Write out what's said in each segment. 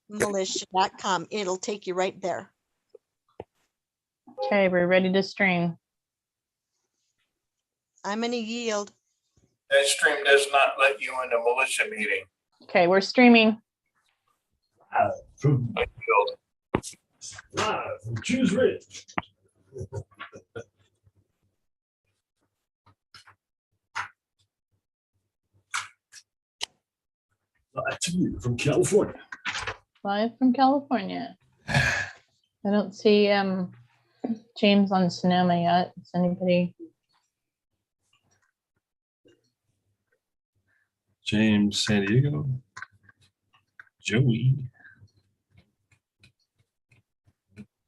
militia.com. It'll take you right there. Okay, we're ready to stream. I'm going to yield. That stream does not let you in the militia meeting. Okay, we're streaming. From Choose Reitz. Live to you from California. Live from California. I don't see James on Sonoma yet. Is anybody? James, San Diego. Joey.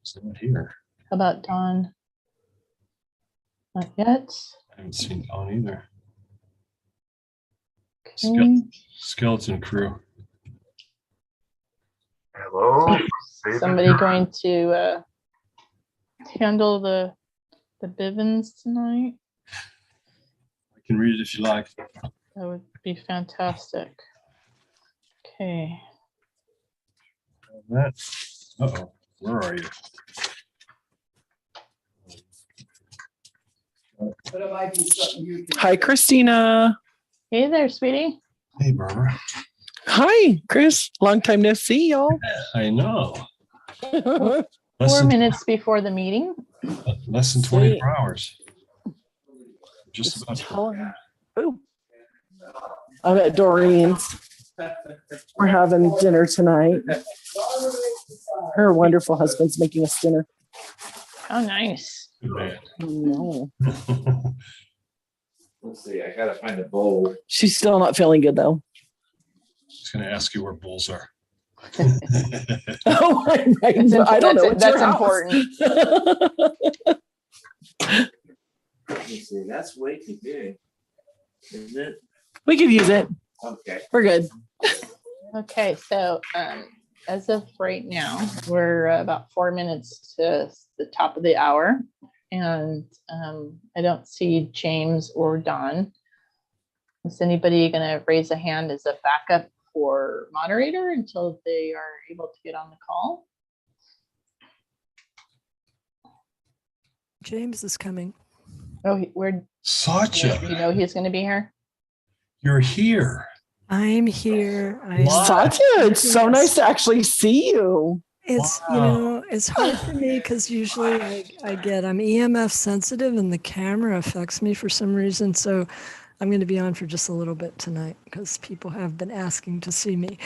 It's not here. How about Dawn? Not yet. I haven't seen Dawn either. Okay. Skeleton crew. Hello. Somebody going to handle the Bivens tonight? I can read it if you like. That would be fantastic. Okay. That. Uh-oh. Where are you? Hi, Christina. Hey there, sweetie. Hey, Barbara. Hi, Chris. Long time no see, y'all. I know. 4 minutes before the meeting. Less than 24 hours. Just about. Ooh. I'm at Doreen's. We're having dinner tonight. Her wonderful husband's making us dinner. Oh, nice. Good man. No. Let's see. I gotta find a bowl. She's still not feeling good though. She's going to ask you where bulls are. Oh, right. I don't know. It's That's your house. important. Let me see. That's way too big, isn't it? We could use it. Okay. We're good. Okay, so as of right now, we're about 4 minutes to the top of the hour, and I don't see James or Don. Is anybody going to raise a hand as a backup for moderator until they are able to get on the call? James is coming. Oh, where? Sacha, You know he's going to be here? you're here. I'm here. Satya, it's so nice to actually see you. It's, Wow. you know, it's hard for me because usually I'm EMF sensitive and the camera affects me for some reason. So I'm going to be on for just a little bit tonight because people have been asking to see me.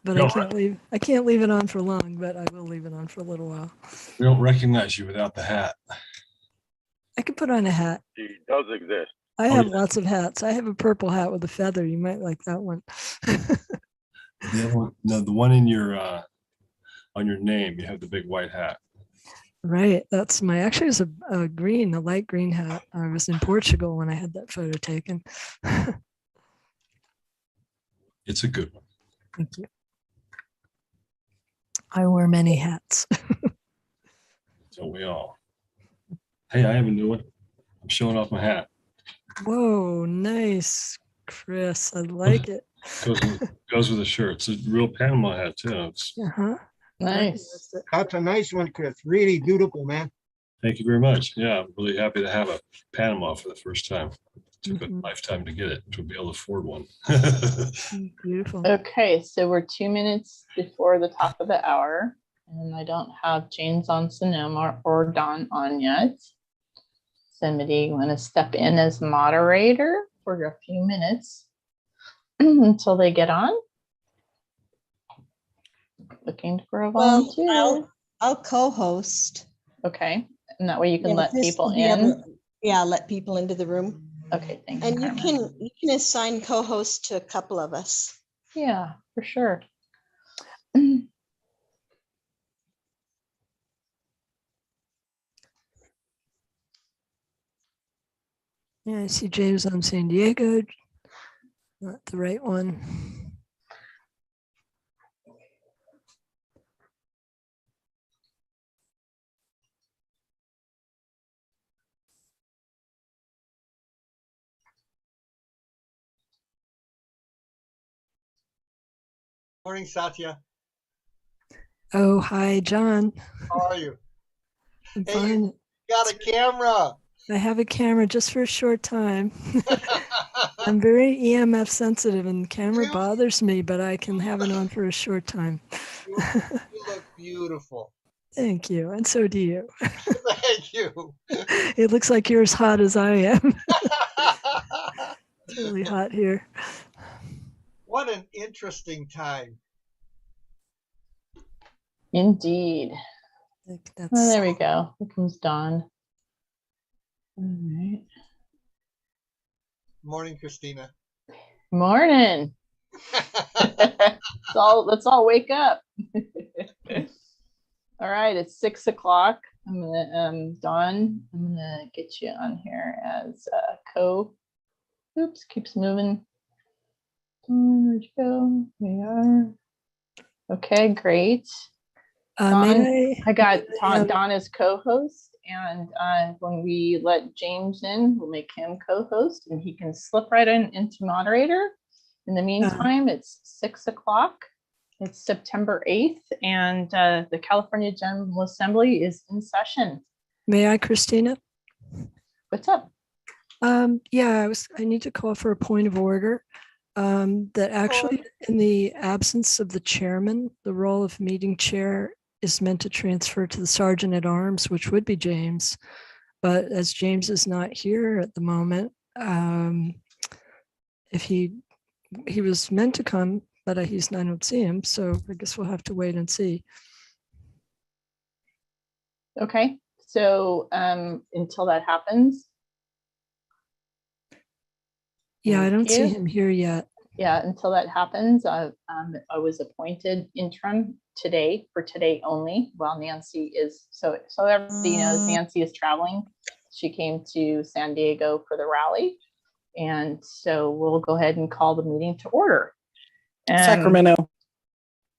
But No. I can't leave it on for long, but I will leave it on for a little while. We don't recognize you without the hat. I could put on a hat. He does exist. I have lots of hats. I have a purple hat with a feather. You might like that one. The other one, no, the one in your on your name, you have the big white hat. Right. That's actually it's a light green hat. I was in Portugal when I had that photo taken. It's a good one. Thank you. I wear many hats. So we all. Hey, I have a new one. I'm showing off my hat. Whoa, nice, Chris. I like it. Goes with the shirt. It's a real Panama hat too. It's, Uh-huh. Nice. That's a nice one, Chris. Really beautiful, man. thank you very much. Yeah, I'm really happy to have a Panama for the first time. Took a lifetime to get it to be able to afford one. Beautiful. Okay, so we're 2 minutes before the top of the hour, and I don't have James on Sonoma or Don on yet. Somebody want to step in as moderator for a few minutes until they get on? Looking for a volunteer. Well, I'll co-host. Okay, and that way you can Yeah, let Chris people will be in. let people into the room. Okay, thank you. And you Carmen. can assign co-host to a couple of us. Yeah, for sure. Yeah, I see James on San Diego. Not the right one. Morning, Satya. Oh, hi, John. How are you? I'm Hey, fine. you got a camera. I have a camera just for a short time. I'm very EMF sensitive and the camera You- bothers me, but I can have it on for a short time. You look beautiful. Thank you. And so do you. Thank you. It looks like you're as hot as I am. It's really hot here. What an interesting time. Indeed. Like Oh, that's there we go. Here comes Dawn. All right. Morning, Christina. Morning. Let's all wake up. All right, it's 6 o'clock. I'm gonna Dawn, I'm gonna get you on here as oops, keeps moving. Where'd you go? There you are. Okay, great. may I got I, Dawn as co-host, and when we let James in, we'll make him co-host, and he can slip right into moderator. In the meantime, it's 6 o'clock. It's September 8th, and the California General Assembly is in session. may I, Christina? What's up? Yeah, I need to call for a point of order. That actually, in the absence of the chairman, the role of meeting chair is meant to transfer to the sergeant at arms, which would be James. But as James is not here at the moment, if he was meant to come, but I don't see him, so I guess we'll have to wait and see. Okay, so until that happens. Yeah, I don't Thank see you. him here yet. Yeah, until that happens, I was appointed interim today for today only, while Nancy is, so everybody knows Nancy is traveling. She came to San Diego for the rally. And so we'll go ahead and call the meeting to order. Sacramento.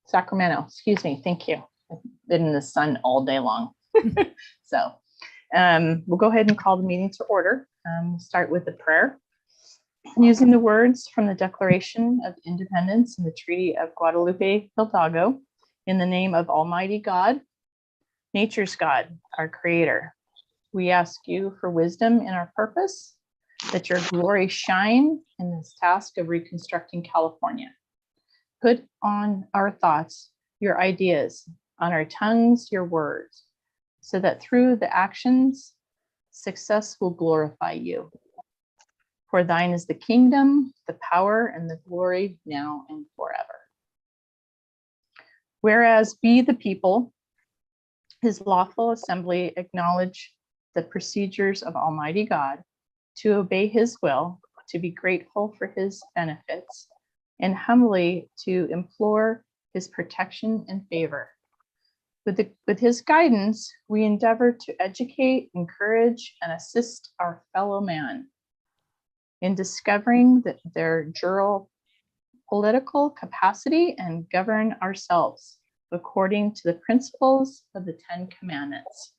Sacramento, excuse me, thank you. I've been in the sun all day long. So we'll go ahead and call the meeting to order. We'll start with the prayer. Using the words from the Declaration of Independence and the Treaty of Guadalupe Hidalgo, in the name of Almighty God, nature's God, our Creator, we ask you for wisdom in our purpose, that your glory shine in this task of reconstructing California. Put on our thoughts your ideas, on our tongues your words, so that through the actions, success will glorify you. For thine is the kingdom, the power, and the glory now and forever. Whereas we, the people, his lawful assembly, acknowledge the procedures of Almighty God, to obey his will, to be grateful for his benefits, and humbly to implore his protection and favor. With his guidance, we endeavor to educate, encourage, and assist our fellow man in discovering their jural political capacity and govern ourselves according to the principles of the Ten Commandments.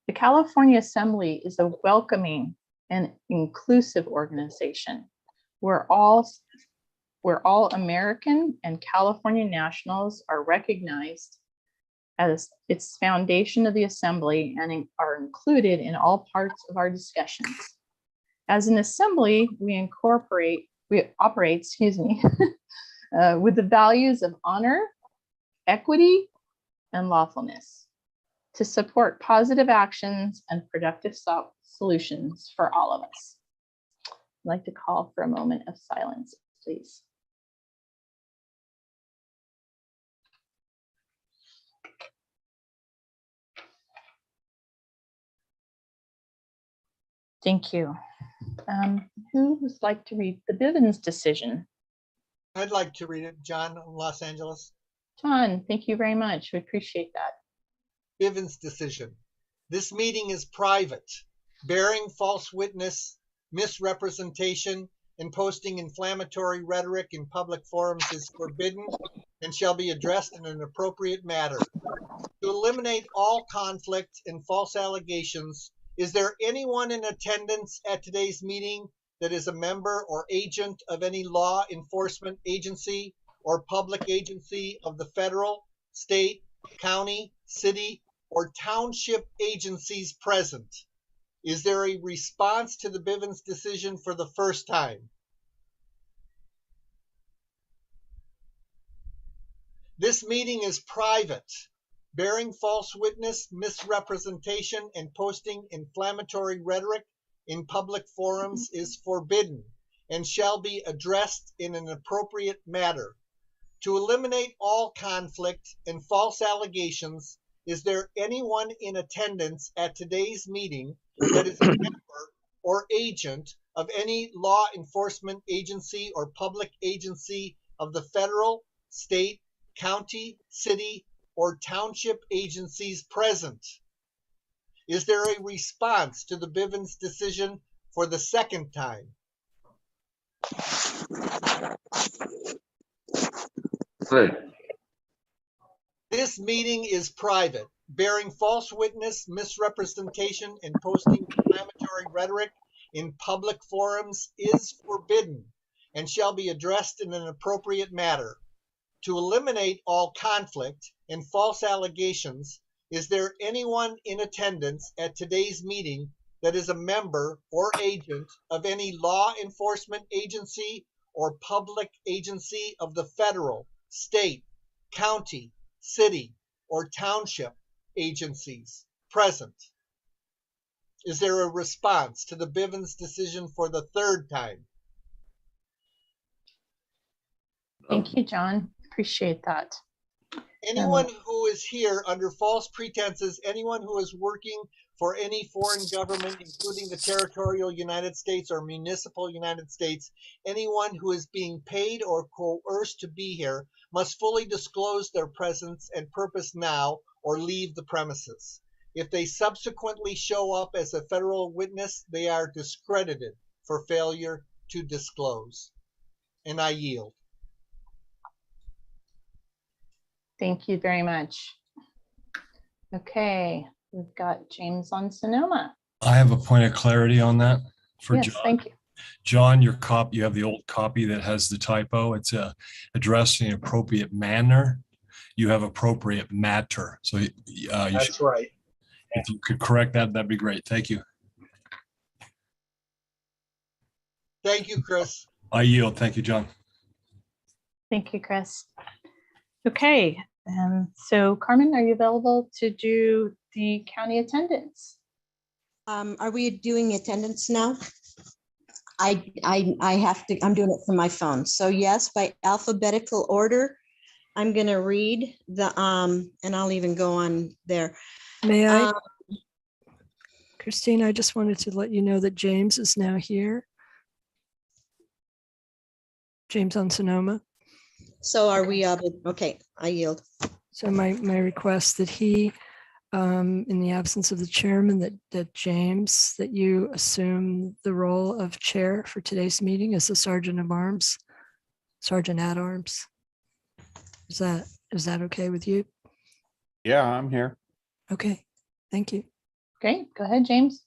The California Assembly is a welcoming and inclusive organization where all American and California nationals are recognized as its foundation of the Assembly and are included in all parts of our discussions. As an assembly, we operate, with the values of honor, equity, and lawfulness to support positive actions and productive solutions for all of us. I'd like to call for a moment of silence, please. Thank you. Who would like to read the Bivens decision? I'd like to read it, John, in Los Angeles. John, thank you very much. We appreciate that. Bivens decision. This meeting is private. Bearing false witness, misrepresentation, and posting inflammatory rhetoric in public forums is forbidden and shall be addressed in an appropriate manner. To eliminate all conflict and false allegations, is there anyone in attendance at today's meeting that is a member or agent of any law enforcement agency or public agency of the federal, state, county, city, or township agencies present. Is there a response to the Bivens decision for the first time? This meeting is private. Bearing false witness, misrepresentation, and posting inflammatory rhetoric in public forums is forbidden and shall be addressed in an appropriate manner. To eliminate all conflict and false allegations, is there anyone in attendance at today's meeting that is a member or agent of any law enforcement agency or public agency of the federal, state, county, city, or township agencies present? Is there a response to the Bivens decision for the second time? Good. This meeting is private. Bearing false witness, misrepresentation, and posting inflammatory rhetoric in public forums is forbidden and shall be addressed in an appropriate manner. To eliminate all conflict and false allegations, is there anyone in attendance at today's meeting that is a member or agent of any law enforcement agency or public agency of the federal, state, county, city, or township agencies present? Is there a response to the Bivens decision for the third time? Thank you, John. Appreciate that. Anyone who is here under false pretenses, anyone who is working for any foreign government, including the territorial United States or municipal United States, anyone who is being paid or coerced to be here must fully disclose their presence and purpose now or leave the premises. If they subsequently show up as a federal witness, they are discredited for failure to disclose. And I yield. Thank you very much. Okay, we've got James on Sonoma. I have a point of clarity on that for Yes, John. thank you. John, your copy, you have the old copy that has the typo. It's addressed in appropriate manner. You have appropriate matter. So That's right. if you could correct that, that'd be great. Thank you. Thank you, Chris. I yield. Thank you, John. Thank you, Chris. Okay, so Carmen, are you available to do the county attendance? Are we doing attendance now? I have to, I'm doing it from my phone. So yes, by alphabetical order, I'm gonna read the, and I'll even go on there. May I? Christine, I just wanted to let you know that James is now here. James on Sonoma. So are we, okay, I yield. So my request that he, in the absence of the chairman, that James, that you assume the role of chair for today's meeting as the sergeant of arms, sergeant at arms. Is that okay with you? Yeah, I'm here. Okay, thank you. Okay, go ahead, James.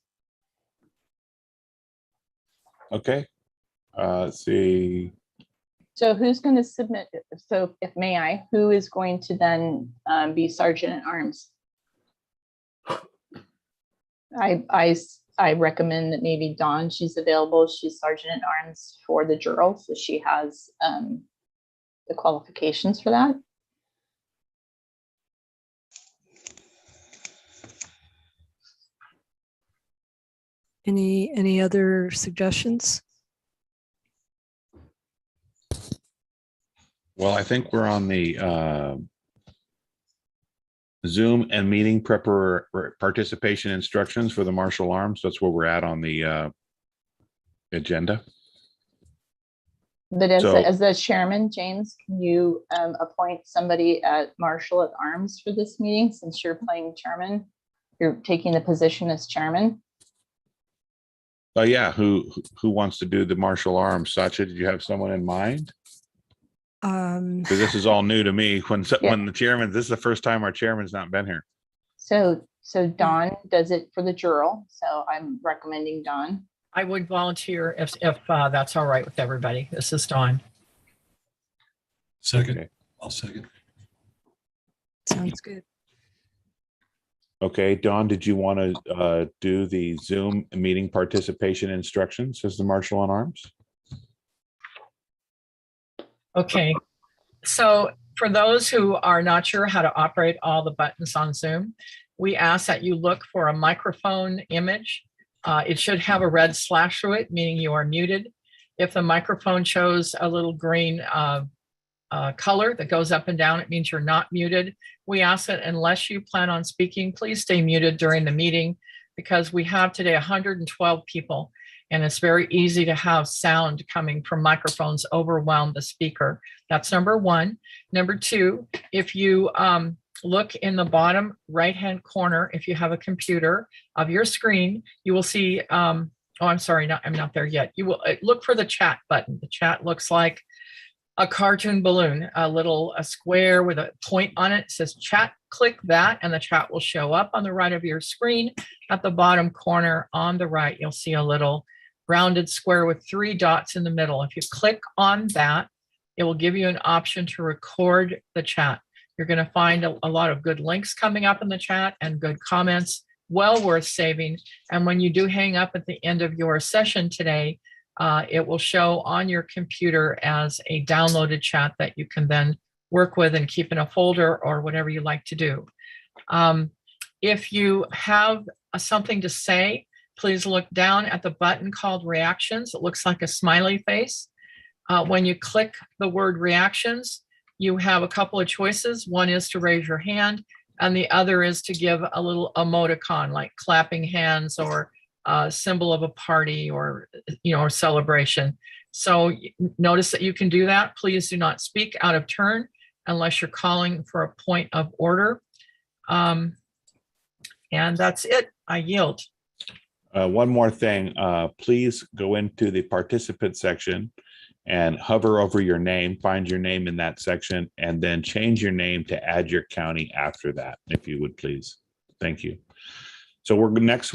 Okay. Let's see. So who's going to submit? So if may I, who is going to then be sergeant at arms? I recommend that maybe Dawn, she's available. She's sergeant at arms for the Jural, so she has the qualifications for that. Any other suggestions? Well, I think we're on the Zoom and meeting participation instructions for the martial arms. That's where we're at on the agenda. But as the chairman, James, can you appoint somebody at marshal at arms for this meeting since you're playing chairman? You're taking the position as chairman. Oh yeah, who wants to do the martial arms? Sacha, did you have someone in mind? Because this is all new to me. When the chairman, this is the first time our chairman's not been here. So Dawn does it for the Jural. So I'm recommending Dawn. I would volunteer if that's all right with everybody. This is Dawn. Second, Okay. I'll second. Sounds good. Okay, Dawn, did you want to do the Zoom meeting participation instructions as the Marshal on Arms? Okay, so for those who are not sure how to operate all the buttons on Zoom, we ask that you look for a microphone image. It should have a red slash through it, meaning you are muted. If the microphone shows a little green color that goes up and down, it means you're not muted. We ask that unless you plan on speaking, please stay muted during the meeting because we have today 112 people and it's very easy to have sound coming from microphones overwhelm the speaker. That's number one. Number two, if you look in the bottom right-hand corner, if you have a computer of your screen, you will see, oh, I'm sorry, I'm not there yet. You will look for the chat button. The chat looks like a cartoon balloon, a square with a point on it. It says chat, click that and the chat will show up on the right of your screen. At the bottom corner on the right, you'll see a little rounded square with 3 dots in the middle. If you click on that, it will give you an option to record the chat. You're going to find a lot of good links coming up in the chat and good comments, well worth saving. And when you do hang up at the end of your session today, it will show on your computer as a downloaded chat that you can then work with and keep in a folder or whatever you like to do. If you have something to say, please look down at the button called reactions. It looks like a smiley face. When you click the word reactions, you have a couple of choices. One is to raise your hand and the other is to give a little emoticon like clapping hands or a symbol of a party or, or celebration. So notice that you can do that. Please do not speak out of turn unless you're calling for a point of order. And that's it. I yield. One more thing, please go into the participant section and hover over your name, find your name in that section, and then change your name to add your county after that, if you would please. Thank you. So we're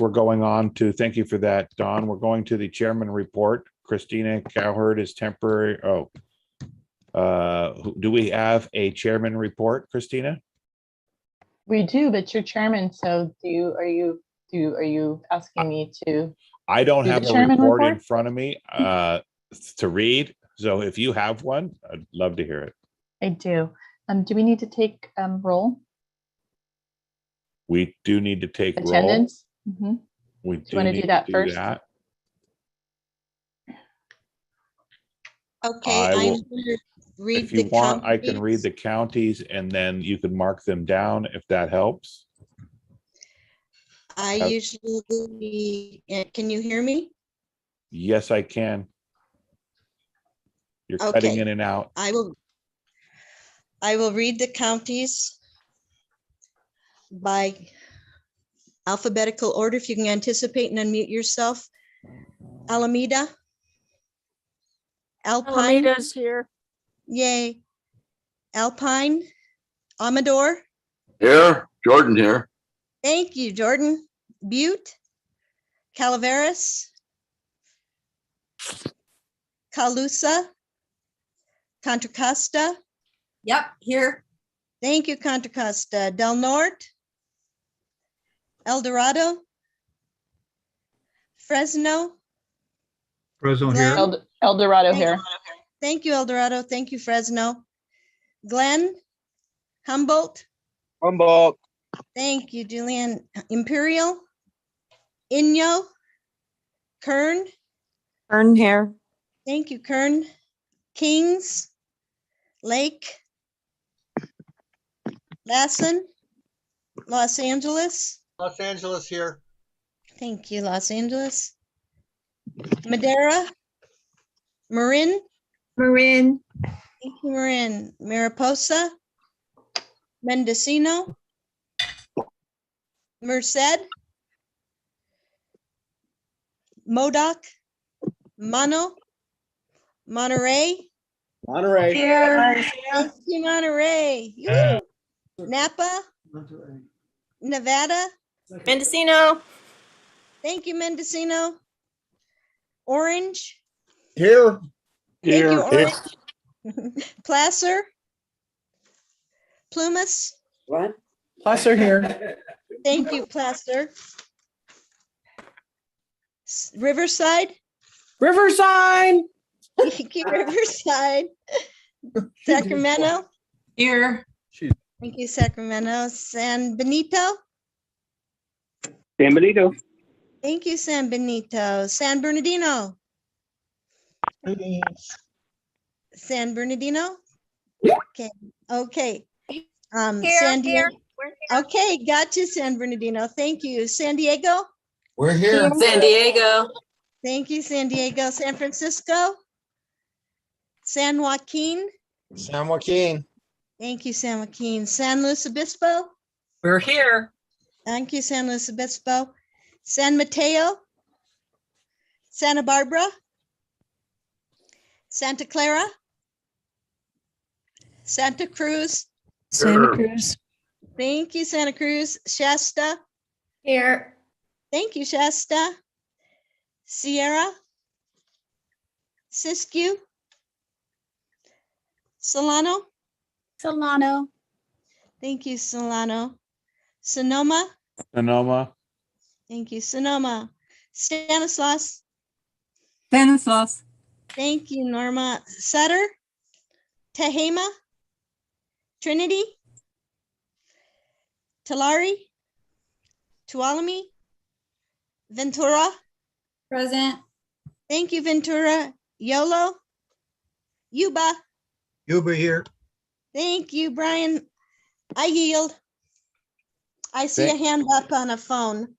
going on to, thank you for that, Dawn. We're going to the chairman report. Christina Cowherd is temporary. Do we have a chairman report, Christina? We do, but you're chairman. So are you asking me to? I don't do have the a chairman report in report? front of me to read. So if you have one, I'd love to hear it. I do. Do we need to take roll We do need to take roll. attendance? Mm-hmm. We Do you want to need do that first? that. Okay, I I'm will- going to read If you the want, I can read counties. the counties and then you can mark them down if that helps. I usually, can you hear me? Yes, I can. You're cutting Okay. in and out. I will read the counties by alphabetical order. If you can anticipate and unmute yourself. Alameda. Alpine. Alameda's here. Yay. Alpine. Amador. Here, Jordan here. Thank you, Jordan. Butte. Calaveras. Calusa. Contra Costa. Yep, here. Thank you, Contra Costa. Del Norte. El Dorado. Fresno. Fresno Glen. here. El Dorado here. Thank you, El Dorado. Thank you, Fresno. Glenn. Humboldt. Humboldt. Thank you, Julian. Imperial. Inyo. Kern. Earn here. Thank you, Kern. Kings. Lake. Lassen. Los Angeles. Los Angeles here. Thank you, Los Angeles. Madera. Marin. Marin. Thank you, Marin. Mariposa. Mendocino. Merced. Modoc. Mono. Monterey. Monterey. Here. Thank you, Monterey. Woo. Napa. Nevada. Mendocino. Thank you, Mendocino. Orange. Here. Thank you, Orange. Placer. Plumas? What? Placer here. Thank you, Plaster. Riverside? Riverside. Thank you, Riverside. Sacramento? Here. Thank you, Sacramento. San Benito? San Benito. Thank you, San Benito. San Bernardino? San Bernardino? Okay, okay. San Diego. Okay, got you, San Bernardino. Thank you. San Diego? We're here. San Diego. Thank you, San Diego. San Francisco? San Joaquin? San Joaquin. Thank you, San Joaquin. San Luis Obispo? We're here. Thank you, San Luis Obispo. San Mateo? Santa Barbara? Santa Clara? Santa Cruz? Santa Cruz. Thank you, Santa Cruz. Shasta? Here. Thank you, Shasta. Sierra? Siskiyou? Solano? Solano. Thank you, Solano. Sonoma? Sonoma. Thank you, Sonoma. Stanislaus? Stanislaus. Thank you, Norma. Sutter? Tehama? Trinity? Tulare? Tuolumne? Ventura? Present. Thank you, Ventura. Yolo? Yuba? Yuba here. Thank you, Brian. I yield. I see a hand up on a phone.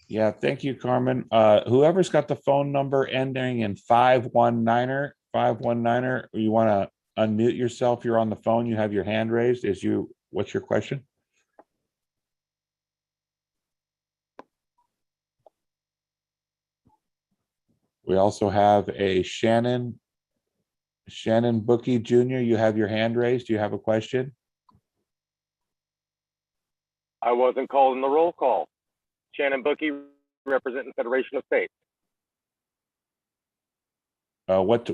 Yeah, thank you, Carmen. Whoever's got the phone number ending in 519er, you want to unmute yourself. You're on the phone. You have your hand raised. What's your question? We also have a Shannon Bookie Jr. You have your hand raised. Do you have a question? I wasn't called in the roll call. Shannon Bookie, representing Federation of States. What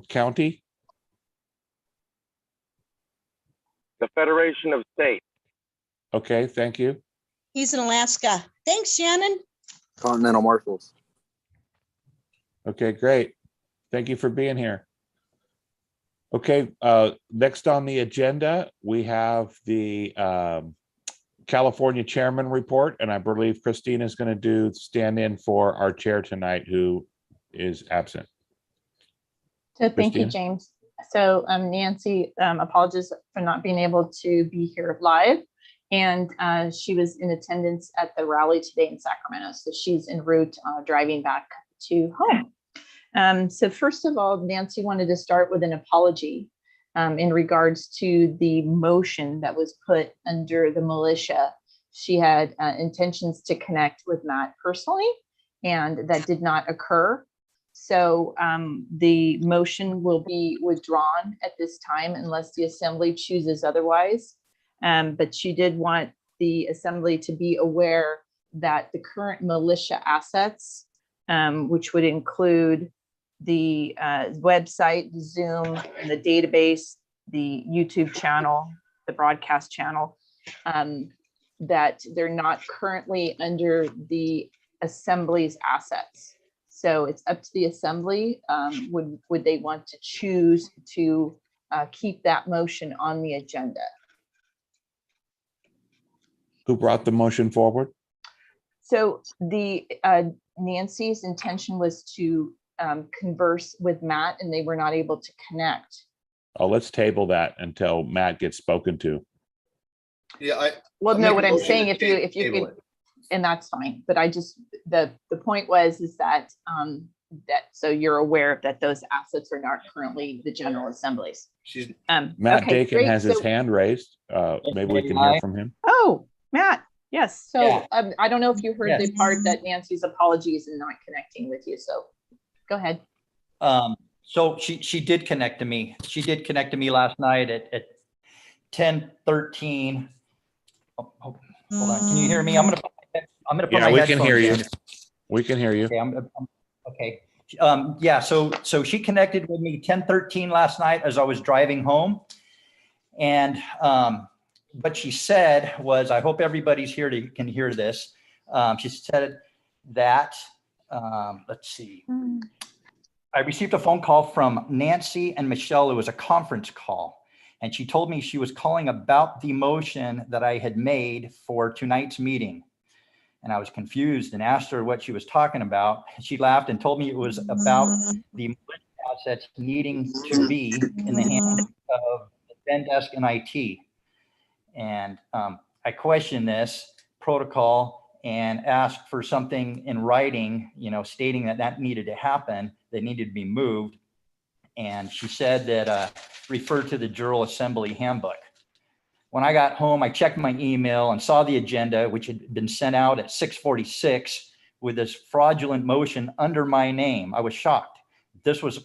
county? The Federation of States. Okay, thank you. He's in Alaska. Thanks, Shannon. Continental Marshals. Okay, great. Thank you for being here. Okay, next on the agenda, we have the California Chairman report, and I believe Christine is going to stand in for our chair tonight, who is absent. So thank you, Christina? James. So Nancy apologizes for not being able to be here live, and she was in attendance at the rally today in Sacramento. So she's en route driving back to home. So first of all, Nancy wanted to start with an apology in regards to the motion that was put under the militia. She had intentions to connect with Matt personally, and that did not occur. So the motion will be withdrawn at this time unless the assembly chooses otherwise. But she did want the assembly to be aware that the current militia assets, which would include the website, the Zoom, and the database, the YouTube channel, the broadcast channel, that they're not currently under the assembly's assets. So it's up to the assembly. Would they want to choose to keep that motion on the agenda? Who brought the motion forward? So the Nancy's intention was to converse with Matt, and they were not able to connect. Oh, let's table that until Matt gets spoken to. Yeah, Well, no, what I'm saying, if you could, and that's fine, but I just, the point is that so you're aware that those assets are not currently the General Assembly's. Matt Okay, Dakin great. has his So- hand raised. Maybe we can hear from him. Oh, Matt, yes. So Yeah. I don't know if you heard Yes. the part that Nancy's apologies and not connecting with you. So go ahead. So she did connect to me. She did connect to me last night at 10:13. Oh, hold on. Can you hear me? I'm gonna put Yeah, my we can hear headphones you. in. We can hear you. Okay, okay. Yeah, so she connected with me 10:13 last night as I was driving home. And what she said was, I hope everybody's here can hear this. She said that, let's see. I received a phone call from Nancy and Michelle. It was a conference call. And she told me she was calling about the motion that I had made for tonight's meeting. And I was confused and asked her what she was talking about. She laughed and told me it was about the assets needing to be in the hands of the Zen desk and IT. And I questioned this protocol and asked for something in writing, stating that needed to happen, that needed to be moved. And she said that refer to the General Assembly handbook. When I got home, I checked my email and saw the agenda, which had been sent out at 6:46 with this fraudulent motion under my name. I was shocked. This was,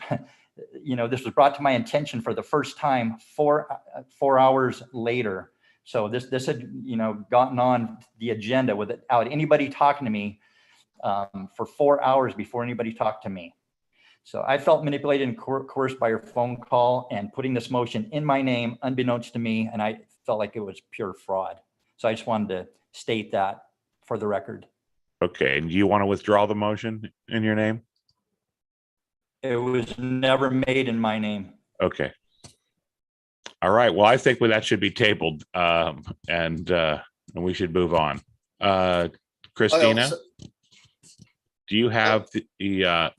this was brought to my attention for the first time 4 hours later. So this had, gotten on the agenda without anybody talking to me for 4 hours before anybody talked to me. So I felt manipulated and coerced by her phone call and putting this motion in my name, unbeknownst to me, and I felt like it was pure fraud. So I just wanted to state that for the record. Okay, and do you want to withdraw the motion in your name? It was never made in my name. Okay. All right. Well, I think that should be tabled, and we should move on. Christina, do you have the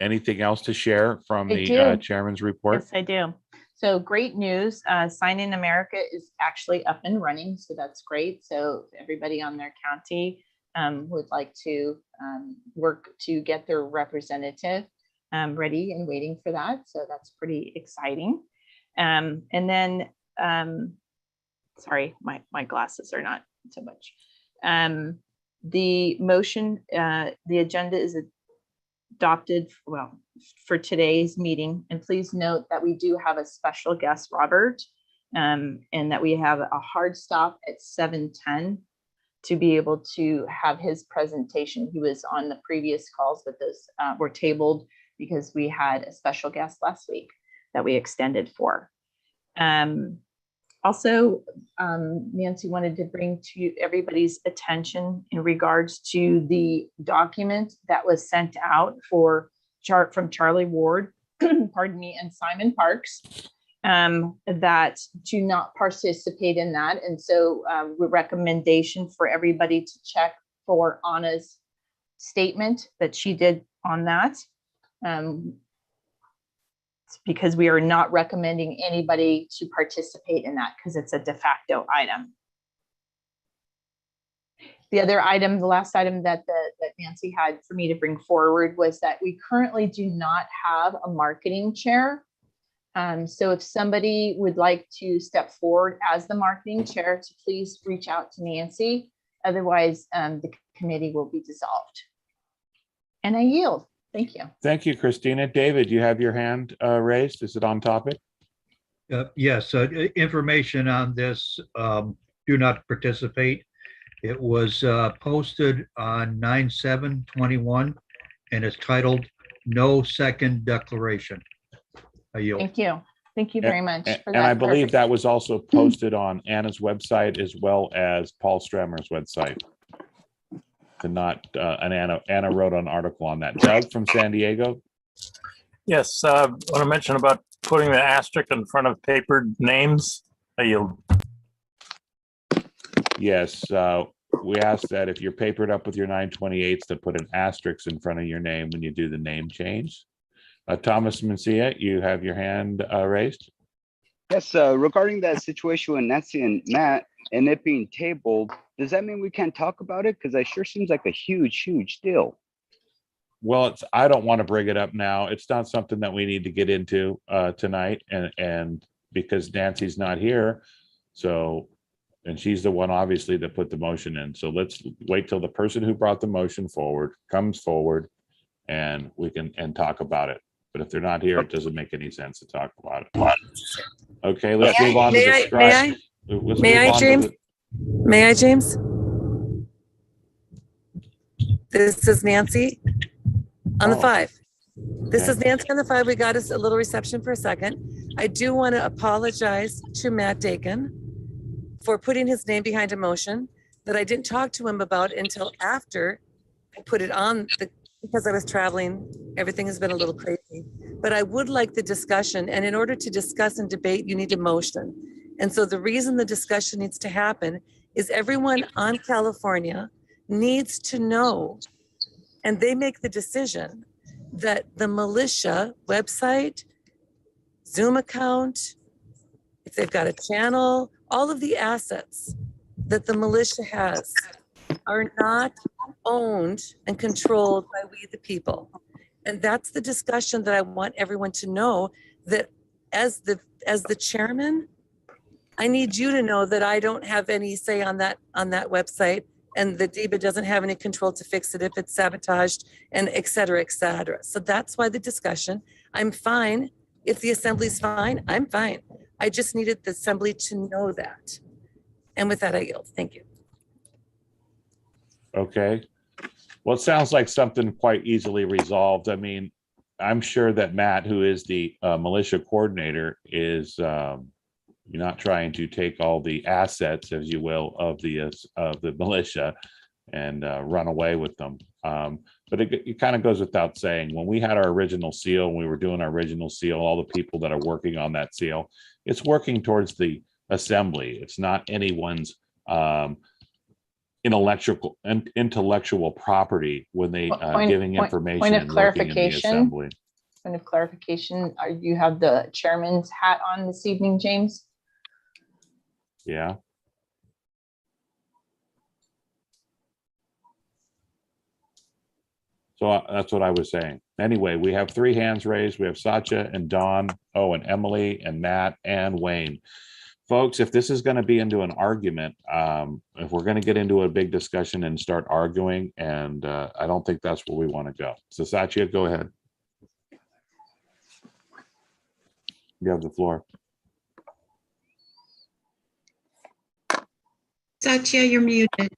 anything else to share from the chairman's report? Yes, I do. So great news. Sign in America is actually up and running. So that's great. So everybody on their county would like to work to get their representative ready and waiting for that. So that's pretty exciting. And then, sorry, my glasses are not so much. The motion, the agenda is adopted, for today's meeting. And please note that we do have a special guest, Robert, and that we have a hard stop at 7:10 to be able to have his presentation. He was on the previous calls, but those were tabled because we had a special guest last week that we extended for. Also, Nancy wanted to bring to everybody's attention in regards to the document that was sent out from Charlie Ward, pardon me, and Simon Parks, that to not participate in that. And so the recommendation for everybody to check for Anna's statement that she did on that. Because we are not recommending anybody to participate in that because it's a de facto item. The other item, the last item that Nancy had for me to bring forward was that we currently do not have a marketing chair. So if somebody would like to step forward as the marketing chair, to please reach out to Nancy. Otherwise, the committee will be dissolved. And I yield. Thank you. Thank you, Christina. David, you have your hand raised. Is it on topic? Yes, information on this, do not participate. It was posted on 9/7/21 and it's titled No Second Declaration. I yield. Thank you. Thank you very much. And I believe that was also posted on Anna's website as well as Paul Strammer's website. Anna wrote an article on that. Doug from San Diego. Yes, I want to mention about putting the asterisk in front of papered names. I yield. Yes, we asked that if you're papered up with your 928s to put an asterisk in front of your name when you do the name change. Thomas Mencia, you have your hand raised. Yes, regarding that situation with Nancy and Matt and it being tabled, does that mean we can't talk about it? Because it sure seems like a huge deal. Well, I don't want to bring it up now. It's not something that we need to get into tonight, and because Nancy's not here, and she's the one obviously that put the motion in. So let's wait till the person who brought the motion forward comes forward, and we can talk about it. But if they're not here, it doesn't make any sense to talk about it. Okay, let's move on to the scribe. May I, James? This is Nancy on the 5. This is Nancy on the 5. We got us a little reception for a second. I do want to apologize to Matt Dakin for putting his name behind a motion that I didn't talk to him about until after I put it on because I was traveling. Everything has been a little crazy, but I would like the discussion. And in order to discuss and debate, you need a motion. And so the reason the discussion needs to happen is everyone on California needs to know, and they make the decision, that the militia website, Zoom account, if they've got a channel, all of the assets that the militia has are not owned and controlled by we the people. And that's the discussion that I want everyone to know, that as the chairman, I need you to know that I don't have any say on that website, and the DEBA doesn't have any control to fix it if it's sabotaged, and et cetera, et cetera. So that's why the discussion. I'm fine. If the assembly's fine, I'm fine. I just needed the assembly to know that. And with that, I yield. Thank you. Okay. Well, it sounds like something quite easily resolved. I mean, I'm sure that Matt, who is the militia coordinator, is you're not trying to take all the assets, as you will, of the militia and run away with them. But it kind of goes without saying, when we had our original seal, when we were doing our original seal, all the people that are working on that seal, it's working towards the assembly. It's not anyone's intellectual property when they giving information. Point of and working in the clarification. assembly. Point of clarification. You have the chairman's hat on this evening, James? Yeah. So that's what I was saying. Anyway, we have 3 hands raised. We have Satya and Don, and Emily and Matt and Wayne. Folks, if this is going to be into an argument, if we're going to get into a big discussion and start arguing, and I don't think that's where we want to go. So Satya, go ahead. You have the floor. Satya, you're muted.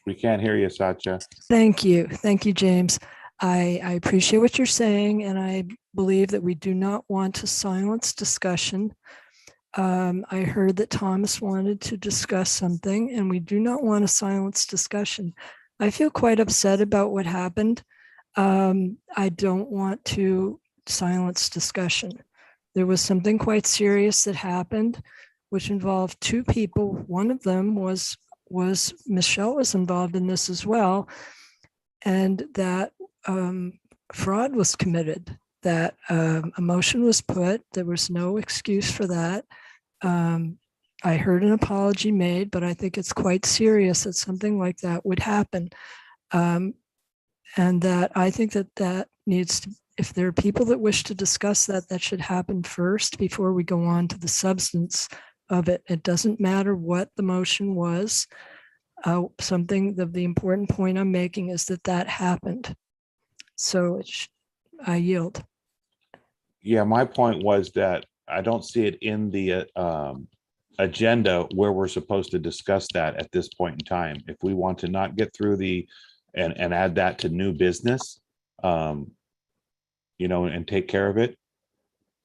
We can't hear you, Satya. Thank you. Thank you, James. I appreciate what you're saying, and I believe that we do not want to silence discussion. I heard that Thomas wanted to discuss something, and we do not want to silence discussion. I feel quite upset about what happened. I don't want to silence discussion. There was something quite serious that happened, which involved 2 people. One of them was Michelle was involved in this as well, and that fraud was committed, that a motion was put. There was no excuse for that. I heard an apology made, but I think it's quite serious that something like that would happen. And that I think that needs to, if there are people that wish to discuss that, that should happen first before we go on to the substance of it. It doesn't matter what the motion was. The important point I'm making is that happened. So I yield. Yeah, my point was that I don't see it in the agenda where we're supposed to discuss that at this point in time. If we want to not get through and add that to new business, and take care of it,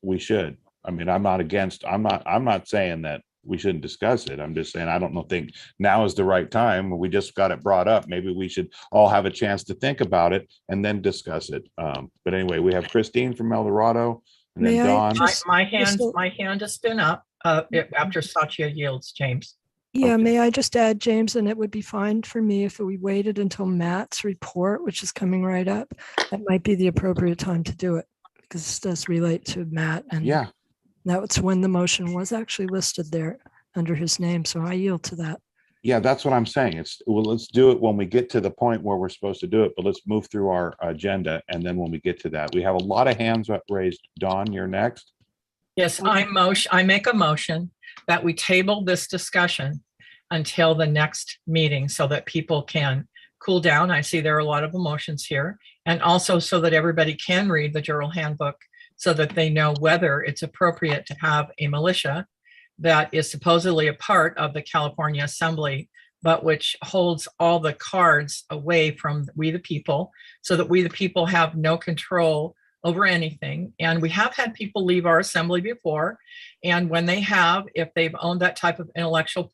we should. I mean, I'm not saying that we shouldn't discuss it. I'm just saying, I don't think now is the right time. We just got it brought up. Maybe we should all have a chance to think about it and then discuss it. But anyway, we have Christine from El Dorado, and then Dawn. My hand has been up after Satya yields, James. Yeah, okay. May I just add, James, and it would be fine for me if we waited until Matt's report, which is coming right up. That might be the appropriate time to do it, because this does relate to Matt. And yeah, that's when the motion was actually listed there under his name. So I yield to that. Yeah, that's what I'm saying. Let's do it when we get to the point where we're supposed to do it, but let's move through our agenda. And then when we get to that, we have a lot of hands raised. Dawn, you're next. Yes, I make a motion that we table this discussion until the next meeting so that people can cool down. I see there are a lot of emotions here, and also so that everybody can read the Journal Handbook so that they know whether it's appropriate to have a militia that is supposedly a part of the California Assembly, but which holds all the cards away from we the people, so that we the people have no control over anything. And we have had people leave our assembly before. And when they have, if they've owned that type of intellectual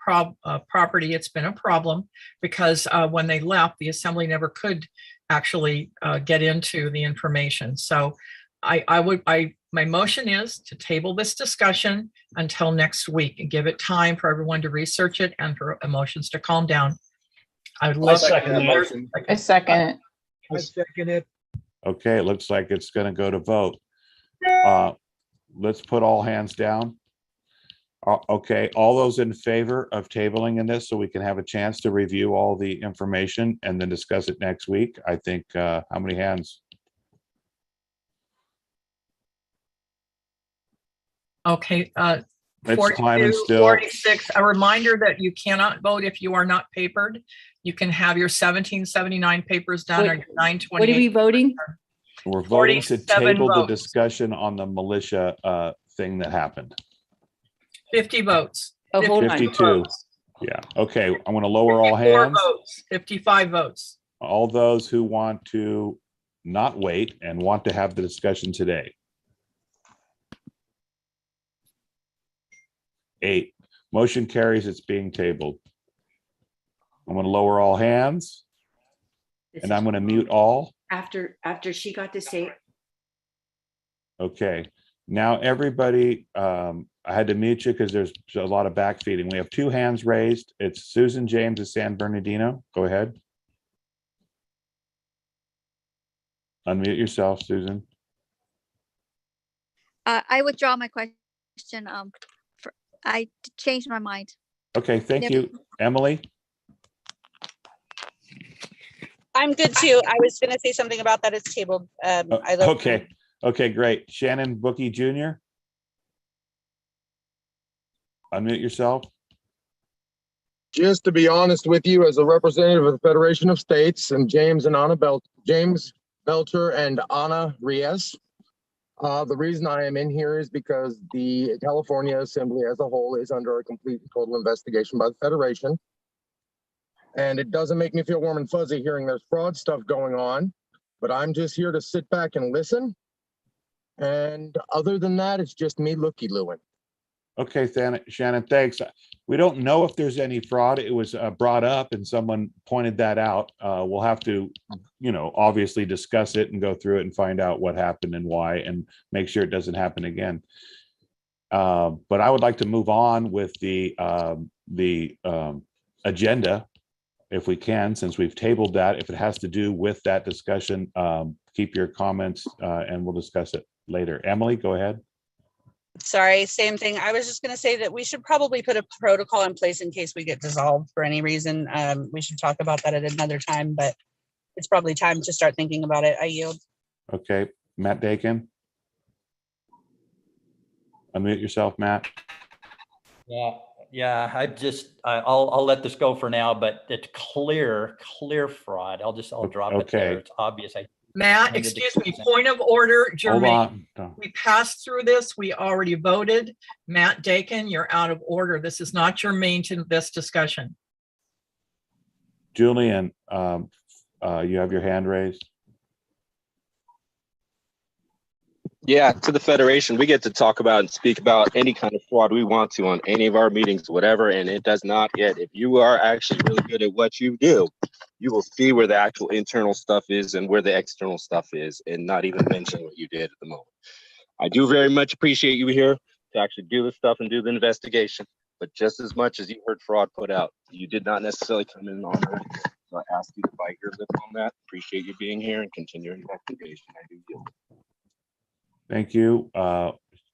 property, it's been a problem because when they left, the assembly never could actually get into the information. So my motion is to table this discussion until next week and give it time for everyone to research it and for emotions to calm down. I would love second the motion. I second it. I second it. Okay, it looks like it's going to go to vote. Let's put all hands down. Okay, all those in favor of tabling in this so we can have a chance to review all the information and then discuss it next week. I think, how many hands? Okay, It's 42, climbing still. 46. A reminder that you cannot vote if you are not papered. You can have your 1779 papers done or your 928. What are we voting? We're voting to 47 table the votes. discussion on the militia thing that happened. 50 votes. Oh, hold on. 52. votes. Yeah, okay, I'm going to lower all 54 hands. votes, 55 votes. All those who want to not wait and want to have the discussion today. 8. Motion carries, it's being tabled. I'm going to lower all hands and I'm going to mute all. After she got to say, Okay, now everybody, I had to mute you because there's a lot of backfeeding. We have 2 hands raised. It's Susan James of San Bernardino. Go ahead. Unmute yourself, Susan. I withdraw my question. I changed my mind. Okay, thank you. Emily? I'm good too. I was going to say something about that. It's tabled. Okay, great. Shannon Bookie Jr. Unmute yourself. Just to be honest with you, as a representative of the Federation of States and James Belcher and Ana Reyes, the reason I am in here is because the California Assembly as a whole is under a complete and total investigation by the Federation. And it doesn't make me feel warm and fuzzy hearing there's fraud stuff going on, but I'm just here to sit back and listen. And other than that, it's just me looky-looing. Okay, Shannon, thanks. We don't know if there's any fraud. It was brought up and someone pointed that out. We'll have to, obviously discuss it and go through it and find out what happened and why and make sure it doesn't happen again. But I would like to move on with the agenda if we can, since we've tabled that. If it has to do with that discussion, keep your comments and we'll discuss it later. Emily, go ahead. Sorry, same thing. I was just going to say that we should probably put a protocol in place in case we get dissolved for any reason. We should talk about that at another time, but it's probably time to start thinking about it. I yield. Okay, Matt Dakin. Unmute yourself, Matt. Yeah. I'll let this go for now, but it's clear fraud. I'll drop it there. It's obvious. Matt, excuse me, point of order, Jermaine. Hold on. We passed through this. We already voted. Matt Dakin, you're out of order. This is not germane to this discussion. Julian, you have your hand raised. Yeah, to the Federation, we get to talk about and speak about any kind of fraud we want to on any of our meetings, whatever, and it does not yet. If you are actually really good at what you do, you will see where the actual internal stuff is and where the external stuff is, and not even mention what you did at the moment. I do very much appreciate you here to actually do the stuff and do the investigation, but just as much as you heard fraud put out, you did not necessarily come in on it. So I ask you to bite your lip on that. Appreciate you being here and continue your investigation. I do yield. Thank you.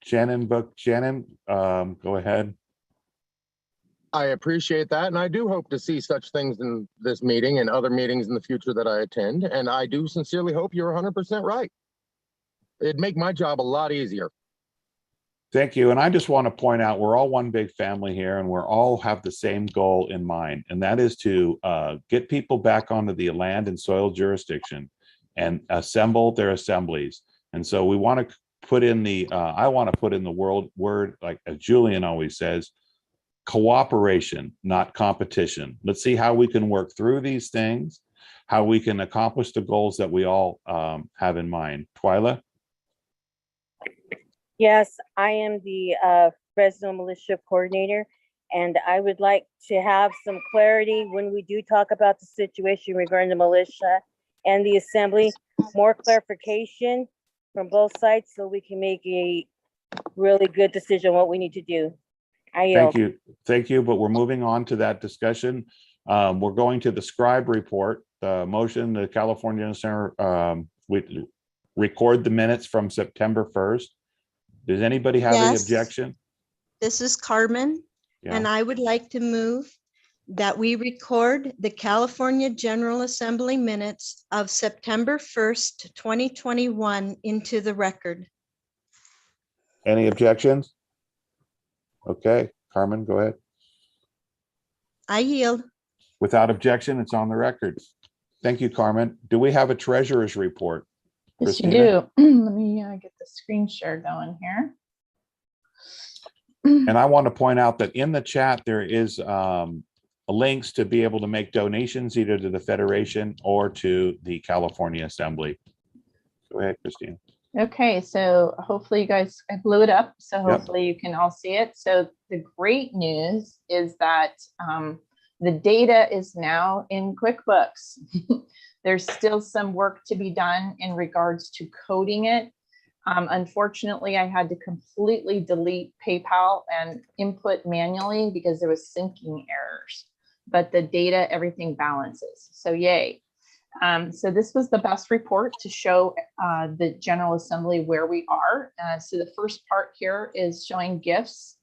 Shannon, go ahead. I appreciate that. And I do hope to see such things in this meeting and other meetings in the future that I attend. And I do sincerely hope you're 100% right. It'd make my job a lot easier. Thank you. And I just want to point out, we're all one big family here and we're all have the same goal in mind. And that is to get people back onto the land and soil jurisdiction and assemble their assemblies. And so we want to put in the, I want to put in the word, like as Julian always says, cooperation, not competition. Let's see how we can work through these things, how we can accomplish the goals that we all have in mind. Twyla? Yes, I am the Fresno Militia Coordinator, and I would like to have some clarity when we do talk about the situation regarding the militia and the assembly, more clarification from both sides so we can make a really good decision what we need to do. I yield. Thank you. Thank you. But we're moving on to that discussion. We're going to the scribe report, the motion, the California Center, we record the minutes from September 1st. Does anybody have any Yes. objection? This is Carmen, and Yeah. I would like to move that we record the California General Assembly minutes of September 1st, 2021 into the record. Any objections? Okay, Carmen, go ahead. I yield. Without objection, it's on the record. Thank you, Carmen. Do we have a treasurer's report? Yes, you Christina? do. Let me get the screen share going here. And I want to point out that in the chat, there is links to be able to make donations either to the Federation or to the California Assembly. Go ahead, Christine. Okay, so hopefully you guys, I blew it up, so Yep. hopefully you can all see it. So the great news is that the data is now in QuickBooks. There's still some work to be done in regards to coding it. Unfortunately, I had to completely delete PayPal and input manually because there was syncing errors, but the data, everything balances. So yay. So this was the best report to show the General Assembly where we are. So the first part here is showing gifts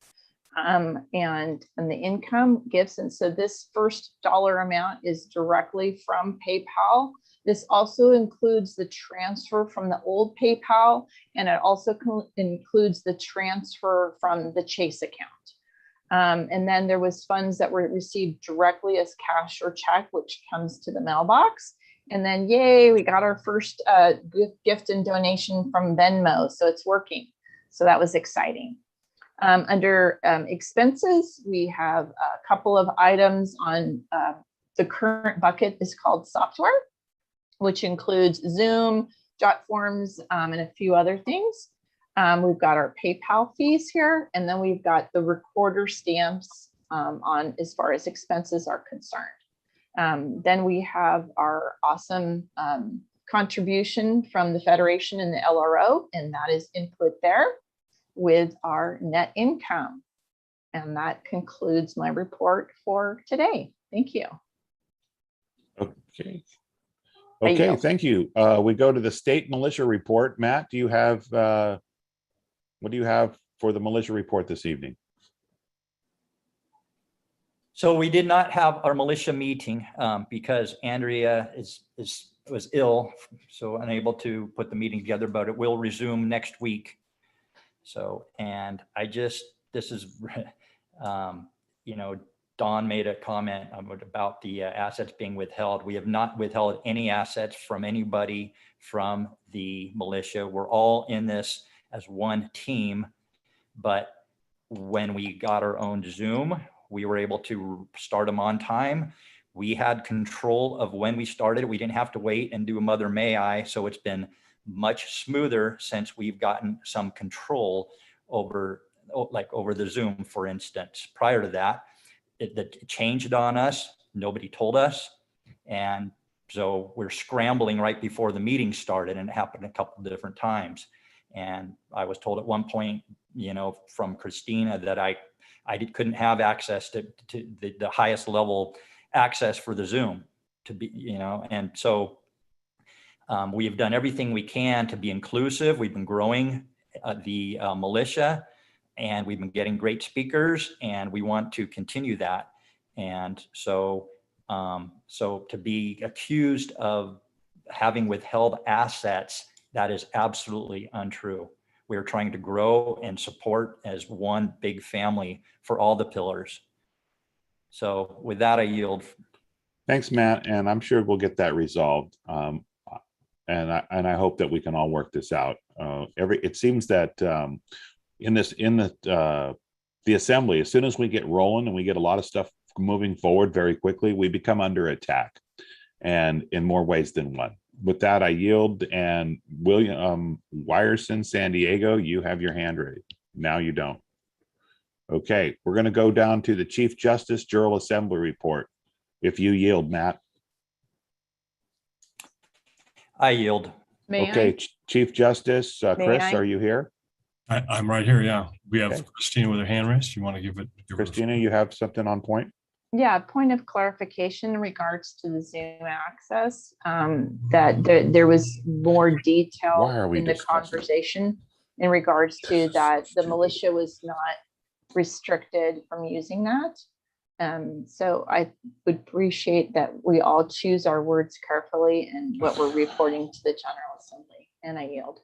and the income gifts. And so this first dollar amount is directly from PayPal. This also includes the transfer from the old PayPal, and it also includes the transfer from the Chase account. And then there was funds that were received directly as cash or check, which comes to the mailbox. And then, yay, we got our first gift and donation from Venmo. So it's working. So that was exciting. Under expenses, we have a couple of items on the current bucket is called software, which includes Zoom, jot forms, and a few other things. We've got our PayPal fees here, and then we've got the recorder stamps on as far as expenses are concerned. Then we have our awesome contribution from the Federation and the LRO, and that is input there with our net income. And that concludes my report for today. Thank you. Okay. Okay, thank you. We go to the state militia report. Matt, do you have, what do you have for the militia report this evening? So we did not have our militia meeting because Andrea was ill, so unable to put the meeting together, but it will resume next week. So, and this is, Don made a comment about the assets being withheld. We have not withheld any assets from anybody from the militia. We're all in this as one team, but when we got our own Zoom, we were able to start them on time. We had control of when we started. We didn't have to wait and do a Mother May I. So it's been much smoother since we've gotten some control over the Zoom, for instance. Prior to that, it changed on us. Nobody told us. And so we're scrambling right before the meeting started, and it happened a couple of different times. And I was told at one point, from Christina that I couldn't have access to the highest level access for the Zoom to be, and so we have done everything we can to be inclusive. We've been growing the militia, and we've been getting great speakers, and we want to continue that. And so, so to be accused of having withheld assets, that is absolutely untrue. We are trying to grow and support as one big family for all the pillars. So with that, I yield. Thanks, Matt. And I'm sure we'll get that resolved. And I hope that we can all work this out. It seems that in the assembly, as soon as we get rolling and we get a lot of stuff moving forward very quickly, we become under attack, and in more ways than one. With that, I yield. And William Wyerson, San Diego, you have your hand raised. Now you don't. Okay, we're going to go down to the Chief Justice General Assembly report. If you yield, Matt. I yield. Okay, Chief Justice Chris, I? are you here? I'm right here. Yeah, we have Okay. Christina with her hand raised. You want to give it? Christina, you have something on point? Yeah, point of clarification in regards to the Zoom access, that there was more detail Why are we in the discussing? conversation in regards to that the militia was not restricted from using that. So I would appreciate that we all choose our words carefully and what we're reporting to the General Assembly, and I yield.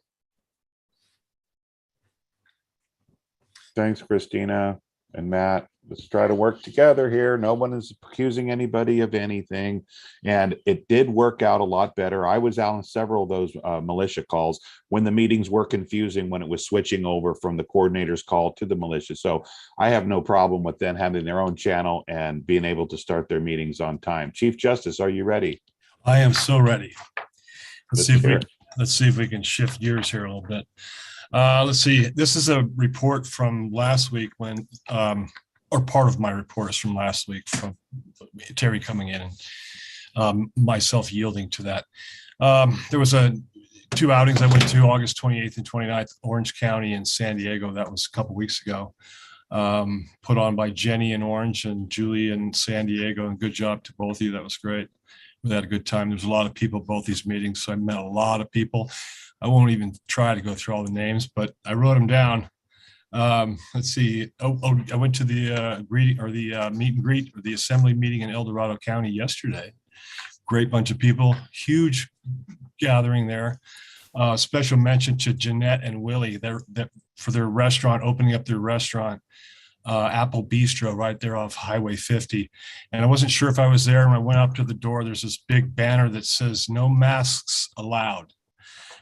Thanks, Christina and Matt. Let's try to work together here. No one is accusing anybody of anything. And it did work out a lot better. I was out on several of those militia calls when the meetings were confusing, when it was switching over from the coordinator's call to the militia. So I have no problem with them having their own channel and being able to start their meetings on time. Chief Justice, are you ready? I am so ready. Let's hear see if we can shift gears here a little bit. Let's see. This is a report from last week when, or part of my report is from last week from Terry coming in and myself yielding to that. There was two outings I went to, August 28th and 29th, Orange County and San Diego. That was a couple weeks ago. Put on by Jenny in Orange and Julie in San Diego. And good job to both of you. That was great. We had a good time. There's a lot of people at both these meetings, so I met a lot of people. I won't even try to go through all the names, but I wrote them down. Let's see. I went to the meet and greet or the assembly meeting in El Dorado County yesterday. Great bunch of people, huge gathering there. Special mention to Jeanette and Willie for their restaurant, opening up their restaurant, Apple Bistro right there off Highway 50. And I wasn't sure if I was there. And I went up to the door. There's this big banner that says "No masks allowed."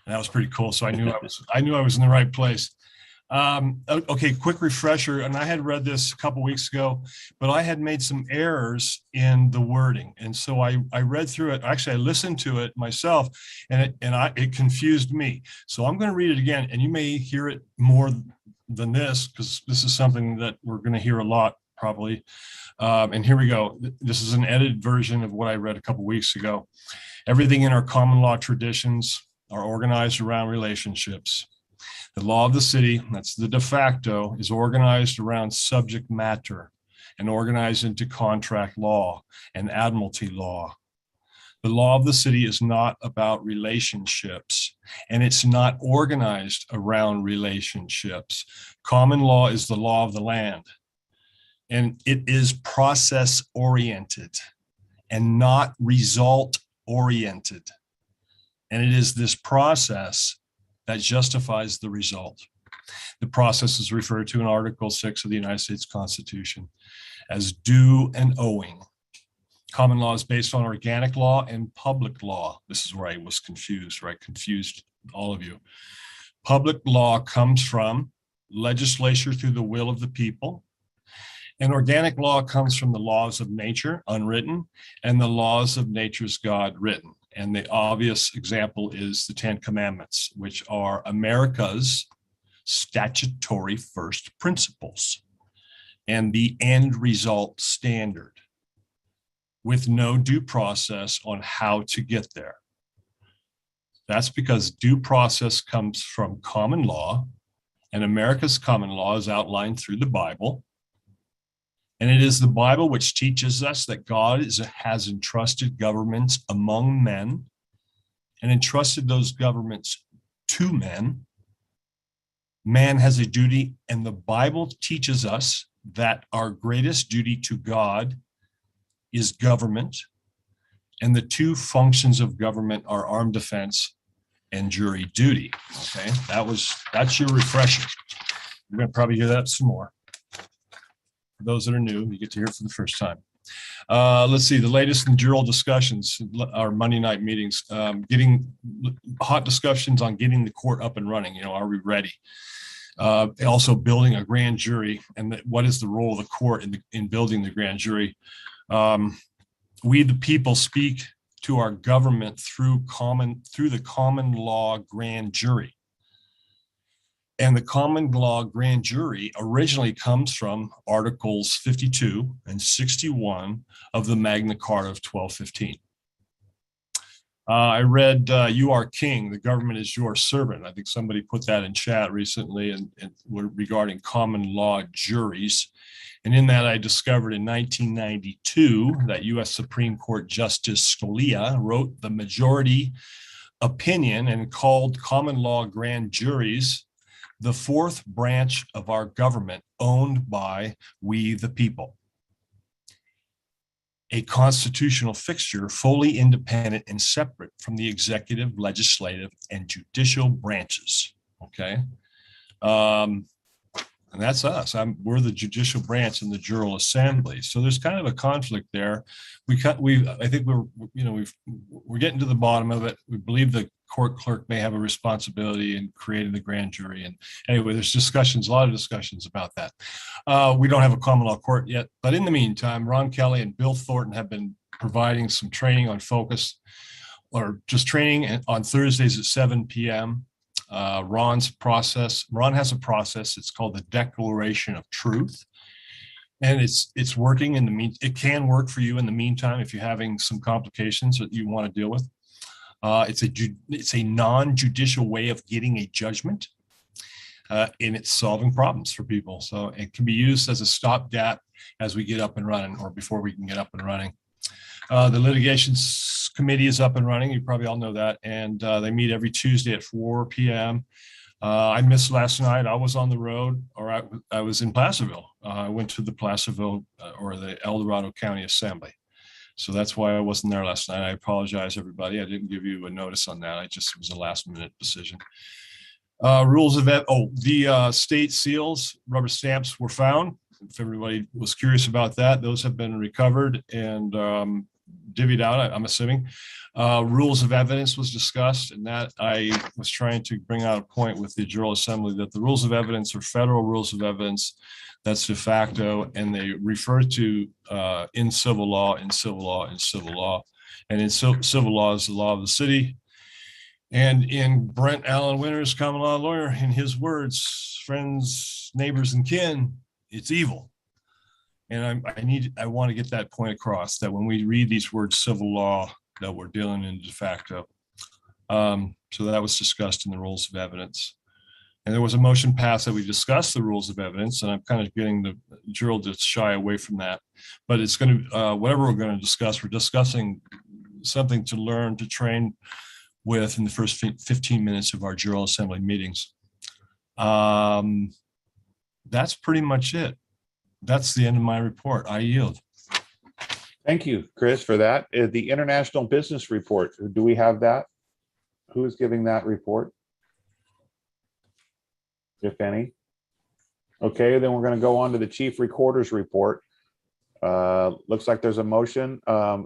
And that was pretty cool. So I knew I was in the right place. Okay, quick refresher. And I had read this a couple weeks ago, but I had made some errors in the wording. And so I read through it. Actually, I listened to it myself and it confused me. So I'm going to read it again, and you may hear it more than this because this is something that we're going to hear a lot probably. And here we go. This is an edited version of what I read a couple weeks ago. Everything in our common law traditions are organized around relationships. The law of the city, that's the de facto, is organized around subject matter and organized into contract law and admiralty law. The law of the city is not about relationships, and it's not organized around relationships. Common law is the law of the land, and it is process-oriented and not result-oriented. And it is this process that justifies the result. The process is referred to in Article 6 of the United States Constitution as due and owing. Common law is based on organic law and public law. This is where I was confused, right? Confused all of you. Public law comes from legislature through the will of the people. And organic law comes from the laws of nature, unwritten, and the laws of nature's God, written. And the obvious example is the 10 Commandments, which are America's statutory first principles and the end result standard, with no due process on how to get there. That's because due process comes from common law, and America's common law is outlined through the Bible. And it is the Bible which teaches us that God has entrusted governments among men and entrusted those governments to men. Man has a duty, and the Bible teaches us that our greatest duty to God is government. And the two functions of government are armed defense and jury duty. Okay, that's your refresher. You're going to probably hear that some more. For those that are new, you get to hear it for the first time. Let's see, the latest in jural discussions, our Monday night meetings, getting hot discussions on getting the court up and running. Are we ready? Also building a grand jury, and what is the role of the court in building the grand jury? We, the people, speak to our government through the common law grand jury. And the common law grand jury originally comes from Articles 52 and 61 of the Magna Carta of 1215. I read "You Are King, the Government is Your Servant." I think somebody put that in chat recently and regarding common law juries. And in that, I discovered in 1992 that U.S. Supreme Court Justice Scalia wrote the majority opinion and called common law grand juries the fourth branch of our government owned by we the people. A constitutional fixture fully independent and separate from the executive, legislative, and judicial branches. Okay. And that's us. We're the judicial branch in the General Assembly. So there's kind of a conflict there. I think we're getting to the bottom of it. We believe the court clerk may have a responsibility in creating the grand jury. And anyway, there's a lot of discussions about that. We don't have a common law court yet, but in the meantime, Ron Kelly and Bill Thornton have been providing some training on focus, or just training on Thursdays at 7 p.m. Ron has a process. It's called the Declaration of Truth. And it's working it can work for you in the meantime if you're having some complications that you want to deal with. It's a non-judicial way of getting a judgment, and it's solving problems for people. So it can be used as a stopgap as we get up and running, or before we can get up and running. The litigations committee is up and running. You probably all know that. And they meet every Tuesday at 4 p.m. I missed last night. I was on the road, or I was in Placerville. I went to the Placerville or the El Dorado County Assembly. So that's why I wasn't there last night. I apologize, everybody. I didn't give you a notice on that. It was a last minute decision. Rules of the state seals, rubber stamps were found. If everybody was curious about that, those have been recovered and divvied out, I'm assuming. Rules of evidence was discussed, and that I was trying to bring out a point with the General Assembly that the rules of evidence are federal rules of evidence. That's de facto, and they refer to in civil law, in civil law, in civil law. And in civil law is the law of the city. And in Brent Allen Winter's common law lawyer, in his words, friends, neighbors, and kin, it's evil. And I want to get that point across, that when we read these words civil law, that we're dealing in de facto. So that was discussed in the rules of evidence. And there was a motion passed that we discussed the rules of evidence, and I'm kind of getting the Gerald to shy away from that. But it's going to, whatever we're going to discuss, we're discussing something to learn, to train with in the first 15 minutes of our General Assembly meetings. That's pretty much it. That's the end of my report. I yield. Thank you, Chris, for that. The International Business Report, do we have that? Who is giving that report? If any. Okay, then we're going to go on to the Chief Recorder's Report. Looks like there's a motion. I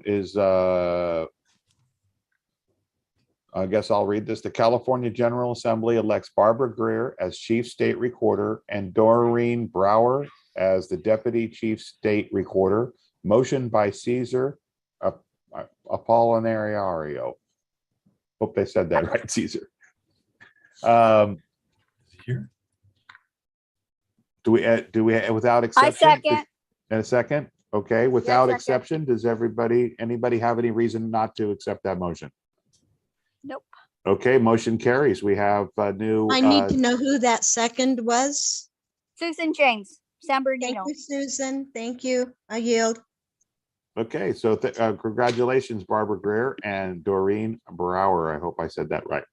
guess I'll read this. The California General Assembly elects Barbara Greer as Chief State Recorder and Doreen Brower as the Deputy Chief State Recorder. Motion by Caesar Apollinario. Hope they said that right, Caesar. Here. Do we without exception? I second. In a second. Okay, without exception, does anybody have any reason not to accept that motion? Nope. Okay, motion carries. We have a new. I need to know who that second was. Susan James, San Bernardino. Thank you, Susan. Thank you. I yield. Okay, so congratulations, Barbara Greer and Doreen Brower. I hope I said that right.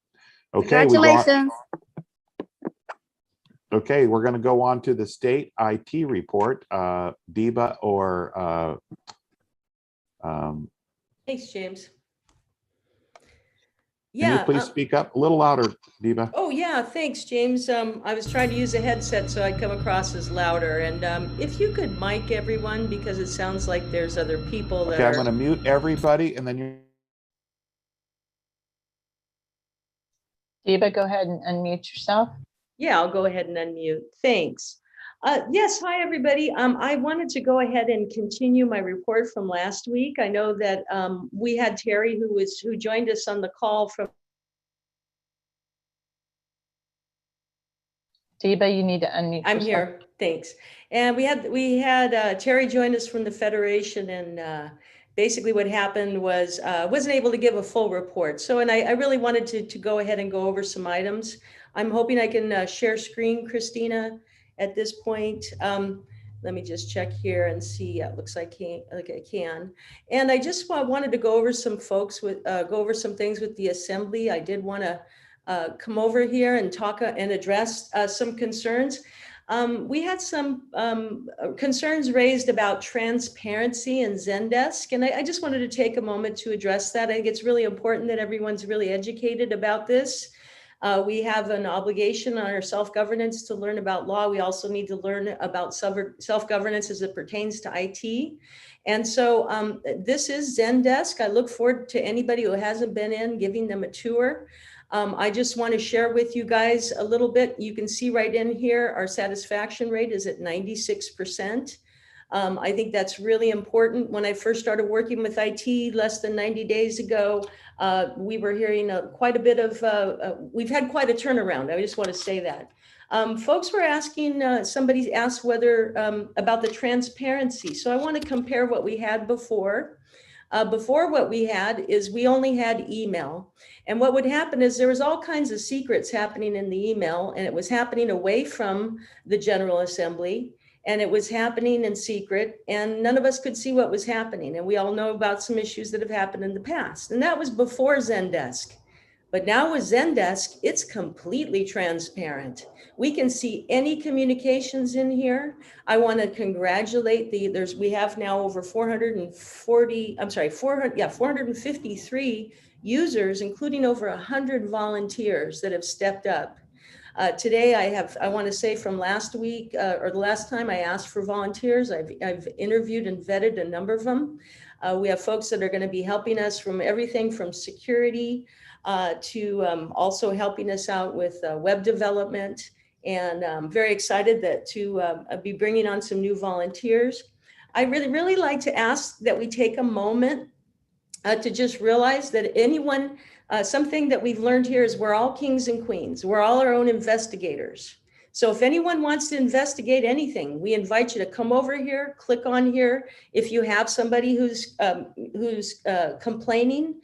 Okay, congratulations. Okay, we're going to go on to the state IT report. Deba or Thanks, James. Can you please speak up a little louder, Deba? Oh yeah, thanks, James. I was trying to use a headset so I'd come across as louder. And if you could mic everyone, because it sounds like there's other people that okay, I'm going to mute everybody, and then you. Deba, go ahead and unmute yourself. Yeah, I'll go ahead and unmute. Thanks. Yes, hi, everybody. I wanted to go ahead and continue my report from last week. I know that we had Terry who joined us on the call from. Deba, you need to unmute I'm yourself. here, thanks. And we had Terry join us from the Federation, and basically what happened was wasn't able to give a full report. So, and I really wanted to go ahead and go over some items. I'm hoping I can share screen, Christina, at this point. Let me just check here and see. It looks like I can. And I just wanted to go over some things with the assembly. I did want to come over here and talk and address some concerns. We had some concerns raised about transparency in Zendesk, and I just wanted to take a moment to address that. I think it's really important that everyone's really educated about this. We have an obligation on our self-governance to learn about law. We also need to learn about self-governance as it pertains to IT. And so this is Zendesk. I look forward to anybody who hasn't been in, giving them a tour. I just want to share with you guys a little bit. You can see right in here, our satisfaction rate is at 96%. I think that's really important. When I first started working with IT less than 90 days ago, we were hearing quite a bit of, we've had quite a turnaround. I just want to say that. Folks were asking, somebody asked whether, about the transparency. So I want to compare what we had before. Before, what we had is we only had email. And what would happen is there was all kinds of secrets happening in the email, and it was happening away from the General Assembly, and it was happening in secret, and none of us could see what was happening. And we all know about some issues that have happened in the past. And that was before Zendesk. But now with Zendesk, it's completely transparent. We can see any communications in here. I want to congratulate we have now over 453 users, including over 100 volunteers that have stepped up. Today, I want to say from last week, or the last time I asked for volunteers, I've interviewed and vetted a number of them. We have folks that are going to be helping us from everything from security to also helping us out with web development. And I'm very excited to be bringing on some new volunteers. I really like to ask that we take a moment to just realize that anyone, something that we've learned here is we're all kings and queens. We're all our own investigators. So if anyone wants to investigate anything, we invite you to come over here, click on here. If you have somebody who's complaining,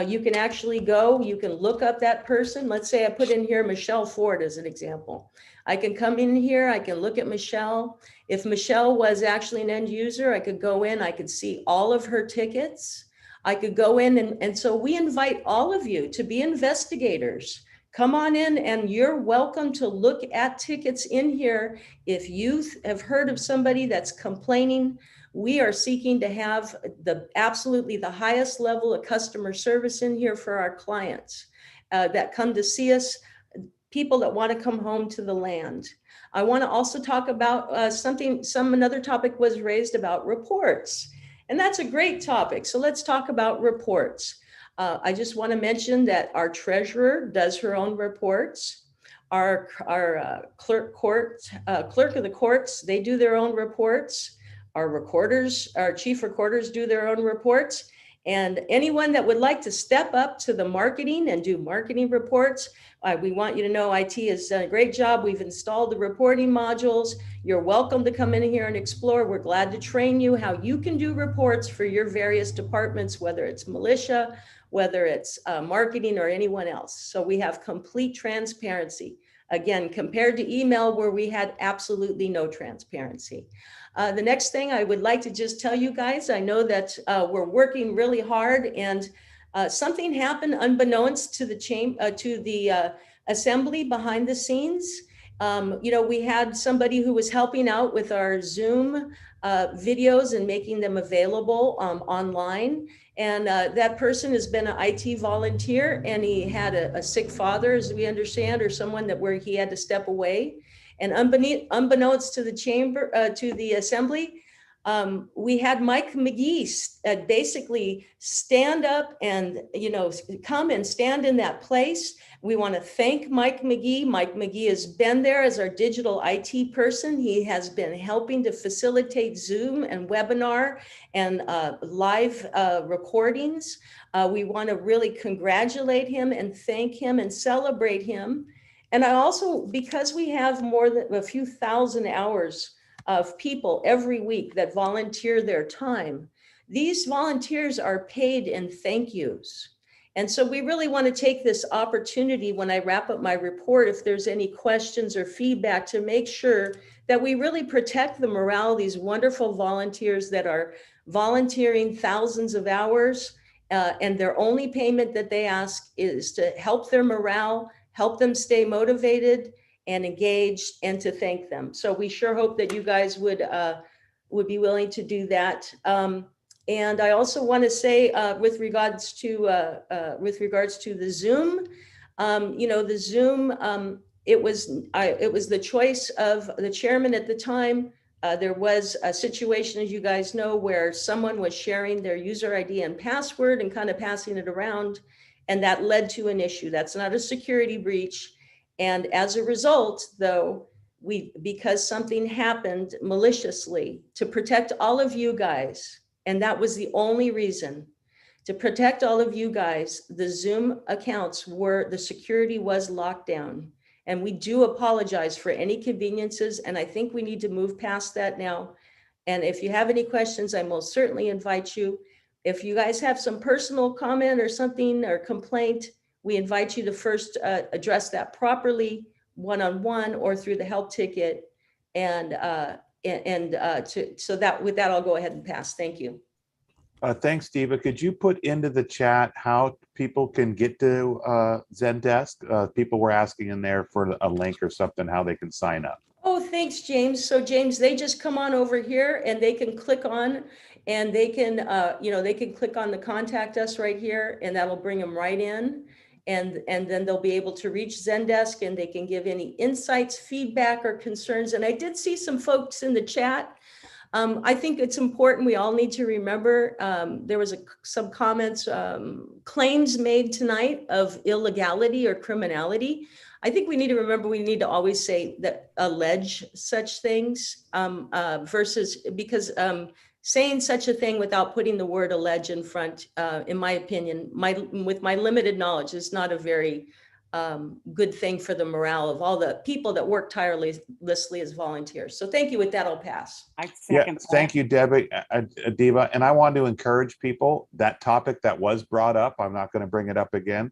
you can actually go, you can look up that person. Let's say I put in here Michelle Ford as an example. I can come in here, I can look at Michelle. If Michelle was actually an end user, I could go in, I could see all of her tickets. I could go in and so we invite all of you to be investigators. Come on in and you're welcome to look at tickets in here. If you have heard of somebody that's complaining, we are seeking to have absolutely the highest level of customer service in here for our clients that come to see us, people that want to come home to the land. I want to also talk about another topic was raised about reports. And that's a great topic. So let's talk about reports. I just want to mention that our treasurer does her own reports. Our clerk of the courts, they do their own reports. Our recorders, our chief recorders do their own reports. And anyone that would like to step up to the marketing and do marketing reports, we want you to know IT has done a great job. We've installed the reporting modules. You're welcome to come in here and explore. We're glad to train you how you can do reports for your various departments, whether it's militia, whether it's marketing or anyone else. So we have complete transparency. Again, compared to email where we had absolutely no transparency. The next thing I would like to just tell you guys, I know that we're working really hard and something happened unbeknownst to the assembly behind the scenes. We had somebody who was helping out with our Zoom videos and making them available online. And that person has been an IT volunteer and he had a sick father, as we understand, or someone where he had to step away. And unbeknownst to the chamber, to the assembly, We had Mike McGee basically stand up and, come and stand in that place. We want to thank Mike McGee. Mike McGee has been there as our digital IT person. He has been helping to facilitate Zoom and webinar and live recordings. We want to really congratulate him and thank him and celebrate him. And I also, because we have more than a few thousand hours of people every week that volunteer their time, these volunteers are paid in thank yous. And so we really want to take this opportunity when I wrap up my report, if there's any questions or feedback, to make sure that we really protect the morale of these wonderful volunteers that are volunteering thousands of hours, and their only payment that they ask is to help their morale, help them stay motivated and engaged, and to thank them. So we sure hope that you guys would be willing to do that. And I also want to say, with regards to the Zoom, the Zoom, it was the choice of the chairman at the time. There was a situation, as you guys know, where someone was sharing their user ID and password and kind of passing it around, and that led to an issue. That's not a security breach. And as a result, though, because something happened maliciously, to protect all of you guys, and that was the only reason, to protect all of you guys, the Zoom accounts the security was locked down. And we do apologize for any conveniences, and I think we need to move past that now. And if you have any questions, I most certainly invite you. If you guys have some personal comment or something or complaint, we invite you to first address that properly, one-on-one or through the help ticket. And so that with that, I'll go ahead and pass. Thank you. Thanks, Diva. Could you put into the chat how people can get to Zendesk? People were asking in there for a link or something, how they can sign up. Oh, thanks, James. So James, they just come on over here and they can click on, and they can, they can click on the contact us right here, and that'll bring them right in. And then they'll be able to reach Zendesk, and they can give any insights, feedback, or concerns. And I did see some folks in the chat. I think it's important. We all need to remember, there was some comments, claims made tonight of illegality or criminality. I think we need to remember, we need to always say that allege such things versus, because saying such a thing without putting the word allege in front, in my opinion, with my limited knowledge, is not a very good thing for the morale of all the people that work tirelessly as volunteers. So thank you. With that, I'll pass. Thank you, Debbie, Diva. And I want to encourage people, that topic that was brought up, I'm not going to bring it up again,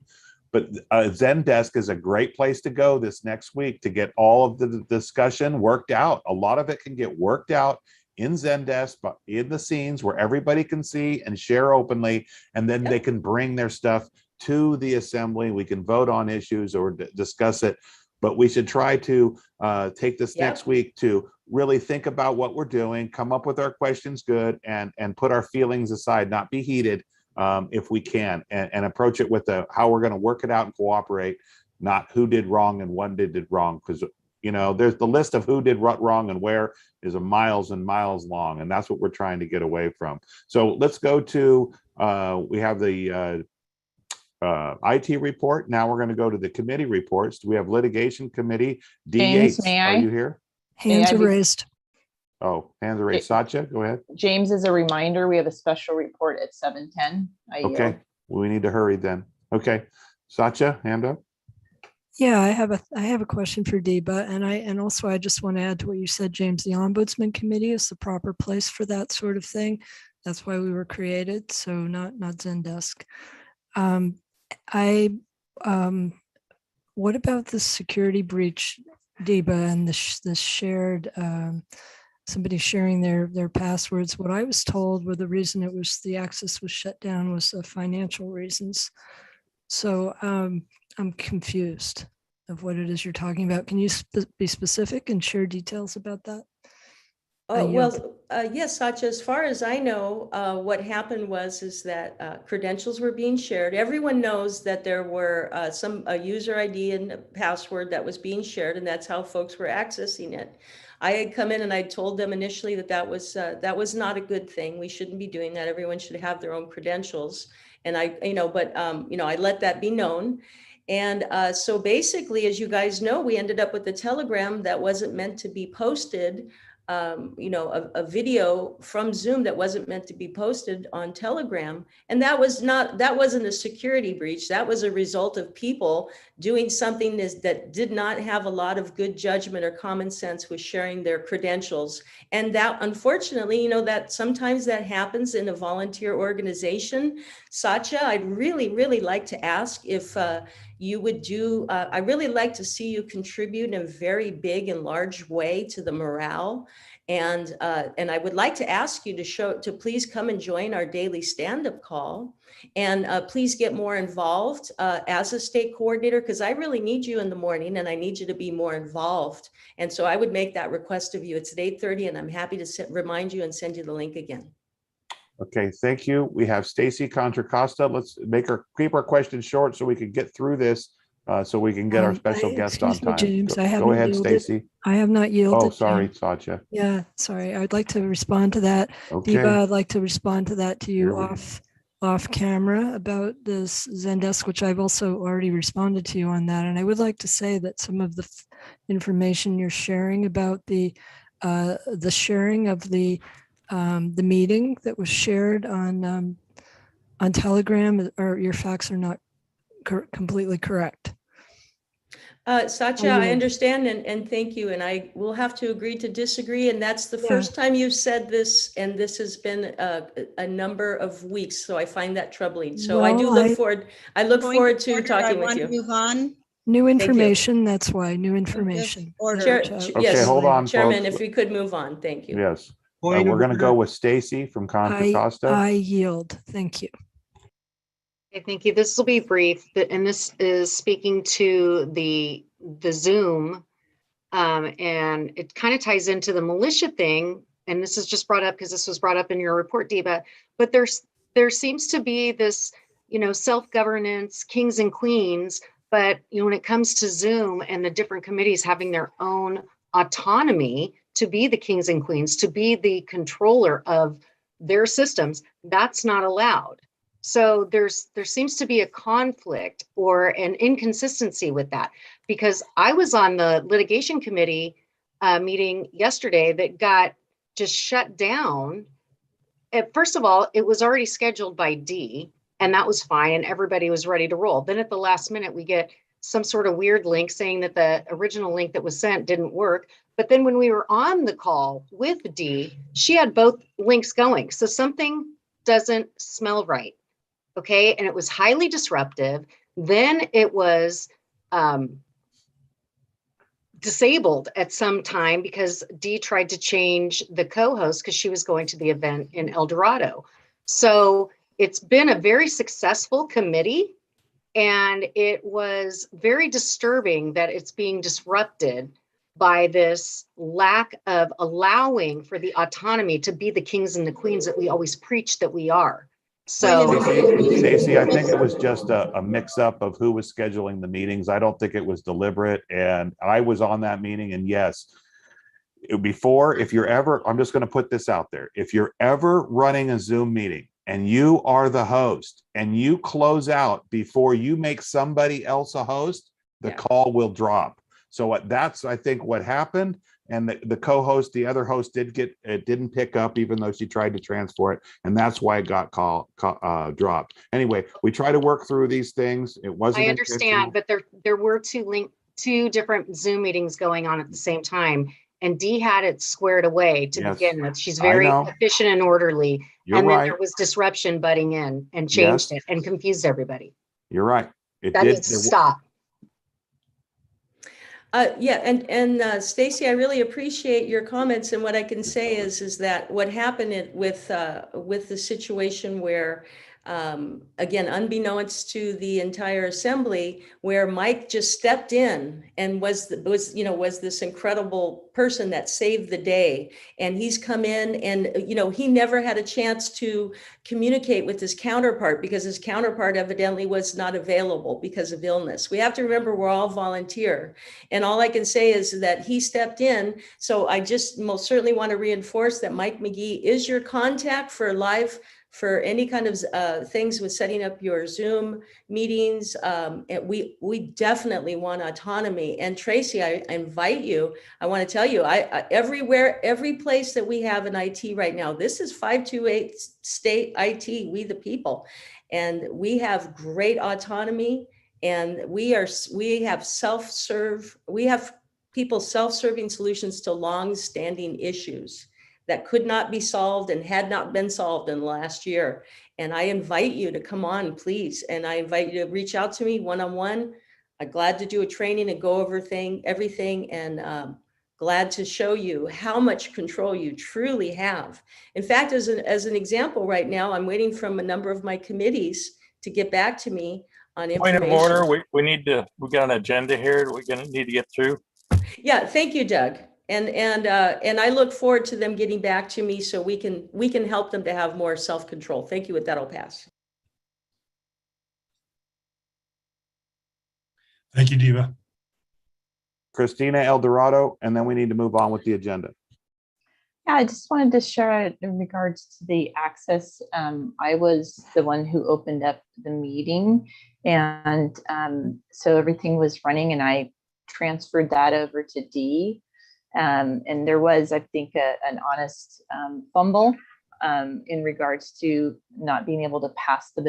but Zendesk is a great place to go this next week to get all of the discussion worked out. A lot of it can get worked out in Zendesk, but in the scenes where everybody can see and share openly, and then they can bring their stuff to the assembly. We can vote on issues or discuss it, but we should try to take this next week to really think about what we're doing, come up with our questions good, and put our feelings aside, not be heated if we can, and approach it with how we're going to work it out and cooperate, not who did wrong and when did wrong, because there's the list of who did what wrong and where is miles and miles long, and that's what we're trying to get away from. So let's go to we have the IT report. Now we're going to go to the committee reports. Do we have litigation committee? James, D8, may I? are you here? Hands are raised. Oh, hands are raised. Satya, go ahead. James, as a reminder, we have a special report at 7:10. Okay, we need to hurry then. Okay, Satya, hand up. Yeah, I have a question for Deba, and also I just want to add to what you said, James. The Ombudsman Committee is the proper place for that sort of thing. That's why we were created. So not Zendesk. What about the security breach, Deba, and the shared somebody sharing their passwords? What I was told were the reason the access was shut down was financial reasons. So I'm confused of what it is you're talking about. Can you be specific and share details about that? Oh, well, yes, Satya, as far as I know, what happened is that credentials were being shared. Everyone knows that there were a user ID and a password that was being shared, and that's how folks were accessing it. I had come in and I told them initially that was not a good thing. We shouldn't be doing that. Everyone should have their own credentials. And I let that be known. And so basically, as you guys know, we ended up with a telegram that wasn't meant to be posted, a video from Zoom that wasn't meant to be posted on Telegram. And that wasn't a security breach. That was a result of people doing something that did not have a lot of good judgment or common sense with sharing their credentials. And that, unfortunately, that sometimes that happens in a volunteer organization. Satya, I'd really, really like to ask if you would I really like to see you contribute in a very big and large way to the morale. And I would like to ask you to please come and join our daily stand-up call. And please get more involved as a state coordinator, because I really need you in the morning and I need you to be more involved. And so I would make that request of you. It's at 8:30 and I'm happy to remind you and send you the link again. Okay, thank you. We have Stacy Contra Costa. Let's keep our questions short so we can get through this, so we can get our special guest on time. James, Go ahead, Stacy. I have not yielded. Oh, sorry, James. Satya. Yeah, sorry. I'd like to respond to that. Okay. Diva, I'd like to respond to that to you off camera about this Zendesk, which I've also already responded to you on that. And I would like to say that some of the information you're sharing about the sharing of the meeting that was shared on Telegram, or your facts are not completely correct. Satya, I understand and thank you. And I will have to agree to disagree. And that's the first time you've said this. And this has been a number of weeks. So I find that troubling. So I do look forward. I look forward to talking with you. Move on. New information. That's why new information. Yes, hold on, Chairman, folks. if we could move on. Thank you. Yes. We're going to go with Stacy from Contra Costa. I yield. Thank you. Okay, thank you. This will be brief, and this is speaking to the Zoom, and it kind of ties into the militia thing. And this is just brought up because this was brought up in your report, Diva. But there seems to be this, self-governance, kings and queens. But when it comes to Zoom and the different committees having their own autonomy to be the kings and queens, to be the controller of their systems, that's not allowed. So there seems to be a conflict or an inconsistency with that, because I was on the litigation committee meeting yesterday that got just shut down. First of all, it was already scheduled by D, and that was fine, and everybody was ready to roll. Then at the last minute, we get some sort of weird link saying that the original link that was sent didn't work. But then when we were on the call with D, she had both links going. So something doesn't smell right. Okay, and it was highly disruptive. Then it was disabled at some time because Dee tried to change the co-host because she was going to the event in El Dorado. So it's been a very successful committee, and it was very disturbing that it's being disrupted by this lack of allowing for the autonomy to be the kings and the queens that we always preach that we are. So Stacey, I think it was just a mix-up of who was scheduling the meetings. I don't think it was deliberate. And I was on that meeting, and yes, if you're ever, I'm just going to put this out there. If you're ever running a Zoom meeting and you are the host and you close out before you make somebody else a host, the call will drop. So that's, I think, what happened. And the co-host, the other host didn't pick up, even though she tried to transfer it. And that's why it got dropped. Anyway, we try to work through these things. It wasn't. I understand, but there were two different Zoom meetings going on at the same time. And Dee had it squared away to begin with. She's very efficient and orderly. Then there was disruption butting in and changed it and confused everybody. You're right. That needs to stop. And Stacy, I really appreciate your comments. And what I can say is that what happened with the situation where again, unbeknownst to the entire assembly, where Mike just stepped in and was this incredible person that saved the day. And he's come in and, he never had a chance to communicate with his counterpart because his counterpart evidently was not available because of illness. We have to remember we're all volunteer. And all I can say is that he stepped in. So I just most certainly want to reinforce that Mike McGee is your contact for live, for any kind of things with setting up your Zoom meetings. And we definitely want autonomy. And Tracy, I invite you, I want to tell you, every place that we have in IT right now, this is 528 state IT, we the people. And we have great autonomy, and we have people self-serving solutions to long-standing issues that could not be solved and had not been solved in the last year. And I invite you to come on, please. And I invite you to reach out to me one-on-one. I'm glad to do a training and go over everything, and glad to show you how much control you truly have. In fact, as an example right now, I'm waiting from a number of my committees to get back to me on information. Point of order, we got an agenda here we're gonna need to get through. Yeah, thank you, Doug. And I look forward to them getting back to me so we can help them to have more self-control. Thank you. With that, I'll pass. Thank you, Diva. Christina Eldorado, and then we need to move on with the agenda. Yeah, I just wanted to share in regards to the access. I was the one who opened up the meeting, and so everything was running, and I transferred that over to Dee. And there was, I think, an honest fumble in regards to not being able to pass the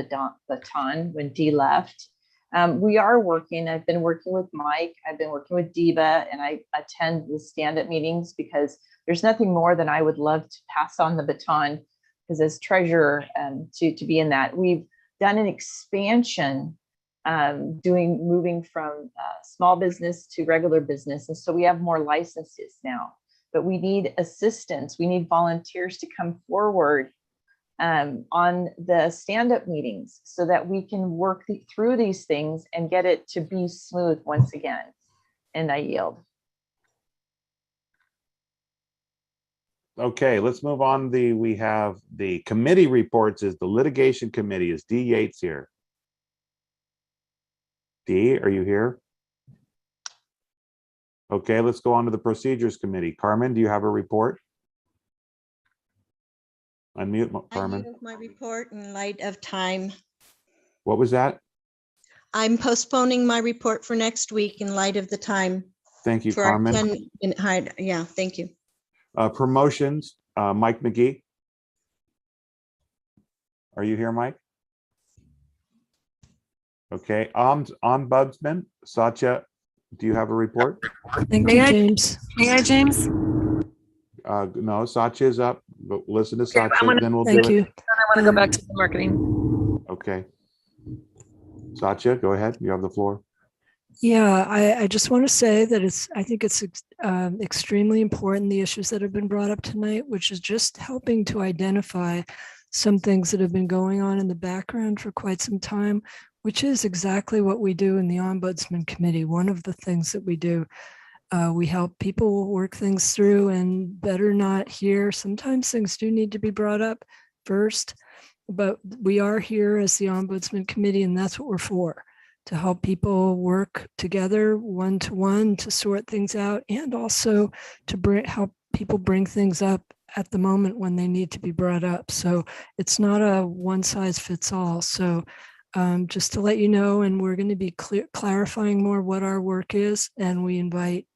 baton when Dee left. We are working. I've been working with Mike. I've been working with Diva, and I attend the stand-up meetings because there's nothing more than I would love to pass on the baton, because as treasurer, to be in that. We've done an expansion, moving from small business to regular business. And so we have more licenses now, but we need assistance. We need volunteers to come forward on the stand-up meetings so that we can work through these things and get it to be smooth once again. And I yield. Okay, let's move on. We have the committee reports. Is the litigation committee. Is Dee Yates here? Dee, are you here? Okay, let's go on to the procedures committee. Carmen, do you have a report? Unmute, Carmen. I moved my report in light of time. What was that? I'm postponing my report for next week in light of the time. Thank you, for our Carmen. 10-minute yeah, thank you. Promotions, Mike McGee. Are you here, Mike? Okay, ombudsman, Satya, do you have a report? Thank you, James. May I, James? No, Satya is up, but listen to Okay, Satya, then we'll do it. Then I want to go back to the marketing. Okay. Satya, go ahead. You have the floor. Yeah, I just want to say that I think it's extremely important, the issues that have been brought up tonight, which is just helping to identify some things that have been going on in the background for quite some time, which is exactly what we do in the Ombudsman Committee. One of the things that we do, we help people work things through, and better not here. Sometimes things do need to be brought up first, but we are here as the Ombudsman Committee, and that's what we're for, to help people work together one-to-one to sort things out, and also to help people bring things up at the moment when they need to be brought up. So it's not a one-size-fits-all. So just to let you know, and we're going to be clarifying more what our work is, and we invite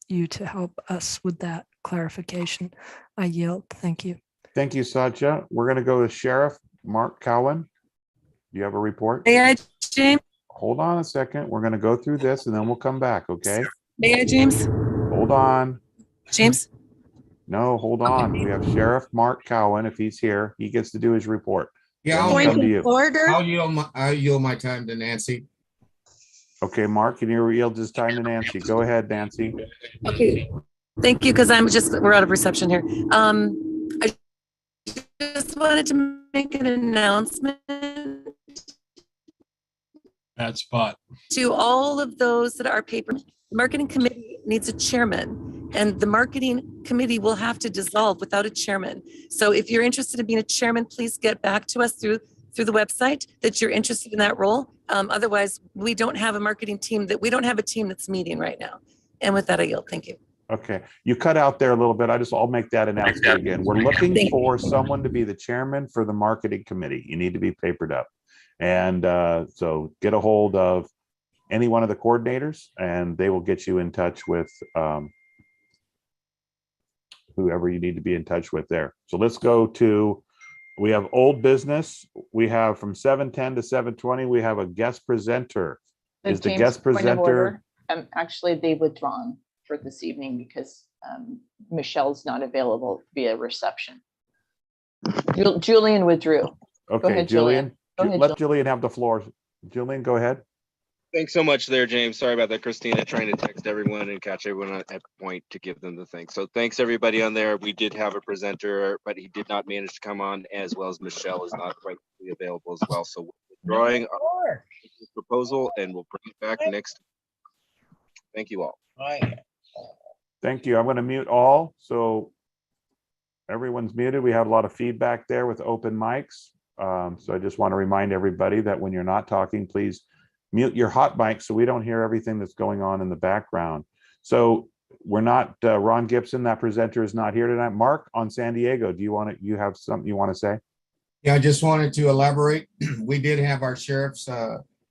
you to help us with that clarification. I yield. Thank you. Thank you, Satya. We're going to go to Sheriff Mark Cowan. Do you have a report? May I, James? Hold on a second. We're going to go through this and then we'll come back, okay? May I, James? Hold on. James? No, hold on. We have Sheriff Mark Cowan. If he's here, he gets to do his report. Yeah, Then we'll come to you. I'll yield my time to Nancy. Okay, Mark, can you yield his time to Nancy? Go ahead, Nancy. Okay. Thank you, because we're out of reception here. I just just wanted to make an announcement That spot. to all of those that are paper. The marketing committee needs a chairman, and the marketing committee will have to dissolve without a chairman. So if you're interested in being a chairman, please get back to us through the website that you're interested in that role. Otherwise, we don't have a marketing team we don't have a team that's meeting right now. And with that, I yield. Thank you. Okay, you cut out there a little bit. I'll make that announcement again. We're looking for someone to be the chairman for the marketing committee. You need to be papered up. And so get a hold of any one of the coordinators and they will get you in touch with whoever you need to be in touch with there. So let's go to, we have old business. We have from 7:10 to 7:20, we have a guest presenter. Is the James, guest point of presenter? order. Actually, they've withdrawn for this evening because Michelle's not available via reception. Julian withdrew. Okay, Go ahead, Julian. Go ahead, Let Julian have the floor. Julian, go ahead. Thanks so much there, James. Sorry about that, Christina, trying to text everyone and catch everyone at point to give them the thing. So thanks everybody on there. We did have a presenter, but he did not manage to come on, as well as Michelle is not quite available as well. So we're withdrawing our proposal and we'll bring it back next. Thank you all. Thank you. I'm going to mute all. So everyone's muted. We have a lot of feedback there with open mics. So I just want to remind everybody that when you're not talking, please mute your hot mic so we don't hear everything that's going on in the background. So we're not, Ron Gibson, that presenter is not here tonight. Mark on San Diego, you have something you want to say? Yeah, I just wanted to elaborate. We did have our sheriff's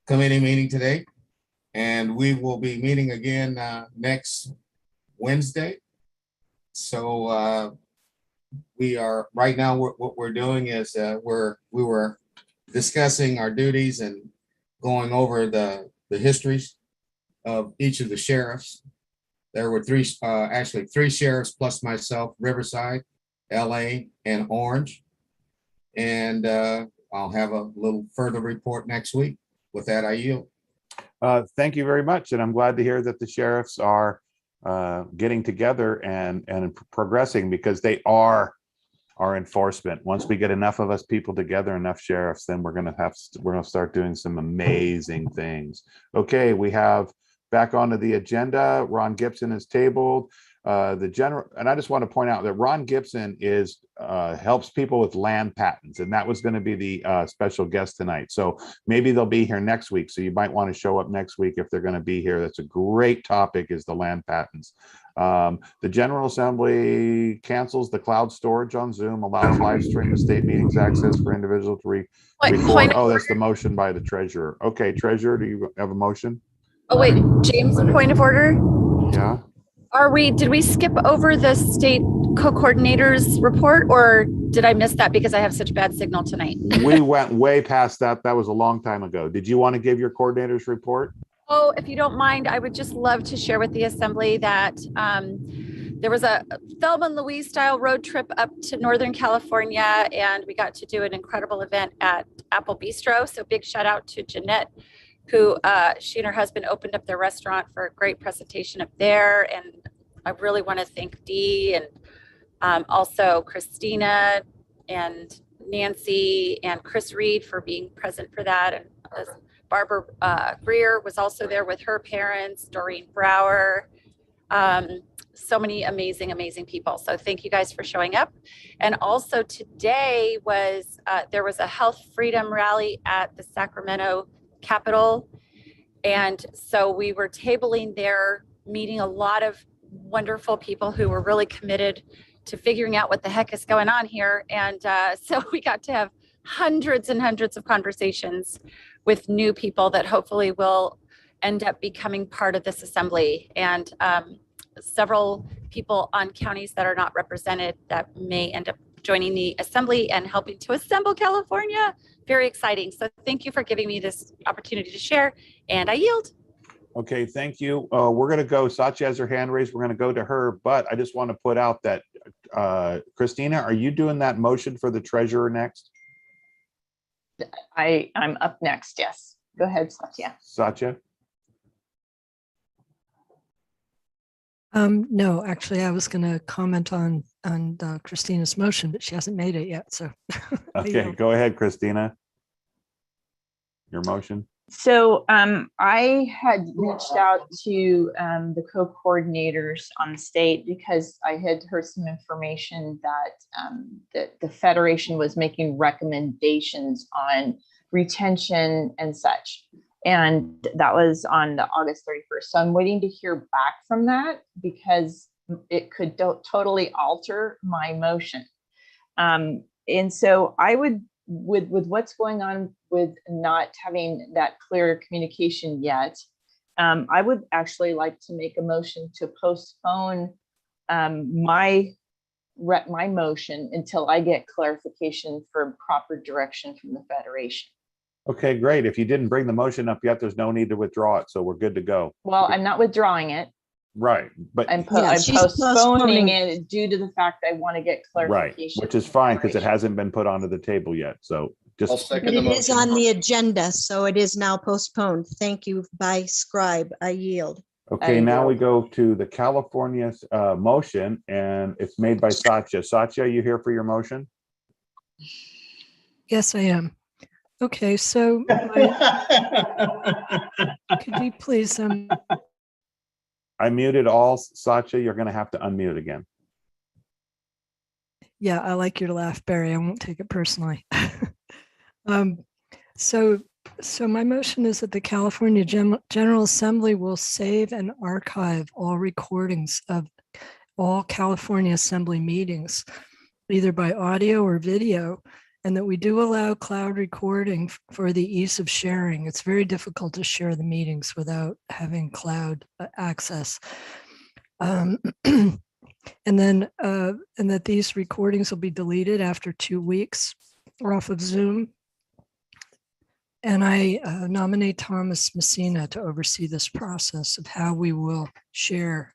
committee meeting today, and we will be meeting again next Wednesday. So we are right now, what we're doing is we were discussing our duties and going over the histories of each of the sheriffs. There were actually three sheriffs plus myself: Riverside, LA, and Orange. And I'll have a little further report next week. With that, I yield. Thank you very much. And I'm glad to hear that the sheriffs are getting together and progressing, because they are our enforcement. Once we get enough of us people together, enough sheriffs, then we're going to start doing some amazing things. Okay, we have back onto the agenda. Ron Gibson is tabled. And I just want to point out that Ron Gibson helps people with land patents, and that was going to be the special guest tonight. So maybe they'll be here next week. So you might want to show up next week if they're going to be here. That's a great topic, is the land patents. The General Assembly cancels the cloud storage on Zoom, allows live stream of state meetings access for individuals to record. Oh, that's the motion by the treasurer. Okay, treasurer, do you have a motion? Oh, wait, James, point of order. Yeah. Did we skip over the state co-coordinators report, or did I miss that because I have such bad signal tonight? We went way past that. That was a long time ago. Did you want to give your coordinators report? Oh, if you don't mind, I would just love to share with the assembly that there was a Thelma and Louise style road trip up to Northern California, and we got to do an incredible event at Apple Bistro. So big shout out to Jeanette, who she and her husband opened up their restaurant for a great presentation up there. And I really want to thank Dee and also Christina and Nancy and Chris Reed for being present for that. And Barbara Greer was also there with her parents, Doreen Brower. So many amazing, amazing people. So thank you guys for showing up. And also today was, there was a health freedom rally at the Sacramento Capitol. And so we were tabling there, meeting a lot of wonderful people who were really committed to figuring out what the heck is going on here. And so we got to have hundreds and hundreds of conversations with new people that hopefully will end up becoming part of this assembly, and several people on counties that are not represented that may end up joining the assembly and helping to assemble California. Very exciting. So thank you for giving me this opportunity to share, and I yield. Okay, thank you. We're going to go, Satya has her hand raised. We're going to go to her, but I just want to put out that, Christina, are you doing that motion for the treasurer next? I'm up next. Yes. Go ahead, Satya. Satya. No, actually, I was going to comment on Christina's motion, but she hasn't made it yet. So Okay, go ahead, Christina. Your motion. So I had reached out to the co-coordinators on the state because I had heard some information that the Federation was making recommendations on retention and such. And that was on the August 31st. So I'm waiting to hear back from that because it could totally alter my motion. And so I would, with what's going on with not having that clear communication yet, I would actually like to make a motion to postpone my motion until I get clarification for proper direction from the Federation. Okay, great. If you didn't bring the motion up yet, there's no need to withdraw it. So we're good to go. Well, I'm not withdrawing it. Right. But I'm postponing it due to the fact I want to get clarification. Right, which is fine because it hasn't been put onto the table yet. So just But it is on the agenda, so it is now postponed. Thank you by scribe. I yield. okay. Now we go to the California motion, and it's made by Satya. Satya, you here for your motion? Yes, I am. Okay, so could you please I muted all. Satya, you're going to have to unmute again. Yeah, I like your laugh, Barry. I won't take it personally. So my motion is that the California General Assembly will save and archive all recordings of all California Assembly meetings, either by audio or video, and that we do allow cloud recording for the ease of sharing. It's very difficult to share the meetings without having cloud access. And that these recordings will be deleted after 2 weeks or off of Zoom. And I nominate Thomas Messina to oversee this process of how we will share,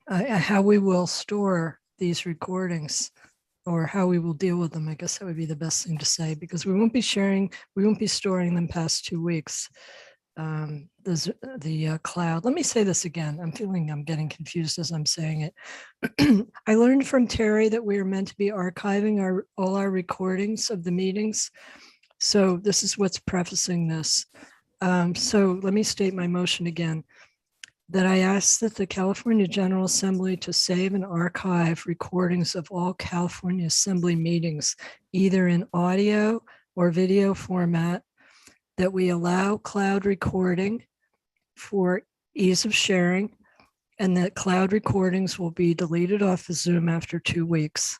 how we will store these recordings, or how we will deal with them. I guess that would be the best thing to say, because we won't be storing them past 2 weeks. The cloud. Let me say this again. I'm feeling I'm getting confused as I'm saying it. I learned from Terry that we are meant to be archiving all our recordings of the meetings. So this is what's prefacing this. So let me state my motion again. That I ask that the California General Assembly to save and archive recordings of all California Assembly meetings, either in audio or video format, that we allow cloud recording for ease of sharing, and that cloud recordings will be deleted off of Zoom after 2 weeks.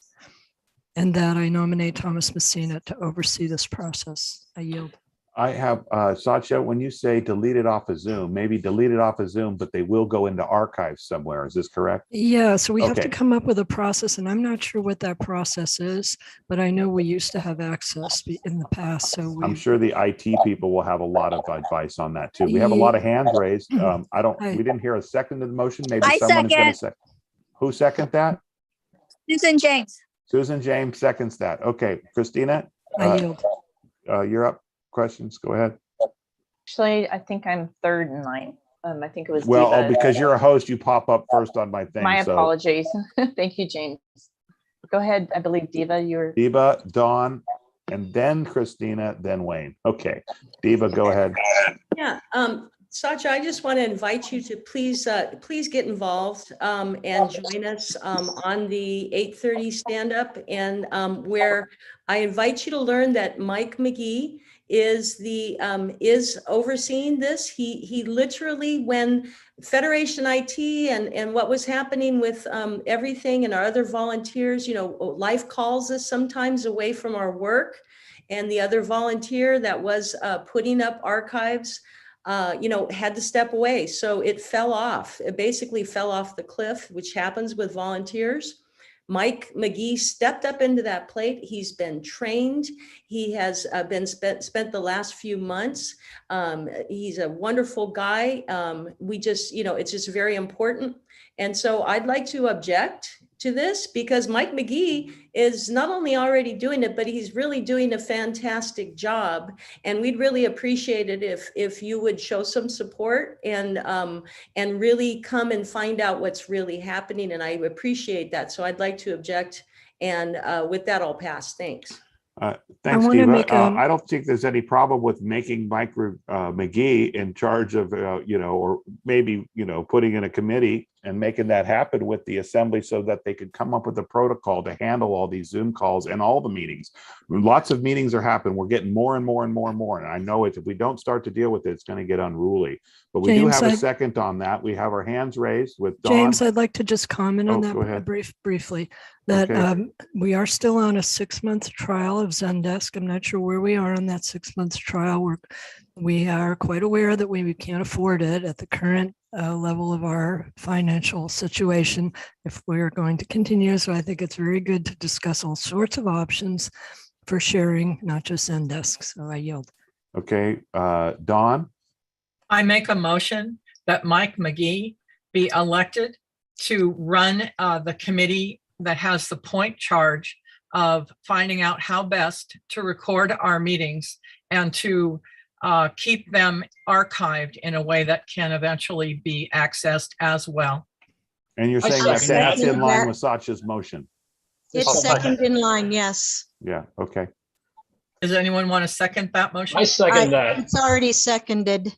And that I nominate Thomas Messina to oversee this process. I yield. I have, Satya, when you say delete it off of Zoom, maybe delete it off of Zoom, but they will go into archives somewhere. Is this correct? Yeah, so we have to Okay. come up with a process, and I'm not sure what that process is, but I know we used to have access in the past, so I'm we, sure the IT people will have a lot of advice on that too. We have a lot of hands raised. We didn't hear a second to the motion. Maybe I someone is going to second. second. Who seconded that? Susan James. Susan James seconds that. Okay, Christina, I yield. you're up. Questions? Go ahead. Actually, I think I'm third in line. I think it was Well, Diva. because you're a host, you pop up first on my thing. My so apologies. Thank you, James. Go ahead. I believe Diva, you're. Diva, Dawn, and then Christina, then Wayne. Okay, Diva, go ahead. Yeah, Satya, I just want to invite you to please get involved and join us on the 8:30 stand-up, and where I invite you to learn that Mike McGee is overseeing this. He literally, when Federation IT and what was happening with everything and our other volunteers, life calls us sometimes away from our work, and the other volunteer that was putting up archives had to step away. So it fell off. It basically fell off the cliff, which happens with volunteers. Mike McGee stepped up into that plate. He's been trained. He has been spent the last few months. He's a wonderful guy. We just, it's just very important. And so I'd like to object to this, because Mike McGee is not only already doing it, but he's really doing a fantastic job. And we'd really appreciate it if you would show some support and really come and find out what's really happening. And I appreciate that. So I'd like to object. And with that, I'll pass. Thanks. Thanks, wanna Steve. make I don't think there's any problem with making Mike McGee in charge of, or maybe, putting in a committee and making that happen with the assembly so that they could come up with a protocol to handle all these Zoom calls and all the meetings. Lots of meetings are happening. We're getting more and more and more and more. And I know if we don't start to deal with it, it's going to get unruly. But we James, do have a second on that. We have our hands raised with Dawn. James, I'd like to just comment on Go that ahead. briefly, that Okay. we are still on a 6-month trial of Zendesk. I'm not sure where we are on that 6-month trial. We are quite aware that we can't afford it at the current level of our financial situation if we're going to continue. So I think it's very good to discuss all sorts of options for sharing, not just Zendesk. So I yield. Okay, Dawn? I make a motion that Mike McGee be elected to run the committee that has the point charge of finding out how best to record our meetings and to keep them archived in a way that can eventually be accessed as well. And you're I saying that second that's in line that. with Sacha's motion? It's second in line, yes. Yeah, okay. Does anyone want to second that motion? I second that. It's already seconded.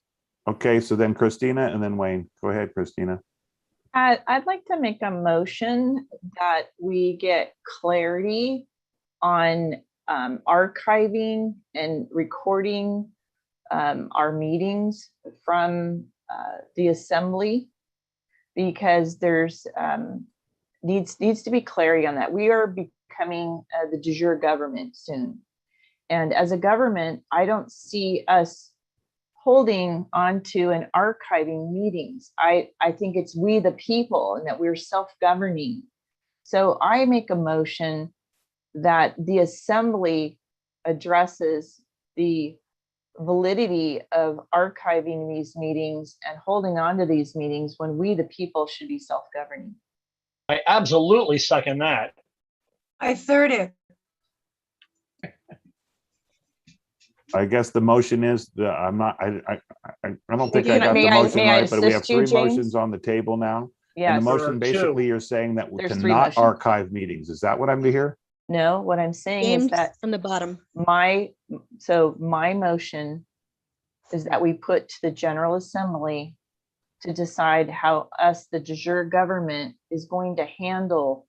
Okay, so then Christina and then Wayne. Go ahead, Christina. I'd like to make a motion that we get clarity on archiving and recording our meetings from the assembly, because there's needs to be clarity on that. We are becoming the de jure government soon. And as a government, I don't see us holding onto and archiving meetings. I think it's we the people and that we're self-governing. So I make a motion that the assembly addresses the validity of archiving these meetings and holding on to these meetings when we the people should be self-governing. I absolutely second that. I third it. I guess the motion is that I don't think I Can got may the I- motion may I right, but we have assist you, 3 James? motions on the table now. Yes. And the motion, There are two. basically, you're saying that we There's 3 cannot motions. archive meetings. Is that what I'm to hear? No, what I'm saying James is that on the bottom. my motion is that we put to the General Assembly to decide how us, the de jure government, is going to handle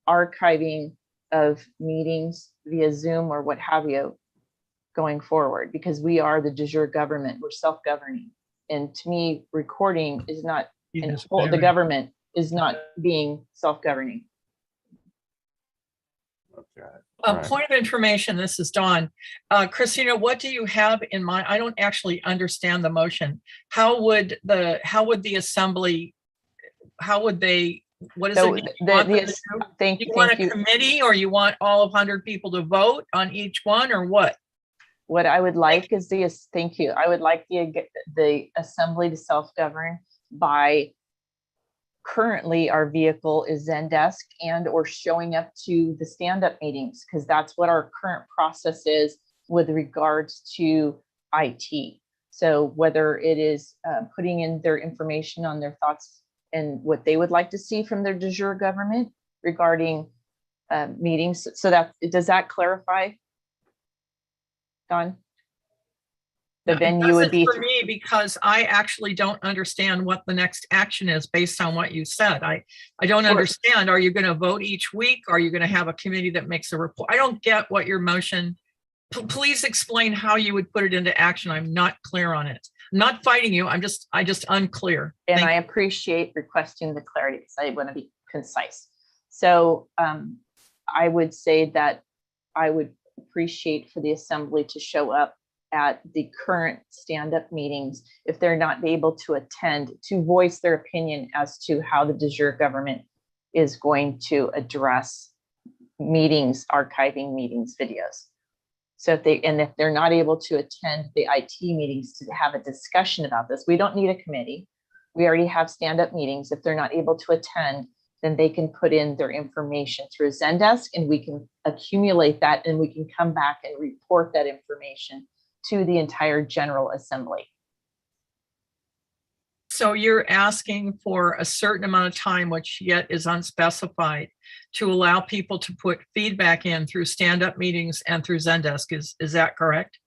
archiving of meetings via Zoom or what have you going forward, because we are the de jure government. We're self-governing. And to me, recording is not, Yes, the government is not being self-governing. Okay. A Right. point of information, this is Dawn. Christina, what do you have in mind? I don't actually understand the motion. How would the assembly, what is So it? You want them to do? thank You you. want a committee, or you want all of 100 people to vote on each one, or what? What I would like is thank you. I would like the assembly to self-govern by, currently our vehicle is Zendesk and or showing up to the stand-up meetings, because that's what our current process is with regards to IT. So whether it is putting in their information on their thoughts and what they would like to see from their de jure government regarding meetings. So does that clarify, Don? But then you would be for me, because I actually don't understand what the next action is based on what you said. I don't understand. Are you going to vote each week? Are you going to have a committee that makes a report? I don't get what your motion. Please explain how you would put it into action. I'm not clear on it. I'm not fighting you. I just unclear. And I appreciate requesting the clarity because I want to be concise. So I would say that I would appreciate for the assembly to show up at the current stand-up meetings if they're not able to attend, to voice their opinion as to how the de jure government is going to address meetings, archiving meetings, videos. So if they're not able to attend the IT meetings to have a discussion about this, we don't need a committee. We already have stand-up meetings. If they're not able to attend, then they can put in their information through a Zendesk, and we can accumulate that, and we can come back and report that information to the entire General Assembly. So you're asking for a certain amount of time, which yet is unspecified, to allow people to put feedback in through stand-up meetings and through Zendesk. Is that correct?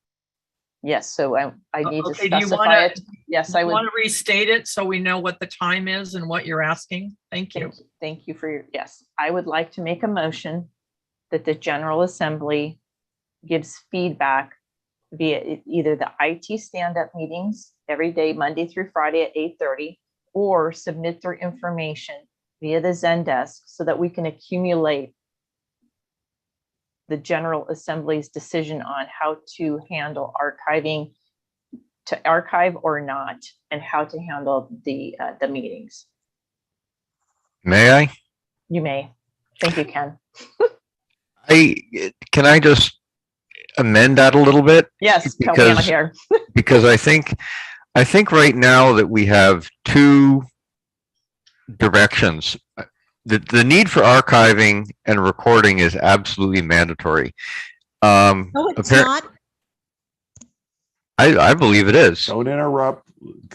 Yes, so I need to Okay, do you specify want it. Yes, I would. want to restate it so we know what the time is and what you're asking? Thank you. Thank you for your, yes. I would like to make a motion that the General Assembly gives feedback via either the IT stand-up meetings every day, Monday through Friday at 8:30, or submit their information via the Zendesk so that we can accumulate the General Assembly's decision on how to handle archiving, to archive or not, and how to handle the meetings. May I? You may. Thank you, Ken. Can I just amend that a little bit? Yes, because here. because I think right now that we have two directions. The need for archiving and recording is absolutely mandatory. No, it's not. I believe it is. Don't interrupt.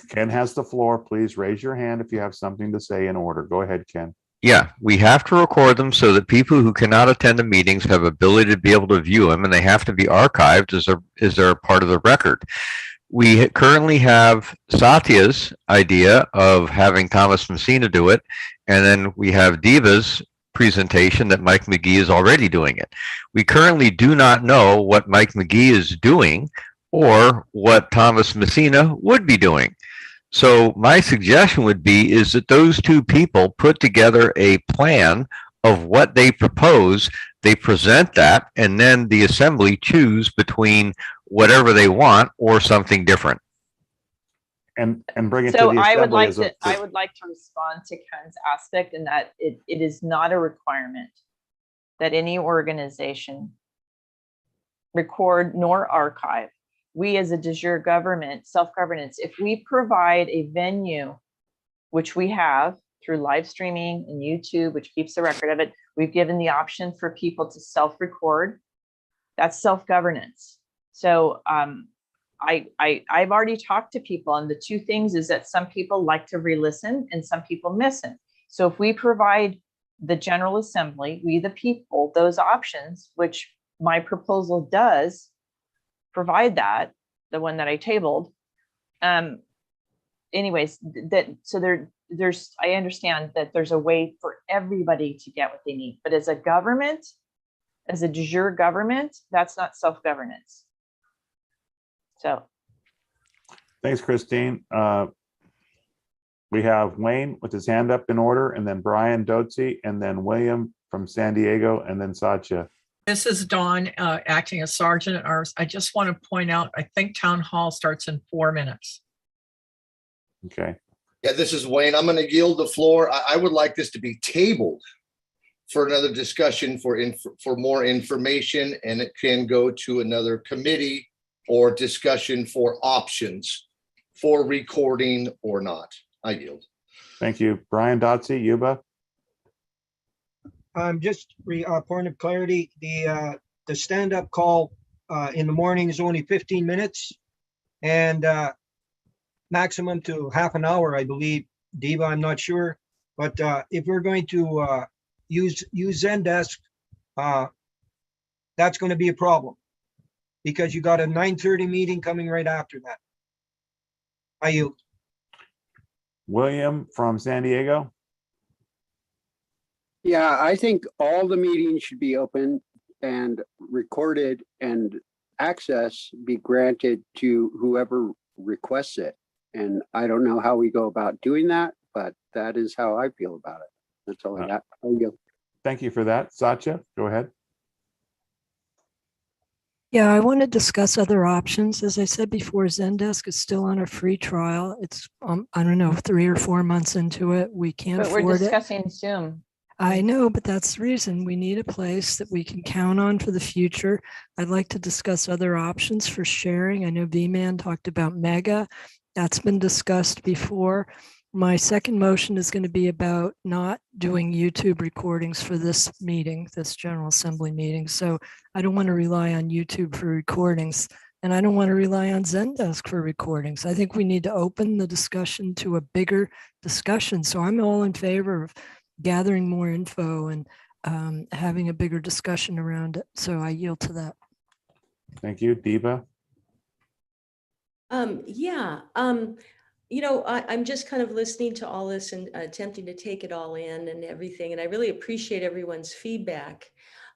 Ken has the floor. Please raise your hand if you have something to say in order. Go ahead, Ken. Yeah, we have to record them so that people who cannot attend the meetings have ability to be able to view them, and they have to be archived as they're a part of the record. We currently have Satya's idea of having Thomas Messina do it, and then we have Diva's presentation that Mike McGee is already doing it. We currently do not know what Mike McGee is doing or what Thomas Messina would be doing. So my suggestion would be is that those two people put together a plan of what they propose, they present that, and then the assembly choose between whatever they want or something different. And bring it So to the I would assembly. like to respond to Ken's aspect, in that it is not a requirement that any organization record nor archive. We as a de jure government, self-governance, if we provide a venue, which we have through live streaming and YouTube, which keeps the record of it, we've given the option for people to self-record. That's self-governance. So I've already talked to people, and the two things is that some people like to re-listen and some people miss it. So if we provide the General Assembly, we the people, those options, which my proposal does provide, that the one that I tabled, anyways, there's I understand that there's a way for everybody to get what they need, but as a government, as a de jure government, that's not self-governance. So Thanks, Christine. We have Wayne with his hand up in order, and then Brian Dotsey, and then William from San Diego, and then Satya. This is Dawn, acting as Sergeant at Arms. I just want to point out, I think Town Hall starts in 4 minutes. Okay. Yeah, this is Wayne. I'm going to yield the floor. I would like this to be tabled for another discussion for more information, and it can go to another committee or discussion for options for recording or not. I yield. Thank you. Brian Dotsey, Yuba. Just point of clarity, the stand-up call in the morning is only 15 minutes and maximum to half an hour, I believe. Diva, I'm not sure, but if we're going to use Zendesk, that's going to be a problem because you got a 9:30 meeting coming right after that. I yield. William from San Diego. Yeah, I think all the meetings should be open and recorded, and access be granted to whoever requests it. And I don't know how we go about doing that, but that is how I feel about it. That's all I got. Thank you for that. Satya, go ahead. Yeah, I want to discuss other options. As I said before, Zendesk is still on a free trial. It's, I don't know, 3 or 4 months into it. We can't afford it. But we're discussing Zoom. I know, but that's the reason we need a place that we can count on for the future. I'd like to discuss other options for sharing. I know V-Man talked about Mega. That's been discussed before. My second motion is going to be about not doing YouTube recordings for this meeting, this General Assembly meeting. So I don't want to rely on YouTube for recordings, and I don't want to rely on Zendesk for recordings. I think we need to open the discussion to a bigger discussion. So I'm all in favor of gathering more info and having a bigger discussion around it. So I yield to that. Thank you, Deba. I'm just kind of listening to all this and attempting to take it all in and everything. And I really appreciate everyone's feedback.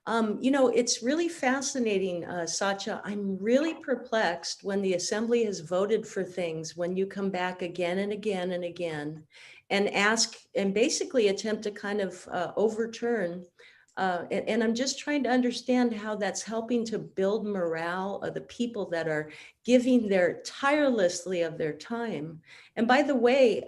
It's really fascinating, Satya. I'm really perplexed when the assembly has voted for things, when you come back again and again and again and ask and basically attempt to kind of overturn. And I'm just trying to understand how that's helping to build morale of the people that are giving tirelessly of their time. And by the way,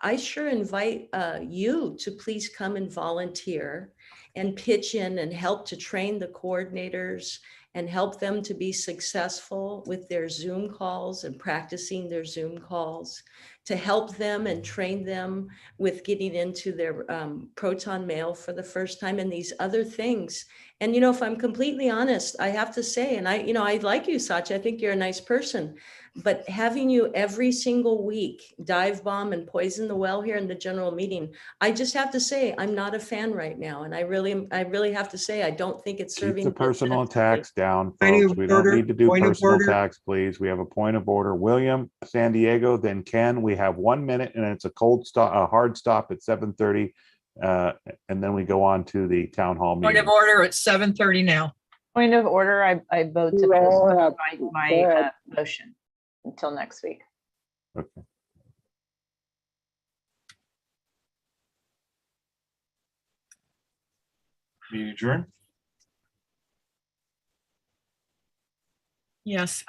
I sure invite you to please come and volunteer and pitch in and help to train the coordinators and help them to be successful with their Zoom calls and practicing their Zoom calls, to help them and train them with getting into their proton mail for the first time and these other things. And, if I'm completely honest, I have to say, and I like you, Satya, I think you're a nice person, but having you every single week dive bomb and poison the well here in the general meeting, I just have to say, I'm not a fan right now. And I really have to say, I don't think it's Keep serving the personal attacks down, Point of folks. We don't order, need to do point of personal order. attacks, please. We have a point of order. William, San Diego, then Ken. We have 1 minute, and it's a hard stop at 7:30, and then we go on to the town hall Point meeting. of order at 7:30 now. Point of order, I vote to You all postpone have- my motion until next week. Okay. Meeting adjourned. Yes.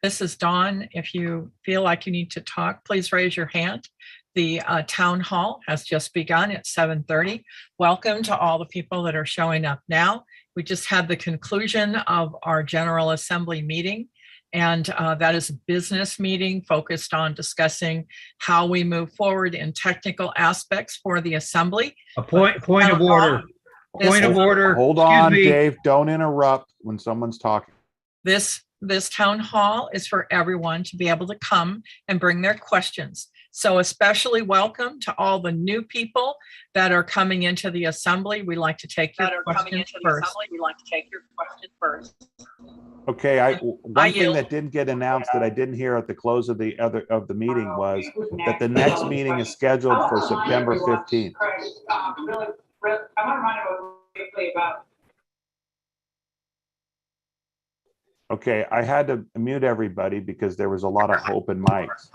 This is Dawn. If you feel like you need to talk, please raise your hand. The town hall has just begun at 7:30. Welcome to all the people that are showing up now. We just had the conclusion of our General Assembly meeting, and that is a business meeting focused on discussing how we move forward in technical aspects for the Assembly. A point of order. Point of order. Hold Excuse on, me. Dave. Don't interrupt when someone's talking. This town hall is for everyone to be able to come and bring their questions. So especially welcome to all the new people that are coming into the assembly. We like to take your questions first. Okay, one thing that didn't get announced that I didn't hear at the close of the meeting was that the next meeting is scheduled for September 15th. I want to remind you quickly about. Okay, I had to mute everybody because there was a lot of open mics.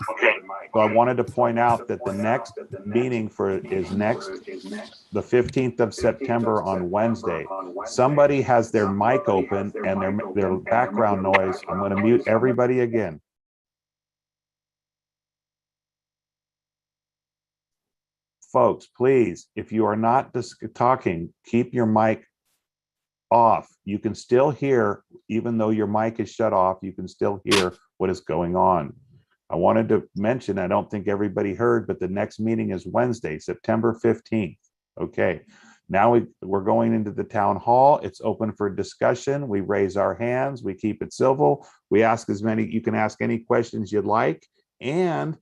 So I wanted to point out that the next meeting is the 15th of September on Wednesday. Somebody has their mic open and their background noise. I'm going to mute everybody again. Folks, please, if you are not talking, keep your mic off. You can still hear, even though your mic is shut off, you can still hear what is going on. I wanted to mention, I don't think everybody heard, but the next meeting is Wednesday, September 15th. Okay, now we're going into the town hall. It's open for discussion. We raise our hands, we keep it civil. We ask you can ask any questions you'd like, and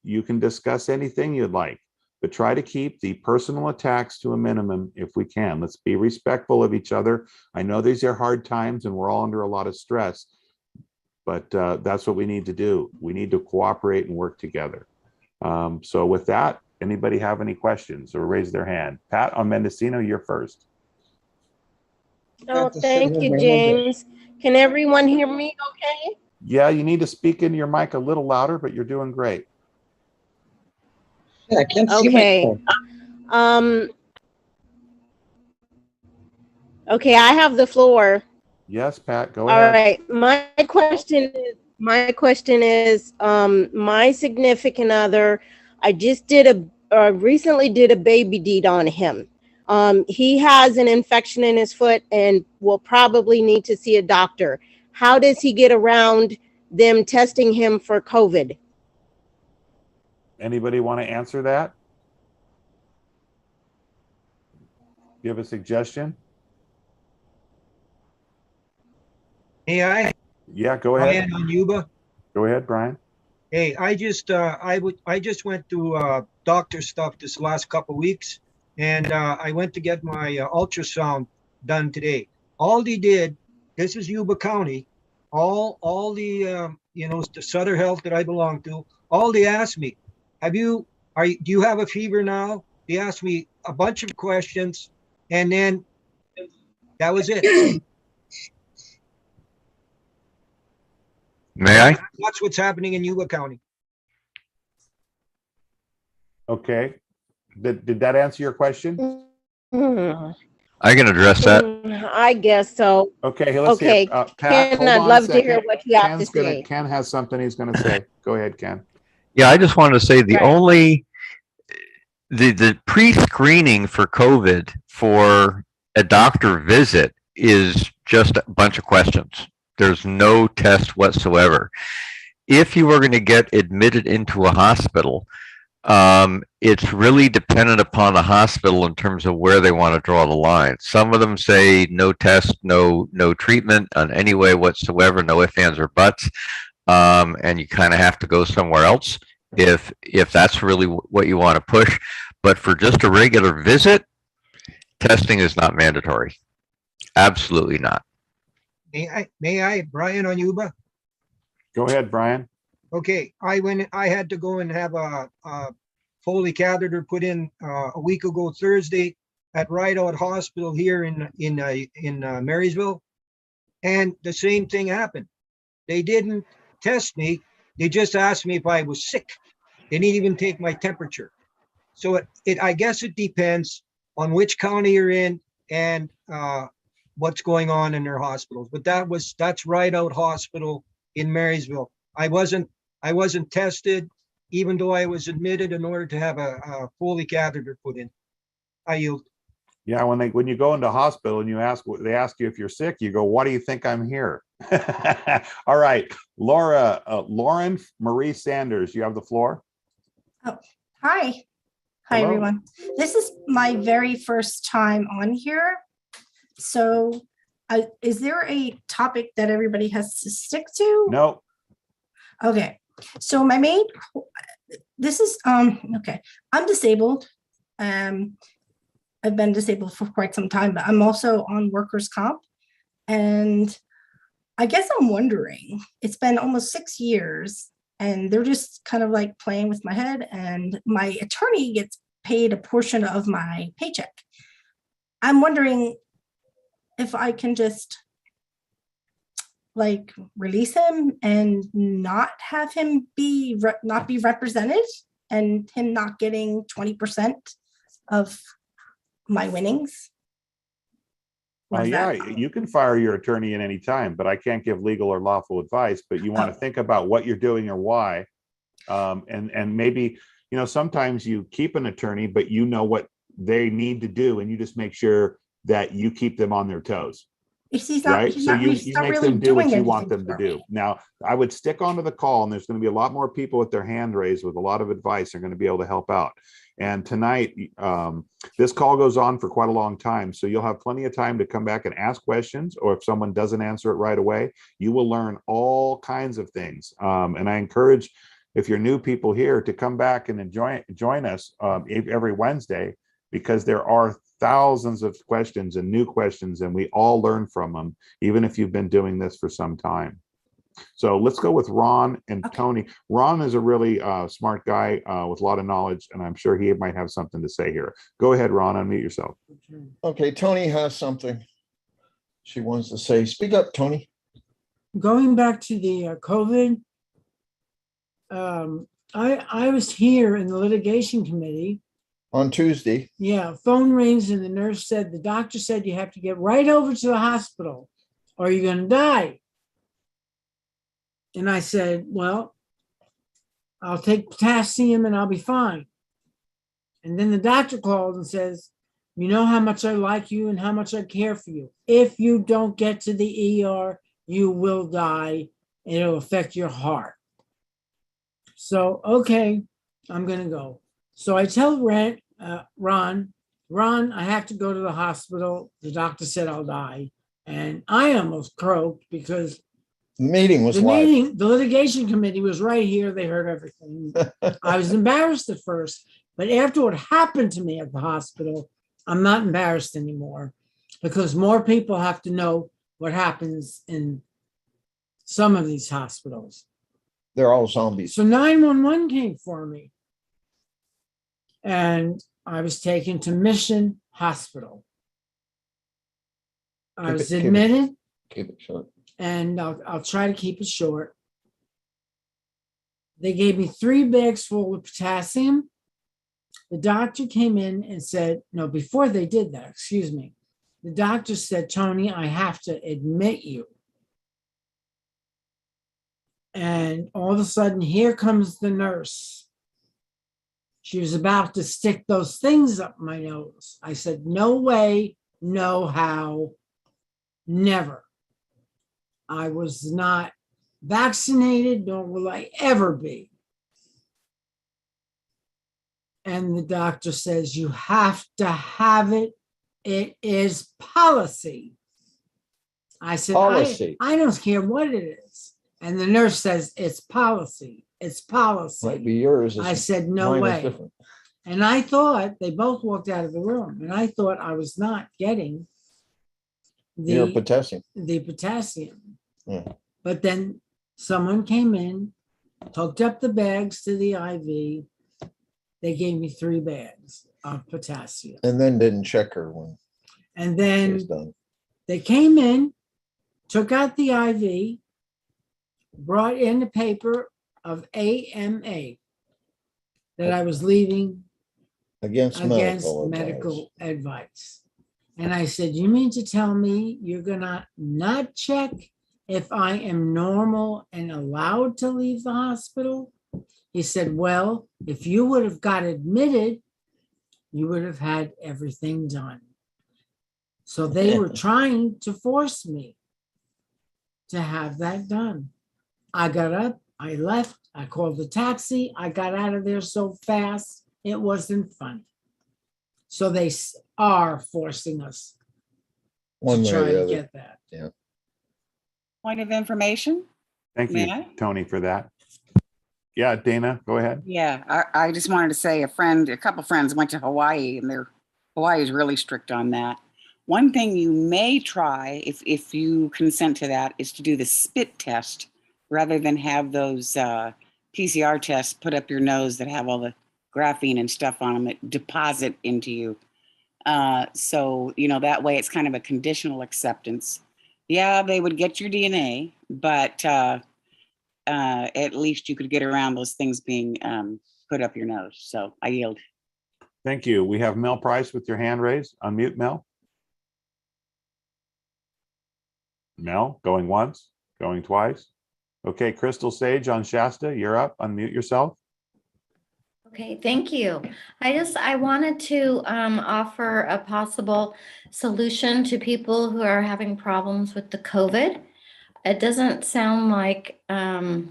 you can discuss anything you'd like. But try to keep the personal attacks to a minimum if we can. Let's be respectful of each other. I know these are hard times and we're all under a lot of stress, but that's what we need to do. We need to cooperate and work together. So with that, anybody have any questions or raise their hand? Pat on Mendocino, you're first. Oh, thank you, James. Can everyone hear me okay? Yeah, you need to speak into your mic a little louder, but you're doing great. I can't see my phone. Okay, I have the floor. Yes, Pat, go All ahead. right. My question is, my significant other, I just recently did a baby deed on him. He has an infection in his foot and will probably need to see a doctor. How does he get around them testing him for COVID? Anybody want to answer that? You have a suggestion? May I? Yeah, go ahead. Brian on Yuba. Go ahead, Brian. Hey, I just went to doctor stuff this last couple weeks, and I went to get my ultrasound done today. All they did, this is Yuba County, all the the Sutter Health that I belong to, all they asked me, do you have a fever now? They asked me a bunch of questions, and then that was it. May I? That's what's happening in Yuba County. Okay. Did that answer your question? I can address that. I guess so. Okay, let's Okay, hear. Pat, Ken, hold I'd on a love to second. hear what you have to Ken's gonna, say. Ken has something he's going to say. Go ahead, Ken. Yeah, I just wanted to say the Right. only the pre-screening for COVID for a doctor visit is just a bunch of questions. There's no test whatsoever. If you are going to get admitted into a hospital, it's really dependent upon the hospital in terms of where they want to draw the line. Some of them say no test, no treatment on any way whatsoever, no ifs, ands, or buts, and you kind of have to go somewhere else if that's really what you want to push. But for just a regular visit, testing is not mandatory. Absolutely not. May I, Brian on Yuba? Go ahead, Brian. Okay, I had to go and have a Foley catheter put in a week ago Thursday at Rideout Hospital here in Marysville, and the same thing happened. They didn't test me. They just asked me if I was sick. They didn't even take my temperature. So I guess it depends on which county you're in and what's going on in their hospitals. But that's Rideout Hospital in Marysville. I wasn't tested, even though I was admitted in order to have a Foley catheter put in. I yield. Yeah, when you go into hospital and they ask you if you're sick, you go, "Why do you think I'm here?" All right, Lauren Marie Sanders, you have the floor. Oh, hi. Hi, Hello. everyone. This is my very first time on here. So is there a topic that everybody has to stick to? No. Okay. So my main, okay. I'm disabled. I've been disabled for quite some time, but I'm also on workers' comp. And I guess I'm wondering, it's been almost 6 years and they're just kind of like playing with my head, and my attorney gets paid a portion of my paycheck. I'm wondering if I can just like release him and not have him not be represented, and him not getting 20% of my winnings. Yeah, you can fire your attorney at any time, but I can't give legal or lawful advice. But you want to think about what you're doing or why, and maybe sometimes you keep an attorney, but you know what they need to do, and you just make sure that you keep them on their toes. Right, so you make them do what you want them to do. Now, I would stick onto the call, and there's going to be a lot more people with their hand raised with a lot of advice. They're going to be able to help out. And tonight, this call goes on for quite a long time, so you'll have plenty of time to come back and ask questions, or if someone doesn't answer it right away, you will learn all kinds of things. And I encourage, if you're new people here, to come back and join us every Wednesday, because there are thousands of questions and new questions, and we all learn from them, even if you've been doing this for some time. So let's go with Ron and Tony. Ron is a really smart guy with a lot of knowledge, and I'm sure he might have something to say here. Go ahead, Ron, unmute yourself. Okay, Tony has something she wants to say. Speak up, Tony. Going back to the COVID, I was here in the litigation committee on Tuesday. Yeah, phone rings and the nurse said, the doctor said you have to get right over to the hospital or you're going to die. And I said, well, I'll take potassium and I'll be fine. And then the doctor called and says, you know how much I like you and how much I care for you. If you don't get to the ER, you will die and it'll affect your heart. So, okay, I'm gonna go. So I tell Ron, I have to go to the hospital. The doctor said I'll die. And I almost croaked because The meeting was live. the litigation committee was right here. They heard everything. I was embarrassed at first, but after what happened to me at the hospital, I'm not embarrassed anymore because more people have to know what happens in some of these hospitals. They're all zombies. So 911 came for me. And I was taken to Mission Hospital. I was admitted. Keep it short. And I'll try to keep it short. They gave me 3 bags full of potassium. The doctor came in and said, no, before they did that, excuse me. The doctor said, Tony, I have to admit you. And all of a sudden, here comes the nurse. She was about to stick those things up my nose. I said, no way, no how, never. I was not vaccinated, nor will I ever be. And the doctor says, you have to have it. It is policy. I said, Policy. I don't care what it is. And the nurse says, it's policy. It's policy. Might be yours. I said, no way. And I thought, they both walked out of the room, and I thought I was not getting Your potassium. the potassium. Yeah. But then someone came in, hooked up the bags to the IV. They gave me 3 bags of potassium. And then didn't check her when And it then was done. they came in, took out the IV, brought in the paper of AMA that I was leaving Against medical advice. And I said, you mean to tell me you're gonna not check if I am normal and allowed to leave the hospital? He said, well, if you would have got admitted, you would have had everything done. So they were trying to force me to have that done. I got up, I left, I called the taxi, I got out of there so fast, it wasn't funny. So they are forcing us One to way or try the to other. get that. Yeah. Point of information? Thank May you, I? Tony, for that. Yeah, Dana, go ahead. Yeah, I just wanted to say a couple friends went to Hawaii and Hawaii is really strict on that. One thing you may try, if you consent to that, is to do the spit test rather than have those PCR tests put up your nose that have all the graphene and stuff on them that deposit into you. So, that way it's kind of a conditional acceptance. Yeah, they would get your DNA, but at least you could get around those things being put up your nose. So I yield. Thank you. We have Mel Price with your hand raised. Unmute, Mel. Mel, going once, going twice. Okay, Crystal Sage on Shasta, you're up. Unmute yourself. Okay, thank you. I wanted to offer a possible solution to people who are having problems with the COVID. It doesn't sound like the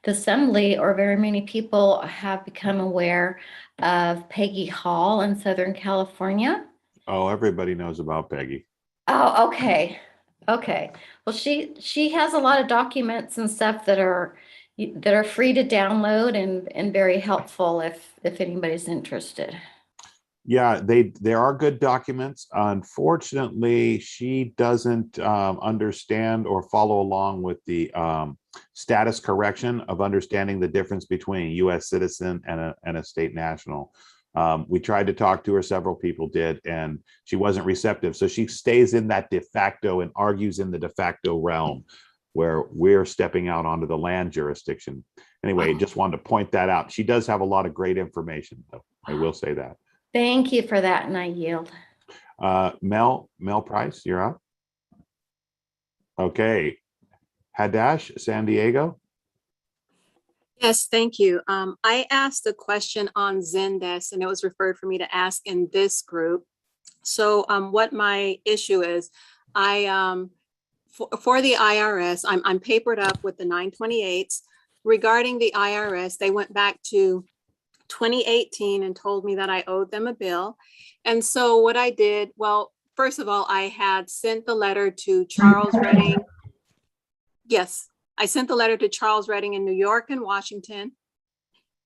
Assembly or very many people have become aware of Peggy Hall in Southern California. Oh, everybody knows about Peggy. Oh, okay. Okay. Well, she has a lot of documents and stuff that are free to download and very helpful if anybody's interested. Yeah, there are good documents. Unfortunately, she doesn't understand or follow along with the status correction of understanding the difference between a U.S. citizen and a state national. We tried to talk to her, several people did, and she wasn't receptive. So she stays in that de facto and argues in the de facto realm where we're stepping out onto the land jurisdiction. Anyway, just wanted to point that out. She does have a lot of great information, though. I will say that. Thank you for that, and I yield. Mel Price, you're up. Okay. Hadash, San Diego. Yes, thank you. I asked a question on Zendesk and it was referred for me to ask in this group. So what my issue is, for the IRS, I'm papered up with the 928s. Regarding the IRS, they went back to 2018 and told me that I owed them a bill. And so what I did, well, first of all, I had sent the letter to Charles Redding. Yes, I sent the letter to Charles Redding in New York and Washington.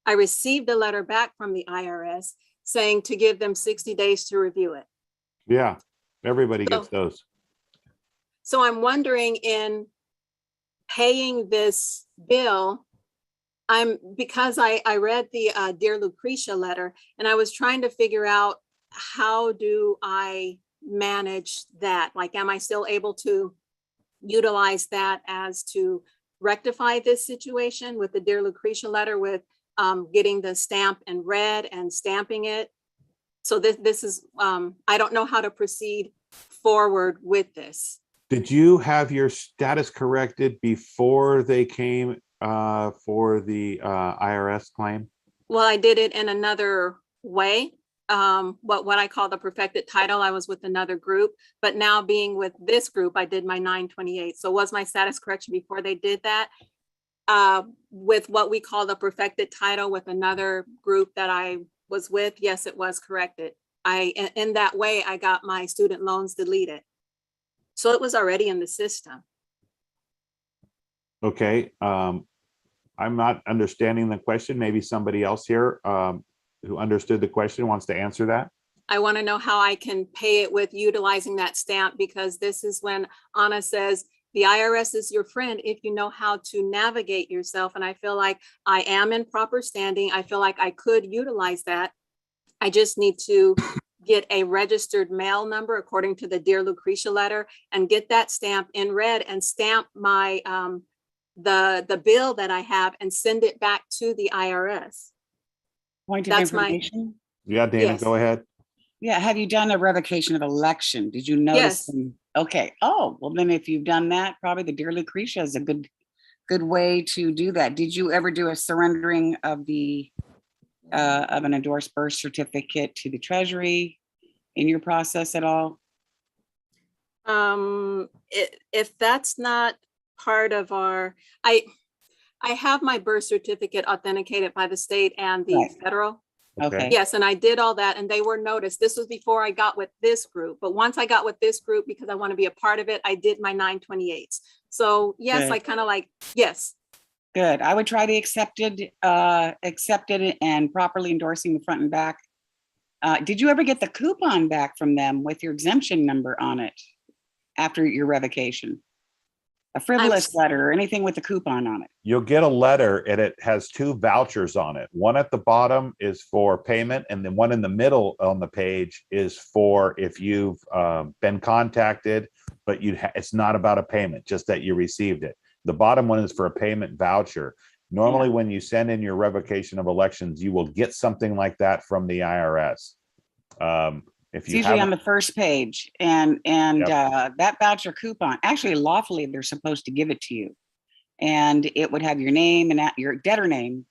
I received a letter back from the IRS saying to give them 60 days to review it. Yeah, everybody gets those. So I'm wondering, in paying this bill, because I read the Dear Lucretia letter, and I was trying to figure out, how do I manage that? Like, am I still able to utilize that as to rectify this situation with the Dear Lucretia letter, with getting the stamp in red and stamping it? So this is, I don't know how to proceed forward with this. Did you have your status corrected before they came for the IRS claim? Well, I did it in another way. What I call the perfected title, I was with another group, but now being with this group, I did my 928. So was my status correction before they did that? With what we call the perfected title with another group that I was with, yes, it was corrected. In that way, I got my student loans deleted. So it was already in the system. Okay, I'm not understanding the question. Maybe somebody else here who understood the question wants to answer that. I want to know how I can pay it with utilizing that stamp, because this is when Anna says the IRS is your friend if you know how to navigate yourself. And I feel like I am in proper standing. I feel like I could utilize that. I just need to get a registered mail number according to the Dear Lucretia letter and get that stamp in red and stamp my the bill that I have and send it back to the IRS. Point of That's information. Yeah, Dana, Yes. go ahead. Yeah, have you done a revocation of election? Did you notice? Yes. them? Okay. Oh, well, then if you've done that, probably the Dear Lucretia is a good way to do that. Did you ever do a surrendering of the of an endorsed birth certificate to the Treasury in your process at all? If that's not part of our, I have my birth certificate authenticated by the state and the Right. federal. Okay. Yes, and I did all that and they were noticed. This was before I got with this group. But once I got with this group, because I want to be a part of it, I did my 928s. So yes, Good. I kind of like, yes. Good. I would try to accept it and properly endorsing the front and back. Did you ever get the coupon back from them with your exemption number on it after your revocation? A frivolous letter or anything with a coupon on it? You'll get a letter and it has two vouchers on it. One at the bottom is for payment, and the one in the middle on the page is for if you've been contacted, but it's not about a payment, just that you received it. The bottom one is for a payment voucher. Normally, when you send in your revocation of elections, you will get something like that from the IRS. If It's you usually on haven't, the first page, and that voucher coupon, actually lawfully, they're supposed to give it to you. And it would have your name and your debtor name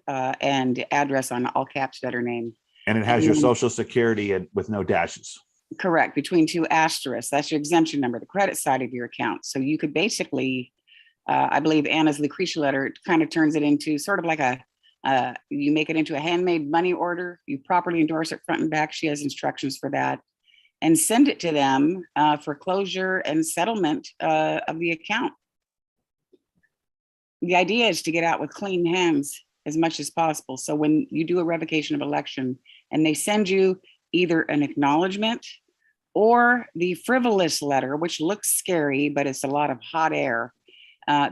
and address on all caps debtor name. and it has your social security with no dashes. Correct, between two asterisks. That's your exemption number, the credit side of your account. So you could basically, I believe Anna's Lucretia letter kind of turns it into sort of like you make it into a handmade money order. You properly endorse it front and back. She has instructions for that, and send it to them for closure and settlement of the account. The idea is to get out with clean hands as much as possible. So when you do a revocation of election and they send you either an acknowledgement or the frivolous letter, which looks scary, but it's a lot of hot air.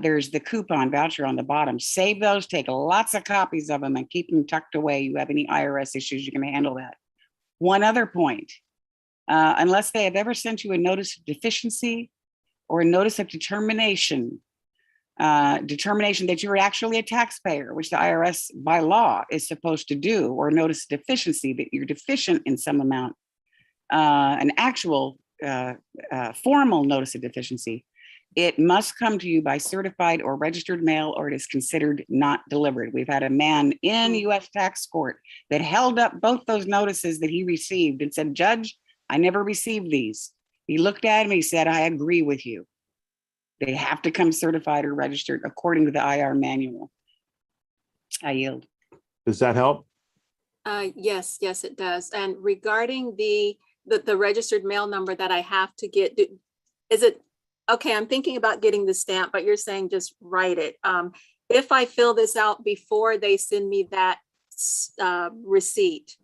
There's the coupon voucher on the bottom. Save those, take lots of copies of them and keep them tucked away. You have any IRS issues, you can handle that. One other point, unless they have ever sent you a notice of deficiency or a notice of determination that you're actually a taxpayer, which the IRS by law is supposed to do, or notice of deficiency that you're deficient in some amount, an actual formal notice of deficiency, it must come to you by certified or registered mail, or it is considered not delivered. We've had a man in U.S. tax court that held up both those notices that he received and said, "Judge, I never received these." He looked at him, he said, "I agree with you. They have to come certified or registered according to the IR manual." I yield. Does that help? Yes, yes, it does. And regarding the registered mail number that I have to get, is it, okay, I'm thinking about getting the stamp, but you're saying just write it. If I fill this out before they send me that receipt,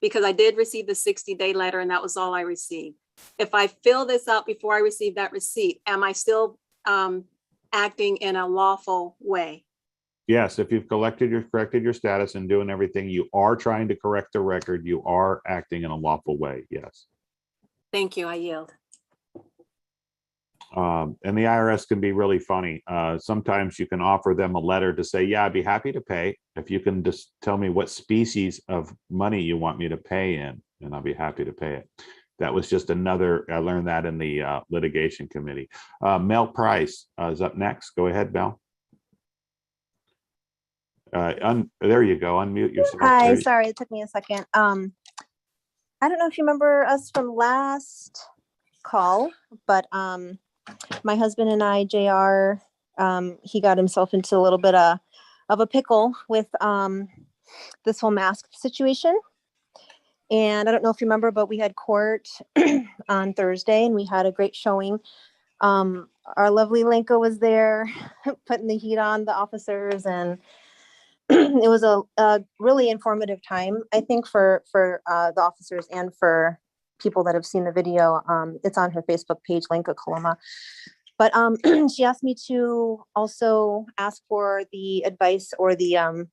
because I did receive the 60-day letter and that was all I received. If I fill this out before I receive that receipt, am I still acting in a lawful way? Yes, if you've corrected your status and doing everything, you are trying to correct the record, you are acting in a lawful way, yes. Thank you, I yield. And the IRS can be really funny. Sometimes you can offer them a letter to say, yeah, I'd be happy to pay if you can just tell me what species of money you want me to pay in, and I'll be happy to pay it. That was just another, I learned that in the litigation committee. Mel Price is up next. Go ahead, Mel. There you go. Unmute yourself. Hi, sorry, it took me a second. I don't know if you remember us from last call, but my husband and I, JR, he got himself into a little bit of a pickle with this whole mask situation. And I don't know if you remember, but we had court on Thursday and we had a great showing. Our lovely Lenka was there putting the heat on the officers, and it was a really informative time, I think, for the officers and for people that have seen the video. It's on her Facebook page, Lenka Coloma. But she asked me to also ask for the advice or the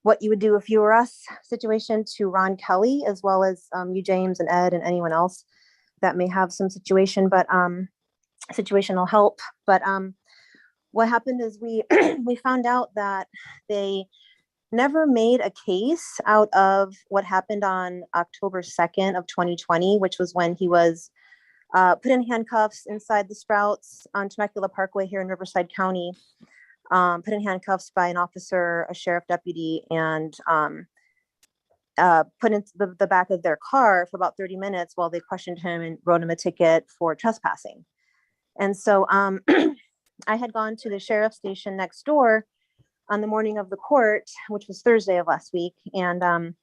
what you would do if you were us situation to Ron Kelly, as well as you, James, and Ed, and anyone else that may have some situation, but situational help. But what happened is we we found out that they never made a case out of what happened on October 2nd of 2020, which was when he was put in handcuffs inside the Sprouts on Temecula Parkway here in Riverside County, put in handcuffs by an officer, a sheriff deputy, and put into the back of their car for about 30 minutes while they questioned him and wrote him a ticket for trespassing. And so I had gone to the sheriff's station next door on the morning of the court, which was Thursday of last week, and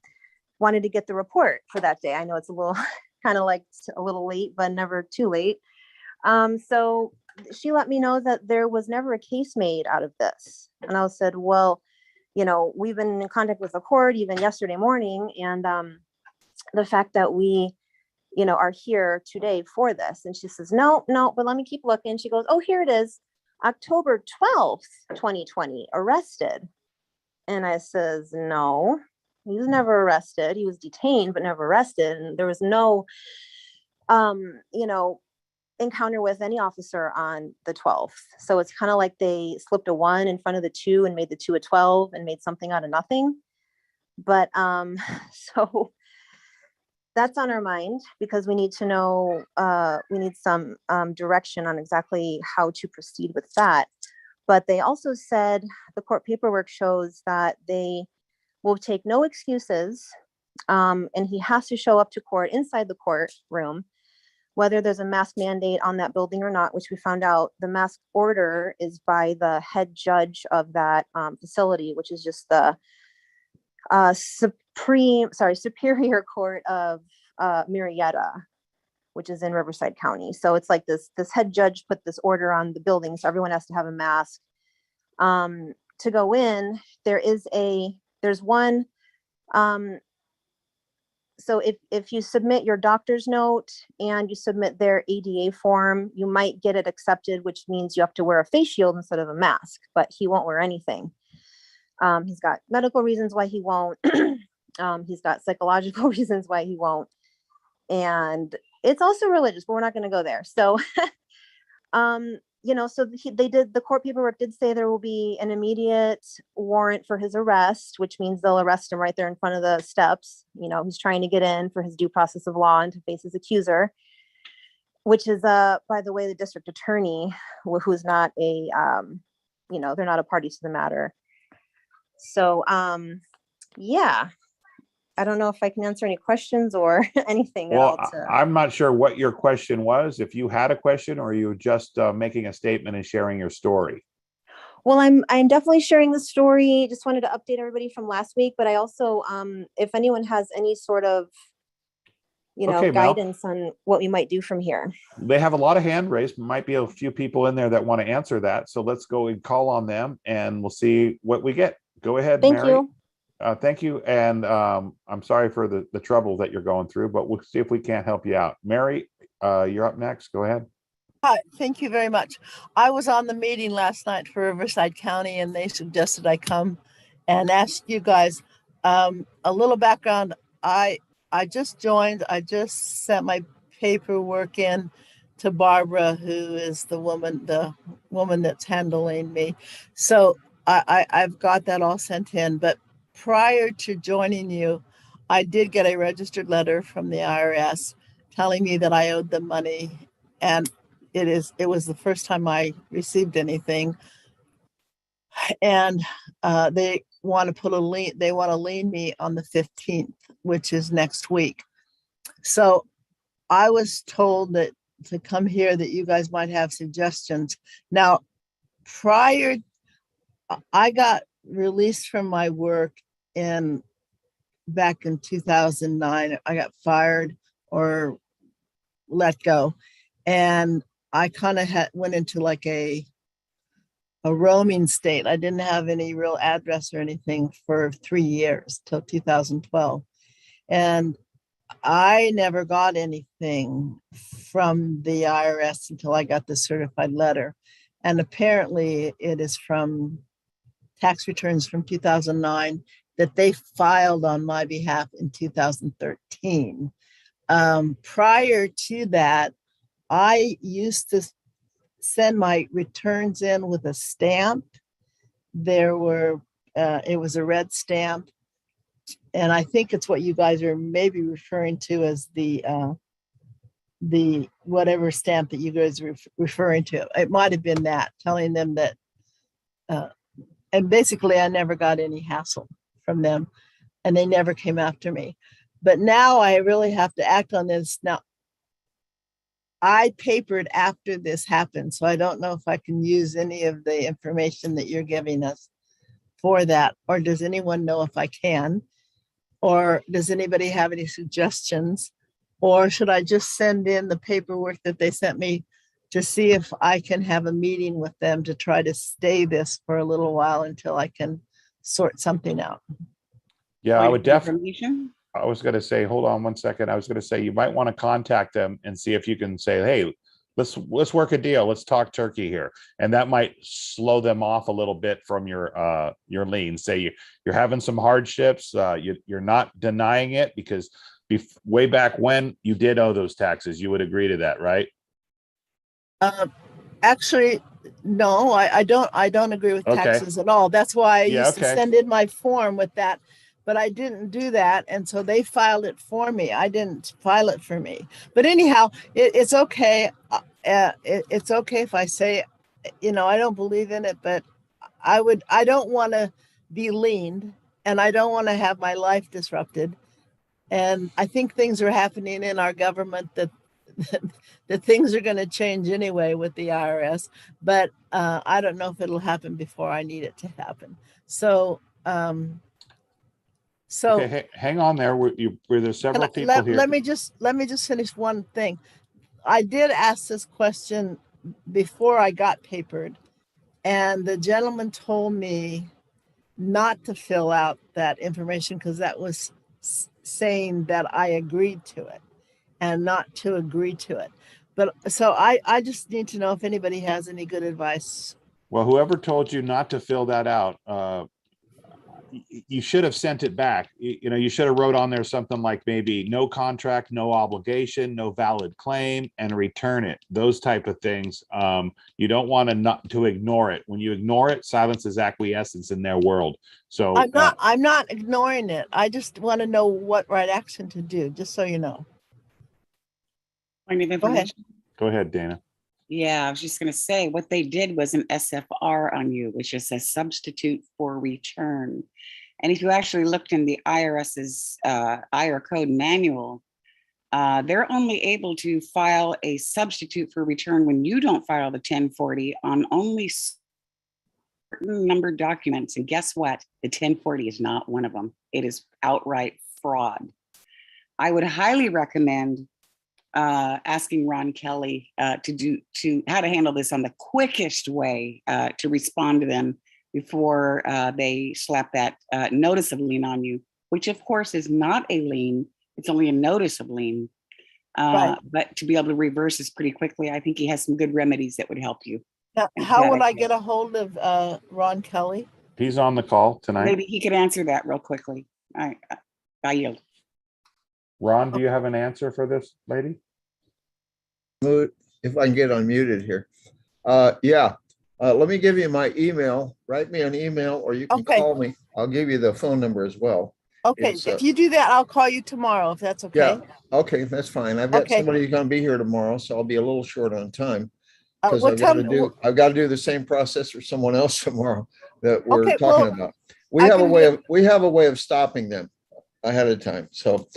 wanted to get the report for that day. I know it's a little kind of like a little late, but never too late. So she let me know that there was never a case made out of this. And I said, well, you know, we've been in contact with the court even yesterday morning. And the fact that we, you know, are here today for this. And she says, no, but let me keep looking. She goes, oh, here it is. October 12th, 2020, arrested. And I says, no, he was never arrested. He was detained, but never arrested. And there was no, you know, encounter with any officer on the 12th. So it's kind of like they slipped a 1 in front of the 2 and made the 2 a 12 and made something out of nothing. But so that's on our mind because we need to know, we need some direction on exactly how to proceed with that. But they also said the court paperwork shows that they will take no excuses, and he has to show up to court inside the courtroom, whether there's a mask mandate on that building or not, which we found out the mask order is by the head judge of that facility, which is just the Superior Court of Murrieta, which is in Riverside County. So it's like this head judge put this order on the building, so everyone has to have a mask to go in. There's one. So if you submit your doctor's note and you submit their ADA form, you might get it accepted, which means you have to wear a face shield instead of a mask, but he won't wear anything. He's got medical reasons why he won't. He's got psychological reasons why he won't. And it's also religious, but we're not going to go there. So, you know, so the court paperwork did say there will be an immediate warrant for his arrest, which means they'll arrest him right there in front of the steps. You know, he's trying to get in for his due process of law and to face his accuser, which is, by the way, the district attorney, who's not a, you know, they're not a party to the matter. So, yeah, I don't know if I can answer any questions or anything at all. I'm not sure what your question was. If you had a question or you were just making a statement and sharing your story. Well, I'm definitely sharing the story. Just wanted to update everybody from last week, but I also, if anyone has any sort of, Okay, Mel. guidance on what we might do from here. They have a lot of hand raised. Might be a few people in there that want to answer that. So let's go and call on them and we'll see what we get. Go ahead, Thank Mary. you. Thank you. And I'm sorry for the trouble that you're going through, but we'll see if we can't help you out. Mary, you're up next. Go ahead. Hi, thank you very much. I was on the meeting last night for Riverside County and they suggested I come and ask you guys a little background. I just joined. I just sent my paperwork in to Barbara, who is the woman that's handling me. So I've got that all sent in. But prior to joining you, I did get a registered letter from the IRS telling me that I owed them money, and it was the first time I received anything. And they want to put a lien. They want to lien me on the 15th, which is next week. So I was told that to come here that you guys might have suggestions. Now, I got released from my work back in 2009. I got fired or let go. And I kind of went into like a roaming state. I didn't have any real address or anything for 3 years till 2012. And I never got anything from the IRS until I got the certified letter. And apparently it is from tax returns from 2009 that they filed on my behalf in 2013. Prior to that, I used to send my returns in with a stamp. It was a red stamp. And I think it's what you guys are maybe referring to as the whatever stamp that you guys are referring to. It might have been that, telling them that, and basically I never got any hassle from them and they never came after me. But now I really have to act on this. Now, I papered after this happened, so I don't know if I can use any of the information that you're giving us for that, or does anyone know if I can? Or does anybody have any suggestions? Or should I just send in the paperwork that they sent me to see if I can have a meeting with them to try to stay this for a little while until I can sort something out? Yeah, I would definitely. I was going to say, hold on one second. I was going to say, you might want to contact them and see if you can say, hey, let's work a deal. Let's talk turkey here. And that might slow them off a little bit from your lien. Say you're having some hardships. You're not denying it because way back when you did owe those taxes, you would agree to that, right? Actually, no, I don't agree with taxes at all. That's why I used to send in my form with that, but I didn't do that. And so they filed it for me. I didn't file it for me. But anyhow, it's okay. It's okay if I say, I don't believe in it, but I don't want to be leaned and I don't want to have my life disrupted. And I think things are happening in our government that things are going to change anyway with the IRS, but I don't know if it'll happen before I need it to happen. So, okay, hang on there. There's several people here. Let me just finish one thing. I did ask this question before I got papered, and the gentleman told me not to fill out that information because that was saying that I agreed to it and not to agree to it. But so I just need to know if anybody has any good advice. Well, whoever told you not to fill that out, you should have sent it back. You should have wrote on there something like maybe no contract, no obligation, no valid claim, and return it. Those type of things. You don't want to ignore it. When you ignore it, silence is acquiescence in their world. So I'm not ignoring it. I just want to know what right action to do, just so you know. Go ahead. Go ahead, Dana. Yeah, I was just going to say what they did was an SFR on you, which is a substitute for return. And if you actually looked in the IRS's IR code manual, they're only able to file a substitute for return when you don't file the 1040 on only numbered documents, and guess what? The 1040 is not one of them. It is outright fraud. I would highly recommend asking Ron Kelly to how to handle this on the quickest way to respond to them before they slap that notice of lien on you, which of course is not a lien. It's only a notice of lien. Right. But to be able to reverse this pretty quickly, I think he has some good remedies that would help you. Now, how would I get a hold of Ron Kelly? He's on the call tonight. Maybe he could answer that real quickly. I yield. Ron, do you have an answer for this lady? If I can get unmuted here. Yeah, let me give you my email. Write me an email or you can call me. I'll give you the phone number as well. Okay, if you do that, I'll call you tomorrow if that's okay. Yeah, okay, that's fine. I've got somebody who's going to be here tomorrow, so I'll be a little short on time. Because I've got to do the same process for someone else tomorrow that we're talking about. We have a way of stopping them ahead of time. So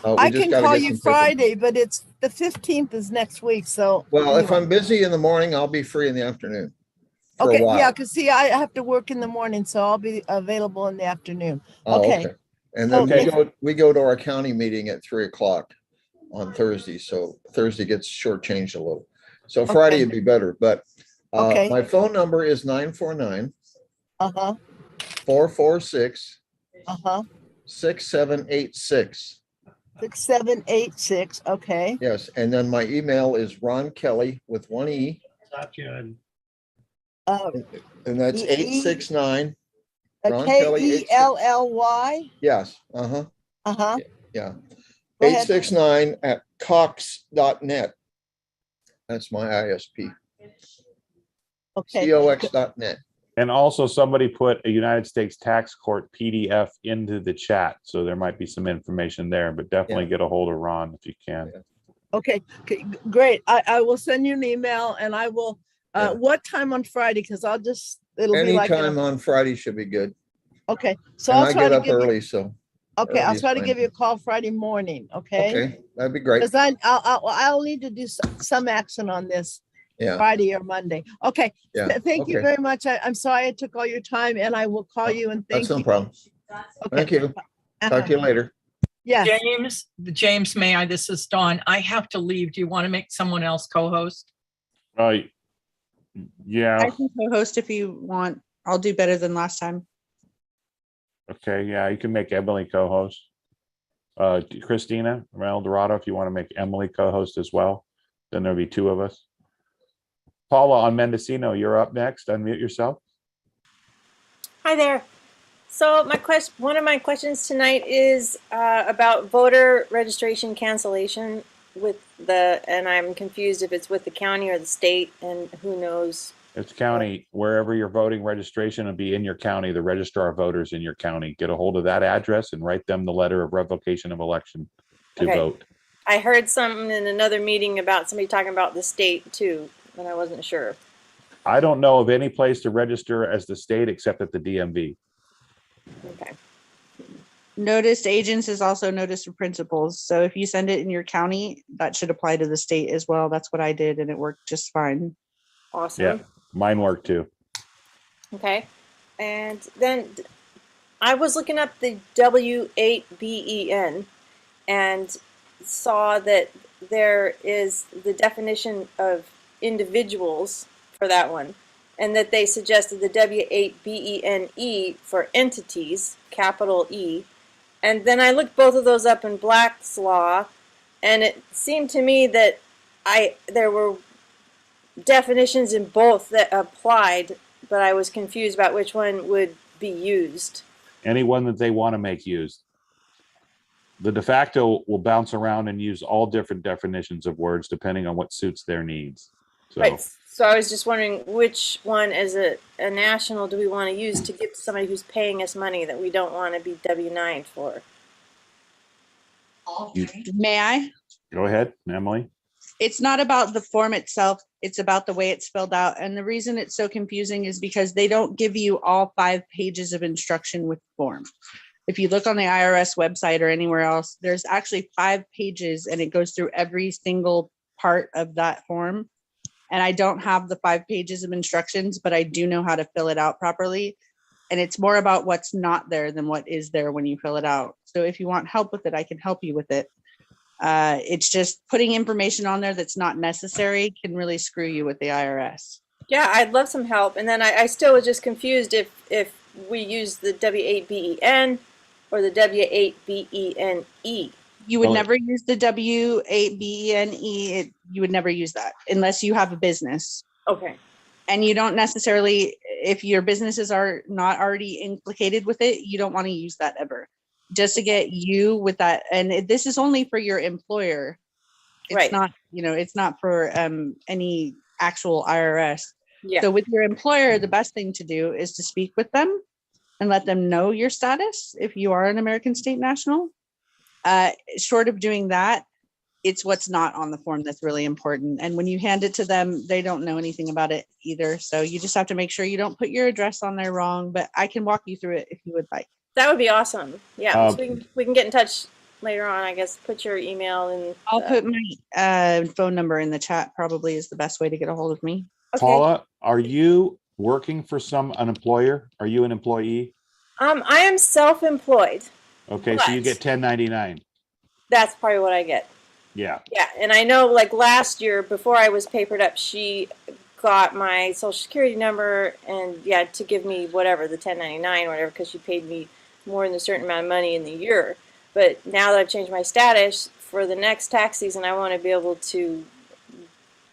I can call you Friday, but it's the 15th is next week. So if I'm busy in the morning, I'll be free in the afternoon. Okay, yeah, because see, I have to work in the morning, so I'll be available in the afternoon. Okay. And then we go to our county meeting at 3:00 on Thursday. So Thursday gets shortchanged a little. So Friday would be better, but my phone number is 949 446 6786. 6786. Okay. Yes, and then my email is Ron Kelly with one E. And that's 869. Ron Kelly. Kelly. Yes. Yeah. 869 at cox.net. That's my ISP. Okay. cox.net. And also somebody put a United States Tax Court PDF into the chat. So there might be some information there, but definitely get a hold of Ron if you can. Okay, great. I will send you an email and I will, what time on Friday? Because it'll be like anytime on Friday should be good. Okay, so And I'll try I get to up early, so. Okay, I'll try to give you a call Friday morning, okay? Okay, that'd be great. Because I'll need to do some action on this Friday or Monday. Okay, thank you very much. I'm sorry I took all your time and I will call you and thank you. That's no problem. Thank you. Talk to you later. Yeah. James, may I? This is Dawn. I have to leave. Do you want to make someone else co-host? Yeah. I can co-host if you want. I'll do better than last time. Okay, yeah, you can make Emily co-host. Christina from El Dorado, if you want to make Emily co-host as well, then there'll be two of us. Paula on Mendocino, you're up next. Unmute yourself. Hi there. So one of my questions tonight is about voter registration cancellation and I'm confused if it's with the county or the state, and who knows. It's county. Wherever your voting registration will be in your county, the registrar of voters in your county. Get a hold of that address and write them the letter of revocation of election to vote. I heard something in another meeting about somebody talking about the state too, and I wasn't sure. I don't know of any place to register as the state except at the DMV. Okay. Notice agents is also notice of principals. So if you send it in your county, that should apply to the state as well. That's what I did and it worked just fine. Awesome. Yeah, mine worked too. Okay. And then I was looking up the W8BEN and saw that there is the definition of individuals for that one, and that they suggested the W8BENE for entities, capital E. And then I looked both of those up in Black's Law, and it seemed to me that there were definitions in both that applied, but I was confused about which one would be used. Anyone that they want to make used. The de facto will bounce around and use all different definitions of words depending on what suits their needs. So, right. So I was just wondering which one as a national do we want to use to give to somebody who's paying us money that we don't want to be W-9 for? May I? Go ahead, Emily. It's not about the form itself. It's about the way it's filled out. And the reason it's so confusing is because they don't give you all 5 pages of instruction with the form. If you look on the IRS website or anywhere else, there's actually 5 pages and it goes through every single part of that form. And I don't have the 5 pages of instructions, but I do know how to fill it out properly. And it's more about what's not there than what is there when you fill it out. So if you want help with it, I can help you with it. It's just putting information on there that's not necessary can really screw you with the IRS. Yeah, I'd love some help. And then I still was just confused if we use the W8BEN or the W8BENE. You would never use the W8BENE. You would never use that unless you have a business. Okay. And you don't necessarily, if your businesses are not already implicated with it, you don't want to use that ever. Just to get you with that. And this is only for your employer. It's right. not, it's not for any actual IRS. Yeah. So with your employer, the best thing to do is to speak with them and let them know your status if you are an American state national. Short of doing that, it's what's not on the form that's really important. And when you hand it to them, they don't know anything about it either. So you just have to make sure you don't put your address on there wrong, but I can walk you through it if you would like. That would be awesome. Yeah, so we can get in touch later on, I guess. Put your email and I'll put my phone number in the chat, probably is the best way to get a hold of me. Okay. Paula, are you working for an employer? Are you an employee? I am self-employed. Okay, so you get 1099. That's probably what I get. Yeah. Yeah, and I know like last year before I was papered up, she got my social security number and to give me whatever, the 1099 or whatever, because she paid me more than a certain amount of money in the year. But now that I've changed my status for the next tax season, I want to be able to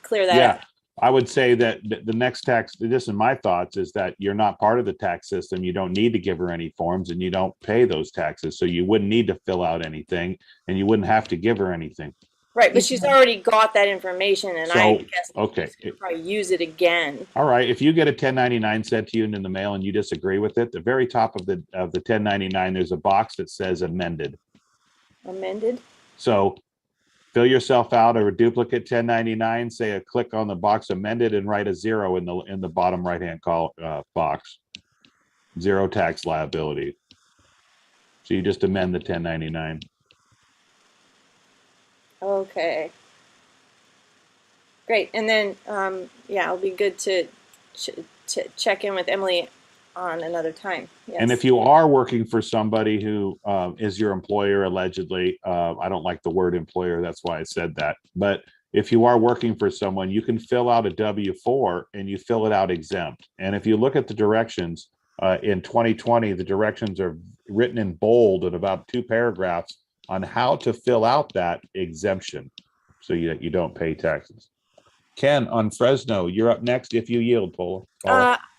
clear that up. I would say that the next tax, this is my thoughts, is that you're not part of the tax system. You don't need to give her any forms and you don't pay those taxes. So you wouldn't need to fill out anything and you wouldn't have to give her anything. Right, but she's already got that information and I guess okay, probably use it again. All right, if you get a 1099 sent to you in the mail and you disagree with it, the very top of the 1099, there's a box that says amended. Amended? So fill yourself out a duplicate 1099, say a click on the box amended and write a 0 in the bottom right hand box. 0 tax liability. So you just amend the 1099. Okay. Great. And then it'll be good to check in with Emily on another time. Yes. And if you are working for somebody who is your employer, allegedly, I don't like the word employer, that's why I said that. But if you are working for someone, you can fill out a W-4 and you fill it out exempt. And if you look at the directions in 2020, the directions are written in bold in about 2 paragraphs on how to fill out that exemption so you don't pay taxes. Ken on Fresno, you're up next if you yield, Paula.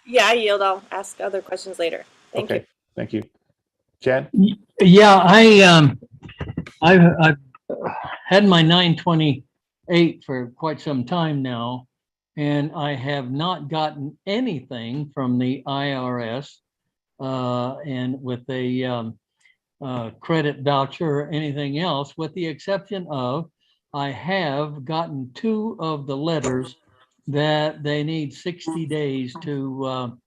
Yeah, I yield. I'll ask other questions later. Thank you. Thank you. Ken? Yeah, I've had my 928 for quite some time now, and I have not gotten anything from the IRS and with a credit voucher or anything else, with the exception of I have gotten 2 of the letters that they need 60 days to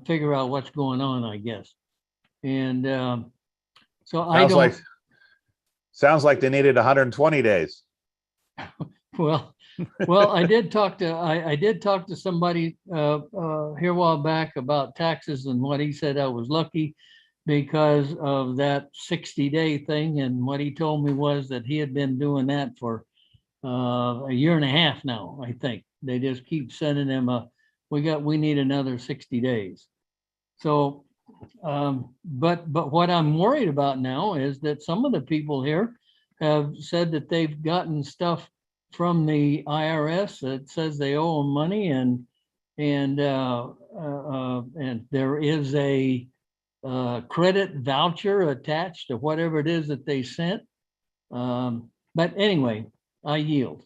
figure out what's going on, I guess. And so I don't. Sounds like they needed 120 days. Well, I did talk to somebody here a while back about taxes, and what he said I was lucky because of that 60-day thing. And what he told me was that he had been doing that for a year and a half now, I think. They just keep sending them we need another 60 days. So, but what I'm worried about now is that some of the people here have said that they've gotten stuff from the IRS that says they owe them money, and there is a credit voucher attached to whatever it is that they sent. But anyway, I yield.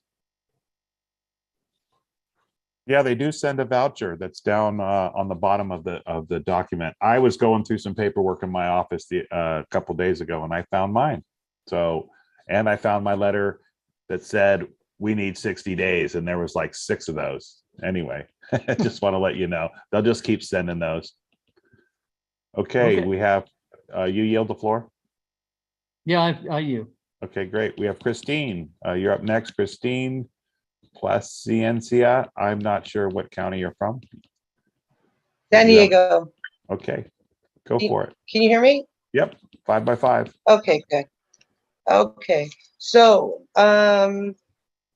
Yeah, they do send a voucher that's down on the bottom of the document. I was going through some paperwork in my office a couple days ago, and I found mine. So, and I found my letter that said we need 60 days, and there was like 6 of those. Anyway, I just want to let you know they'll just keep sending those. Okay. We have you yield the floor. Yeah, I yield. Okay, great. We have Christine. You're up next, Christine. Placencia. I'm not sure what county you're from. San Diego. Okay, go for it. Can you hear me? Yep, 5 by 5. Okay, good. Okay, so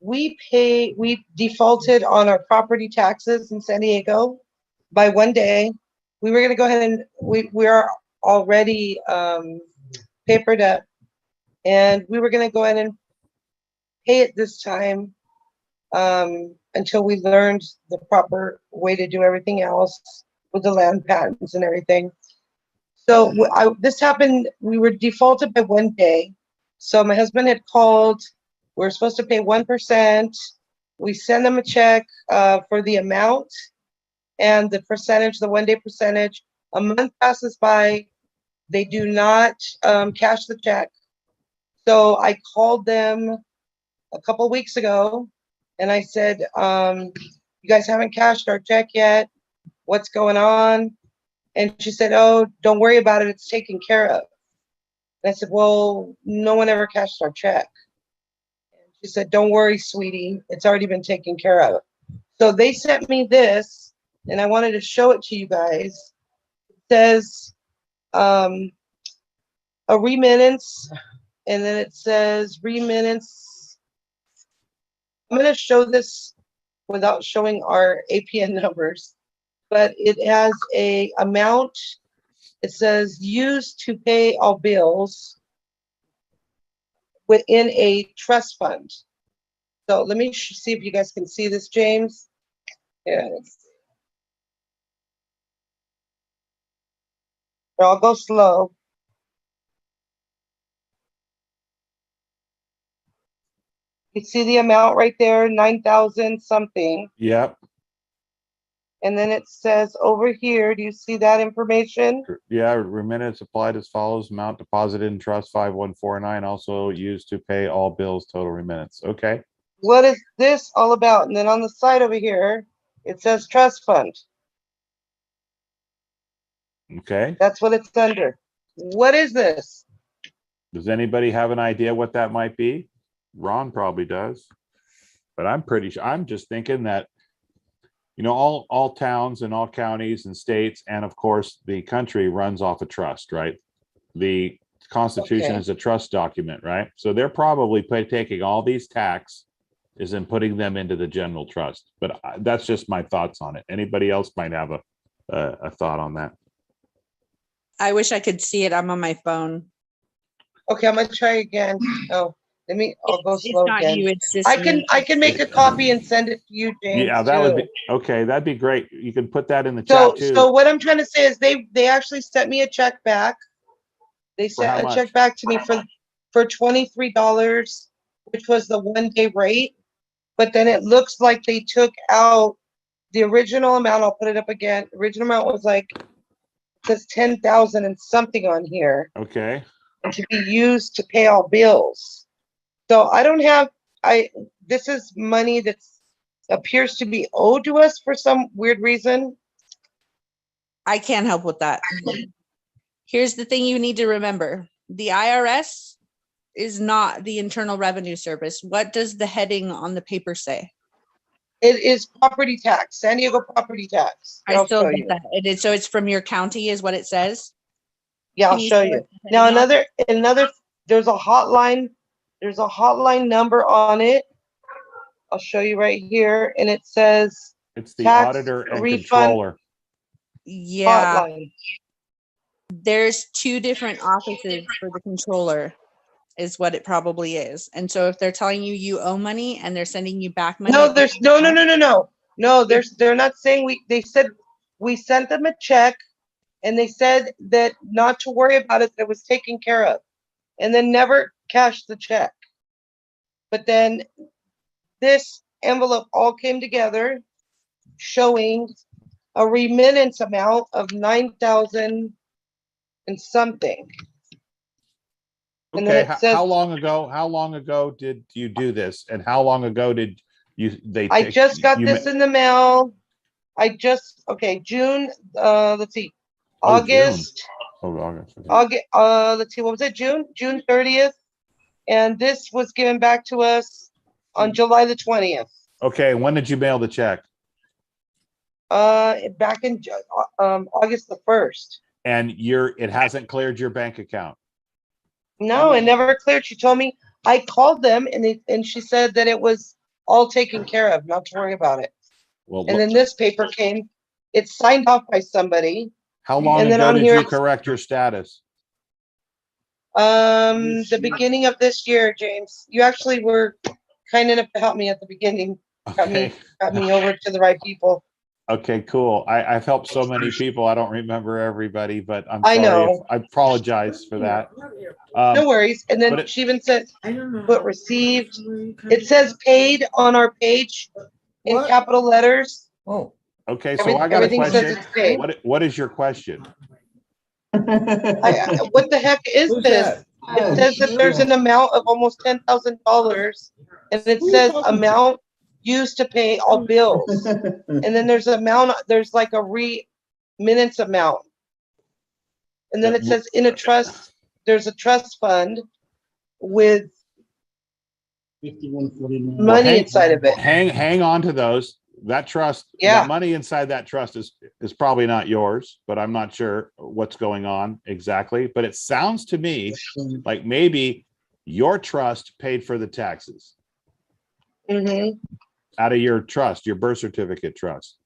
we defaulted on our property taxes in San Diego by 1 day. We were going to go ahead and we are already papered up, and we were going to go ahead and pay it this time until we learned the proper way to do everything else with the land patents and everything. So this happened, we were defaulted by 1 day. So my husband had called, we were supposed to pay 1%. We send them a check for the amount and the percentage, the 1 day percentage. A month passes by, they do not cash the check. So I called them a couple of weeks ago and I said, you guys haven't cashed our check yet. What's going on? And she said, oh, don't worry about it. It's taken care of. And I said, well, no one ever cashed our check. And she said, don't worry, sweetie. It's already been taken care of. So they sent me this, and I wanted to show it to you guys. It says a remittance, and then it says remittance. I'm going to show this without showing our APN numbers, but it has a amount. It says used to pay all bills within a trust fund. So let me see if you guys can see this, James. Yeah. I'll go slow. You see the amount right there, 9,000 something. Yep. And then it says over here, do you see that information? Yeah, remittance applied as follows: amount deposited in trust 5149, also used to pay all bills, total remittance. Okay. What is this all about? And then on the side over here, it says trust fund. Okay. That's what it's under. What is this? Does anybody have an idea what that might be? Ron probably does, but I'm pretty sure. I'm just thinking that, you know, all towns and all counties and states, and of course the country runs off a trust, right? The Constitution is a trust document, right? So they're probably taking all these taxes and putting them into the general trust. But that's just my thoughts on it. Anybody else might have a thought on that? I wish I could see it. I'm on my phone. Okay, I'm gonna try again. Oh, I'll go slow not again. you, it's just I can make a copy and send it to you, James. Yeah, that would too. be okay. That'd be great. You can put that in the chat too. So what I'm trying to say is they actually sent me a check back. They For how sent a much? check back to me for $23, which was the 1 day rate. But then it looks like they took out the original amount. I'll put it up again. The original amount was like, it says 10,000 and something on here. Okay. And to be used to pay all bills. So I don't have, this is money that appears to be owed to us for some weird reason. I can't help with that. Here's the thing you need to remember. The IRS is not the Internal Revenue Service. What does the heading on the paper say? It is property tax, San Diego property tax. I still get that. It is, so it's from your county is what it says? Yeah, I'll Can you show show you. us the Now heading another, there's a hotline number on it. I'll show you right here, and it says It's the tax auditor and refund controller. Yeah. hotline. There's 2 different offices for the controller is what it probably is. And so if they're telling you you owe money and they're sending you back money. No, there's no. No, they're not saying they said we sent them a check and they said that not to worry about it, that it was taken care of, and then never cashed the check. But then this envelope all came together showing a remittance amount of 9,000 and something. And then Okay, it says, how long ago did you do this? And how long ago did I just got this in the mail. June, let's see, August. August. August, let's see, what was it? June 30th. And this was given back to us on July the 20th. Okay, when did you mail the check? Back in August the 1st. And it hasn't cleared your bank account. No, it never cleared. She told me, I called them and she said that it was all taken care of, not to worry about it. Well, and then this paper came, it's signed off by somebody. How long ago did you correct your status? The beginning of this year, James. You actually were kind enough to help me at the beginning. Okay. Got me over to the right people. Okay, cool. I've helped so many people. I don't remember everybody, but I'm I sorry. know. I apologize for that. No worries. And then she even said, put received. It says paid on our page in capital letters. Oh. Okay, so I got a everything question. says it's paid. What is your question? What the heck is this? It says that there's an amount of almost $10,000, and it says amount used to pay all bills. And then there's like a minutes amount. And then it says in a trust, there's a trust fund with money inside of it. Hang on to those. That trust, the money inside that trust is probably not yours, but I'm not sure what's going on exactly. But it sounds to me like maybe your trust paid for the taxes out of your trust, your birth certificate trust.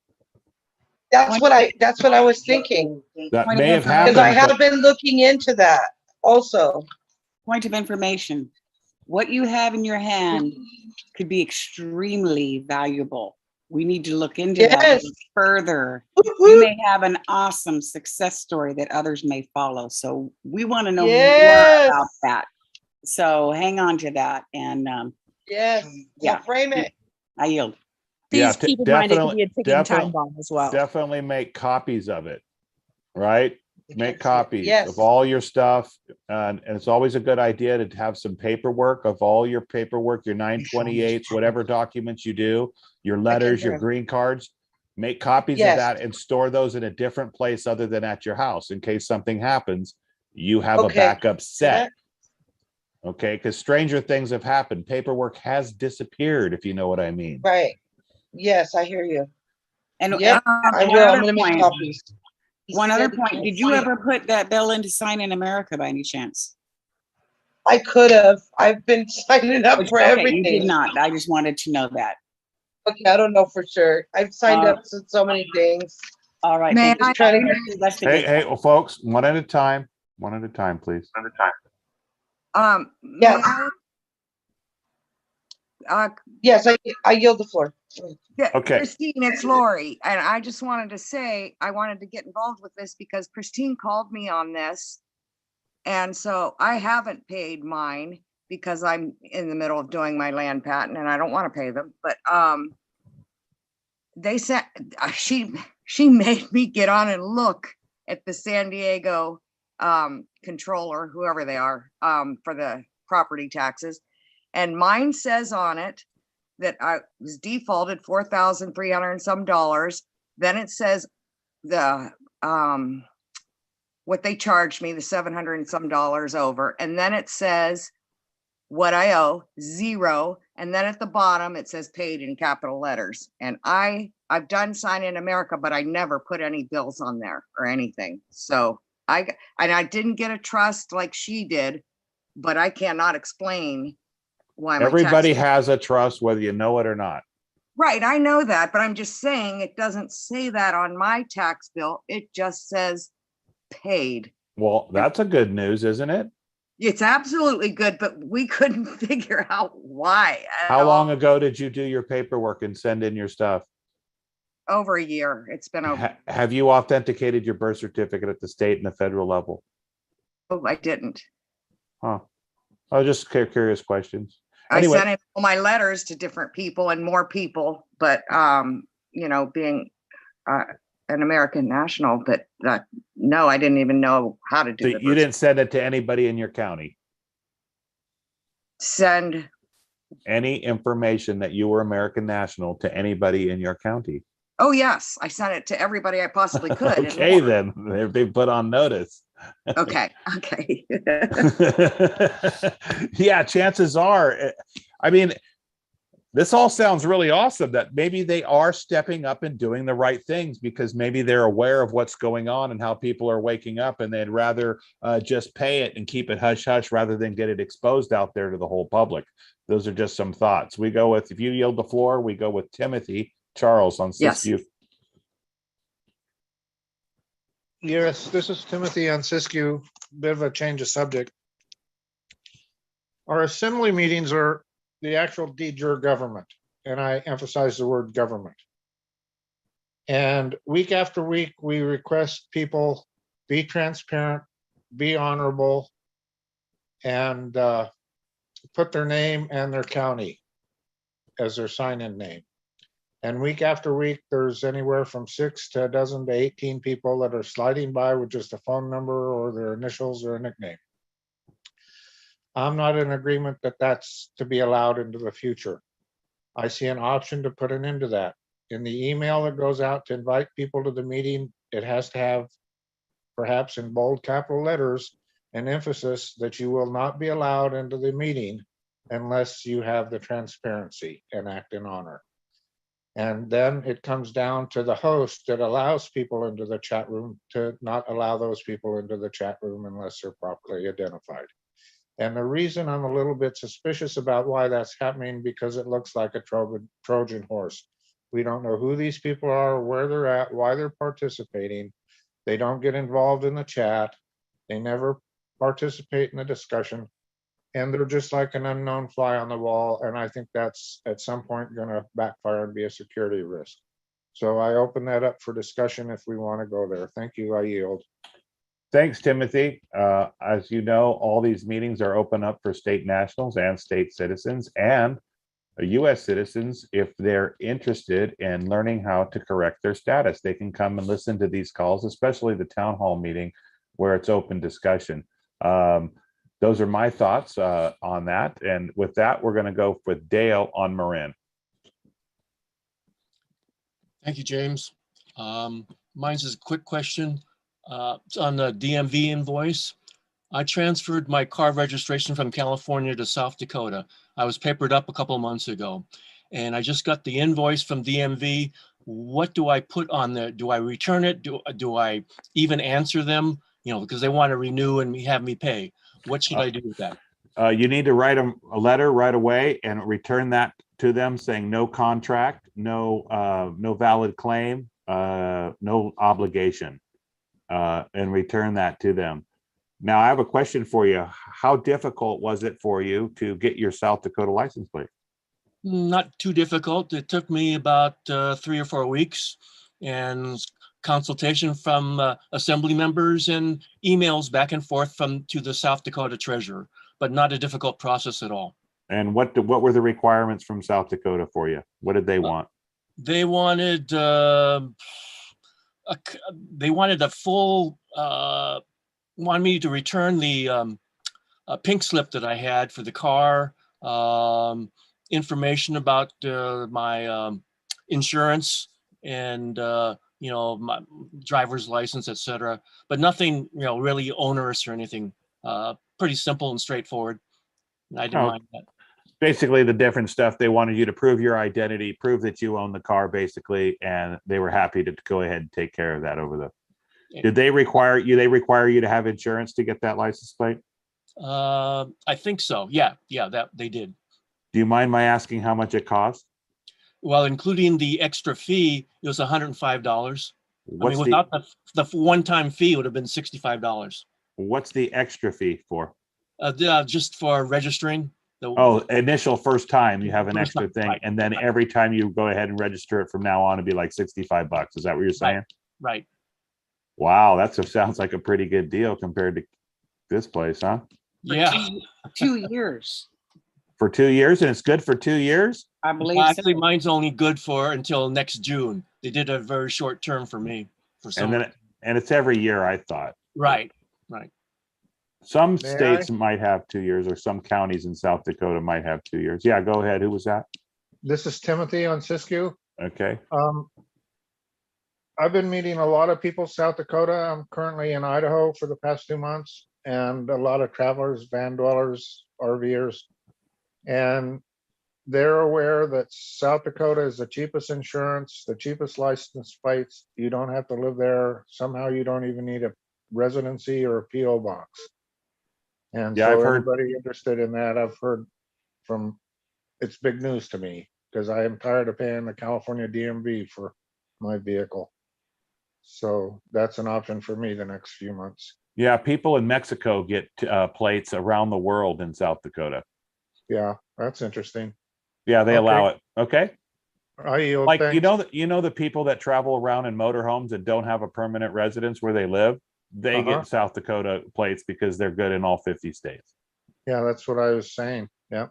That's what I was thinking. That may have happened. Because I have been looking into that also. Point of information. What you have in your hand could be extremely valuable. We need to look into that further. You may have an awesome success story that others may follow. So we want to know more about that. So hang on to that. And frame it. I yield. Please keep in mind it could be a ticking time bomb as well. Definitely make copies of it, right? Make copies Yes. of all your stuff. And it's always a good idea to have some paperwork of all your paperwork, your 928s, whatever documents you do, your letters, your green cards. Make copies of that and store those in a different place other than at your house. In case something happens, you have a backup set. Okay, because stranger things have happened. Paperwork has disappeared, if you know what I mean. Right. Yes, I hear you. And I will. I'm going to make copies. One other point. Did you ever put that bill into Sign in America by any chance? I could have. I've been signing up for everything. You did not. I just wanted to know that. Okay, I don't know for sure. I've signed up to so many things. All right. Hey, well, folks, one at a time. One at a time, please. One at a time. Yes. Yes, I yield the floor. Yeah, okay. Christine, it's Lori. And I just wanted to say, I wanted to get involved with this because Christine called me on this. And so I haven't paid mine because I'm in the middle of doing my land patent and I don't want to pay them. But they said she made me get on and look at the San Diego controller, whoever they are, for the property taxes. And mine says on it that I was defaulted $4,300 and some dollars. Then it says the what they charged me, the $700 and some dollars over. And then it says what I owe, $0. And then at the bottom it says paid in capital letters. And I've done Sign in America, but I never put any bills on there or anything. So I didn't get a trust like she did, but I cannot explain why my Everybody taxes- has a trust, whether you know it or not. Right, I know that, but I'm just saying it doesn't say that on my tax bill. It just says paid. Well, that's a good news, isn't it? It's absolutely good, but we couldn't figure out why. How long ago did you do your paperwork and send in your stuff? Over a year. It's been over. Have you authenticated your birth certificate at the state and the federal level? Oh, I didn't. Huh. Oh, just curious questions. I Anyway, sent in all my letters to different people and more people, but you know, being an American national, but no, I didn't even know how to do so it. you didn't send it to anybody in your county? Send any information that you were American national to anybody in your county? Oh, yes. I sent it to everybody I possibly could. and Okay, more. then they've put on notice. Okay. Okay. Yeah, chances are, I mean, This all sounds really awesome, that maybe they are stepping up and doing the right things because maybe they're aware of what's going on and how people are waking up, and they'd rather just pay it and keep it hush hush rather than get it exposed out there to the whole public. Those are just some thoughts. We go with, if you yield the floor, we go with Timothy Charles on Siskiyou. Yes, this is Timothy on Siskiyou. Bit of a change of subject. Our assembly meetings are the actual de jure government, and I emphasize the word government. And week after week, we request people be transparent, be honorable, and put their name and their county as their sign-in name. And week after week, there's anywhere from 6 to a dozen to 18 people that are sliding by with just a phone number or their initials or a nickname. I'm not in agreement that that's to be allowed into the future. I see an option to put an end to that. In the email that goes out to invite people to the meeting, it has to have, perhaps in bold capital letters, an emphasis that you will not be allowed into the meeting unless you have the transparency and act in honor. And then it comes down to the host that allows people into the chat room to not allow those people into the chat room unless they're properly identified. And the reason I'm a little bit suspicious about why that's happening, because it looks like a Trojan horse. We don't know who these people are, where they're at, why they're participating. They don't get involved in the chat. They never participate in the discussion. And they're just like an unknown fly on the wall. And I think that's at some point going to backfire and be a security risk. So I open that up for discussion if we want to go there. Thank you. I yield. Thanks, Timothy. As you know, all these meetings are open up for state nationals and state citizens and U.S. citizens. If they're interested in learning how to correct their status, they can come and listen to these calls, especially the town hall meeting where it's open discussion. Those are my thoughts on that. And with that, we're going to go with Dale on Marin. Thank you, James. Mine's is a quick question. It's on the DMV invoice. I transferred my car registration from California to South Dakota. I was papered up a couple of months ago, and I just got the invoice from DMV. What do I put on there? Do I return it? Do I even answer them? You know, because they want to renew and have me pay. What should I do with that? You need to write them a letter right away and return that to them saying no contract, no valid claim, no obligation, and return that to them. Now, I have a question for you. How difficult was it for you to get your South Dakota license plate? Not too difficult. It took me about 3 or 4 weeks, and consultation from assembly members and emails back and forth to the South Dakota treasurer, but not a difficult process at all. And what were the requirements from South Dakota for you? What did they want? They wanted a full, wanted me to return the pink slip that I had for the car, information about my insurance and my driver's license, etc. But nothing, really onerous or anything. Pretty simple and straightforward. I didn't mind that. Basically, the different stuff, they wanted you to prove your identity, prove that you own the car, basically, and they were happy to go ahead and take care of that over the. Did they require you? They require you to have insurance to get that license plate? I think so. Yeah, that they did. Do you mind my asking how much it cost? Well, including the extra fee, it was $105. Without the one-time fee, it would have been $65. What's the extra fee for? Just for registering. Initial first time you have an extra thing, right. And then every time you go ahead and register it from now on, it'd be like $65. Is that what you're saying? Right. Wow, that sounds like a pretty good deal compared to this place, huh? Yeah. 2 years. For 2 years, and it's good for 2 years? I believe actually, mine's only good for until next June. They did a very short term for me. And it's every year, I thought. Right. Some states might have 2 years, or some counties in South Dakota might have 2 years. Yeah, go ahead. Who was that? This is Timothy on Siskiyou. Okay. I've been meeting a lot of people in South Dakota. I'm currently in Idaho for the past 2 months, and a lot of travelers, van dwellers, RVers. And they're aware that South Dakota is the cheapest insurance, the cheapest license plates. You don't have to live there. Somehow you don't even need a residency or a PO box. And Yeah, so I've heard. anybody interested in that, I've heard from, it's big news to me because I am tired of paying the California DMV for my vehicle. So that's an option for me the next few months. Yeah, people in Mexico get plates around the world in South Dakota. Yeah, that's interesting. Yeah, they Okay. allow it. Okay. I yield. Like Thanks. you know the people that travel around in motorhomes and don't have a permanent residence where they live, they get South Dakota plates because they're good in all 50 states. Yeah, that's what I was saying. Yeah.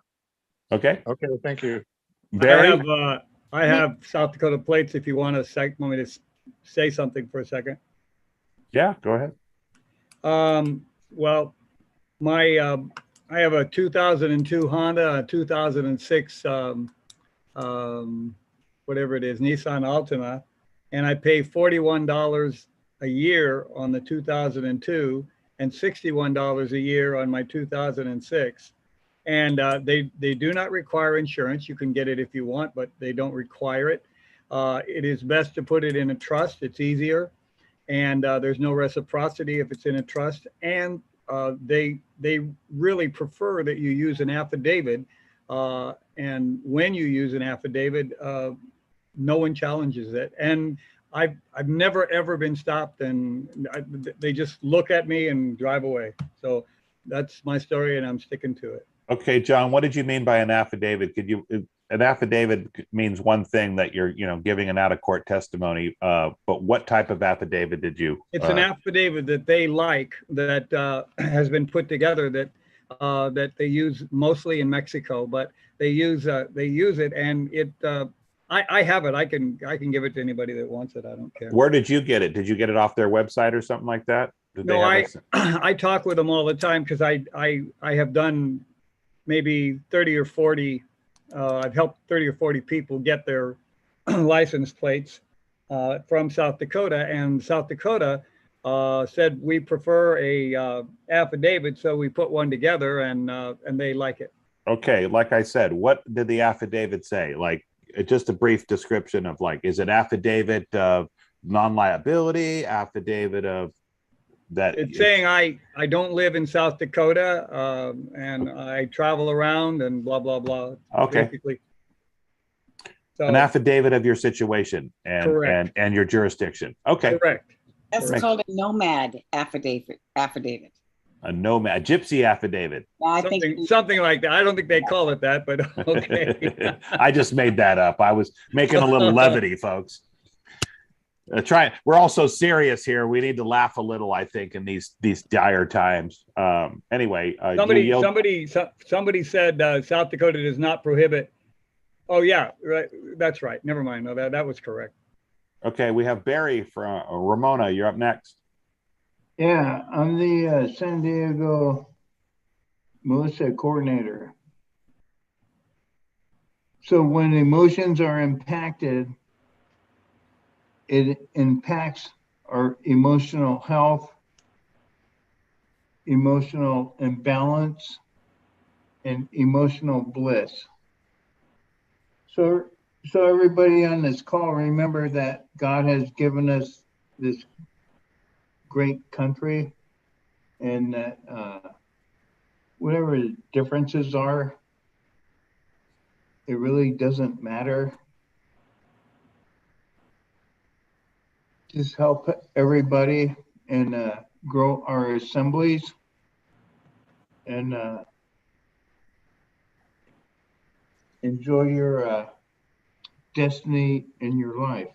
Okay. Okay. Thank you. Barry? I have South Dakota plates. If you want want me to say something for a second. Yeah, go ahead. Well, I have a 2002 Honda, a 2006 whatever it is, Nissan Altima, and I pay $41 a year on the 2002 and $61 a year on my 2006. And they do not require insurance. You can get it if you want, but they don't require it. It is best to put it in a trust. It's easier. And there's no reciprocity if it's in a trust. And they really prefer that you use an affidavit. And when you use an affidavit, no one challenges it. And I've never, ever been stopped, and they just look at me and drive away. So that's my story, and I'm sticking to it. Okay, John, what did you mean by an affidavit? An affidavit means one thing, that you're, giving an out of court testimony. But what type of affidavit did you? It's an affidavit that they like, that has been put together, that they use mostly in Mexico, but they use it, and it. I have it. I can give it to anybody that wants it. I don't care. Where did you get it? Did you get it off their website or something like that? No, I talk with them all the time because I have done maybe 30 or 40. I've helped 30 or 40 people get their license plates from South Dakota, and South Dakota said we prefer a affidavit, so we put one together, and they like it. Okay, like I said, what did the affidavit say? Like, just a brief description of, like, is it affidavit of non-liability, affidavit of that? It's saying I don't live in South Dakota, and I travel around and blah, blah, blah. Okay. Basically. So, an affidavit of your situation and your jurisdiction. Okay. Correct. That's called a nomad affidavit. A nomad, a gypsy affidavit. I think something like that. I don't think they call it that, but okay. I just made that up. I was making a little levity, folks. We're all so serious here. We need to laugh a little, I think, in these dire times. Anyway, somebody said South Dakota does not prohibit. Oh yeah, right. That's right. Never mind. No, that was correct. Okay, we have Barry from Ramona. You're up next. Yeah, I'm the San Diego Melissa coordinator. So when emotions are impacted, it impacts our emotional health, emotional imbalance, and emotional bliss. So everybody on this call, remember that God has given us this great country, and that whatever the differences are, it really doesn't matter. Just help everybody and grow our assemblies, and enjoy your destiny in your life.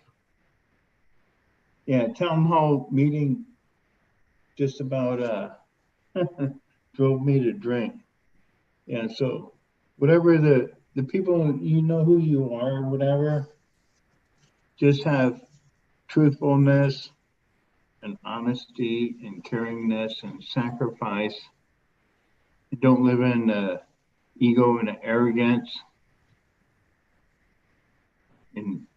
Yeah, town hall meeting just about drove me to drink. Yeah, so whatever the people, you know who you are, whatever, just have truthfulness and honesty and caringness and sacrifice. Don't live in ego and arrogance. And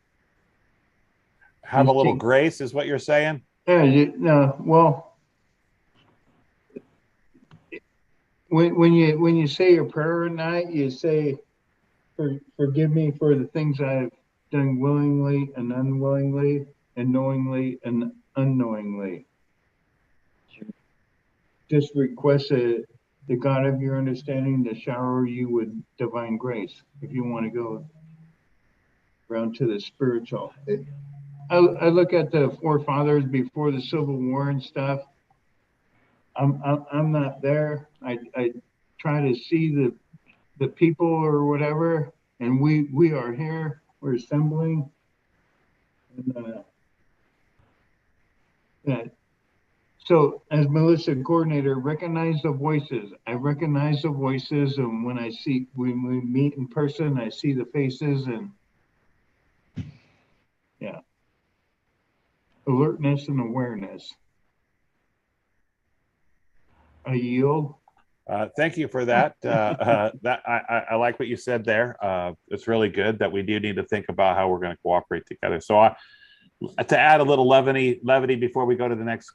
have a little grace, is what you're saying? Yeah, no, well, when you say your prayer at night, you say, forgive me for the things I've done willingly and unwillingly and knowingly and unknowingly. Just request the God of your understanding to shower you with divine grace if you want to go around to the spiritual. I look at the forefathers before the Civil War and stuff. I'm not there. I try to see the people or whatever, and we are here. We're assembling. And, so as Melissa coordinator, recognize the voices. I recognize the voices, and when we meet in person, I see the faces, and yeah, alertness and awareness. I yield. Thank you for that. I like what you said there. It's really good that we do need to think about how we're going to cooperate together. So to add a little levity before we go to the next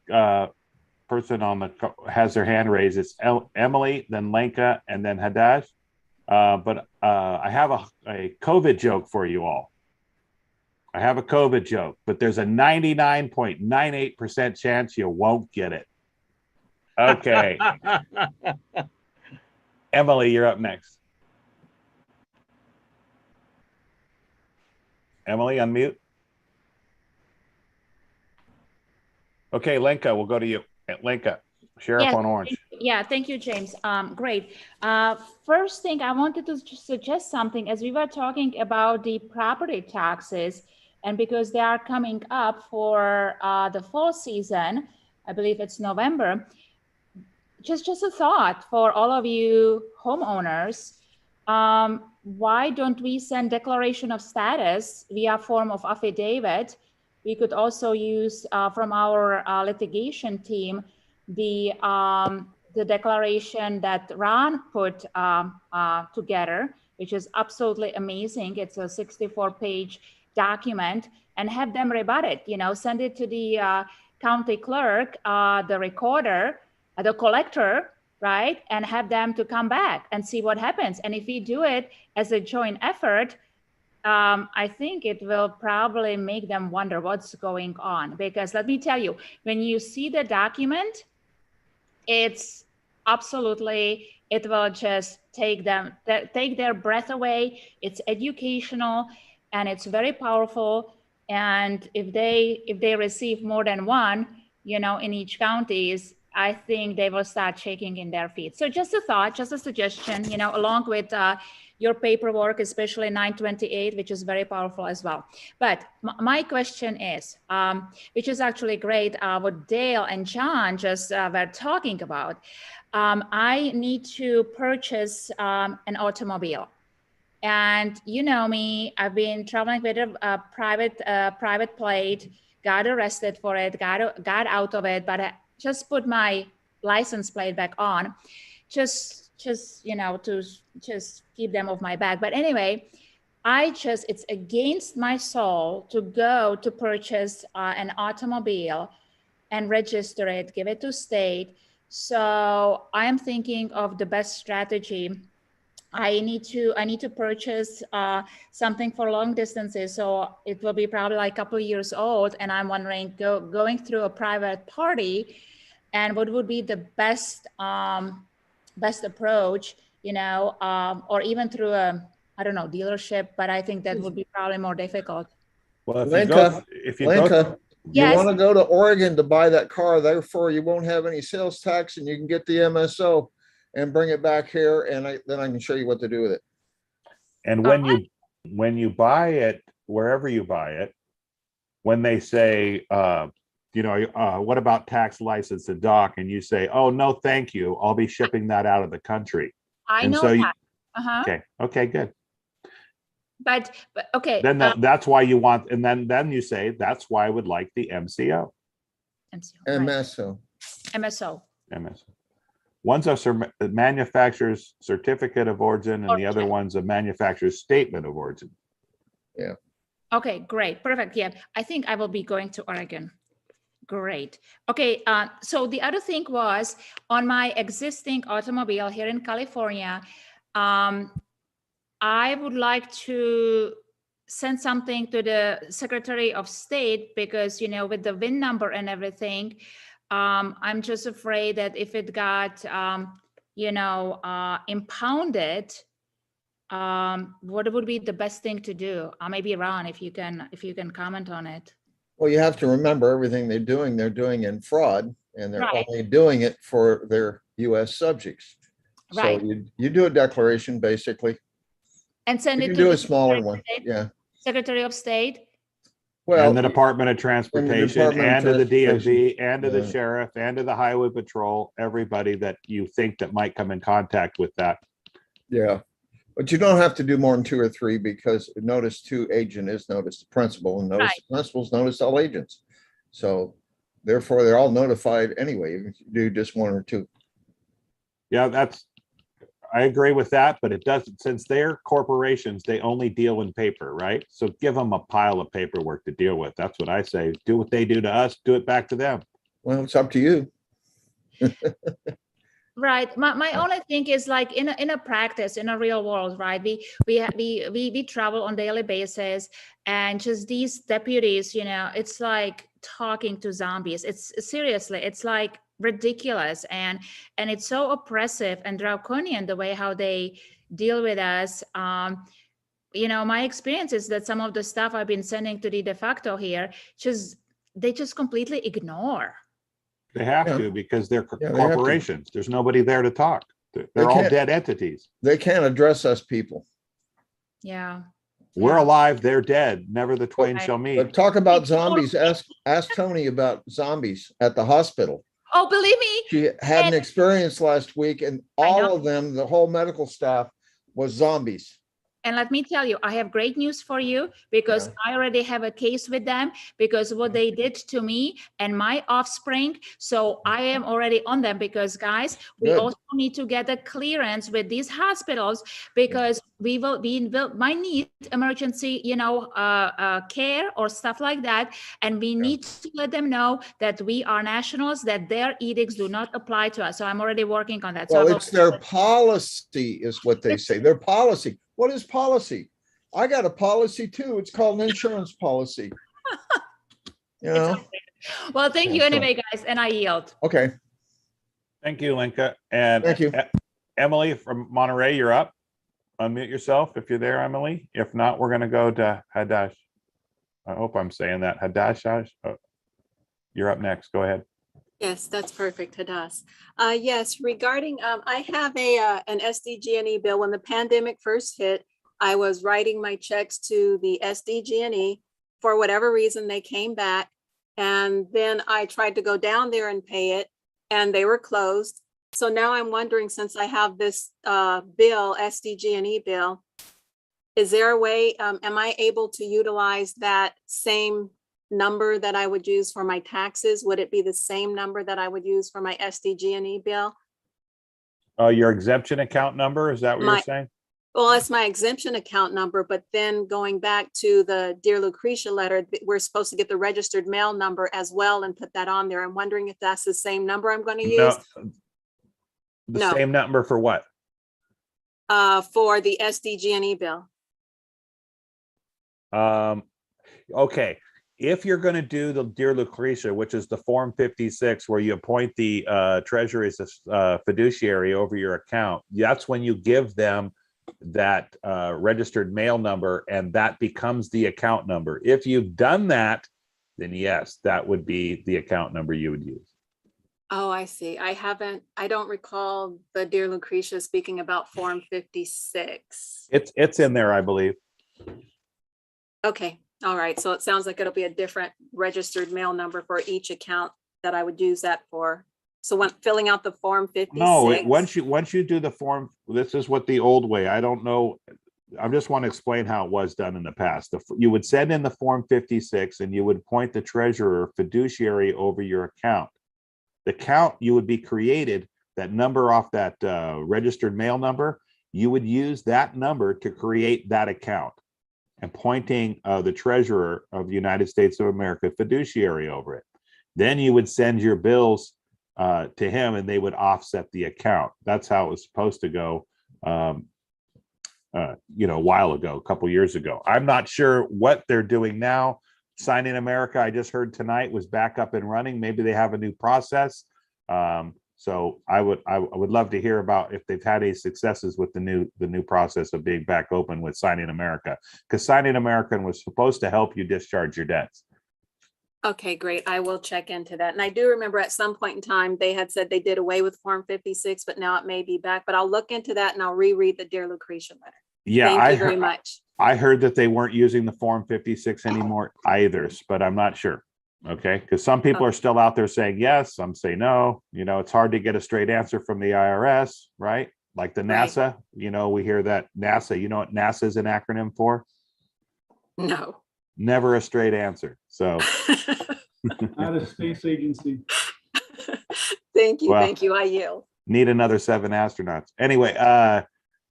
person has their hand raised, it's Emily, then Lenka, and then Hadash. But I have a COVID joke for you all. I have a COVID joke, but there's a 99.98% chance you won't get it. Okay. Emily, you're up next. Emily, unmute. Okay, Lenka, we'll go to you. Lenka, Sheriff on Orange. Yeah, thank you, James. Great. First thing, I wanted to suggest something as we were talking about the property taxes, and because they are coming up for the fall season, I believe it's November. Just a thought for all of you homeowners. Why don't we send declaration of status via form of affidavit? We could also use from our litigation team the declaration that Ron put together, which is absolutely amazing. It's a 64-page document, and have them rebut it. Send it to the county clerk, the recorder, the collector, right? And have them to come back and see what happens. And if we do it as a joint effort, I think it will probably make them wonder what's going on. Because let me tell you, when you see the document, it's absolutely, it will just take their breath away. It's educational and it's very powerful. And if they receive more than one, in each county, I think they will start shaking in their feet. So just a thought, just a suggestion, along with your paperwork, especially 928, which is very powerful as well. But my question is, which is actually great, what Dale and John just were talking about. I need to purchase an automobile. And you know me, I've been traveling with a private plate, got arrested for it, got out of it, but just put my license plate back on, just to just keep them off my back. But anyway, it's against my soul to go to purchase an automobile and register it, give it to state. So I'm thinking of the best strategy. I need to purchase something for long distances. So it will be probably like a couple of years old. And I'm wondering, going through a private party, and what would be the best approach, or even through a, I don't know, dealership, but I think that would be probably more difficult. Well, if you want to go to Oregon to buy that car, therefore you won't have any sales tax and you can get the MSO and bring it back here, and then I can show you what to do with it. And when you buy it, wherever you buy it, when they say, what about tax license and doc? And you say, oh, no, thank you. I'll be shipping that out of the country. I know that. Okay, good. But okay. Then that's why you want, and then you say, that's why I would like the MCO. MSO. MSO. One's a manufacturer's certificate of origin, and the other one's a manufacturer's statement of origin. Yeah. Okay, great. Perfect. Yeah, I think I will be going to Oregon. Great. Okay, so the other thing was on my existing automobile here in California, I I would like to send something to the Secretary of State because, you know, with the VIN number and everything, I'm just afraid that if it got, you know, impounded, what would be the best thing to do? Maybe Ron, if you can comment on it. Well, you have to remember everything they're doing in fraud, and they're Right. only doing it for their US subjects. Right. So you do a declaration basically. And send You it can to do the a smaller one. Yeah. Secretary of State. Well, and the Department of Transportation, Department of and to the Transportation. DMV, and to the Yeah. sheriff, and to the highway patrol, everybody that you think that might come in contact with that. Yeah. But you don't have to do more than 2 or 3 because notice to agent is notice to principal, and notice to principals notice all agents. So therefore, they're all notified anyway, if you do just 1 or 2. Yeah, I agree with that, but it doesn't, since they're corporations, they only deal in paper, right? So give them a pile of paperwork to deal with. That's what I say. Do what they do to us, do it back to them. Well, it's up to you. Right. My only thing is like in a practice, in a real world, right? We travel on daily basis, and just these deputies, you know, it's like talking to zombies. It's seriously, it's like ridiculous, and it's so oppressive and draconian the way how they deal with us. You know, my experience is that some of the stuff I've been sending to the de facto here, they just completely ignore. They have to, because they're Yeah, they have to. corporations. There's nobody there to talk. They're all can't- dead entities. They can't address us people. Yeah. We're alive, they're dead. Never the twain shall meet. But talk about zombies. Ask Tony about zombies at the hospital. Oh, believe me. She had an experience last week, and all of them, the whole medical staff, was zombies. And let me tell you, I have great news for you, because I already have a case with them because what they did to me and my offspring. So I am already on them, because guys, we also need to get a clearance with these hospitals, because we might need emergency, you know, care or stuff like that. And we need to let them know that we are nationals, that their edicts do not apply to us. So I'm already working on that. Well, so it's their policy is what they say. Their policy. What is policy? I got a policy too. It's called an insurance policy. You know? Well, thank you anyway, guys, and I yield. Okay. Thank you, Linka. And thank you. Emily from Monterey, you're up. Unmute yourself if you're there, Emily. If not, we're going to go to Hadash. I hope I'm saying that. Hadash, you're up next. Go ahead. Yes, that's perfect, Hadass. Yes, regarding, I have an SDG&E bill. When the pandemic first hit, I was writing my checks to the SDG&E. For whatever reason, they came back. And then I tried to go down there and pay it, and they were closed. So now I'm wondering, since I have this bill, SDG&E bill, is there a way, am I able to utilize that same number that I would use for my taxes? Would it be the same number that I would use for my SDG&E bill? Your exemption account number, is that what you're saying? Well, it's my exemption account number, but then going back to the Dear Lucretia letter, we're supposed to get the registered mail number as well and put that on there. I'm wondering if that's the same number I'm going to use. No. Same number for what? For the SDG&E bill. Okay. If you're going to do the Dear Lucretia, which is the Form 56, where you appoint the treasurer as a fiduciary over your account, that's when you give them that registered mail number, and that becomes the account number. If you've done that, then yes, that would be the account number you would use. Oh, I see. I don't recall the Dear Lucretia speaking about Form 56. It's in there, I believe. Okay. All right. So it sounds like it'll be a different registered mail number for each account that I would use that for. So when filling out the Form 56. No, once you do the form, this is what the old way, I don't know. I just want to explain how it was done in the past. You would send in the Form 56 and you would appoint the treasurer fiduciary over your account. The account you would be created, that number off that registered mail number, you would use that number to create that account, appointing the treasurer of the United States of America fiduciary over it. Then you would send your bills to him, and they would offset the account. That's how it was supposed to go a while ago, a couple years ago. I'm not sure what they're doing now. Signing America, I just heard tonight, was back up and running. Maybe they have a new process. So I would love to hear about if they've had any successes with the new process of being back open with Signing America, because Signing America was supposed to help you discharge your debts. Okay, great. I will check into that. And I do remember at some point in time, they had said they did away with Form 56, but now it may be back. But I'll look into that and I'll reread the Dear Lucretia letter. Yeah, Thank you very much. I heard that they weren't using the Form 56 anymore either, but I'm not sure. Okay, because some people are still out there saying yes, some say no. It's hard to get a straight answer from the IRS, right? Like the NASA, we hear that NASA, you know what NASA is an acronym for? No. Never a straight answer. So Not a space agency. Thank you. Well, Thank you. I yield. Need another 7 astronauts. Anyway,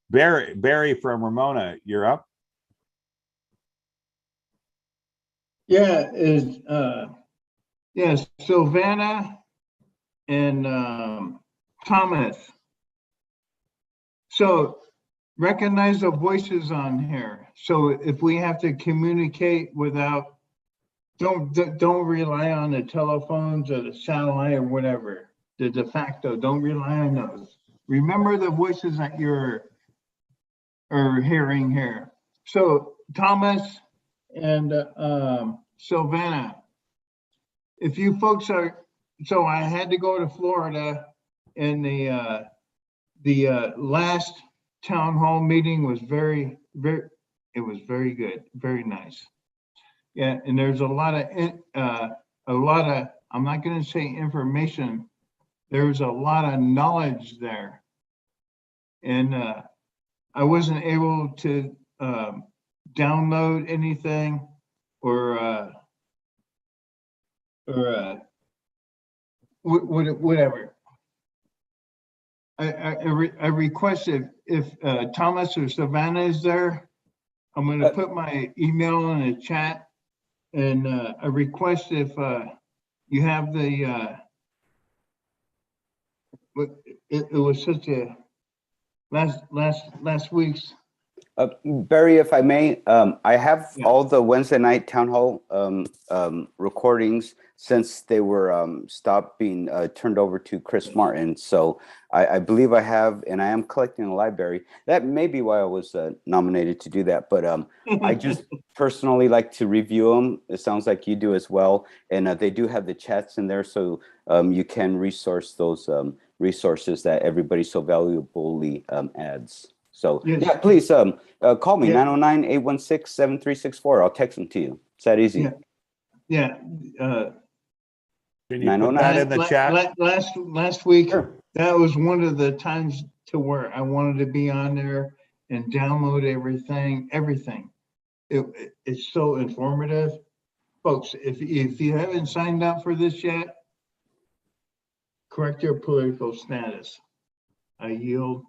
Barry from Ramona, you're up. Yeah, Sylvana and Thomas. So recognize the voices on here. So if we have to communicate without, don't rely on the telephones or the satellite or whatever, the de facto, don't rely on those. Remember the voices that you're hearing here. So Thomas and Sylvana, if you folks are, so I had to go to Florida, and the last town hall meeting was very good, very nice. Yeah, and there's a lot of, I'm not going to say information, there's a lot of knowledge there. And I wasn't able to download anything or whatever. I request if Thomas or Savannah is there, I'm going to put my email in the chat, and I request if you have the it was such a last week's. Barry, if I may, I have all the Wednesday night town hall recordings since they were stopped being turned over to Chris Martin. So I believe I have, and I am collecting a library. That may be why I was nominated to do that. But I just personally like to review them. It sounds like you do as well. And they do have the chats in there, so you can resource those resources that everybody so valuably adds. So yeah, please call me 909-816-7364. I'll text them to you. It's that easy. Yeah. Can you put that in the chat? Last week, that was one of the times to where I wanted to be on there and download everything. It's so informative. Folks, if you haven't signed up for this yet, correct your political status. I yield.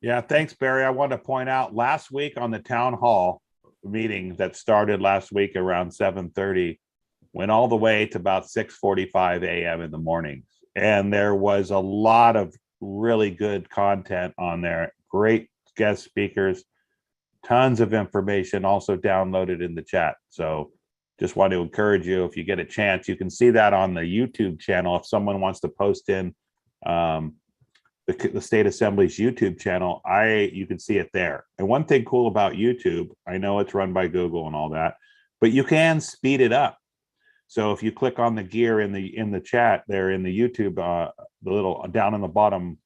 Yeah, thanks, Barry. I want to point out last week on the town hall meeting that started last week around 7:30, went all the way to about 6:45 a.m. in the morning. And there was a lot of really good content on there. Great guest speakers, tons of information also downloaded in the chat. So just want to encourage you, if you get a chance, you can see that on the YouTube channel. If someone wants to post in the State Assembly's YouTube channel, you can see it there. And one thing cool about YouTube, I know it's run by Google and all that, but you can speed it up. So if you click on the gear in the chat there in the YouTube, the little down in the bottom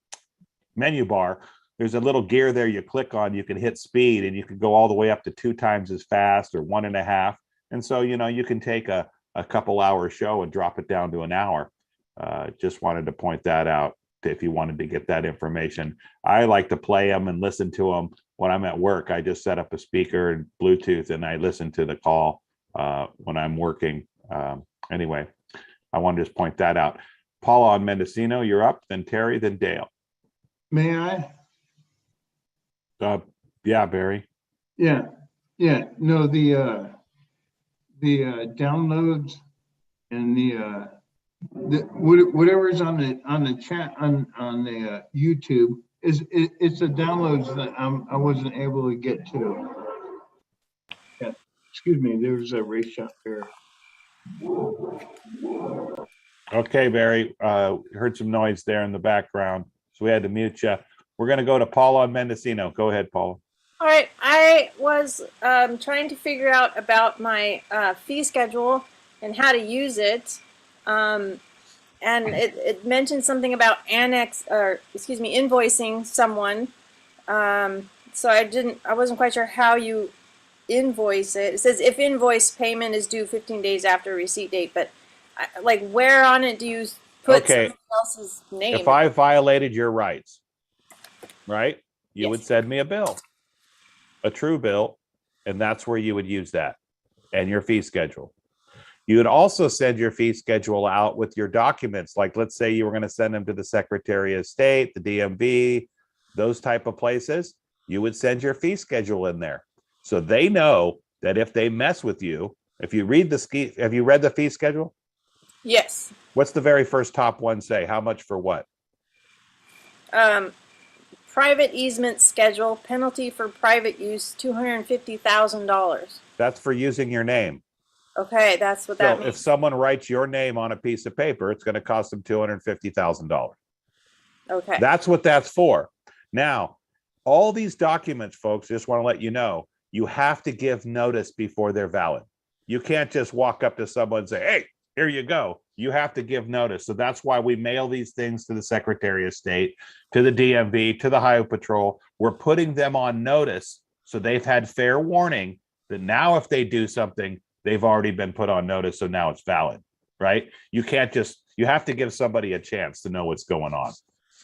menu bar, there's a little gear there you click on, you can hit speed, and you can go all the way up to 2 times as fast or 1.5. And so, you can take a couple hour show and drop it down to an hour. Just wanted to point that out if you wanted to get that information. I like to play them and listen to them when I'm at work. I just set up a speaker and Bluetooth and I listen to the call when I'm working. Anyway, I want to just point that out. Paula on Mendocino, you're up, then Terry, then Dale. May I? Yeah, Barry. Yeah. No, the downloads and the whatever's on the chat on the YouTube, It's the downloads that I wasn't able to get to. Yeah. Excuse me, there's a race shot there. Okay, Barry, heard some noise there in the background, so we had to mute you. We're going to go to Paula on Mendocino. Go ahead, Paula. All right, I was trying to figure out about my fee schedule and how to use it. And it mentioned something about invoicing someone. So I wasn't quite sure how you invoice it. It says if invoice payment is due 15 days after receipt date, but like where on it do you put someone else's name? If I violated your rights, right, you would send me a bill, a true bill, and that's where you would use that and your fee schedule. You would also send your fee schedule out with your documents. Like, let's say you were going to send them to the Secretary of State, the DMV, those type of places. You would send your fee schedule in there. So they know that if they mess with you, if you read have you read the fee schedule? Yes. What's the very first top one say? How much for what? Private easement schedule, penalty for private use, $250,000. That's for using your name. Okay, that's what that means. If someone writes your name on a piece of paper, it's going to cost them $250,000. Okay. That's what that's for. Now, all these documents, folks, just want to let you know, you have to give notice before they're valid. You can't just walk up to someone and say, hey, here you go. You have to give notice. So that's why we mail these things to the Secretary of State, to the DMV, to the Highway Patrol. We're putting them on notice so they've had fair warning that now if they do something, they've already been put on notice. So now it's valid, right? You can't just, you have to give somebody a chance to know what's going on.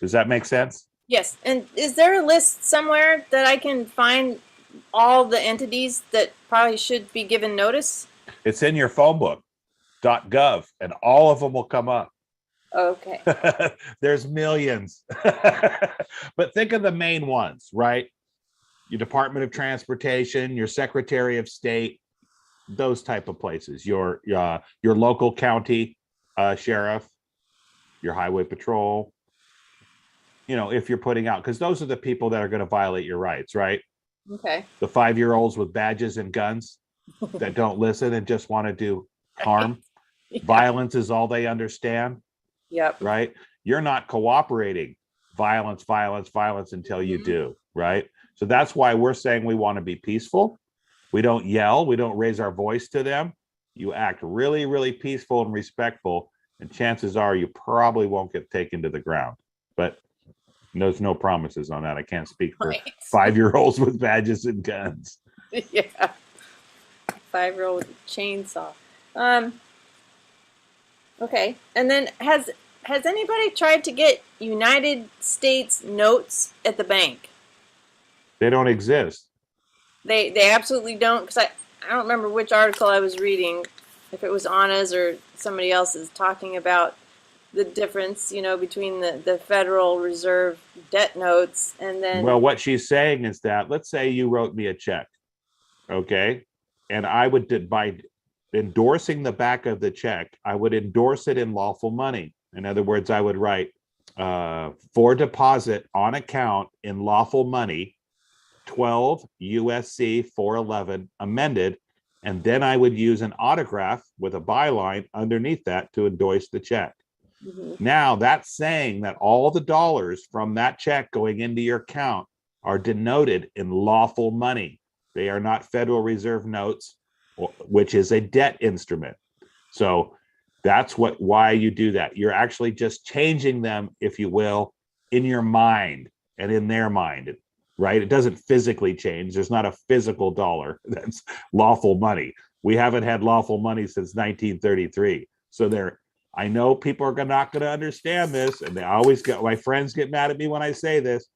Does that make sense? Yes. And is there a list somewhere that I can find all the entities that probably should be given notice? It's in your phone book, .gov, and all of them will come up. Okay. There's millions. But think of the main ones, right? Your Department of Transportation, your Secretary of State, those type of places, your local county sheriff, your Highway Patrol, you know, if you're putting out, because those are the people that are going to violate your rights, right? Okay. The 5-year-olds with badges and guns that don't listen and just want to do harm. Yeah. Violence is all they understand. Yep. Right? You're not cooperating. Violence, violence, violence until you do, right? So that's why we're saying we want to be peaceful. We don't yell. We don't raise our voice to them. You act really, really peaceful and respectful, and chances are you probably won't get taken to the ground. But there's no promises on that. I can't speak for 5-year-olds with badges and guns. Yeah. 5-year-old with a chainsaw. Okay. And then has anybody tried to get United States notes at the bank? They don't exist. They absolutely don't, because I don't remember which article I was reading, if it was Anna's or somebody else's, talking about the difference, you know, between the Federal Reserve debt notes and then. Well, what she's saying is that, let's say you wrote me a check, okay? And I would, by endorsing the back of the check, I would endorse it in lawful money. In other words, I would write for deposit on account in lawful money, 12 USC 411 amended, and then I would use an autograph with a byline underneath that to endorse the check. Mm-hmm. Now that's saying that all the dollars from that check going into your account are denoted in lawful money. They are not Federal Reserve notes, which is a debt instrument. So that's why you do that. You're actually just changing them, if you will, in your mind and in their mind, right? It doesn't physically change. There's not a physical dollar that's lawful money. We haven't had lawful money since 1933. So I know people are not going to understand this, and my friends get mad at me when I say this,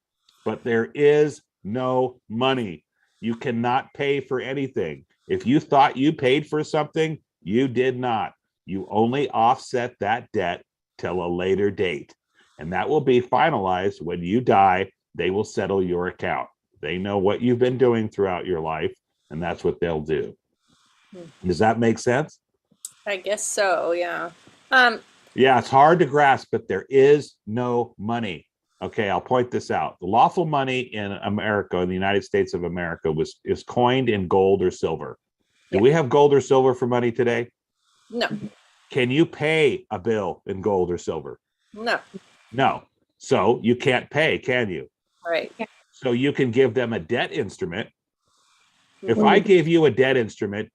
but there is no money. You cannot pay for anything. If you thought you paid for something, you did not. You only offset that debt till a later date, and that will be finalized when you die. They will settle your account. They know what you've been doing throughout your life, and that's what they'll do. Does that make sense? I guess so, yeah. Yeah, it's hard to grasp, but there is no money. Okay, I'll point this out. The lawful money in America, in the United States of America, is coined in gold or silver. Do we have gold or silver for money today? No. Can you pay a bill in gold or silver? No. No. So you can't pay, can you? Right. So you can give them a debt instrument. If I gave you a debt instrument,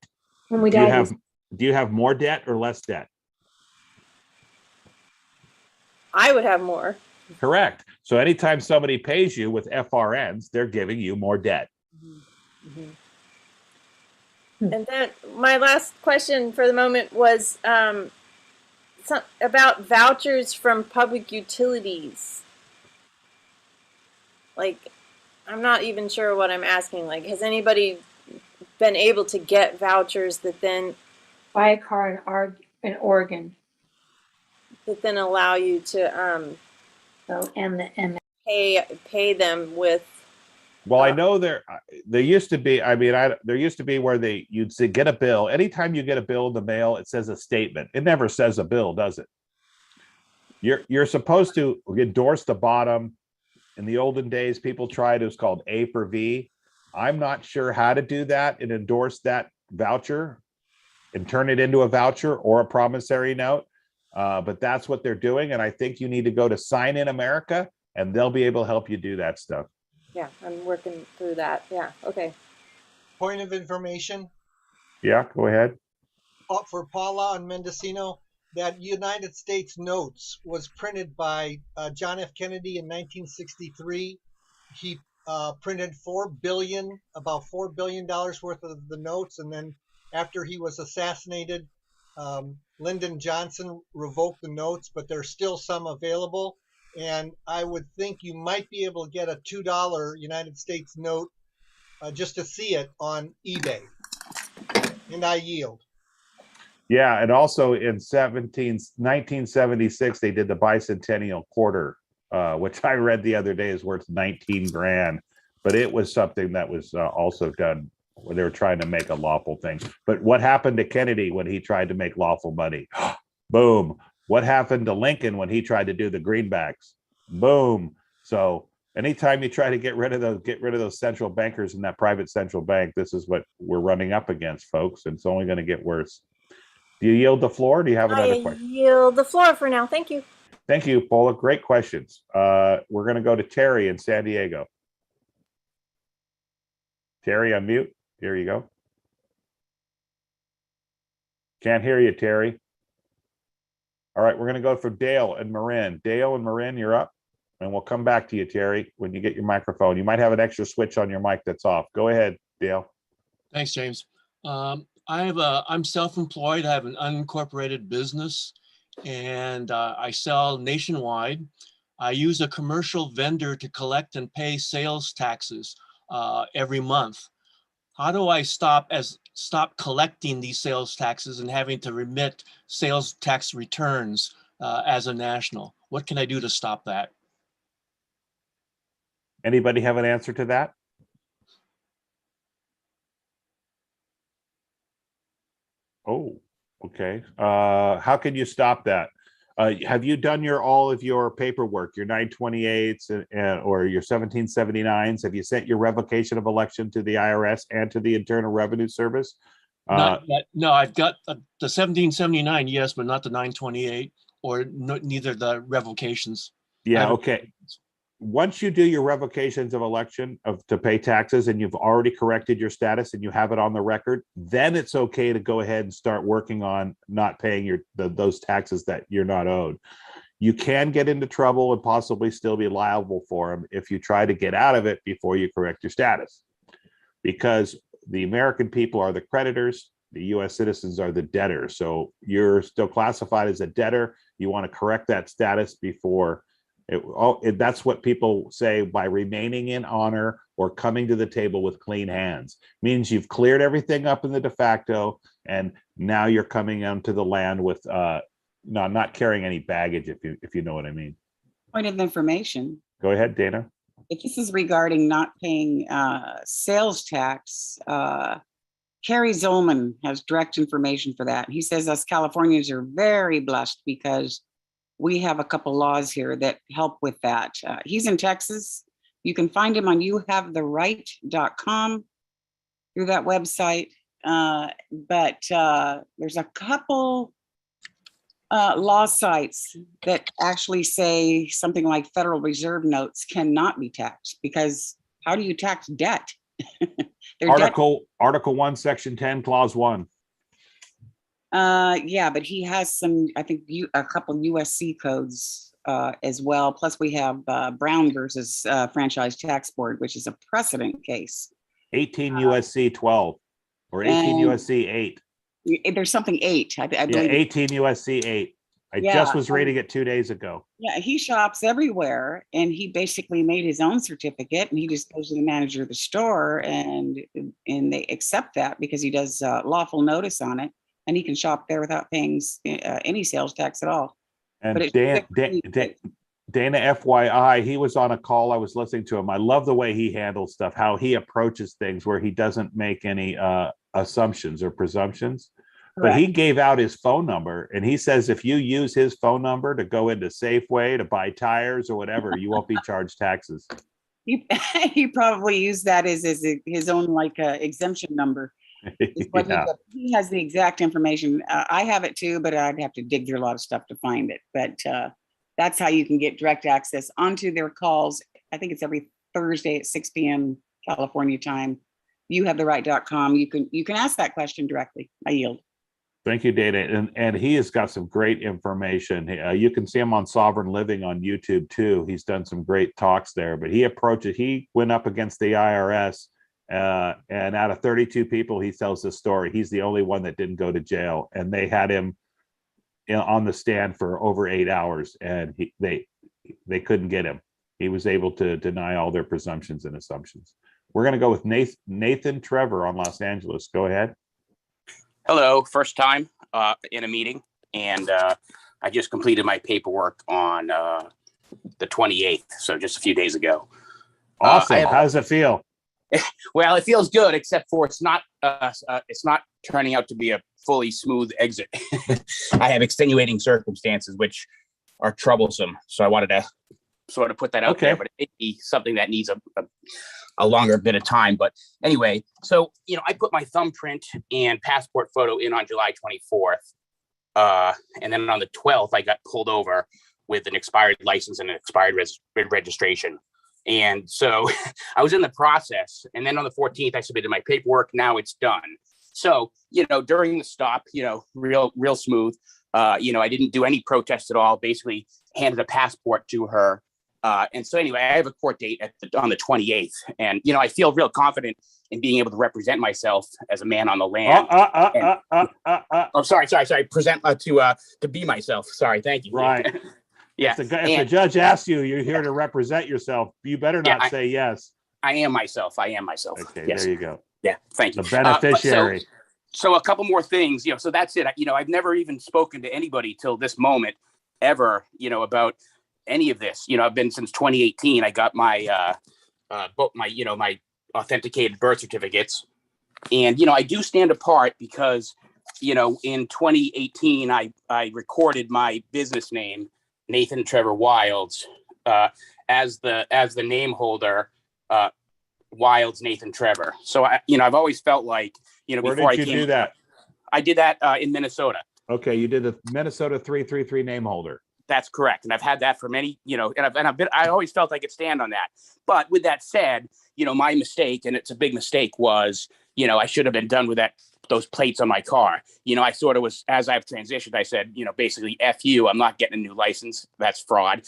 do you have more debt or less debt? I would have more. Correct. So anytime somebody pays you with FRNs, they're giving you more debt. And then my last question for the moment was about vouchers from public utilities. Like, I'm not even sure what I'm asking. Like, has anybody been able to get vouchers that then buy a car in Oregon? That then allow you to pay them with. Well, I know there used to be. I mean, there used to be where you'd say get a bill. Anytime you get a bill in the mail, it says a statement. It never says a bill, does it? You're supposed to endorse the bottom. In the olden days, people tried. It was called A for V. I'm not sure how to do that and endorse that voucher and turn it into a voucher or a promissory note. But that's what they're doing. And I think you need to go to Sign in America and they'll be able to help you do that stuff. Yeah, I'm working through that. Yeah, okay. Point of information. Yeah, go ahead. For Paula and Mendocino, that United States notes was printed by John F. Kennedy in 1963. He printed about $4 billion worth of the notes. And then after he was assassinated, Lyndon Johnson revoked the notes, but there's still some available. And I would think you might be able to get a $2 United States note just to see it on eBay. And I yield. Yeah, and also in 1976, they did the bicentennial quarter, which I read the other day is worth 19 grand. But it was something that was also done where they were trying to make a lawful thing. But what happened to Kennedy when he tried to make lawful money? Boom. What happened to Lincoln when he tried to do the greenbacks? Boom. So anytime you try to get rid of those central bankers in that private central bank, this is what we're running up against, folks. And it's only going to get worse. Do you yield the floor? Do you have another question? I yield the floor for now. Thank you. Thank you, Paula. Great questions. We're going to go to Terry in San Diego. Terry, unmute. Here you go. Can't hear you, Terry. All right, we're going to go for Dale and Marin. Dale and Marin, you're up. And we'll come back to you, Terry, when you get your microphone. You might have an extra switch on your mic that's off. Go ahead, Dale. Thanks, James. I'm self-employed. I have an unincorporated business and I sell nationwide. I use a commercial vendor to collect and pay sales taxes every month. How do I stop collecting these sales taxes and having to remit sales tax returns as a national? What can I do to stop that? Anybody have an answer to that? Oh, okay. How can you stop that? Have you done all of your paperwork, your 928s or your 1779s? Have you sent your revocation of election to the IRS and to the Internal Revenue Service? Not yet. No, I've got the 1779, yes, but not the 928 or neither the revocations. Yeah, okay. Once you do your revocations of election to pay taxes and you've already corrected your status and you have it on the record, then it's okay to go ahead and start working on not paying those taxes that you're not owed. You can get into trouble and possibly still be liable for them if you try to get out of it before you correct your status, because the American people are the creditors, the US citizens are the debtors. So you're still classified as a debtor. You want to correct that status before that's what people say by remaining in honor or coming to the table with clean hands. Means you've cleared everything up in the de facto, and now you're coming onto the land with not carrying any baggage, if you know what I mean. Point of information. Go ahead, Dana. If this is regarding not paying sales tax, Kerry Zolman has direct information for that. He says us Californians are very blessed because we have a couple laws here that help with that. He's in Texas. You can find him on youhavetheright.com through that website. But there's a couple law sites that actually say something like Federal Reserve notes cannot be taxed, because how do you tax debt? Article 1, Section 10, Clause 1. Yeah, but he has some, I think, a couple USC codes as well. Plus, we have Brown versus Franchise Tax Board, which is a precedent case. 18 USC 12 or 18 USC 8. There's something 8. I Yeah, believe. 18 USC 8. I just was reading it 2 days ago. Yeah, he shops everywhere, and he basically made his own certificate, and he just goes to the manager of the store, and they accept that because he does lawful notice on it, and he can shop there without paying any sales tax at all. And But Dana, FYI, he was on a call. I was listening to him. I love the way he handles stuff, how he approaches things where he doesn't make any assumptions or presumptions. But he gave out his phone number, and he says if you use his phone number to go into Safeway to buy tires or whatever, you won't be charged taxes. He probably used that as his own like exemption number. Yeah. He has the exact information. I have it too, but I'd have to dig through a lot of stuff to find it. But that's how you can get direct access onto their calls. I think it's every Thursday at 6 p.m. California time. Youhavetheright.com. You can ask that question directly. I yield. Thank you, Dana. And he has got some great information. You can see him on Sovereign Living on YouTube too. He's done some great talks there, but he went up against the IRS, and out of 32 people, he tells this story. He's the only one that didn't go to jail, and they had him on the stand for over 8 hours, and they couldn't get him. He was able to deny all their presumptions and assumptions. We're going to go with Nathan Trevor on Los Angeles. Go ahead. Hello, first time in a meeting, and I just completed my paperwork on the 28th, so just a few days ago. Awesome. How does it feel? Well, it feels good, except for it's not turning out to be a fully smooth exit. I have extenuating circumstances which are troublesome, so I wanted to sort of put that out there, but it may be something that needs a longer bit of time. But anyway, so, I put my thumbprint and passport photo in on July 24th. And then on the 12th, I got pulled over with an expired license and an expired registration. And so I was in the process. And then on the 14th, I submitted my paperwork. Now it's done. So, during the stop, real smooth. I didn't do any protest at all, basically handed a passport to her. And so anyway, I have a court date on the 28th, and I feel real confident in being able to represent myself as a man on the land. I'm sorry. Present to be myself. Sorry, thank you. Right. Yeah. If the judge asks you, you're here to represent yourself. You better not say yes. I am myself. Okay, yes. There you go. Yeah, thank you. The beneficiary. So a couple more things. So that's it. I've never even spoken to anybody till this moment, ever. About any of this. I've been since 2018. I got my my authenticated birth certificates, and I do stand apart because in 2018 I recorded my business name, Nathan Trevor Wilds, as the name holder, Wilds Nathan Trevor. So I've always felt like Where before did you do that? I did that in Minnesota. Okay, you did the Minnesota 333 name holder. That's correct. And I've had that for many, I always felt I could stand on that. But with that said, my mistake, and it's a big mistake, was, I should have been done with those plates on my car. I sort of was, as I've transitioned, I said, basically, F you, I'm not getting a new license. That's fraud.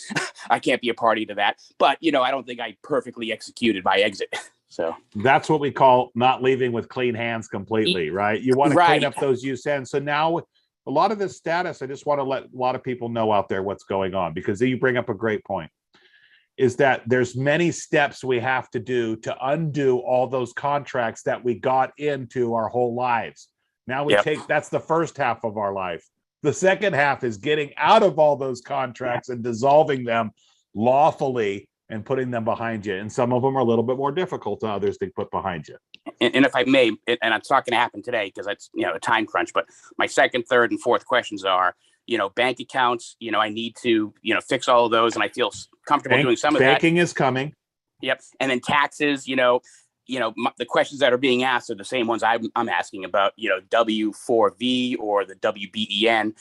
I can't be a party to that. But, I don't think I perfectly executed my exit. So that's what we call not leaving with clean hands completely, right? You want to clean up those loose ends. So now a lot of this status, I just want to let a lot of people know out there what's going on, because you bring up a great point, is that there's many steps we have to do to undo all those contracts that we got into our whole lives. Now that's the first half of our life. The second half is getting out of all those contracts and dissolving them lawfully and putting them behind you. And some of them are a little bit more difficult than others to put behind you. And if I may, and it's not going to happen today because it's a time crunch, but my second, third, and fourth questions are, bank accounts. I need to, fix all of those, and I feel comfortable doing some of that. Banking is coming. Yep. And then taxes, the questions that are being asked are the same ones I'm asking about, W4V or the WBEN,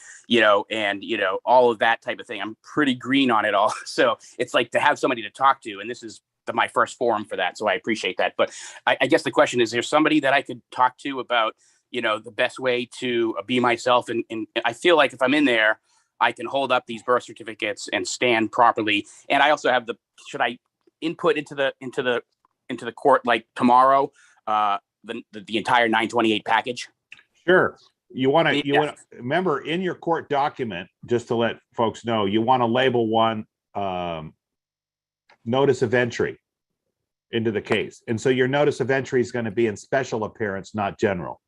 and, all of that type of thing. I'm pretty green on it all. So it's like to have somebody to talk to, and this is my first forum for that. So I appreciate that. But I guess the question is there somebody that I could talk to about, the best way to be myself? And I feel like if I'm in there, I can hold up these birth certificates and stand properly. And I also have should I input into the court like tomorrow, the entire 928 package? Sure. You want to remember in your court document, just to let folks know, you want to label one notice of entry into the case. And so your notice of entry is going to be in special appearance, not general.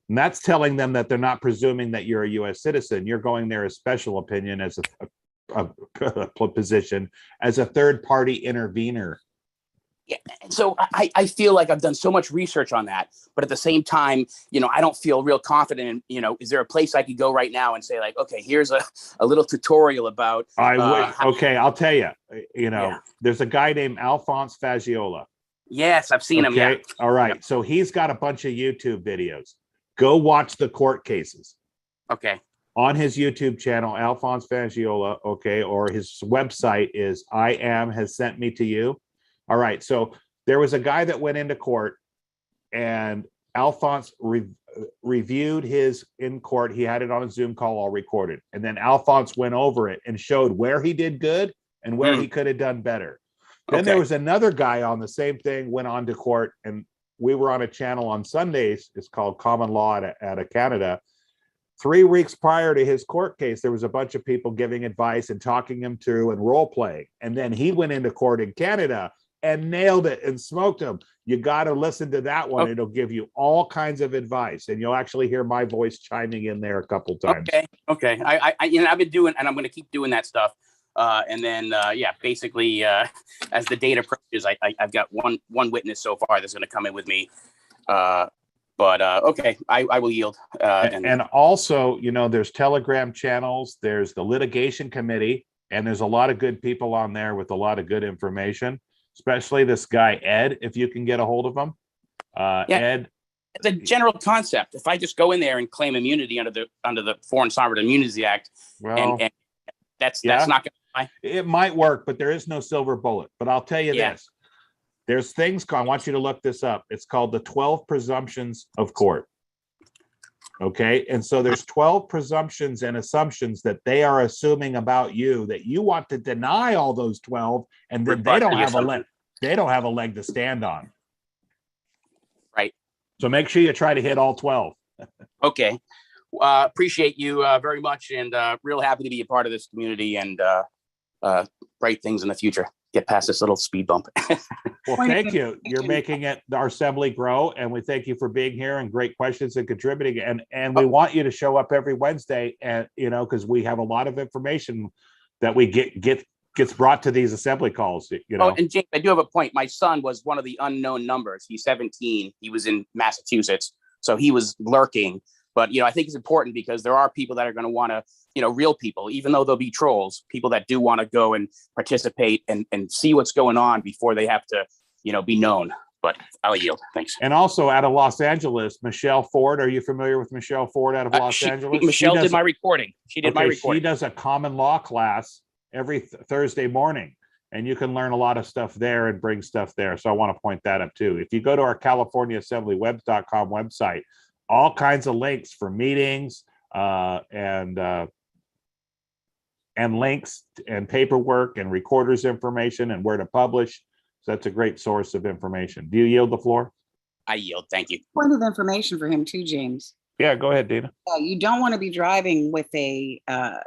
And that's telling them that they're not presuming that you're a U.S. citizen. You're going there as special opinion, as a position, as a third party intervener. Yeah. And so I feel like I've done so much research on that, but at the same time, I don't feel real confident in, is there a place I could go right now and say like, okay, here's a little tutorial about. Okay, I'll tell you, there's a guy named Alphonse Fagiola. Yes, I've seen him. Yeah. All right. Yep. So he's got a bunch of YouTube videos. Go watch the court cases. Okay. On his YouTube channel, Alphonse Fagiola, okay, or his website is has sent me to you. All right, so there was a guy that went into court, and Alphonse reviewed his in court. He had it on a Zoom call, all recorded. And then Alphonse went over it and showed where he did good and where he could have done better. Then there was another guy on the same thing, went on to court, and we were on a channel on Sundays. It's called Common Law out of Canada. 3 weeks prior to his court case, there was a bunch of people giving advice and talking him through and role playing. And then he went into court in Canada and nailed it and smoked him. You got to listen to that one. It'll give you all kinds of advice, and you'll actually hear my voice chiming in there a couple times. Okay. I've been doing, and I'm going to keep doing that stuff. And then, basically, as the date approaches, I've got one witness so far that's going to come in with me. Okay, I will yield. And also, there's Telegram channels, there's the litigation committee, and there's a lot of good people on there with a lot of good information. Especially this guy, Ed, if you can get a hold of him. Ed. It's a general concept. If I just go in there and claim immunity under the Foreign Sovereign Immunity Act, and that's not going to fly. It might work, but there is no silver bullet. But I'll tell you this. There's things called, I want you to look this up. It's called the 12 presumptions of court. Okay. And so there's 12 presumptions and assumptions that they are assuming about you that you want to deny all those 12, and then they don't have a leg to stand on. Right. So make sure you try to hit all 12. Okay. Appreciate you very much, and real happy to be a part of this community, and bright things in the future. Get past this little speed bump. Well, thank you. You're making our assembly grow, and we thank you for being here and great questions and contributing. And we want you to show up every Wednesday, and because we have a lot of information that we gets brought to these assembly calls. Oh, and James, I do have a point. My son was one of the unknown numbers. He's 17. He was in Massachusetts, so he was lurking. But I think it's important because there are people that are going to want to, real people, even though they'll be trolls, people that do want to go and participate and see what's going on before they have to, be known. But I'll yield. Thanks. And also out of Los Angeles, Michelle Ford. Are you familiar with Michelle Ford out of Los Angeles? Michelle did my recording. She did my recording. She does a common law class every Thursday morning, and you can learn a lot of stuff there and bring stuff there. So I want to point that up too. If you go to our CaliforniaAssemblyWebs.com website, all kinds of links for meetings and links and paperwork and recorders information and where to publish. So that's a great source of information. Do you yield the floor? I yield. Thank you. Point of information for him too, James. Yeah, go ahead, Dina. You don't want to be driving with a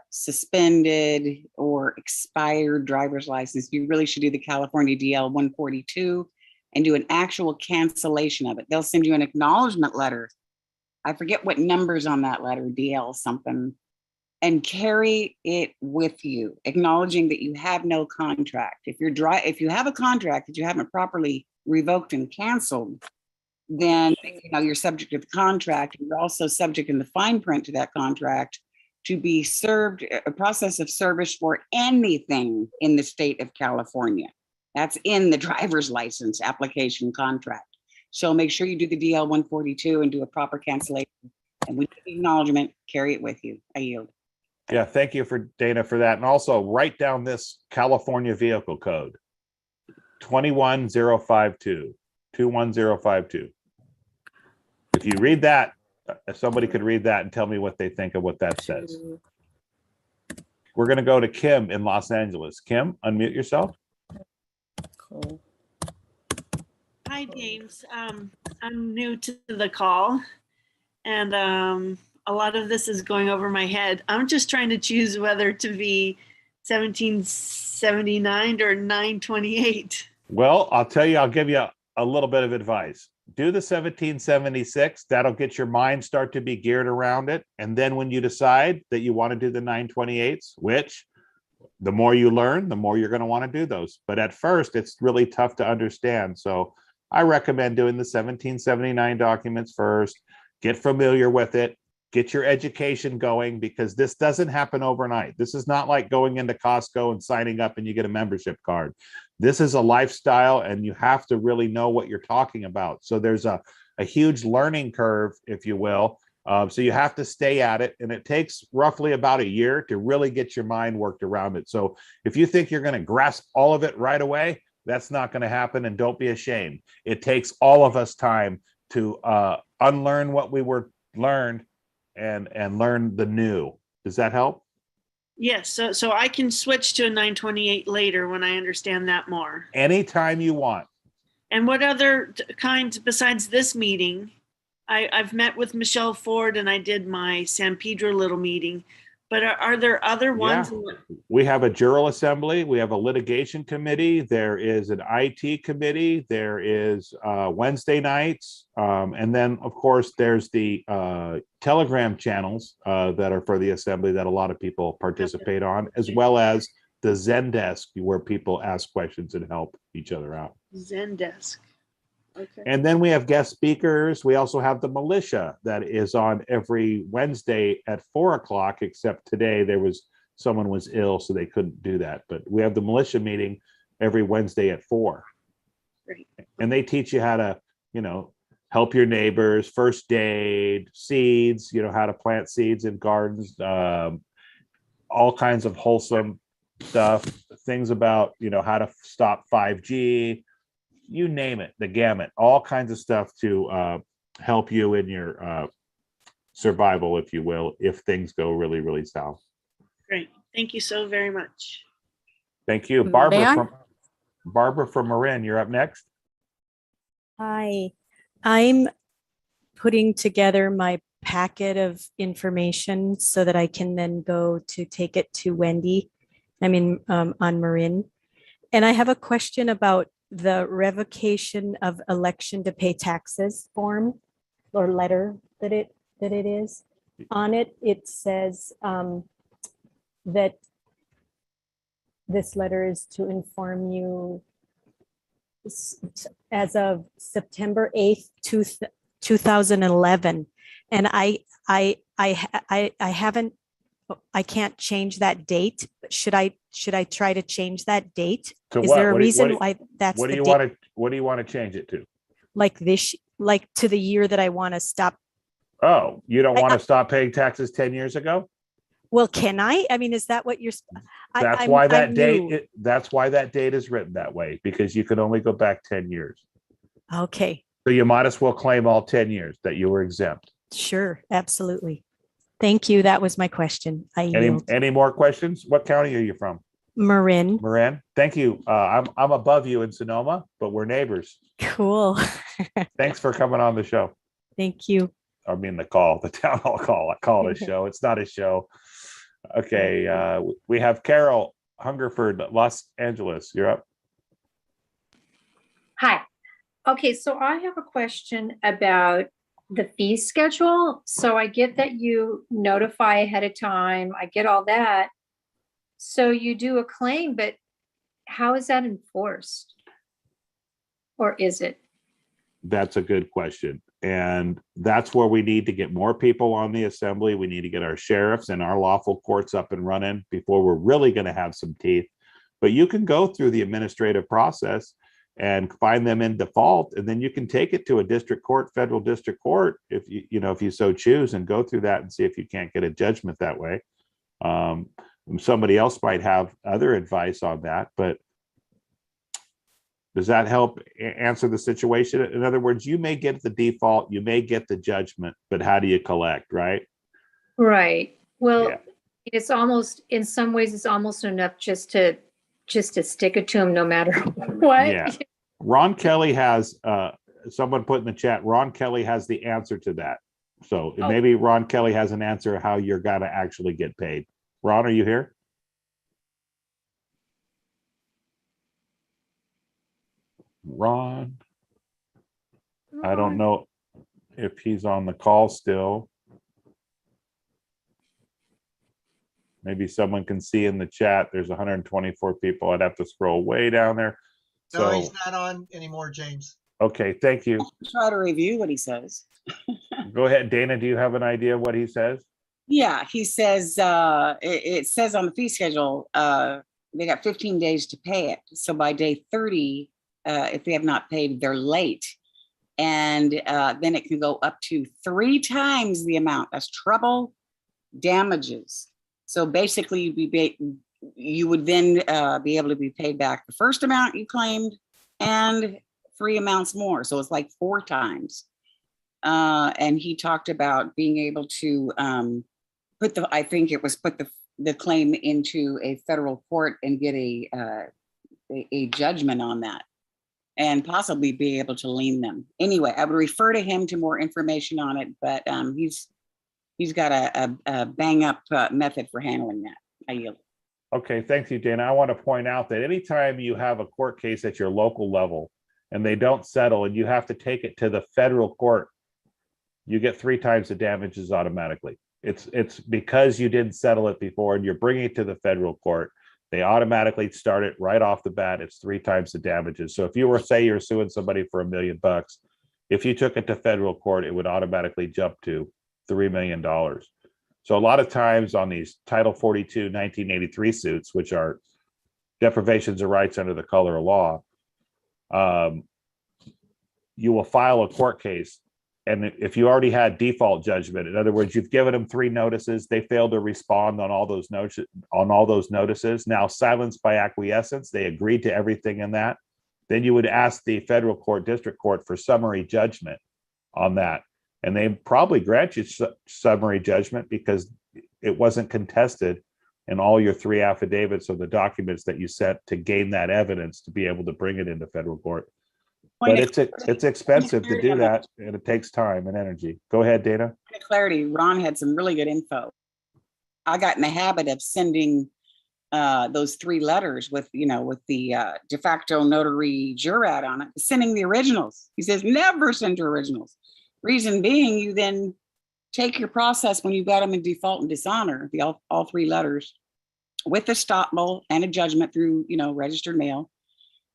suspended or expired driver's license. You really should do the California DL 142 and do an actual cancellation of it. They'll send you an acknowledgement letter. I forget what number's on that letter, DL something, and carry it with you, acknowledging that you have no contract. If you have a contract that you haven't properly revoked and canceled, then you're subject to the contract. You're also subject in the fine print to that contract to be served, a process of service for anything in the state of California. That's in the driver's license application contract. So make sure you do the DL 142 and do a proper cancellation. And with the acknowledgement, carry it with you. I yield. Yeah, thank you for Dana for that. And also write down this California vehicle code, 21052, 21052. If you read that, if somebody could read that and tell me what they think of what that says. We're going to go to Kim in Los Angeles. Kim, unmute yourself. Cool. Hi, James. I'm new to the call, and a lot of this is going over my head. I'm just trying to choose whether to be 1779 or 928. Well, I'll tell you, I'll give you a little bit of advice. Do the 1776. That'll get your mind start to be geared around it. And then when you decide that you want to do the 928s, which the more you learn, the more you're going to want to do those. But at first, it's really tough to understand. So I recommend doing the 1779 documents first, get familiar with it, get your education going, because this doesn't happen overnight. This is not like going into Costco and signing up and you get a membership card. This is a lifestyle, and you have to really know what you're talking about. So there's a huge learning curve, if you will. So you have to stay at it, and it takes roughly about a year to really get your mind worked around it. So if you think you're going to grasp all of it right away, that's not going to happen, and don't be ashamed. It takes all of us time to unlearn what we were learned and learn the new. Does that help? Yes, so I can switch to a 928 later when I understand that more. Anytime you want. And what other kinds besides this meeting? I've met with Michelle Ford, and I did my San Pedro little meeting, but are there other ones? Yeah. We have a jural assembly. We have a litigation committee. There is an IT committee. There is Wednesday nights. And then, of course, there's the Telegram channels that are for the assembly that a lot of people participate on, as well as the Zendesk, where people ask questions and help each other out. Zendesk. Okay. And then we have guest speakers. We also have the militia that is on every Wednesday at 4 o'clock, except today someone was ill, so they couldn't do that. But we have the militia meeting every Wednesday at 4. Great. And they teach you how to, help your neighbors, first aid, seeds, how to plant seeds in gardens, all kinds of wholesome stuff, things about, how to stop 5G, you name it, the gamut, all kinds of stuff to help you in your survival, if you will, if things go really, really south. Great. Thank you so very much. Thank you. Barbara from Marin, you're up next. Hi, I'm putting together my packet of information so that I can then go to take it to Wendy. On Marin. And I have a question about the revocation of election to pay taxes form or letter that it is. On it, it says that this letter is to inform you as of September 8th, 2011. And I can't change that date. Should I try to change that date? To is what? there a reason why that's what do the you date? want to what do you want to change it to? Like to the year that I want to stop? Oh, you don't want to stop paying taxes 10 years ago? Well, can I? Is that what you're? That's why that date. That's why that date is written that way, because you can only go back 10 years. Okay. So you might as well claim all 10 years that you were exempt. Sure, absolutely. Thank you. That was my question. Any more questions? What county are you from? Marin. Marin. Thank you. I'm above you in Sonoma, but we're neighbors. Cool. Thanks for coming on the show. Thank you. I mean the town hall call. I call it a show. It's not a show. Okay. We have Carol Hungerford, Los Angeles. You're up. Hi. Okay, so I have a question about the fee schedule. So I get that you notify ahead of time. I get all that. So you do a claim, but how is that enforced? Or is it? That's a good question. And that's where we need to get more people on the assembly. We need to get our sheriffs and our lawful courts up and running before we're really going to have some teeth. But you can go through the administrative process and find them in default, and then you can take it to a district court, federal district court, if if you so choose, and go through that and see if you can't get a judgment that way. Somebody else might have other advice on that, but does that help answer the situation? In other words, you may get the default, you may get the judgment, but how do you collect, right? Right. Well, Yeah. it's almost, in some ways, it's almost enough just to stick it to them no matter what. Yeah. Ron Kelly has, someone put in the chat, Ron Kelly has the answer to that. So maybe Ron Kelly has an answer how you're going to actually get paid. Ron, are you here? Ron, I don't know if he's on the call still. Maybe someone can see in the chat, there's 124 people. I'd have to scroll way down there. No, So, he's not on anymore, James. okay, thank you. Try to review what he says. Go ahead, Dana, do you have an idea what he says? Yeah, he says, it says on the fee schedule, they got 15 days to pay it. So by day 30, if they have not paid, they're late. And then it can go up to 3 times the amount. That's trouble damages. So basically, you would then be able to be paid back the first amount you claimed and 3 amounts more. So it's like 4 times. And he talked about being able to put the claim into a federal court and get a judgment on that, and possibly be able to lien them. Anyway, I would refer to him to more information on it, but he's got a bang up method for handling that. I yield. Okay, thank you, Dana. I want to point out that anytime you have a court case at your local level and they don't settle and you have to take it to the federal court, you get 3 times the damages automatically. It's because you didn't settle it before and you're bringing it to the federal court. They automatically start it right off the bat. It's 3 times the damages. So if you were, say you're suing somebody for $1 million, if you took it to federal court, it would automatically jump to $3 million. So a lot of times on these Title 42, 1983 suits, which are deprivations of rights under the color of law, you will file a court case. And if you already had default judgment, in other words, you've given them 3 notices, they failed to respond on all those notices. Now silenced by acquiescence, they agreed to everything in that. Then you would ask the federal court, district court for summary judgment on that. And they probably grant you summary judgment because it wasn't contested in all your 3 affidavits of the documents that you sent to gain that evidence to be able to bring it into federal court. But it's expensive to do that, and it takes time and energy. Go ahead, Dana. Point of clarity, Ron had some really good info. I got in the habit of sending those 3 letters with the de facto notary jurat on it, sending the originals. He says, never send your originals. Reason being, you then take your process when you've got them in default and dishonor, all 3 letters, with a estoppel and a judgment through, registered mail.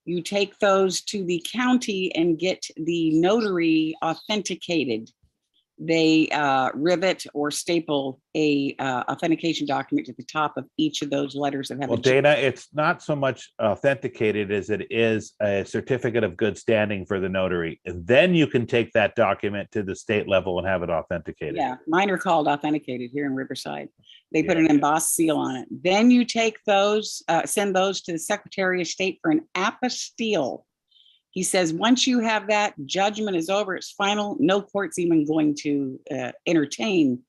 You take those to the county and get the notary authenticated. They rivet or staple a authentication document to the top of each of those letters that have. Well, Dana, it's not so much authenticated as it is a certificate of good standing for the notary. And then you can take that document to the state level and have it authenticated. Yeah, mine are called authenticated here in Riverside. They put an embossed seal on it. Then you take those, send those to the Secretary of State for an apostille. He says, once you have that, judgment is over, it's final. No court's even going to entertain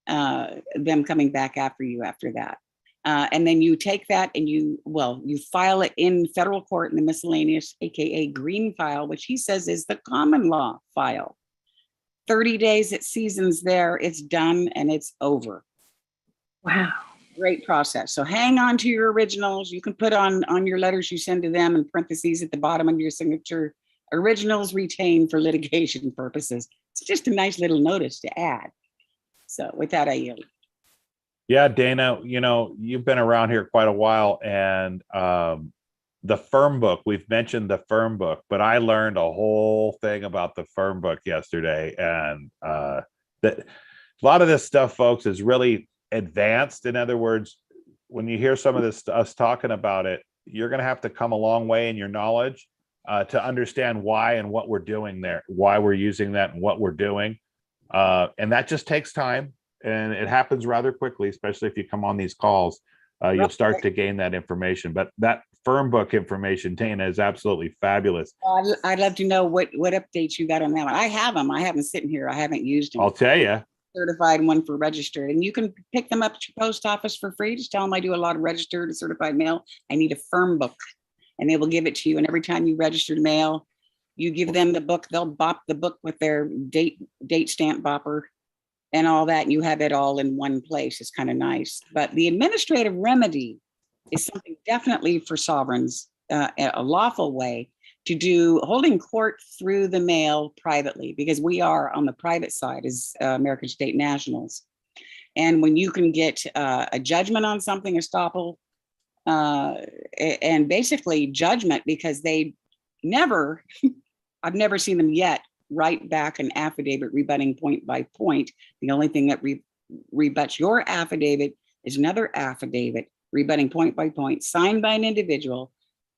them coming back after you after that. And then you take that and you file it in federal court in the miscellaneous, AKA green file, which he says is the common law file. 30 days, it seasons there, it's done and it's over. Wow. Great process. So hang on to your originals. You can put on your letters you send to them in parentheses at the bottom of your signature, originals retained for litigation purposes. It's just a nice little notice to add. So with that, I yield. Yeah, Dana, you've been around here quite a while, and the firm book. We've mentioned the firm book, but I learned a whole thing about the firm book yesterday, and that a lot of this stuff, folks, is really advanced. In other words, when you hear some of this us talking about it, you're going to have to come a long way in your knowledge to understand why and what we're doing there, why we're using that and what we're doing. And that just takes time, and it happens rather quickly, especially if you come on these calls. You'll start to gain that information. But that firm book information, Dana, is absolutely fabulous. I'd love to know what updates you got on that one. I have them. I haven't sitting here. I haven't used them. I'll tell you. Certified, one for registered, and you can pick them up at your post office for free. Just tell them I do a lot of registered and certified mail. I need a firm book, and they will give it to you. And every time you register mail, you give them the book. They'll bop the book with their date stamp bopper and all that, and you have it all in one place. It's kind of nice. But the administrative remedy is something definitely for sovereigns, a lawful way to do holding court through the mail privately, because we are on the private side as American state nationals. And when you can get a judgment on something, estoppel, and basically judgment, because they never, I've never seen them yet write back an affidavit rebutting point by point. The only thing that rebuts your affidavit is another affidavit rebutting point by point, signed by an individual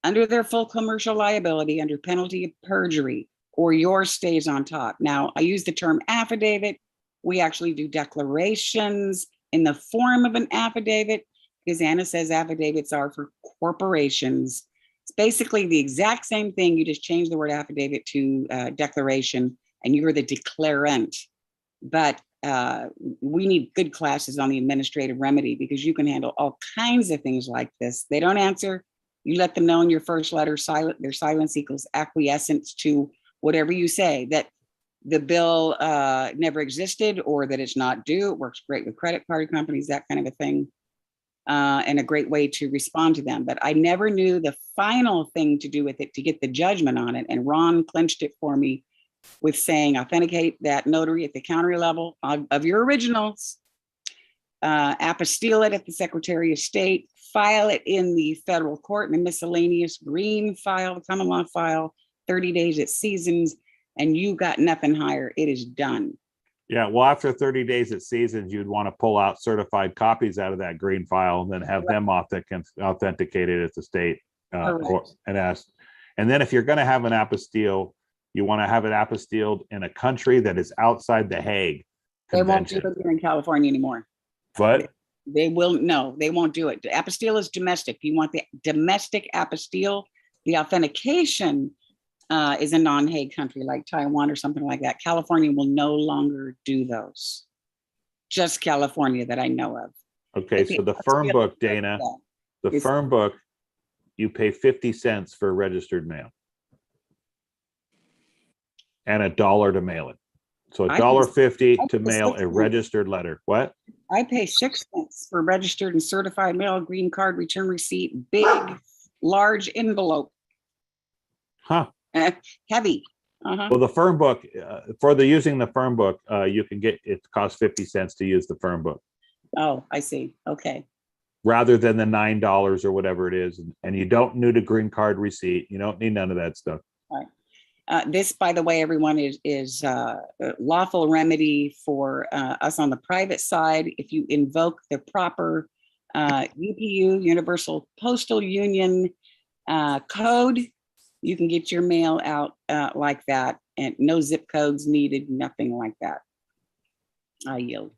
under their full commercial liability under penalty of perjury, or yours stays on top. Now, I use the term affidavit. We actually do declarations in the form of an affidavit, because Anna says affidavits are for corporations. It's basically the exact same thing. You just change the word affidavit to declaration, and you're the declarant. But we need good classes on the administrative remedy, because you can handle all kinds of things like this. They don't answer. You let them know in your first letter, their silence equals acquiescence to whatever you say, that the bill never existed or that it's not due. It works great with credit card companies, that kind of a thing, and a great way to respond to them. But I never knew the final thing to do with it to get the judgment on it. And Ron clinched it for me with saying, authenticate that notary at the county level of your originals, apostille it at the Secretary of State, file it in the federal court in a miscellaneous green file, common law file, 30 days at seasons, and you got nothing higher. It is done. Yeah, well, after 30 days at seasons, you'd want to pull out certified copies out of that green file and then have them authenticated at the state court and ask. And then if you're going to have an apostille, you want to have it apostilled in a country that is outside the Hague Convention. They won't do it here in California anymore. What? They won't do it. The apostille is domestic. You want the domestic apostille. The authentication is a non-Hague country like Taiwan or something like that. California will no longer do those. Just California that I know of. Okay, so the firm book, Dana, the firm book, you pay 50 cents for registered mail and $1 to mail it. So $1.50 to mail a registered letter. What? I pay 6 cents for registered and certified mail, green card, return receipt, big, large envelope. Huh. Heavy. Well, the firm book, for using the firm book, you can get, it costs 50 cents to use the firm book. Oh, I see. Okay. Rather than the $9 or whatever it is. And you don't need a green card receipt. You don't need none of that stuff. All right. This, by the way, everyone, is lawful remedy for us on the private side. If you invoke the proper UPU, Universal Postal Union code, you can get your mail out like that, and no zip codes needed, nothing like that. I yield.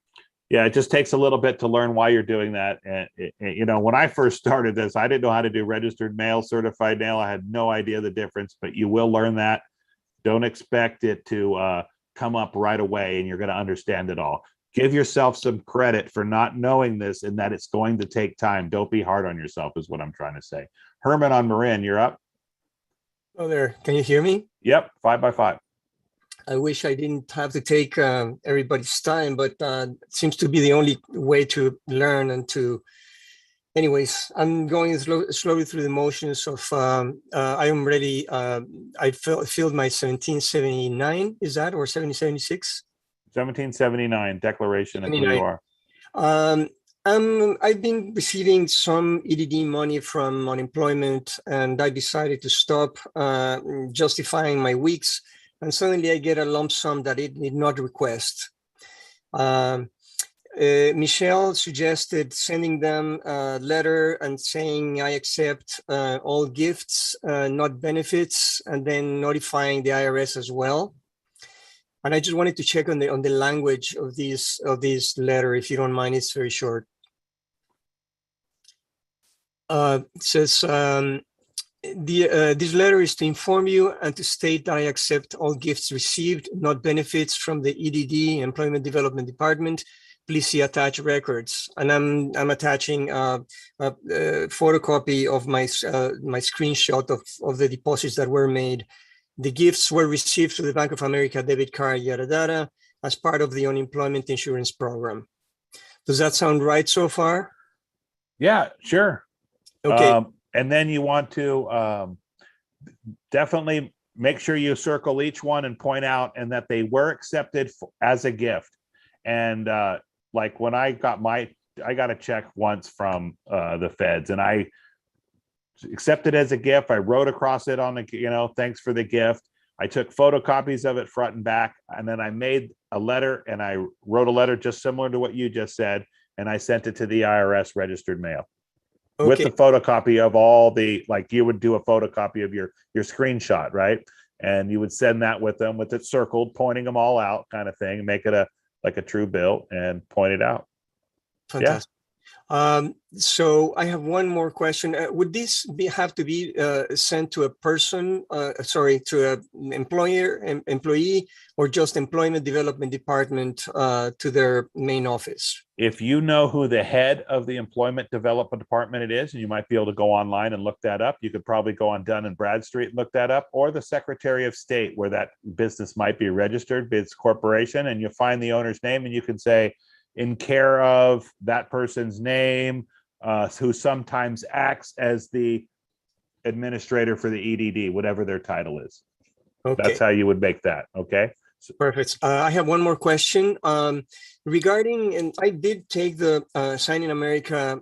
Yeah, it just takes a little bit to learn why you're doing that. And you know, when I first started this, I didn't know how to do registered mail, certified mail. I had no idea the difference, but you will learn that. Don't expect it to come up right away and you're going to understand it all. Give yourself some credit for not knowing this and that it's going to take time. Don't be hard on yourself is what I'm trying to say. Herman on Marin, you're up. Oh, there. Can you hear me? Yep, 5 by 5. I wish I didn't have to take everybody's time, but it seems to be the only way to learn and to. Anyways, I'm going slowly through the motions of. I am ready. I filled my 1779. Is that or 1776? 1779 declaration of who you are. I've been receiving some EDD money from unemployment, and I decided to stop justifying my weeks. And suddenly I get a lump sum that it did not request. Michelle suggested sending them a letter and saying, I accept all gifts, not benefits, and then notifying the IRS as well. And I just wanted to check on the language of this letter, if you don't mind. It's very short. It says, this letter is to inform you and to state that I accept all gifts received, not benefits, from the EDD, Employment Development Department. Please see attached records. And I'm attaching a photocopy of my screenshot of the deposits that were made. The gifts were received through the Bank of America debit card, yada, yada, as part of the unemployment insurance program. Does that sound right so far? Yeah, sure. Okay. And then you want to definitely make sure you circle each one and point out and that they were accepted as a gift. And like when I got a check once from the feds, and I accepted as a gift. I wrote across it on the, thanks for the gift. I took photocopies of it front and back, and then I made a letter, and I wrote a letter just similar to what you just said, and I sent it to the IRS registered mail. Okay. With the photocopy of all the, like you would do a photocopy of your screenshot, right? And you would send that with them with it circled, pointing them all out, kind of thing, make it like a true bill and point it out. Fantastic. Yeah. So I have one more question. Would this have to be sent to a person, to an employee, or just Employment Development Department to their main office? If you know who the head of the Employment Development Department it is, and you might be able to go online and look that up, you could probably go on Dun and Bradstreet and look that up, or the Secretary of State where that business might be registered, it's corporation, and you'll find the owner's name and you can say, in care of that person's name, who sometimes acts as the administrator for the EDD, whatever their title is. Okay. That's how you would make that, okay? Perfect. I have one more question regarding, and I did take the Sign in America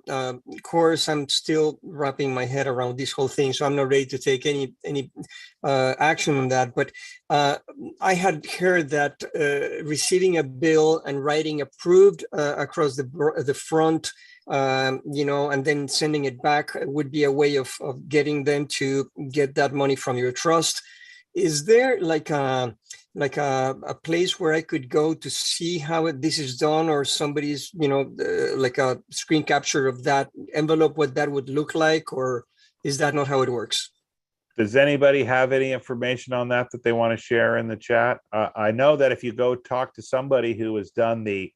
course. I'm still wrapping my head around this whole thing, so I'm not ready to take any action on that. But I had heard that receiving a bill and writing approved across the front, and then sending it back would be a way of getting them to get that money from your trust. Is there like a place where I could go to see how this is done, or somebody's, like a screen capture of that envelope, what that would look like, or is that not how it works? Does anybody have any information on that they want to share in the chat? I know that if you go talk to somebody who has done the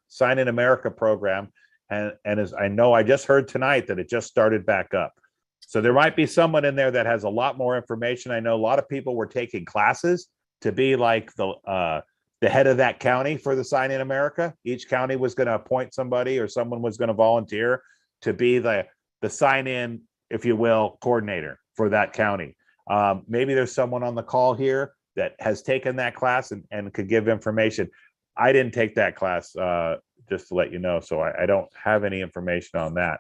Sign in America program, and as I know, I just heard tonight that it just started back up. So there might be someone in there that has a lot more information. I know a lot of people were taking classes to be like the head of that county for the Sign in America. Each county was going to appoint somebody, or someone was going to volunteer to be the sign in, if you will, coordinator for that county. Maybe there's someone on the call here that has taken that class and could give information. I didn't take that class, just to let you know, so I don't have any information on that.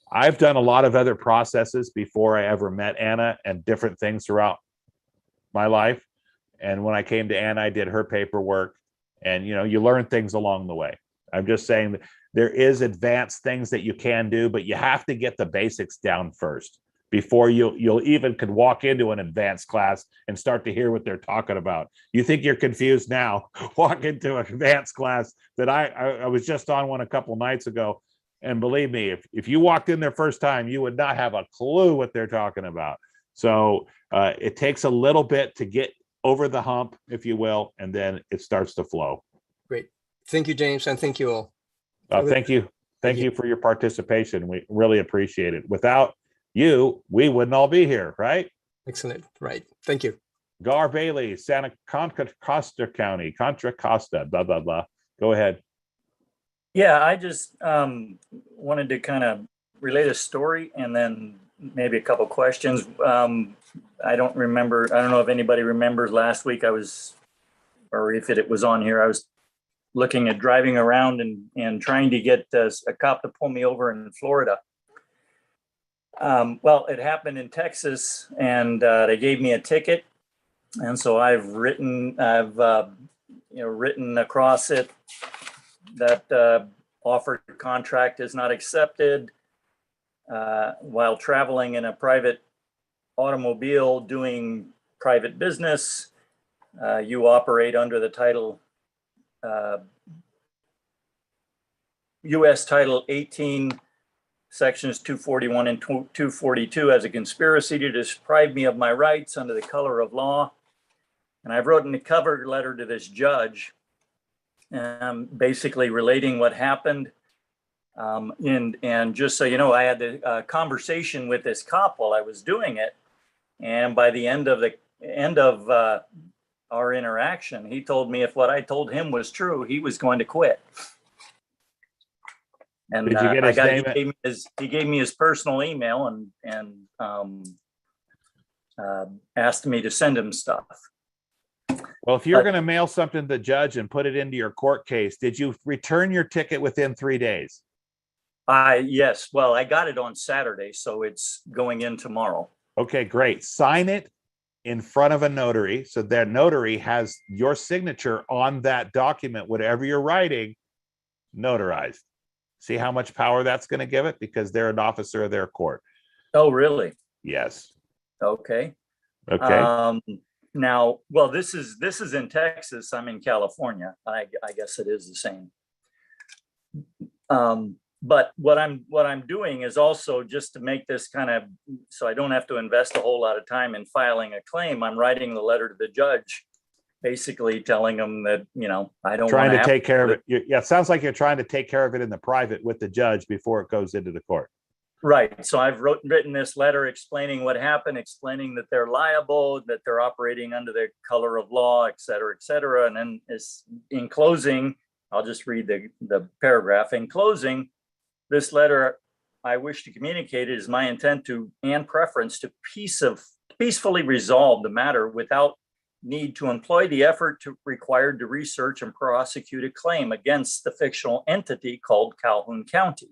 I've done a lot of other processes before I ever met Anna, and different things throughout my life. And when I came to Anna, I did her paperwork, and you learn things along the way. I'm just saying that there is advanced things that you can do, but you have to get the basics down first before you'll even could walk into an advanced class and start to hear what they're talking about. You think you're confused now, walk into an advanced class that I was just on one a couple nights ago. And believe me, if you walked in there first time, you would not have a clue what they're talking about. So it takes a little bit to get over the hump, if you will, and then it starts to flow. Great. Thank you, James, and thank you all. Thank you. Thank you for your participation. We really appreciate it. Without you, we wouldn't all be here, right? Excellent. Right. Thank you. Gar Bailey, Santa Contra Costa County, Contra Costa, blah, blah, blah. Go ahead. Yeah, I just wanted to kind of relate a story and then maybe a couple questions. I don't know if anybody remembers last week or if it was on here, I was looking at driving around and trying to get a cop to pull me over in Florida. Well, it happened in Texas, and they gave me a ticket, and so I've written across it that offered contract is not accepted. While traveling in a private automobile doing private business, you operate under the title U.S. Title 18, Sections 241 and 242 as a conspiracy to deprive me of my rights under the color of law. And I've written a cover letter to this judge, basically relating what happened. And just so you know, I had a conversation with this cop while I was doing it. And by the end of our interaction, he told me if what I told him was true, he was going to quit. And did you get his name? He gave me his personal email and asked me to send him stuff. Well, if you're going to mail something to the judge and put it into your court case, did you return your ticket within 3 days? Yes. Well, I got it on Saturday, so it's going in tomorrow. Okay, great. Sign it in front of a notary, so that notary has your signature on that document, whatever you're writing, notarized. See how much power that's going to give it, because they're an officer of their court. Oh, really? Yes. Okay. Okay. Now, well, this is in Texas. I'm in California. I guess it is the same. But what I'm doing is also just to make this kind of, so I don't have to invest a whole lot of time in filing a claim. I'm writing the letter to the judge, basically telling them that, I don't trying to take care of it. Yeah, it sounds like you're trying to take care of it in the private with the judge before it goes into the court. Right. So I've written this letter explaining what happened, explaining that they're liable, that they're operating under the color of law, et cetera, et cetera. And then in closing, I'll just read the paragraph. In closing, this letter I wish to communicate is my intent to and preference to peacefully resolve the matter without need to employ the effort required to research and prosecute a claim against the fictional entity called Calhoun County.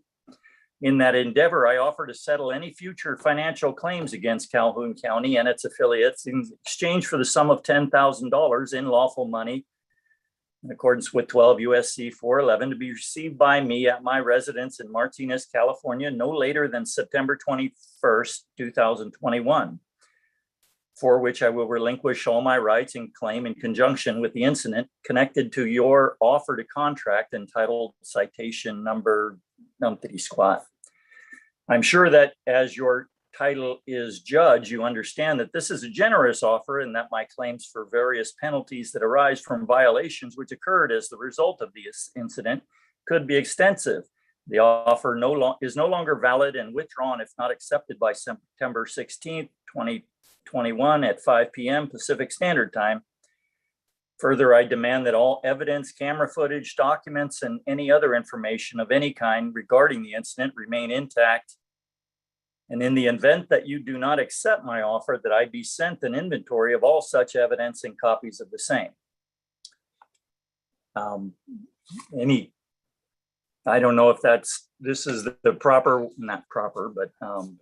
In that endeavor, I offer to settle any future financial claims against Calhoun County and its affiliates in exchange for the sum of $10,000 in lawful money in accordance with 12 USC 411 to be received by me at my residence in Martinez, California, no later than September 21st, 2021, for which I will relinquish all my rights and claim in conjunction with the incident connected to your offer to contract entitled citation number numpty squat. I'm sure that as your title is judge, you understand that this is a generous offer and that my claims for various penalties that arise from violations which occurred as the result of this incident could be extensive. The offer is no longer valid and withdrawn if not accepted by September 16th, 2021 at 5 p.m. Pacific Standard Time. Further, I demand that all evidence, camera footage, documents, and any other information of any kind regarding the incident remain intact. And in the event that you do not accept my offer, that I be sent an inventory of all such evidence and copies of the same. I don't know if this is the proper, not proper, but.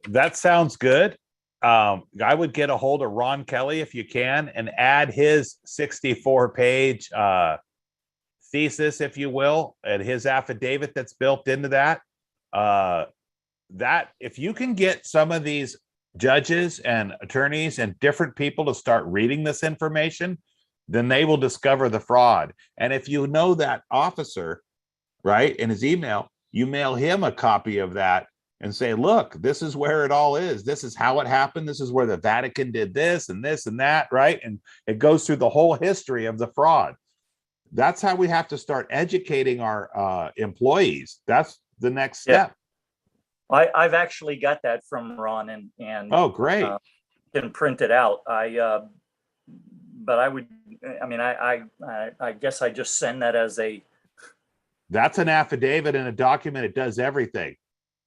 That sounds good. I would get a hold of Ron Kelly if you can and add his 64-page thesis, if you will, and his affidavit that's built into that. That if you can get some of these judges and attorneys and different people to start reading this information, then they will discover the fraud. And if you know that officer, right, in his email, you mail him a copy of that and say, look, this is where it all is. This is how it happened. This is where the Vatican did this and this and that, right? And it goes through the whole history of the fraud. That's how we have to start educating our employees. That's the next step. Yeah. I've actually got that from Ron and oh, great. Can print it out. But I would, I guess I just send that as a. That's an affidavit and a document. It does everything.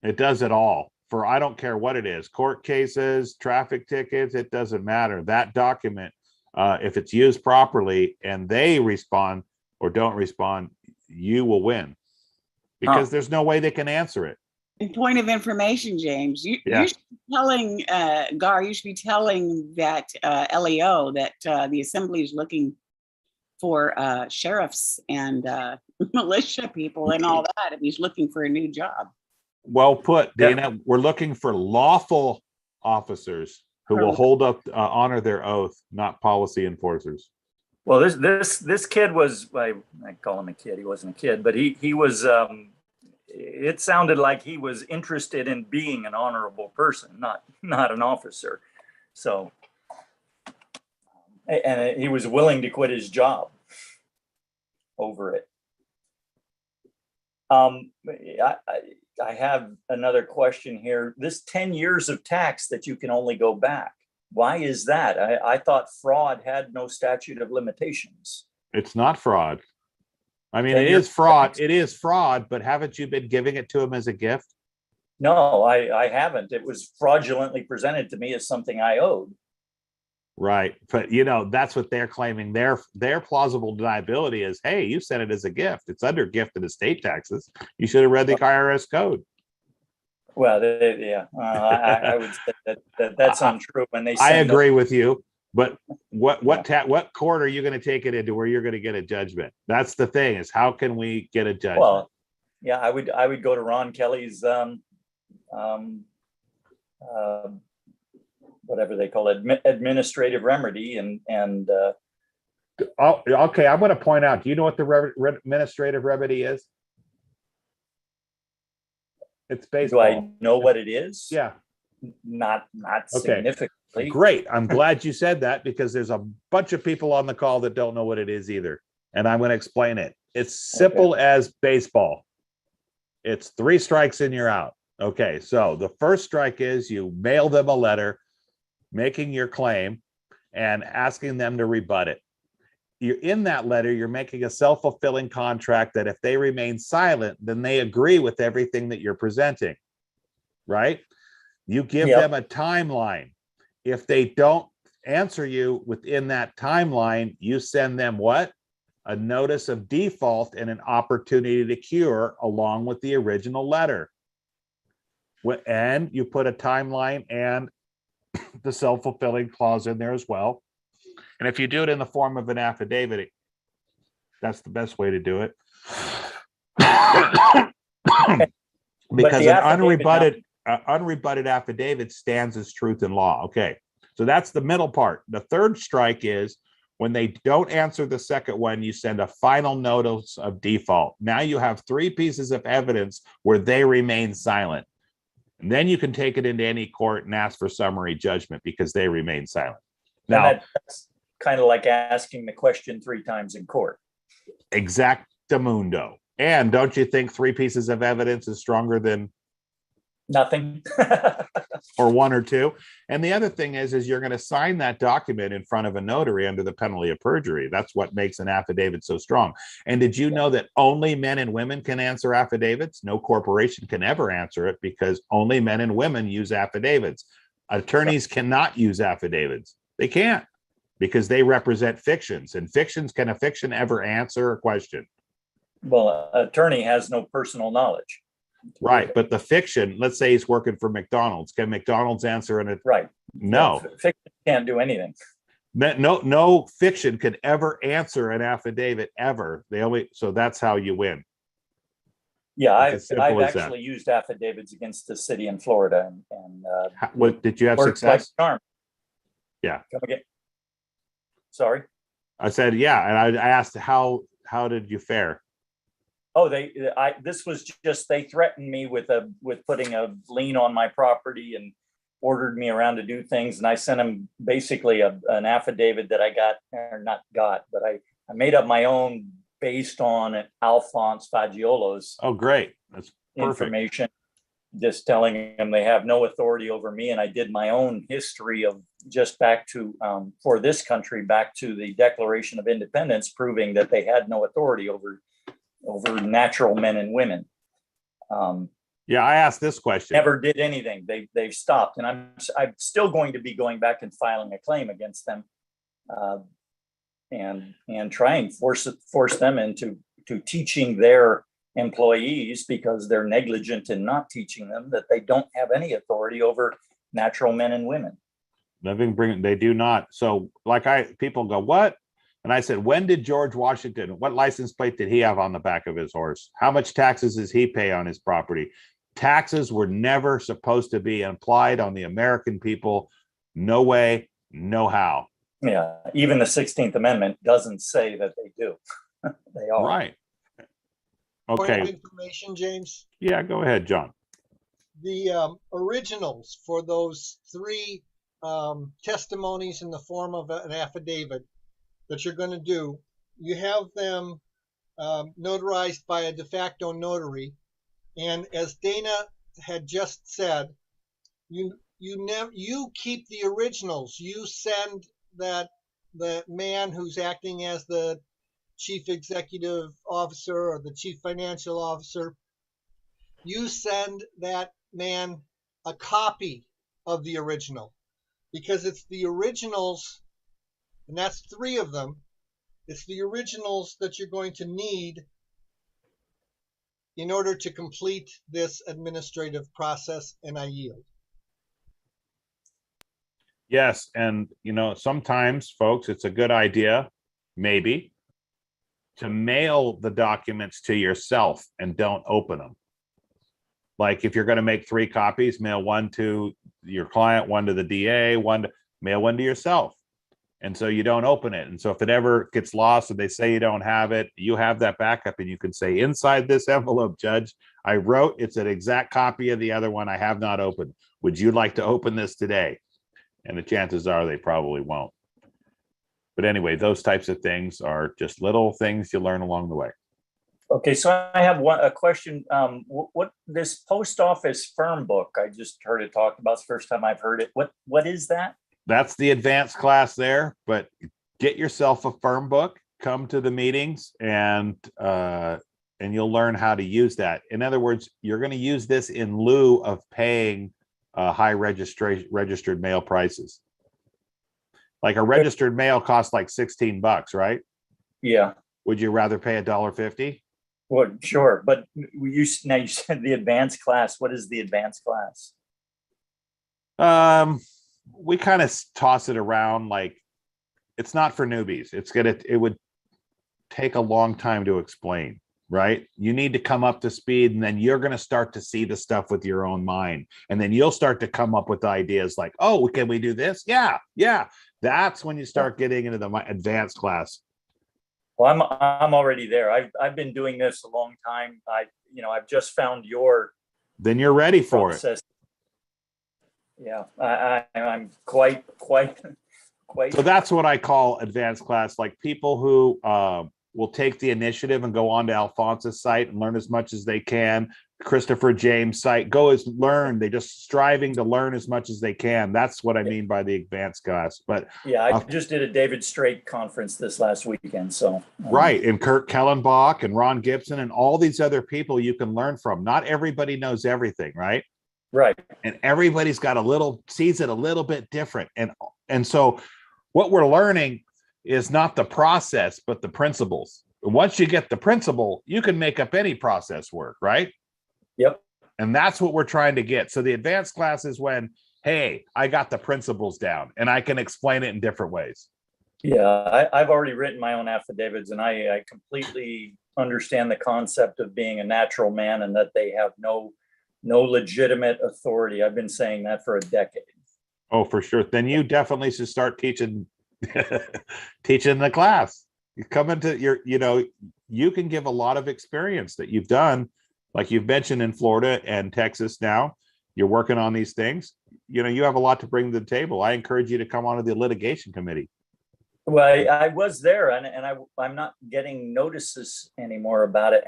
It does it all for, I don't care what it is, court cases, traffic tickets, it doesn't matter. That document, if it's used properly and they respond or don't respond, you will win because there's no way they can answer it. In point of information, James, you Yeah. should be telling Gar, you should be telling that LEO that the assembly is looking for sheriffs and militia people and all that if he's looking for a new job. Well put, Dana. We're looking for lawful officers who will hold up, honor their oath, not policy enforcers. Well, this kid was, I call him a kid. He wasn't a kid, but he was. It sounded like he was interested in being an honorable person, not an officer. So, and he was willing to quit his job over it. I have another question here. This 10 years of tax that you can only go back. Why is that? I thought fraud had no statute of limitations. It's not fraud. I mean, it is fraud. It is fraud, but haven't you been giving it to him as a gift? No, I haven't. It was fraudulently presented to me as something I owed. Right. But, you know, that's what they're claiming. Their plausible deniability is, hey, you sent it as a gift. It's under gift and estate taxes. You should have read the IRS code. Well, I would say that's untrue. When they I agree with you. But what court are you going to take it into where you're going to get a judgment? That's the thing, is how can we get a judgment? Well, yeah, I would go to Ron Kelly's whatever they call it, administrative remedy, and okay, I'm going to point out. Do you know what the administrative remedy is? It's baseball. Do I know what it is? Yeah. Not Okay. significantly. Great. I'm glad you said that because there's a bunch of people on the call that don't know what it is either. And I'm going to explain it. It's simple as baseball. It's 3 strikes and you're out. Okay. So the first strike is you mail them a letter making your claim and asking them to rebut it. You're in that letter, you're making a self-fulfilling contract that if they remain silent, then they agree with everything that you're presenting, right? You give them a timeline. If they don't answer you within that timeline, you send them what? A notice of default and an opportunity to cure along with the original letter. And you put a timeline and the self-fulfilling clause in there as well. And if you do it in the form of an affidavit, that's the best way to do it. Because an unrebutted affidavit stands as truth in law. Okay, so that's the middle part. The third strike is when they don't answer the second one, you send a final notice of default. Now you have 3 pieces of evidence where they remain silent. And then you can take it into any court and ask for summary judgment because they remain silent. Now, that's kind of like asking the question 3 times in court. Exactamundo. And don't you think 3 pieces of evidence is stronger than nothing? Or 1 or 2? And the other thing is you're going to sign that document in front of a notary under the penalty of perjury. That's what makes an affidavit so strong. And did you know that only men and women can answer affidavits? No corporation can ever answer it because only men and women use affidavits. Attorneys cannot use affidavits. They can't because they represent fictions. And can a fiction ever answer a question? Well, an attorney has no personal knowledge. Right, but the fiction, let's say he's working for McDonald's. Can McDonald's answer in it? Right. No. Fiction can't do anything. No fiction can ever answer an affidavit ever. So that's how you win. Yeah, I've actually used affidavits against the city in Florida, and what did you have success? Like yeah. Come again. Sorry. I said yeah, and I asked how did you fare? Oh, this was just, they threatened me with putting a lien on my property and ordered me around to do things. And I sent them basically an affidavit that I made up my own based on Alphonse Fagiolo's. Oh, great. That's perfect. Information, just telling them they have no authority over me. And I did my own history of just back to, for this country, back to the Declaration of Independence, proving that they had no authority over natural men and women. Yeah, I asked this question. Never did anything. They've stopped, and I'm still going to be going back and filing a claim against them, and try and force them into to teaching their employees because they're negligent in not teaching them that they don't have any authority over natural men and women. They do not. So people go, what? And I said, when did George Washington, what license plate did he have on the back of his horse? How much taxes does he pay on his property? Taxes were never supposed to be applied on the American people. No way, no how. Yeah, even the 16th Amendment doesn't say that they do. They are. Right. Point Okay. of information, James. Yeah, go ahead, John. The originals for those 3 testimonies in the form of an affidavit that you're going to do, you have them notarized by a de facto notary. And as Dana had just said, you keep the originals. You send the man who's acting as the chief executive officer or the chief financial officer, you send that man a copy of the original, because it's the originals, and that's 3 of them. It's the originals that you're going to need in order to complete this administrative process, and I yield. Yes. And, sometimes, folks, it's a good idea, maybe, to mail the documents to yourself and don't open them. Like if you're going to make 3 copies, mail 1 to your client, 1 to the DA, mail 1 to yourself. And so you don't open it. And so if it ever gets lost and they say you don't have it, you have that backup and you can say, inside this envelope, Judge, I wrote, it's an exact copy of the other one I have not opened. Would you like to open this today? And the chances are they probably won't. But anyway, those types of things are just little things you learn along the way. Okay, so I have a question. What this post office firm book, I just heard it talked about. It's the first time I've heard it. What is that? That's the advanced class there, but get yourself a firm book, come to the meetings, and you'll learn how to use that. In other words, you're going to use this in lieu of paying high registered mail prices. Like a registered mail costs like $16, right? Yeah. Would you rather pay $1.50? Well, sure, but you said the advanced class. What is the advanced class? We kind of toss it around like it's not for newbies. It would take a long time to explain, right? You need to come up to speed, and then you're going to start to see the stuff with your own mind, and then you'll start to come up with ideas like, oh, can we do this? Yeah. That's when you start getting into the advanced class. Well, I'm already there. I've been doing this a long time. I've just found your. Then you're ready for process. it. Yeah, I'm quite. So that's what I call advanced class. Like people who will take the initiative and go on to Alphonse's site and learn as much as they can. Christopher James' site, learn. They're just striving to learn as much as they can. That's what I mean by the advanced class. But yeah, I just did a David Straight conference this last weekend. So right, and Kurt Kellenbach and Ron Gibson and all these other people you can learn from. Not everybody knows everything, right? Right. And everybody's got sees it a little bit different. And so what we're learning is not the process, but the principles. Once you get the principle, you can make up any process work, right? Yep. And that's what we're trying to get. So the advanced class is when, hey, I got the principles down and I can explain it in different ways. Yeah, I've already written my own affidavits, and I completely understand the concept of being a natural man and that they have no legitimate authority. I've been saying that for a decade. Oh, for sure. Then you definitely should start teaching the class. You come into you can give a lot of experience that you've done, like you've mentioned in Florida and Texas now. You're working on these things. You have a lot to bring to the table. I encourage you to come onto the litigation committee. Well, I was there, and I'm not getting notices anymore about it.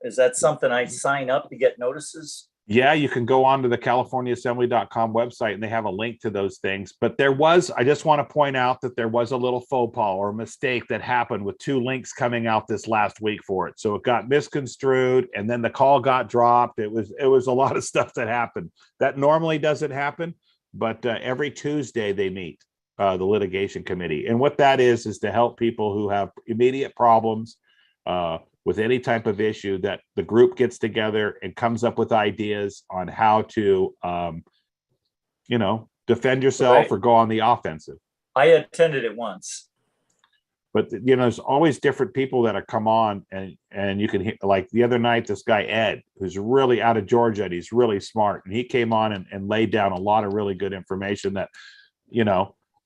Is that something I sign up to get notices? Yeah, you can go on to the CaliforniaAssembly.com website and they have a link to those things. But I just want to point out that there was a little faux pas or mistake that happened with 2 links coming out this last week for it. So it got misconstrued and then the call got dropped. It was a lot of stuff that happened. That normally doesn't happen, but every Tuesday they meet, the litigation committee. And what that is to help people who have immediate problems with any type of issue, that the group gets together and comes up with ideas on how to, defend yourself Right. or go on the offensive. I attended it once. But there's always different people that are come on, and you can hear, like the other night, this guy Ed, who's really out of Georgia, and he's really smart, and he came on and laid down a lot of really good information that,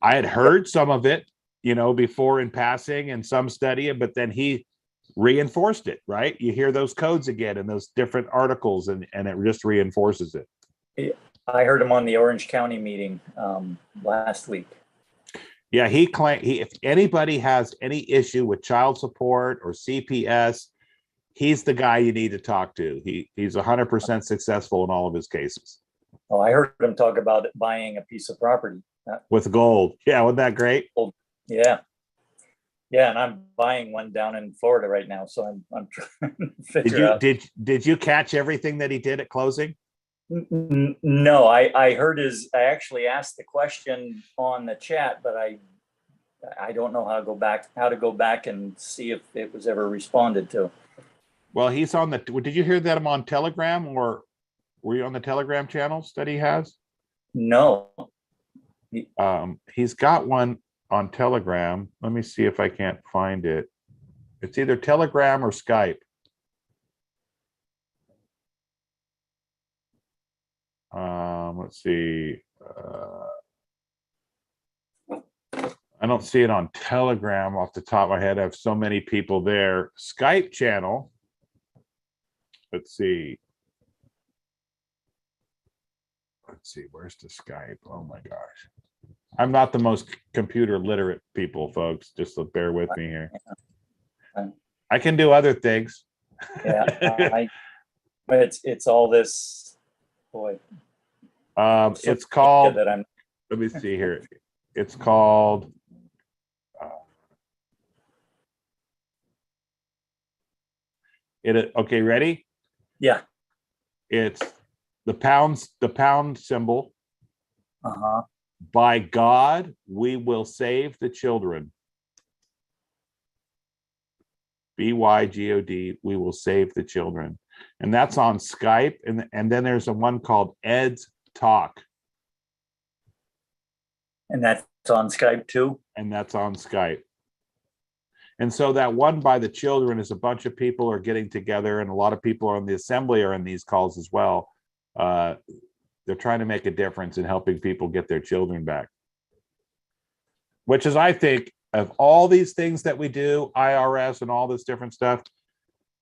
I had heard some of it, before in passing and some study, but then he reinforced it, right? You hear those codes again and those different articles, and it just reinforces it. I heard him on the Orange County meeting last week. Yeah, he claimed if anybody has any issue with child support or CPS, he's the guy you need to talk to. He's 100% successful in all of his cases. Oh, I heard him talk about buying a piece of property with gold. Yeah, wasn't that great? Yeah, and I'm buying one down in Florida right now, so I'm trying to figure out. Did you catch everything that he did at closing? No, I heard I actually asked the question on the chat, but I don't know how to go back and see if it was ever responded to. Well, he's on did you hear that I'm on Telegram, or were you on the Telegram channels that he has? No. He's got one on Telegram. Let me see if I can't find it. It's either Telegram or Skype. Let's see. I don't see it on Telegram off the top of my head. I have so many people there. Skype channel. Let's see. Where's the Skype? Oh my gosh. I'm not the most computer literate people, folks. Just bear with me here. I can do other things. Yeah, but it's all this, boy. It's called, let me see here. It's called, okay, ready? Yeah. It's the pound symbol. Uh-huh. By God, we will save the children. BYGOD, we will save the children. And that's on Skype. And then there's one called Ed's Talk. And that's on Skype too? And that's on Skype. And so that one by the children is a bunch of people are getting together, and a lot of people on the assembly are in these calls as well. They're trying to make a difference in helping people get their children back. Which is, I think, of all these things that we do, IRS and all this different stuff,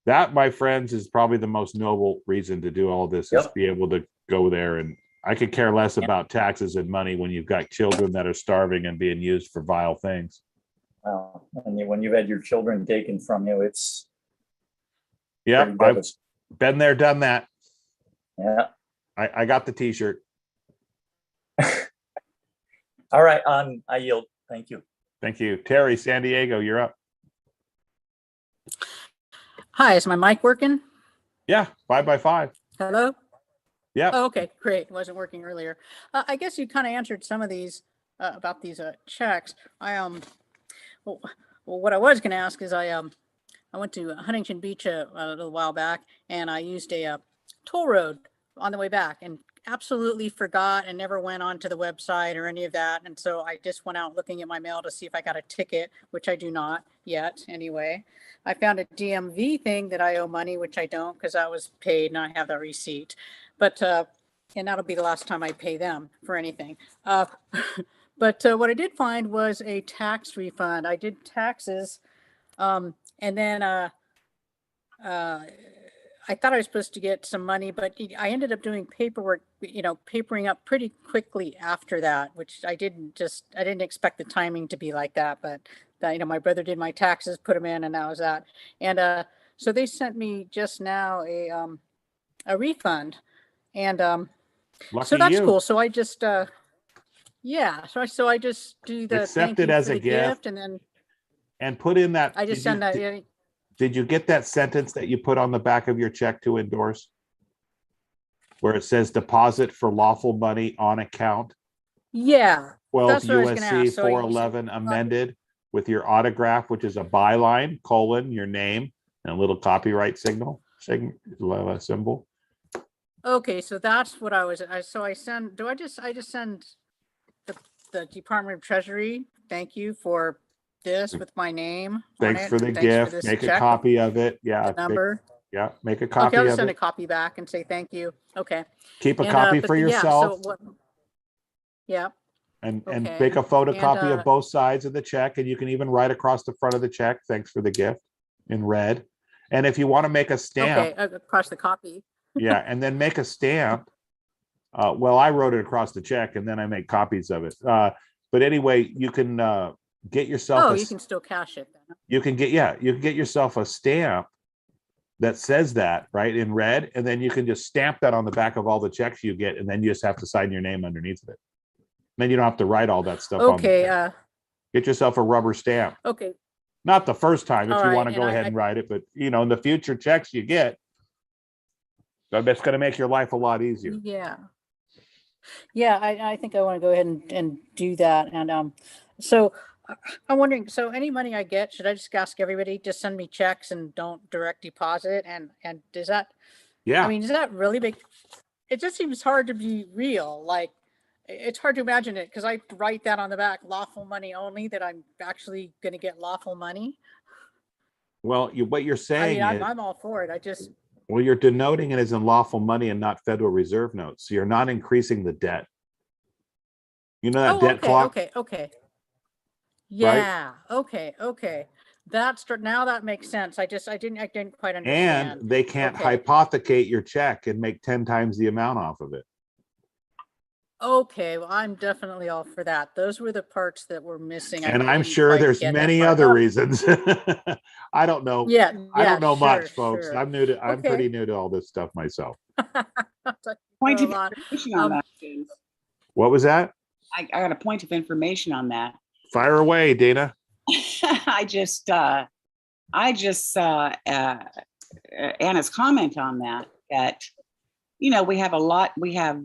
that, my friends, is probably the most noble reason to do all this, is be able to go there. And I could care less about taxes and money when you've got children that are starving and being used for vile things. Wow. And when you've had your children taken from you, it's... Yeah, I've been there, done that. Yeah. I got the t-shirt. All right, I yield. Thank you. Thank you. Terry, San Diego, you're up. Hi, is my mic working? Yeah, 5x5. Hello? Yeah. Oh, okay, great. It wasn't working earlier. I guess you kind of answered some of these about these checks. Well, what I was going to ask is I went to Huntington Beach a little while back, and I used a toll road on the way back, and absolutely forgot and never went onto the website or any of that. And so I just went out looking at my mail to see if I got a ticket, which I do not yet anyway. I found a DMV thing that I owe money, which I don't, because I was paid and I have the receipt. But and that'll be the last time I pay them for anything. But what I did find was a tax refund. I did taxes, and then I thought I was supposed to get some money, but I ended up doing paperwork, papering up pretty quickly after that, which I didn't expect the timing to be like that. But my brother did my taxes, put them in, and that was that. And so they sent me just now a refund, and so that's you. cool. So I just yeah, so I just do the accept it as a gift, and put in that. I just send that. Did you get that sentence that you put on the back of your check to endorse, where it says deposit for lawful money on account? Yeah. 12 USC 411 amended with your autograph, which is a byline, : your name, and a little copyright symbol. Okay, so that's what I send, I just send the Department of Treasury, thank you for this with my name on Thanks it. for the Thanks for gift. this Make a check, copy of it. the Yeah. number. Make a Okay, copy I'll just of send a it. copy back and say thank you. Okay. Keep a And, copy but for yeah, yourself. so what? Yeah. And Okay. make a photocopy And, of both sides of the check, and you can even write across the front of the check, thanks for the gift, in red. And if you want to make a stamp, okay, across the copy. yeah, and then make a stamp. Well, I wrote it across the check, and then I make copies of it. But anyway, you can get yourself. Oh, you can still cash it then. You can get yourself a stamp that says that, right, in red, and then you can just stamp that on the back of all the checks you get, and then you just have to sign your name underneath of it. Then you don't have to write all that stuff on. Okay. Get yourself a rubber stamp. Okay. Not the first time if All you right, want to go and ahead and write it, but in the future checks you get, that's going to make your life a lot easier. Yeah. Yeah, I think I want to go ahead and do that. And so I'm wondering, so any money I get, should I just ask everybody to send me checks and don't direct deposit? And does that, Yeah. I mean, is that really big? It just seems hard to be real. Like, it's hard to imagine it because I write that on the back, lawful money only, that I'm actually going to get lawful money. Well, what you're saying is, I'm all for it. well, you're denoting it as in lawful money and not Federal Reserve notes. So you're not increasing the debt. You know that debt clock? Okay. Yeah. Right? Okay. Now that makes sense. I didn't quite understand. And they can't hypothecate your check and make 10 times the amount off of it. Okay, well, I'm definitely all for that. Those were the parts that were missing. And I'm sure there's many other reasons. I don't know. Yeah. I don't know much, folks. Sure. I'm pretty new to all this stuff myself. Point of information on that, James. What was that? I got a point of information on that. Fire away, Dana. I just saw Anna's comment on that we have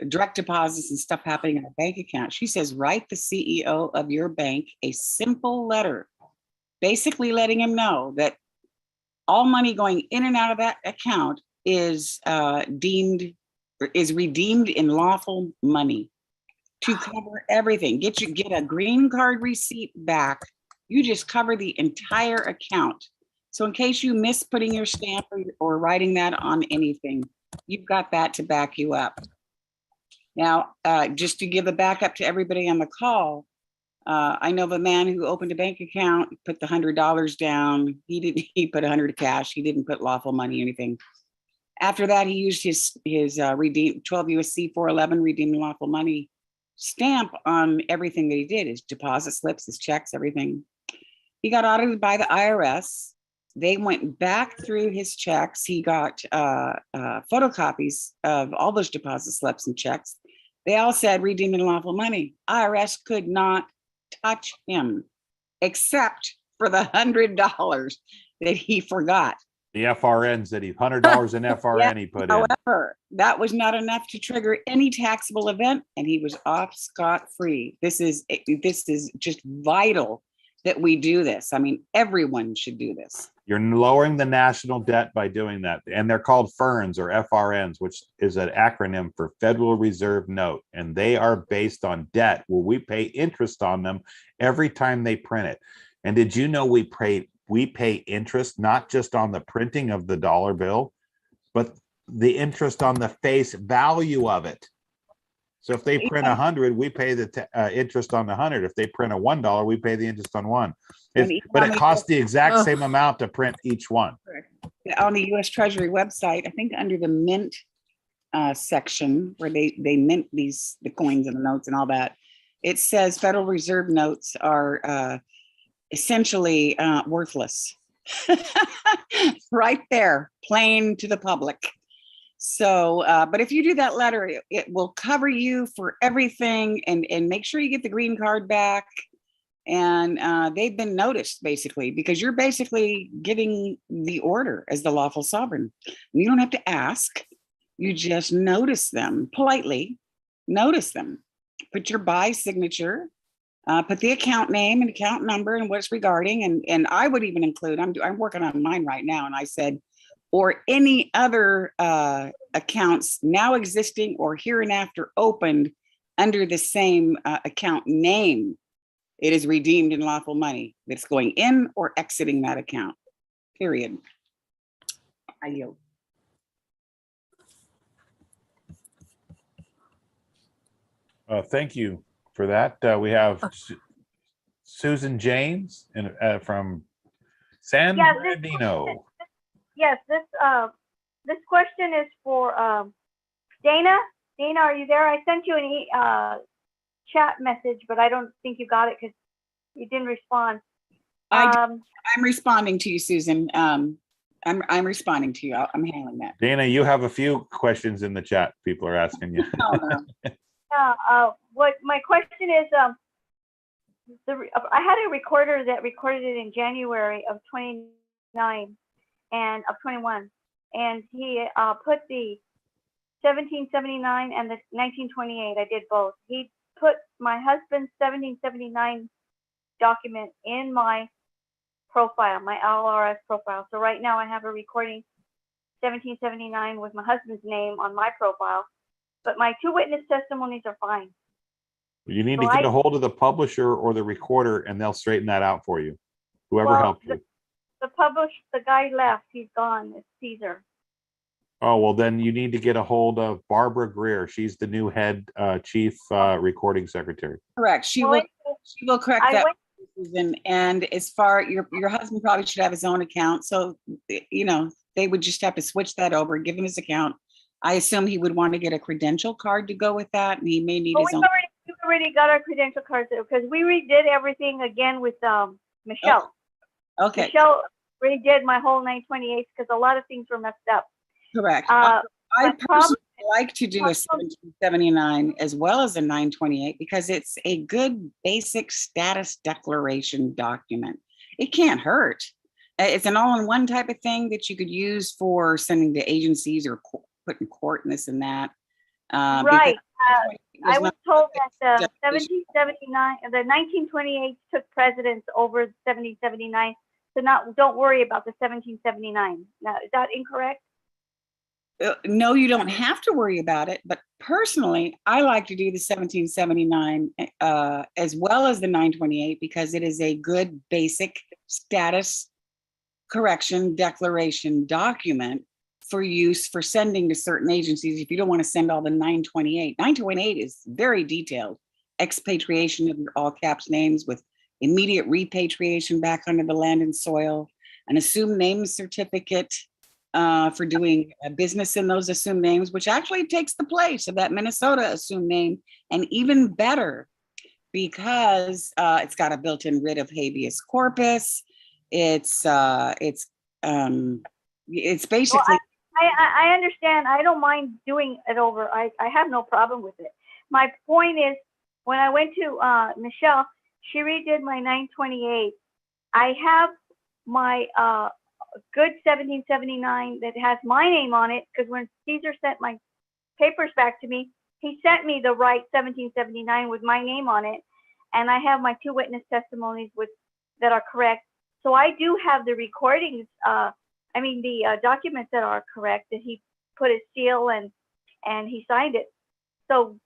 direct deposits and stuff happening in our bank account. She says, write the CEO of your bank a simple letter, basically letting him know that all money going in and out of that account is redeemed in lawful money to cover everything. Get a green card receipt back. You just cover the entire account. So in case you miss putting your stamp or writing that on anything, you've got that to back you up. Now, just to give a backup to everybody on the call, I know of a man who opened a bank account, put the $100 down. He put 100 cash. He didn't put lawful money or anything. After that, he used his 12 USC 411 redeeming lawful money stamp on everything that he did, his deposit slips, his checks, everything. He got audited by the IRS. They went back through his checks. He got photocopies of all those deposit slips and checks. They all said redeeming lawful money. IRS could not touch him except for the $100 that he forgot. The FRNs that $100 in FRN he put in. However, that was not enough to trigger any taxable event, and he was off scot-free. This is just vital that we do this. I mean, everyone should do this. You're lowering the national debt by doing that. And they're called FRNs or FRNs, which is an acronym for Federal Reserve Note. And they are based on debt where we pay interest on them every time they print it. And did you know we pay interest not just on the printing of the dollar bill, but the interest on the face value of it. So if they print 100, we pay the interest on the 100. If they print a $1, we pay the interest on one. But it costs the exact same amount to print each one. On the U.S. Treasury website, I think under the mint section where they mint the coins and the notes and all that, it says Federal Reserve notes are essentially worthless. Right there, plain to the public. So, but if you do that letter, it will cover you for everything, and make sure you get the green card back. And they've been noticed basically, because you're basically giving the order as the lawful sovereign. You don't have to ask, you just notice them politely, notice them, put your by signature, Put the account name and account number and what it's regarding. And I would even include, I'm working on mine right now. And I said, or any other accounts now existing or hereinafter opened under the same account name. It is redeemed in lawful money that's going in or exiting that account, period. I yield. Thank you for that. We have Susan James from San Bernardino. Yes, this question is for Dana. Dana, are you there? I sent you an chat message, but I don't think you got it because you didn't respond. I'm responding to you, Susan. I'm responding to you. I'm handling that. Dana, you have a few questions in the chat. People are asking you. What my question is, I had a recorder that recorded it in January of 29 and of 21, and he put the 1779 and the 1928. I did both. He put my husband's 1779 document in my profile, my LRS profile. So right now I have a recording 1779 with my husband's name on my profile, but my two witness testimonies are fine. You need to get a hold of the publisher or the recorder, and they'll straighten that out for you. Whoever helped you. The guy left. He's gone. It's Caesar. Oh, well, then you need to get a hold of Barbara Greer. She's the new head chief recording secretary. Correct. She will correct that. And as far your husband probably should have his own account, so they would just have to switch that over, give him his account. I assume he would want to get a credential card to go with that, and he may need his own. We already got our credential cards because we redid everything again with Michelle. Oh, okay. Michelle redid my whole 928 because a lot of things were messed up. Correct. I personally like to do a 1779 as well as a 928 because it's a good basic status declaration document. It can't hurt. It's an all-in-one type of thing that you could use for sending to agencies or put in court and this and that. Right. I was told that the 1779, the 1928 took precedence over 1779. So don't worry about the 1779. Now, is that incorrect? No, you don't have to worry about it. But personally, I like to do the 1779 as well as the 928 because it is a good basic status correction declaration document for use for sending to certain agencies. If you don't want to send all the 928, 928 is very detailed. Expatriation of your all caps names with immediate repatriation back onto the land and soil, an assumed name certificate for doing business in those assumed names, which actually takes the place of that Minnesota assumed name, and even better because it's got a built-in writ of habeas corpus. It's basically. Well, I understand. I don't mind doing it over. I have no problem with it. My point is, when I went to Michelle, she redid my 928. I have my good 1779 that has my name on it because when Caesar sent my papers back to me, he sent me the right 1779 with my name on it, and I have my two witness testimonies that are correct. So I do have the recordings. The documents that are correct that he put his seal and he signed it. So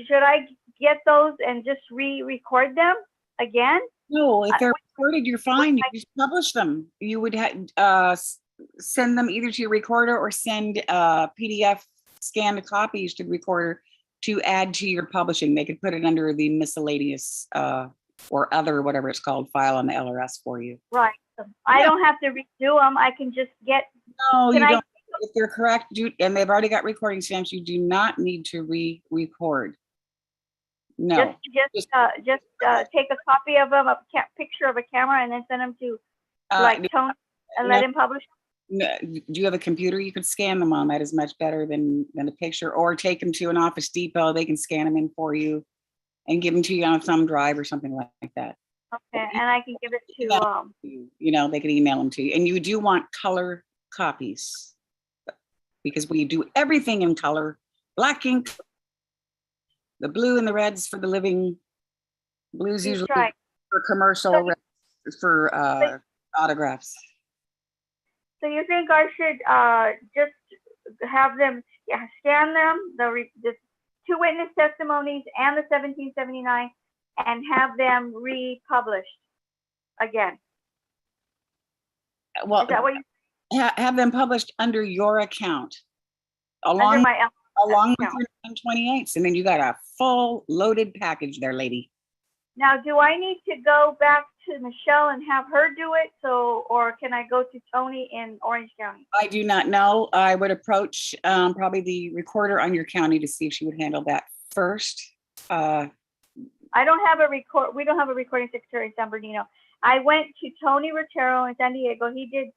should I get those and just re-record them again? No, if they're recorded, you're fine. You just publish them. You would send them either to your recorder or send PDF scanned copies to the recorder to add to your publishing. They could put it under the miscellaneous or other, whatever it's called, file on the LRS for you. Right. I don't have to redo them. I can just get. No, you don't. If they're correct, and they've already got recording stamps, you do not need to re-record. No. Just take a copy of them, a picture of a camera, and then send them to Tony and let him publish them. No. Do you have a computer you could scan them on? That is much better than a picture. Or take them to an Office Depot. They can scan them in for you and give them to you on a thumb drive or something like that. Okay, and I can give it to they can email them to you. And you do want color copies because we do everything in color. Black ink, the blue and the reds for the living Blue's He's usually tried. for commercial, for autographs. So you think I should just have them scan them, the two witness testimonies and the 1779, and have them republished again? Well, is that what you have them published under your account, under along my with account? your 928s, and then you got a full loaded package there, lady. Now, do I need to go back to Michelle and have her do it? So, or can I go to Tony in Orange County? I do not know. I would approach probably the recorder on your county to see if she would handle that first. I don't have a we don't have a recording secretary in San Bernardino. I went to Tony Rotero in San Diego. He did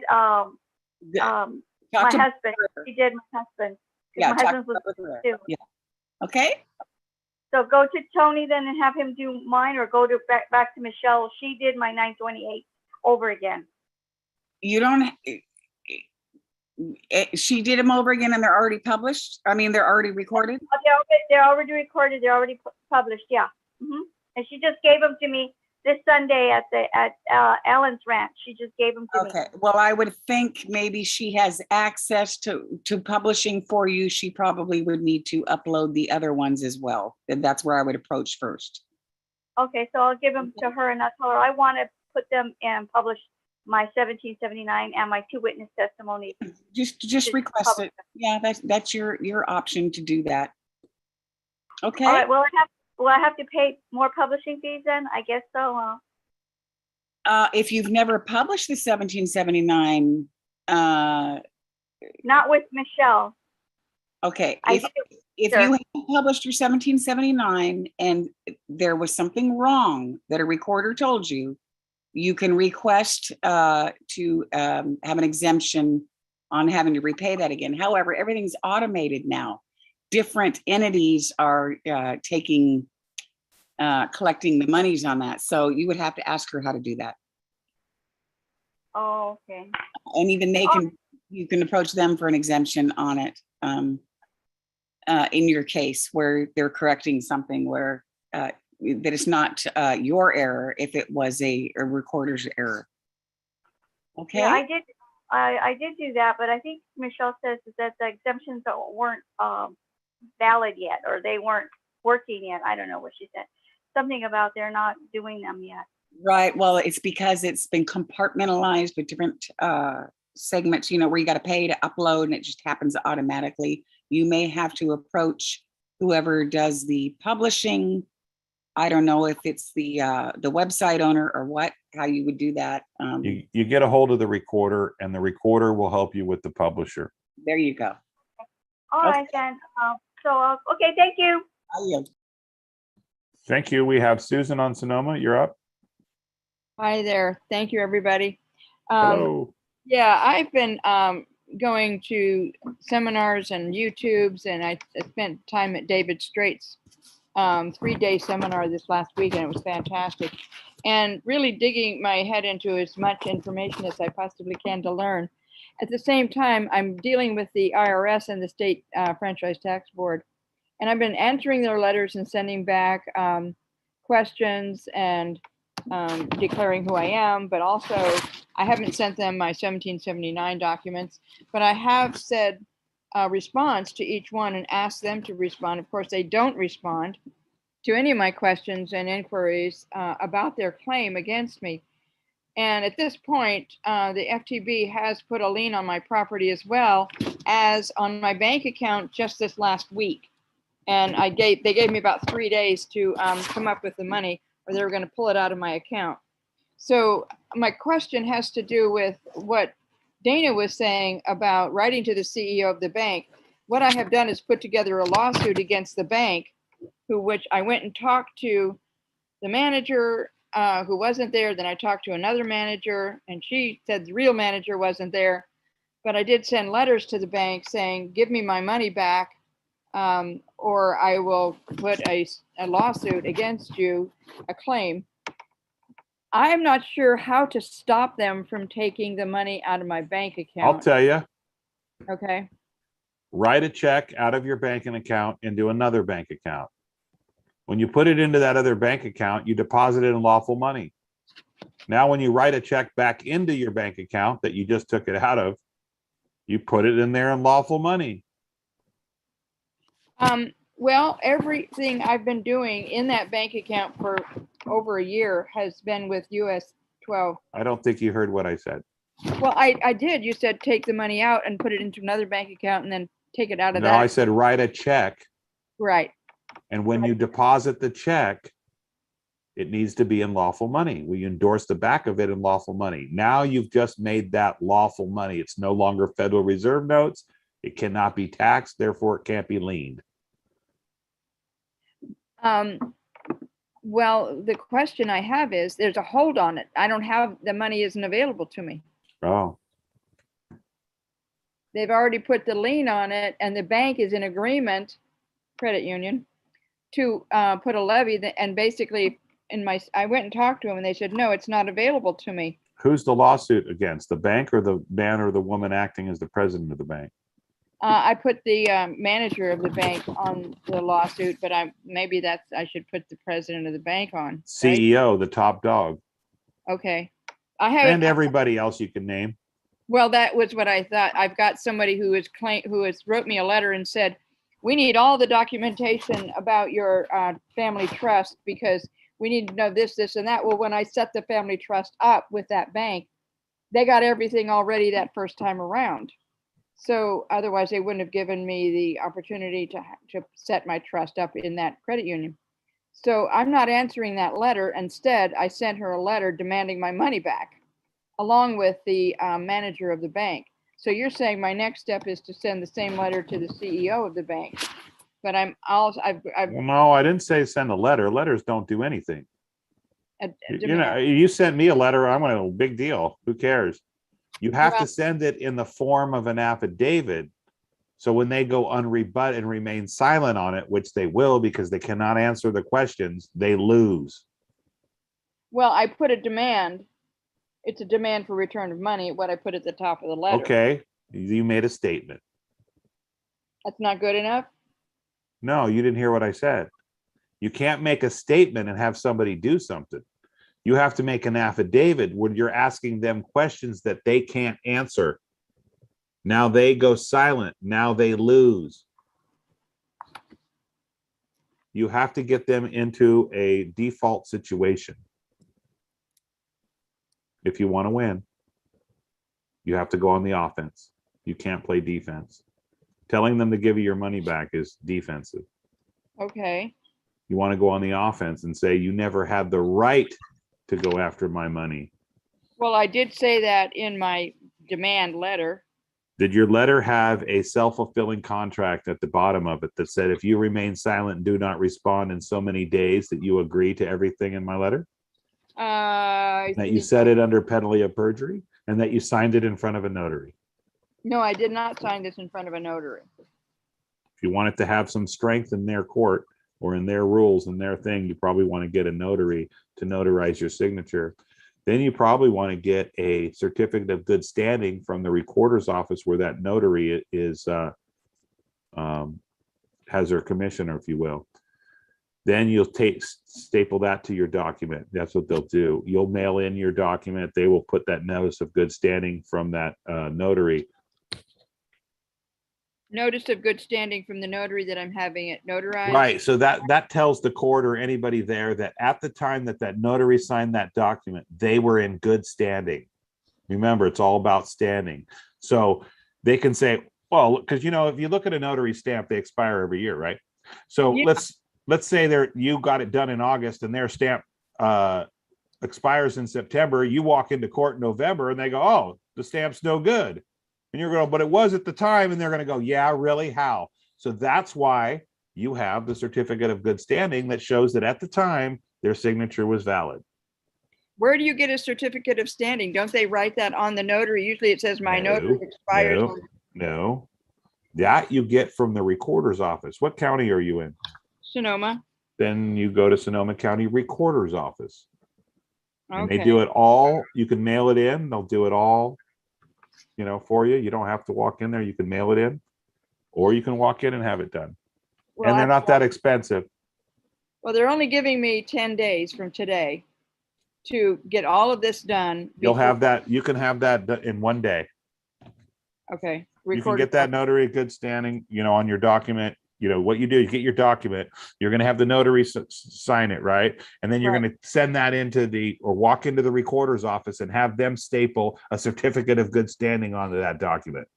my husband. He did my husband. Yeah, my husband was too. Yeah. Okay. So go to Tony then and have him do mine, or go to back to Michelle. She did my 928 over again. You don't. She did them over again, and they're already published. I mean, they're already recorded. They're already recorded. They're already published. Yeah. And she just gave them to me this Sunday at Ellen's ranch. She just gave them to me. Okay. Well, I would think maybe she has access to publishing for you. She probably would need to upload the other ones as well. And that's where I would approach first. Okay, so I'll give them to her, and I'll tell her I want to put them and publish my 1779 and my two witness testimonies. Just request it. Yeah, that's your option to do that. Okay. All right. Will I have to pay more publishing fees then? I guess so. If you've never published the 1779, not with Michelle. Okay. If you have published your 1779 and there was something wrong that a recorder told you, you can request to have an exemption on having to repay that again. However, everything's automated now. Different entities are collecting the monies on that. So you would have to ask her how to do that. Oh, okay. And even you can approach them for an exemption on it. In your case, where they're correcting something where that it's not your error if it was a recorder's error. Okay. Yeah, I did do that, but I think Michelle says that the exemptions weren't valid yet, or they weren't working yet. I don't know what she said. Something about they're not doing them yet. Right. Well, it's because it's been compartmentalized with different segments, where you got to pay to upload and it just happens automatically. You may have to approach whoever does the publishing. I don't know if it's the website owner or how you would do that. You get a hold of the recorder, and the recorder will help you with the publisher. There you go. All right, then. Okay, thank you. Thank you. We have Susan on Sonoma. You're up. Hi there. Thank you, everybody. Hello. Yeah, I've been going to seminars and YouTubes, and I spent time at David Straight's 3-day seminar this last week, and it was fantastic. And really digging my head into as much information as I possibly can to learn. At the same time, I'm dealing with the IRS and the state franchise tax board. And I've been answering their letters and sending back questions and declaring who I am, but also I haven't sent them my 1779 documents, but I have said response to each one and asked them to respond. Of course, they don't respond to any of my questions and inquiries about their claim against me. And at this point, the FTB has put a lien on my property as well as on my bank account just this last week. And they gave me about 3 days to come up with the money, or they were going to pull it out of my account. So my question has to do with what Dana was saying about writing to the CEO of the bank. What I have done is put together a lawsuit against the bank, which I went and talked to the manager who wasn't there. Then I talked to another manager, and she said the real manager wasn't there. But I did send letters to the bank saying, give me my money back, or I will put a lawsuit against you, a claim. I am not sure how to stop them from taking the money out of my bank account. I'll tell you. Okay. Write a check out of your banking account into another bank account. When you put it into that other bank account, you deposit it in lawful money. Now, when you write a check back into your bank account that you just took it out of, you put it in there in lawful money. Well, everything I've been doing in that bank account for over a year has been with US 12. I don't think you heard what I said. Well, I did. You said take the money out and put it into another bank account and then take it out of No, that. I said write a check. Right. And when you deposit the check, it needs to be in lawful money. We endorse the back of it in lawful money. Now you've just made that lawful money. It's no longer Federal Reserve notes. It cannot be taxed, therefore it can't be liened. Well, the question I have is, there's a hold on it. I don't have, the money isn't available to me. Oh. They've already put the lien on it and the bank is in agreement, credit union, to put a levy and basically I went and talked to them and they said, no, it's not available to me. Who's the lawsuit against? The bank or the man or the woman acting as the president of the bank? I put the manager of the bank on the lawsuit, but maybe I should put the president of the bank on. Right? CEO, the top dog. Okay. And everybody else you can name. Well, that was what I thought. I've got somebody who has wrote me a letter and said, we need all the documentation about your family trust because we need to know this, this, and that. Well, when I set the family trust up with that bank, they got everything already that first time around. So otherwise they wouldn't have given me the opportunity to set my trust up in that credit union. So I'm not answering that letter. Instead, I sent her a letter demanding my money back along with the manager of the bank. So you're saying my next step is to send the same letter to the CEO of the bank. But well, no, I didn't say send a letter. Letters don't do anything. You sent me a letter. I'm going to, big deal. Who cares? You have to send it in the form of an affidavit. So when they go unrebut and remain silent on it, which they will because they cannot answer the questions, they lose. Well, I put a demand. It's a demand for return of money, what I put at the top of the letter. Okay, you made a statement. That's not good enough? No, you didn't hear what I said. You can't make a statement and have somebody do something. You have to make an affidavit where you're asking them questions that they can't answer. Now they go silent. Now they lose. You have to get them into a default situation. If you want to win, you have to go on the offense. You can't play defense. Telling them to give you your money back is defensive. Okay. You want to go on the offense and say, you never had the right to go after my money. Well, I did say that in my demand letter. Did your letter have a self-fulfilling contract at the bottom of it that said, if you remain silent and do not respond in so many days, that you agree to everything in my letter? That you said it under penalty of perjury and that you signed it in front of a notary? No, I did not sign this in front of a notary. If you want it to have some strength in their court or in their rules and their thing, you probably want to get a notary to notarize your signature. Then you probably want to get a certificate of good standing from the recorder's office where that notary is has their commissioner, if you will. Then you'll staple that to your document. That's what they'll do. You'll mail in your document. They will put that notice of good standing from that notary. Notice of good standing from the notary that I'm having it notarized. Right. So that tells the court or anybody there that at the time that notary signed that document, they were in good standing. Remember, it's all about standing. So they can say, well, because, if you look at a notary stamp, they expire every year, right? So yeah. Let's say you got it done in August and their stamp expires in September. You walk into court in November and they go, oh, the stamp's no good. And you're going, but it was at the time. And they're going to go, yeah, really? How? So that's why you have the certificate of good standing that shows that at the time their signature was valid. Where do you get a certificate of standing? Don't they write that on the notary? Usually it says my notary expires. No. That you get from the recorder's office. What county are you in? Sonoma. Then you go to Sonoma County Recorder's office. Okay. And they do it all. You can mail it in. They'll do it all, for you. You don't have to walk in there. You can mail it in, or you can walk in and have it done. Well, and they're not that expensive. Well, they're only giving me 10 days from today to get all of this done. You'll have that. You can have that in one day. Okay. You can get that notary good standing, on your document. What you do, you get your document, you're going to have the notary sign it, right? And then you're going to send that or walk into the recorder's office and have them staple a certificate of good standing onto that document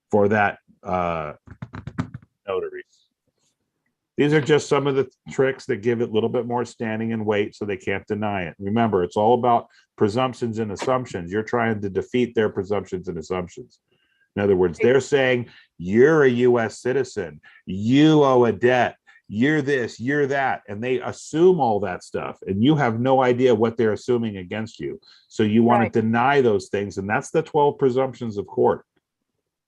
for that notary. These are just some of the tricks that give it a little bit more standing and weight so they can't deny it. Remember, it's all about presumptions and assumptions. You're trying to defeat their presumptions and assumptions. In other words, they're saying you're a U.S. citizen, you owe a debt, you're this, you're that, and they assume all that stuff, and you have no idea what they're assuming against you. So you want to deny those things, and that's the 12 presumptions of court.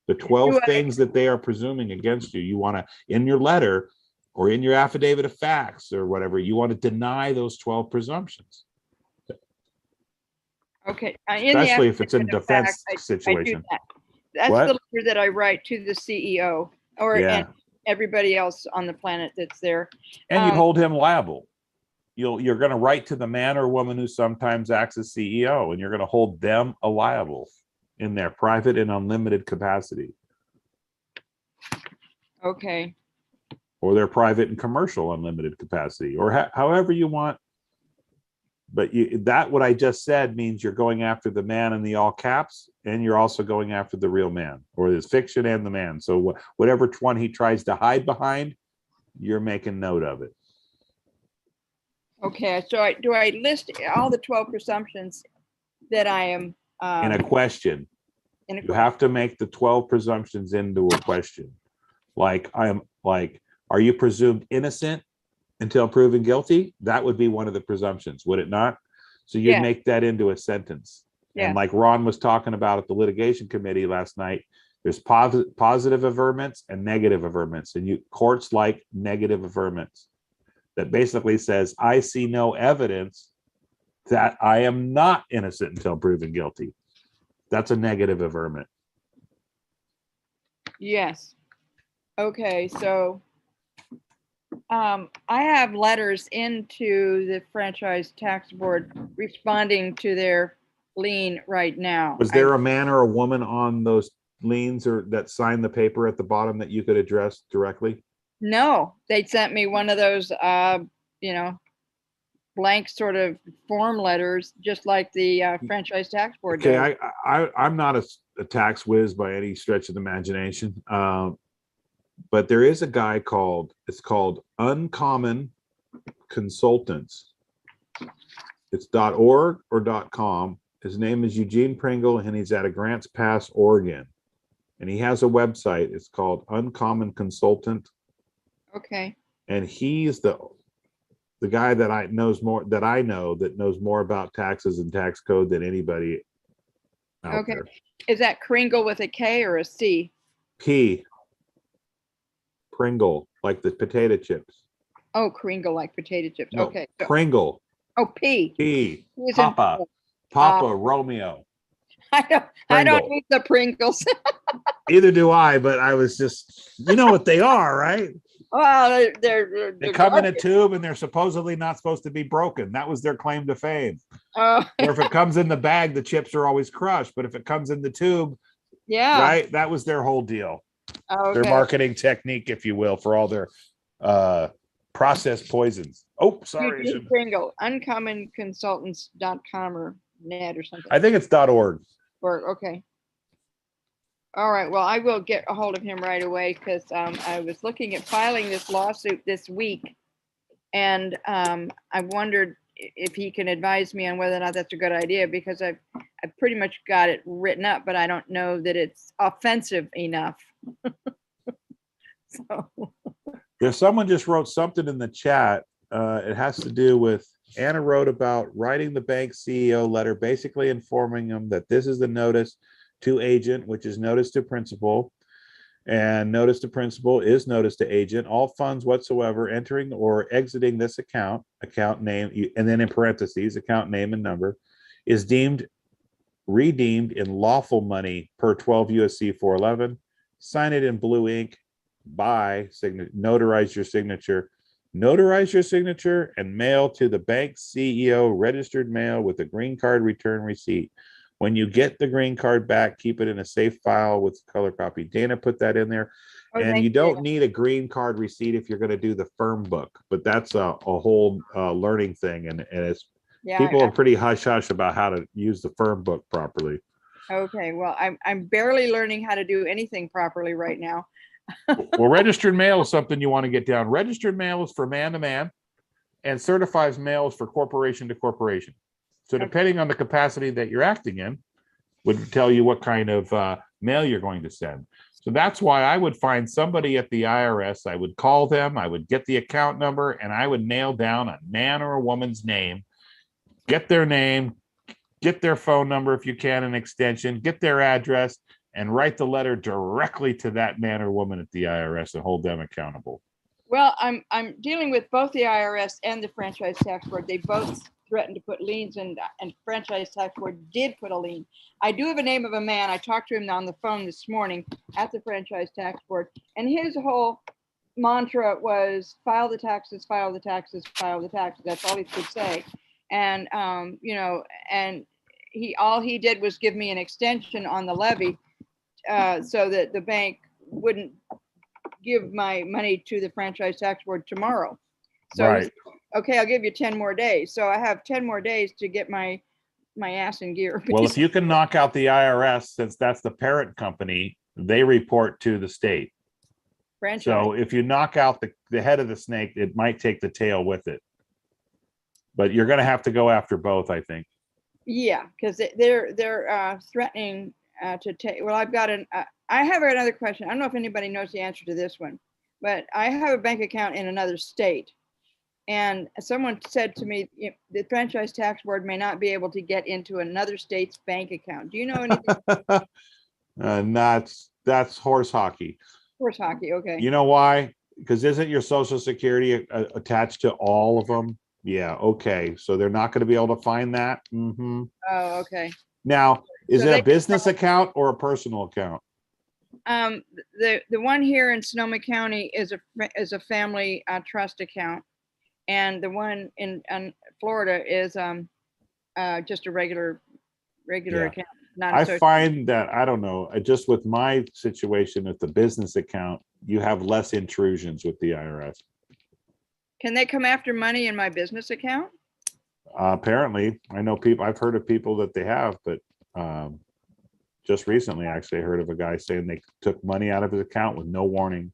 The 12 things that they are presuming against you. You want to, in your letter or in your affidavit of facts or whatever, you want to deny those 12 presumptions. Okay. Especially if it's in defense situation. That's the letter that I write to the CEO and everybody else on the planet that's there. And you hold him liable. You're going to write to the man or woman who sometimes acts as CEO, and you're going to hold them liable in their private and unlimited capacity. Okay. Or their private and commercial unlimited capacity, or however you want. But what I just said means you're going after the man in the all caps, and you're also going after the real man, or his fiction and the man. So whatever one he tries to hide behind, you're making note of it. Okay, so do I list all the 12 presumptions that I am in a question? You have to make the 12 presumptions into a question. Are you presumed innocent until proven guilty? That would be one of the presumptions, would it not? So you'd make that into a sentence. And like Ron was talking about at the litigation committee last night, there's positive averments and negative averments, and courts like negative averments. That basically says, I see no evidence that I am not innocent until proven guilty. That's a negative averment. Yes. Okay, so I have letters into the Franchise Tax Board responding to their lien right now. Was there a man or a woman on those liens or that signed the paper at the bottom that you could address directly? No, they sent me one of those, blank sort of form letters, just like the Franchise Tax Board does. Okay, I'm not a tax whiz by any stretch of the imagination, but there is a guy called Uncommon Consultants. It's .org or .com. His name is Eugene Pringle, and he's out of Grants Pass, Oregon. And he has a website. It's called Uncommon Consultant. Okay. And he's the guy that I know that knows more about taxes and tax code than anybody out there. Is that Kringle with a K or a C? P. Pringle, like the potato chips. Oh, Kringle, like potato chips. No, okay. Pringle. Oh, P. P. He's Papa. Papa Romeo. I don't eat the Pringles. Either do I, but I was just, you know what they are, right? Well, they're they come in a tube and they're supposedly not supposed to be broken. That was their claim to fame. Or if it comes in the bag, the chips are always crushed. But if it comes in the tube, right, that was their whole deal. Their marketing technique, if you will, for all their processed poisons. Oh, sorry. Pringle, uncommonconsultants.com or net or something. I think it's .org. Okay. All right. Well, I will get a hold of him right away because I was looking at filing this lawsuit this week, and I wondered if he can advise me on whether or not that's a good idea, because I've pretty much got it written up, but I don't know that it's offensive enough. There's someone just wrote something in the chat. It has to do with Anna wrote about writing the bank CEO letter, basically informing them that this is the notice to agent, which is notice to principal, and notice to principal is notice to agent. All funds whatsoever entering or exiting this account name, and then in parentheses, account name and number, is redeemed in lawful money per 12 USC 411. Sign it in blue ink by notarize your signature. Notarize your signature and mail to the bank's CEO registered mail with a green card return receipt. When you get the green card back, keep it in a safe file with color copy. Dana put that in there. And you don't need a green card receipt if you're going to do the firm book, but that's a whole learning thing. And it's people are pretty hush hush about how to use the firm book properly. Okay, well, I'm barely learning how to do anything properly right now. Well, registered mail is something you want to get down. Registered mail is for man to man, and certified mail is for corporation to corporation. So depending on the capacity that you're acting in, would tell you what kind of mail you're going to send. So that's why I would find somebody at the IRS. I would call them, I would get the account number, and I would nail down a man or a woman's name, get their name, get their phone number if you can, an extension, get their address, and write the letter directly to that man or woman at the IRS and hold them accountable. Well, I'm dealing with both the IRS and the Franchise Tax Board. They both threatened to put liens, and Franchise Tax Board did put a lien. I do have a name of a man. I talked to him on the phone this morning at the Franchise Tax Board, and his whole mantra was file the taxes, file the taxes, file the taxes. That's all he could say. And you know, and all he did was give me an extension on the levy so that the bank wouldn't give my money to the Franchise Tax Board tomorrow. So right. Okay, I'll give you 10 more days. So I have 10 more days to get my ass in gear. Well, if you can knock out the IRS, since that's the parent company, they report to the state. Franchise. So if you knock out the head of the snake, it might take the tail with it. But you're going to have to go after both, I think. Yeah, because they're threatening to take. Well, I've got I have another question. I don't know if anybody knows the answer to this one, but I have a bank account in another state. And someone said to me, the Franchise Tax Board may not be able to get into another state's bank account. Do you know anything? That's horse hockey. Horse hockey, okay. You know why? Because isn't your Social Security attached to all of them? Yeah, okay. So they're not going to be able to find that? Mm-hmm. Oh, okay. Now, is it a business account or a personal account? The one here in Sonoma County is a family trust account. And the one in Florida is just a regular account. I find that, I don't know, just with my situation with the business account, you have less intrusions with the IRS. Can they come after money in my business account? Apparently, I know people, I've heard of people that they have, but just recently, actually, I heard of a guy saying they took money out of his account with no warning.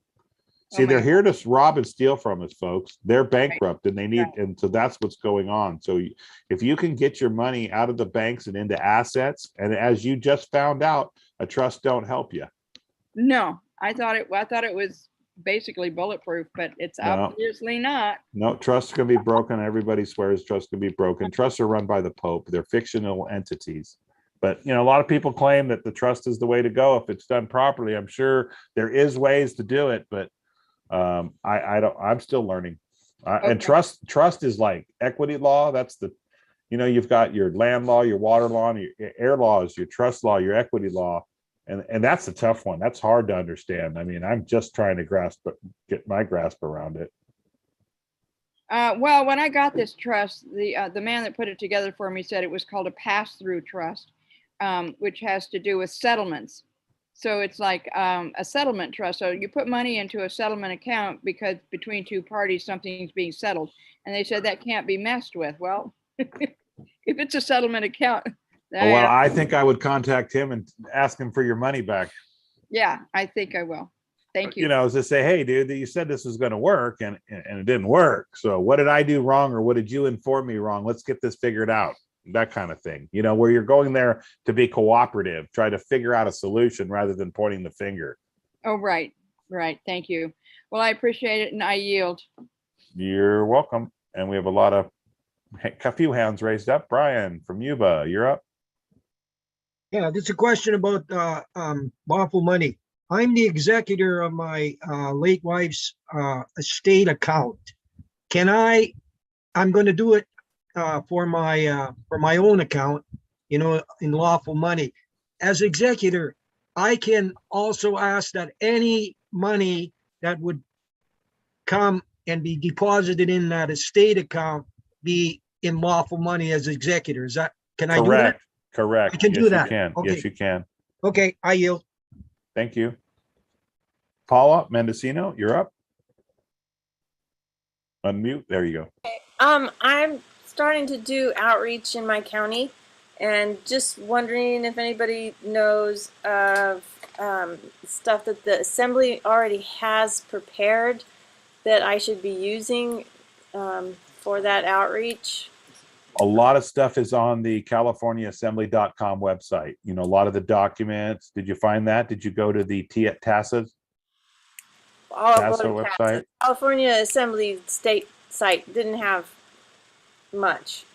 See, they're here to rob and steal from us, folks. They're bankrupt and they need, and so that's what's going on. So if you can get your money out of the banks and into assets, and as you just found out, a trust don't help you. No, I thought it was basically bulletproof, but it's obviously not. No, trusts can be broken. Everybody swears trusts can be broken. Trusts are run by the Pope. They're fictional entities. But, you know, a lot of people claim that the trust is the way to go if it's done properly. I'm sure there is ways to do it, but I'm still learning. And trust is like equity law. That's you've got your land law, your water law, and your air laws, your trust law, your equity law. And that's a tough one. That's hard to understand. I mean, I'm just trying to get my grasp around it. Well, when I got this trust, the man that put it together for me said it was called a pass-through trust, which has to do with settlements. So it's like a settlement trust. So you put money into a settlement account because between two parties, something's being settled. And they said that can't be messed with. Well, if it's a settlement account. Well, I think I would contact him and ask him for your money back. Yeah, I think I will. Thank you. You know, to say, hey, dude, you said this was going to work and it didn't work. So what did I do wrong or what did you inform me wrong? Let's get this figured out. That kind of thing, you know, where you're going there to be cooperative, try to figure out a solution rather than pointing the finger. Oh, right. Thank you. Well, I appreciate it and I yield. You're welcome. And we have a few hands raised up. Brian from Yuba, you're up. Yeah, this is a question about lawful money. I'm the executor of my late wife's estate account. I'm going to do it for my own account, you know, in lawful money. As executor, I can also ask that any money that would come and be deposited in that estate account be in lawful money as executor. Is that, can I do that? Correct. I can do that. You can. Okay. Yes, you can. Okay, I yield. Thank you. Paula Mendocino, you're up. Unmute. There you go. I'm starting to do outreach in my county, and just wondering if anybody knows of stuff that the assembly already has prepared that I should be using for that outreach. A lot of stuff is on the CaliforniaAssembly.com website. You know, a lot of the documents. Did you find that? Did you go to the TASA website? California Assembly state site didn't have much.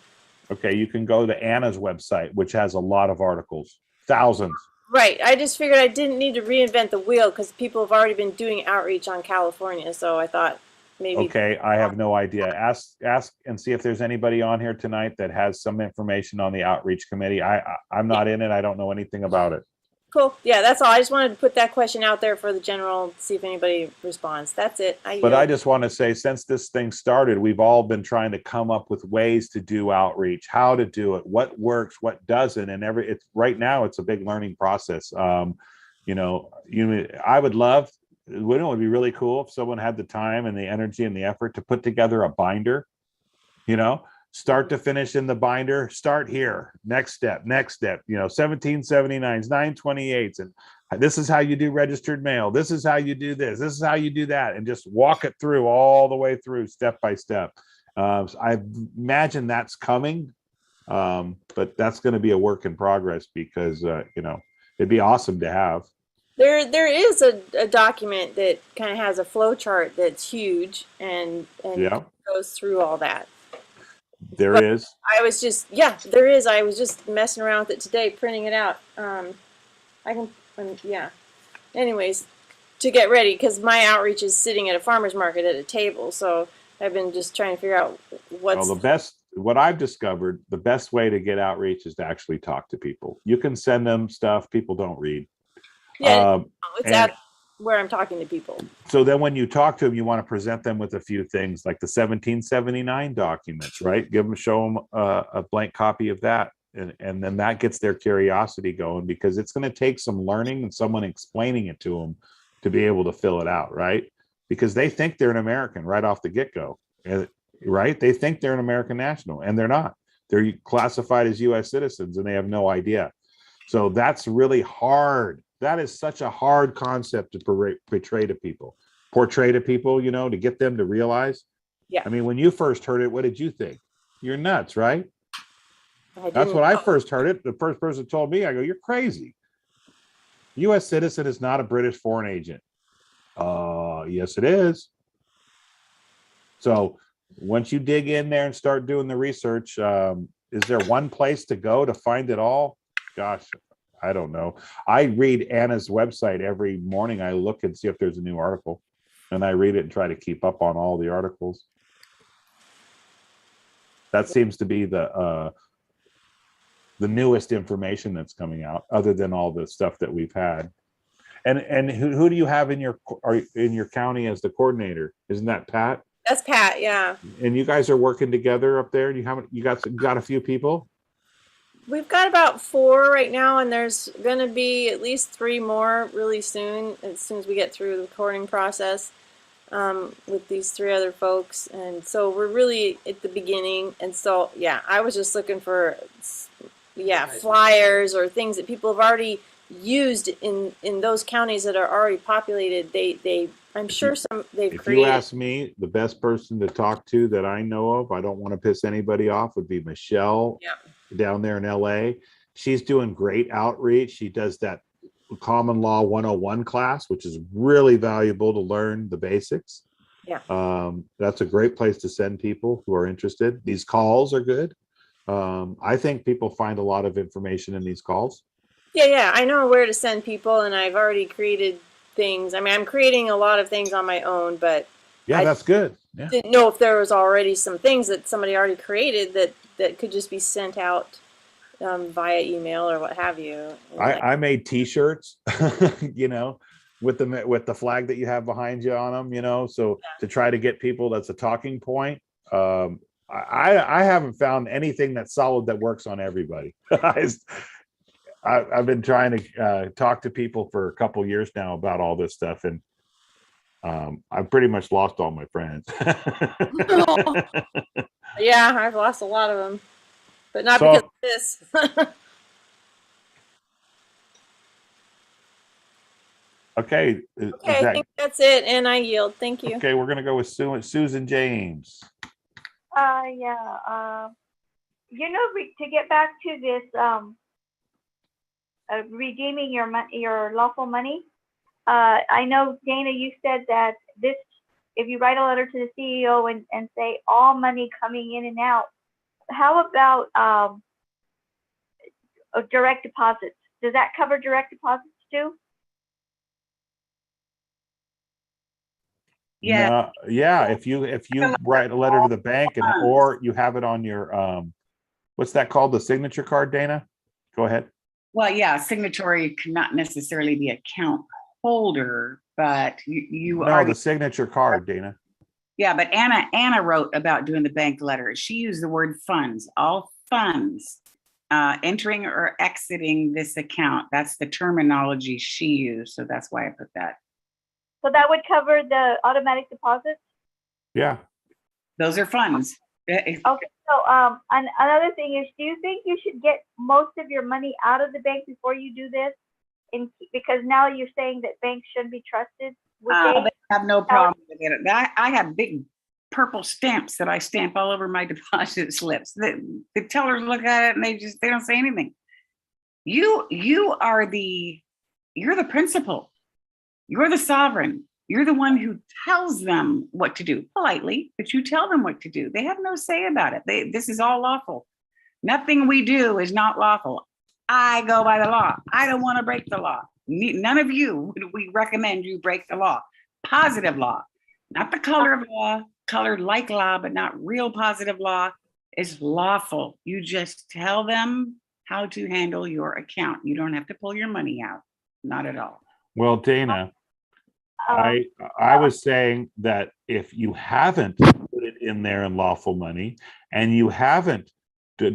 Okay, you can go to Anna's website, which has a lot of articles, thousands. Right. I just figured I didn't need to reinvent the wheel because people have already been doing outreach on California. So I thought maybe. Okay, I have no idea. Ask and see if there's anybody on here tonight that has some information on the outreach committee. I'm not in it. I don't know anything about it. Cool. Yeah, that's all. I just wanted to put that question out there for the general, see if anybody responds. That's it. But I just want to say, since this thing started, we've all been trying to come up with ways to do outreach, how to do it, what works, what doesn't, and it's right now it's a big learning process. You know, I would love, wouldn't it be really cool if someone had the time and the energy and the effort to put together a binder, you know, start to finish in the binder, start here, next step, you know, 1779s, 928s. And this is how you do registered mail. This is how you do this. This is how you do that. And just walk it through all the way through step by step. So I imagine that's coming, but that's going to be a work in progress because, you know, it'd be awesome to have. There is a document that kind of has a flow chart that's huge and yeah, goes through all that. There is. I was just, yeah, there is. I was just messing around with it today, printing it out. I can, yeah. Anyways, to get ready, because my outreach is sitting at a farmer's market at a table. So I've been just trying to figure out what's what I've discovered, the best way to get outreach is to actually talk to people. You can send them stuff people don't read. Yeah, it's out where I'm talking to people. So then when you talk to them, you want to present them with a few things like the 1779 documents, right? Show them a blank copy of that. And then that gets their curiosity going because it's going to take some learning and someone explaining it to them to be able to fill it out, right? Because they think they're an American right off the get-go, right? They think they're an American national and they're not. They're classified as US citizens and they have no idea. So that's really hard. That is such a hard concept to portray to people, you know, to get them to realize. Yeah. I mean, when you first heard it, what did you think? You're nuts, right? That's what I first heard it. The first person told me, I go, you're crazy. U.S. citizen is not a British foreign agent. Yes, it is. So once you dig in there and start doing the research, is there one place to go to find it all? Gosh, I don't know. I read Anna's website every morning. I look and see if there's a new article and I read it and try to keep up on all the articles. That seems to be the newest information that's coming out other than all the stuff that we've had. And who do you have in your county as the coordinator? Isn't that Pat? That's Pat. Yeah. And you guys are working together up there. You got a few people? We've got about 4 right now, and there's going to be at least 3 more really soon as we get through the recording process with these 3 other folks. And so we're really at the beginning. And so, yeah, I was just looking for, flyers or things that people have already used in those counties that are already populated. I'm sure they've created. If you ask me, the best person to talk to that I know of, I don't want to piss anybody off, would be Michelle. Yeah. Down there in LA. She's doing great outreach. She does that Common Law 101 class, which is really valuable to learn the basics. Yeah. That's a great place to send people who are interested. These calls are good. I think people find a lot of information in these calls. Yeah. I know where to send people, and I've already created things. I mean, I'm creating a lot of things on my own, but yeah, that's good. Yeah. Didn't know if there was already some things that somebody already created that could just be sent out via email or what have you. I made t-shirts, you know, with the flag that you have behind you on them, you know, so to try to get people, that's a talking point. I haven't found anything that's solid that works on everybody. I've been trying to talk to people for a couple years now about all this stuff, and I've pretty much lost all my friends. Yeah, I've lost a lot of them, but not because of this. Okay. Okay, I think that's it, and I yield. Thank you. Okay, we're gonna go with Susan James. Yeah. You know, to get back to this, redeeming your lawful money. I know, Dana, you said that this, if you write a letter to the CEO and say all money coming in and out, how about direct deposits? Does that cover direct deposits too? Yeah. No, yeah. If you write a letter to the bank or you have it on your what's that called? The signature card, Dana? Go ahead. Well, yeah, signatory cannot necessarily be account holder, but you are the signature card, Dana. Yeah, but Anna wrote about doing the bank letter. She used the word funds, all funds entering or exiting this account. That's the terminology she used. So that's why I put that. So that would cover the automatic deposits? Yeah. Those are funds. Okay, so another thing is, do you think you should get most of your money out of the bank before you do this? Because now you're saying that banks shouldn't be trusted? They have no problem with it. I have big purple stamps that I stamp all over my deposit slips. The tellers look at it and they don't say anything. You're the principal. You're the sovereign. You're the one who tells them what to do politely, but you tell them what to do. They have no say about it. This is all lawful. Nothing we do is not lawful. I go by the law. I don't want to break the law. None of you would we recommend you break the law. Positive law, not the color of law, colored like law, but not real positive law is lawful. You just tell them how to handle your account. You don't have to pull your money out. Not at all. Well, Dana, I was saying that if you haven't put it in there in lawful money and you haven't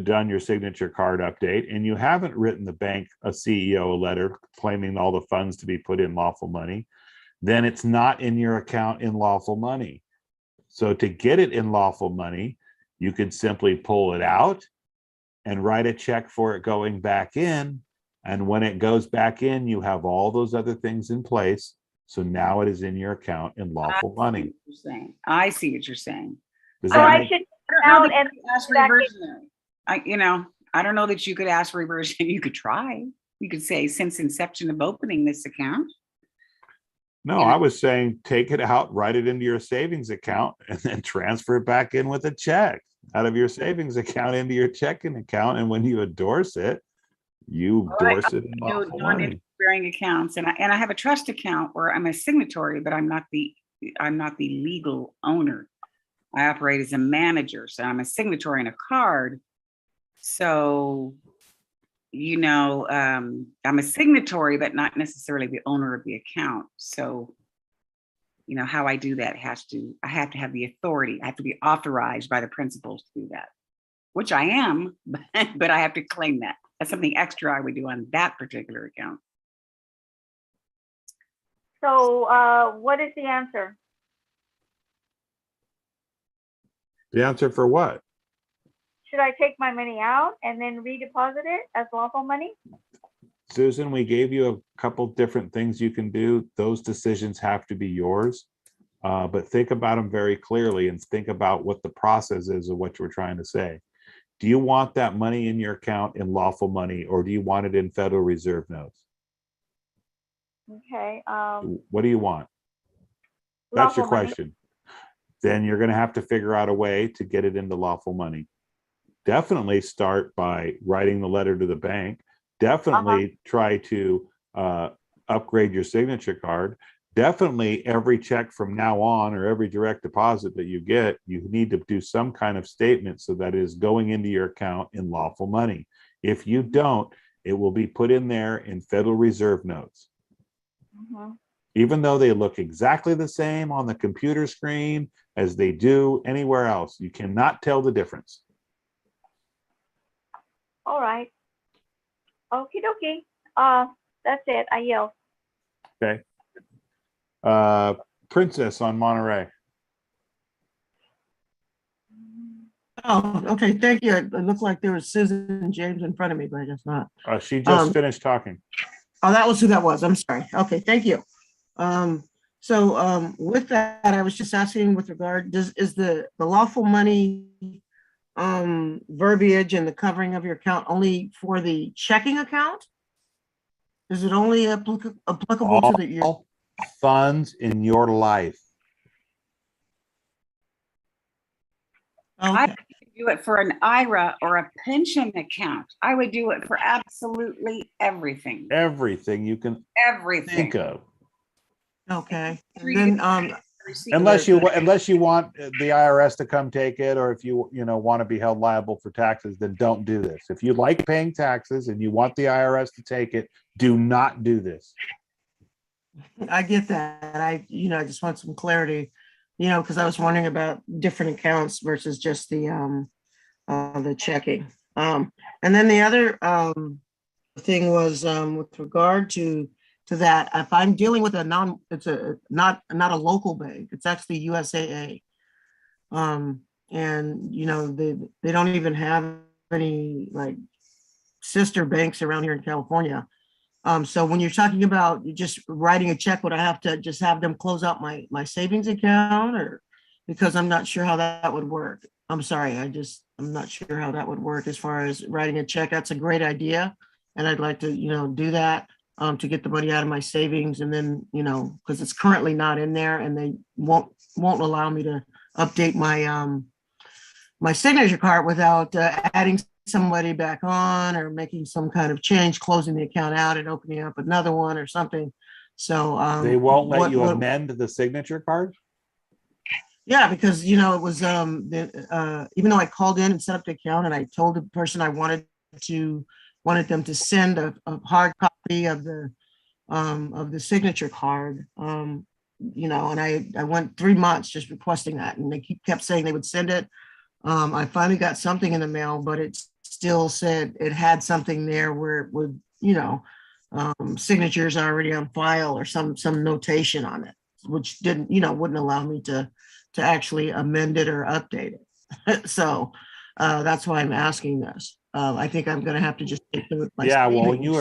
done your signature card update and you haven't written the bank a CEO a letter claiming all the funds to be put in lawful money, then it's not in your account in lawful money. So to get it in lawful money, you could simply pull it out and write a check for it going back in. And when it goes back in, you have all those other things in place. So now it is in your account in lawful money. I see what you're saying. I should out and ask reversion. I don't know that you could ask reversion. You could try. You could say since inception of opening this account. No, I was saying take it out, write it into your savings account, and then transfer it back in with a check out of your savings account into your checking account. And when you endorse it, you endorse it in lawful money. Bearing accounts, and I have a trust account where I'm a signatory, but I'm not the legal owner. I operate as a manager, so I'm a signatory in a card. So, I'm a signatory, but not necessarily the owner of the account. So, how I do that I have to have the authority. I have to be authorized by the principals to do that, which I am, but I have to claim that. That's something extra I would do on that particular account. So what is the answer? The answer for what? Should I take my money out and then redeposit it as lawful money? Susan, we gave you a couple different things you can do. Those decisions have to be yours, but think about them very clearly and think about what the process is of what you're trying to say. Do you want that money in your account in lawful money, or do you want it in Federal Reserve notes? Okay. What do you want? That's your question. Then you're going to have to figure out a way to get it into lawful money. Definitely start by writing the letter to the bank. Definitely try to upgrade your signature card. Definitely every check from now on, or every direct deposit that you get, you need to do some kind of statement so that it is going into your account in lawful money. If you don't, it will be put in there in Federal Reserve notes. Even though they look exactly the same on the computer screen as they do anywhere else. You cannot tell the difference. All right. Okie dokie. That's it. I yield. Okay. Princess on Monterey. Oh, okay. Thank you. It looked like there was Susan James in front of me, but I guess not. She just finished talking. Oh, that was who that was. I'm sorry. Okay, thank you. With that, I was just asking with regard, is the lawful money verbiage and the covering of your account only for the checking account? Is it only applicable to the funds in your life? I would do it for an IRA or a pension account. I would do it for absolutely everything. Everything you can think of. Okay. And then unless you want the IRS to come take it, or if you want to be held liable for taxes, then don't do this. If you like paying taxes and you want the IRS to take it, do not do this. I get that. I just want some clarity, because I was wondering about different accounts versus just the checking. And then the other thing was with regard to that, if I'm dealing with not a local bank, it's actually USAA. And they don't even have any like sister banks around here in California. So when you're talking about just writing a check, would I have to just have them close out my savings account, or because I'm not sure how that would work? I'm sorry, I'm not sure how that would work as far as writing a check. That's a great idea, and I'd like to do that to get the money out of my savings, and then because it's currently not in there, and they won't allow me to update my my signature card without adding somebody back on or making some kind of change, closing the account out and opening up another one or something. So they won't let you amend the signature card? Yeah, because it was even though I called in and set up the account and I told the person I wanted them to send a hard copy of the signature card, and I went 3 months just requesting that, and they kept saying they would send it. I finally got something in the mail, but it still said it had something there where it would, signatures already on file or some notation on it, which wouldn't allow me to actually amend it or update it. So that's why I'm asking this. I think I'm going to have to just take them with my well, when you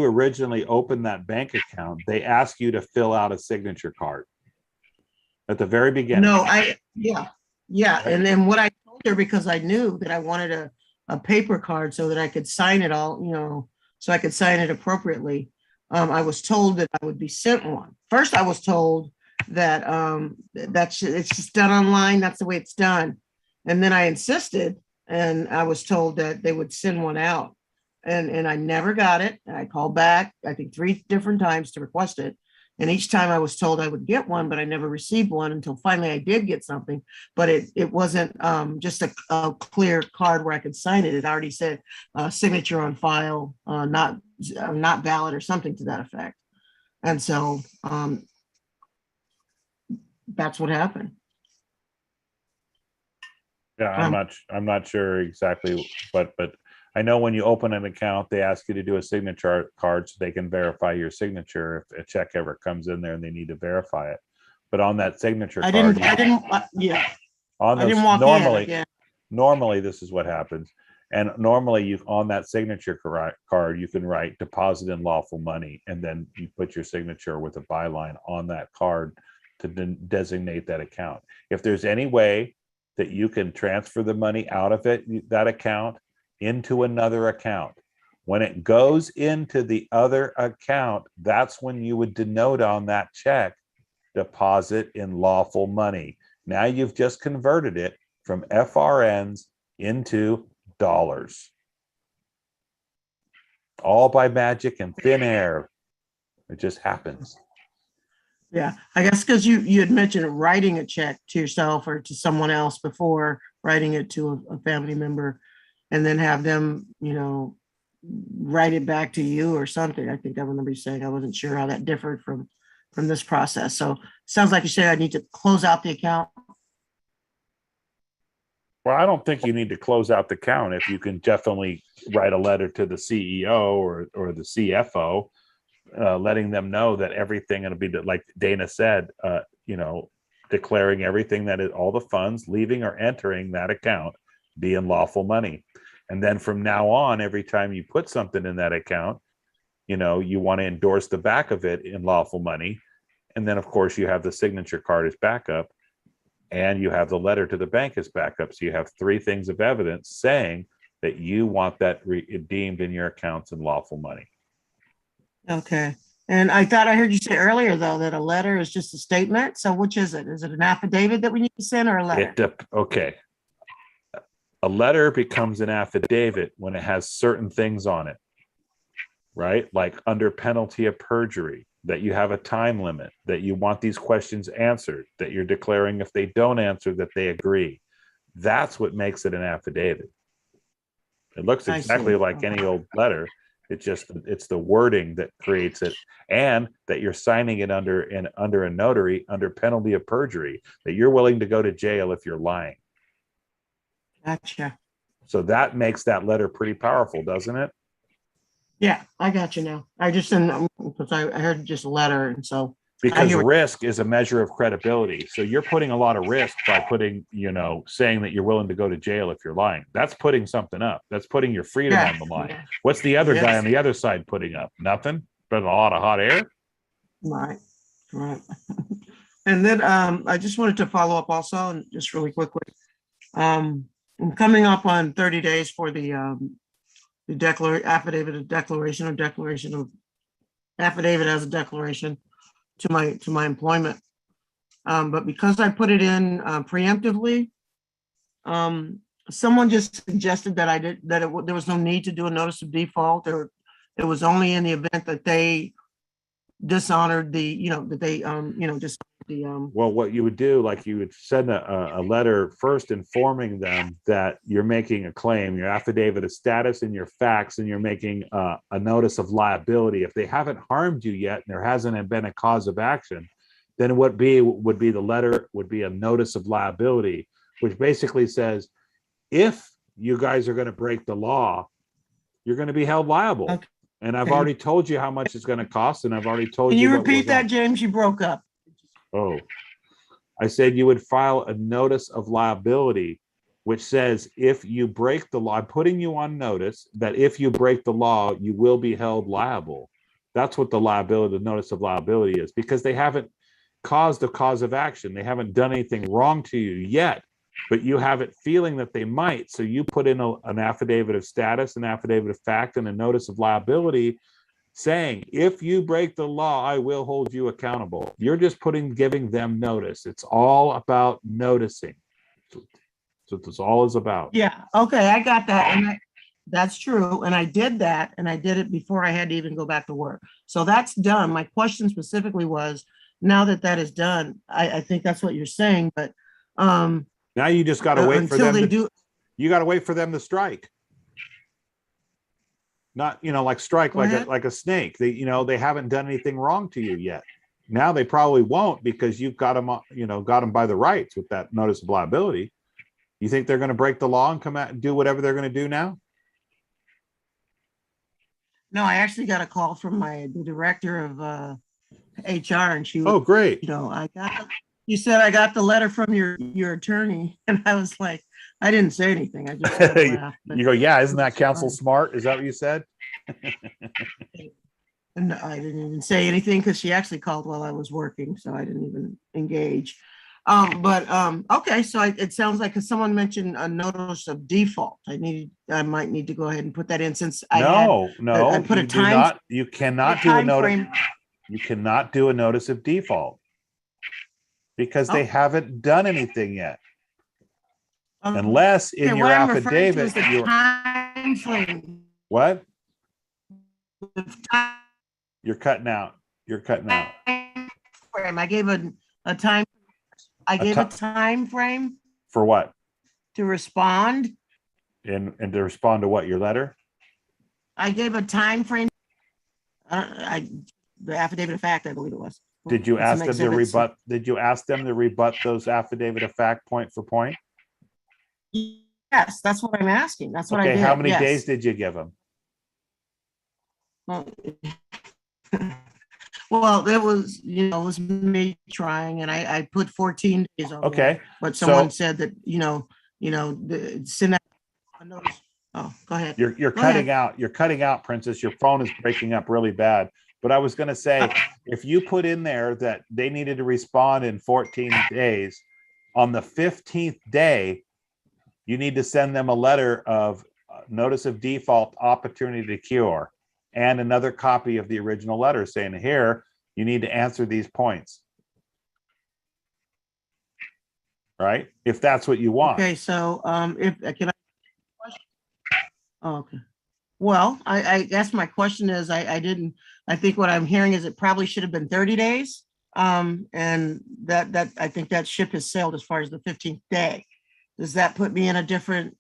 originally opened that bank account, they ask you to fill out a signature card at the very beginning. No, Yeah. And then what I told her, because I knew that I wanted a paper card so that I could sign it all, so I could sign it appropriately. I was told that I would be sent one. First, I was told that it's just done online. That's the way it's done. And then I insisted, and I was told that they would send one out. And I never got it. And I called back, I think 3 different times to request it. And each time I was told I would get one, but I never received one until finally I did get something. But it wasn't just a clear card where I could sign it. It already said signature on file, not valid, or something to that effect. And so that's what happened. Yeah, I'm not sure exactly, but I know when you open an account, they ask you to do a signature card so they can verify your signature if a check ever comes in there and they need to verify it. But on that signature card, normally this is what happens. And normally on that signature card, you can write deposit in lawful money, and then you put your signature with a byline on that card to designate that account. If there's any way that you can transfer the money out of that account into another account, when it goes into the other account, that's when you would denote on that check, deposit in lawful money. Now you've just converted it from FRNs into dollars. All by magic and thin air. It just happens. Yeah, I guess because you had mentioned writing a check to yourself or to someone else before writing it to a family member, and then have them, write it back to you or something. I think I remember you saying, I wasn't sure how that differed from from this process. So sounds like you say I need to close out the account. Well, I don't think you need to close out the count if you can definitely write a letter to the CEO or the CFO, letting them know that everything, it'll be like Dana said, declaring everything that is all the funds leaving or entering that account being lawful money. And then from now on, every time you put something in that account, you want to endorse the back of it in lawful money. And then of course you have the signature card as backup, and you have the letter to the bank as backup. So you have three things of evidence saying that you want that redeemed in your accounts in lawful money. Okay. And I thought I heard you say earlier, though, that a letter is just a statement. So which is it? Is it an affidavit that we need to send or a letter? Okay. A letter becomes an affidavit when it has certain things on it, right? Like under penalty of perjury, that you have a time limit, that you want these questions answered, that you're declaring if they don't answer that they agree. That's what makes it an affidavit. It looks exactly like any old letter. It's the wording that creates it, and that you're signing it under a notary under penalty of perjury, that you're willing to go to jail if you're lying. Gotcha. So that makes that letter pretty powerful, doesn't it? Yeah, I got you now. I just didn't, because I heard just a letter, and so. Because risk is a measure of credibility. So you're putting a lot of risk by putting, saying that you're willing to go to jail if you're lying. That's putting something up. That's putting your freedom on the line. Yeah. What's the other guy on the other side putting up? Nothing but a lot of hot air. Right. And then I just wanted to follow up also, and just really quickly. I'm coming up on 30 days for the affidavit of declaration of affidavit as a declaration to my employment. But because I put it in preemptively, someone just suggested that there was no need to do a notice of default, or it was only in the event that they dishonored well, what you would do, like you would send a letter first informing them that you're making a claim, your affidavit of status and your facts, and you're making a notice of liability. If they haven't harmed you yet and there hasn't been a cause of action, then would be the letter would be a notice of liability, which basically says, if you guys are going to break the law, you're going to be held liable. Okay. And I've already told you how much it's going to cost, and I've already told you. Can you repeat that, James? You broke up. Oh, I said you would file a notice of liability, which says if you break the law, I'm putting you on notice that if you break the law, you will be held liable. That's what the notice of liability is, because they haven't caused a cause of action. They haven't done anything wrong to you yet, but you have it feeling that they might. So you put in an affidavit of status, an affidavit of fact, and a notice of liability saying, if you break the law, I will hold you accountable. You're just giving them notice. It's all about noticing. So that's all it's about. Yeah. Okay. I got that. And that's true. And I did that, and I did it before I had to even go back to work. So that's done. My question specifically was, now that is done, I think that's what you're saying, but now you just got to wait for them you got to wait for them to strike. Not, like strike like a snake. They haven't done anything wrong to you yet. Now they probably won't, because you've got them, got them by the rights with that notice of liability. You think they're going to break the law and come out and do whatever they're going to do now? No, I actually got a call from the director of HR, and she was, oh, great. You said, I got the letter from your attorney, and I was like, I didn't say anything. I just laughed, you go, yeah, isn't that counsel smart? Is that what you said? No, I didn't even say anything, because she actually called while I was working, so I didn't even engage. Okay, so it sounds like, because someone mentioned a notice of default. I might need to go ahead and put that in, since I put a time. You cannot do a notice. You cannot do a notice of default, because they haven't done anything yet. Unless in your affidavit, time frame. What? You're cutting out. I gave a time. I gave a time frame. For what? To respond. And to respond to what? Your letter? I gave a time frame. The affidavit of fact, I believe it was. Did you with some ask them to exhibits. rebut? Did you ask them to rebut those affidavit of fact point for point? Yes, that's what I'm asking. That's what I Okay, did. how many yes. days did you give them? Well, it was, it was me trying, and I put 14 days on Okay, there, but someone so said that, send out a notice. Oh, go ahead. you're Go cutting ahead. out, Princess. Your phone is breaking up really bad. But I was going to say, if you put in there that they needed to respond in 14 days, on the 15th day, you need to send them a letter of notice of default, opportunity to cure, and another copy of the original letter saying, here, you need to answer these points. Right? If that's what you want. Okay, so if can I? Oh, okay. Well, I guess my question is, I think what I'm hearing is it probably should have been 30 days. And that I think that ship has sailed as far as the 15th day. Does that put me in a different?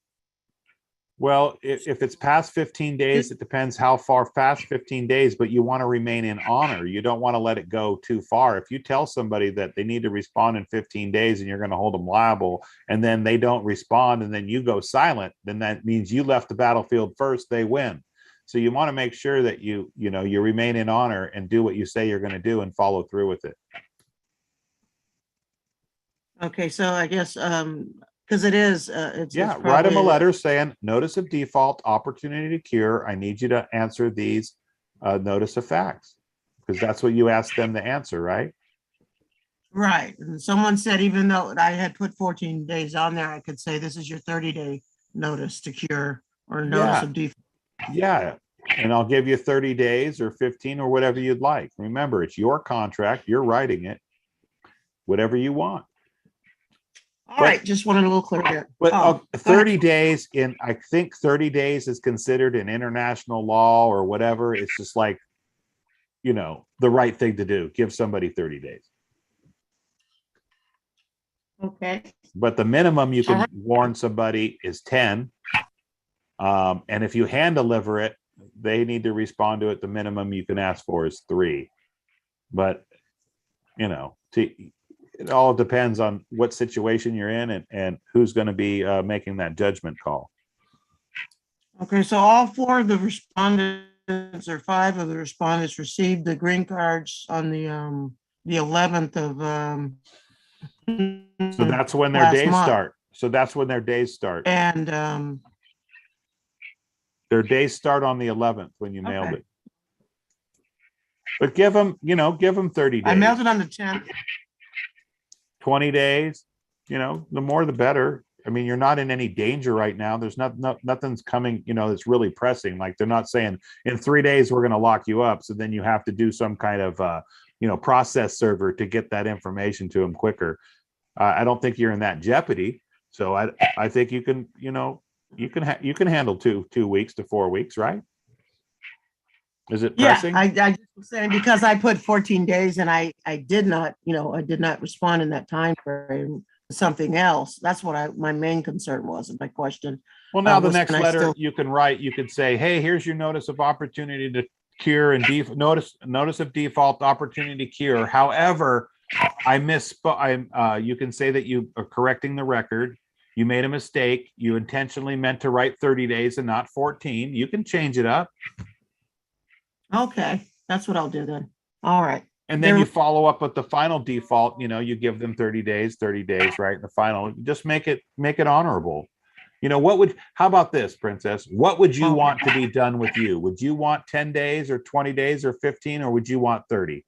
Well, if it's past 15 days, it depends how far past 15 days, but you want to remain in honor. You don't want to let it go too far. If you tell somebody that they need to respond in 15 days and you're going to hold them liable, and then they don't respond and then you go silent, then that means you left the battlefield first, they win. So you want to make sure that you remain in honor and do what you say you're going to do and follow through with it. Okay, so I guess because it is it's write them a probably- letter saying notice of default, opportunity to cure. I need you to answer these notice of facts, because that's what you asked them to answer, right? Right. And someone said, even though I had put 14 days on there, I could say this is your 30-day notice to cure or notice of default. Yeah. And I'll give you 30 days or 15 or whatever you'd like. Remember, it's your contract. You're writing it, whatever you want. All right, just wanted a little clearer. But 30 days I think 30 days is considered in international law or whatever. It's just like, the right thing to do. Give somebody 30 days. Okay. But the minimum you can warn somebody is 10. And if you hand deliver it, they need to respond to it. The minimum you can ask for is 3. But, it all depends on what situation you're in and who's going to be making that judgment call. Okay, so all 4 of the respondents or 5 of the respondents received the green cards on the 11th of so that's when their days start. So that's when their days start. And their days start on the 11th when you mailed it. But give them 30 days. I mailed it on the 10th. 20 days, the more the better. I mean, you're not in any danger right now. There's nothing's coming, that's really pressing. Like they're not saying in 3 days, we're going to lock you up. So then you have to do some kind of, process server to get that information to them quicker. I don't think you're in that jeopardy. So I think you can, you can handle 2 weeks to 4 weeks, right? Is it pressing? Yeah, I just was saying because I put 14 days and I did not, I did not respond in that time frame to something else. That's what my main concern was and my question. Well, now the next letter you can write, you could say, hey, here's your notice of opportunity to cure and notice of default, opportunity to cure. However, I misspoke. You can say that you are correcting the record. You made a mistake. You intentionally meant to write 30 days and not 14. You can change it up. Okay, that's what I'll do then. All right. And then you follow up with the final default, you give them 30 days, right? In the final, just make it honorable. How about this, Princess? What would you want to be done with you? Would you want 10 days or 20 days or 15, or would you want 30?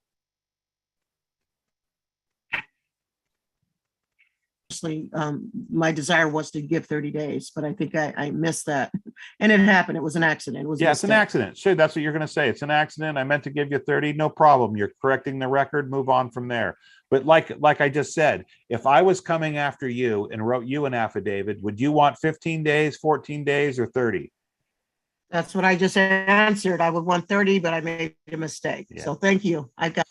My desire was to give 30 days, but I think I missed that. And it happened. It was an accident. It was it's an accident. Sure, that's what you're going to say. It's an accident. I meant to give you 30. No problem. You're correcting the record. Move on from there. But like I just said, if I was coming after you and wrote you an affidavit, would you want 15 days, 14 days, or 30? That's what I just answered. I would want 30, but I made a mistake. Yeah. So thank you. I got.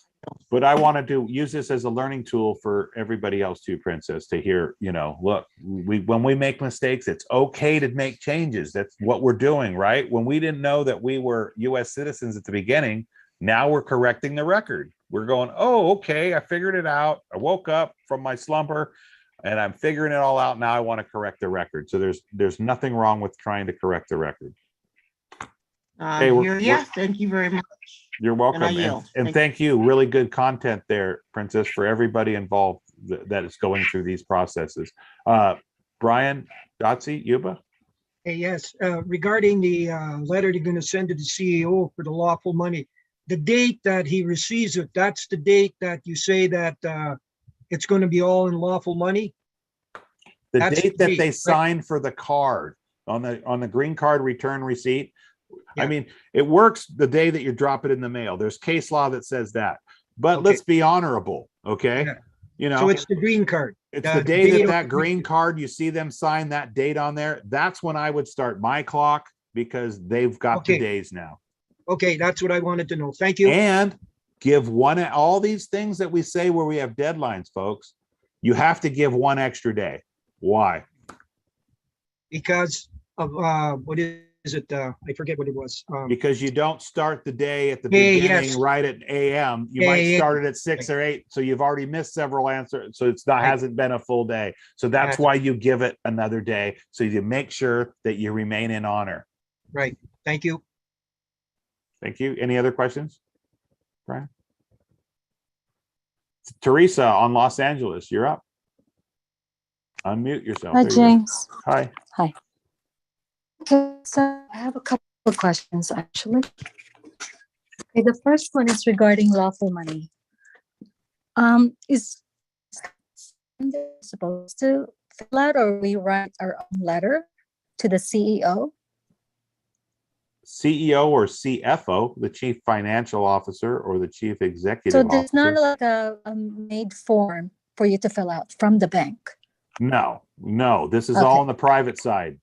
But I wanted to use this as a learning tool for everybody else too, Princess, to hear, look, when we make mistakes, it's okay to make changes. That's what we're doing, right? When we didn't know that we were U.S. citizens at the beginning, now we're correcting the record. we're going, oh, okay, I figured it out. I woke up from my slumber and I'm figuring it all out. Now I want to correct the record. So there's nothing wrong with trying to correct the record. Hey, Thank you very much. You're welcome. And I yield. And thank you. Really good content there, Princess, for everybody involved that is going through these processes. Brian, Dotsie, Yuba? Hey, yes, regarding the letter you're going to send to the CEO for the lawful money, the date that he receives it, that's the date that you say that it's going to be all in lawful money? The date that they sign for the card on the green card return receipt. Yeah. I mean, it works the day that you drop it in the mail. There's case law that says that, but let's be honorable. Okay. Yeah. You know, so it's the green card. It's the day that green card, you see them sign that date on there. That's when I would start my clock because they've got the days now. Okay. That's what I wanted to know. Thank you. And give all these things that we say where we have deadlines, folks, you have to give one extra day. Why? Because of what is it? I forget what it was. Because you don't start the day at the beginning right at AM. You might start it at 6 or 8. So you've already missed several answers. So it's not hasn't been a full day. So that's why you give it another day. So you make sure that you remain in honor. Right. Thank you. Thank you. Any other questions? Brian? Teresa on Los Angeles, you're up. Unmute yourself. Hi, James. Hi. Hi. Okay, so I have a couple of questions actually. Okay, the first one is regarding lawful money. Is supposed to fill out or we write our own letter to the CEO? CEO or CFO, the chief financial officer or the chief executive officer. So there's not like a made form for you to fill out from the bank? No, this is all on the private side.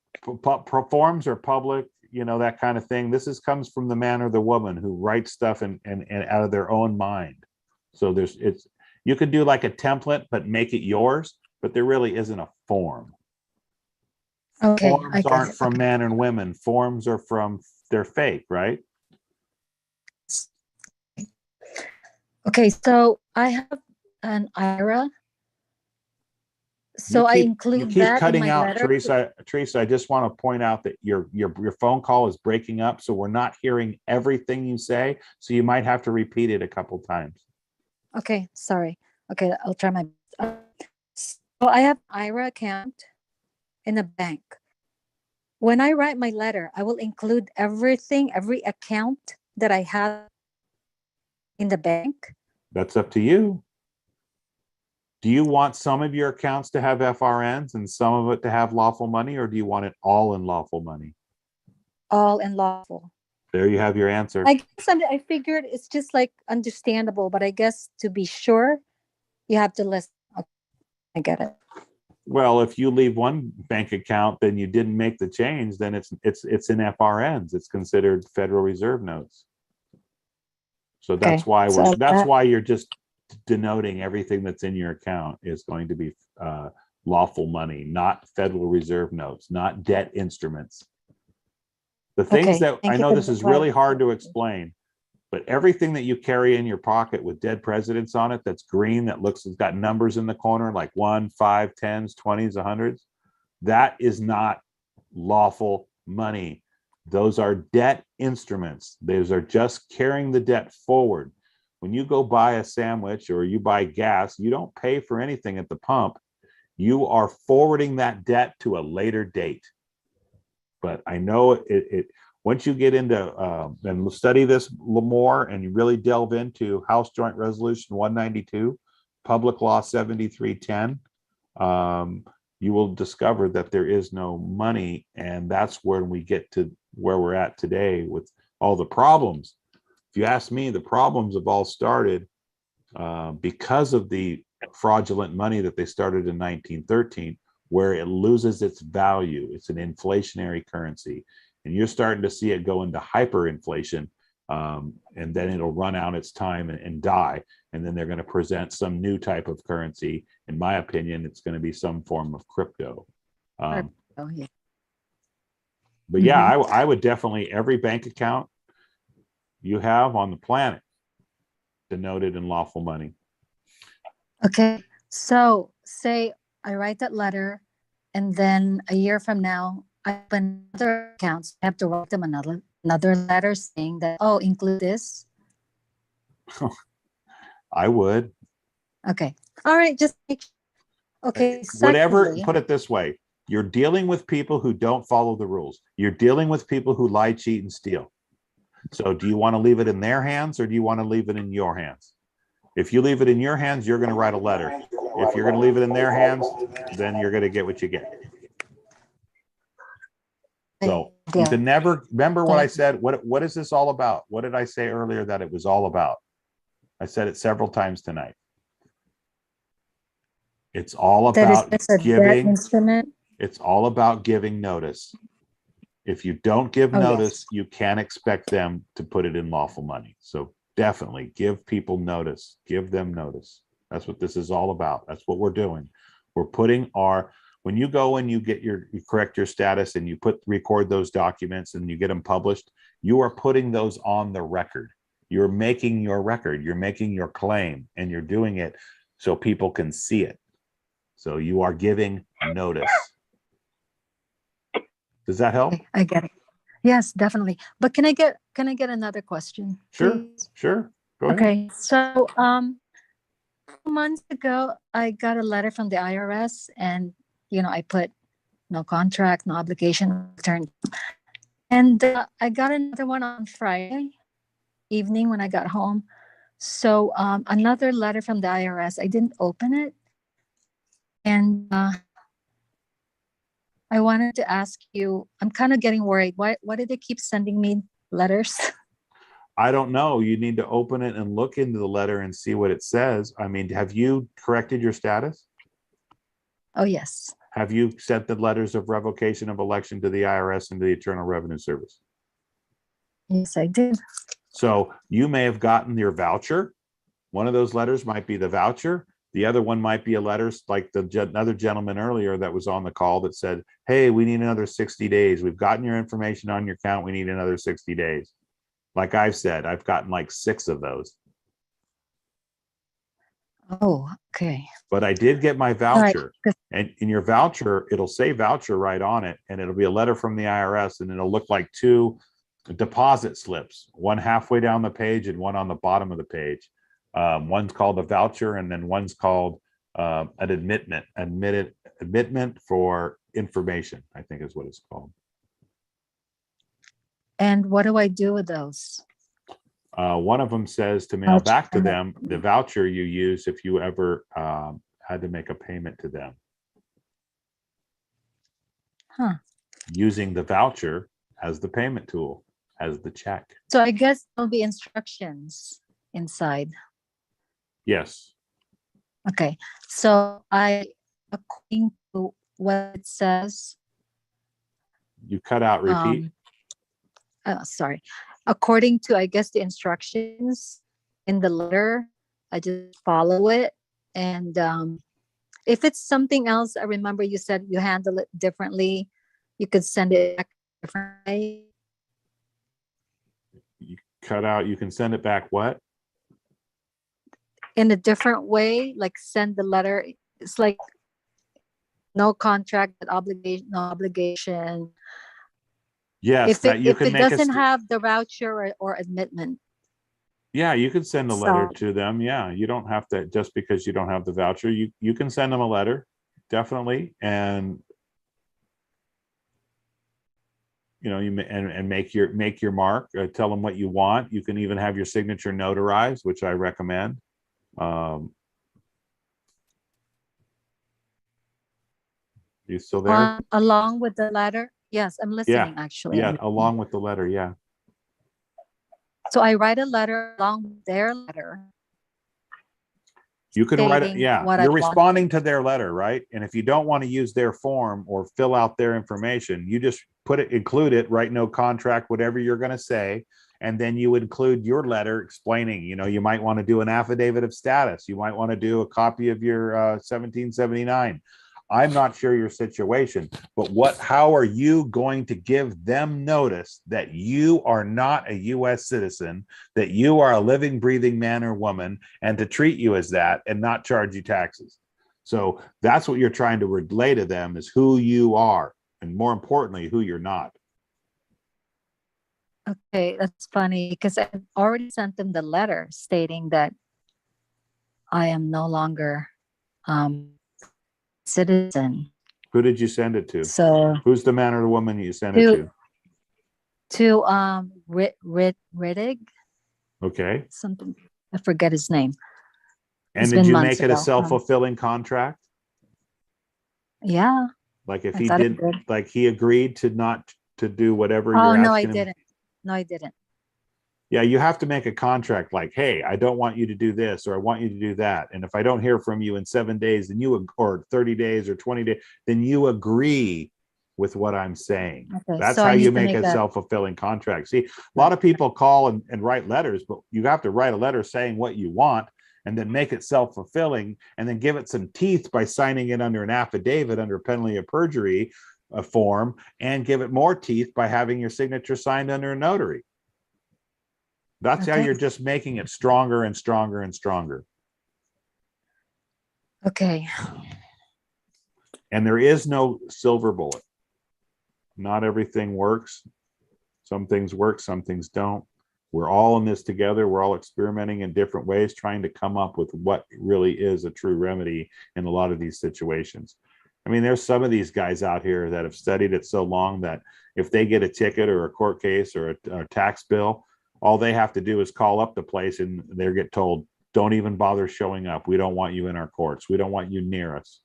Forms are public, you know, that kind of thing. This comes from the man or the woman who writes stuff and out of their own mind. So you could do like a template, but make it yours, but there really isn't a form. Okay. Forms aren't from men and women. Forms are they're fake, right? Okay, so I have an IRA. So I include you keep that cutting in my out, letter. Teresa, I just want to point out that your phone call is breaking up, so we're not hearing everything you say. So you might have to repeat it a couple times. Okay, sorry. Okay, I'll try my best. So I have IRA account in a bank. When I write my letter, I will include everything, every account that I have in the bank. That's up to you. Do you want some of your accounts to have FRNs and some of it to have lawful money, or do you want it all in lawful money? All in lawful. There you have your answer. I guess I figured it's just like understandable, but I guess to be sure, you have to list. Okay, I get it. Well, if you leave one bank account, then you didn't make the change, then it's in FRNs. It's considered Federal Reserve notes. So that's why you're just denoting everything that's in your account is going to be lawful money, not Federal Reserve notes, not debt instruments. The things that I know this is really hard to explain, but everything that you carry in your pocket with dead presidents on it, that's green, it's got numbers in the corner like 1, 5, 10s, 20s, 100s, that is not lawful money. Those are debt instruments. Those are just carrying the debt forward. When you go buy a sandwich or you buy gas, you don't pay for anything at the pump. You are forwarding that debt to a later date. But I know it once you get into and study this more and you really delve into House Joint Resolution 192, Public Law 7310, you will discover that there is no money. And that's when we get to where we're at today with all the problems. If you ask me, the problems have all started because of the fraudulent money that they started in 1913, where it loses its value. It's an inflationary currency. And you're starting to see it go into hyperinflation, and then it'll run out its time and die. And then they're going to present some new type of currency. In my opinion, it's going to be some form of crypto. But yeah, I would definitely, every bank account you have on the planet, denoted in lawful money. Okay. So say I write that letter and then a year from now I open other accounts. I have to write them another letter saying that, oh, include this. I would. Okay. All right. Just make sure. Okay. Whatever, Secondly, put it this way. You're dealing with people who don't follow the rules. You're dealing with people who lie, cheat, and steal. So do you want to leave it in their hands or do you want to leave it in your hands? If you leave it in your hands, you're going to write a letter. If you're going to leave it in their hands, then you're going to get what you get. So you can never remember what I said. What is this all about? What did I say earlier that it was all about? I said it several times tonight. It's all about giving. It's all about giving notice. If you don't give notice, you can't expect them to put it in lawful money. So definitely give people notice. Give them notice. That's what this is all about. That's what we're doing. We're putting when you go and you correct your status and you record those documents and you get them published, you are putting those on the record. You're making your record. You're making your claim, and you're doing it so people can see it. So you are giving notice. Does that help? I get it. Yes, definitely. But can I get another question? Sure, please? sure. Go ahead. Okay. So 2 months ago, I got a letter from the IRS, and I put no contract, no obligation return. And I got another one on Friday evening when I got home. So another letter from the IRS. I didn't open it, and I wanted to ask you, I'm kind of getting worried. Why do they keep sending me letters? I don't know. You need to open it and look into the letter and see what it says. I mean, have you corrected your status? Oh, yes. Have you sent the letters of revocation of election to the IRS and to the Internal Revenue Service? Yes, I did. So you may have gotten your voucher. One of those letters might be the voucher. The other one might be a letter like another gentleman earlier that was on the call that said, hey, we need another 60 days. We've gotten your information on your account. We need another 60 days. Like I've said, I've gotten like 6 of those. Oh, okay. But I did get my voucher. Right. And in your voucher, it'll say voucher right on it. And it'll be a letter from the IRS. And it'll look like 2 deposit slips, one halfway down the page and one on the bottom of the page. One's called a voucher, and then one's called an admittment for information, I think is what it's called. And what do I do with those? One of them says to mail back to them the voucher you use if you ever had to make a payment to them. Huh. Using the voucher as the payment tool, as the check. So I guess there'll be instructions inside. Yes. Okay. So according to what it says. You cut out, repeat. Sorry. According to, I guess, the instructions in the letter, I just follow it. And if it's something else, I remember you said you handle it differently. You could send it back differently. You cut out, you can send it back what? In a different way, like send the letter. It's like no contract, but obligation, no obligation. Yes, if it doesn't have the voucher or admittment. Yeah, you can send a letter to them. Yeah, you don't have to, just because you don't have the voucher, you can send them a letter, definitely. And you may, and make your mark, tell them what you want. You can even have your signature notarized, which I recommend. You still there? Along with the letter? Yes, I'm listening, actually. Yeah, along with the letter, yeah. So I write a letter along with their letter. You can write it, yeah. You're responding to their letter, right? And if you don't want to use their form or fill out their information, you just include it, write no contract, whatever you're going to say. And then you include your letter explaining, you might want to do an affidavit of status. You might want to do a copy of your 1779. I'm not sure your situation, but how are you going to give them notice that you are not a US citizen, that you are a living, breathing man or woman, and to treat you as that and not charge you taxes? So that's what you're trying to relay to them, is who you are, and more importantly, who you're not. Okay, that's funny because I already sent them the letter stating that I am no longer citizen. Who did you send it to? So who's the man or the woman you sent it to Rittig, Okay. something, I forget his name. And It's did been you months make it a ago. self-fulfilling contract? Yeah. Like if I he thought I did, did. like he agreed to not to do whatever Oh you're no, I asking him. didn't. No, I didn't. Yeah, you have to make a contract like, hey, I don't want you to do this, or I want you to do that. And if I don't hear from you in 7 days, then or 30 days or 20 days, then you agree with what I'm saying. Okay, That's so how I you need to make make a a- self-fulfilling contract. See, a lot of people call and write letters, but you have to write a letter saying what you want and then make it self-fulfilling and then give it some teeth by signing it under an affidavit under penalty of perjury form, and give it more teeth by having your signature signed under a notary. That's how Okay. you're just making it stronger and stronger and stronger. Okay. And there is no silver bullet. Not everything works. Some things work, some things don't. We're all in this together. We're all experimenting in different ways, trying to come up with what really is a true remedy in a lot of these situations. I mean, there's some of these guys out here that have studied it so long that if they get a ticket or a court case or a tax bill, all they have to do is call up the place and they get told, don't even bother showing up. We don't want you in our courts. We don't want you near us.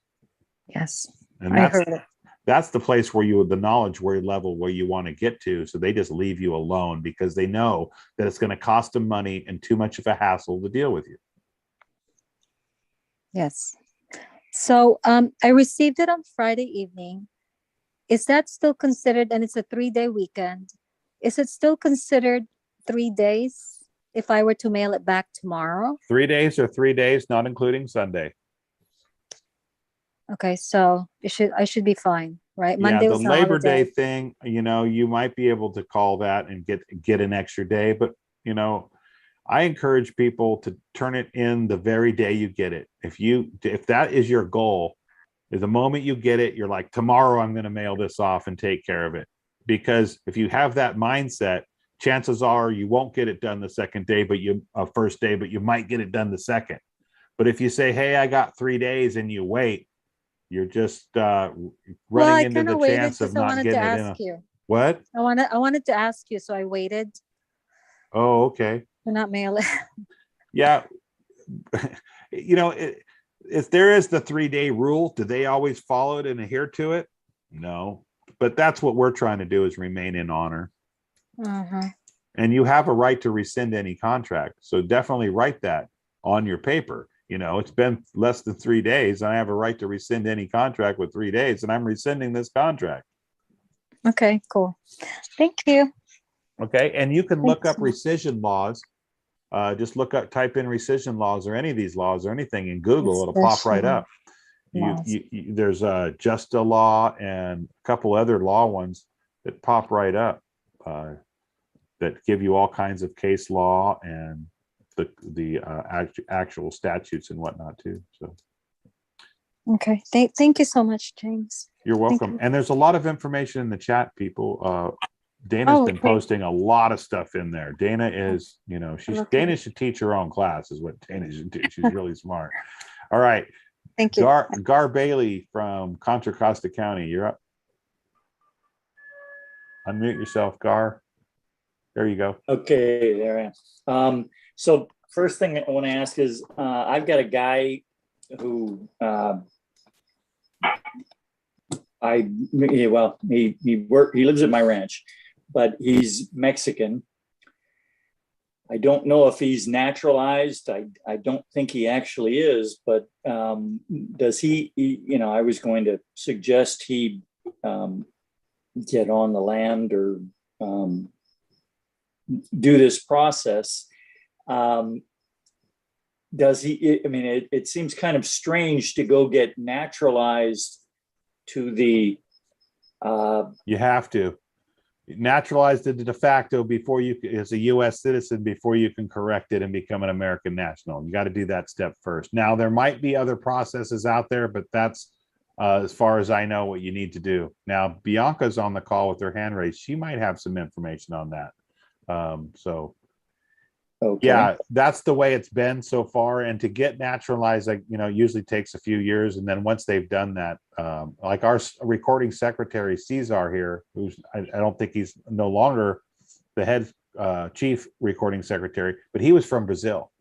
Yes. And I heard it. that's the place where the knowledge level where you want to get to. So they just leave you alone because they know that it's going to cost them money and too much of a hassle to deal with you. Yes. So I received it on Friday evening. Is that still considered, and it's a 3-day weekend, is it still considered 3 days if I were to mail it back tomorrow? 3 days or 3 days, not including Sunday. Okay, so I should be fine, right? Yeah, Monday the was a Labor holiday. Day thing, you might be able to call that and get an extra day, but I encourage people to turn it in the very day you get it. If that is your goal, is the moment you get it, you're like, tomorrow I'm going to mail this off and take care of it. Because if you have that mindset, chances are you won't get it done the second day, first day, but you might get it done the second. But if you say, hey, I got 3 days, and you wait, you're just running into the chance of not getting it in. You. What? I wanted to ask you, so I waited Oh, okay. to not mail it. Yeah. If there is the 3-day rule, do they always follow it and adhere to it? No. But that's what we're trying to do, is remain in honor. Uh-huh. And you have a right to rescind any contract. So definitely write that on your paper. It's been less than 3 days, and I have a right to rescind any contract with 3 days, and I'm rescinding this contract. Okay, cool. Thank you. Okay. And you can look up rescission laws. Just type in rescission laws or any of these laws or anything in Google. It'll pop right up. There's a Justa law and a couple other law ones that pop right up that give you all kinds of case law and the actual statutes and whatnot too. So Okay. Thank you so much, James. you're welcome. You. And there's a lot of information in the chat, people. Dana's been posting a lot of stuff in there. Dana is, Dana should teach her own class, is what Dana should do. She's really smart. All right. Thank you. Gar Bailey from Contra Costa County, you're up. Unmute yourself, Gar. There you go. Okay, there I am. So first thing I want to ask is, I've got a guy who he lives at my ranch, but he's Mexican. I don't know if he's naturalized. I don't think he actually is, but does he, I was going to suggest he get on the land or do this process. Does he, it seems kind of strange to go get naturalized to the, You have to naturalize the de facto before you, as a U.S. citizen, before you can correct it and become an American national. You got to do that step first. Now, there might be other processes out there, but that's as far as I know what you need to do. Now, Bianca's on the call with her hand raised. She might have some information on that. okay. Yeah, that's the way it's been so far. And to get naturalized, like, usually takes a few years. And then once they've done that, like our recording secretary, Cesar here, who's, I don't think he's no longer the head chief recording secretary, but he was from Brazil.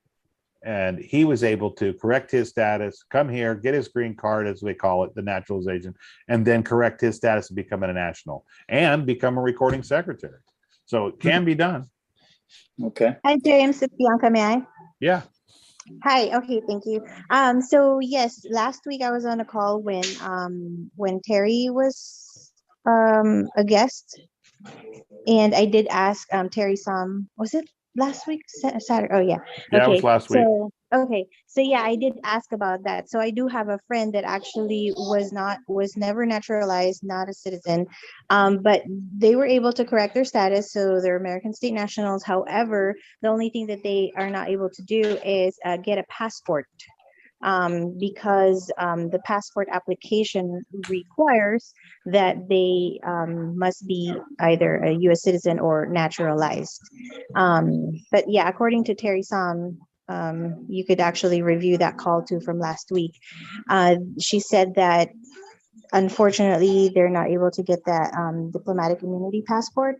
And he was able to correct his status, come here, get his green card, as we call it, the naturalization, and then correct his status and become a national and become a recording secretary. So it can be done. Okay. Hi, James. It's Bianca. May I? Yeah. Hi. Okay. Thank you. So yes, last week I was on a call when Terry was a guest, and I did ask Terry was it last week? Saturday? Oh yeah. Yeah, it was last week. So yeah, I did ask about that. So I do have a friend that actually was never naturalized, not a citizen, but they were able to correct their status, so they're American state nationals. However, the only thing that they are not able to do is get a passport, because the passport application requires that they must be either a U.S. citizen or naturalized. But yeah, according to Terry Sam, you could actually review that call too from last week. She said that unfortunately they're not able to get that diplomatic immunity passport,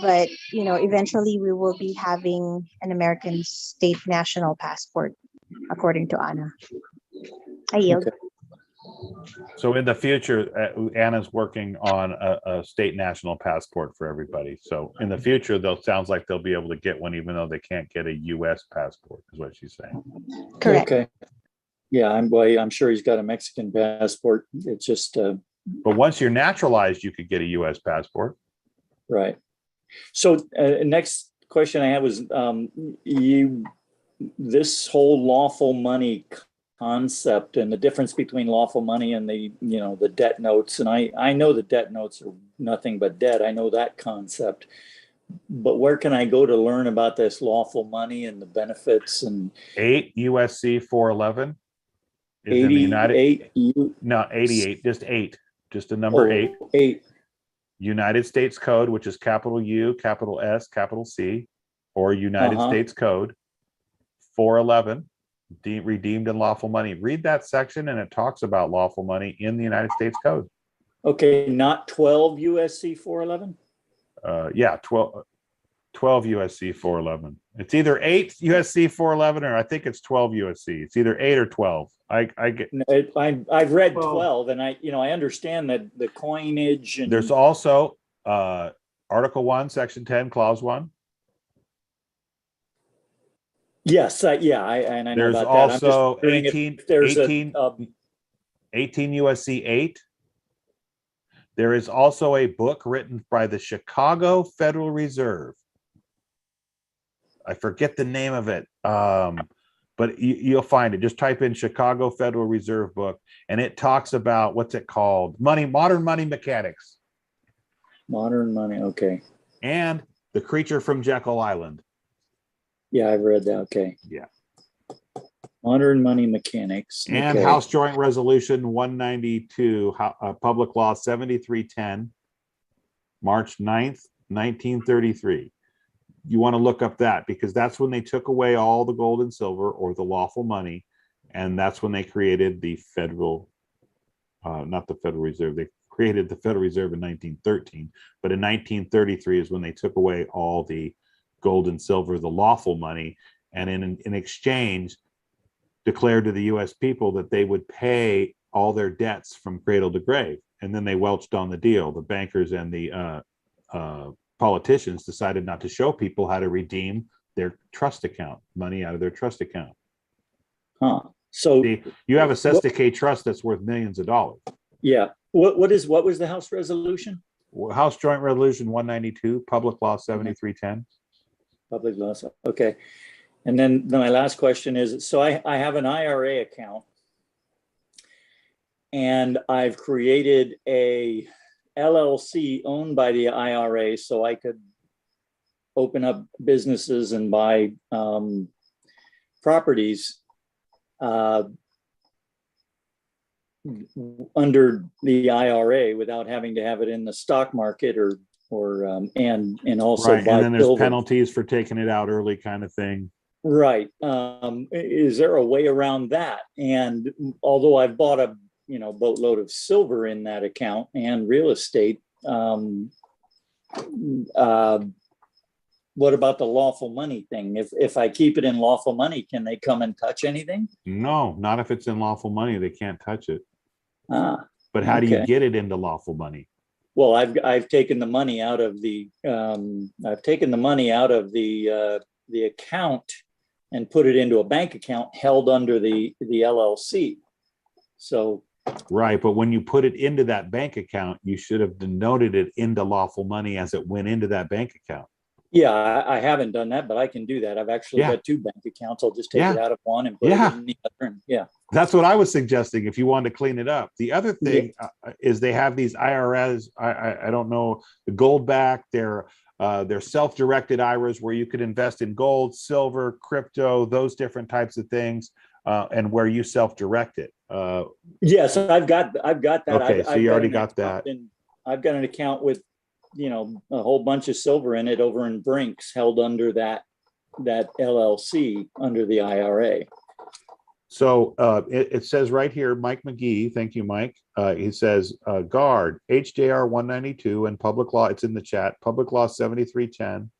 but eventually we will be having an American state national passport, according to Anna. I yield. Okay. So in the future, Anna's working on a state national passport for everybody. So in the future, sounds like they'll be able to get one, even though they can't get a U.S. passport, is what she's saying. Correct. Okay. Yeah, I'm sure he's got a Mexican passport. It's just. But once you're naturalized, you could get a U.S. passport. Right. So next question I had was this whole lawful money concept and the difference between lawful money and the debt notes. And I know the debt notes are nothing but debt. I know that concept. But where can I go to learn about this lawful money and the benefits? And 8 USC 411 is in the United 88, just 8, just the number 8. 8. United States Code, which is capital U, capital S, capital C, or United States Code 411. Redeemed and lawful money. Read that section and it talks about lawful money in the United States Code. Okay, not 12 USC 411? Yeah, 12 USC 411. It's either 8 USC 411 or I think it's 12 USC. It's either 8 or 12. I've read 12 and I understand that the coinage and there's also Article 1, Section 10, Clause 1. Yes, I know there's about also that. 18 USC 8. There is also a book written by the Chicago Federal Reserve. I forget the name of it, but you'll find it. Just type in Chicago Federal Reserve book, and it talks about, what's it called? Modern money mechanics. Modern money, okay. And The Creature from Jekyll Island. Yeah, I've read that. Okay. Yeah. Modern money mechanics. And okay. House Joint Resolution 192, Public Law 7310, March 9th, 1933. You want to look up that because that's when they took away all the gold and silver or the lawful money. And that's when they created the federal, not the Federal Reserve. They created the Federal Reserve in 1913. But in 1933 is when they took away all the gold and silver, the lawful money, and in exchange declared to the U.S. people that they would pay all their debts from cradle to grave. And then they welched on the deal. The bankers and the politicians decided not to show people how to redeem their trust account, money out of their trust account. Huh. So you have a Sestakay trust that's worth millions of dollars. Yeah. What was the House resolution? House Joint Resolution 192, Public Law 7310. Public law. Okay. And then my last question is, so I have an IRA account And I've created a LLC owned by the IRA so I could open up businesses and buy properties under the IRA without having to have it in the stock market or and also Right. buy And then there's silver. penalties for taking it out early kind of thing. Right. Is there a way around that? And although I've bought a boatload of silver in that account and real estate, what about the lawful money thing? If I keep it in lawful money, can they come and touch anything? No, not if it's in lawful money. They can't touch it. But how do you Okay. get it into lawful money? Well, I've taken the money out of the the account and put it into a bank account held under the LLC. So right, but when you put it into that bank account, you should have denoted it into lawful money as it went into that bank account. yeah, I haven't done that, but I can do that. I've actually got two bank accounts. I'll just take it out of one and put it in the other. And That's what I was suggesting if you wanted to clean it up. The other thing is they have these IRS, I don't know, the gold back, they're self-directed IRAs where you could invest in gold, silver, crypto, those different types of things, and where you self-direct it. Yes, I've got that. Okay, so you already got that. And I've got an account with, a whole bunch of silver in it over in Brinks held under that LLC under the IRA. So it says right here, Mike McGee, thank you, Mike. He says, guard, HJR 192 and public law, it's in the chat, public law 7310,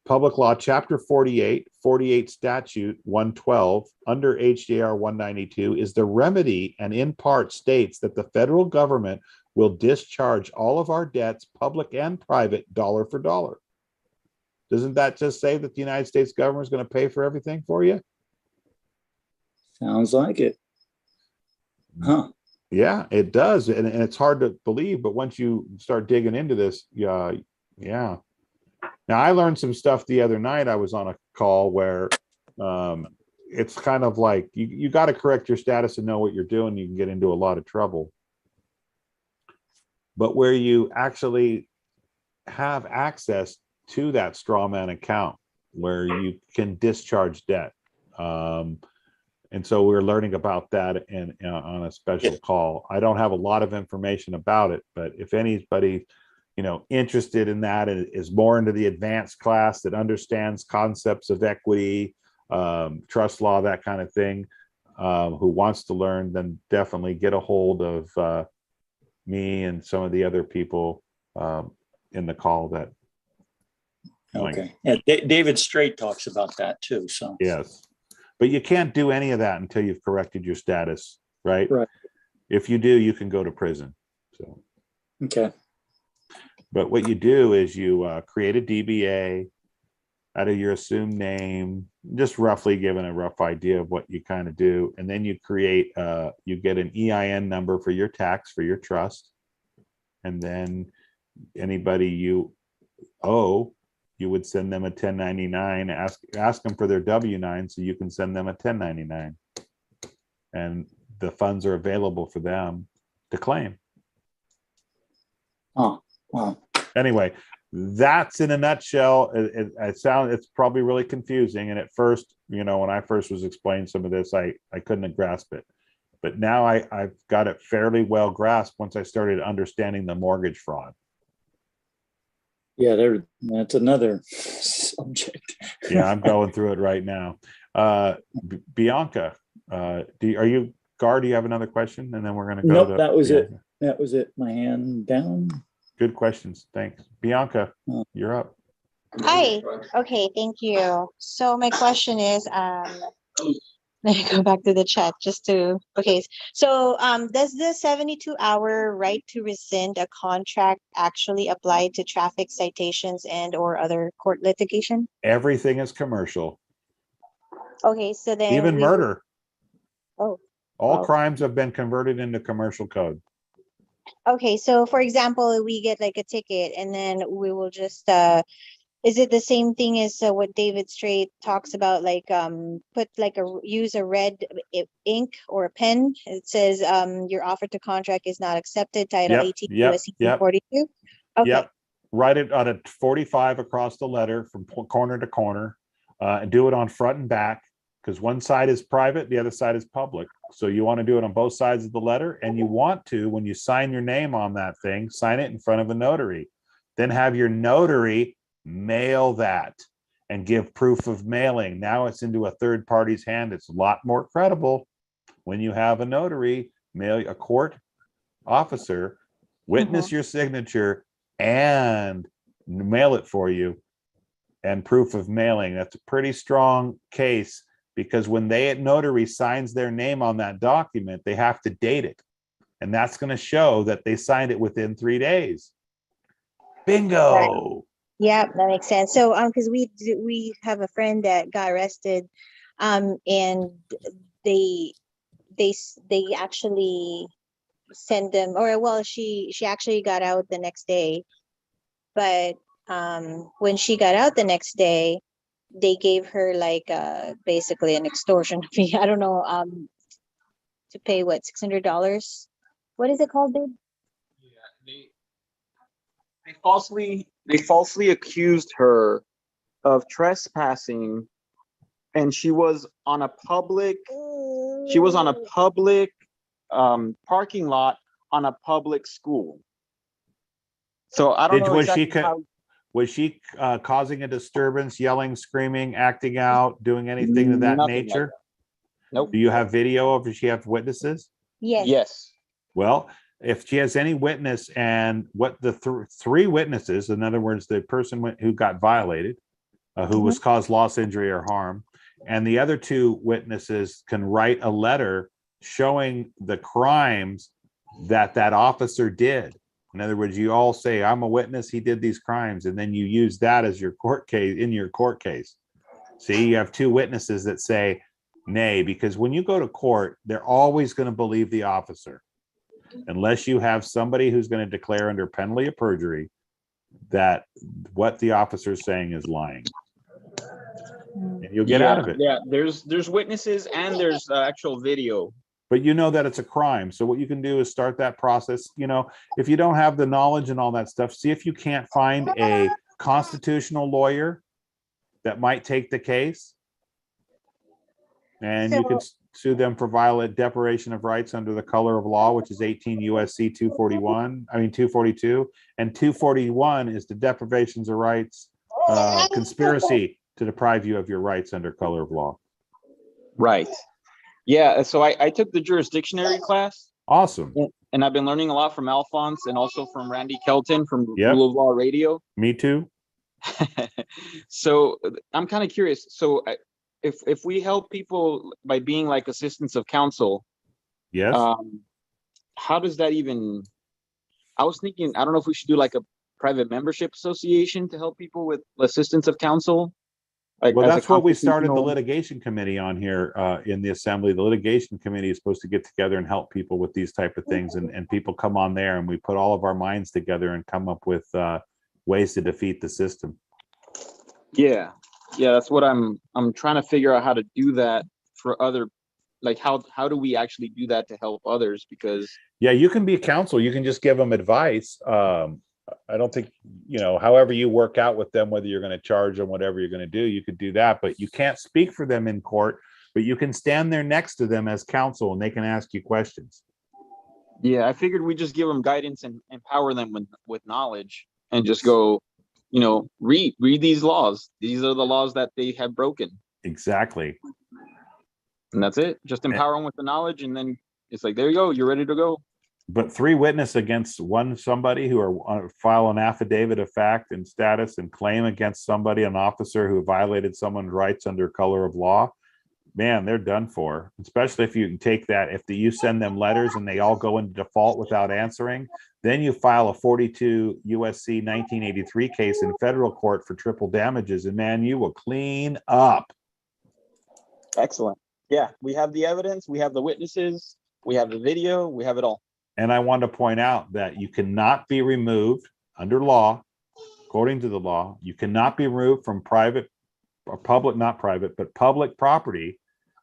public law chapter 48, 48 statute 112 under HJR 192 is the remedy and in part states that the federal government will discharge all of our debts, public and private, dollar for dollar. Doesn't that just say that the United States government is going to pay for everything for you? Sounds like it. Huh. Yeah, it does. And it's hard to believe, but once you start digging into this, yeah. Now, I learned some stuff the other night. I was on a call where it's kind of like you got to correct your status and know what you're doing. You can get into a lot of trouble. But where you actually have access to that straw man account where you can discharge debt. And so we're learning about that on a special call. I don't have a lot of information about it, but if anybody, interested in that and is more into the advanced class that understands concepts of equity, trust law, that kind of thing, who wants to learn, then definitely get a hold of me and some of the other people in the call that. Okay. Yeah, David Straight talks about that too. So yes. But you can't do any of that until you've corrected your status, right? Right. If you do, you can go to prison. So, okay. But what you do is you create a DBA out of your assumed name, just roughly giving a rough idea of what you kind of do. And then you create, you get an EIN number for your tax, for your trust. And then anybody you owe, you would send them a 1099, ask them for their W-9 so you can send them a 1099. And the funds are available for them to claim. Oh, wow. Anyway, that's in a nutshell. It's probably really confusing. And at first, when I first was explaining some of this, I couldn't grasp it. But now I've got it fairly well grasped once I started understanding the mortgage fraud. Yeah, that's another subject. Yeah, I'm going through it right now. Bianca, are you Gar? Do you have another question? And then we're going to go. Nope, that was it. That was it. My hand down. Good questions. Thanks, Bianca. You're up. Hi. Okay, thank you. So my question is, let me go back to the chat so does the 72-hour right to rescind a contract actually apply to traffic citations and or other court litigation? Everything is commercial. Okay, so then even murder. All wow. crimes have been converted into commercial code. Okay, so for example, we get like a ticket and then we will just is it the same thing as what David Strait talks about, like put like use a red ink or a pen? It says your offer to contract is not accepted, title 18 USC 242. Okay. Yep. Write it on a 45 across the letter from corner to corner, and do it on front and back, because one side is private, the other side is public. So you want to do it on both sides of the letter, and you want to, when you sign your name on that thing, sign it in front of a notary. Then have your notary mail that and give proof of mailing. Now it's into a third party's hand. It's a lot more credible when you have a notary mail, a court officer witness your signature and mail it for you, and proof of mailing. That's a pretty strong case, because when notary signs their name on that document, they have to date it, and that's going to show that they signed it within 3 days. Bingo. Right. Yeah, that makes sense. So because we have a friend that got arrested, and they actually send them, or well, she actually got out the next day, but when she got out the next day, they gave her like basically an extortion fee. I don't know, to pay what, $600? What is it called, babe? They falsely accused her of trespassing, and she was on a public parking lot on a public school. So I don't know exactly how. Was she causing a disturbance, yelling, screaming, acting out, doing anything of that nature? Nope. Do you have video of? Does she have witnesses? Yes. Yes. Well, if she has any witness, and what the three witnesses, in other words, the person who got violated, who was caused loss, injury, or harm, and the other two witnesses can write a letter showing the crimes that officer did. In other words, you all say, I'm a witness, he did these crimes, and then you use that as your court case, in your court case. See, you have two witnesses that say nay, because when you go to court, they're always going to believe the officer, unless you have somebody who's going to declare under penalty of perjury that what the officer is saying is lying. And you'll get out of it. Yeah, there's witnesses and there's actual video. But you know that it's a crime. So what you can do is start that process. You know, if you don't have the knowledge and all that stuff, see if you can't find a constitutional lawyer that might take the case. And you could sue them for violent deprivation of rights under the color of law, which is 18 USC 242. And 241 is the deprivations of rights, conspiracy to deprive you of your rights under color of law. Right. Yeah, so I took the jurisdictionary class. Awesome. And I've been learning a lot from Alphonse and also from Randy Kelton from Rule of Law Radio. Me too. So I'm kind of curious. So if we help people by being like assistants of counsel, yes. How does that even? I was thinking, I don't know if we should do like a private membership association to help people with assistance of counsel. Like, well, that's what we started the litigation committee on here in the assembly. The litigation committee is supposed to get together and help people with these type of things, and people come on there, and we put all of our minds together and come up with ways to defeat the system. Yeah, that's what I'm trying to figure out, how to do that for other, like how do we actually do that to help others? Because you can be a counsel. You can just give them advice. I don't think, however you work out with them, whether you're going to charge them, whatever you're going to do, you could do that, but you can't speak for them in court, but you can stand there next to them as counsel and they can ask you questions. Yeah, I figured we just give them guidance and empower them with knowledge and just go, read these laws. These are the laws that they have broken. Exactly. And that's it. Just empower them with the knowledge, and then it's like, there you go, you're ready to go. But 3 witnesses against somebody who are file an affidavit of fact and status and claim against somebody, an officer who violated someone's rights under color of law, man, they're done for. Especially if you can take that, if you send them letters and they all go into default without answering, then you file a 42 USC 1983 case in federal court for triple damages, and man, you will clean up. Excellent. Yeah, we have the evidence, we have the witnesses, we have the video, we have it all. And I want to point out that you cannot be removed under law, according to the law, you cannot be removed from private or public, not private, but public property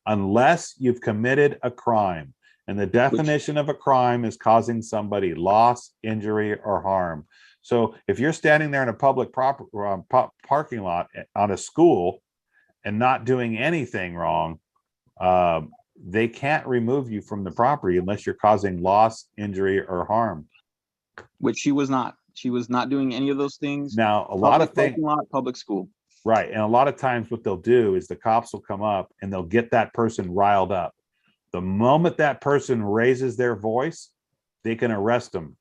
unless you've committed a crime. And the definition of a crime is causing somebody loss, injury, or harm. So if you're standing there in a public parking lot on a school and not doing anything wrong, they can't remove you from the property unless you're causing loss, injury, or harm. Which she was not. She was not doing any of those things. Now, a lot of things, public school. right? And a lot of times, what they'll do is the cops will come up and they'll get that person riled up. The moment that person raises their voice, they can arrest them.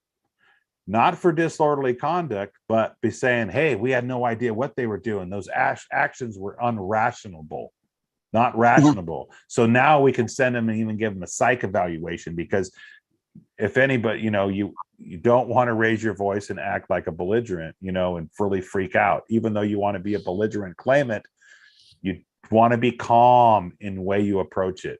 Not for disorderly conduct, but be saying, hey, we had no idea what they were doing. Those actions were unrational, not rational. So now we can send them and even give them a psych evaluation, because if anybody, you don't want to raise your voice and act like a belligerent, and fully freak out. Even though you want to be a belligerent claimant, you want to be calm in the way you approach it.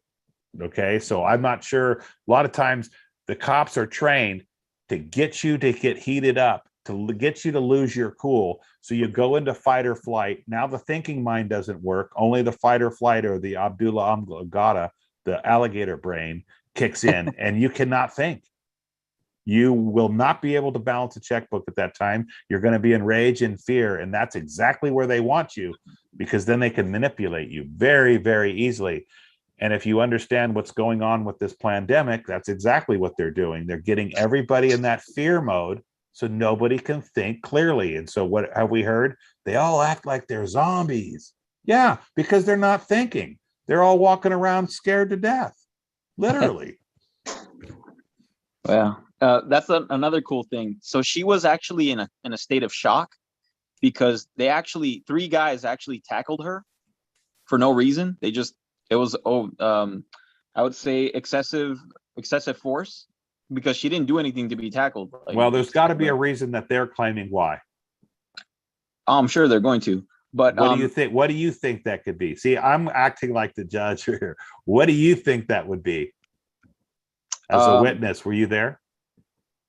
Okay, so I'm not sure. A lot of times the cops are trained to get you to get heated up, to get you to lose your cool. So you go into fight or flight. Now the thinking mind doesn't work. Only the fight or flight, or the Abdullah Amgada, the alligator brain, kicks in, and you cannot think. You will not be able to balance a checkbook at that time. You're going to be in rage and fear, and that's exactly where they want you, because then they can manipulate you very, very easily. And if you understand what's going on with this pandemic, that's exactly what they're doing. They're getting everybody in that fear mode so nobody can think clearly. And so what have we heard? They all act like they're zombies. Yeah, because they're not thinking. They're all walking around scared to death, literally. Well, that's another cool thing. So she was actually in a state of shock, because three guys actually tackled her for no reason. It was I would say excessive force, because she didn't do anything to be tackled. Well, there's got to be a reason that they're claiming why. I'm sure they're going to. But what do you think? What do you think that could be? See, I'm acting like the judge here. What do you think that would be? As a witness, were you there?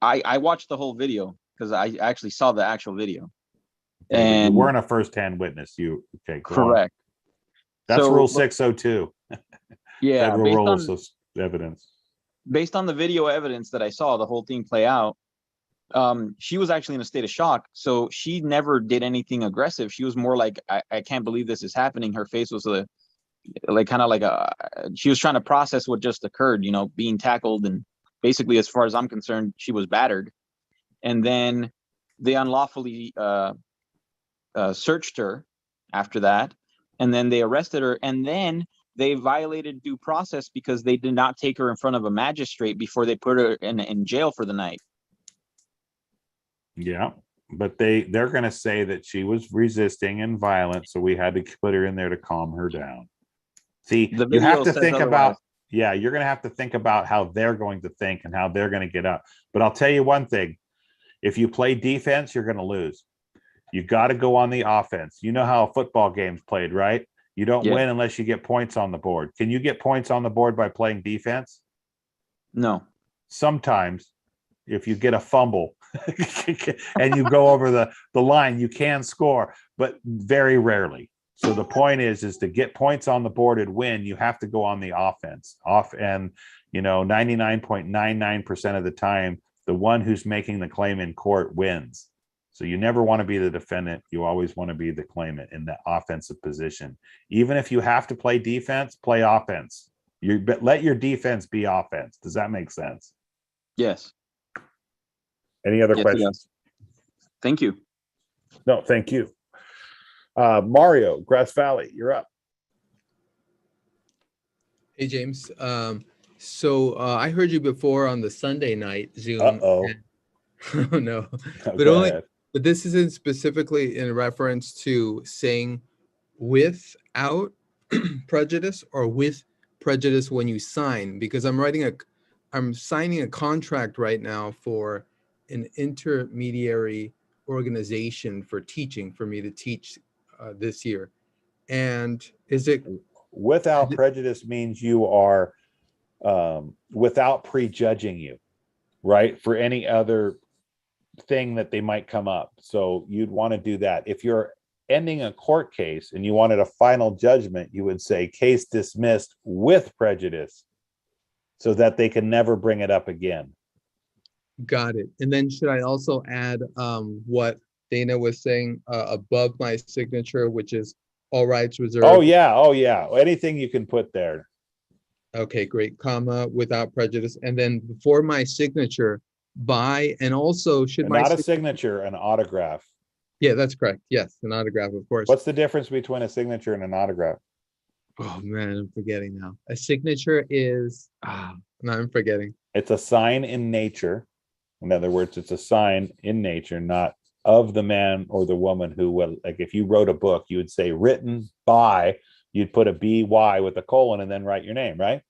I watched the whole video, because I actually saw the actual video. And you weren't a first-hand witness. Okay, correct. That's Rule 602. Yeah, Federal rules of evidence. Based on the video evidence that I saw the whole thing play out, she was actually in a state of shock. So she never did anything aggressive. She was more like, I can't believe this is happening. Her face was she was trying to process what just occurred, being tackled. And basically, as far as I'm concerned, she was battered. And then they unlawfully searched her after that. And then they arrested her. And then they violated due process, because they did not take her in front of a magistrate before they put her in jail for the night. Yeah, but they're going to say that she was resisting and violent, so we had to put her in there to calm her down. See, you have to think about, you're going to have to think about how they're going to think and how they're going to get up. But I'll tell you one thing, if you play defense, you're going to lose. You got to go on the offense. You know how a football game's played, right? You don't win unless you get points on the board. Can you get points on the board by playing defense? No. Sometimes, if you get a fumble and you go over the line, you can score, but very rarely. So the point is to get points on the board and win, you have to go on the offense. 99.99% of the time, the one who's making the claim in court wins. So you never want to be the defendant. You always want to be the claimant in the offensive position. Even if you have to play defense, play offense. Let your defense be offense. Does that make sense? Yes. Any other questions? Thank you. No, thank you. Mario, Grass Valley, you're up. Hey, James. So I heard you before on the Sunday night Zoom. Uh-oh. Oh, no. But but this isn't specifically in reference to saying without prejudice or with prejudice when you sign, because I'm signing a contract right now for an intermediary organization for teaching, for me to teach this year. And is it without prejudice means you are without prejudging you, right? For any other thing that they might come up. So you'd want to do that. If you're ending a court case and you wanted a final judgment, you would say case dismissed with prejudice so that they can never bring it up again. Got it. And then should I also add what Dana was saying above my signature, which is all rights reserved? Oh yeah. Anything you can put there. Okay, great. Comma, without prejudice. And then before my signature, by, and also should my Not a signature, an autograph. Yeah, that's correct. Yes, an autograph, of course. What's the difference between a signature and an autograph? Oh man, I'm forgetting now. A signature is, no, I'm forgetting. It's a sign in nature. In other words, it's a sign in nature, not of the man or the woman who will, like if you wrote a book, you would say written by, you'd put a BY with a colon and then write your name, right?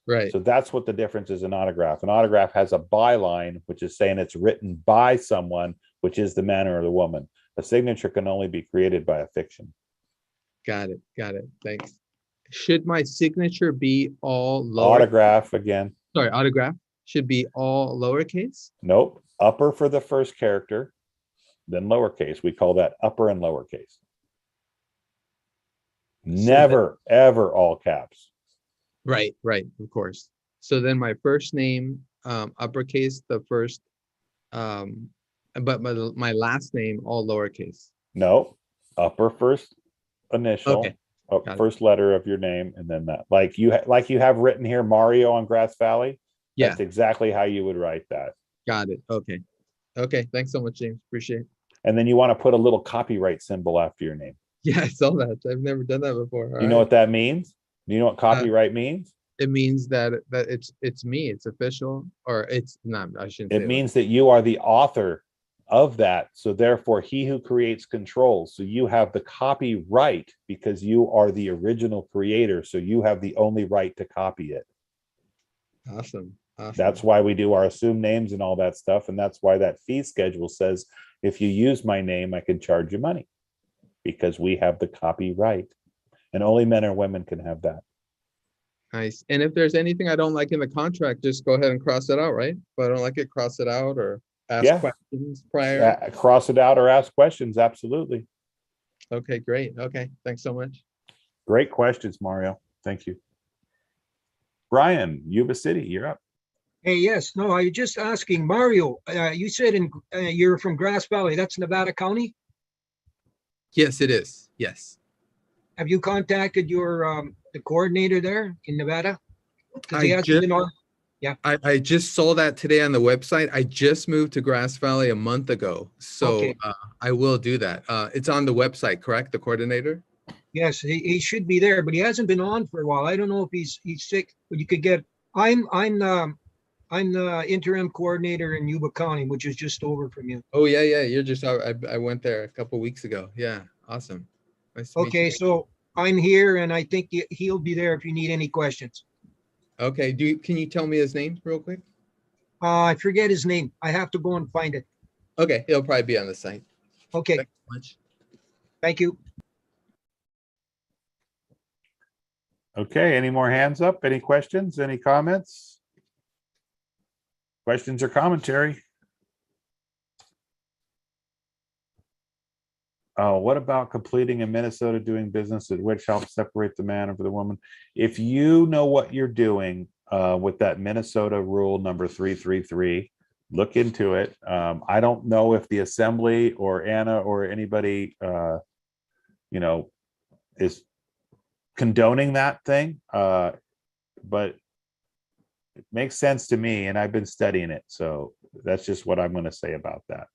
Right. So that's what the difference is in autograph. An autograph has a byline, which is saying it's written by someone, which is the man or the woman. A signature can only be created by a fiction. Got it. Thanks. Should my signature be all lower? Autograph again. Sorry, autograph should be all lowercase? Nope. Upper for the first character, then lowercase. We call that upper and lowercase. Never, ever all caps. Right, of course. So then my first name, uppercase, the first, but my last name, all lowercase. No, upper first initial, Okay. First letter of your name, and then that. Like you have written here, Mario on Grass Valley. Yeah. That's exactly how you would write that. Got it. Okay. Thanks so much, James. Appreciate it. And then you want to put a little copyright symbol after your name. Yeah, I saw that. I've never done that before. You know what that means? Do you know what copyright means? It means that it's me. It's official, or it's not. I shouldn't. It means that you are the author of that. So therefore, he who creates controls. So you have the copyright because you are the original creator. So you have the only right to copy it. Awesome. That's why we do our assumed names and all that stuff. And that's why that fee schedule says, if you use my name, I can charge you money because we have the copyright and only men or women can have that. Nice. And if there's anything I don't like in the contract, just go ahead and cross it out, right? If I don't like it, cross it out or ask questions prior. Cross it out or ask questions. Absolutely. Okay, great. Okay. Thanks so much. Great questions, Mario. Thank you. Brian, Yuba City, you're up. Hey, yes, no, I was just asking Mario, you said you're from Grass Valley, that's Nevada County? Yes, it is. Yes. Have you contacted your the coordinator there in Nevada? I just saw that today on the website. I just moved to Grass Valley a month ago, so Okay. I will do that. It's on the website, correct? The coordinator? Yes, he should be there, but he hasn't been on for a while. I don't know if he's sick, but you could get. I'm the interim coordinator in Yuba County, which is just over from you. Oh yeah. You're just. I went there a couple weeks ago. Yeah, awesome. Nice to meet Okay, you. so I'm here, and I think he'll be there if you need any questions. Okay. Can you tell me his name real quick? I forget his name. I have to go and find it. Okay, he'll probably be on the site. Okay. Thanks so much. Thank you. Okay, any more hands up? Any questions? Any comments? Questions or commentary? What about completing in Minnesota doing business at which helps separate the man from the woman? If you know what you're doing with that Minnesota rule number 333, look into it. I don't know if the assembly or Anna or anybody, is condoning that thing, but it makes sense to me, and I've been studying it, so that's just what I'm going to say about that.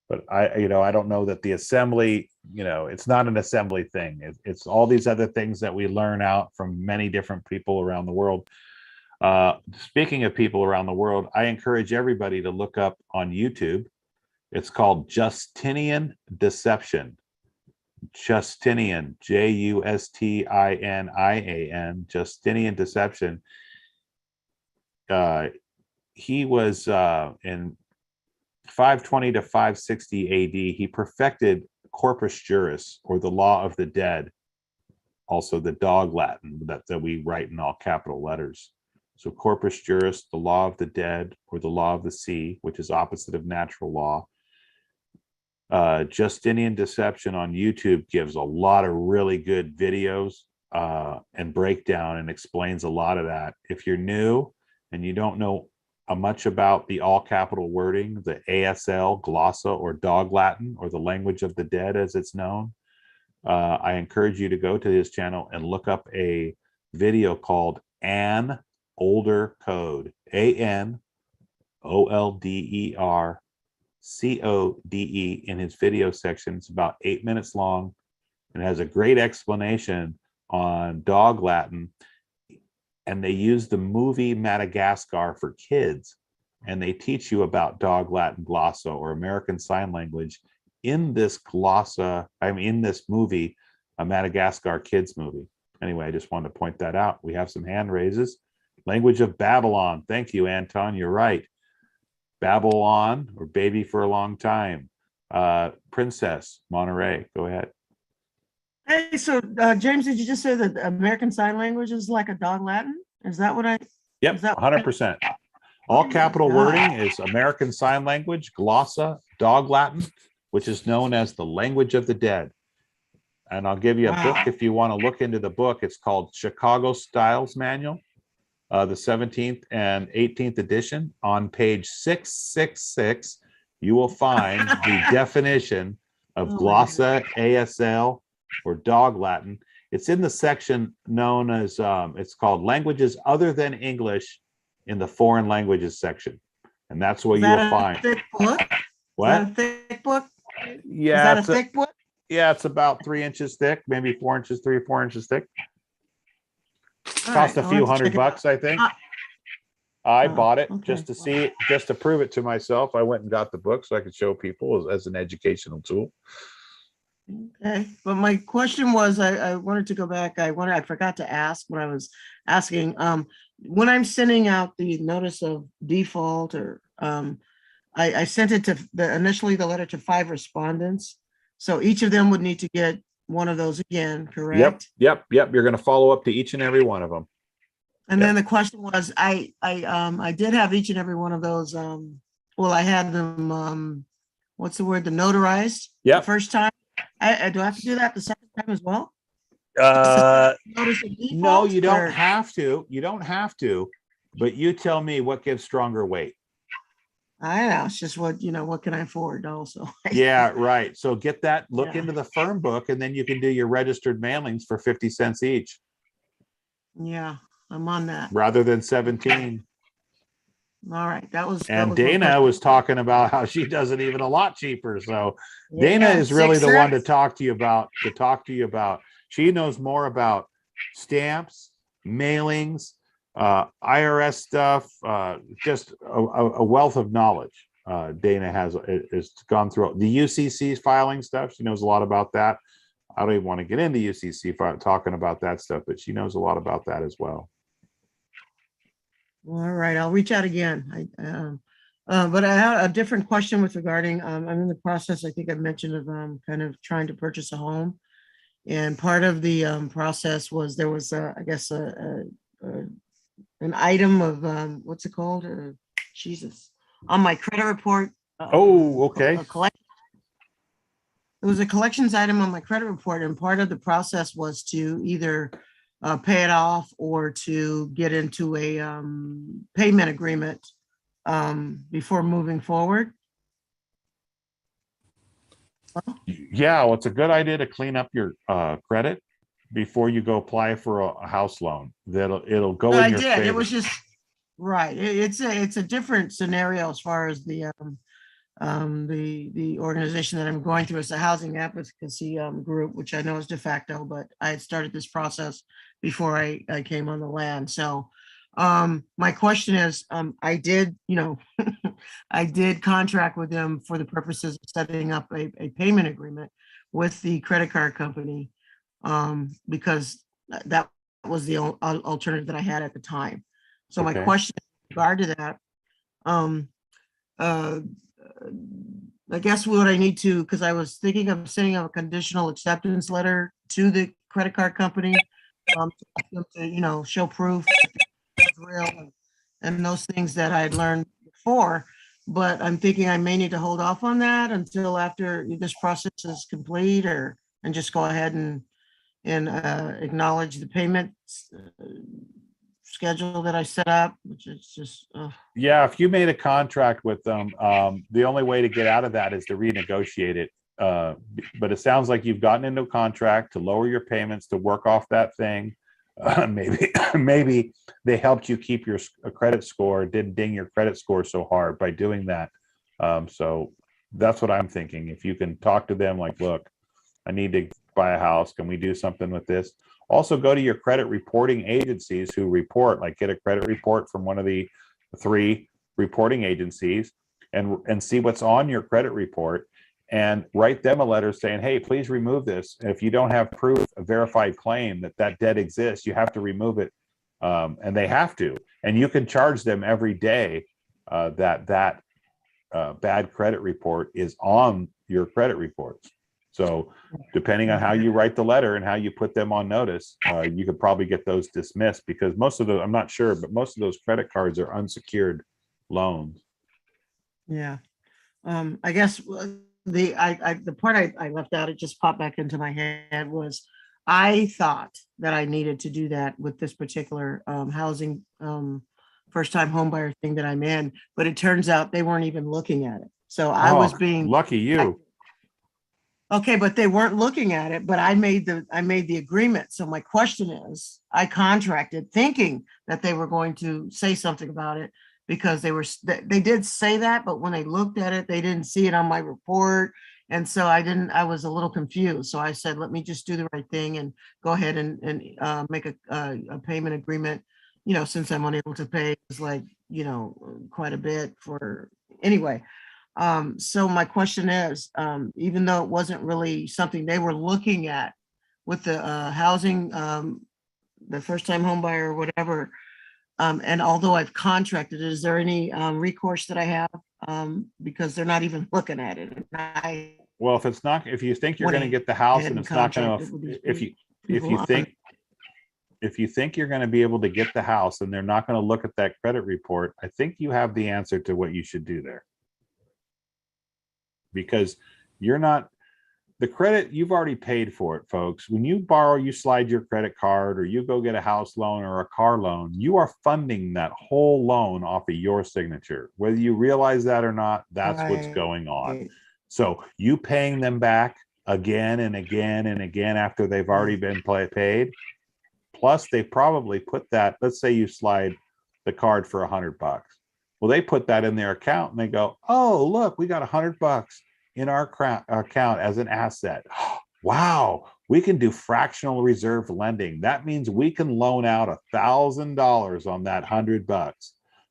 But I don't know that the assembly, it's not an assembly thing. It's all these other things that we learn out from many different people around the world. Speaking of people around the world, I encourage everybody to look up on YouTube. It's called Justinian Deception. Justinian, Justinian, Justinian Deception. He was in 520 to 560 AD. He perfected corpus juris, or the law of the dead, also the dog Latin that we write in all capital letters. So corpus juris, the law of the dead, or the law of the sea, which is opposite of natural law. Justinian Deception on YouTube gives a lot of really good videos and breakdown and explains a lot of that. If you're new and you don't know much about the all capital wording, the ASL, glossa, or dog Latin, or the language of the dead as it's known, I encourage you to go to his channel and look up a video called An Older Code, ANOLDERCODE, in his video section. It's about 8 minutes long and has a great explanation on dog Latin. And they use the movie Madagascar for kids, and they teach you about dog Latin glossa, or American Sign Language, in this glossa, in this movie, a Madagascar kids movie. Anyway, I just wanted to point that out. We have some hand raises. Language of Babylon. Thank you, Anton. You're right. Babylon, or baby for a long time. Princess, Monterey. Go ahead. Hey, so James, did you just say that American Sign Language is like a dog Latin? Is that what I? Yep, 100%. All capital wording is American Sign Language, glossa, dog Latin, which is known as the language of the dead. And I'll give you a book if you want to look into the book. It's called Chicago Styles Manual, the 17th and 18th edition. On page 666, you will find the definition of glossa, ASL, or dog Latin. It's in the section known as, it's called Languages Other Than English in the Foreign Languages section. And that's what you will find. Thick book? What? Is that a thick book? Yeah. Is that a thick book? Yeah, it's about 3 inches thick, maybe 4 inches, 3 or 4 inches thick. Cost a few $100, I think. I bought it just to see it, just to prove it to myself. I went and got the book so I could show people as an educational tool. Okay, but my question was, I wanted to go back. I forgot to ask when I was asking, when I'm sending out the notice of default, or I sent it to initially the letter to 5 respondents. So each of them would need to get one of those again, correct? Yep. You're going to follow up to each and every one of them. And then the question was, I did have each and every one of those. Well, I had them. What's the word? The notarized. Yep. The first time. Do I have to do that the second time as well? No, you don't have to. You don't have to. But you tell me what gives stronger weight. I know. It's just what can I afford also? Yeah, right. So get that. Look into the firm book, and then you can do your registered mailings for 50 cents each. Yeah, I'm on that. Rather than 17. All right, that was. And Dana was talking about how she does it even a lot cheaper. So Dana is really the one to talk to you about. She knows more about stamps, mailings, IRS stuff, just a wealth of knowledge. Dana has gone through the UCC filing stuff. She knows a lot about that. I don't even want to get into UCC talking about that stuff, but she knows a lot about that as well. All right, I'll reach out again. But I have a different question with regarding, I'm in the process, I think I mentioned, of kind of trying to purchase a home. And part of the process was there was, I guess, an item of, what's it called? Jesus, on my credit report. Okay. It was a collections item on my credit report, and part of the process was to either pay it off or to get into a payment agreement before moving forward. Yeah, well, it's a good idea to clean up your credit before you go apply for a house loan. It'll go in your favor. It was just right. It's a different scenario as far as the organization that I'm going through. Is a housing advocacy group, which I know is de facto, but I had started this process before I came on the land. So my question is, I did, I did contract with them for the purposes of setting up a payment agreement with the credit card company, because that was the alternative that I had at the time. So my question in regard to that, I guess what I need to, because I was thinking of sending a conditional acceptance letter to the credit card company, to show proof drill and those things that I had learned before. But I'm thinking I may need to hold off on that until after this process is complete, or and just go ahead and acknowledge the payment schedule that I set up, which is just. Yeah, if you made a contract with them, the only way to get out of that is to renegotiate it. But it sounds like you've gotten into a contract to lower your payments, to work off that thing. Maybe they helped you keep your credit score, didn't ding your credit score so hard by doing that. So that's what I'm thinking. If you can talk to them like, look, I need to buy a house. Can we do something with this? Also go to your credit reporting agencies who report, like get a credit report from one of the 3 reporting agencies and see what's on your credit report and write them a letter saying, hey, please remove this. And if you don't have proof, a verified claim that debt exists, you have to remove it. And they have to. And you can charge them every day that bad credit report is on your credit reports. So depending on how you write the letter and how you put them on notice, you could probably get those dismissed, because most of those, I'm not sure, but most of those credit cards are unsecured loans. Yeah. I guess the part I left out, it just popped back into my head, was I thought that I needed to do that with this particular housing first time homebuyer thing that I'm in, but it turns out they weren't even looking at it. So I was being lucky you. Okay, but they weren't looking at it, but I made the agreement. So my question is, I contracted thinking that they were going to say something about it, because they did say that, but when they looked at it, they didn't see it on my report. And so I was a little confused. So I said, let me just do the right thing and go ahead and make a payment agreement, since I'm unable to pay. It's like, quite a bit for, anyway. So my question is, even though it wasn't really something they were looking at with the housing, the first time home buyer or whatever, and although I've contracted, is there any recourse that I have? Because they're not even looking at it. And well, if you think you're going to get the house and it's not going to, if you think you're going to be able to get the house and they're not going to look at that credit report, I think you have the answer to what you should do there. Because the credit, you've already paid for it, folks. When you borrow, you slide your credit card, or you go get a house loan or a car loan, you are funding that whole loan off of your signature. Whether you realize that or not, that's what's going on. So you paying them back again and again and again after they've already been paid. Plus they probably put that, let's say you slide the card for $100. Well, they put that in their account and they go, oh, look, we got $100 in our account as an asset. Wow, we can do fractional reserve lending. That means we can loan out $1,000 on that $100.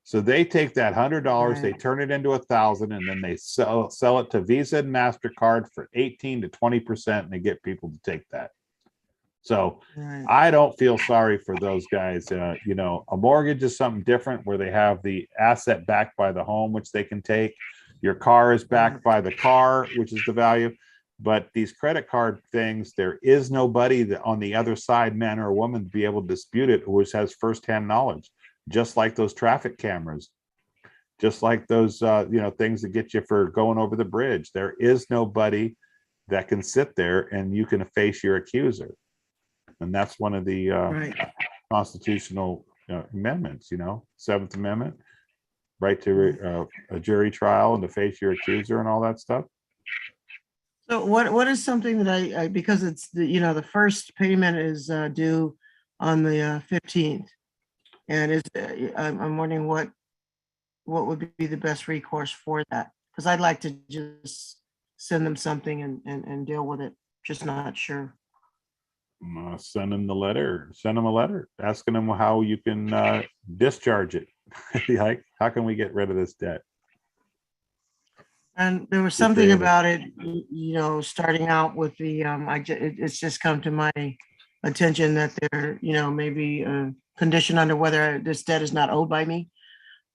So they take that $100, they turn it into $1,000, and then they sell it to Visa and MasterCard for 18 to 20%, and they get people to take that. So I don't feel sorry for those guys. A mortgage is something different, where they have the asset backed by the home, which they can take. Your car is backed by the car, which is the value. But these credit card things, there is nobody that on the other side, man or woman, to be able to dispute it, who has firsthand knowledge, just like those traffic cameras, just like those things that get you for going over the bridge. There is nobody that can sit there and you can face your accuser. And that's one of the constitutional amendments, 7th Amendment, right to a jury trial and to face your accuser and all that stuff. So what is something that I because it's the first payment is due on the 15th, and I'm wondering what would be the best recourse for that, because I'd like to just send them something and deal with it. Just not sure. Send them a letter asking them how you can discharge it. Like, how can we get rid of this debt? And there was something about it, starting out with the it's just come to my attention that there maybe a condition under whether this debt is not owed by me.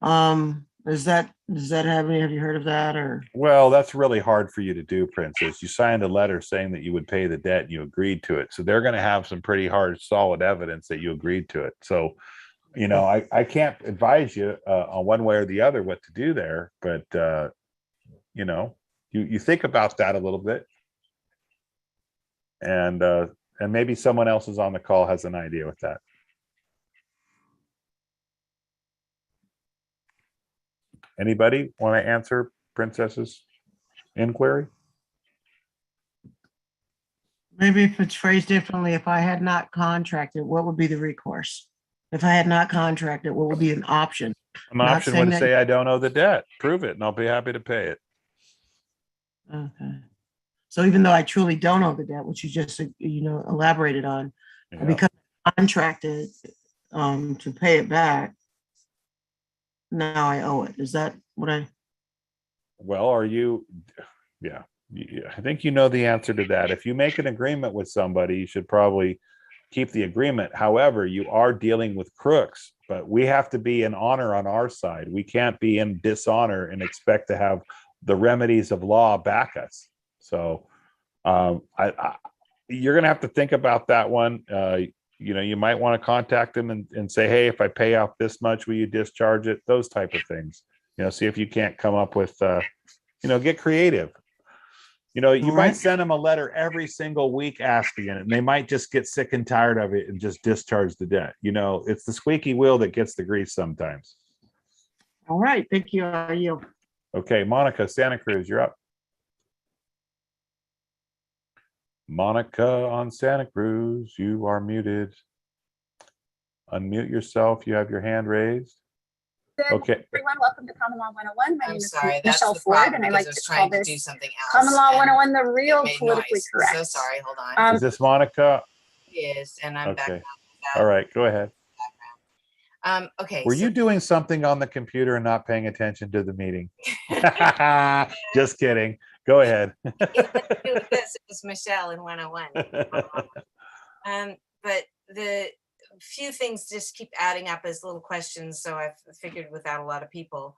Does that have you heard of that? Or well, that's really hard for you to do, Princess. You signed a letter saying that you would pay the debt and you agreed to it. So they're going to have some pretty hard, solid evidence that you agreed to it. So you know, I can't advise you on one way or the other what to do there, but you know, you think about that a little bit, and maybe someone else is on the call has an idea with that. Anybody want to answer Princess's inquiry? Maybe if it's phrased differently, if I had not contracted, what would be the recourse? If I had not contracted, what would be an option? An Not option saying would that- say, I don't owe the debt. Prove it, and I'll be happy to pay it. Okay. So even though I truly don't owe the debt, which you just, elaborated on, Yeah. because I contracted to pay it back, now I owe it. Is that what I? Well, are you? Yeah, I think you know the answer to that. If you make an agreement with somebody, you should probably keep the agreement. However, you are dealing with crooks, but we have to be in honor on our side. We can't be in dishonor and expect to have the remedies of law back us. So you're going to have to think about that one. You know, you might want to contact them and say, hey, if I pay off this much, will you discharge it? Those type of things. You know, see if you can't come up with, you know, get creative. You know, you might send them a letter every single week asking it, and they might just get sick and tired of it and just discharge the debt. You know, it's the squeaky wheel that gets the grease sometimes. All right. Thank you. I yield. Okay, Monica, Santa Cruz, you're up. Monica on Santa Cruz, you are muted. Unmute yourself. You have your hand raised. Good Okay. everyone, welcome to Common Law 101. My name is sorry, that's Michelle the Ford, problem, and I like because I to was call trying to this do something else, Common Law and 101, the real made politically noise. correct. So sorry, hold on. Is this Monica? Yes, and I'm back Okay. now. All right, go ahead. Okay. Were so you doing something on the computer and not paying attention to the meeting? Just kidding. Go ahead. this is Michelle in 101. But the few things just keep adding up as little questions. So I've figured without a lot of people,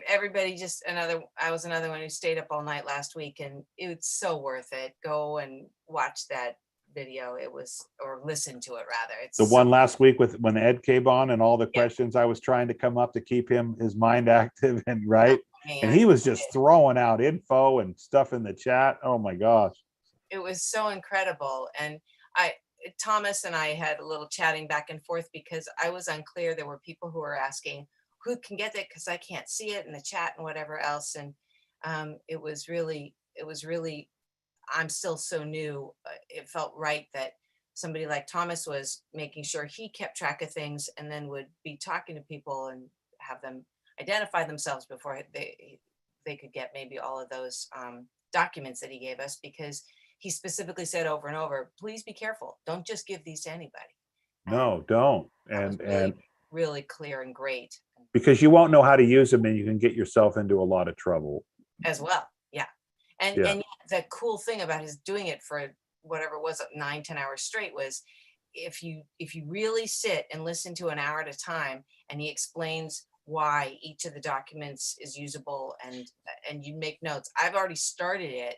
everybody just I was another one who stayed up all night last week, and it was so worth it. Go and watch that video. Or listen to it rather. It's The one last week when Ed came on and all the questions I was trying to come up to keep his mind active and right. And he was just throwing out info and stuff in the chat. Oh my gosh. It was so incredible. And Thomas and I had a little chatting back and forth because I was unclear. There were people who were asking who can get it because I can't see it in the chat and whatever else. And it was really, I'm still so new. It felt right that somebody like Thomas was making sure he kept track of things and then would be talking to people and have them identify themselves before they could get maybe all of those documents that he gave us, because he specifically said over and over, please be careful. Don't just give these to anybody. No, don't. And really clear and great. Because you won't know how to use them and you can get yourself into a lot of trouble. As well. Yeah. And the cool thing about his doing it for whatever it was, 9-10 hours straight, was if you really sit and listen to an hour at a time and he explains why each of the documents is usable and you make notes. I've already started it.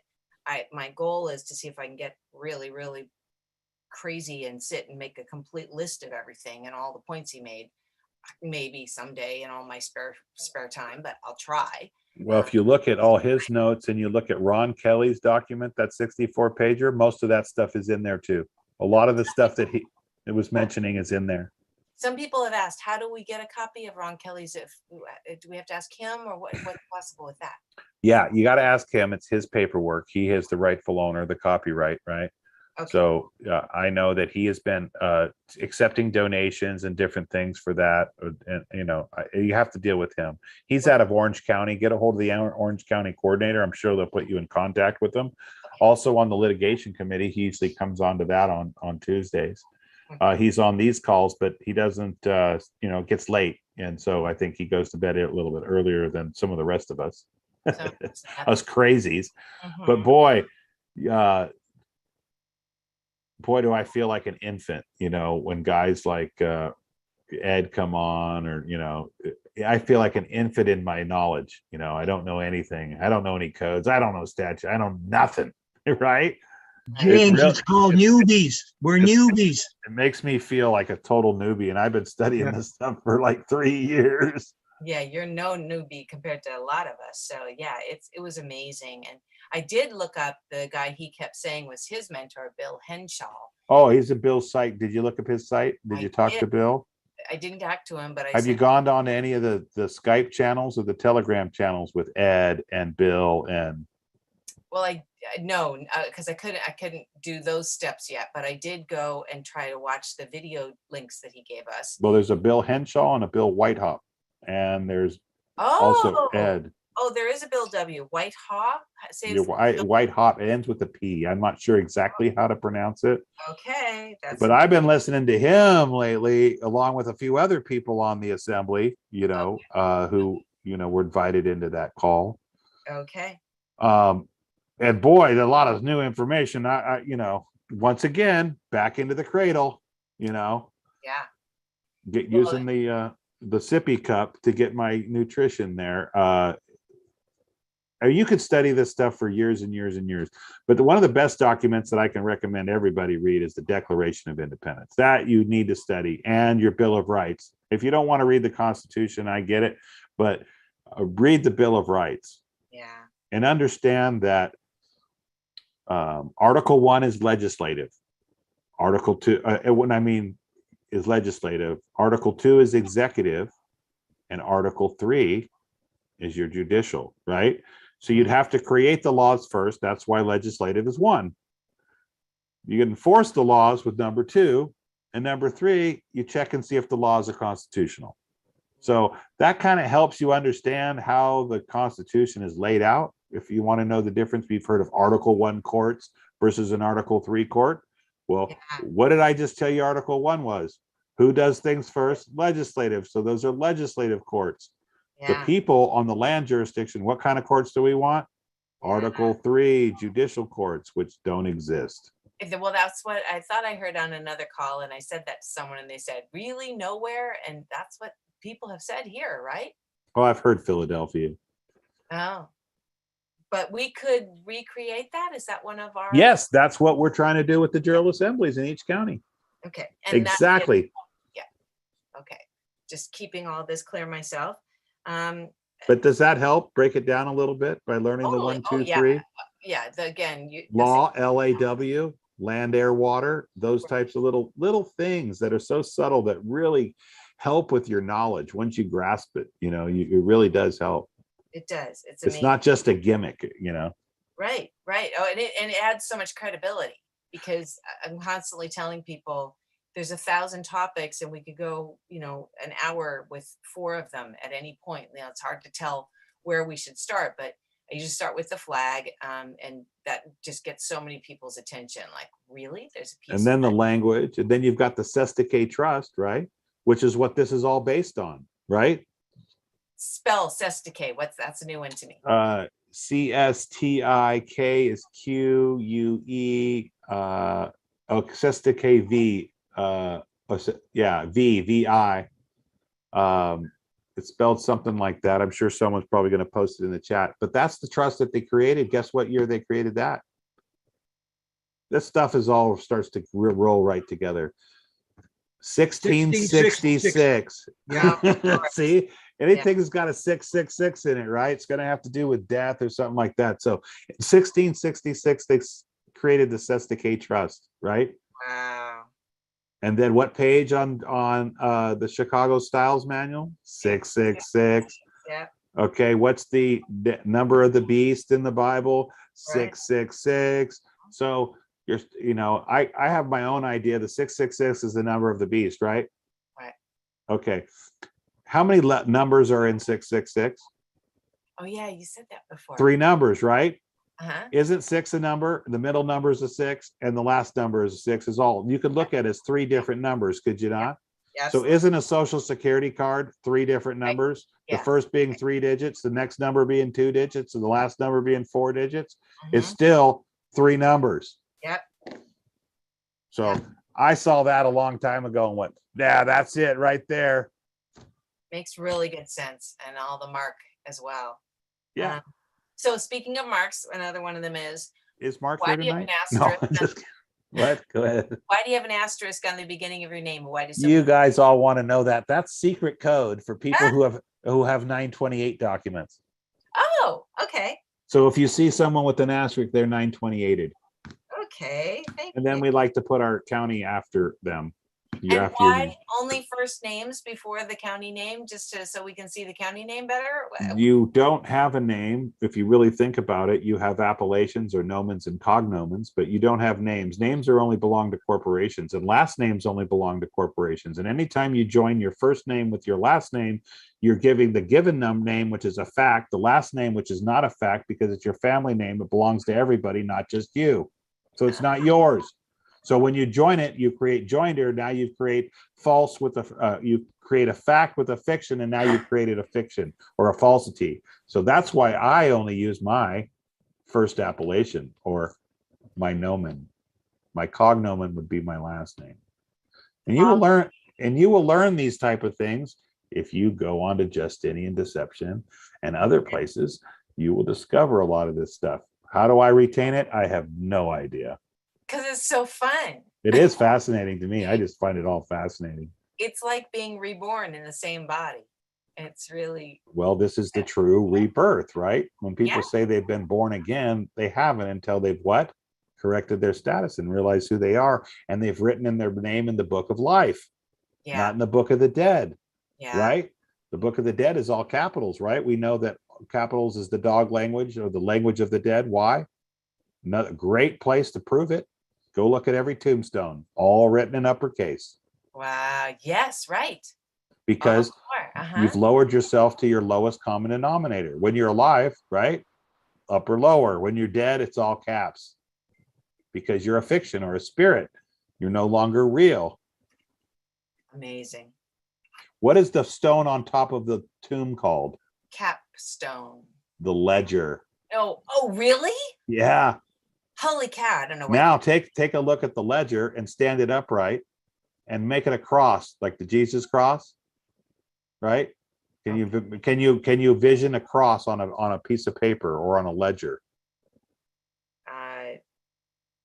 My goal is to see if I can get really, really crazy and sit and make a complete list of everything and all the points he made. Maybe someday in all my spare time, but I'll try. Well, if you look at all his notes and you look at Ron Kelly's document, that 64-pager, most of that stuff is in there too. A lot of the stuff that he was mentioning is in there. Some people have asked, how do we get a copy of Ron Kelly's? Do we have to ask him, or what's possible with that? Yeah, you got to ask him. It's his paperwork. He is the rightful owner of the copyright, right? Okay. So I know that he has been accepting donations and different things for that. And, you have to deal with him. He's out of Orange County. Get a hold of the Orange County coordinator. I'm sure they'll put you in contact with them. Also on the litigation committee, he usually comes on to that on Tuesdays. He's on these calls, but he doesn't, gets late. And so I think he goes to bed a little bit earlier than some of the rest of us, us crazies. But boy, do I feel like an infant, when guys like Ed come on, or, I feel like an infant in my knowledge. I don't know anything. I don't know any codes. I don't know statute. I know nothing. Right. James, it's called newbies. We're newbies. It makes me feel like a total newbie, and I've been studying this stuff for like 3 years. Yeah, you're no newbie compared to a lot of us. So yeah, it was amazing. And I did look up the guy he kept saying was his mentor, Bill Henshaw. Oh, he's at Bill's site. Did you look up his site? Did you talk to Bill? I didn't talk to him, but I Have you gone on to any of the Skype channels or the Telegram channels with Ed and Bill and? Well, I no, because I couldn't do those steps yet, but I did go and try to watch the video links that he gave us. Well, there's a Bill Henshaw and a Bill Whitehop, and there's also Ed. Oh, there is a Bill W. Whitehop. Whitehop ends with a P. I'm not sure exactly how to pronounce it. Okay, but I've been listening to him lately, along with a few other people on the assembly. Who were invited into that call. Okay. And boy, a lot of new information. I once again back into the cradle. Yeah. Using the sippy cup to get my nutrition there. You could study this stuff for years and years and years, but one of the best documents that I can recommend everybody read is the Declaration of Independence. That you need to study, and your Bill of Rights. If you don't want to read the Constitution, I get it, but read the Bill of Rights. Yeah. And understand that Article 1 is legislative. Article 2, when I mean is legislative, Article 2 is executive, and Article 3 is your judicial, right? So you'd have to create the laws first. That's why legislative is 1. You can enforce the laws with number 2, and number 3, you check and see if the laws are constitutional. So that kind of helps you understand how the Constitution is laid out. If you want to know the difference, we've heard of Article 1 courts versus an Article 3 court. Well, what did I just tell you Article 1 was? Who does things first? Legislative. So those are legislative courts. The people on the land jurisdiction, what kind of courts do we want? Article 3, judicial courts, which don't exist. Well, that's what I thought I heard on another call, and I said that to someone, and they said, really, nowhere? And that's what people have said here, right? Oh, I've heard Philadelphia. Oh. But we could recreate that? Is that one of our... Yes, that's what we're trying to do with the General Assemblies in each county. Okay. And exactly. Yeah. Okay. Just keeping all this clear myself. But does that help break it down a little bit by learning the 1, 2, 3? Yeah. Law, LAW, land, air, water, those types of little things that are so subtle that really help with your knowledge. Once you grasp it, it really does help. It does. It's amazing. It's not just a gimmick, Right. Oh, and it adds so much credibility, because I'm constantly telling people there's 1,000 topics, and we could go, an hour with 4 of them at any point. It's hard to tell where we should start, but I just start with the flag, and that just gets so many people's attention. Like, really? There's a piece. And then the language, and then you've got the Sesticate Trust, right? Which is what this is all based on, right? Spell Sesticate. That's a new one to me. CSTIK is QUE. Sesticate V. VI. It's spelled something like that. I'm sure someone's probably going to post it in the chat, but that's the trust that they created. Guess what year they created that? This stuff all starts to roll right together. 1666. Yeah. See, anything that's got a 666 in it, right? It's going to have to do with death or something like that. So in 1666, they created the Sesticate Trust, right? Wow. And then what page on the Chicago Styles Manual? 666. Yeah. Okay, what's the number of the beast in the Bible? 666. So I have my own idea. The 666 is the number of the beast, right? Right. Okay. How many numbers are in 666? Oh yeah, you said that before. 3 numbers, right? Uh-huh. Isn't 6 a number? The middle number is a 6, and the last number is a 6. Is all you could look at as 3 different numbers, could you not? Yes. So isn't a social security card 3 different numbers? Yeah. The first being 3 digits, the next number being 2 digits, and the last number being 4 digits. It's still 3 numbers. Yep. So I saw that a long time ago and went, yeah, that's it right there. Makes really good sense, and all the mark as well. Yeah. So speaking of marks, another one of them is Is March Why here do you have tonight? an No, asterisk? I'm just kidding. What? Go ahead. Why do you have an asterisk on the beginning of your name? Why do You guys all want to know that. That's secret code for people who have 928 documents. Oh, okay. So if you see someone with an asterisk, they're 928'd. Okay. Thank And then you. we like to put our county after them. And After your name. why only first names before the county name, just so we can see the county name better? You don't have a name. If you really think about it, you have appellations or nomens and cognomens, but you don't have names. Names are only belong to corporations, and last names only belong to corporations. And anytime you join your first name with your last name, you're giving the given name, which is a fact, the last name, which is not a fact because it's your family name. It belongs to everybody, not just you. So it's not yours. So when you join it, you create joinder. Now you create false with you create a fact with a fiction, and now you've created a fiction or a falsity. So that's why I only use my first appellation or my nomen. My cognomen would be my last name. And you will learn these type of things if you go on to Justinian Deception and other places. You will discover a lot of this stuff. How do I retain it? I have no idea. Because it's so fun. It is fascinating to me. I just find it all fascinating. It's like being reborn in the same body. It's really, Well, this is the true rebirth, right? When people say they've been born again, they haven't until they've what? Corrected their status and realized who they are. And they've written in their name in the book of life, not in the book of the dead, right? The book of the dead is all capitals, right? We know that capitals is the dog language or the language of the dead. Why? Another great place to prove it. Go look at every tombstone, all written in uppercase. wow. Yes, right. Because you've lowered yourself to your lowest common denominator. When you're alive, right? Upper, lower. When you're dead, it's all caps. Because you're a fiction or a spirit. You're no longer real. Amazing. What is the stone on top of the tomb called? Capstone. The ledger. Oh, really? Yeah. Holy cow. I don't know. Now take a look at the ledger and stand it upright and make it a cross, like the Jesus cross, right? Can you vision a cross on a piece of paper or on a ledger?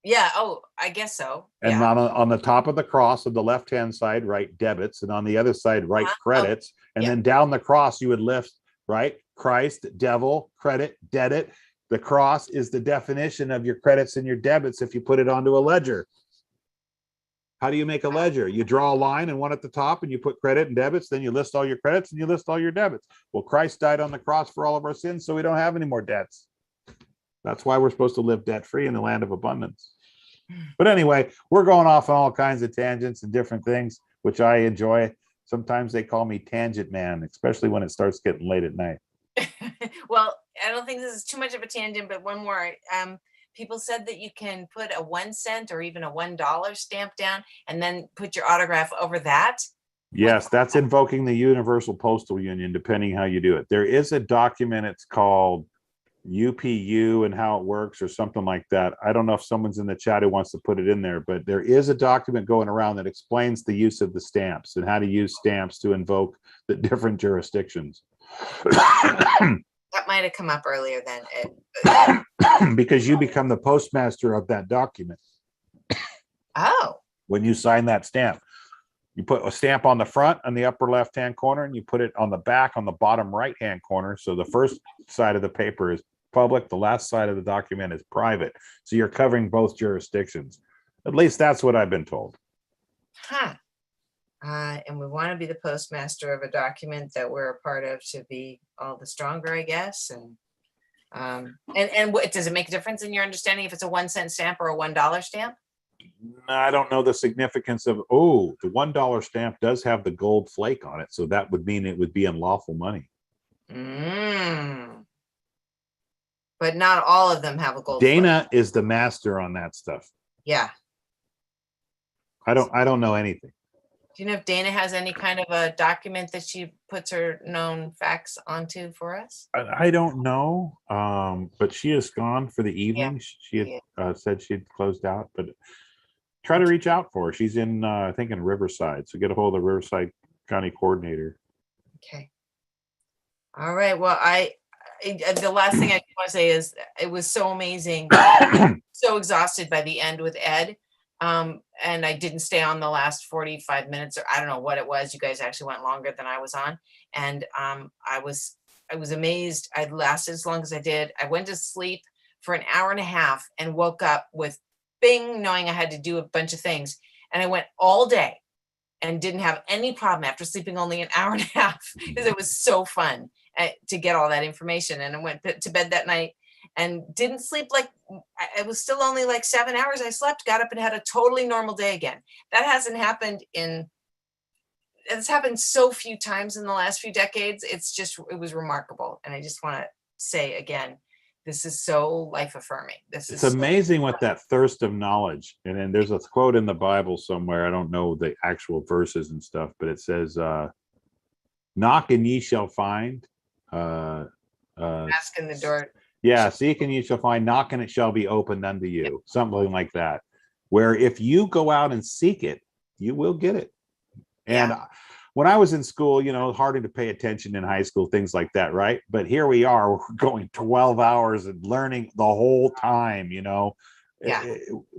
Yeah. Oh, I guess so. And on the top of the cross on the left-hand side, write debits, and on the other side, write credits. And then down the cross, you would lift, right? Christ, devil, credit, debit. The cross is the definition of your credits and your debits if you put it onto a ledger. How do you make a ledger? You draw a line and one at the top and you put credit and debits, then you list all your credits and you list all your debits. Well, Christ died on the cross for all of our sins, so we don't have any more debts. That's why we're supposed to live debt-free in the land of abundance. But anyway, we're going off on all kinds of tangents and different things, which I enjoy. Sometimes they call me Tangent Man, especially when it starts getting late at night. Well, I don't think this is too much of a tangent, but one more. People said that you can put a 1 cent or even a $1 stamp down and then put your autograph over that. Yes, that's invoking the Universal Postal Union, depending how you do it. There is a document, it's called UPU and how it works or something like that. I don't know if someone's in the chat who wants to put it in there, but there is a document going around that explains the use of the stamps and how to use stamps to invoke the different jurisdictions. That might have come up earlier then. Because you become the postmaster of that document. Oh. When you sign that stamp. You put a stamp on the front on the upper left-hand corner, and you put it on the back on the bottom right-hand corner. So the first side of the paper is public. The last side of the document is private. So you're covering both jurisdictions. At least that's what I've been told. Huh. And we want to be the postmaster of a document that we're a part of to be all the stronger, I guess. And what, does it make a difference in your understanding if it's a 1 cent stamp or a $1 stamp? I don't know the significance of, the $1 stamp does have the gold flake on it. So that would mean it would be unlawful money. But not all of them have a gold Dana flake. Is the master on that stuff. Yeah. I don't know anything. Do you know if Dana has any kind of a document that she puts her known facts onto for us? I don't know, but she is gone for the evening. Yeah. She had said she'd closed out, but try to reach out for her. She's in, I think, in Riverside. So get a hold of the Riverside County Coordinator. Okay. All right. Well, The last thing I want to say is it was so amazing. So exhausted by the end with Ed. And I didn't stay on the last 45 minutes, or I don't know what it was. You guys actually went longer than I was on. And I was amazed. I lasted as long as I did. I went to sleep for an hour and a half and woke up with bing, knowing I had to do a bunch of things. And I went all day and didn't have any problem after sleeping only an hour and a half, because it was so fun to get all that information. And I went to bed that night and didn't sleep. Like, it was still only like 7 hours I slept, got up and had a totally normal day again. That hasn't happened it's happened so few times in the last few decades. It was remarkable. And I just want to say again, this is so life affirming. It's amazing what that thirst of knowledge. And then there's a quote in the Bible somewhere. I don't know the actual verses and stuff, but it says, knock and ye shall find. Ask in the door. Yeah, seek and you shall find, knock and it shall be opened unto you. Something like that. Where if you go out and seek it, you will get it. And when I was in school, harder to pay attention in high school, things like that, right? But here we are, we're going 12 hours and learning the whole time,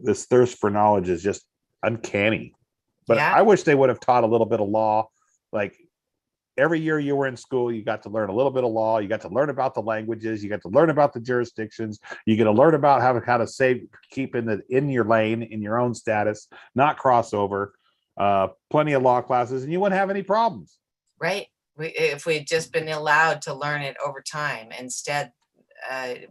This thirst for knowledge is just uncanny. But I wish they would have taught a little bit of law. Like, every year you were in school, you got to learn a little bit of law. You got to learn about the languages. You got to learn about the jurisdictions. You get to learn about how to keep in your lane, in your own status, not cross over. Plenty of law classes, and you wouldn't have any problems. Right. If we'd just been allowed to learn it over time, instead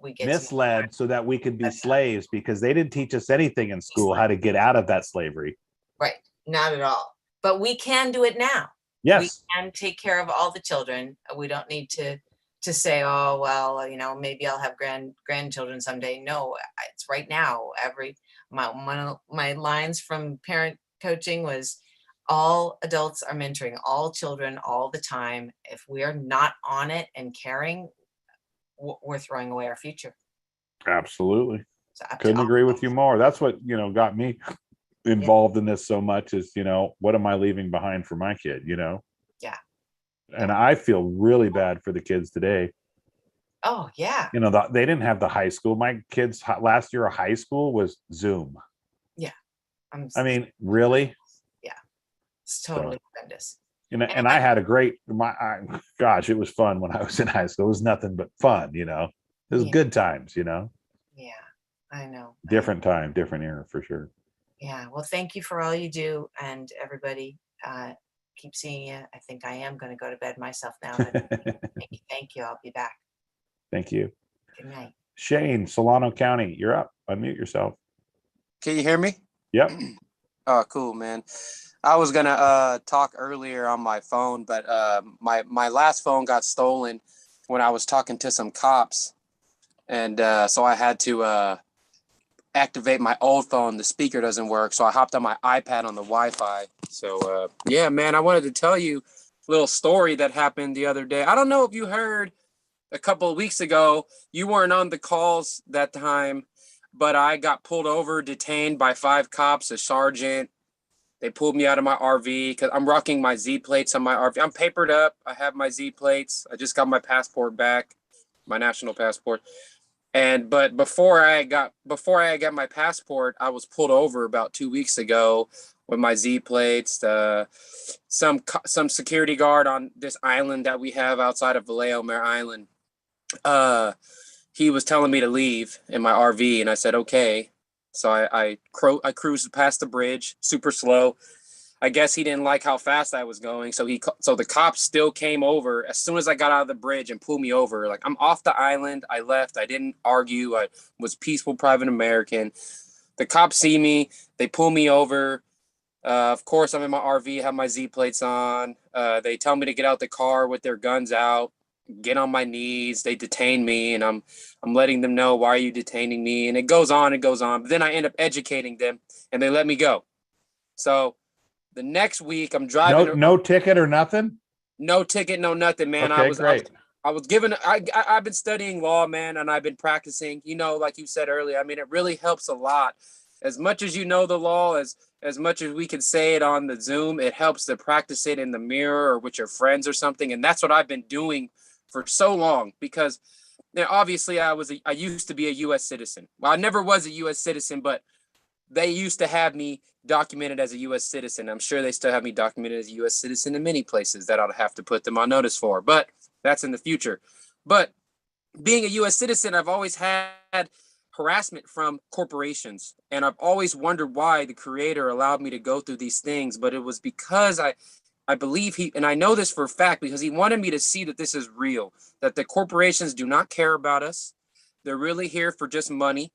we get misled so that we could be slaves, because they didn't teach us anything in school how to get out of that slavery. Right. Not at all. But we can do it now. Yes. We can take care of all the children. We don't need to say, oh, well, maybe I'll have grandchildren someday. No, it's right now. One of my lines from parent coaching was, all adults are mentoring all children all the time. If we're not on it and caring, we're throwing away our future. Absolutely. Couldn't agree with you more. That's what, got me involved in this so much is, what am I leaving behind for my kid, Yeah. And I feel really bad for the kids today. Oh, yeah. They didn't have the high school. My kids' last year of high school was Zoom. Yeah. I mean, really? Yeah. It's totally horrendous. And I had a great, gosh, it was fun when I was in high school. It was nothing but fun, It was good times, Yeah, I know. Different time, different era for sure. Yeah. Well, thank you for all you do. And everybody, keep seeing you. I think I am going to go to bed myself now. But thank you. I'll be back. Thank you. Good night. Shane, Solano County, you're up. Unmute yourself. Can you hear me? Yep. Oh, cool, man. I was gonna talk earlier on my phone, but my last phone got stolen when I was talking to some cops, and so I had to activate my old phone. The speaker doesn't work, so I hopped on my iPad on the Wi-Fi. So yeah, man, I wanted to tell you a little story that happened the other day. I don't know if you heard a couple of weeks ago. You weren't on the calls that time, but I got pulled over, detained by 5 cops, a sergeant. They pulled me out of my RV because I'm rocking my Z plates on my RV. I'm papered up. I have my Z plates. I just got my passport back, my national passport. But before I got my passport, I was pulled over about 2 weeks ago with my Z plates. Some security guard on this island that we have outside of Vallejo Mare Island. He was telling me to leave in my RV, and I said okay. So I cruised past the bridge, super slow. I guess he didn't like how fast I was going, so the cops still came over as soon as I got out of the bridge and pulled me over. Like, I'm off the island. I left. I didn't argue. I was peaceful, private American. The cops see me. They pull me over. Of course, I'm in my RV, have my Z plates on. They tell me to get out the car with their guns out, get on my knees. They detain me, and I'm letting them know, why are you detaining me? And it goes on. But then I end up educating them, and they let me go. So the next week I'm driving. No ticket or nothing? No ticket, no nothing, man. Okay, great. I've been studying law, man, and I've been practicing, like you said earlier. I mean, it really helps a lot. As much as you know the law, as much as we can say it on the Zoom, it helps to practice it in the mirror or with your friends or something. And that's what I've been doing for so long, because Now, obviously, I used to be a U.S. citizen. Well, I never was a U.S. citizen, but they used to have me documented as a U.S. citizen. I'm sure they still have me documented as a U.S. citizen in many places that I'll have to put them on notice for, but that's in the future. But being a U.S. citizen, I've always had harassment from corporations, and I've always wondered why the creator allowed me to go through these things. But it was because I believe and I know this for a fact, because he wanted me to see that this is real, that the corporations do not care about us. They're really here for just money,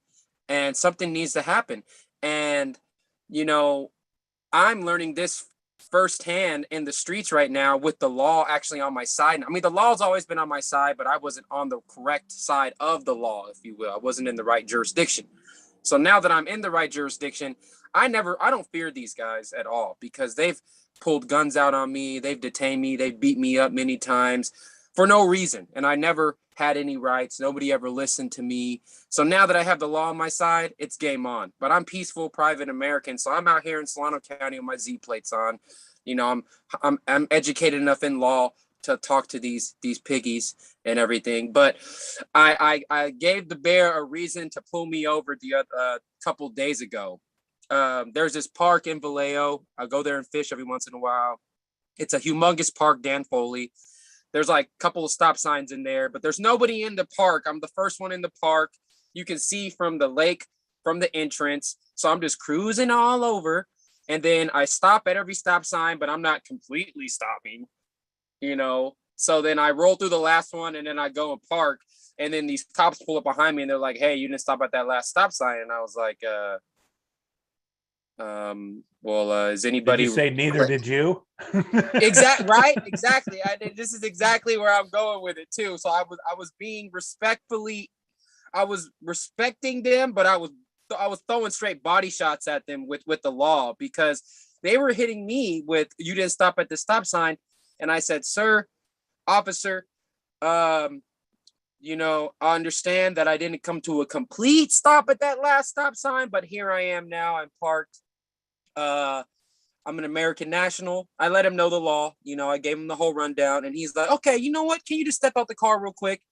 and something needs to happen. And, you know, I'm learning this firsthand in the streets right now with the law actually on my side. I mean, the law's always been on my side, but I wasn't on the correct side of the law, if you will. I wasn't in the right jurisdiction. So now that I'm in the right jurisdiction, I don't fear these guys at all, because they've pulled guns out on me. They've detained me. They've beat me up many times for no reason. And I never had any rights. Nobody ever listened to me. So now that I have the law on my side, it's game on. But I'm peaceful, private American. So I'm out here in Solano County with my Z plates on. You know, I'm educated enough in law to talk to these piggies and everything. But I gave the bear a reason to pull me over the couple days ago. There's this park in Vallejo. I go there and fish every once in a while. It's a humongous park, Dan Foley. There's like a couple of stop signs in there, but there's nobody in the park. I'm the first one in the park. You can see from the lake, from the entrance. So I'm just cruising all over. And then I stop at every stop sign, but I'm not completely stopping, you know? So then I roll through the last one, and then I go and park. And then these cops pull up behind me, and they're like, "Hey, you didn't stop at that last stop sign." And I was like, is anybody— Did you say neither did you? Exactly, right? Exactly. This is exactly where I'm going with it too. So I was being I was respecting them, but I was throwing straight body shots at them with the law, because they were hitting me with, "You didn't stop at the stop sign." And I said, "Sir, officer, you know, I understand that I didn't come to a complete stop at that last stop sign, but here I am now. I'm parked. I'm an American national." I let him know the law. You know, I gave him the whole rundown, and he's like, "Okay, you know what? Can you just step out the car real quick?"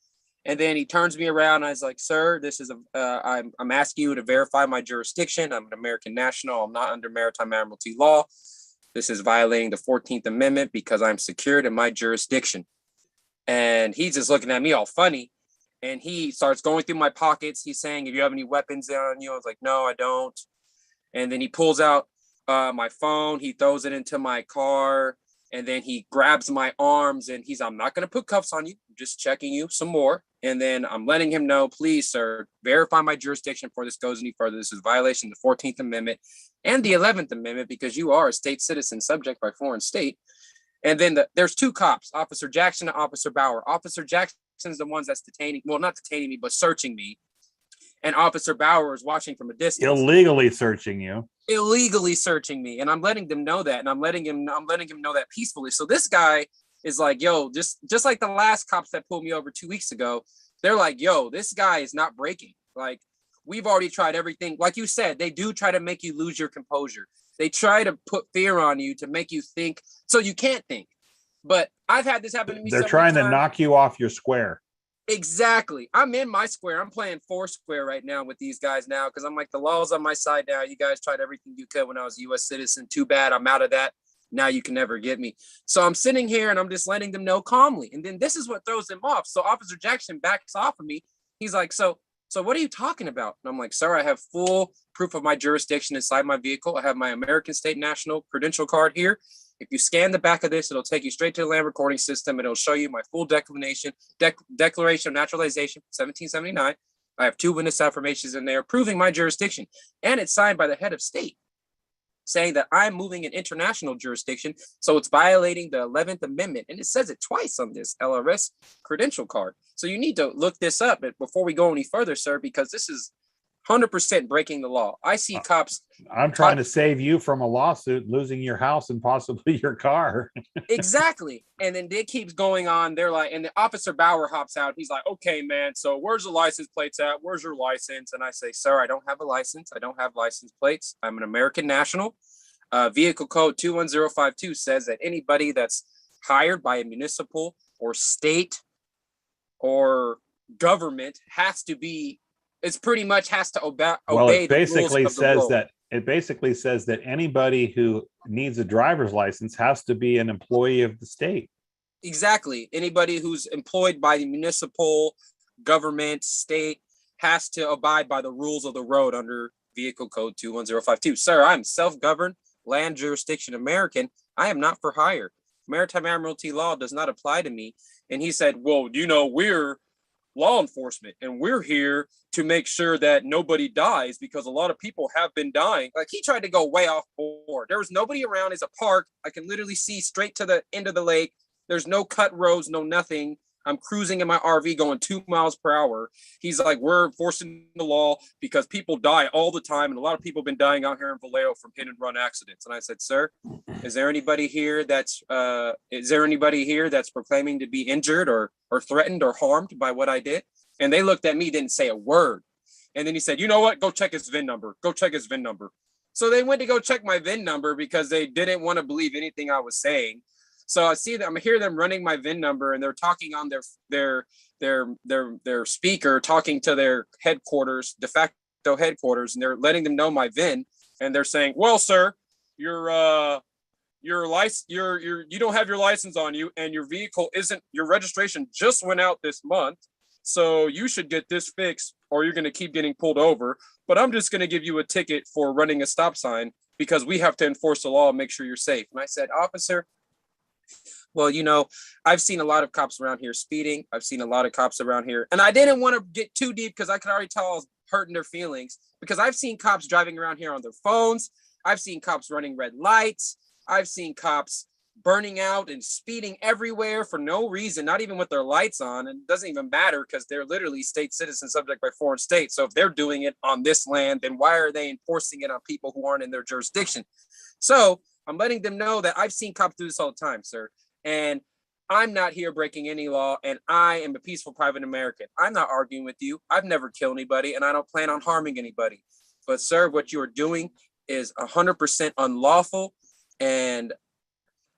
And then he turns me around. And I was like, "Sir, this is I'm asking you to verify my jurisdiction. I'm an American national. I'm not under maritime admiralty law. This is violating the 14th Amendment because I'm secured in my jurisdiction." And he's just looking at me all funny. And he starts going through my pockets. He's saying, "If you have any weapons on you?" I was like, "No, I don't." And then he pulls out my phone. He throws it into my car. And then he grabs my arms, and "I'm not going to put cuffs on you. I'm just checking you some more." And then I'm letting him know, "Please, sir, verify my jurisdiction before this goes any further. This is violation of the 14th Amendment and the 11th Amendment, because you are a state citizen subject by foreign state." And then there's two cops, Officer Jackson and Officer Bauer. Officer Jackson's the ones that's not detaining me, but searching me. And Officer Bauer is watching from a distance. Illegally searching you. Illegally searching me. And I'm letting them know that. And I'm letting him know that peacefully. So this guy is like, "Yo, just like the last cops that pulled me over 2 weeks ago, they're like, yo, this guy is not breaking. Like, we've already tried everything. Like you said, they do try to make you lose your composure. They try to put fear on you to make you think so you can't think. But I've had this happen to me. They're trying to knock you off your square. Exactly. I'm in my square. I'm playing four square right now with these guys now, because I'm like, the law's on my side now. You guys tried everything you could when I was a U.S. citizen. Too bad. I'm out of that. Now you can never get me. So I'm sitting here and I'm just letting them know calmly. And then this is what throws them off. So Officer Jackson backs off of me. He's like, so what are you talking about? And I'm like, "Sir, I have full proof of my jurisdiction inside my vehicle. I have my American State National credential card here. If you scan the back of this, it'll take you straight to the land recording system. And it'll show you my full Declaration of Naturalization, 1779. I have 2 witness affirmations in there proving my jurisdiction. And it's signed by the head of state, saying that I'm moving in international jurisdiction. So it's violating the 11th Amendment. And it says it twice on this LRS credential card. So you need to look this up before we go any further, sir, because this is 100% breaking the law. I see cops. I'm trying to save you from a lawsuit, losing your house and possibly your car. Exactly. And then it keeps going on. They're like, and the Officer Bauer hops out. He's like, "Okay, man, so where's the license plates at? Where's your license?" And I say, "Sir, I don't have a license. I don't have license plates. I'm an American national. Vehicle code 21052 says that anybody that's hired by a municipal or state or government has to be, it's pretty much has to Well, obey it the rules basically of the says road. that it basically says that anybody who needs a driver's license has to be an employee of the state. Exactly. Anybody who's employed by the municipal government, state, has to abide by the rules of the road under Vehicle Code 21052. Sir, I'm self-governed, land jurisdiction American. I am not for hire. Maritime Admiralty law does not apply to me. And he said, well, you know, we're law enforcement and we're here to make sure that nobody dies because a lot of people have been dying. Like, he tried to go way off board. There was nobody around. It's a park. I can literally see straight to the end of the lake. There's no cut roads, no nothing. I'm cruising in my RV going 2 miles per hour. He's like, we're enforcing the law because people die all the time. And a lot of people have been dying out here in Vallejo from hit and run accidents. And I said, sir, is there anybody here that's proclaiming to be injured or threatened or harmed by what I did? And they looked at me, didn't say a word. And then he said, you know what? Go check his VIN number. Go check his VIN number. So they went to go check my VIN number because they didn't want to believe anything I was saying. So I see them, I hear them running my VIN number and they're talking on their speaker, talking to their headquarters, de facto headquarters, and they're letting them know my VIN. And they're saying, well, sir, you don't have your license on you and your vehicle your registration just went out this month. So you should get this fixed or you're going to keep getting pulled over. But I'm just going to give you a ticket for running a stop sign because we have to enforce the law and make sure you're safe. And I said, officer, well, you know, I've seen a lot of cops around here speeding. I've seen a lot of cops around here. And I didn't want to get too deep because I could already tell I was hurting their feelings because I've seen cops driving around here on their phones. I've seen cops running red lights. I've seen cops burning out and speeding everywhere for no reason, not even with their lights on. And it doesn't even matter because they're literally state citizens subject by foreign states. So if they're doing it on this land, then why are they enforcing it on people who aren't in their jurisdiction? So I'm letting them know that I've seen cops do this all the time, sir. And I'm not here breaking any law, and I am a peaceful private American. I'm not arguing with you. I've never killed anybody, and I don't plan on harming anybody. But, sir, what you are doing is 100% unlawful, and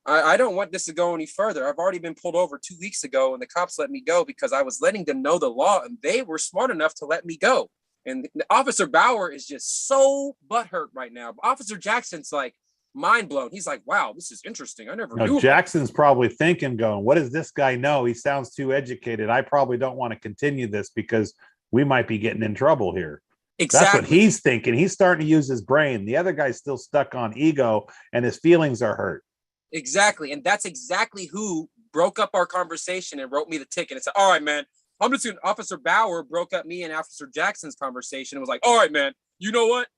I don't want this to go any further. I've already been pulled over 2 weeks ago, and the cops let me go because I was letting them know the law, and they were smart enough to let me go. And Officer Bauer is just so butthurt right now. Officer Jackson's like, mind blown. He's like, wow, this is interesting. I never knew. Jackson's probably thinking, going, what does this guy know? He sounds too educated. I probably don't want to continue this because we might be getting in trouble here. Exactly. That's what he's thinking. He's starting to use his brain. The other guy's still stuck on ego and his feelings are hurt. Exactly. And that's exactly who broke up our conversation and wrote me the ticket and said, all right, man, I'm just going to, Officer Bauer broke up me and Officer Jackson's conversation and was like, all right, man, you know what,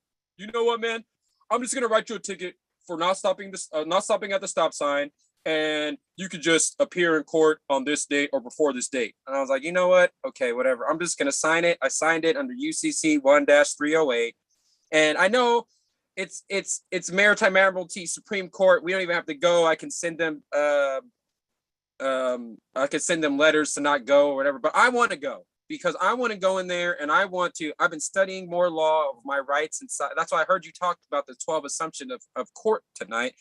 man, I'm just going to write you a ticket for not stopping at the stop sign, and you could just appear in court on this date or before this date. And I was like, you know what? Okay, whatever. I'm just gonna sign it. I signed it under UCC 1-308, and I know it's Maritime Admiralty Supreme Court. We don't even have to go. I can send them letters to not go or whatever. But I want to go. Because I want to go in there and I've been studying more law of my rights. And that's why I heard you talk about the 12 assumption of court tonight,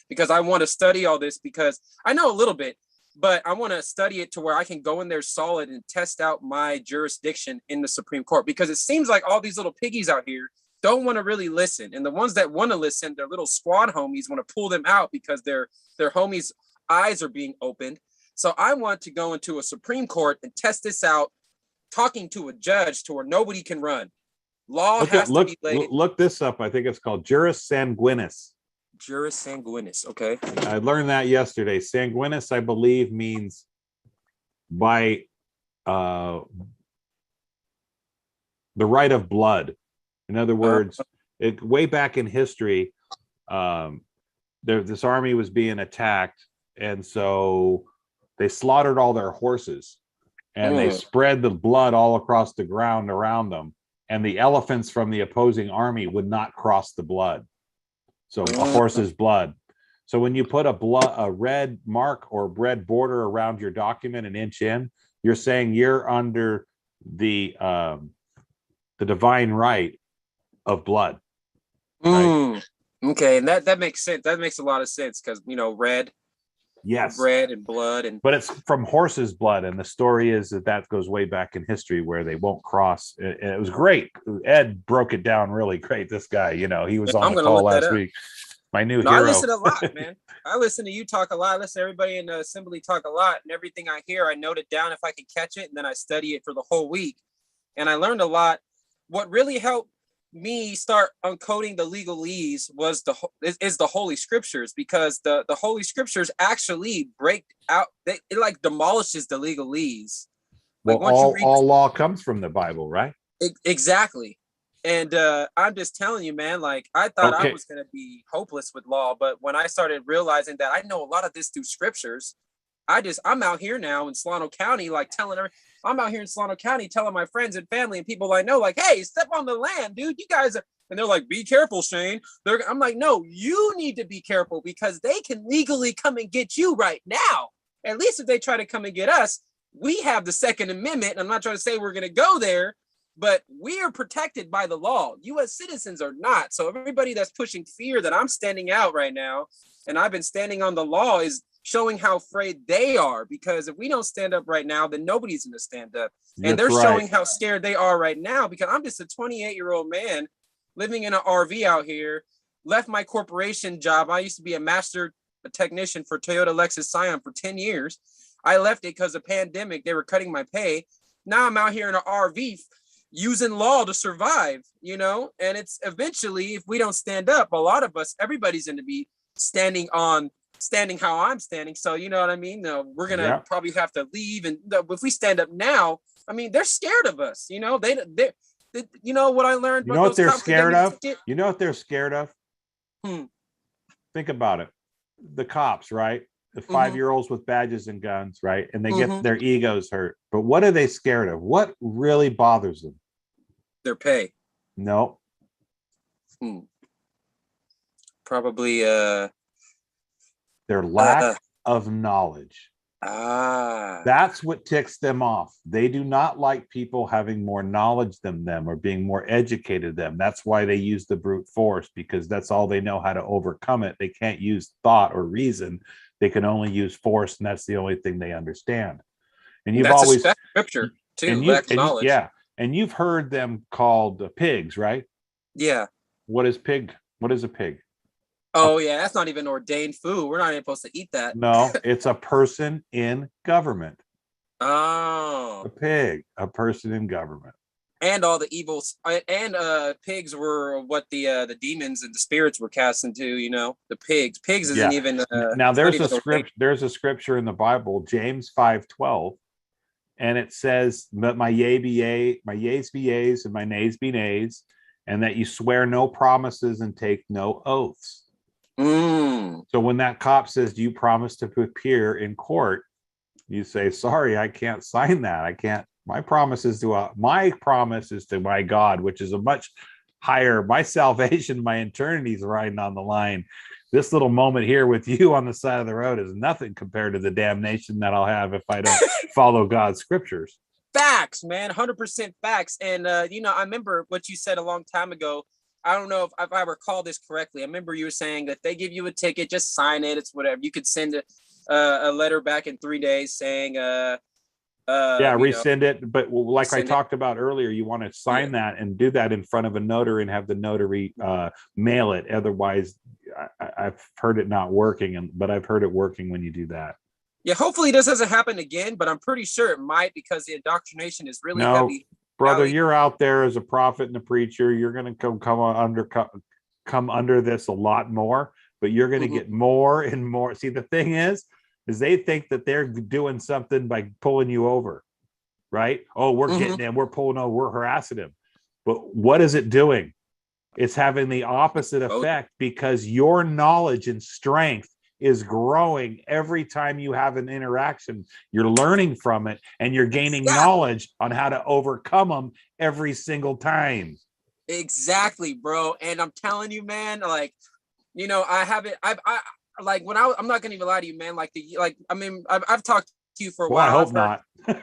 because I want to study all this because I know a little bit, but I want to study it to where I can go in there solid and test out my jurisdiction in the Supreme Court, because it seems like all these little piggies out here don't want to really listen. And the ones that want to listen, their little squad homies want to pull them out because their homies' eyes are being opened. So I want to go into a Supreme Court and test this out, talking to a judge to where nobody can run. Law has to be laid. Look this up. I think it's called juris sanguinis. Juris sanguinis. Okay. I learned that yesterday. Sanguinis, I believe, means by the right of blood. In other words, way back in history, this army was being attacked, and so they slaughtered all their horses. And they spread the blood all across the ground around them. And the elephants from the opposing army would not cross the blood. So a horse's blood. So when you put a red mark or red border around your document an inch in, you're saying you're under the divine right of blood. Right? Okay, and that makes sense. That makes a lot of sense because, red. Yes. bread and blood. And but it's from horse's blood. And the story is that goes way back in history where they won't cross. It was great. Ed broke it down really great. This guy, he was on I'm the gonna call look that last up. week. My new No, I hero. listen a lot, man. I listen to you talk a lot. I listen to everybody in the assembly talk a lot, and everything I hear, I note it down if I can catch it, and then I study it for the whole week. And I learned a lot. What really helped me start uncoding the legalese was the Holy Scriptures, because the Holy Scriptures actually break out. It like demolishes the legalese. Well, Like once you read all law comes from the Bible, right? exactly. And I'm just telling you, man, like I thought I was going to be hopeless with law. But when I started realizing that I know a lot of this through scriptures, I'm out here now in Solano County, like I'm out here in Solano County telling my friends and family and people I know, like, hey, step on the land, dude. You guys are, and they're like, be careful, Shane. I'm like, no, you need to be careful because they can legally come and get you right now. At least if they try to come and get us, we have the Second Amendment. I'm not trying to say we're going to go there, but we are protected by the law. U.S. citizens are not. So everybody that's pushing fear that I'm standing out right now, and I've been standing on the law, is showing how afraid they are. Because if we don't stand up right now, then nobody's going to stand up. And they're showing how scared they are right now, because I'm just a 28-year-old man living in an RV out here, left my corporation job. I used to be a master technician for Toyota Lexus Scion for 10 years. I left it because of pandemic. They were cutting my pay. Now I'm out here in an RV using law to survive, and it's eventually, if we don't stand up, a lot of us, everybody's going to be standing how I'm standing. So, you know what I mean? We're going to probably have to leave. And if we stand up now, I mean, they're scared of us, they you know what I learned? You know what they're scared of? You know what they're scared of? Think about it. The cops, right? The 5-year-olds with badges and guns, right? And they get their egos hurt. But what are they scared of? What really bothers them? Their pay. No. Probably their lack of knowledge. That's what ticks them off. They do not like people having more knowledge than them or being more educated than them. That's why they use the brute force, because that's all they know how to overcome it. They can't use thought or reason. They can only use force, and that's the only thing they understand. And you've always scripture too. Knowledge. And you've heard them called pigs, right? Yeah. What is pig? What is a pig? Oh yeah, that's not even ordained food. We're not even supposed to eat that. No, it's a person in government. Oh. A pig, a person in government. And all the evils, and pigs were what the demons and the spirits were cast into. The pigs. Pigs isn't even. Now there's a script. There's a scripture in the Bible, James 5:12, and it says, "But my yea be yea, my yeas be yeas, and my nays be nays, and that you swear no promises and take no oaths." So when that cop says, "Do you promise to appear in court?" you say, "Sorry, I can't sign that. I can't. My promise is to my God, which is a much higher. My salvation, my eternity is riding on the line. This little moment here with you on the side of the road is nothing compared to the damnation that I'll have if I don't follow God's scriptures." Facts, man, 100% facts. And I remember what you said a long time ago. I don't know if I recall this correctly. I remember you were saying that they give you a ticket, just sign it. It's whatever. You could send a letter back in 3 days saying, rescind it. But like I talked about earlier, you want to sign that and do that in front of a notary and have the notary mail it. Otherwise, I've heard it not working, but I've heard it working when you do that. Yeah, hopefully this doesn't happen again, but I'm pretty sure it might, because the indoctrination is really heavy. Brother, you're out there as a prophet and a preacher. You're going to come under this a lot more, but you're going to get more and more. See, the thing is they think that they're doing something by pulling you over, right? Oh, we're getting them, we're pulling over, we're harassing them. But what is it doing? It's having the opposite effect, because your knowledge and strength is growing every time you have an interaction. You're learning from it, and you're gaining knowledge on how to overcome them every single time. Exactly, bro. And I'm telling you, man, like, I haven't, I'm not gonna even lie to you, man. I've talked to you for a while. I hope not. I've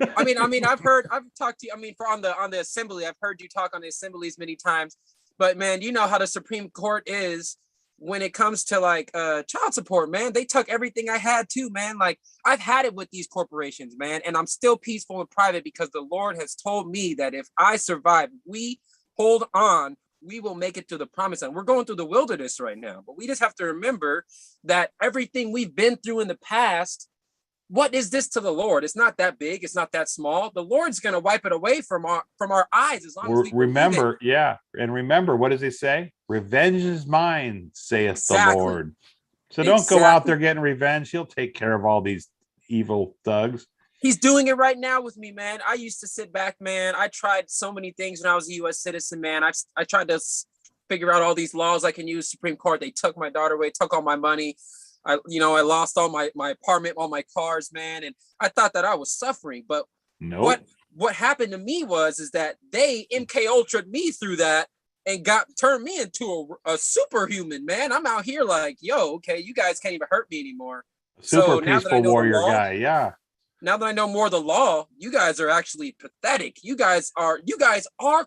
talked to you. On the assembly, I've heard you talk on the assemblies many times. But man, you know how the Supreme Court is. when it comes to like child support, man, they took everything I had too, man. Like I've had it with these corporations, man, and I'm still peaceful and private because the Lord has told me that if I survive, we hold on, we will make it to the promised land. We're going through the wilderness right now, but we just have to remember that everything we've been through in the past, what is this to the Lord? It's not that big. It's not that small. The Lord's going to wipe it away from our eyes as long as we remember. Yeah. And remember, what does he say? Revenge is mine, saith the Lord. So don't go out there getting revenge. He'll take care of all these evil thugs. He's doing it right now with me, man. I used to sit back, man. I tried so many things when I was a U.S. citizen, man. I tried to figure out all these laws I can use. Supreme Court, they took my daughter away, took all my money. I lost all my apartment, all my cars, man. And I thought that I was suffering. But what happened to me is that they MK Ultra'd me through that and turned me into a superhuman, man. I'm out here like, yo, okay, you guys can't even hurt me anymore. Super peaceful warrior guy, yeah. Now that I know more of the law, you guys are actually pathetic. You guys are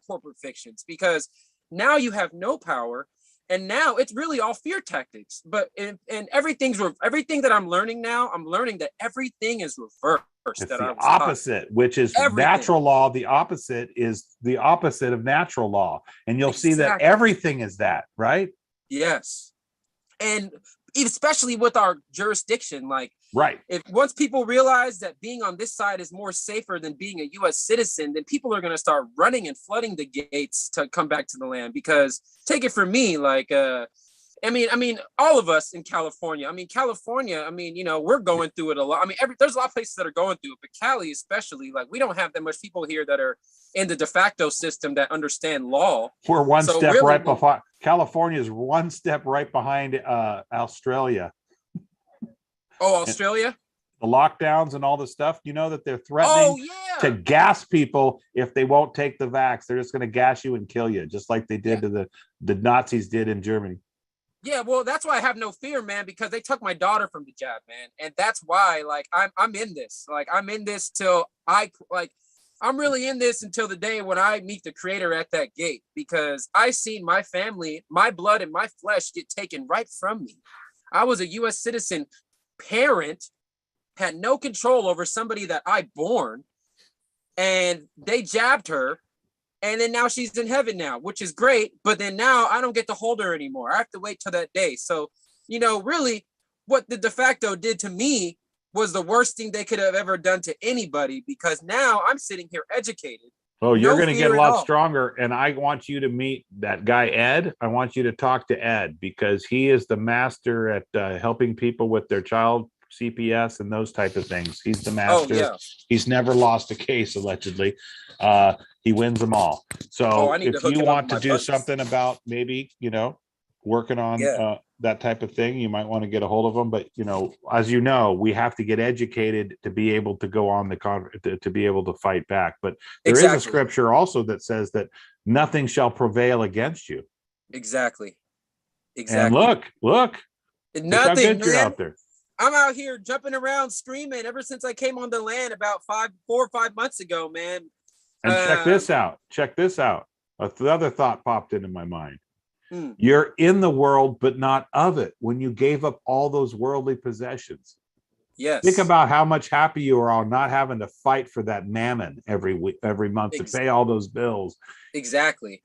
corporate fictions because now you have no power. And now it's really all fear tactics. But and everything that I'm learning now, I'm learning that everything is reversed. It's the opposite, which is natural law. The opposite is the opposite of natural law. And you'll see that everything is that, right? Yes. And especially with our jurisdiction, like if once people realize that being on this side is more safer than being a U.S. citizen, then people are going to start running and flooding the gates to come back to the land. Because take it from me, like I mean, all of us in California. We're going through it a lot. I mean, there's a lot of places that are going through it, but Cali especially, like we don't have that much people here that are in the de facto system that understand law. We're one step right behind. California is one step right behind Australia. Oh, Australia? The lockdowns and all the stuff, that they're threatening to gas people if they won't take the vax. They're just going to gas you and kill you, just like they did to the Nazis did in Germany. Yeah, well, that's why I have no fear, man, because they took my daughter from the jab, man. And that's why, like, I'm in this. Like, I'm in this till I'm really in this until the day when I meet the creator at that gate, because I seen my family, my blood and my flesh get taken right from me. I was a U.S. citizen parent, had no control over somebody that I born, and they jabbed her. And then now she's in heaven now, which is great. But then now I don't get to hold her anymore. I have to wait till that day. So, really what the de facto did to me was the worst thing they could have ever done to anybody, because now I'm sitting here educated. Oh, you're going to get a lot stronger. And I want you to meet that guy, Ed. I want you to talk to Ed, because he is the master at helping people with their child CPS and those type of things. He's the master. Oh, yeah. He's never lost a case, allegedly. He wins them all. So if you want to do something about maybe, working on that type of thing, you might want to get a hold of him. But, as we have to get educated to be able to go on to be able to fight back. But there is a scripture also that says that nothing shall prevail against you. Exactly. And look nothing, how good man. You're out there. I'm out here jumping around, screaming ever since I came on the land about 4 or 5 months ago, man. And check this out. Another thought popped into my mind. You're in the world, but not of it. When you gave up all those worldly possessions. Yes. Think about how much happy you are on not having to fight for that mammon every month to pay all those bills. Exactly.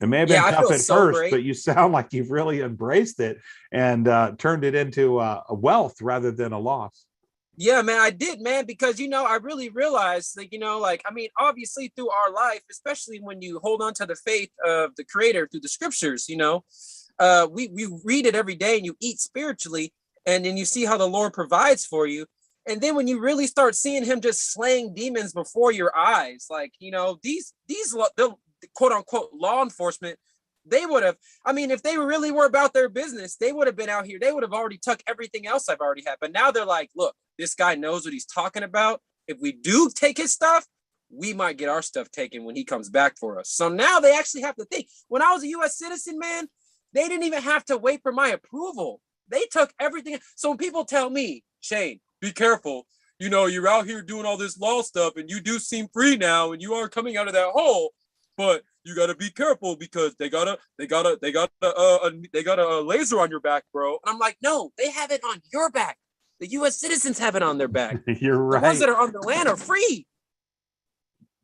It may have been tough at first, but you sound like you've really embraced it and turned it into a wealth rather than a loss. Yeah, man, I did, man, because, I really realized obviously through our life, especially when you hold on to the faith of the creator through the scriptures, we read it every day and you eat spiritually, and then you see how the Lord provides for you. And then when you really start seeing him just slaying demons before your eyes, like, these quote unquote law enforcement, they would have, if they really were about their business, they would have been out here. They would have already took everything else I've already had. But now they're like, look, this guy knows what he's talking about. If we do take his stuff, we might get our stuff taken when he comes back for us. So now they actually have to think. When I was a U.S. citizen, man, they didn't even have to wait for my approval. They took everything. So when people tell me, Shane, be careful, you're out here doing all this law stuff and you do seem free now and you are coming out of that hole, but you gotta be careful because they got a laser on your back, bro. And I'm like, no, they have it on your back. The U.S. citizens have it on their back. You're The right. ones that are on the land are free.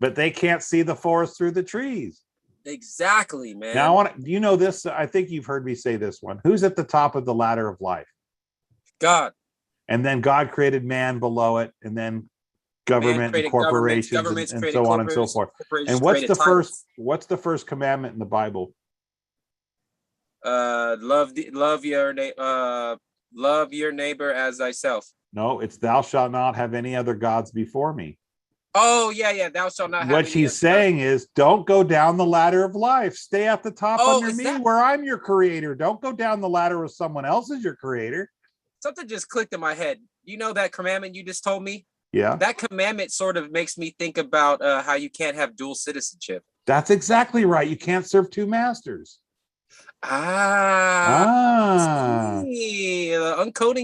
But they can't see the forest through the trees. Exactly, man. Now I want to, you know this, I think you've heard me say this one. Who's at the top of the ladder of life? God. And then God created man below it, and then government and corporations and so on and so forth. And what's the first commandment in the Bible? Love your neighbor as thyself. No, it's thou shalt not have any other gods before me. Oh, yeah. Thou shalt not have what she's saying is, don't go down the ladder of life. Stay at the top under me where I'm your creator. Don't go down the ladder where someone else is your creator. Something just clicked in my head. You know that commandment you just told me? Yeah. That commandment sort of makes me think about how you can't have dual citizenship. That's exactly right. You can't serve two masters. Uncoding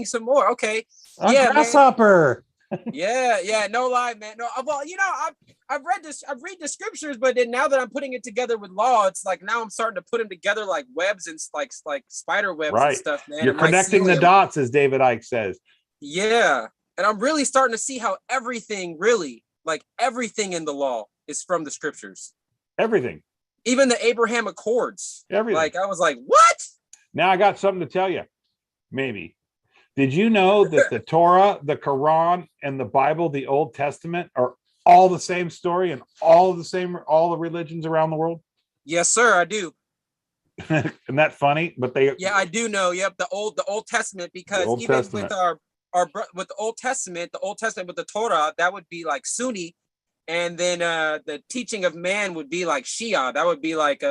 some more. Okay. A grasshopper. Yeah, no lie, man. No, well, you know, I've read the scriptures, but then now that I'm putting it together with law, it's like now I'm starting to put them together like webs and like spider webs and stuff, man. You're connecting the dots, as David Icke says. Yeah. And I'm really starting to see how everything in the law is from the scriptures. Everything. Even the Abraham Accords. Everything. Like I was like, what? Now I got something to tell you. Maybe. Did you know that the Torah, the Quran, and the Bible, the Old Testament, are all the same story and all the religions around the world? Yes, sir, I do. Isn't that funny? But yeah, I do know. Yep, the Old Testament, because with the Old Testament with the Torah, that would be like Sunni, and then the teaching of man would be like Shia. That would be like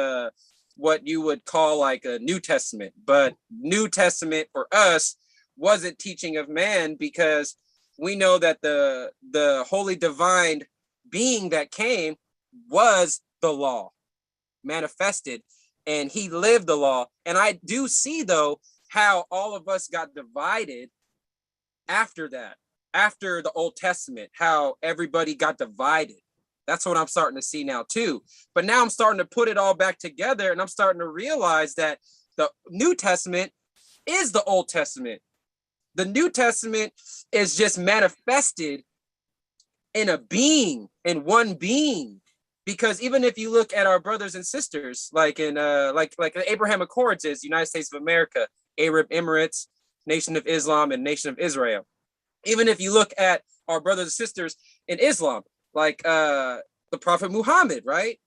what you would call like a New Testament. But New Testament for us wasn't teaching of man, because we know that the holy divine being that came was the law manifested, and he lived the law. And I do see though how all of us got divided after that, after the Old Testament, how everybody got divided. That's what I'm starting to see now too. But now I'm starting to put it all back together, and I'm starting to realize that the New Testament is the Old Testament. The New Testament is just manifested in a being, in one being. Because even if you look at our brothers and sisters, like in like the Abraham Accords is United States of America, Arab Emirates, Nation of Islam, and Nation of Israel. Even if you look at our brothers and sisters in Islam, like the Prophet Muhammad, right?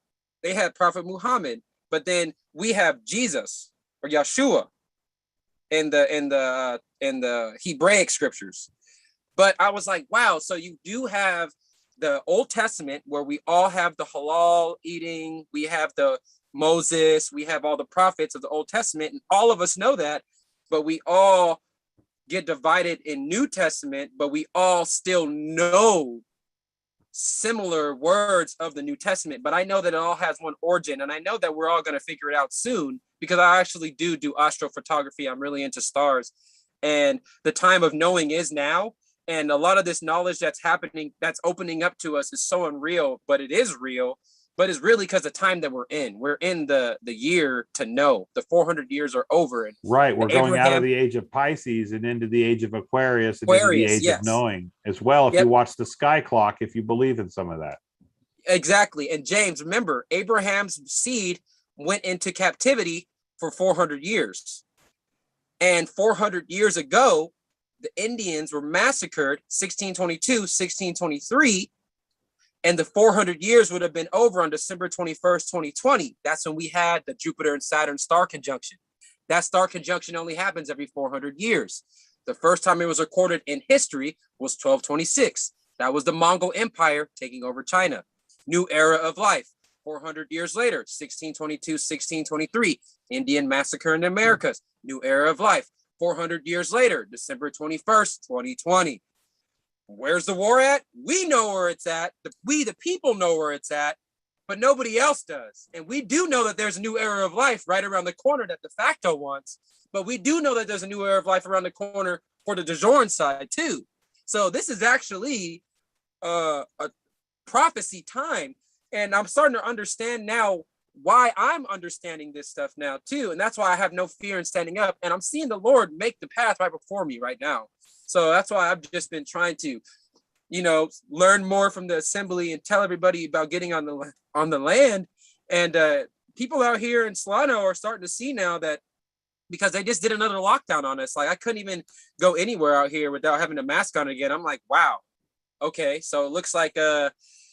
They had Prophet Muhammad, but then we have Jesus or Yeshua in the Hebraic scriptures. But I was like, wow, so you do have the Old Testament where we all have the halal eating, we have the Moses, we have all the prophets of the Old Testament, and all of us know that, but we all get divided in New Testament, but we all still know similar words of the New Testament. But I know that it all has one origin, and I know that we're all going to figure it out soon, because I actually do astrophotography. I'm really into stars, and the time of knowing is now. And a lot of this knowledge that's happening, that's opening up to us, is so unreal, but it is real. But it's really because the time that we're in. We're in the year to know. The 400 years are over. And right. We're going out of the age of Pisces and into the age of Aquarius and into the age of knowing as well. If you watch the sky clock, if you believe in some of that. Exactly. And James, remember, Abraham's seed went into captivity for 400 years. And 400 years ago, the Indians were massacred 1622, 1623. And the 400 years would have been over on December 21st, 2020. That's when we had the Jupiter and Saturn star conjunction. That star conjunction only happens every 400 years. The first time it was recorded in history was 1226. That was the Mongol Empire taking over China. New era of life. 400 years later, 1622, 1623, Indian massacre in the Americas. New era of life. 400 years later, December 21st, 2020. Where's the war at? We know where it's at. We, the people, know where it's at, but nobody else does. And we do know that there's a new era of life right around the corner that de facto wants, but we do know that there's a new era of life around the corner for the de jure side too. So this is actually a prophecy time. And I'm starting to understand now why I'm understanding this stuff now too. And that's why I have no fear in standing up, and I'm seeing the Lord make the path right before me right now. So that's why I've just been trying to, learn more from the assembly and tell everybody about getting on the land. And people out here in Solano are starting to see now that, because they just did another lockdown on us. Like I couldn't even go anywhere out here without having a mask on again. I'm like, wow. Okay, so it looks like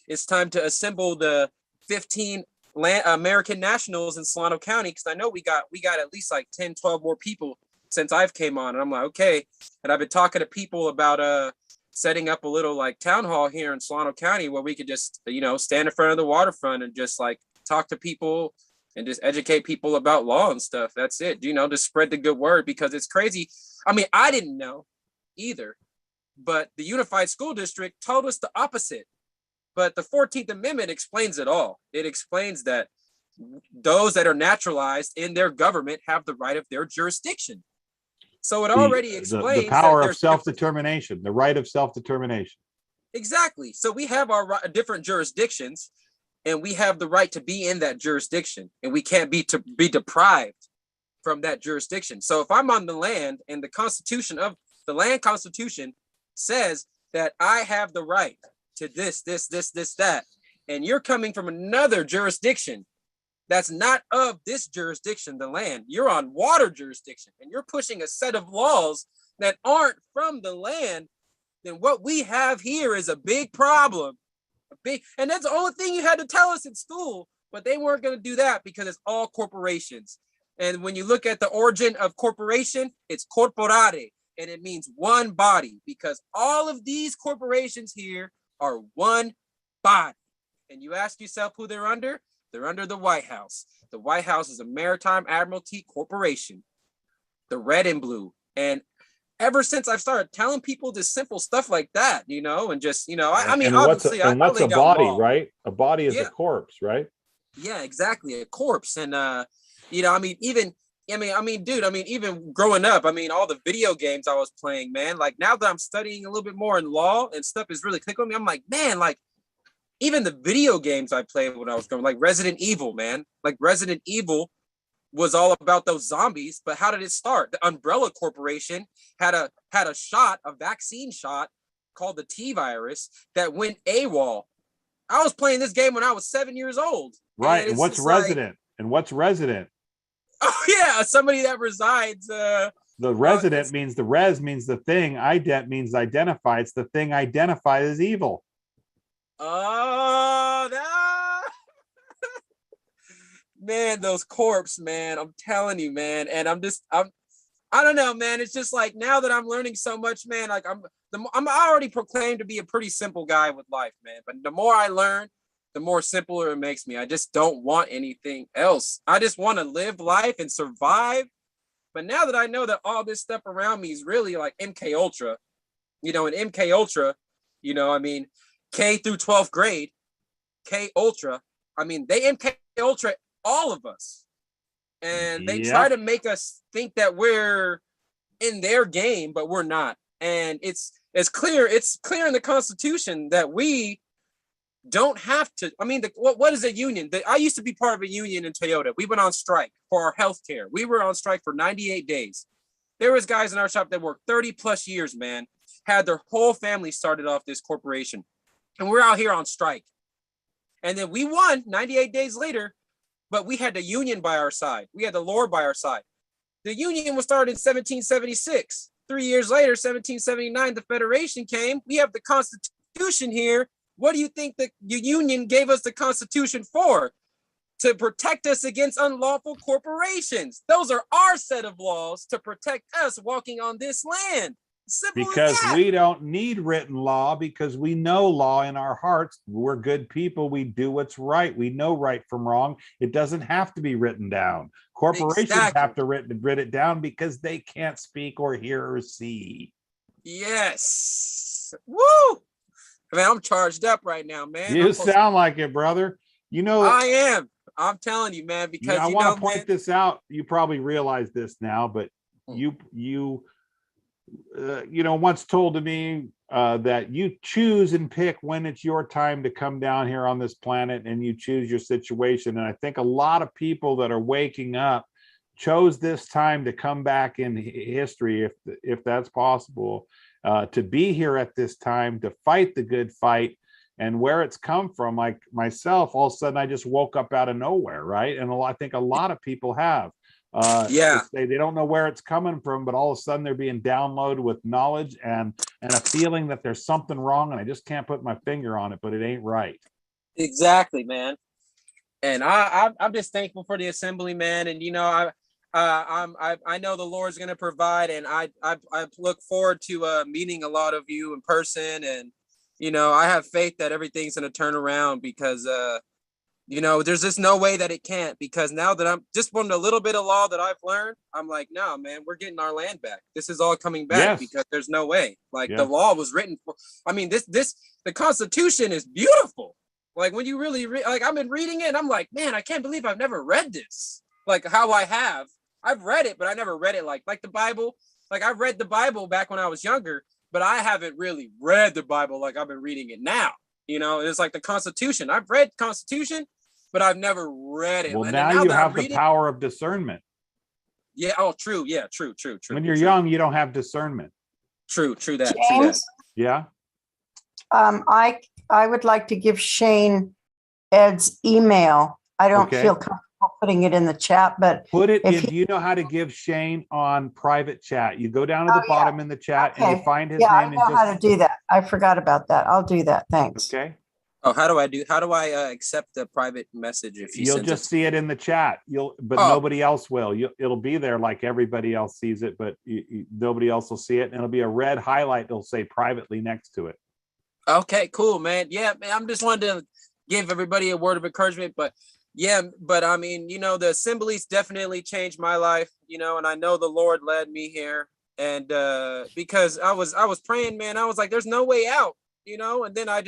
it's time to assemble the 15 American nationals in Solano County, because I know we got at least like 10, 12 more people since I've came on. And I'm like, okay. And I've been talking to people about setting up a little like town hall here in Solano County where we could just, stand in front of the waterfront and just like talk to people and just educate people about law and stuff. That's it, to spread the good word, because it's crazy. I mean, I didn't know either, but the Unified School District told us the opposite. But the 14th Amendment explains it all. It explains that those that are naturalized in their government have the right of their jurisdiction. So it already explains the power that of self-determination, the right of self-determination. Exactly. So we have our different jurisdictions, and we have the right to be in that jurisdiction, and we can't be deprived from that jurisdiction. So if I'm on the land, and the Constitution of the land Constitution says that I have the right to this, that, and you're coming from another jurisdiction that's not of this jurisdiction, the land, you're on water jurisdiction, and you're pushing a set of laws that aren't from the land, then what we have here is a big problem. And that's the only thing you had to tell us in school, but they weren't going to do that because it's all corporations. And when you look at the origin of corporation, it's corporare, and it means one body, because all of these corporations here are one body. And you ask yourself who they're under? They're under the White House. The White House is a Maritime Admiralty Corporation, the red and blue. And ever since I've started telling people this simple stuff like that, and just, I mean, obviously, what's a body, right? A body is a corpse, right? Yeah, exactly. A corpse. And, I mean, even growing up, all the video games I was playing, man, like now that I'm studying a little bit more in law and stuff is really clicking on me. I'm like, man, like even the video games I played when I was growing, like Resident Evil, man, like Resident Evil was all about those zombies. But how did it start? The Umbrella Corporation had a vaccine shot called the T virus that went AWOL. I was playing this game when I was 7 years old. Right. And what's resident? Oh yeah, somebody that resides. The resident means the res means the thing. Ident means identify. It's the thing identified as evil. Oh, man, those corpse, man. I'm telling you, man. And I don't know, man. It's just like now that I'm learning so much, man. Like I'm already proclaimed to be a pretty simple guy with life, man. But the more I learn, the more simpler it makes me. I just don't want anything else. I just want to live life and survive. But now that I know that all this stuff around me is really like MK Ultra, and MK Ultra, K through 12th grade, K Ultra, they MK Ultra all of us. And they try to make us think that we're in their game, but we're not. And it's clear in the Constitution that we don't have to. What is a union? I used to be part of a union in Toyota. We went on strike for our health care. We were on strike for 98 days. There was guys in our shop that worked 30 plus years, man, had their whole family started off this corporation. And we're out here on strike. And then we won 98 days later, but we had the union by our side. We had the Lord by our side. The union was started in 1776. 3 years later, 1779, the Federation came. We have the Constitution here. What do you think the union gave us the Constitution for? To protect us against unlawful corporations. Those are our set of laws to protect us walking on this land. Simple because we don't need written law, because we know law in our hearts. We're good people. We do what's right. We know right from wrong. It doesn't have to be written down. Corporations have to write it down because they can't speak or hear or see. Yes. Woo! Man, I'm charged up right now, man. You sound like it, brother. I am. I'm telling you, man, because I want to point this out. You probably realize this now, but you once told to me, that you choose and pick when it's your time to come down here on this planet, and you choose your situation. And I think a lot of people that are waking up chose this time to come back in history, if that's possible, to be here at this time, to fight the good fight. And where it's come from, like myself, all of a sudden I just woke up out of nowhere, right? And I think a lot of people have. They don't know where it's coming from, but all of a sudden they're being downloaded with knowledge and a feeling that there's something wrong, and I just can't put my finger on it, but it ain't right. Exactly, man. And I'm just thankful for the assembly, man. And I know the Lord's going to provide, and I look forward to meeting a lot of you in person. And I have faith that everything's going to turn around, because there's just no way that it can't, because now that I'm just from the little bit of law that I've learned, I'm like, no, man, we're getting our land back. This is all coming back, because there's no way. The law was written for, the Constitution is beautiful. Like, when you really I've been reading it and I'm like, man, I can't believe I've never read this. Like how I've read it, but I never read it like the Bible. Like, I've read the Bible back when I was younger, but I haven't really read the Bible like I've been reading it now. It's like the Constitution. I've read Constitution, but I've never read it. Well, and now you have the power of discernment. Yeah. Oh, true. Yeah. True. When you're young, you don't have discernment. True that. James? Yeah. I would like to give Shane Ed's email. I don't feel comfortable putting it in the chat, but put it in. Do you know how to give Shane on private chat? You go down to the bottom in the chat and you find his name. I know how to do that. I forgot about that. I'll do that. Thanks. Okay. Oh, how do I accept the private message? If you'll just see it in the chat, nobody else will. It'll be there like everybody else sees it, but nobody else will see it. And it'll be a red highlight. It'll say privately next to it. Okay, cool, man. Yeah, man, I'm just wanted to give everybody a word of encouragement, but I mean, the assemblies definitely changed my life, and I know the Lord led me here, and because I was praying, man, I was like, there's no way out, and then I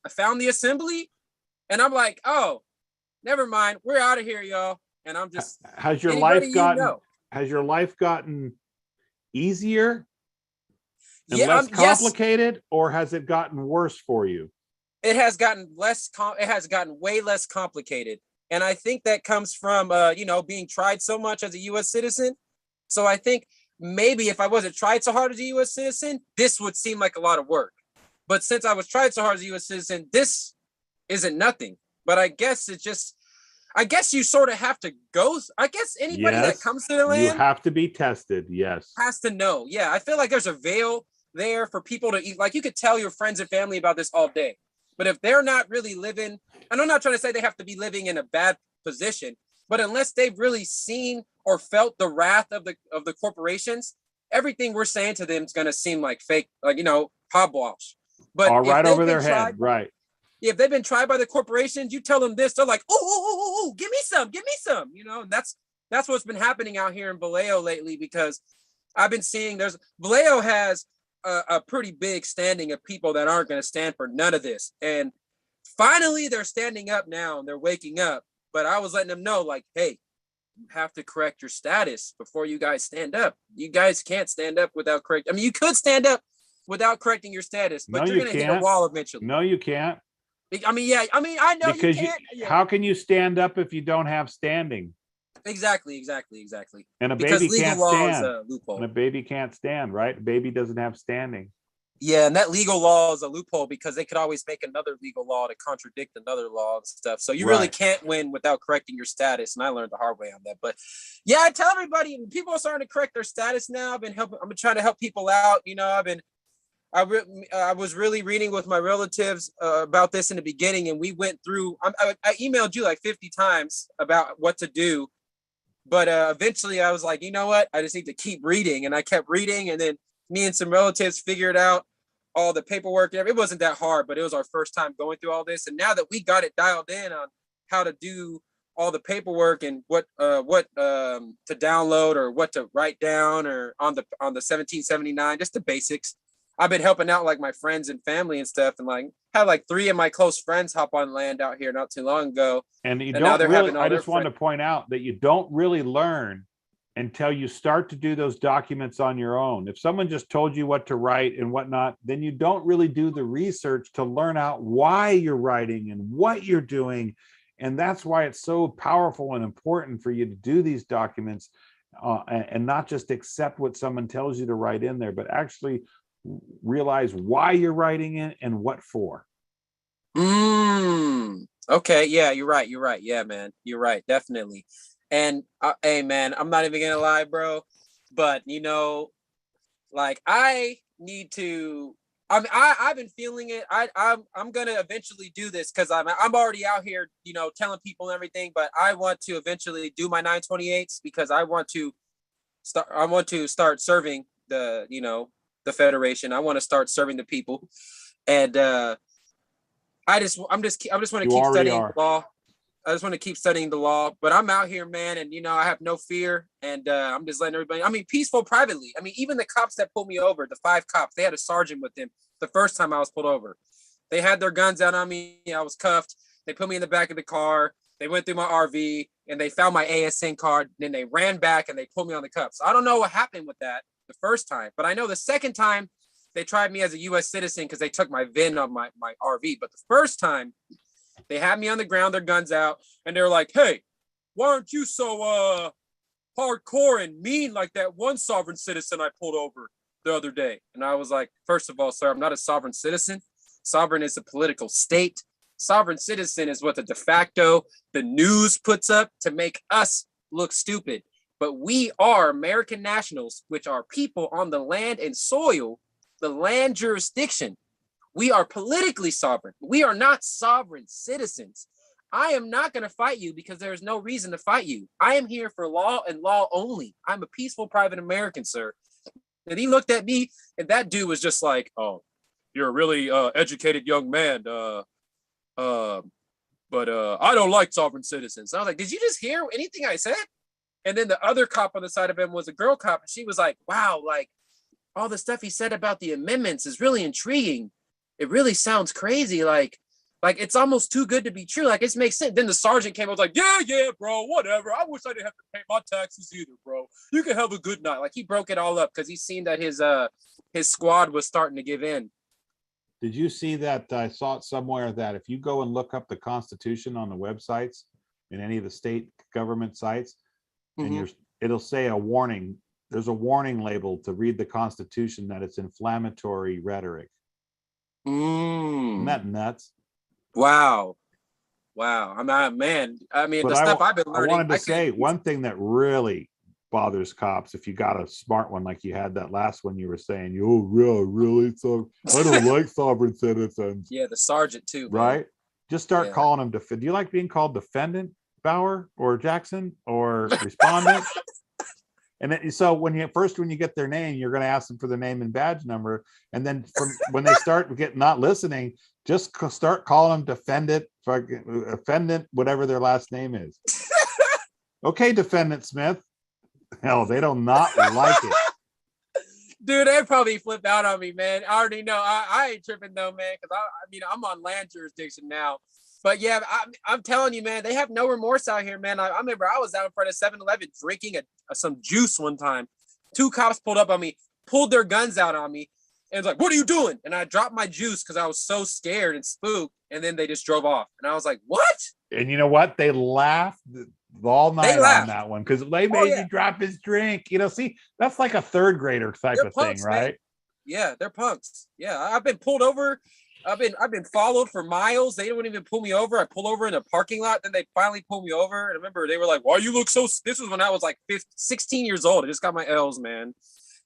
found the assembly, and I'm like, oh, never mind, we're out of here, y'all. And I'm just, has your life gotten easier and less complicated, or has it gotten worse for you? It has gotten way less complicated. And I think that comes from, being tried so much as a U.S. citizen. So I think maybe if I wasn't tried so hard as a U.S. citizen, this would seem like a lot of work. But since I was tried so hard as a U.S. citizen, this isn't nothing. But I guess you sort of have to go. I guess anybody that comes to the land, you have to be tested. Yes. Has to know. Yeah. I feel like there's a veil there for people to eat. Like, you could tell your friends and family about this all day. But if they're not really living, and I'm not trying to say they have to be living in a bad position, but unless they've really seen or felt the wrath of the corporations, everything we're saying to them is going to seem like fake, like, hogwash. But all right over their head, right? If they've been tried by the corporations, you tell them this, they're like, oh, give me some. And that's what's been happening out here in Vallejo lately, because I've been seeing Vallejo has a pretty big standing of people that aren't going to stand for none of this. And finally, they're standing up now and they're waking up. But I was letting them know, like, hey, you have to correct your status before you guys stand up. You guys can't stand up without correcting. I mean, you could stand up without correcting your status, but you're going to hit a wall eventually. No, you can't. I know, because you can't. How can you stand up if you don't have standing? Exactly. And a baby can't stand. And a baby can't stand, right? A baby doesn't have standing. Yeah, and that legal law is a loophole, because they could always make another legal law to contradict another law and stuff. So you really can't win without correcting your status. And I learned the hard way on that. But yeah, I tell everybody, people are starting to correct their status now. I've been trying to help people out. I was really reading with my relatives about this in the beginning, and we went through. I emailed you like 50 times about what to do. But eventually I was like, you know what? I just need to keep reading. And I kept reading. And then me and some relatives figured out all the paperwork. It wasn't that hard, but it was our first time going through all this. And now that we got it dialed in on how to do all the paperwork and what to download or what to write down or on the 1779, just the basics. I've been helping out like my friends and family and stuff, and like had like 3 of my close friends hop on land out here not too long ago. And now they're having I just want to point out that you don't really learn until you start to do those documents on your own. If someone just told you what to write and whatnot, then you don't really do the research to learn out why you're writing and what you're doing. And that's why it's so powerful and important for you to do these documents and not just accept what someone tells you to write in there, but actually realize why you're writing it and what for. Okay. Yeah, you're right. You're right. Yeah, man. You're right. Definitely. And hey, man, I'm not even gonna lie, bro. But you know, like I need to. I've been feeling it. I'm gonna eventually do this because I'm already out here, you know, telling people and everything. But I want to eventually do my 928s because I want to start serving the, you know, the Federation. I want to start serving the people, and I just want to keep studying law. I just want to keep studying the law, but I'm out here, man. And, you know, I have no fear, and I'm just letting everybody, I mean, peaceful privately. I mean, even the cops that pulled me over, the 5 cops, they had a sergeant with them the first time I was pulled over. They had their guns out on me. I was cuffed. They put me in the back of the car. They went through my RV and they found my ASN card. Then they ran back and they pulled me on the cuffs. I don't know what happened with that the first time, but I know the second time they tried me as a U.S. citizen because they took my VIN on my RV. But the first time, they had me on the ground, their guns out, and they were like, hey, why aren't you so hardcore and mean like that one sovereign citizen I pulled over the other day? And I was like, first of all, sir, I'm not a sovereign citizen. Sovereign is a political state. Sovereign citizen is what the de facto, the news puts up to make us look stupid. But we are American nationals, which are people on the land and soil, the land jurisdiction. We are politically sovereign. We are not sovereign citizens. I am not going to fight you because there is no reason to fight you. I am here for law and law only. I'm a peaceful private American, sir. And he looked at me, and that dude was just like, oh, you're a really educated young man. But I don't like sovereign citizens. And I was like, did you just hear anything I said? And then the other cop on the side of him was a girl cop. And she was like, wow, like all the stuff he said about the amendments is really intriguing. It really sounds crazy. Like it's almost too good to be true. Like it makes sense. Then the sergeant came. I was like, yeah, bro, whatever. I wish I didn't have to pay my taxes either, bro. You can have a good night. Like he broke it all up because he seen that his squad was starting to give in. Did you see that? I saw it somewhere that if you go and look up the Constitution on the websites in any of the state government sites, and it'll say a warning. There's a warning label to read the Constitution that it's inflammatory rhetoric. Isn't that nuts? Wow. I'm not, man. I mean, but the stuff I've been learning. I wanted to say one thing that really bothers cops, if you got a smart one like you had that last one you were saying, oh, really? So I don't like sovereign citizens. Yeah, the sergeant too. Right? Man. Just start calling them. Do you like being called defendant, Bauer or Jackson or respondent? And then, so when you get their name, you're going to ask them for their name and badge number. And then when they start not listening, just start calling them defendant, whatever their last name is. Okay, Defendant Smith. Hell, they do not like it. Dude, they probably flip out on me, man. I already know. I ain't tripping though, man, because I'm on land jurisdiction now. But yeah, I'm telling you, man, they have no remorse out here, man. I remember I was out in front of 7-Eleven drinking some juice one time. 2 cops pulled up on me, pulled their guns out on me, and was like, what are you doing? And I dropped my juice because I was so scared and spooked. And then they just drove off. And I was like, what? And you know what? They laughed all night on that one because they made you drop his drink. You know, see, that's like a 3rd grader type of punks, thing, right? Man. Yeah, they're punks. Yeah, I've been pulled over. I've been followed for miles. They don't even pull me over. I pull over in a parking lot. Then they finally pull me over. And I remember they were like, why you look so, this was when I was like 16 years old. I just got my L's, man.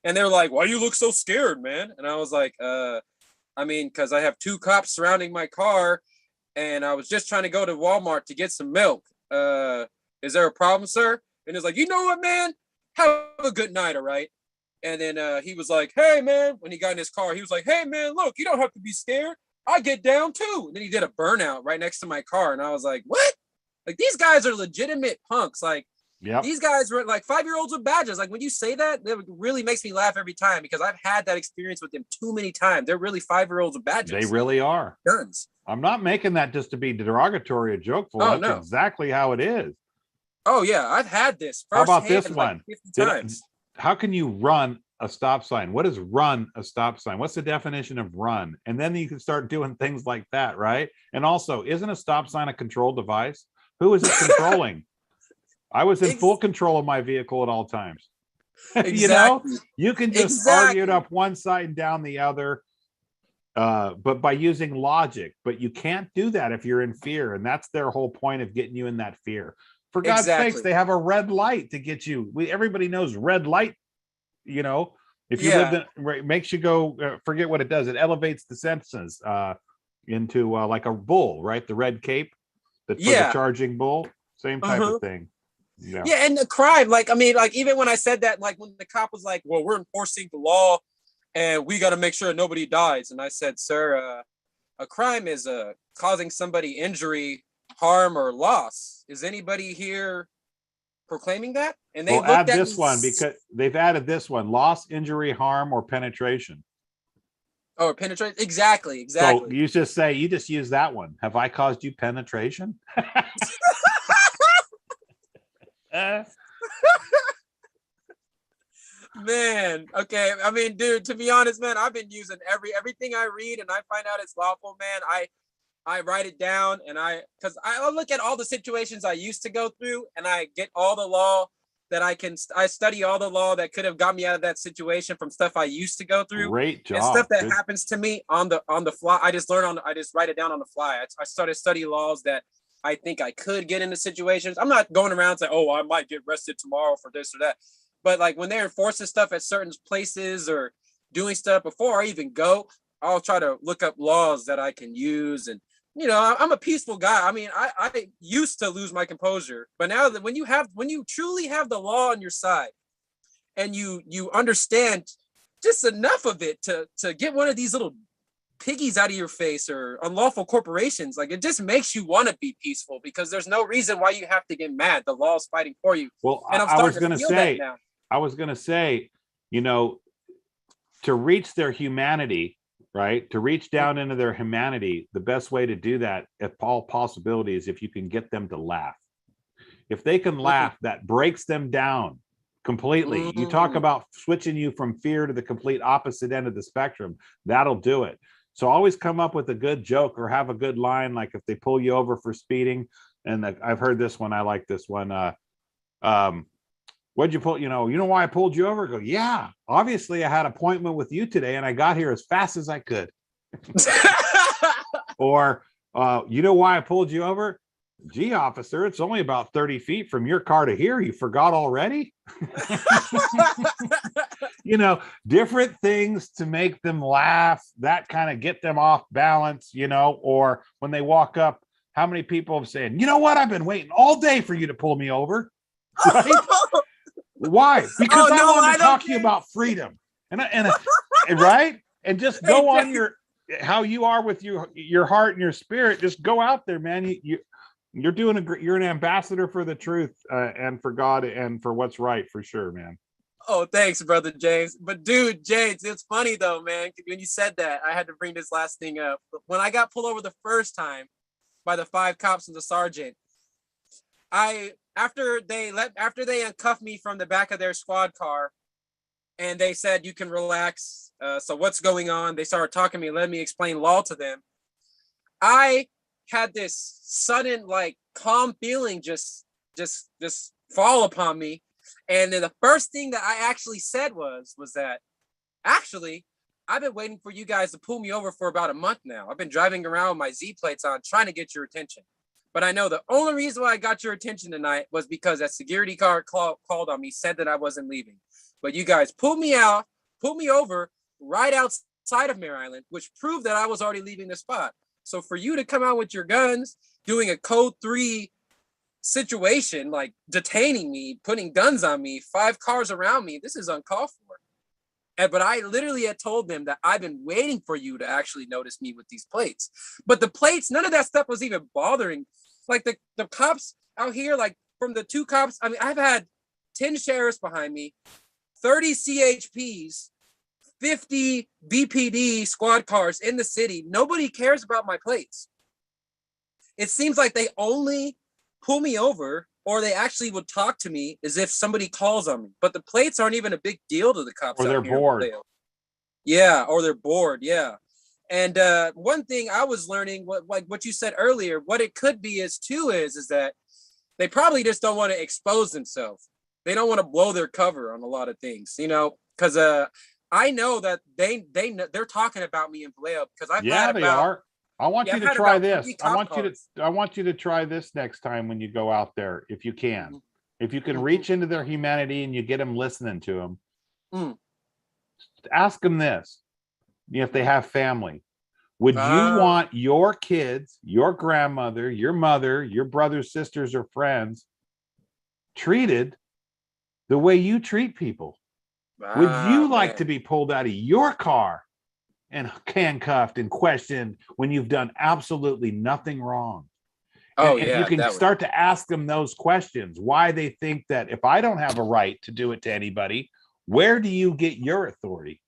And they were like, why you look so scared, man? And I was like, I mean, because I have 2 cops surrounding my car and I was just trying to go to Walmart to get some milk. Is there a problem, sir? And it's like, you know what, man? Have a good night, all right? And then he was like, hey, man, when he got in his car, he was like, hey, man, look, you don't have to be scared. I get down too. And then he did a burnout right next to my car. And I was like, what? Like, these guys are legitimate punks. Like, these guys were like 5-year-olds with badges. Like, when you say that, it really makes me laugh every time because I've had that experience with them too many times. They're really 5-year-olds with badges. They really are. Guns. I'm not making that just to be derogatory or jokeful. That's exactly how it is. Oh yeah, I've had this How about this firsthand like one? 50 Did- times. how can you run a stop sign? What is run a stop sign? What's the definition of run? And then you can start doing things like that, right? And also, isn't a stop sign a control device? Who is it controlling? I was in full control of my vehicle at all times. You know, Exactly. you can just argue it up one side and down the other, but by using logic. But you can't do that if you're in fear, and that's their whole point of getting you in that fear. For God's sakes, Exactly. they have a red light to get you. Everybody knows red light. You know, if you Yeah. live in, it makes you go forget what it does. It elevates the senses into like a bull, right? The red cape, for the Yeah. charging bull, same type of thing. Yeah. Yeah, and the crime, like, I mean, like, even when I said that, like, when the cop was like, well, we're enforcing the law and we got to make sure nobody dies. And I said, sir, a crime is causing somebody injury, harm, or loss. Is anybody here proclaiming that? And they Well, looked add at this me. one because they've added this one: loss, injury, harm, or penetration. Oh, penetrate. Exactly. So Exactly. you just use that one. Have I caused you penetration? Man, okay. I mean, dude, to be honest, man, I've been using everything I read and I find out it's lawful, man. I write it down and because I look at all the situations I used to go through and I get all the law that I study all the law that could have got me out of that situation from stuff I used to go through. Great job. And stuff that Good. happens to me on the fly. I just write it down on the fly. I started studying laws that I think I could get into situations. I'm not going around saying, oh, I might get arrested tomorrow for this or that. But like when they're enforcing stuff at certain places or doing stuff before I even go, I'll try to look up laws that I can use. And, you know, I'm a peaceful guy. I mean, I used to lose my composure, but now that when you truly have the law on your side and you understand just enough of it to get one of these little piggies out of your face or unlawful corporations, like it just makes you want to be peaceful because there's no reason why you have to get mad. The law's fighting for you. Well, and I was going to say, you know, to reach their humanity, right? To reach down into their humanity, the best way to do that, if all possibility, is if you can get them to laugh. If they can laugh, that breaks them down completely. You talk about switching you from fear to the complete opposite end of the spectrum. That'll do it. So always come up with a good joke or have a good line. Like if they pull you over for speeding, and I've heard this one. I like this one. What'd you pull? You know why I pulled you over? Go, yeah, obviously I had an appointment with you today and I got here as fast as I could. Or, you know why I pulled you over? Gee, officer, it's only about 30 feet from your car to here. You forgot already? You know, different things to make them laugh, that kind of get them off balance, you know, or when they walk up, how many people have said, you know what? I've been waiting all day for you to pull me over. Right? Why? Because I wanted to talk to you about freedom. And right? And just go on how you are with your heart and your spirit. Just go out there, man. You're doing you're an ambassador for the truth and for God and for what's right, for sure, man. Oh, thanks, brother James. But dude, James, it's funny though, man. When you said that, I had to bring this last thing up. When I got pulled over the first time by the 5 cops and the sergeant, after they uncuffed me from the back of their squad car, and they said you can relax. So what's going on? They started talking to me, let me explain law to them. I had this sudden like calm feeling just fall upon me. And then the first thing that I actually said was that actually I've been waiting for you guys to pull me over for about a month now. I've been driving around with my Z plates on trying to get your attention. But I know the only reason why I got your attention tonight was because that security guard called on me, said that I wasn't leaving. But you guys pulled me over right outside of Mare Island, which proved that I was already leaving the spot. So for you to come out with your guns, doing a code 3 situation, like detaining me, putting guns on me, 5 cars around me, this is uncalled for. But I literally had told them that I've been waiting for you to actually notice me with these plates. But the plates, none of that stuff was even bothering. Like the cops out here, like from the 2 cops, I mean, I've had 10 sheriffs behind me, 30 CHPs, 50 BPD squad cars in the city. Nobody cares about my plates. It seems like they only pull me over or they actually would talk to me as if somebody calls on me. But the plates aren't even a big deal to the cops. Or they're out here in bored. Vallejo. Yeah, or they're bored. Yeah. And one thing I was learning, what you said earlier, what it could be is that they probably just don't want to expose themselves. They don't want to blow their cover on a lot of things, you know, because I know that they're talking about me in Vallejo because I've had they about, are. I want yeah, you I've to had try about this. 3 I cop want cars. you to try this next time when you go out there, if you can. If you can Mhm. reach into their humanity and you get them listening to them, Mm. ask them this: if they have family, would you want your kids, your grandmother, your mother, your brothers, sisters, or friends treated the way you treat people? Would you like to be pulled out of your car and handcuffed and questioned when you've done absolutely nothing wrong? Oh, and if yeah, you can that would- start to ask them those questions, why they think that if I don't have a right to do it to anybody, where do you get your authority?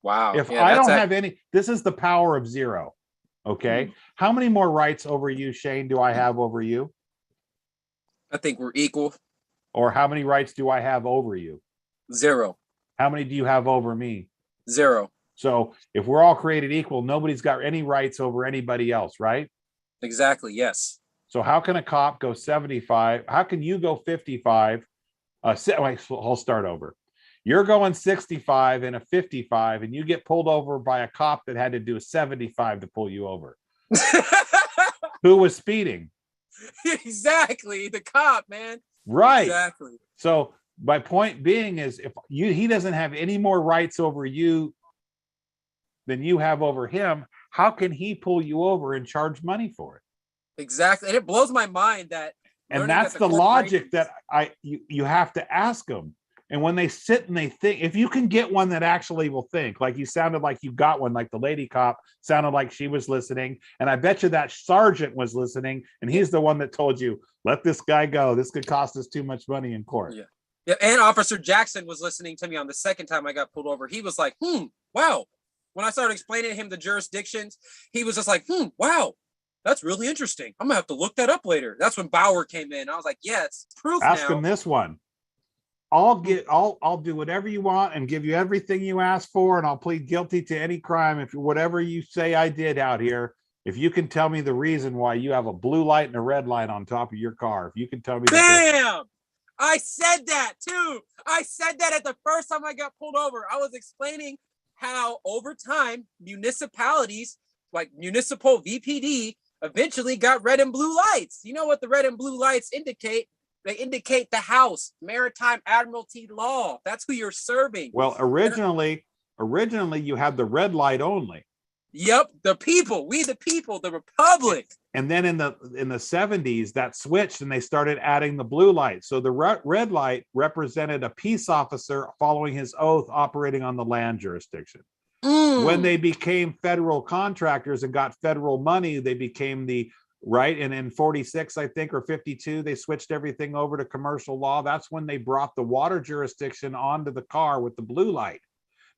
Wow. If Yeah, I that's don't have any, this is the power of zero. Okay. How many more rights over you, Shane, do I have over you? I think we're equal. Or how many rights do I have over you? 0. How many do you have over me? 0. So if we're all created equal, nobody's got any rights over anybody else, right? Exactly. Yes. So how can a cop go 75? How can you go 55? I'll start over. You're going 65 and a 55, and you get pulled over by a cop that had to do a 75 to pull you over. Who was speeding? Exactly. The cop, man. Right. Exactly. So my point being is, if he doesn't have any more rights over you than you have over him, how can he pull you over and charge money for it? Exactly. And it blows my mind that. And that's the logic that you have to ask them. And when they sit and they think, if you can get one that actually will think, like you sounded like you got one, like the lady cop sounded like she was listening. And I bet you that sergeant was listening. And he's the one that told you, let this guy go. This could cost us too much money in court. Yeah. Yeah. And Officer Jackson was listening to me on the second time I got pulled over. He was like, wow. When I started explaining to him the jurisdictions, he was just like, wow. That's really interesting. I'm gonna have to look that up later. That's when Bauer came in. I was like, yeah, it's proof. Ask him this one. I'll do whatever you want and give you everything you ask for, and I'll plead guilty to any crime if whatever you say I did out here. If you can tell me the reason why you have a blue light and a red light on top of your car, if you can tell me. Bam! I said that too. I said that at the first time I got pulled over. I was explaining how over time municipalities like municipal VPD eventually got red and blue lights. You know what the red and blue lights indicate? They indicate the House, Maritime Admiralty law. That's who you're serving. Well, originally you had the red light only. Yep, the people, we the people, the republic. And then in the 70s, that switched and they started adding the blue light. So the red light represented a peace officer following his oath operating on the land jurisdiction. When they became federal contractors and got federal money, they became right. And in 46, I think, or 52, they switched everything over to commercial law. That's when they brought the water jurisdiction onto the car with the blue light.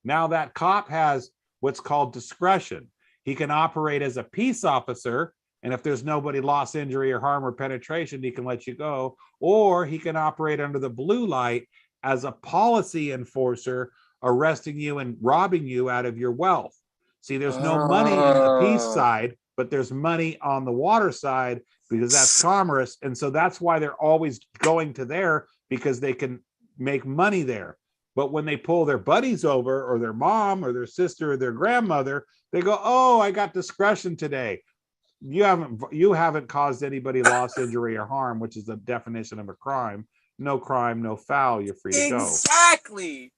Now that cop has what's called discretion. He can operate as a peace officer. And if there's nobody loss, injury, or harm or penetration, he can let you go. Or he can operate under the blue light as a policy enforcer, arresting you and robbing you out of your wealth. See, there's no money in the peace side, but there's money on the water side because that's commerce. And so that's why they're always going to there, because they can make money there. But when they pull their buddies over, or their mom or their sister or their grandmother, they go, oh, I got discretion today. You haven't caused anybody loss, injury, or harm, which is the definition of a crime. No crime, no foul. You're free to go. Exactly.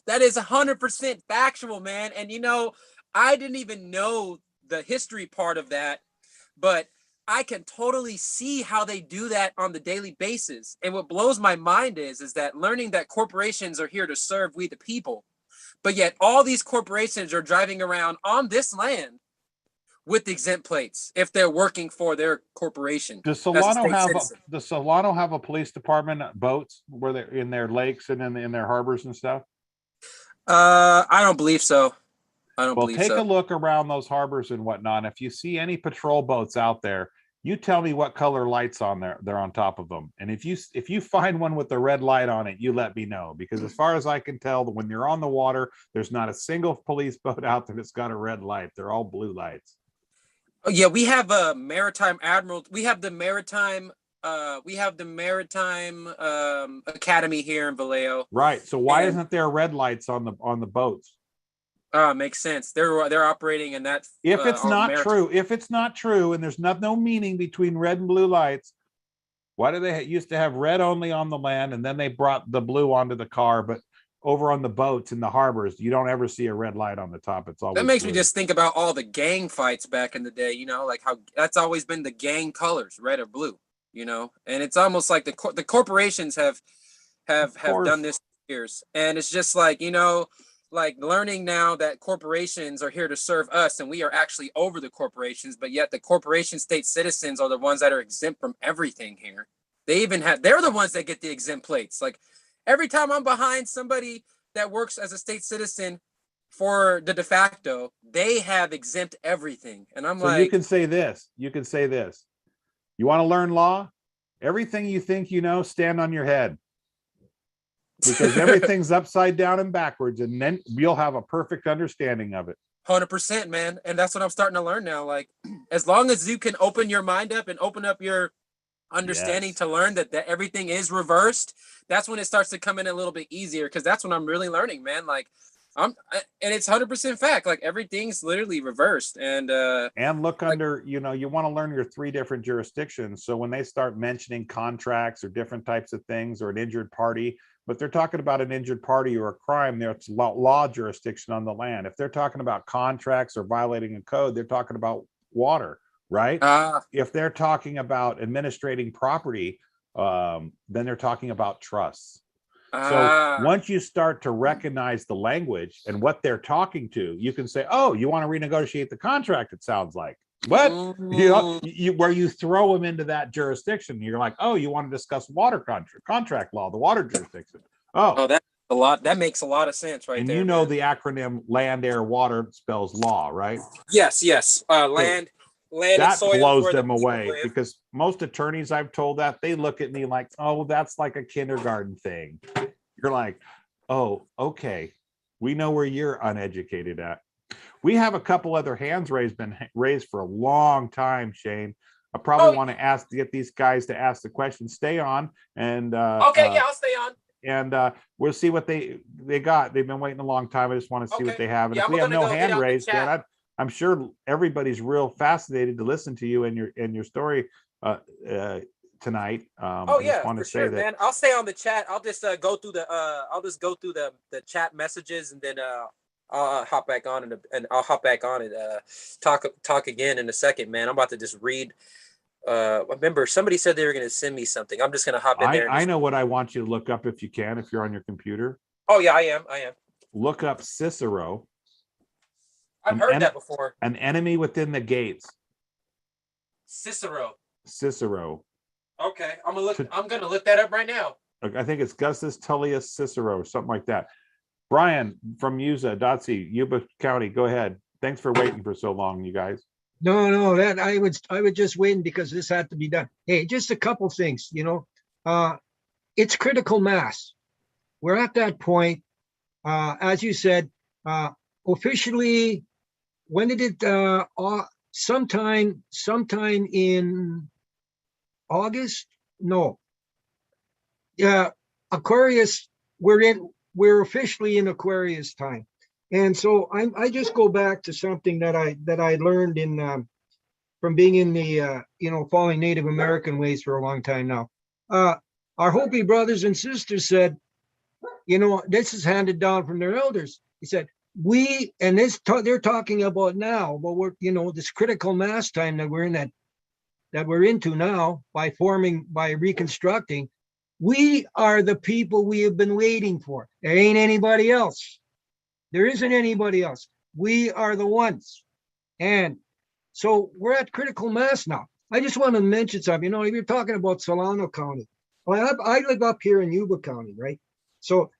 That is 100% factual, man. And you know, I didn't even know the history part of that, but I can totally see how they do that on the daily basis. And what blows my mind is that learning that corporations are here to serve we the people, but yet all these corporations are driving around on this land with exempt plates if they're working for their corporation. Does Solano have a police department boats where they're in their lakes and in their harbors and stuff? I don't believe so. Well, take a look around those harbors and whatnot. If you see any patrol boats out there, You tell me what color lights on there they're on top of them. And if you find one with a red light on it, you let me know. Because as far as I can tell, when you're on the water, there's not a single police boat out there that's got a red light. They're all blue lights. Oh yeah, we have a maritime admiral. We have the maritime academy here in Vallejo. Right. So why isn't there red lights on the boats? Makes sense. They're operating in that. If it's not true, and there's no meaning between red and blue lights, why do they used to have red only on the land, and then they brought the blue onto the car, but over on the boats in the harbors, you don't ever see a red light on the top. It's always that makes blue. me just think about all the gang fights back in the day. You know, like how that's always been the gang colors, red or blue. You know, and it's almost like the corporations have done this for years, and it's just like, you know, like learning now that corporations are here to serve us and we are actually over the corporations, but yet the corporation state citizens are the ones that are exempt from everything here. They're the ones that get the exempt plates. Like every time I'm behind somebody that works as a state citizen for the de facto, they have exempt everything. And I'm like, you can say this. You want to learn law? Everything you think you know, stand on your head. Because everything's upside down and backwards, and then you'll have a perfect understanding of it. 100%, man. And that's what I'm starting to learn now. Like, as long as you can open your mind up and open up your understanding to learn that everything is reversed, that's when it starts to come in a little bit easier, because that's when I'm really learning, man. Like, and it's 100% fact. Like, everything's literally reversed. And look under, you know, you want to learn your 3 different jurisdictions. So when they start mentioning contracts or different types of things or an injured party, but they're talking about an injured party or a crime, there's law jurisdiction on the land. If they're talking about contracts or violating a code, they're talking about water, right? If they're talking about administrating property, then they're talking about trusts. So once you start to recognize the language and what they're talking to, you can say, oh, you want to renegotiate the contract, it sounds like. What? You know, where you throw them into that jurisdiction, you're like, oh, you want to discuss water contract law, the water jurisdiction. Oh, that's a lot. That makes a lot of sense, right? And there, you know, man. the acronym land, air, water spells law, right? Yes. Land, and that soil blows them away, because most attorneys I've told that, they look at me like, oh, that's like a kindergarten thing. You're like, oh, okay, we know where you're uneducated at. We have a couple other hands been raised for a long time, Shane. I probably want to get these guys to ask the question. Stay on, and I'll stay on. And we'll see what they got. They've been waiting a long time. I just want to see what they have. And if we have no hand raised, then I'm sure everybody's real fascinated to listen to you and your story tonight. I want to say that, man. I'll stay on the chat. I'll just go through the chat messages, and then I'll hop back on and I'll hop back on and talk again in a second, man. I'm about to just read. Remember, somebody said they were going to send me something. I'm just going to hop in there. I know what I want you to look up if you can, if you're on your computer. Oh yeah, I am. Look up Cicero. I've heard that before. An enemy within the gates. Cicero. Okay, I'm gonna look that up right now. I think it's Gustus Tullius Cicero, something like that. Brian from Yuba County, go ahead. Thanks for waiting for so long, you guys. No, that I would just wait because this had to be done. Hey, just a couple things, you know. It's critical mass. We're at that point. As you said, officially, when did it sometime in August? No. Aquarius, we're officially in Aquarius time. And so I just go back to something that I learned from being in the following Native American ways for a long time now. Our Hopi brothers and sisters said, this is handed down from their elders. He said, they're talking about now, but we're this critical mass time that we're in that we're into now by reconstructing. We are the people we have been waiting for. There ain't anybody else. There isn't anybody else. We are the ones. And so we're at critical mass now. I just want to mention something. If you're talking about Solano County, I live up here in Yuba County, right? So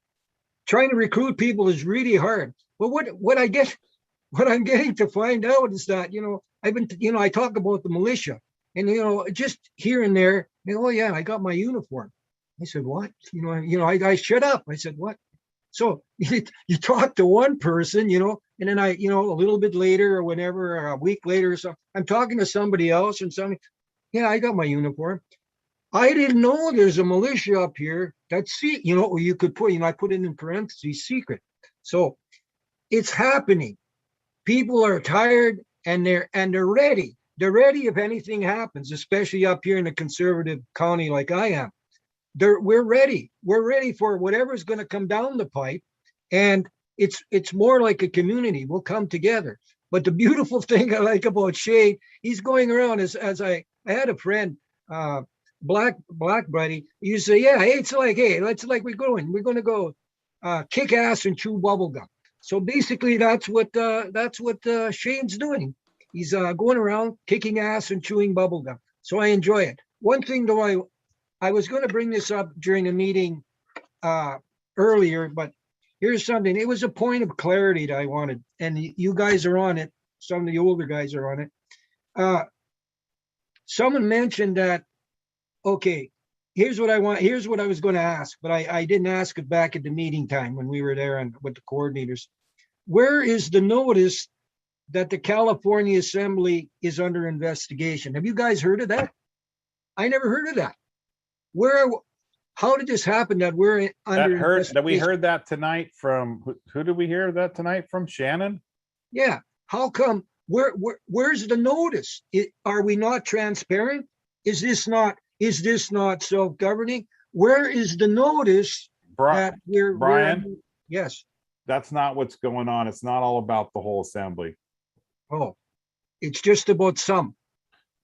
trying to recruit people is really hard. But what I'm getting to find out is that, I talk about the militia. And, just here and there, oh yeah, I got my uniform. I said, what? I shut up. I said, what? So you talk to one person, and then a little bit later or whenever, or a week later or something, I'm talking to somebody else and something. Yeah, I got my uniform. I didn't know there's a militia up here that's, you could put, I put it in parentheses, secret. So it's happening. People are tired and they're ready. They're ready if anything happens, especially up here in a conservative county like I am. We're ready. We're ready for whatever's going to come down the pipe. And it's more like a community. We'll come together. But the beautiful thing I like about Shane, he's going around as I had a friend, black buddy. You say, yeah, it's like we're going to go kick ass and chew bubble gum. So basically, that's what Shane's doing. He's going around kicking ass and chewing bubble gum. So I enjoy it. One thing though, I was going to bring this up during a meeting earlier, but here's something. It was a point of clarity that I wanted, and you guys are on it. Some of the older guys are on it. Someone mentioned that, okay, here's what I want. Here's what I was going to ask, but I didn't ask it back at the meeting time when we were there and with the coordinators. Where is the notice that the California Assembly is under investigation? Have you guys heard of that? I never heard of that. How did this happen that we're under that we heard that tonight from who did we hear that tonight from? Shannon? Yeah. How come? Where's the notice? Are we not transparent? Is this not self-governing? Where is the notice that Brian? Yes. That's not what's going on. It's not all about the whole assembly. Oh, it's just about some.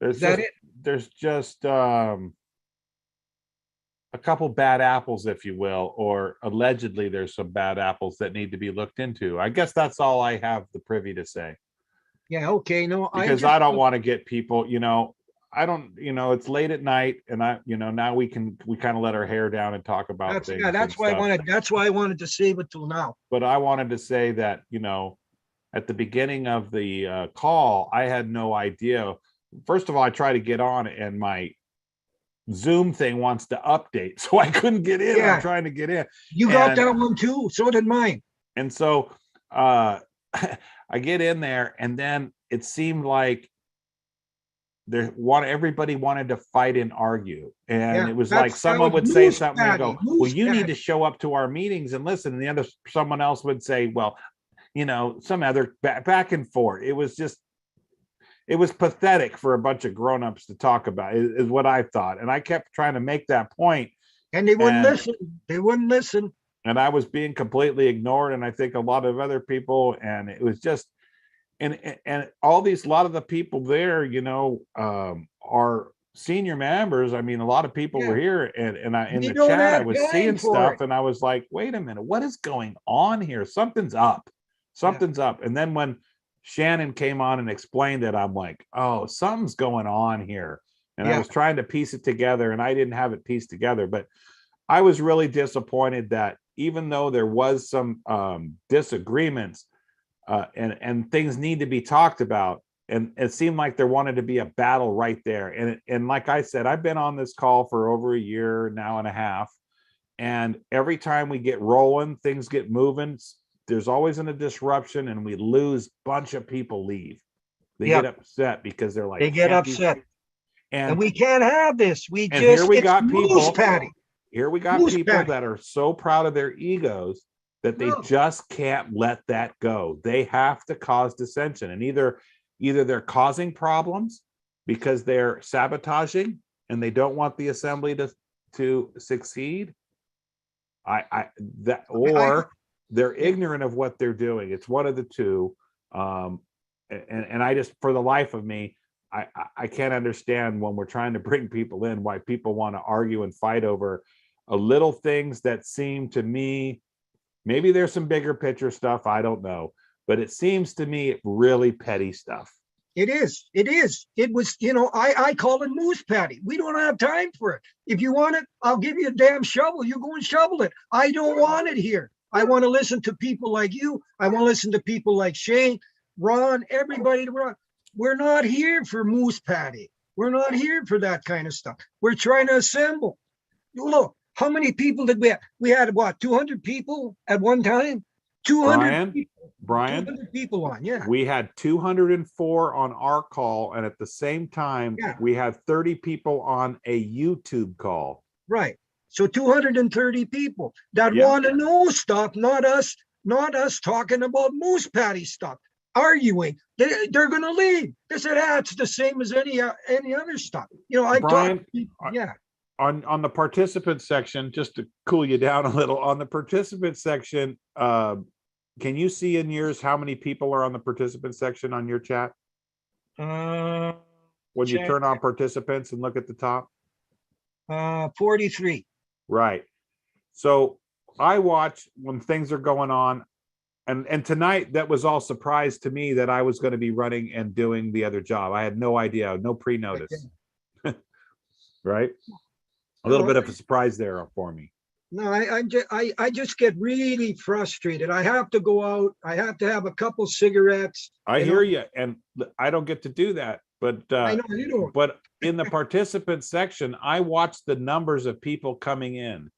There's just a couple bad apples, if you will, or allegedly there's some bad apples that need to be looked into. I guess that's all I have the privy to say. Yeah, okay. No, because I don't want to get people, I don't, it's late at night and now we kind of let our hair down and talk about things. Yeah, that's why I wanted to save it till now. But I wanted to say that, at the beginning of the call, I had no idea. First of all, I tried to get on and my Zoom thing wants to update, so I couldn't get in. Yeah. I'm trying to get in. You got that one too. So did mine. And so I get in there, and then it seemed like everybody wanted to fight and argue, and it was like someone would say something and go, "Well, you need to show up to our meetings and listen," and the other someone else would say, "Well, some other back and forth." It was pathetic for a bunch of grown-ups to talk about, is what I thought. And I kept trying to make that point. And they wouldn't listen. They wouldn't listen. And I was being completely ignored. And I think a lot of other people, and it was just, and a lot of the people there, are senior members. I mean, a lot of people were here, and in the chat, I was seeing stuff and I was like, wait a minute, what is going on here? Something's up. Something's up. And then when Shannon came on and explained it, I'm like, oh, something's going on here. And I was trying to piece it together, and I didn't have it pieced together. But I was really disappointed that even though there was some disagreements and things need to be talked about, and it seemed like there wanted to be a battle right there. And like I said, I've been on this call for over a year now and a half. And every time we get rolling, things get moving. There's always a disruption, and we lose. Bunch of people leave. They get upset because they're like, they get upset, and we can't have this. Here we got people that are so proud of their egos that they just can't let that go. They have to cause dissension, and either they're causing problems because they're sabotaging and they don't want the assembly to succeed. They're ignorant of what they're doing. It's one of the two. And I just, for the life of me, I can't understand when we're trying to bring people in, why people want to argue and fight over a little things that seem to me, maybe there's some bigger picture stuff, I don't know, but it seems to me really petty stuff. It is. It was, I call it moose patty. We don't have time for it. If you want it, I'll give you a damn shovel. You go and shovel it. I don't want it here. I want to listen to people like you. I want to listen to people like Shane, Ron, everybody. We're not here for moose patty. We're not here for that kind of stuff. We're trying to assemble. Look, how many people did we have? We had what, 200 people at one time? 200 people. Brian, 200 people on, yeah. we had 204 on our call, and at the same time, Yeah. we had 30 people on a YouTube call. Right. So 230 people that Yeah. want to know stuff, not us talking about moose patty stuff, arguing. They're going to leave. They said, it's the same as any other stuff. You know, Brian, yeah. On the participant section, just to cool you down a little, on the participant section, can you see in yours how many people are on the participant section on your chat? When you turn on participants and look at the top? 43. Right. So I watch when things are going on, and tonight that was all surprise to me that I was going to be running and doing the other job. I had no idea, no pre-notice. Right? A little bit of a surprise there for me. No, I just get really frustrated. I have to go out. I have to have a couple cigarettes. I hear you, and I don't get to do that. But I know you don't. But in the participant section, I watched the numbers of people coming in.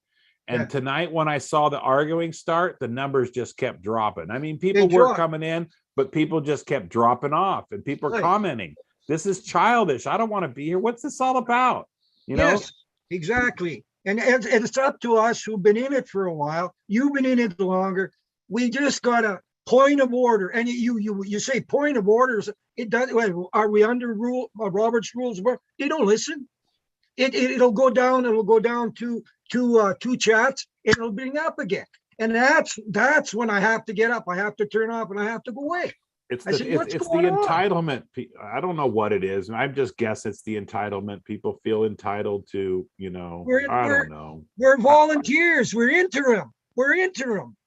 And tonight, when I saw the arguing start, the numbers just kept dropping. I mean, people were coming in, but people just kept dropping off, and people are commenting, "This is childish. I don't want to be here. What's this all about?" You know? Yes, exactly. And it's up to us who've been in it for a while. You've been in it longer. We just got a point of order. And you say point of orders. It does. Are we under Robert's rules? They don't listen. It'll go down. It'll go down to two chats. And it'll bring up again. And that's when I have to get up. I have to turn off and I have to go away. It's the entitlement. I don't know what it is. And I'm just guessing it's the entitlement. People feel entitled to, I don't know. We're volunteers. We're interim,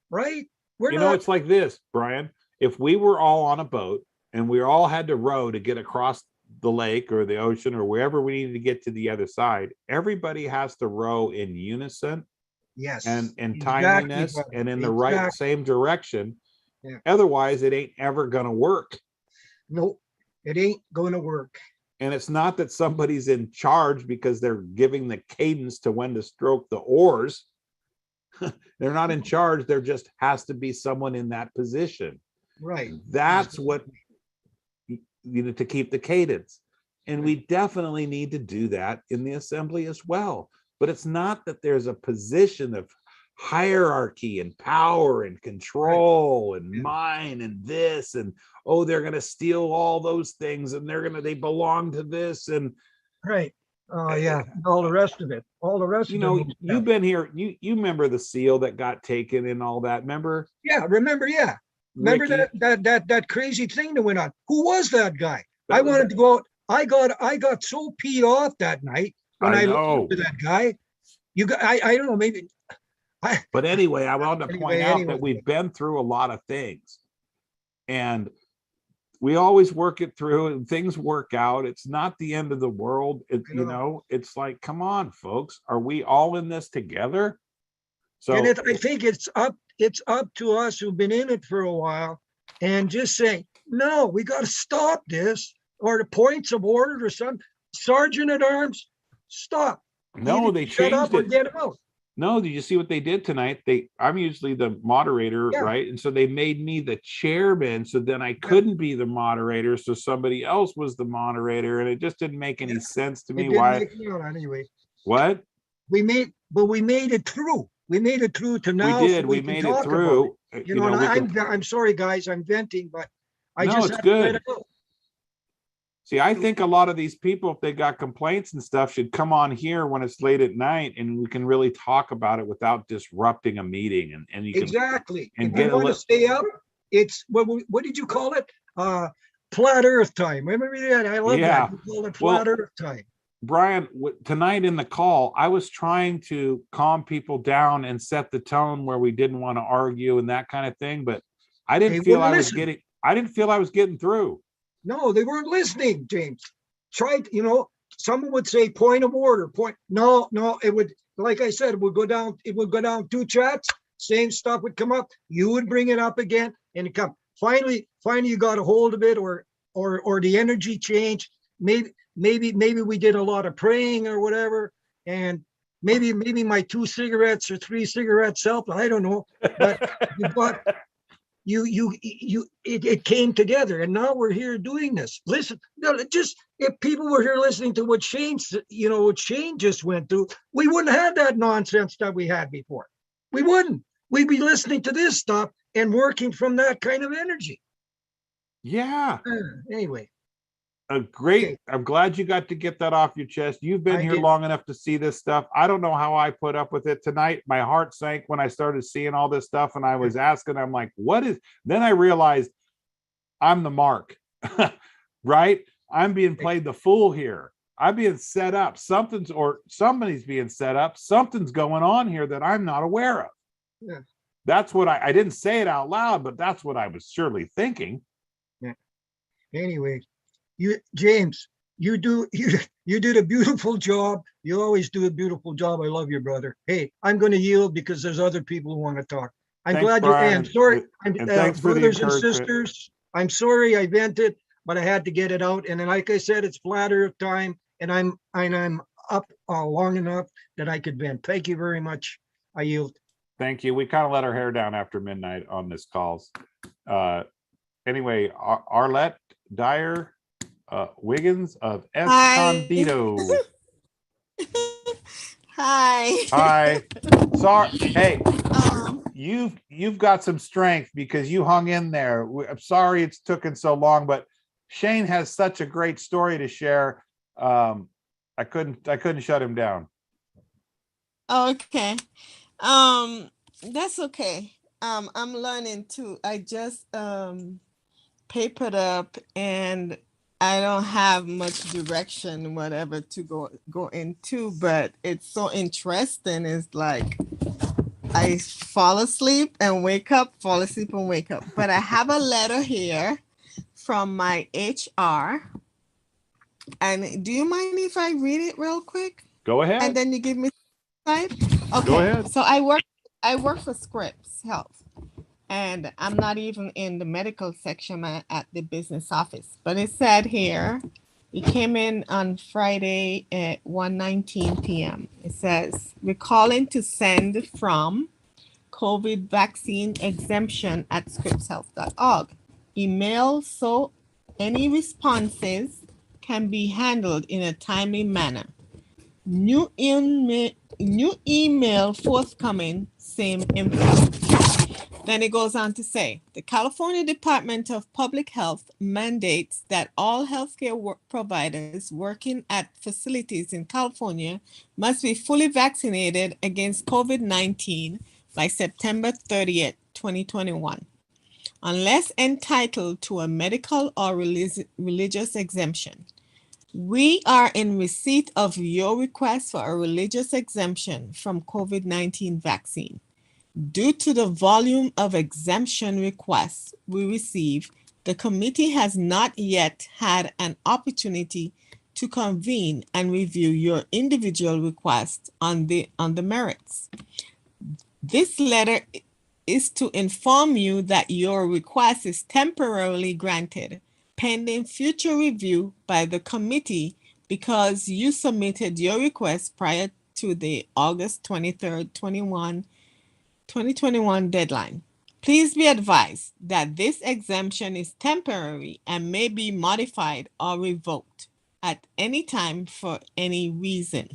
right? It's like this, Brian. If we were all on a boat and we all had to row to get across the lake or the ocean or wherever we needed to get to the other side, everybody has to row in unison. Yes. And timeliness and in the right same direction. Yeah. Otherwise, it ain't ever going to work. Nope, it ain't going to work. And it's not that somebody's in charge because they're giving the cadence to when to stroke the oars. They're not in charge. There just has to be someone in that position. Right. That's what to keep the cadence. And we definitely need to do that in the assembly as well. But it's not that there's a position of hierarchy and power and control and mine and this and they're going to steal all those things and they belong to this and all the rest of it. You've been here, you remember the seal that got taken and all that, remember? Remember that crazy thing that went on. Who was that guy? I wanted to go out. I got so peed off that night when I looked at that guy. I don't know, maybe. But anyway, I wanted to point out that we've been through a lot of things and we always work it through and things work out. It's not the end of the world. It's like, come on, folks, are we all in this together? So I think it's up to us who've been in it for a while and just say, no, we got to stop this, or the points of order or some sergeant at arms, stop. No, they changed it. Get out. No, did you see what they did tonight? I'm usually the moderator, right? And so they made me the chairman. So then I couldn't be the moderator. So somebody else was the moderator. And it just didn't make any sense to me. Why? Anyway. What? We made it through. We made it through to now. We did. We made it through. I'm sorry, guys. I'm venting, but it's good. See, I think a lot of these people, if they got complaints and stuff, should come on here when it's late at night and we can really talk about it without disrupting a meeting. And you can exactly. And get want to stay up. It's what did you call it? Flat Earth time. Remember that? I love that. You call it flat Earth time. Brian, tonight in the call, I was trying to calm people down and set the tone where we didn't want to argue and that kind of thing, but I didn't feel I was getting through. No, they weren't listening, James. Someone would say point of order, No, it would, like I said, it would go down two chats, same stuff would come up. You would bring it up again and it come. Finally you got a hold of it or the energy changed maybe we did a lot of praying or whatever, and maybe my 2 cigarettes or 3 cigarettes helped. I don't know, but it came together, and now we're here doing this. Listen, no, just if people were here listening to what Shane just went through, we wouldn't have that nonsense that we had before. We wouldn't. We'd be listening to this stuff and working from that kind of energy. Yeah. Anyway. Great. Okay. I'm glad you got to get that off your chest. You've been I here did. long enough to see this stuff. I don't know how I put up with it tonight. My heart sank when I started seeing all this stuff, and I was asking, I'm like, what is, then I realized I'm the mark, right? I'm being played the fool here. I'm being set up. Somebody's being set up. Something's going on here that I'm not aware of. Yeah. That's what I didn't say it out loud, but that's what I was surely thinking. Yeah. Anyway, James, you did a beautiful job. You always do a beautiful job. I love you, brother. Hey, I'm going to yield because there's other people who want to talk. I'm glad you, and sorry, thanks for the brothers and encouragement. sisters, I'm sorry I vented, but I had to get it out. And then, like I said, it's flatter of time, and I'm up long enough that I could vent. Thank you very much. I yield. Thank you. We kind of let our hair down after midnight on this calls. Anyway, Arlette Dyer Wiggins of Escondido. Hi. Hi. Sorry. Hey, you've got some strength because you hung in there. I'm sorry it's taken so long, but Shane has such a great story to share. I couldn't shut him down. Okay. That's okay. I'm learning too. I just papered up, and I don't have much direction, whatever, to go into, but it's so interesting. It's like I fall asleep and wake up, fall asleep and wake up. But I have a letter here from my HR. And do you mind if I read it real quick? Go ahead. And then you give me side? Okay. Go ahead. So I work for Scripps Health. And I'm not even in the medical section at the business office. But it said here, it came in on Friday at 1:19 p.m. It says, we're calling to send from COVID vaccine exemption at scripshealth.org. Email so any responses can be handled in a timely manner. New email forthcoming, same info. Then it goes on to say, the California Department of Public Health mandates that all healthcare providers working at facilities in California must be fully vaccinated against COVID-19 by September 30th, 2021, unless entitled to a medical or religious exemption. We are in receipt of your request for a religious exemption from COVID-19 vaccine. Due to the volume of exemption requests we receive, the committee has not yet had an opportunity to convene and review your individual request on the merits. This letter is to inform you that your request is temporarily granted, pending future review by the committee because you submitted your request prior to the August 23rd, 2021 deadline. Please be advised that this exemption is temporary and may be modified or revoked at any time for any reason.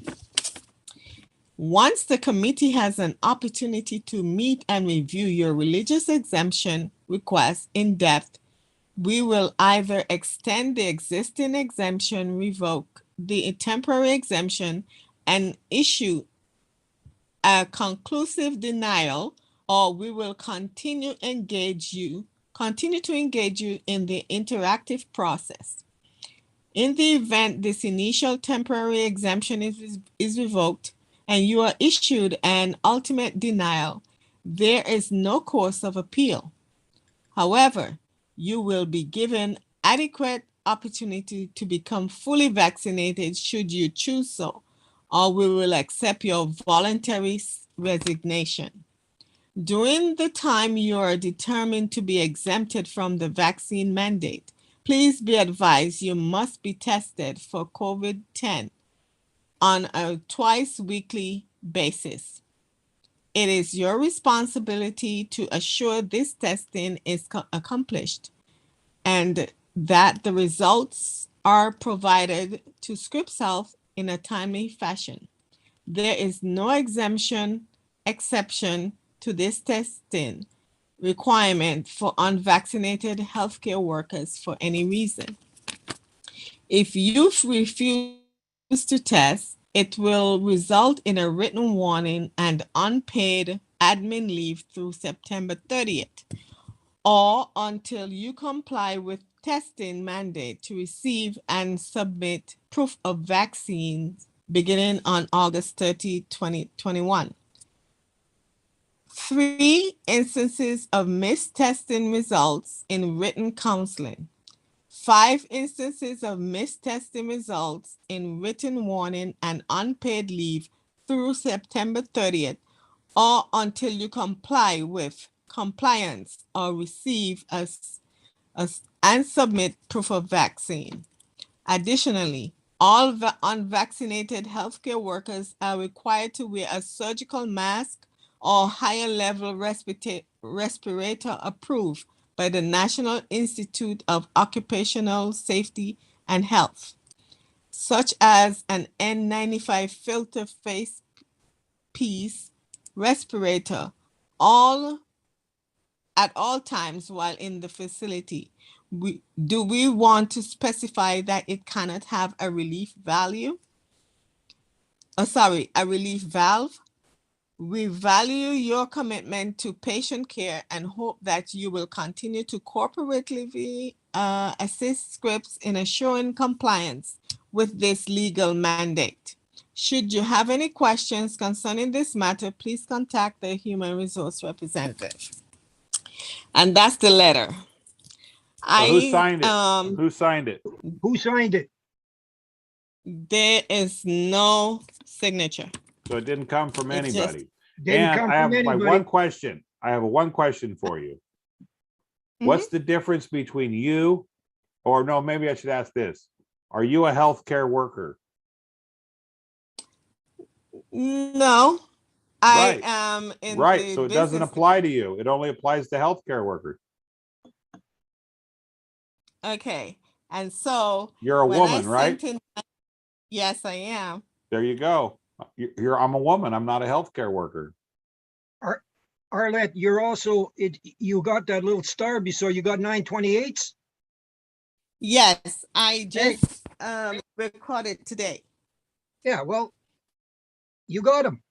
Once the committee has an opportunity to meet and review your religious exemption request in depth, we will either extend the existing exemption, revoke the temporary exemption, and issue a conclusive denial, or we will continue to engage you in the interactive process. In the event this initial temporary exemption is revoked and you are issued an ultimate denial, there is no course of appeal. However, you will be given adequate opportunity to become fully vaccinated should you choose so, or we will accept your voluntary resignation. During the time you are determined to be exempted from the vaccine mandate, Please be advised you must be tested for COVID-10 on a twice weekly basis. It is your responsibility to assure this testing is accomplished and that the results are provided to Scripps Health in a timely fashion. There is no exception to this testing requirement for unvaccinated healthcare workers for any reason. If you refuse to test, it will result in a written warning and unpaid admin leave through September 30th, or until you comply with testing mandate to receive and submit proof of vaccines beginning on August 30, 2021. 3 instances of missed testing results in written counseling. 5 instances of missed testing results in written warning and unpaid leave through September 30th, or until you comply with compliance or receive and submit proof of vaccine. Additionally, all unvaccinated healthcare workers are required to wear a surgical mask or higher level respirator approved by the National Institute of Occupational Safety and Health, such as an N95 filter face piece respirator, at all times while in the facility. Do we want to specify that it cannot have a relief valve? A relief valve. We value your commitment to patient care and hope that you will continue to cooperatively assist Scripps in assuring compliance with this legal mandate. Should you have any questions concerning this matter, please contact the human resource representative. And that's the letter. So who signed it? Who signed it? Who signed it? There is no signature. So it didn't come from anybody. Didn't come I have from my anybody. one question. I have one question for you. What's the difference between you, or no, maybe I should ask this. Are you a healthcare worker? No, I am in the So it doesn't apply to you. It only applies to healthcare workers. Okay. And so you're a woman, right? Yes, I am. There you go. I'm a woman. I'm not a healthcare worker. Arlette, you're also you got that little star beside you got 928s? Yes, I just recorded today. Yeah, well, you got them.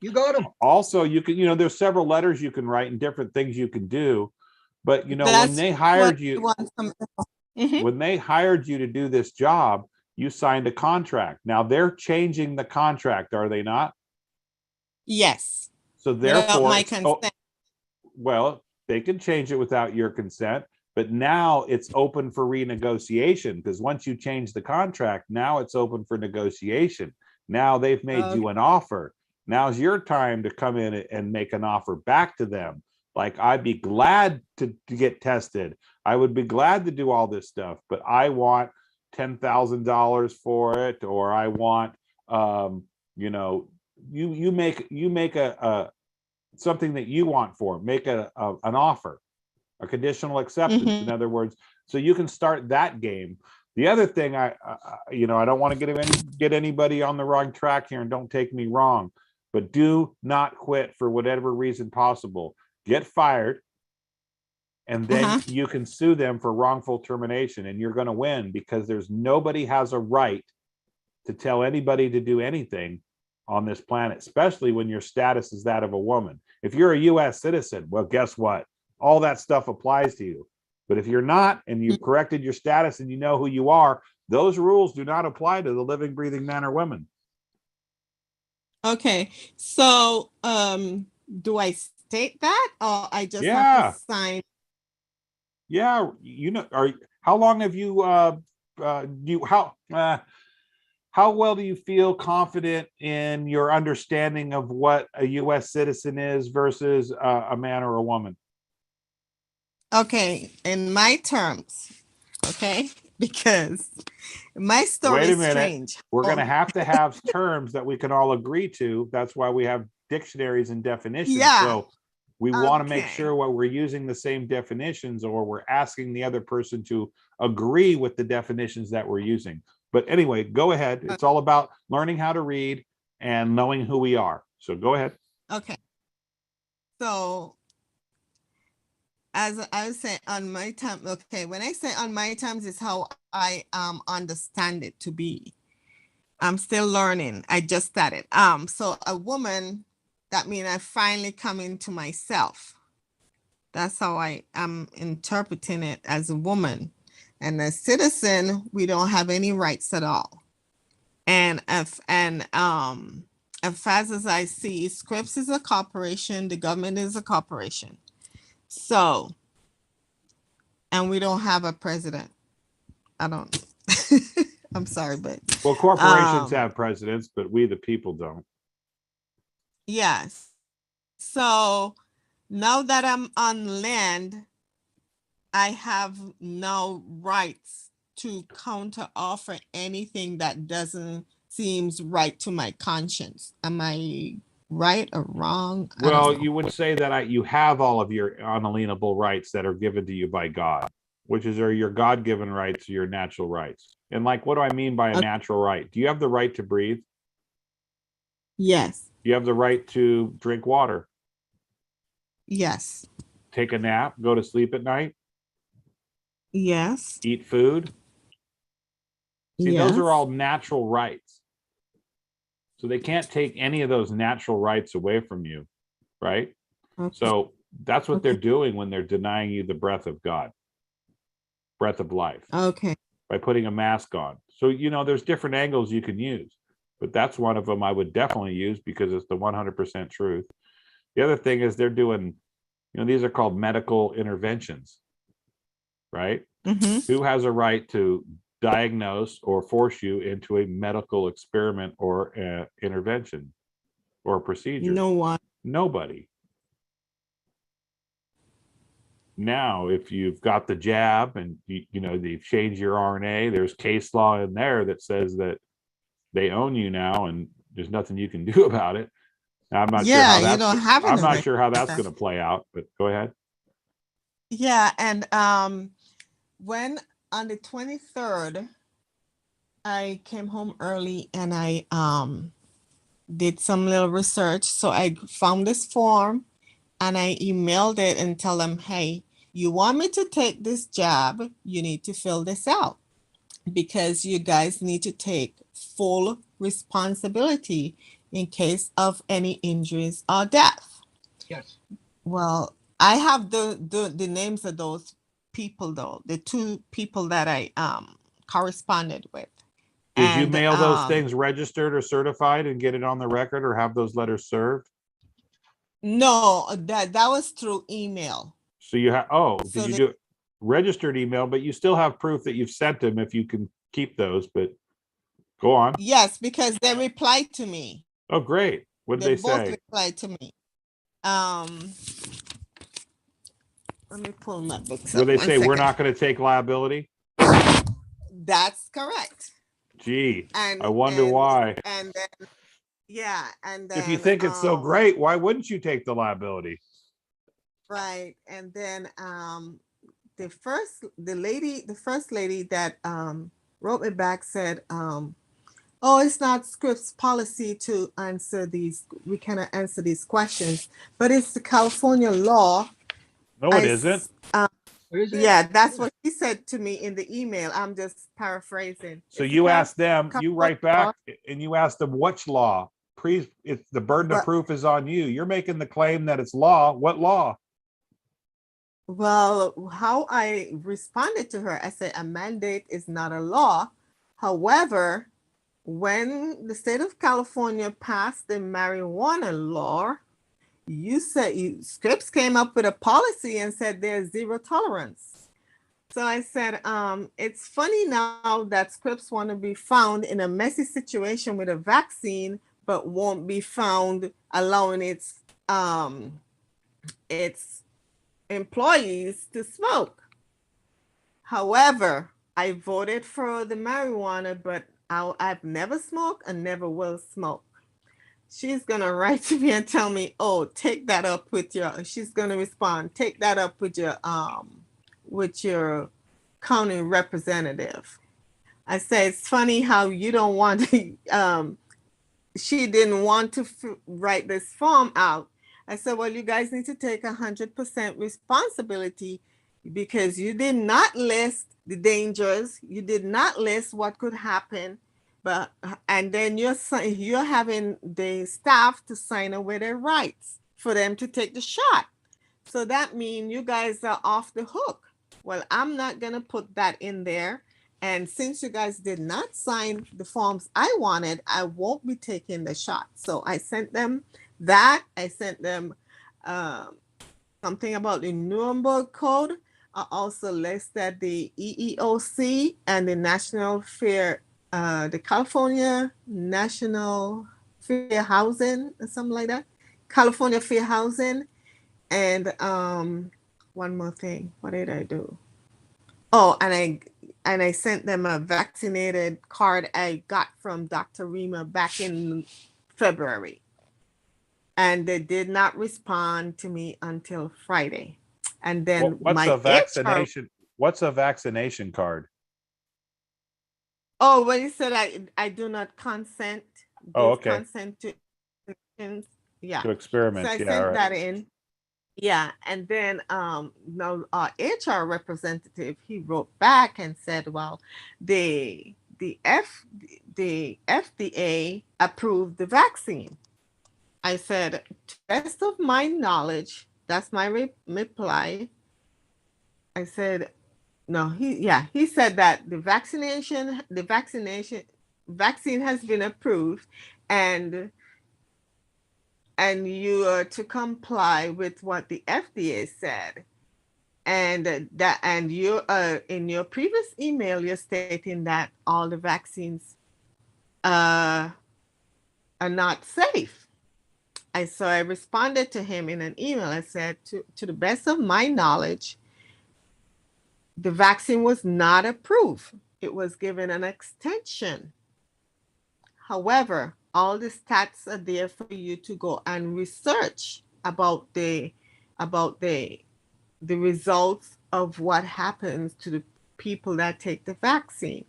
You got them. Also, you can, there's several letters you can write and different things you can do. But when they hired you, when they hired you to do this job, you signed a contract. Now they're changing the contract, are they not? Yes. So therefore, my consent. Well, they can change it without your consent, but now it's open for renegotiation, because once you change the contract, now it's open for negotiation. Now they've made you an offer. Now's your time to come in and make an offer back to them. Like, I'd be glad to get tested. I would be glad to do all this stuff, but I want $10,000 for it, or I want, you make a something that you want for it. Make an offer, a conditional acceptance. In other words, so you can start that game. The other thing, I don't want to get anybody on the wrong track here, and don't take me wrong, but do not quit for whatever reason possible. Get fired, and then you can sue them for wrongful termination, and you're going to win, because nobody has a right to tell anybody to do anything on this planet, especially when your status is that of a woman. If you're a US citizen, well, guess what? All that stuff applies to you. But if you're not, and you've corrected your status and you know who you are, those rules do not apply to the living, breathing men or women. Okay. So do I state that, or I just have to sign? Yeah, how long have you how well do you feel confident in your understanding of what a US citizen is versus a man or a woman? Okay, in my terms, Okay, because my story Wait a is minute. strange. We're going to have terms that we can all agree to. That's why we have dictionaries and definitions. Yeah. So we want to make Okay. sure what we're using the same definitions, or we're asking the other person to agree with the definitions that we're using. But anyway, go ahead. It's all about learning how to read and knowing who we are. So go ahead. Okay. So as I was saying, on my time, okay, when I say on my terms is how I understand it to be. I'm still learning. I just started. So a woman, that means I finally come into myself. That's how I am interpreting it as a woman. And as citizen, we don't have any rights at all. And as fast as I see, Scripps is a corporation, the government is a corporation. So, and we don't have a president. I don't. I'm sorry, but Well, corporations have presidents, but we the people don't. yes. So now that I'm on land, I have no rights to counter offer anything that doesn't seems right to my conscience. Am I right or wrong? Well, you would say that you have all of your unalienable rights that are given to you by God, which are your God-given rights, your natural rights. And like, what do I mean by a natural right? Do you have the right to breathe? Yes. You have the right to drink water. Yes. Take a nap, go to sleep at night. Yes. Eat food. See, yes. Those are all natural rights. So they can't take any of those natural rights away from you, right? Okay. So that's what they're doing when they're denying you the breath of God, breath of life. Okay. By putting a mask on. So, there's different angles you can use, but that's one of them I would definitely use because it's the 100% truth. The other thing is they're doing, these are called medical interventions, right? Mm-hmm. Who has a right to diagnose or force you into a medical experiment or intervention or procedure? No one. Nobody. Now, if you've got the jab and they've changed your RNA, there's case law in there that says that they own you now and there's nothing you can do about it. Now, I'm not sure how that's I'm not sure how that's going to play out, but go ahead. Yeah, and when on the 23rd I came home early and I did some little research, so I found this form and I emailed it and tell them, hey, you want me to take this jab, you need to fill this out because you guys need to take full responsibility in case of any injuries or death. Yes. Well, I have the names of those people though, the two people that I corresponded with. Did you mail those things registered or certified and get it on the record or have those letters served? No, that was through email. So you have, did you do registered email, but you still have proof that you've sent them if you can keep those, but go on. Yes, because they replied to me. Oh, great. What did they say? Both replied to me. Let me pull my books up. What did they say? We're not going to take liability? That's correct. Gee, I wonder why. And then, yeah, and then if you think it's so great, why wouldn't you take the liability? Right, and then the first lady that wrote me back said, oh, it's not Scripps policy to answer these. We cannot answer these questions, but it's the California law. No, it isn't. Yeah, that's what he said to me in the email. I'm just paraphrasing. So you ask them, you write back and you ask them which law. If the burden of proof is on you, you're making the claim that it's law. What law? Well, how I responded to her, I said a mandate is not a law. However, when the state of California passed the marijuana law, you said Scripps came up with a policy and said there's zero tolerance. So I said, it's funny now that Scripps want to be found in a messy situation with a vaccine, but won't be found allowing its employees to smoke. However, I voted for the marijuana, but I've never smoked and never will smoke. She's going to write to me and tell me, oh, take that up with your, she's going to respond, take that up with your county representative. I say, it's funny how you don't want to, she didn't want to write this form out. I said, well, you guys need to take 100% responsibility because you did not list the dangers. You did not list what could happen. But and then you're having the staff to sign away their rights for them to take the shot. So that means you guys are off the hook. Well, I'm not going to put that in there. And since you guys did not sign the forms I wanted, I won't be taking the shot. So I sent them that. I sent them something about the Nuremberg Code. I also listed the EEOC and the National Fair, the California National Fair Housing, or something like that. California Fair Housing. And one more thing. What did I do? Oh, and I sent them a vaccinated card I got from Dr. Rima back in February. And they did not respond to me until Friday. And then what's a vaccination? What's a vaccination card? Oh, when you said I do not consent. Oh, okay. Consent to, yeah. To experiments. So I yeah, sent right. that in. Yeah, and then now our HR representative, he wrote back and said, well, the FDA approved the vaccine. I said, to the best of my knowledge, that's my reply. I said, no, he said that the vaccine has been approved and you are to comply with what the FDA said. And you in your previous email, you're stating that all the vaccines are not safe. So I responded to him in an email. I said, to the best of my knowledge, the vaccine was not approved. It was given an extension. However, all the stats are there for you to go and research about the results of what happens to the people that take the vaccine.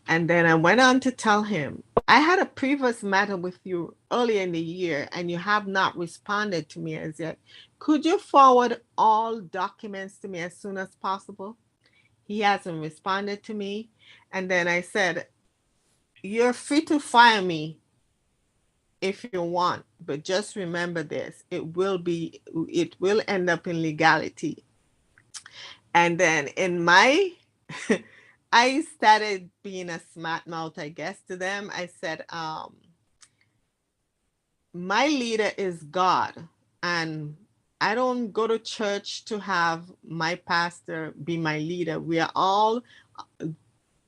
And then I went on to tell him, I had a previous matter with you earlier in the year and you have not responded to me as yet. Could you forward all documents to me as soon as possible? He hasn't responded to me. And then I said, you're free to fire me if you want, but just remember this, it will end up in legality. And then I started being a smart mouth, I guess, to them. I said, my leader is God, and I don't go to church to have my pastor be my leader. We are all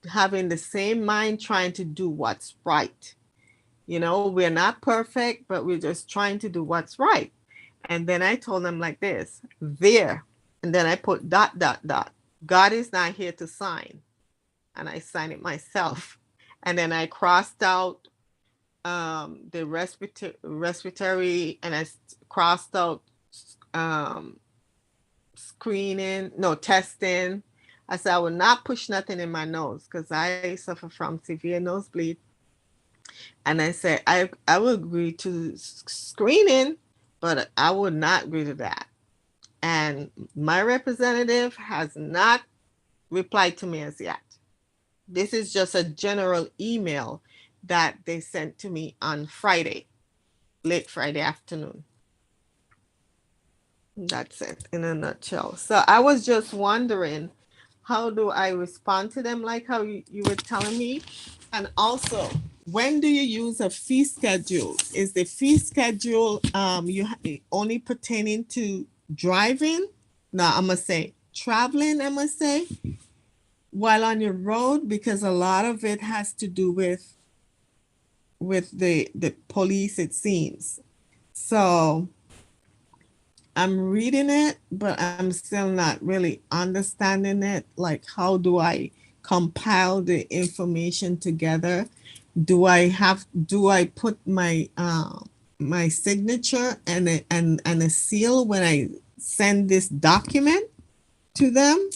having the same mind, trying to do what's right. You know, we're not perfect, but we're just trying to do what's right. And then I told them like this, there. And then I put ... God is not here to sign. And I signed it myself. And then I crossed out the respiratory, and I crossed out testing. I said I would not push nothing in my nose because I suffer from severe nosebleed. And I said I would agree to screening, but I would not agree to that. And my representative has not replied to me as yet. This is just a general email that they sent to me on Friday, late Friday afternoon. That's it in a nutshell. So I was just wondering, how do I respond to them like how you were telling me? And also, when do you use a fee schedule? Is the fee schedule only pertaining to driving? No, I must say traveling, I must say, while on your road, because a lot of it has to do with the police, it seems. So I'm reading it, but I'm still not really understanding it. Like, how do I compile the information together? Do I put my my signature and a seal when I send this document to them?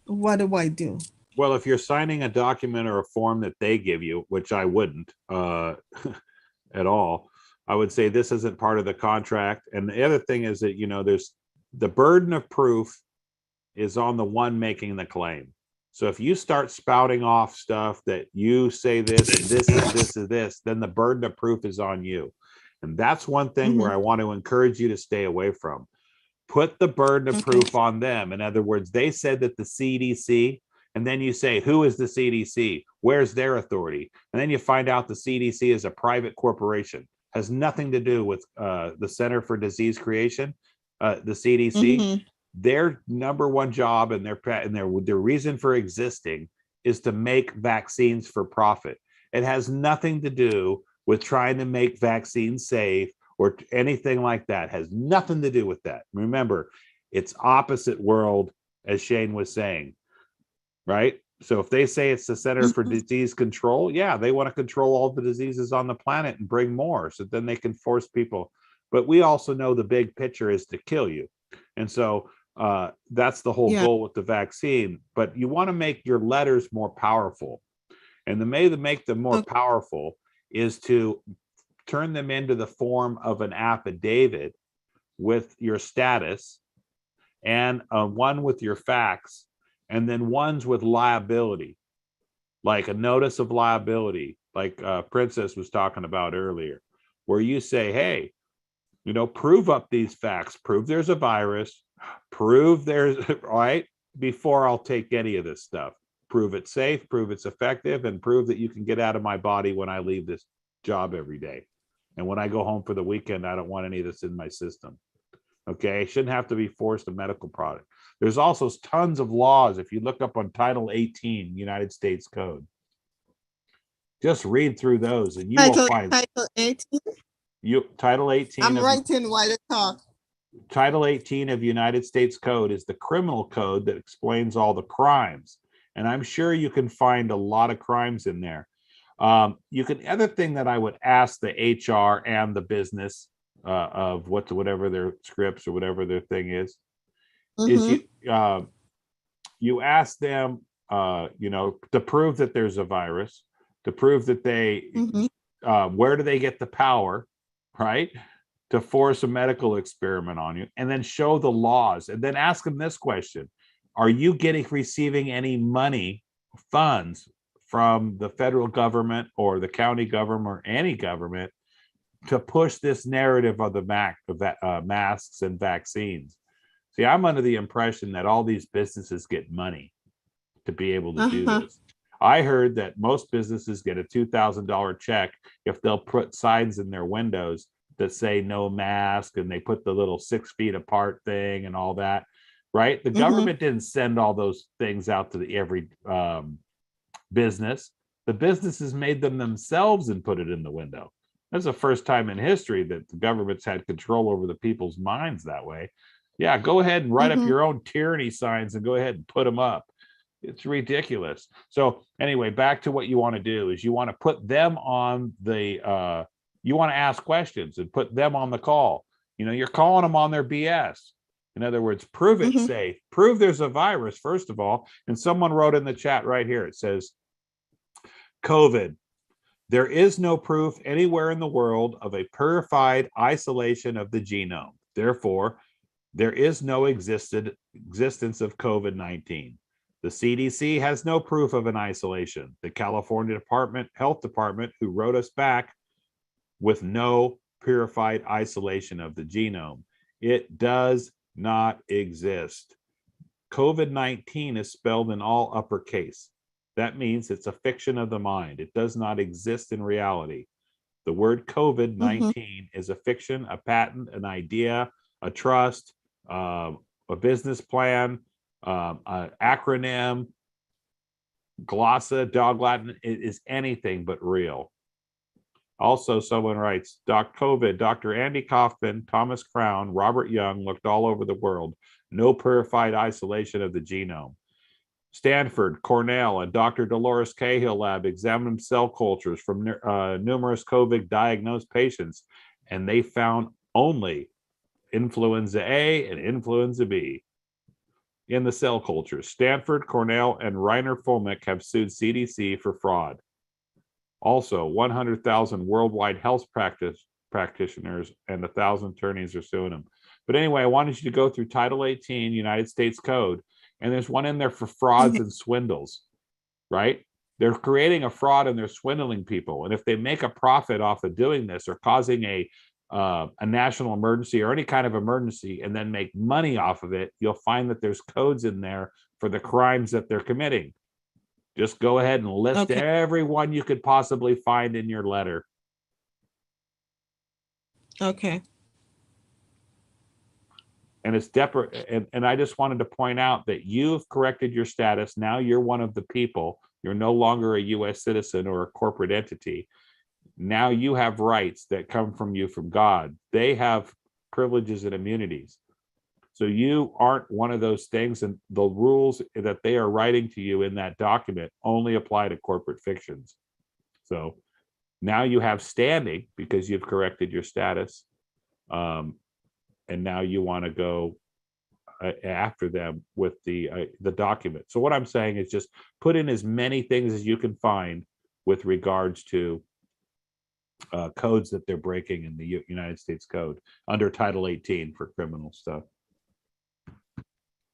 What do I do? Well, if you're signing a document or a form that they give you, which I wouldn't at all, I would say this isn't part of the contract. And the other thing is that, there's the burden of proof is on the one making the claim. So if you start spouting off stuff that you say this is this, then the burden of proof is on you. And that's one thing where I want to encourage you to stay away from. Put the burden of proof on them. In other words, they said that the CDC, and then you say, who is the CDC? Where's their authority? And then you find out the CDC is a private corporation, has nothing to do with the Center for Disease Creation, the CDC. Their number one job and their reason for existing is to make vaccines for profit. It has nothing to do with trying to make vaccines safe or anything like that. It has nothing to do with that. Remember, it's opposite world, as Shane was saying, right? So if they say it's the Center for Disease Control, yeah, they want to control all the diseases on the planet and bring more, so then they can force people. But we also know the big picture is to kill you. And so that's the whole goal with the vaccine. But you want to make your letters more powerful. And the way to make them more powerful is to turn them into the form of an affidavit with your status, and one with your facts, and then ones with liability, like a notice of liability, like Princess was talking about earlier, where you say, hey, prove up these facts, prove there's a virus, prove there's, right, before I'll take any of this stuff. Prove it's safe, prove it's effective, and prove that you can get out of my body when I leave this job every day. And when I go home for the weekend, I don't want any of this in my system. Okay, it shouldn't have to be forced a medical product. There's also tons of laws. If you look up on Title 18, United States Code, just read through those and you will find Title 18. Title 18. I'm writing while you talk. Title 18 of United States Code is the criminal code that explains all the crimes. And I'm sure you can find a lot of crimes in there. Other thing that I would ask the HR and the business of whatever their scripts or whatever their thing is you ask them, to prove that there's a virus, to prove that they, where do they get the power, right, to force a medical experiment on you, and then show the laws, and then ask them this question: are you receiving any funds from the federal government or the county government or any government to push this narrative of the masks and vaccines? See, I'm under the impression that all these businesses get money to be able to do this. I heard that most businesses get a $2,000 check if they'll put signs in their windows that say no mask, and they put the little 6 feet apart thing and all that, right? The government didn't send all those things out to every business. The businesses made them themselves and put it in the window. That's the first time in history that the government's had control over the people's minds that way. Yeah, go ahead and write up your own tyranny signs and go ahead and put them up. It's ridiculous. So anyway, back to what you want to do is you want to put them on the, you want to ask questions and put them on the call. You're calling them on their BS. In other words, prove it safe, prove there's a virus, first of all. And someone wrote in the chat right here, it says, COVID, there is no proof anywhere in the world of a purified isolation of the genome. Therefore, there is no existence of COVID-19. The CDC has no proof of an isolation. The California Health Department, who wrote us back with no purified isolation of the genome. It does not exist. COVID-19 is spelled in all uppercase. That means it's a fiction of the mind. It does not exist in reality. The word COVID-19 is a fiction, a patent, an idea, a trust, a business plan, an acronym, glossa, dog Latin. It is anything but real. Also, someone writes, COVID, Dr. Andy Kaufman, Thomas Crown, Robert Young looked all over the world. No purified isolation of the genome. Stanford, Cornell, and Dr. Dolores Cahill lab examined cell cultures from numerous COVID diagnosed patients, and they found only influenza A and influenza B in the cell cultures. Stanford, Cornell, and Reiner Fulmick have sued CDC for fraud. Also, 100,000 worldwide health practitioners and 1,000 attorneys are suing them. But anyway, I wanted you to go through Title 18 United States Code, and there's one in there for frauds and swindles, right? They're creating a fraud and they're swindling people. And if they make a profit off of doing this or causing a national emergency or any kind of emergency and then make money off of it, you'll find that there's codes in there for the crimes that they're committing. Just go ahead and list everyone you could possibly find in your letter. Okay. And it's and I just wanted to point out that you've corrected your status. Now you're one of the people. You're no longer a U.S. citizen or a corporate entity. Now you have rights that come from you from God. They have privileges and immunities. So you aren't one of those things, and the rules that they are writing to you in that document only apply to corporate fictions. So now you have standing because you've corrected your status. And now you want to go after them with the document. So what I'm saying is just put in as many things as you can find with regards to codes that they're breaking in the United States Code under Title 18 for criminal stuff.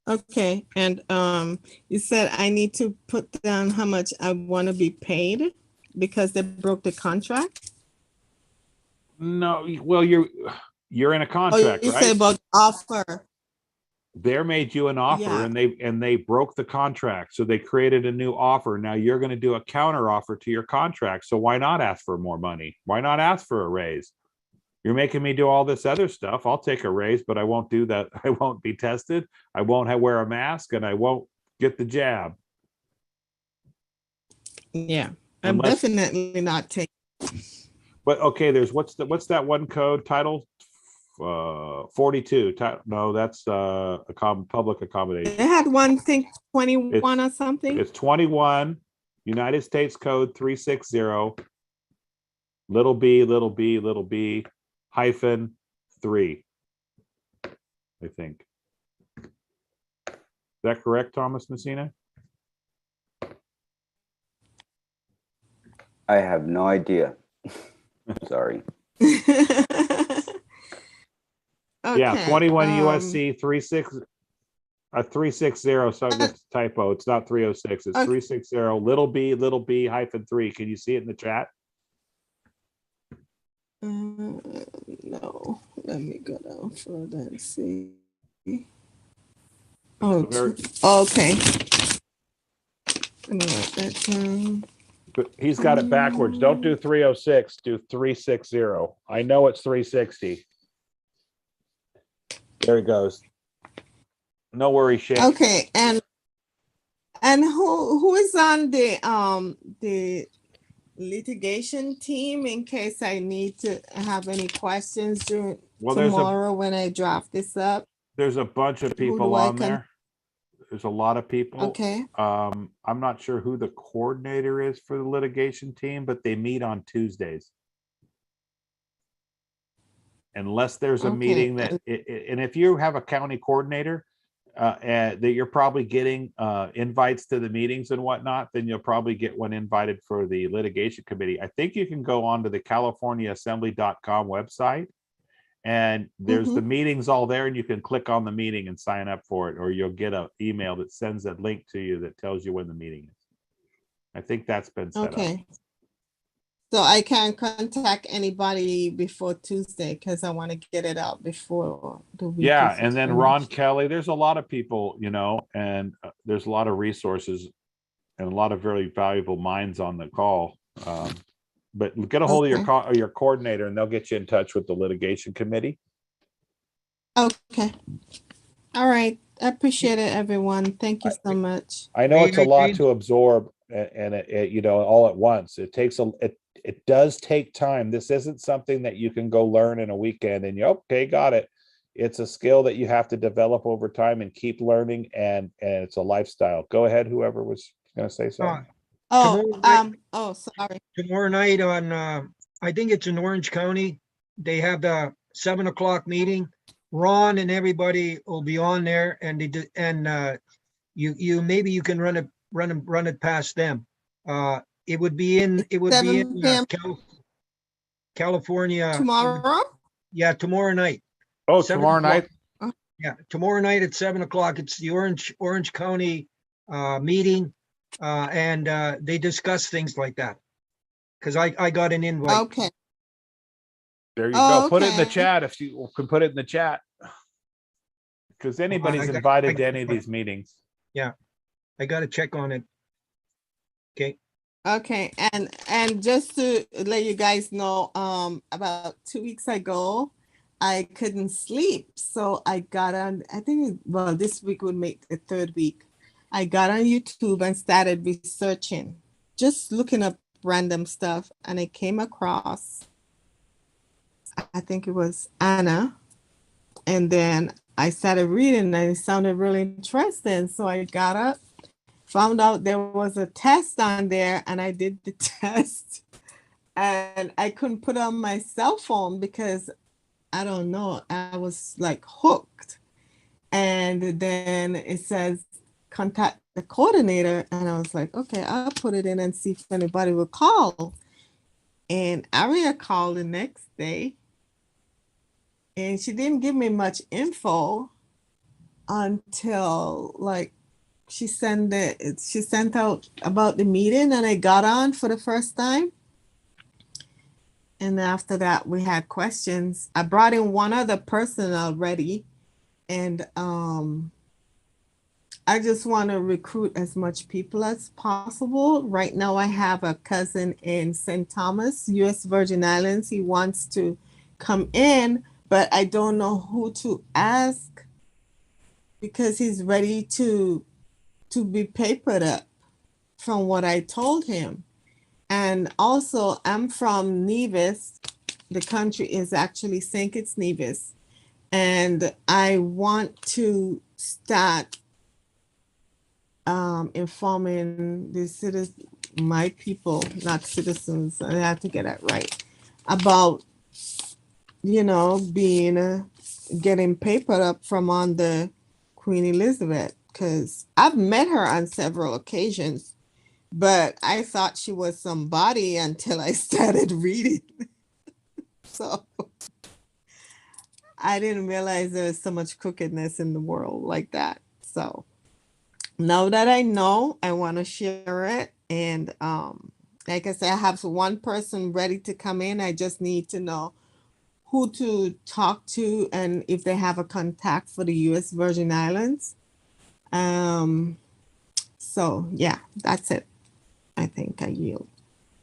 Okay, and you said I need to put down how much I want to be paid because they broke the contract? No, well, you're in a contract, you right? said about offer. They made you an offer, Yeah. and they broke the contract, so they created a new offer. Now you're going to do a counter offer to your contract. So why not ask for more money? Why not ask for a raise? You're making me do all this other stuff. I'll take a raise, but I won't do that. I won't be tested. I won't wear a mask, and I won't get the jab. Yeah, I'm definitely not taking. But okay, there's what's that one code title? 42. No, that's public accommodation. They had one thing 21 or something. It's 21 United States Code 360 little b hyphen 3. I think. Is that correct, Thomas Messina? I have no idea. Sorry. Yeah, 21 USC 360. So that's a typo. It's not 306. It's 360 little b hyphen 3. Can you see it in the chat? No, let me go down further and see. Oh, okay. Let me write that down. But he's got it backwards. Don't do 306. Do 360. I know it's 360. There it goes. No worries, Shane. Okay, and who is on the litigation team in case I need to have any questions during tomorrow when I draft this up? There's a bunch of people on there. There's a lot of people. Okay. I'm not sure who the coordinator is for the litigation team, but they meet on Tuesdays. Unless there's a meeting that, and if you have a county coordinator that you're probably getting invites to the meetings and whatnot, then you'll probably get one invited for the litigation committee. I think you can go onto the CaliforniaAssembly.com website, and there's the meetings all there, and you can click on the meeting and sign up for it, or you'll get an email that sends a link to you that tells you when the meeting is. I think that's been set up. So I can't contact anybody before Tuesday because I want to get it out before the week. Yeah, and then Ron Kelly, there's a lot of people, and there's a lot of resources and a lot of very valuable minds on the call. But get a hold of your coordinator, and they'll get you in touch with the litigation committee. Okay. All right. I appreciate it, everyone. Thank you so much. I know it's a lot to absorb. and it all at once. It takes it does take time. This isn't something that you can go learn in a weekend and okay, got it. It's a skill that you have to develop over time and keep learning, and it's a lifestyle. Go ahead, whoever was going to say something. Sorry. Tomorrow night on, I think it's in Orange County, they have the 7 o'clock meeting. Ron and everybody will be on there, and you maybe you can run it past them. It would be in California. Tomorrow? Yeah, tomorrow night. Oh, tomorrow night? Yeah, tomorrow night at 7 o'clock. It's the Orange County meeting, and they discuss things like that. Because I got an invite. Okay. There you go. Put it in the chat if you can put it in the chat. Because anybody's invited to any of these meetings. Yeah, I got to check on it. Okay. Okay, and just to let you guys know, about 2 weeks ago, I couldn't sleep, so I got on. I think this week would make the third week. I got on YouTube and started researching, just looking up random stuff, and I came across, I think it was Anna, and then I started reading, and it sounded really interesting, so I got up. Found out there was a test on there, and I did the test, and I couldn't put on my cell phone because I don't know, I was like hooked. And then it says contact the coordinator, and I was like, okay, I'll put it in and see if anybody will call. And Aria called the next day, and she didn't give me much info until like she sent out about the meeting, and I got on for the first time. And after that, we had questions. I brought in one other person already, and I just want to recruit as much people as possible. Right now, I have a cousin in St. Thomas, U.S. Virgin Islands. He wants to come in, but I don't know who to ask because he's ready to be papered up from what I told him. And also, I'm from Nevis. The country is actually St. Kitts Nevis. And I want to start informing the citizens, my people, not citizens, I have to get that right, about, getting papered up from under Queen Elizabeth. Because I've met her on several occasions, but I thought she was somebody until I started reading. So I didn't realize there was so much crookedness in the world like that. So now that I know, I want to share it. And like I said, I have one person ready to come in. I just need to know who to talk to and if they have a contact for the U.S. Virgin Islands. So yeah, that's it. I think I yield.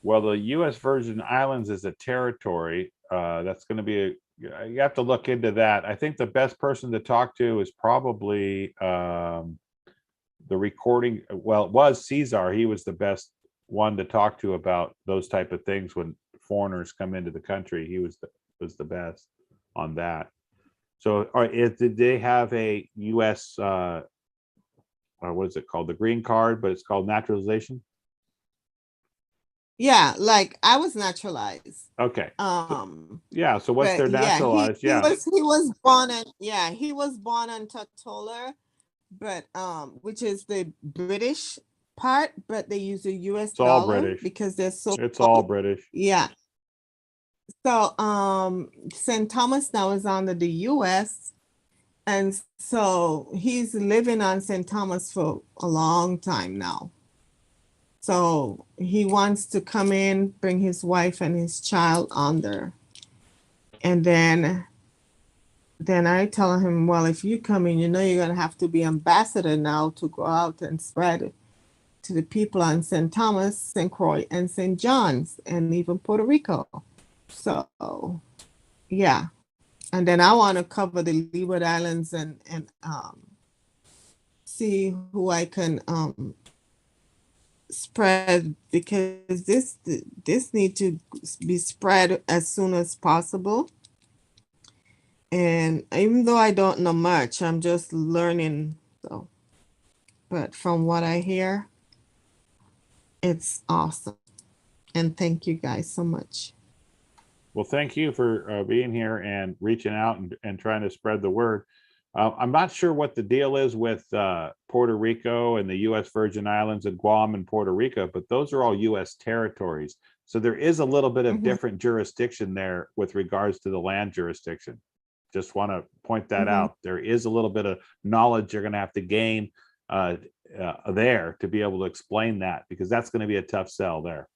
Well, the U.S. Virgin Islands is a territory. That's going to be you have to look into that. I think the best person to talk to is probably the recording. Well, it was Caesar. He was the best one to talk to about those type of things when foreigners come into the country. He was the best on that. So, did they have a U.S. What is it called? The green card, but it's called naturalization. Yeah, like I was naturalized. Okay. Yeah. So once they're naturalized, he was born on Tortola, but which is the British part, but they use the U.S. It's all dollar British because they're so. It's all British. Yeah. So St. Thomas now is under the U.S. and so he's living on St. Thomas for a long time now. So he wants to come in, bring his wife and his child under. And then I tell him, well, if you come in, you're going to have to be ambassador now to go out and spread it to the people on St. Thomas, St. Croix, and St. John's, and even Puerto Rico. So, yeah. And then I want to cover the Leeward Islands and see who I can spread, because this need to be spread as soon as possible. And even though I don't know much, I'm just learning. So, but from what I hear, it's awesome. And thank you guys so much. Well, thank you for being here and reaching out and trying to spread the word. I'm not sure what the deal is with Puerto Rico and the U.S. Virgin Islands and Guam and Puerto Rico, but those are all U.S. territories. So there is a little bit of different jurisdiction there with regards to the land jurisdiction. Just want to point that out. There is a little bit of knowledge you're going to have to gain there to be able to explain that, because that's going to be a tough sell there.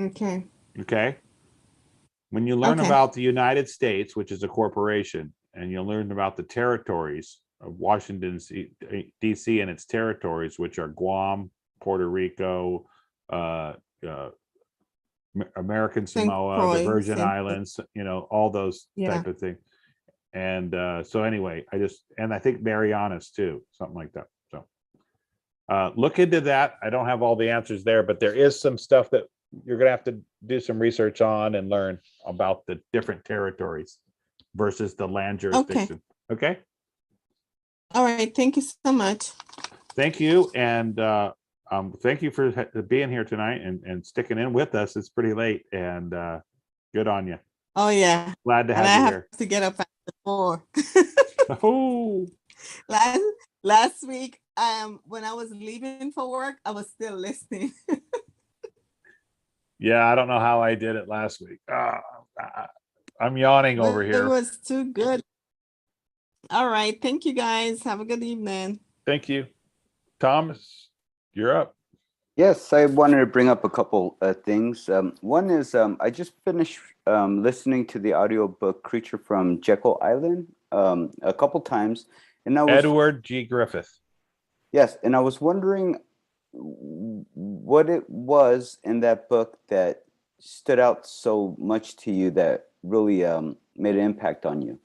Okay. Okay. When you learn about the United States, which is a corporation, and you learn about the territories of Washington, D.C. and its territories, which are Guam, Puerto Rico, American Samoa, the Virgin Islands, all those type of things. And so anyway, I think Marianas too, something like that. So look into that. I don't have all the answers there, but there is some stuff that you're going to have to do some research on and learn about the different territories versus the land jurisdiction. Okay. All right. Thank you so much. Thank you. And thank you for being here tonight and sticking in with us. It's pretty late, and good on you. Oh yeah. Glad to have and you I here. have to get up at 4. Oh. Last week, when I was leaving for work, I was still listening. Yeah, I don't know how I did it last week. I'm yawning over here. It was too good. All right. Thank you, guys. Have a good evening. Thank you. Thomas, you're up. Yes, I wanted to bring up a couple things. One is I just finished listening to the audiobook Creature from Jekyll Island a couple times. And I was, Edward G. Griffith. Yes, and I was wondering what it was in that book that stood out so much to you that really made an impact on you.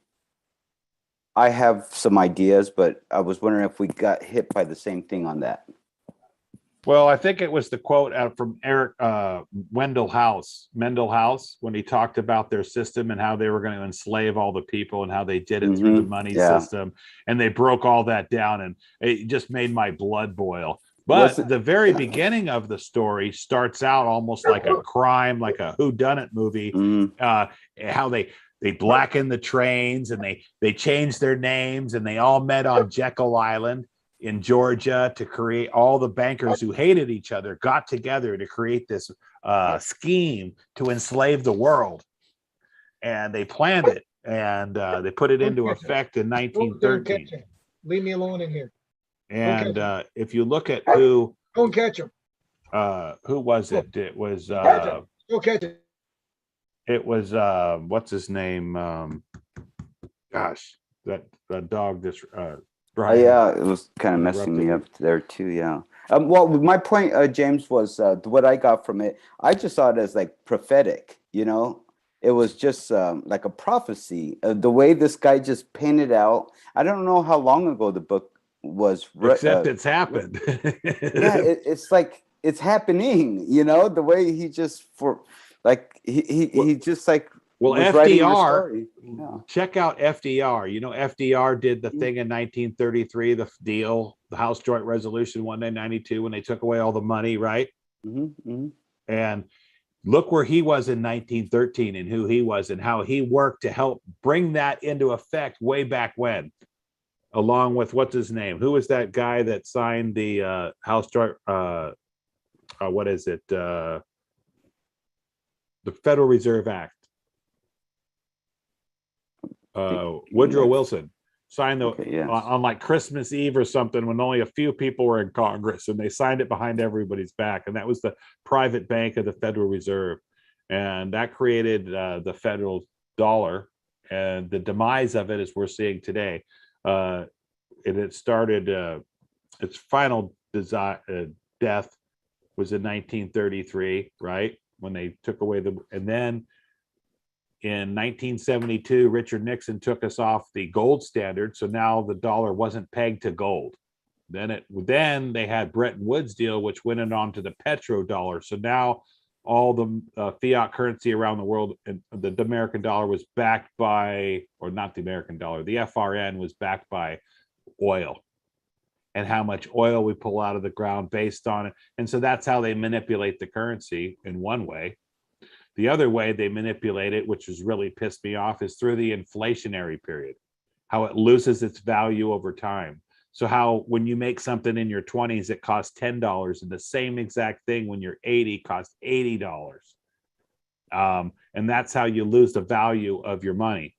I have some ideas, but I was wondering if we got hit by the same thing on that. Well, I think it was the quote out from Eric Mendel House, when he talked about their system and how they were going to enslave all the people and how they did it through the money system. And they broke all that down, and it just made my blood boil. But the very beginning of the story starts out almost like a crime, like a whodunit movie, how they blacken the trains and they changed their names, and they all met on Jekyll Island in Georgia to create. All the bankers who hated each other got together to create this scheme to enslave the world. And they planned it, and they put it into effect in 1913. Leave me alone in here. And if you look at who, don't catch him. Who was it? It was Don't catch him. It was what's his name? Gosh, that dog just yeah, it was kind of messing me up there too. Yeah. Well, my point, James, was what I got from it. I just saw it as like prophetic. It was just like a prophecy. The way this guy just painted out. I don't know how long ago the book was. Except it's happened. Yeah, it's like it's happening. The way he just he just like. Well, FDR, check out FDR. FDR did the thing in 1933, the deal, the House Joint Resolution 1992, when they took away all the money, right? And look where he was in 1913 and who he was and how he worked to help bring that into effect way back when, along with what's his name? Who was that guy that signed the House Joint, what is it? The Federal Reserve Act. Woodrow Wilson signed on like Christmas Eve or something, when only a few people were in Congress, and they signed it behind everybody's back. And that was the private bank of the Federal Reserve. And that created the federal dollar, and the demise of it, as we're seeing today. It started, its final death was in 1933, right? When they took away and then in 1972, Richard Nixon took us off the gold standard. So now the dollar wasn't pegged to gold. Then they had Bretton Woods deal, which went on to the petrodollar. So now all the fiat currency around the world, and the American dollar was backed by, or not the American dollar, the FRN was backed by oil, and how much oil we pull out of the ground based on it. And so that's how they manipulate the currency in one way. The other way they manipulate it, which has really pissed me off, is through the inflationary period, how it loses its value over time. So how when you make something in your 20s, it costs $10, and the same exact thing when you're 80 costs $80. And that's how you lose the value of your money.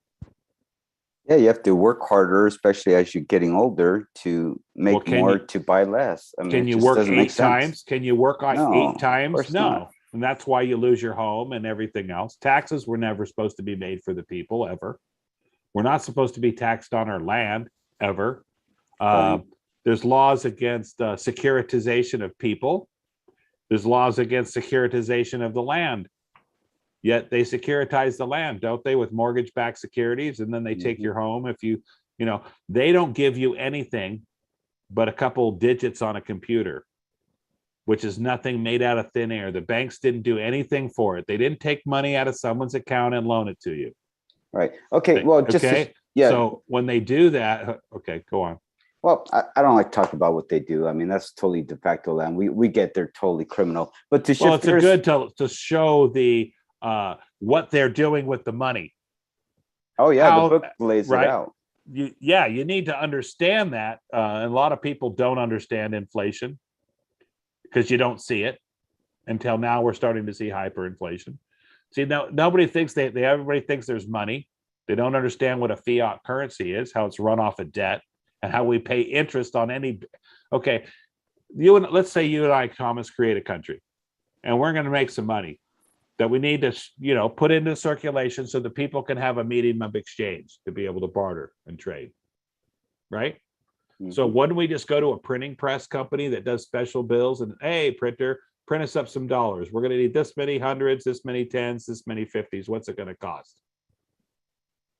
Yeah, you have to work harder, especially as you're getting older, to make more to buy less. I mean, can it you just work doesn't make 8 sense. times? Can you work like No, 8 times? course No. not. And that's why you lose your home and everything else. Taxes were never supposed to be made for the people ever. We're not supposed to be taxed on our land ever. Right. There's laws against securitization of people. There's laws against securitization of the land. Yet they securitize the land, don't they, with mortgage-backed securities, and then they take your home if you know, they don't give you anything but a couple digits on a computer, which is nothing made out of thin air. The banks didn't do anything for it. They didn't take money out of someone's account and loan it to you. Right. Okay. Well, just okay. yeah. So when they do that, okay, go on. Well, I don't like to talk about what they do. I mean, that's totally de facto land. We get they're totally criminal. But to shift Well, it's gears, a good to show the what they're doing with the money. Oh yeah, the book lays it out. You need to understand that. And a lot of people don't understand inflation because you don't see it until now. We're starting to see hyperinflation. See, now nobody thinks everybody thinks there's money. They don't understand what a fiat currency is, how it's run off of debt, and how we pay interest on any. Okay, let's say you and I, Thomas, create a country, and we're going to make some money that we need to, put into circulation so that people can have a medium of exchange to be able to barter and trade, right? So wouldn't we just go to a printing press company that does special bills and, hey, printer, print us up some dollars. We're going to need this many hundreds, this many tens, this many 50s. What's it going to cost?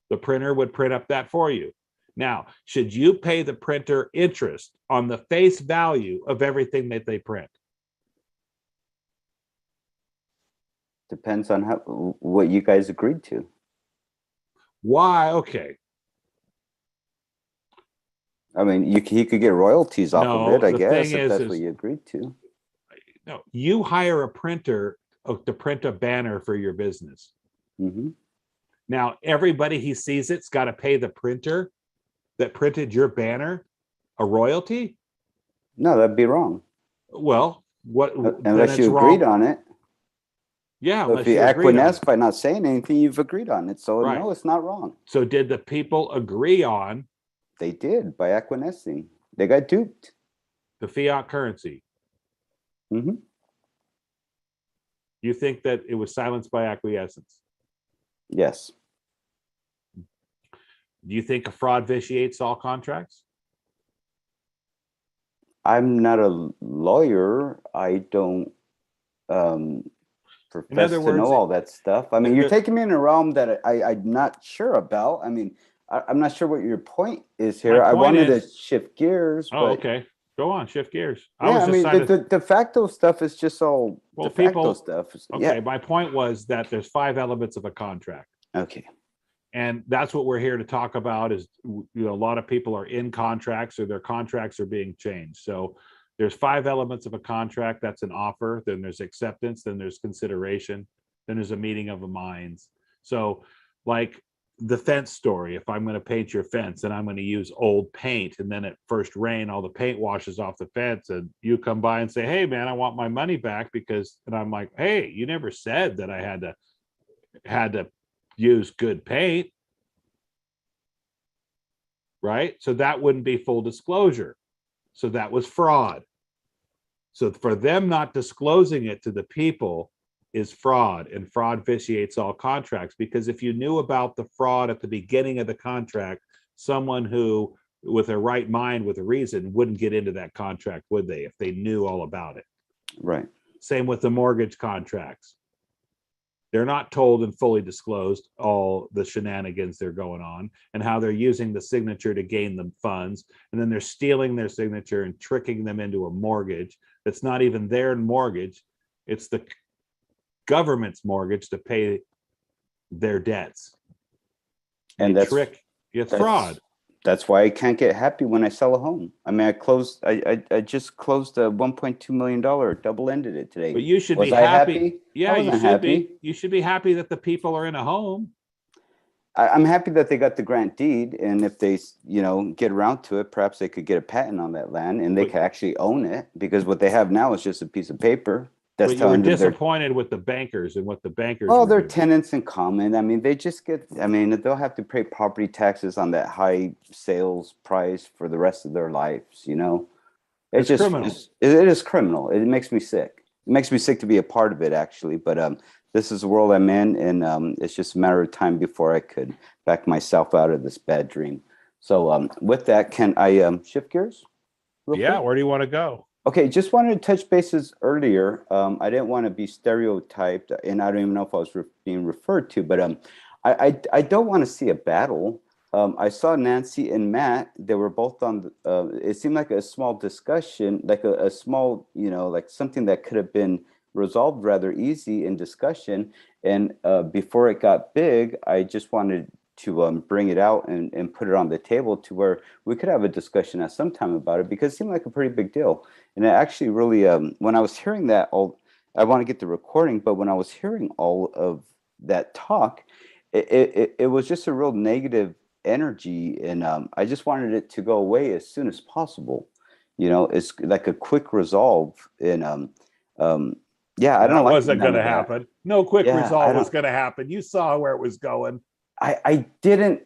The printer would print up that for you. Now, should you pay the printer interest on the face value of everything that they print? Depends on what you guys agreed to. Why? Okay. I mean, he could get royalties off of it, I guess, if that's what you agreed to. No, you hire a printer to print a banner for your business. Now, everybody he sees it's got to pay the printer that printed your banner a royalty? No, that'd be wrong. Well, what unless you agreed on it. Yeah, so if you acquiesce by not saying anything, you've agreed on it. So no, it's not wrong. So did the people agree on? They did by acquiescing. They got duped. The fiat currency. You think that it was silenced by acquiescence? Yes. Do you think a fraud vitiates all contracts? I'm not a lawyer. I don't profess to know all that stuff. I mean, you're taking me in a realm that I'm not sure about. I mean, I'm not sure what your point is here. I wanted to shift gears. Oh, okay. Go on, shift gears. Yeah, I mean, the de facto stuff is just all de facto stuff. Okay, my point was that there's 5 elements of a contract. Okay. And that's what we're here to talk about is, a lot of people are in contracts or their contracts are being changed. So there's 5 elements of a contract. That's an offer. Then there's acceptance. Then there's consideration. Then there's a meeting of the minds. So like the fence story, if I'm going to paint your fence and I'm going to use old paint, and then at first rain, all the paint washes off the fence, and you come by and say, hey man, I want my money back and I'm like, hey, you never said that I had to use good paint, right? So that wouldn't be full disclosure. So that was fraud. So for them not disclosing it to the people is fraud, and fraud vitiates all contracts, because if you knew about the fraud at the beginning of the contract, someone who with a right mind, with a reason, wouldn't get into that contract, would they, if they knew all about it? Right. Same with the mortgage contracts. They're not told and fully disclosed all the shenanigans they're going on and how they're using the signature to gain the funds. And then they're stealing their signature and tricking them into a mortgage that's not even their mortgage. It's the government's mortgage to pay their debts. And They that's trick. It's that's- fraud. That's why I can't get happy when I sell a home. I mean, I just closed a $1.2 million, double-ended it today. But you should Was be I happy. Yeah, I you wasn't should happy. be. You should be happy that the people are in a home. I'm happy that they got the grant deed, and if they, get around to it, perhaps they could get a patent on that land, and they could actually own it. Because what they have now is just a piece of paper that's But you were telling them they're. disappointed with the bankers and what the bankers. Oh, were they're doing. tenants in common. I mean, they just get. I mean, they'll have to pay property taxes on that high sales price for the rest of their lives. It's just criminal. it is criminal. It makes me sick. It makes me sick to be a part of it, actually. But this is the world I'm in, and it's just a matter of time before I could back myself out of this bad dream. So with that, can I shift gears? Yeah, where do you want to go? Okay, just wanted to touch bases earlier. I didn't want to be stereotyped, and I don't even know if I was being referred to, but I don't want to see a battle. I saw Nancy and Matt. They were both on. It seemed like a small discussion, like a small, like something that could have been resolved rather easy in discussion. And before it got big, I just wanted to bring it out and put it on the table to where we could have a discussion at some time about it, because it seemed like a pretty big deal. And it actually really, when I was hearing that, I want to get the recording, but when I was hearing all of that talk, it was just a real negative energy, and I just wanted it to go away as soon as possible. It's like a quick resolve, and yeah, I don't That like wasn't none going to of that. happen. No quick Yeah, resolve was going to happen. You saw where it was going. I didn't.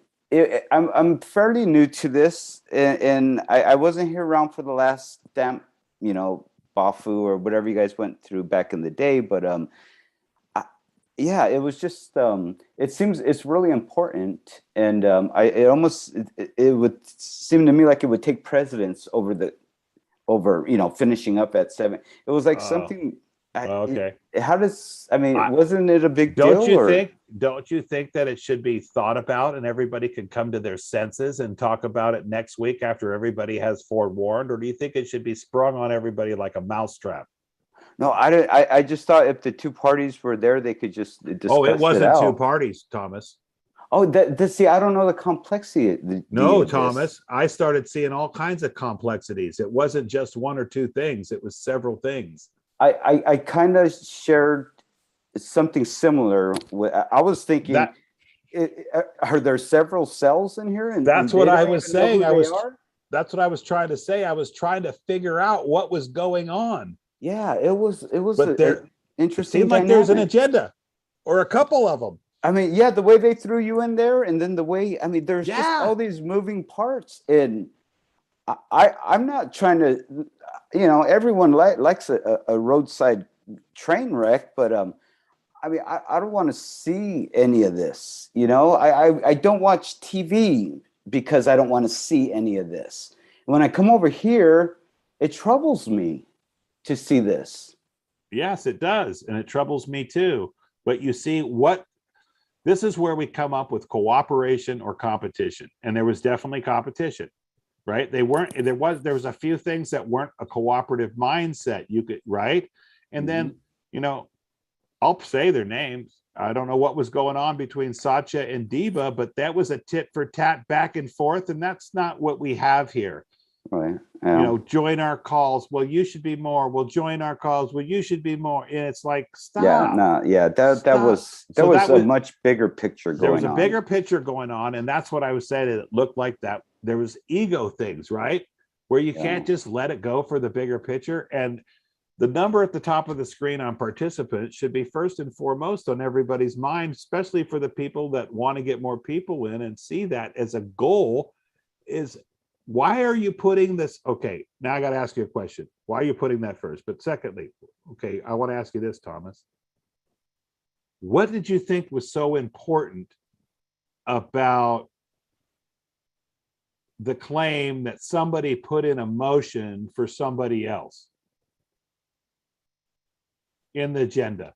I'm fairly new to this, and I wasn't here around for the last stamp, Bafu or whatever you guys went through back in the day. But yeah, it was just. It seems it's really important, and it would seem to me like it would take precedence over finishing up at 7. It was like something. Okay. Wasn't it a big deal? Don't you think that it should be thought about and everybody could come to their senses and talk about it next week after everybody has forewarned? Or do you think it should be sprung on everybody like a mousetrap? No, I just thought if the two parties were there, they could just discuss it out. It wasn't two parties, Thomas. Oh, see, I don't know the complexity. No, Thomas, I started seeing all kinds of complexities. It wasn't just one or two things. It was several things. I kind of shared something similar. I was thinking, are there several cells in here? And that's what I was saying. That's what I was trying to say. I was trying to figure out what was going on. Yeah, it was interesting. It seemed like there's an agenda or a couple of them. I mean, yeah, the way they threw you in there, and then the way, there's just all these moving parts, and I'm not trying to, everyone likes a roadside train wreck, but I don't want to see any of this. I don't watch TV because I don't want to see any of this. When I come over here, it troubles me to see this. Yes, it does, and it troubles me too. But you see this is where we come up with cooperation or competition. And there was definitely competition, right? There was a few things that weren't a cooperative mindset. Right. And then, I'll say their names. I don't know what was going on between Satya and Diva, but that was a tit for tat back and forth. And that's not what we have here. Right. Join our calls. Well, you should be more. Well, join our calls. Well, you should be more. And it's like, stop. That was a much bigger picture going on. There was a bigger picture going on. And that's what I was saying. It looked like that there was ego things, right? Where you can't just let it go for the bigger picture. And the number at the top of the screen on participants should be first and foremost on everybody's mind, especially for the people that want to get more people in and see that as a goal. Is why are you putting this? Okay, now I got to ask you a question. Why are you putting that first? But secondly, okay, I want to ask you this, Thomas. What did you think was so important about the claim that somebody put in a motion for somebody else in the agenda?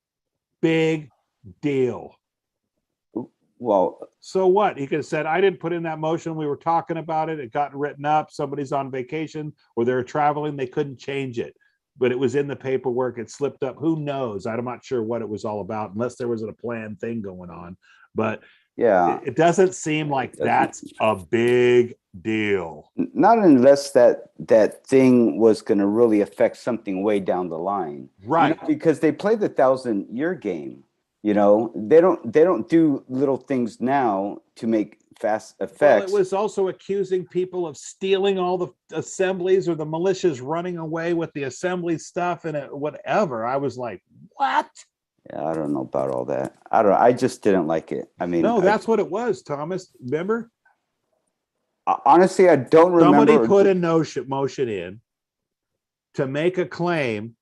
Big deal. Well, so what? He could have said, I didn't put in that motion. We were talking about it. It got written up. Somebody's on vacation or they're traveling. They couldn't change it, but it was in the paperwork. It slipped up. Who knows? I'm not sure what it was all about unless there was a planned thing going on. But yeah, it doesn't seem like that's a big deal. Not unless that thing was going to really affect something way down the line. Right. Because they play the 1,000-year game. They don't do little things now to make fast effects. Well, it was also accusing people of stealing all the assemblies or the militias running away with the assembly stuff and whatever. I was like, what? Yeah, I don't know about all that. I just didn't like it. I mean, no, that's what it was, Thomas. Remember? Honestly, I don't remember. Somebody put a motion in to make a claim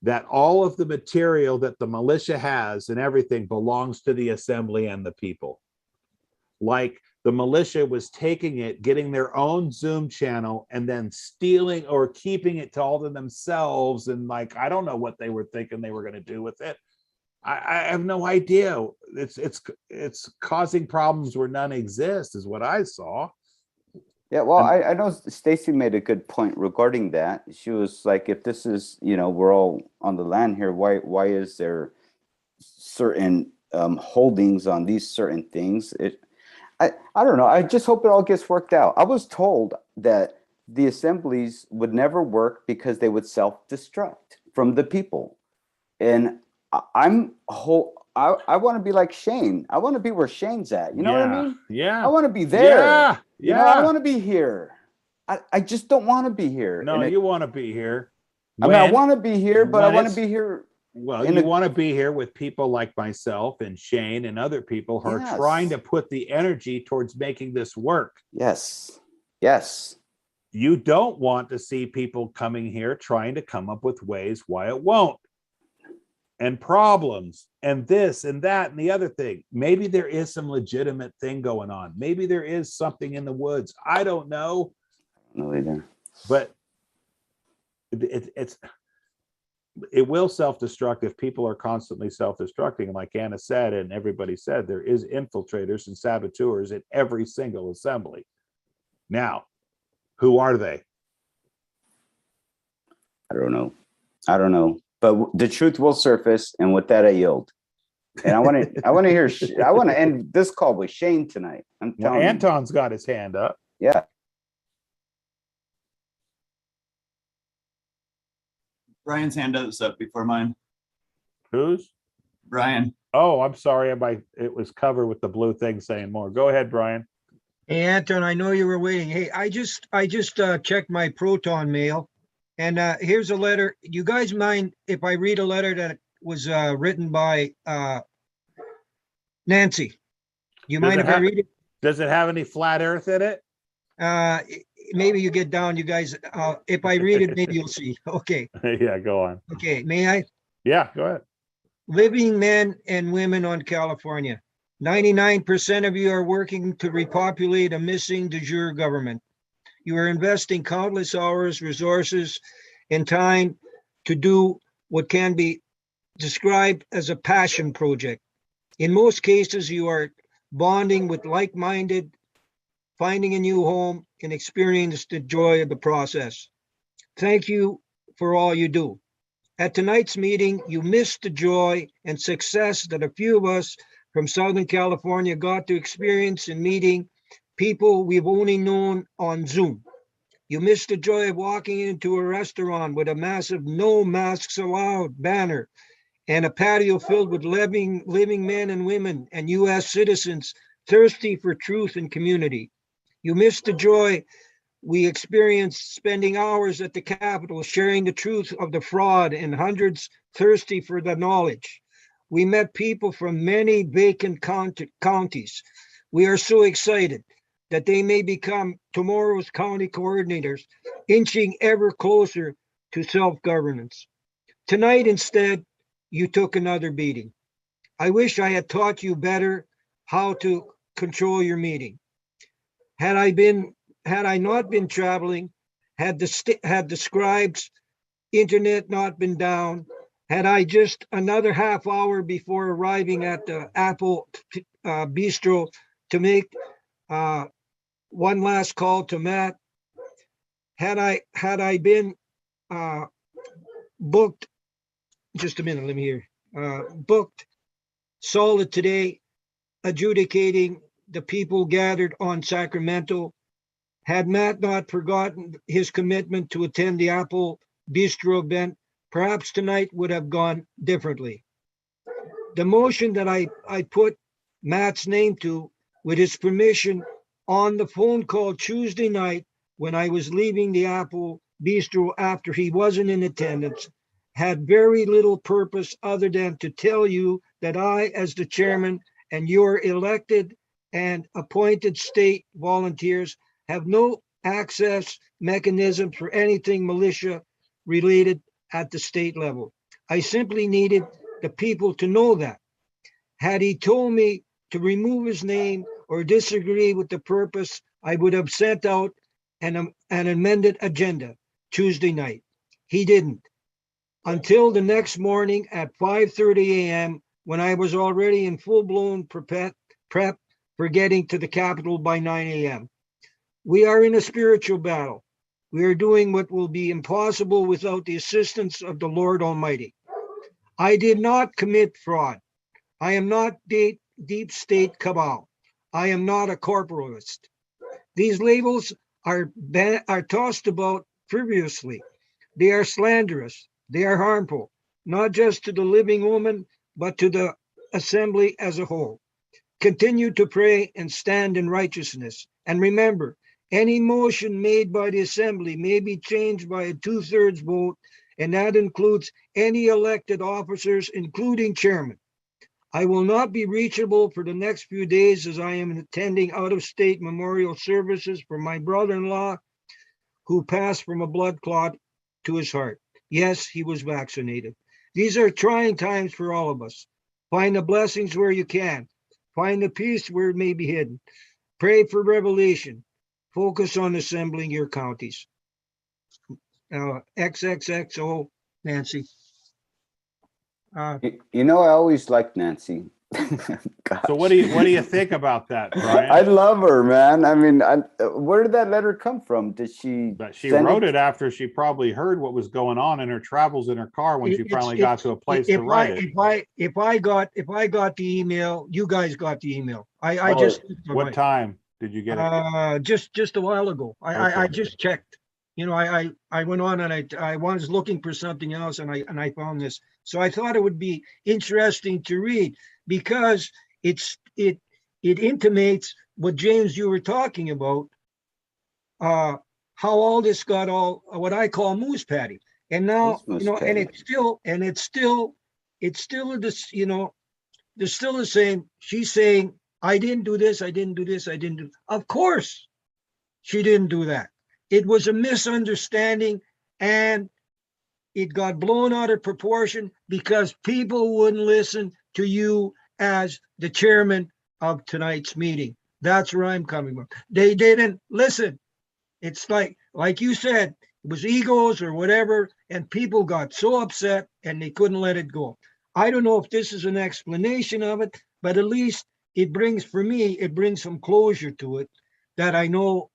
that all of the material that the militia has and everything belongs to the assembly and the people. Like the militia was taking it, getting their own Zoom channel, and then stealing or keeping it to all to themselves. And like, I don't know what they were thinking they were going to do with it. I have no idea. It's causing problems where none exist, is what I saw. Yeah, well, I know Stacy made a good point regarding that. She was like, if this is, we're all on the land here, why is there certain holdings on these certain things? I don't know. I just hope it all gets worked out. I was told that the assemblies would never work because they would self-destruct from the people. And I want to be like Shane. I want to be where Shane's at. You know what I mean? Yeah. I want to be there. Yeah. I want to be here. I just don't want to be here. No, you want to be here. I want to be here, but I want to be here. Well, you want to be here with people like myself and Shane and other people who are trying to put the energy towards making this work. Yes. You don't want to see people coming here trying to come up with ways why it won't. And problems and this and that and the other thing. Maybe there is some legitimate thing going on. Maybe there is something in the woods. I don't know. No either. But it will self-destruct if people are constantly self-destructing. And like Anna said, and everybody said, there is infiltrators and saboteurs in every single assembly. Now, who are they? I don't know. But the truth will surface, and with that, I yield. And I want to end this call with Shane tonight. Anton's got his hand up. Yeah. Brian's hand is up before mine. Whose? Brian. Oh, I'm sorry. It was covered with the blue thing saying more. Go ahead, Brian. Hey, Anton, I know you were waiting. Hey, I just checked my Proton mail. And here's a letter. You guys mind if I read a letter that was written by Nancy? You mind if I read it? Does it have any flat earth in it? Maybe you get down, you guys. If I read it, maybe you'll see. Okay. Yeah, go on. Okay, may I? Yeah, go ahead. Living men and women on California. 99% of you are working to repopulate a missing de jure government. You are investing countless hours, resources, and time to do what can be described as a passion project. In most cases, you are bonding with like-minded, finding a new home, and experiencing the joy of the process. Thank you for all you do. At tonight's meeting, you missed the joy and success that a few of us from Southern California got to experience in meeting people we've only known on Zoom. You missed the joy of walking into a restaurant with a massive "No Masks Allowed" banner and a patio filled with living men and women and U.S. citizens thirsty for truth and community. You missed the joy we experienced spending hours at the Capitol sharing the truth of the fraud and hundreds thirsty for the knowledge. We met people from many vacant counties. We are so excited that they may become tomorrow's county coordinators, inching ever closer to self-governance. Tonight, instead, you took another beating. I wish I had taught you better how to control your meeting. Had I not been traveling, had the scribes' internet not been down, had I just another half hour before arriving at the Apple Bistro to make one last call to Matt, had I been booked, just a minute, let me hear, booked solid today, adjudicating the people gathered on Sacramento, had Matt not forgotten his commitment to attend the Apple Bistro event, perhaps tonight would have gone differently. The motion that I put Matt's name to, with his permission, on the phone call Tuesday night when I was leaving the Apple Bistro after he wasn't in attendance, had very little purpose other than to tell you that I, as the chairman, and your elected and appointed state volunteers have no access mechanism for anything militia related at the state level. I simply needed the people to know that. Had he told me to remove his name or disagree with the purpose, I would have sent out an amended agenda Tuesday night. He didn't. Until the next morning at 5:30 a.m., when I was already in full-blown prep for getting to the Capitol by 9 a.m. We are in a spiritual battle. We are doing what will be impossible without the assistance of the Lord Almighty. I did not commit fraud. I am not deep state cabal. I am not a corporatist. These labels are tossed about frivolously. They are slanderous. They are harmful, not just to the living woman, but to the assembly as a whole. Continue to pray and stand in righteousness. And remember, any motion made by the assembly may be changed by a 2/3 vote, and that includes any elected officers, including chairman. I will not be reachable for the next few days as I am attending out-of-state memorial services for my brother-in-law who passed from a blood clot to his heart. Yes, he was vaccinated. These are trying times for all of us. Find the blessings where you can. Find the peace where it may be hidden. Pray for revelation. Focus on assembling your counties. XXXO, Nancy. You know, I always liked Nancy. So what do you think about that, Brian? I love her, man. I mean, where did that letter come from? Did she? She wrote it after she probably heard what was going on in her travels in her car when she finally got to a place to write it. If I got the email, you guys got the email. What time did you get it? Just a while ago. I just checked. You know, I went on and I was looking for something else and I found this. So I thought it would be interesting to read because it intimates what, James, you were talking about, how all this got all what I call moose patty. And now, you know, and it's still this, you know, they're still the same. She's saying, I didn't do this, I didn't do this, I didn't do. Of course, she didn't do that. It was a misunderstanding and it got blown out of proportion because people wouldn't listen to you as the chairman of tonight's meeting. That's where I'm coming from. They didn't listen. It's like you said, it was egos or whatever, and people got so upset and they couldn't let it go. I don't know if this is an explanation of it, but at least it brings some closure to it, that I know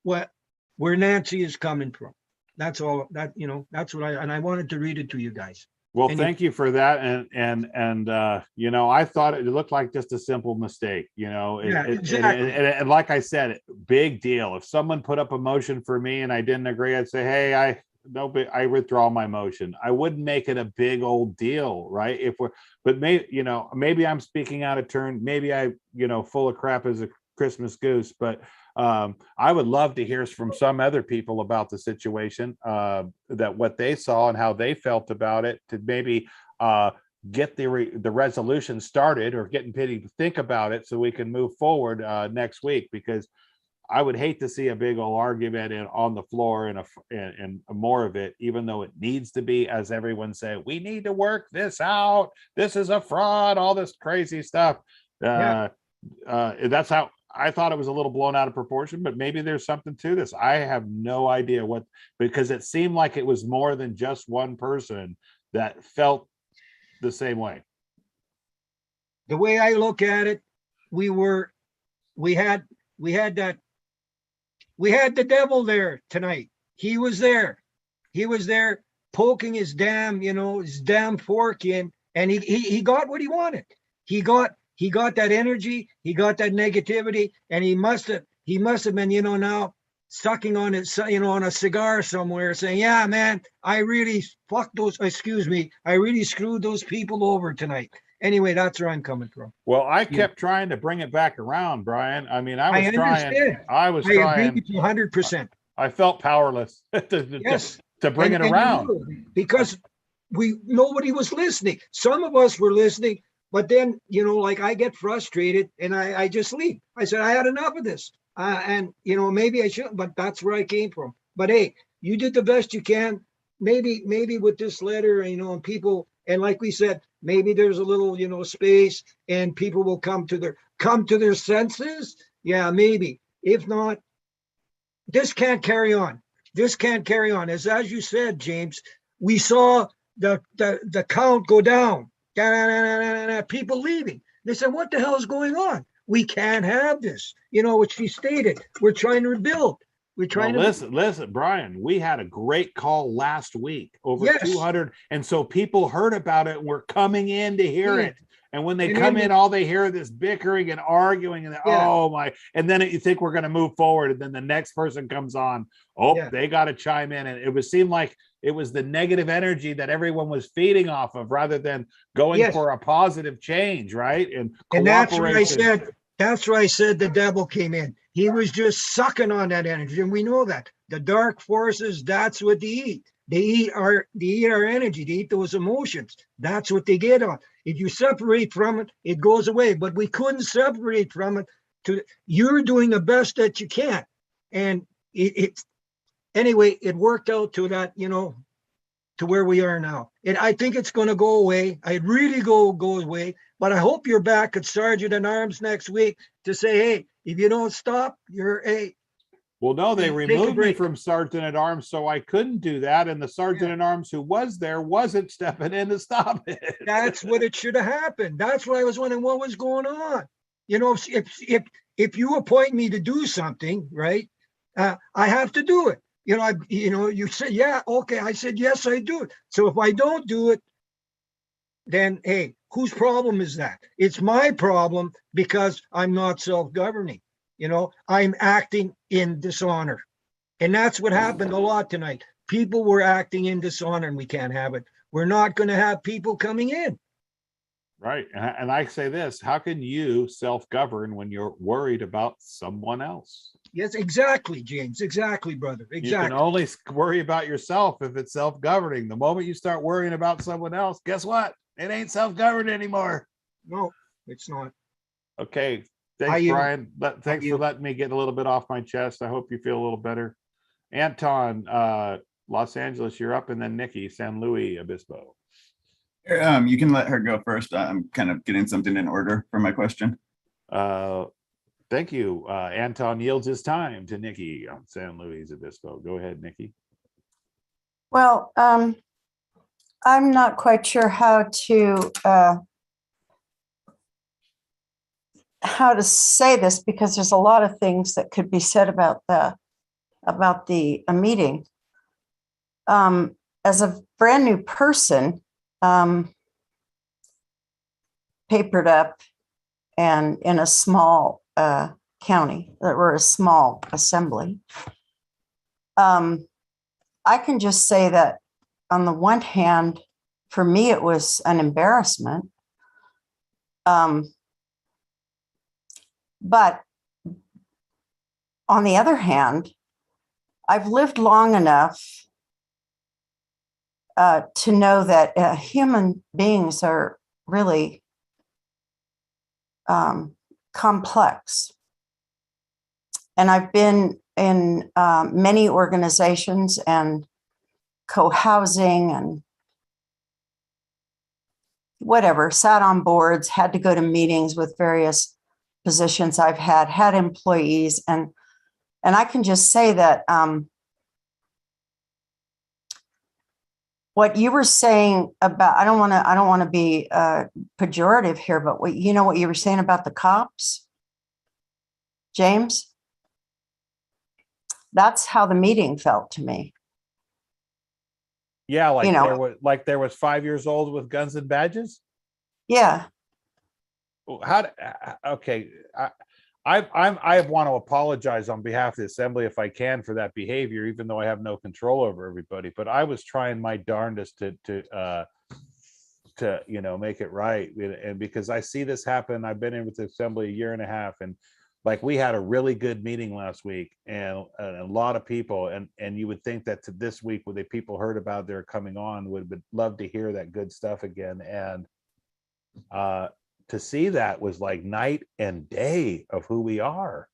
where Nancy is coming from. That's all. That, you know, that's what I wanted to read it to you guys. Well, thank you for that. And you know, I thought it looked like just a simple mistake, you know. Exactly. And like I said, big deal. If someone put up a motion for me and I didn't agree, I'd say, hey, I withdraw my motion. I wouldn't make it a big old deal, right? But maybe I'm speaking out of turn. Maybe I, you know, full of crap as a Christmas goose, but I would love to hear from some other people about the situation, that what they saw and how they felt about it, to maybe get the resolution started or getting Pity to think about it so we can move forward next week, because I would hate to see a big old argument on the floor and more of it, even though it needs to be, as everyone said, we need to work this out. This is a fraud, all this crazy stuff. That's how I thought it was a little blown out of proportion, but maybe there's something to this. I have no idea because it seemed like it was more than just one person that felt the same way? The way I look at it, we had the devil there tonight. He was there. He was there poking his damn fork in, and he got what he wanted. He got that energy, he got that negativity, and he must have been, now sucking on it, on a cigar somewhere, saying, yeah, man, I really screwed those people over tonight. Anyway, that's where I'm coming from. Well, I kept trying to bring it back around, Brian. I mean, I was trying. I agree with you 100%. I felt powerless to bring it around. Because nobody was listening. Some of us were listening, but then, like I get frustrated and I just leave. I said, I had enough of this. And, maybe I shouldn't, but that's where I came from. But hey, you did the best you can. Maybe with this letter, and people, and like we said, maybe there's a little, space and people will come to their senses. Yeah, maybe. If not, this can't carry on. This can't carry on. As you said, James, we saw the count go down. People leaving. They said, what the hell is going on? We can't have this. What she stated. We're trying to rebuild. We're trying to listen, Brian. We had a great call last week, over 200, and so people heard about it and were coming in to hear it. And when they come in, all they hear is this bickering and arguing, and oh my! And then you think we're going to move forward, and then the next person comes on. They got to chime in, and it seemed like it was the negative energy that everyone was feeding off of, rather than going for a positive change, right? And that's what I said. That's why I said the devil came in. He was just sucking on that energy, and we know that the dark forces. That's what they eat. They eat our energy. They eat those emotions. That's what they get on. If you separate from it, it goes away. But we couldn't separate from it. You're doing the best that you can, and anyway. It worked out to that, to where we are now. And I think it's going to go away. I really go away. But I hope you're back at Sergeant at Arms next week to say, hey, if you don't stop, you're a. Well, no, they removed me from Sergeant at Arms, so I couldn't do that. And the Sergeant at Arms who was there wasn't stepping in to stop it. That's what it should have happened. That's why I was wondering what was going on. If you appoint me to do something, right, I have to do it. You said, yeah, okay. I said, yes, I do it. So if I don't do it, then, hey, whose problem is that? It's my problem because I'm not self-governing. I'm acting in dishonor. And that's what happened a lot tonight. People were acting in dishonor, and we can't have it. We're not going to have people coming in. Right. And I say this, how can you self-govern when you're worried about someone else? Yes, exactly, James. Exactly, brother. Exactly. You can only worry about yourself if it's self-governing. The moment you start worrying about someone else, guess what? It ain't self-governed anymore. No, it's not. Okay. Thanks, Brian. Thanks for letting me get a little bit off my chest. I hope you feel a little better. Anton, Los Angeles, you're up, and then Nikki, San Luis Obispo. You can let her go first. I'm kind of getting something in order for my question. Thank you. Anton yields his time to Nikki on San Luis Obispo. Go ahead, Nikki. Well, I'm not quite sure how to say this, because there's a lot of things that could be said about the meeting. As a brand new person, papered up and in a small county, or a small assembly, I can just say that on the one hand, for me, it was an embarrassment. But on the other hand, I've lived long enough to know that human beings are really complex. And I've been in many organizations and co-housing and whatever, sat on boards, had to go to meetings with various positions I've had employees, and I can just say that what you were saying about, I don't want to be pejorative here, but what you were saying about the cops, James, that's how the meeting felt to me. Yeah, there was 5 years old with guns and badges. Yeah. Okay. I want to apologize on behalf of the assembly if I can for that behavior, even though I have no control over everybody. But I was trying my darndest to make it right, and because I see this happen, I've been in with the assembly a year and a half, and like we had a really good meeting last week, and a lot of people, and you would think that to this week, when the people heard about they're coming on, would love to hear that good stuff again, and to see that was like night and day of who we are.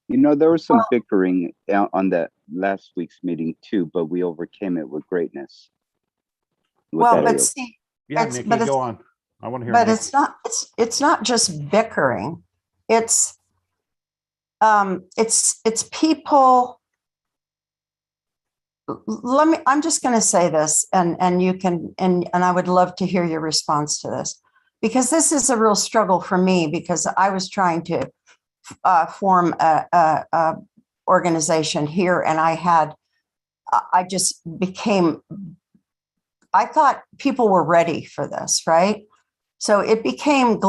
There was some bickering on that last week's meeting too, but we overcame it with greatness. Nikki, go on. I want to hear. But it's not just bickering. It's people. I'm just going to say this, and you can, and I would love to hear your response to this, because this is a real struggle for me, because I was trying to form a organization here, and I thought people were ready for this, right? So it became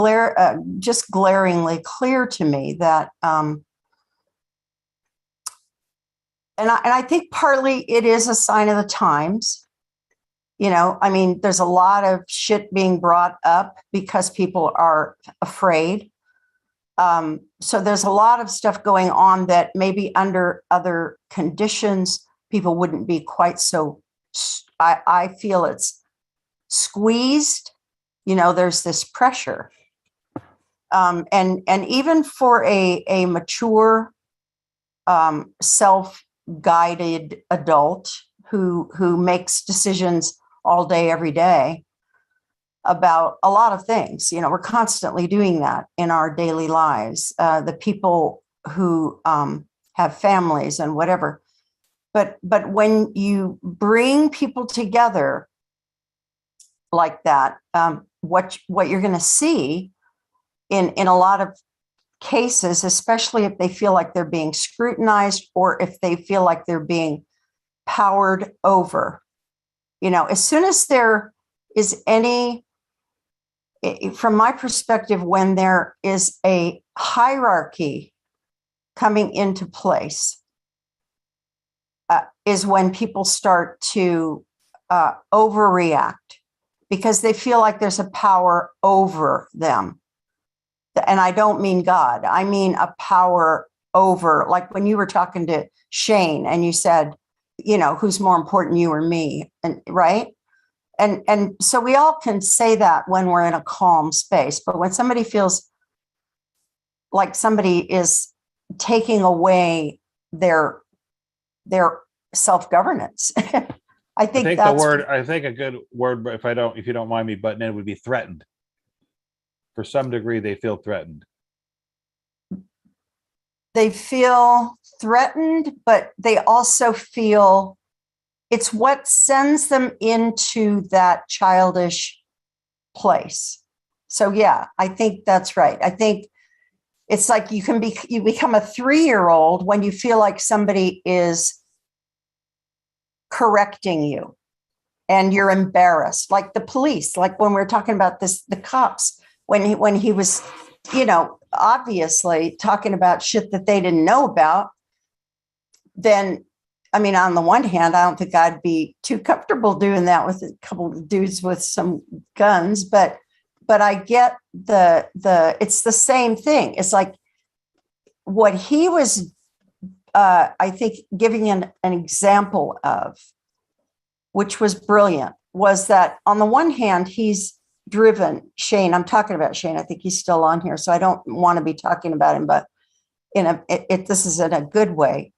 just glaringly clear to me that, and I think partly it is a sign of the times. There's a lot of shit being brought up because people are afraid. So there's a lot of stuff going on that maybe under other conditions, people wouldn't be quite so, I feel it's squeezed. There's this pressure. And even for a mature, self-guided adult who makes decisions all day, every day about a lot of things, we're constantly doing that in our daily lives. The people who have families and whatever. But when you bring people together like that, what you're going to see in a lot of cases, especially if they feel like they're being scrutinized or if they feel like they're being powered over, as soon as there is any, from my perspective, when there is a hierarchy coming into place, is when people start to overreact because they feel like there's a power over them. And I don't mean God. I mean a power over, like when you were talking to Shane and you said, who's more important, you or me? And right. And so we all can say that when we're in a calm space, but when somebody feels like somebody is taking away their self-governance, I think a good word, if you don't mind me butting in, would be threatened. For some degree, they feel threatened. They feel threatened, but they also feel it's what sends them into that childish place. So yeah, I think that's right. I think it's like you become a 3-year-old when you feel like somebody is correcting you and you're embarrassed, like the police, like when we were talking about this, the cops, when he was, obviously talking about shit that they didn't know about, then, on the one hand, I don't think I'd be too comfortable doing that with a couple of dudes with some guns, but I get it's the same thing. It's like what he was, I think, giving an example of, which was brilliant, was that on the one hand, he's driven Shane. I'm talking about Shane. I think he's still on here, so I don't want to be talking about him, but this is in a good way.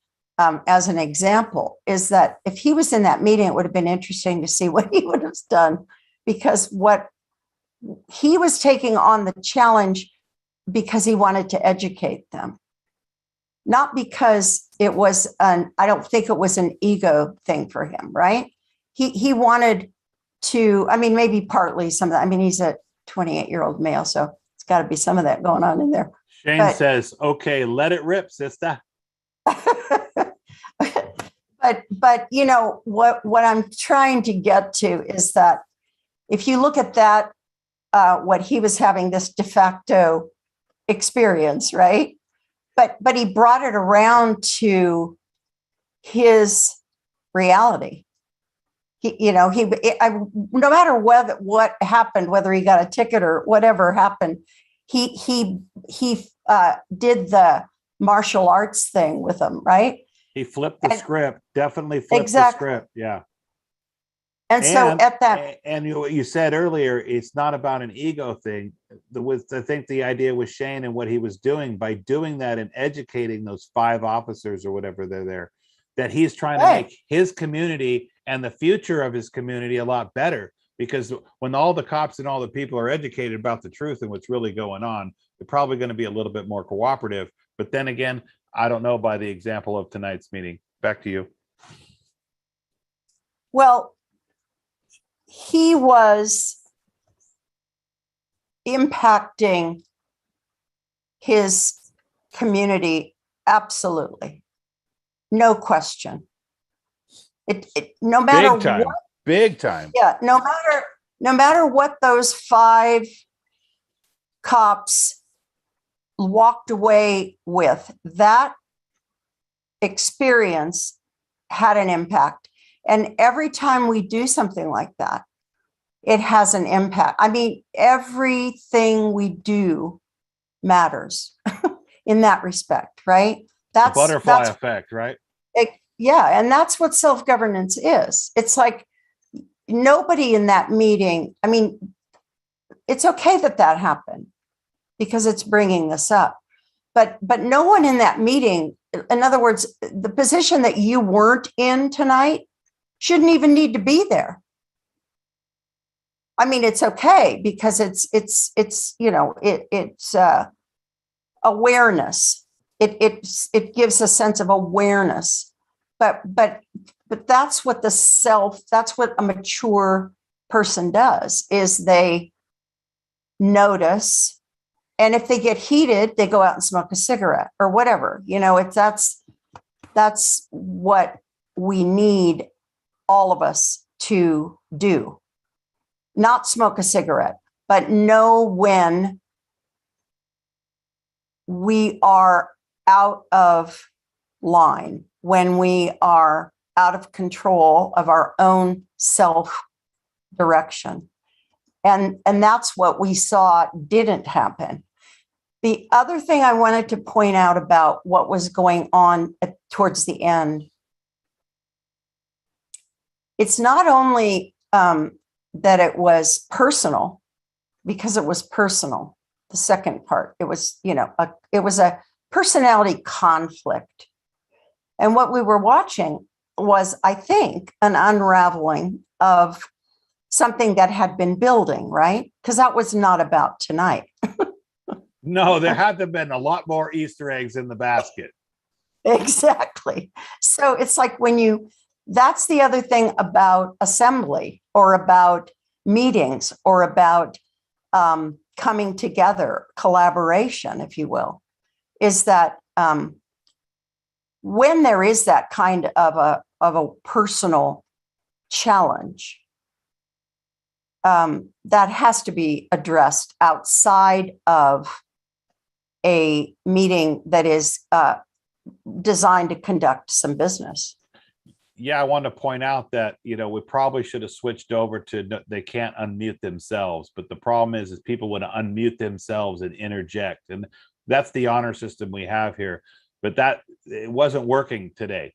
As an example, is that if he was in that meeting, it would have been interesting to see what he would have done, because what he was taking on the challenge because he wanted to educate them, not because it was I don't think it was an ego thing for him, right? he wanted to, I mean, maybe partly some of that. I mean, he's a 28-year-old male, so it's got to be some of that going on in there. Shane says, okay, let it rip, sister. But you know, what I'm trying to get to is that if you look at that, what he was having, this de facto experience, right? But he brought it around to his reality. No matter what happened, whether he got a ticket or whatever happened, he did the martial arts thing with him, right? He flipped the script, definitely flipped the script. Yeah. And so at that, and you said earlier, it's not about an ego thing. I think the idea with Shane and what he was doing by doing that and educating those 5 officers or whatever they're there, that he's trying to make his community and the future of his community a lot better. Because when all the cops and all the people are educated about the truth and what's really going on, they're probably going to be a little bit more cooperative. But then again, I don't know by the example of tonight's meeting. Back to you. Well, he was impacting his community, absolutely. No question. No matter big time, what, big time. Yeah, no matter what those 5 cops walked away with, that experience had an impact. And every time we do something like that, it has an impact. I mean, everything we do matters in that respect, right? That's the butterfly effect, right? Yeah, and that's what self-governance is. It's like nobody in that meeting, I mean, it's okay that happened because it's bringing this up. But no one in that meeting, in other words, the position that you weren't in tonight shouldn't even need to be there. I mean, it's okay because it's awareness. It gives a sense of awareness. But that's what that's what a mature person does, is they notice. And if they get heated, they go out and smoke a cigarette or whatever. That's what we need all of us to do. Not smoke a cigarette, but know when we are out of line, when we are out of control of our own self-direction. And that's what we saw didn't happen. The other thing I wanted to point out about what was going on towards the end, it's not only that it was personal, because it was personal. The second part, it was, it was a personality conflict. And what we were watching was, I think, an unraveling of something that had been building, right? Because that was not about tonight. No, there had to have been a lot more Easter eggs in the basket. Exactly. So it's like that's the other thing about assembly or about meetings or about coming together, collaboration, if you will, is that when there is that kind of a personal challenge, that has to be addressed outside of a meeting that is designed to conduct some business. Yeah, I want to point out that, we probably should have switched over to they can't unmute themselves. But the problem is people would unmute themselves and interject. And that's the honor system we have here. But it wasn't working today,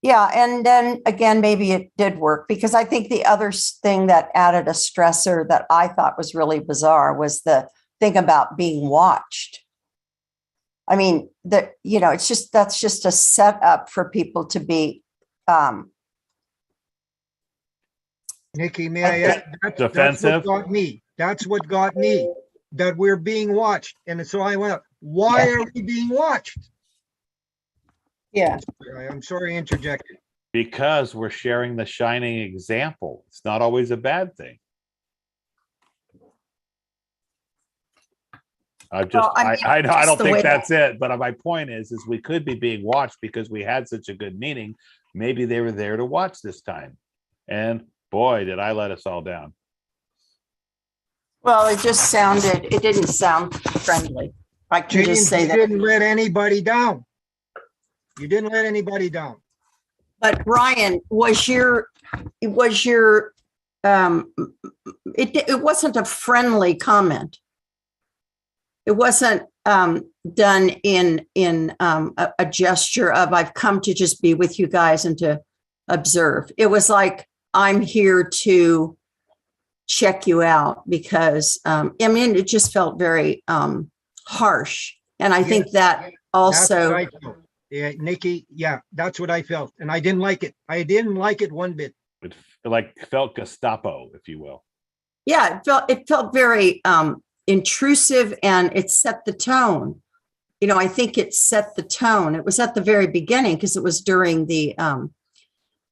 Yeah, and then again, maybe it did work, because I think the other thing that added a stressor that I thought was really bizarre was the thing about being watched. I mean, that's just a setup for people to be. Nikki, may I add? Defensive. That's what got me. That's what got me. That we're being watched, and so I went up. Why are we being watched? Yeah. I'm sorry, I interjected. Because we're sharing the shining example. It's not always a bad thing. I don't think that's it, but my point is we could be being watched because we had such a good meeting. Maybe they were there to watch this time. And boy, did I let us all down. Well, it didn't sound friendly. I can just say that. You didn't let anybody down. You didn't let anybody down. But Brian, it wasn't a friendly comment. It wasn't done in a gesture of I've come to just be with you guys and to observe. It was like I'm here to check you out because it just felt very harsh, and I think that also. Yeah, Nikki, yeah, that's what I felt. And I didn't like it. I didn't like it one bit. It felt Gestapo, if you will. Yeah, it felt very intrusive, and it set the tone. I think it set the tone. It was at the very beginning because it was during the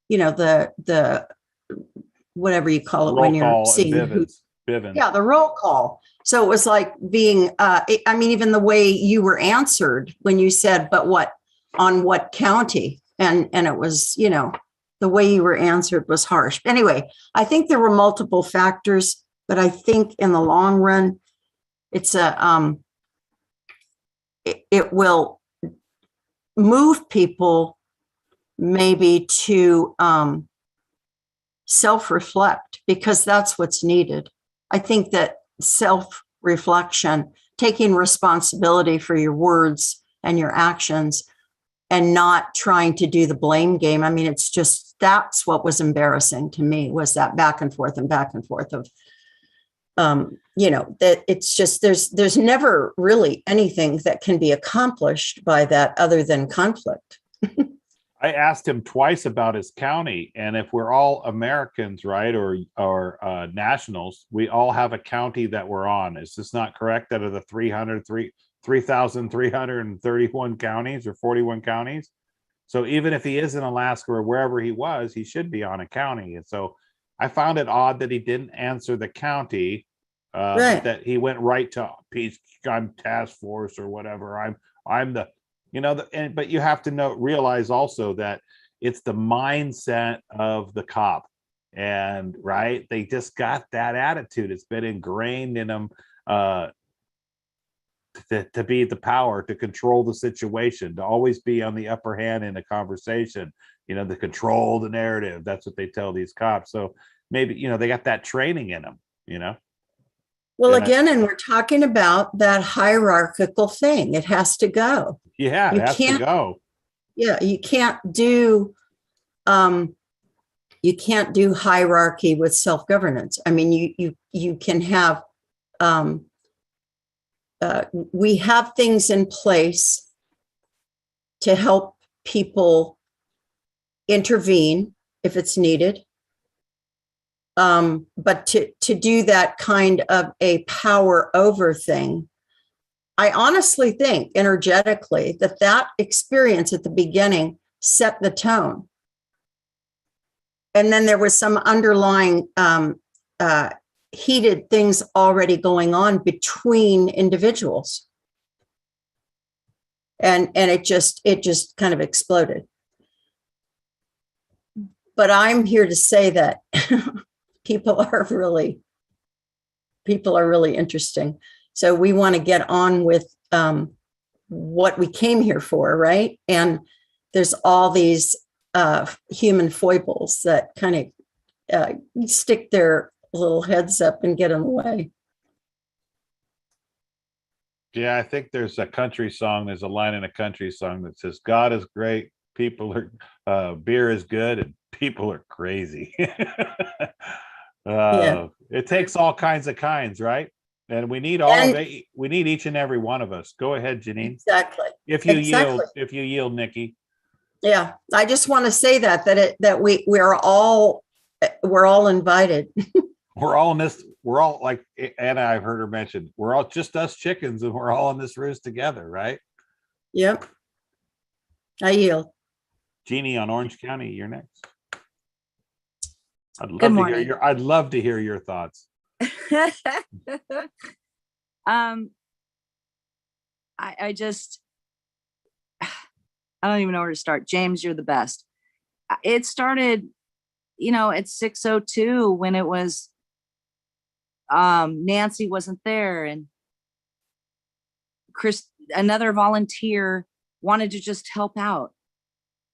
the whatever you call it roll when you're seeing Bivens. Yeah, the roll call. So it was like being even the way you were answered when you said, but what on what county? And it was, the way you were answered was harsh. Anyway, I think there were multiple factors, but I think in the long run, it's it will move people maybe to self-reflect, because that's what's needed. I think that self-reflection, taking responsibility for your words and your actions, and not trying to do the blame game. It's just, that's what was embarrassing to me, was that back and forth of, that it's just, there's never really anything that can be accomplished by that other than conflict. I asked him twice about his county, and if we're all Americans, right, or nationals, we all have a county that we're on. Is this not correct? Out of the 3,331 counties or 41 counties. So even if he is in Alaska or wherever he was, he should be on a county. And so I found it odd that he didn't answer the county, Right. that he went right to peace. I'm task force or whatever. I'm the, but you have to realize also that it's the mindset of the cop, and right. They just got that attitude. It's been ingrained in them, to be the power, to control the situation, to always be on the upper hand in a conversation, to control the narrative. That's what they tell these cops. So maybe, they got that training in them, Well, and we're talking about that hierarchical thing. It has to go. Yeah, it has to go. Yeah, you can't do hierarchy with self-governance. You can have we have things in place to help people intervene if it's needed. But to do that kind of a power over thing, I honestly think energetically that experience at the beginning set the tone. And then there was some underlying heated things already going on between individuals. And it just kind of exploded. But I'm here to say that people are really interesting. So we want to get on with what we came here for, right? And there's all these human foibles that kind of stick their little heads up and get in the way. Yeah, I think there's a country song. There's a line in a country song that says, "God is great, people are, beer is good, and people are crazy." It takes all kinds, right? And we need we need each and every one of us. Go ahead, Janine. Exactly. If you yield, Nikki. Yeah, I just want to say that we're all invited. We're all in this. We're all, like Anna, I've heard her mention, we're all just us chickens, and we're all in this roost together, right? Yep. I yield. Jeannie on Orange County, you're next. I'd love Good to hear morning. I'd love to hear your thoughts. I just, I don't even know where to start. James, you're the best. It started, at 6:02 when it was, Nancy wasn't there and Chris, another volunteer, wanted to just help out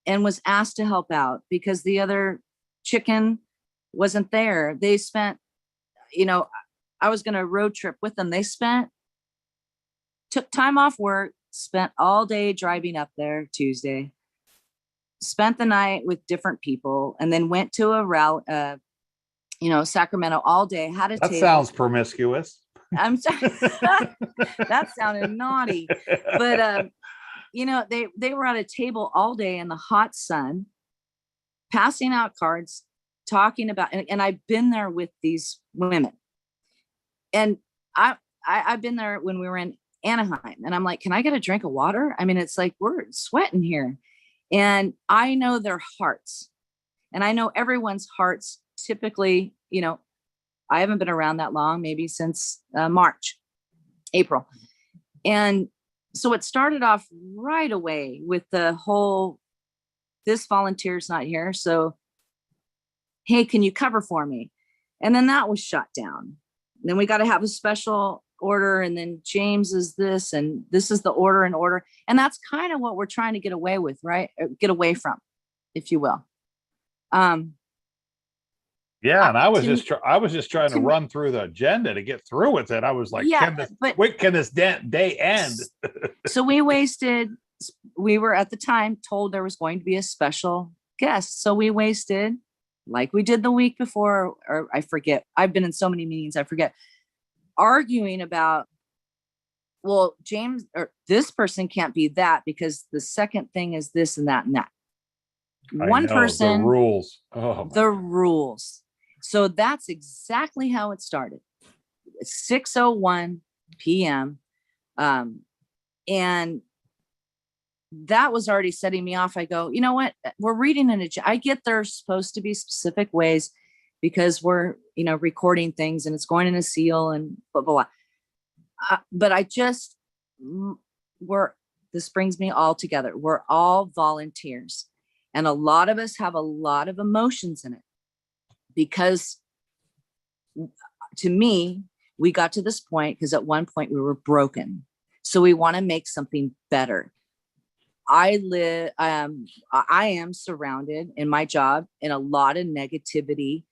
and was asked to help out because the other chicken wasn't there. They spent, I was going to road trip with them. They took time off work, spent all day driving up there Tuesday, spent the night with different people, and then went to a rally, Sacramento all day, had a That table. sounds promiscuous. I'm sorry. That sounded naughty. But, they were at a table all day in the hot sun, passing out cards, talking about, and I've been there with these women. And I've been there when we were in Anaheim, and I'm like, can I get a drink of water? I mean, it's like, we're sweating here. And I know their hearts, and I know everyone's hearts typically, I haven't been around that long, maybe since April. And so it started off right away with the whole, this volunteer's not here. So, hey, can you cover for me? And then that was shut down. And then we got to have a special order. And then James is this, and this is the order and order. And that's kind of what we're trying to get away with, right? Get away from, if you will. Yeah, and I was just trying to run through the agenda to get through with it. I was like, can this day end? So we were at the time told there was going to be a special guest. So we wasted, like we did the week before, or I forget. I've been in so many meetings, I forget, arguing about, well, James or this person can't be that because the second thing is this and that and that. One person, the rules. The rules. So that's exactly how it started. 6:01 p.m. And that was already setting me off. I go, you know what? We're reading an agenda. I get there's supposed to be specific ways because we're, recording things and it's going in a seal and blah, blah, blah. But this brings me all together. We're all volunteers. And a lot of us have a lot of emotions in it because to me, we got to this point because at one point we were broken. So we want to make something better. I am surrounded in my job in a lot of negativity.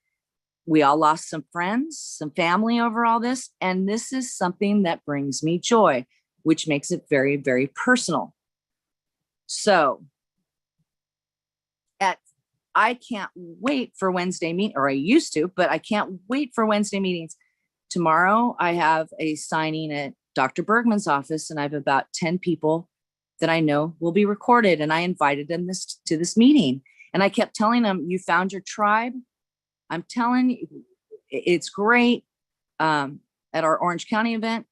We all lost some friends, some family over all this. And this is something that brings me joy, which makes it very, very personal. So I can't wait for Wednesday meeting, or I used to, but I can't wait for Wednesday meetings. Tomorrow I have a signing at Dr. Bergman's office, and I have about 10 people that I know will be recorded. And I invited them to this meeting. And I kept telling them, you found your tribe. I'm telling you, it's great. At our Orange County event,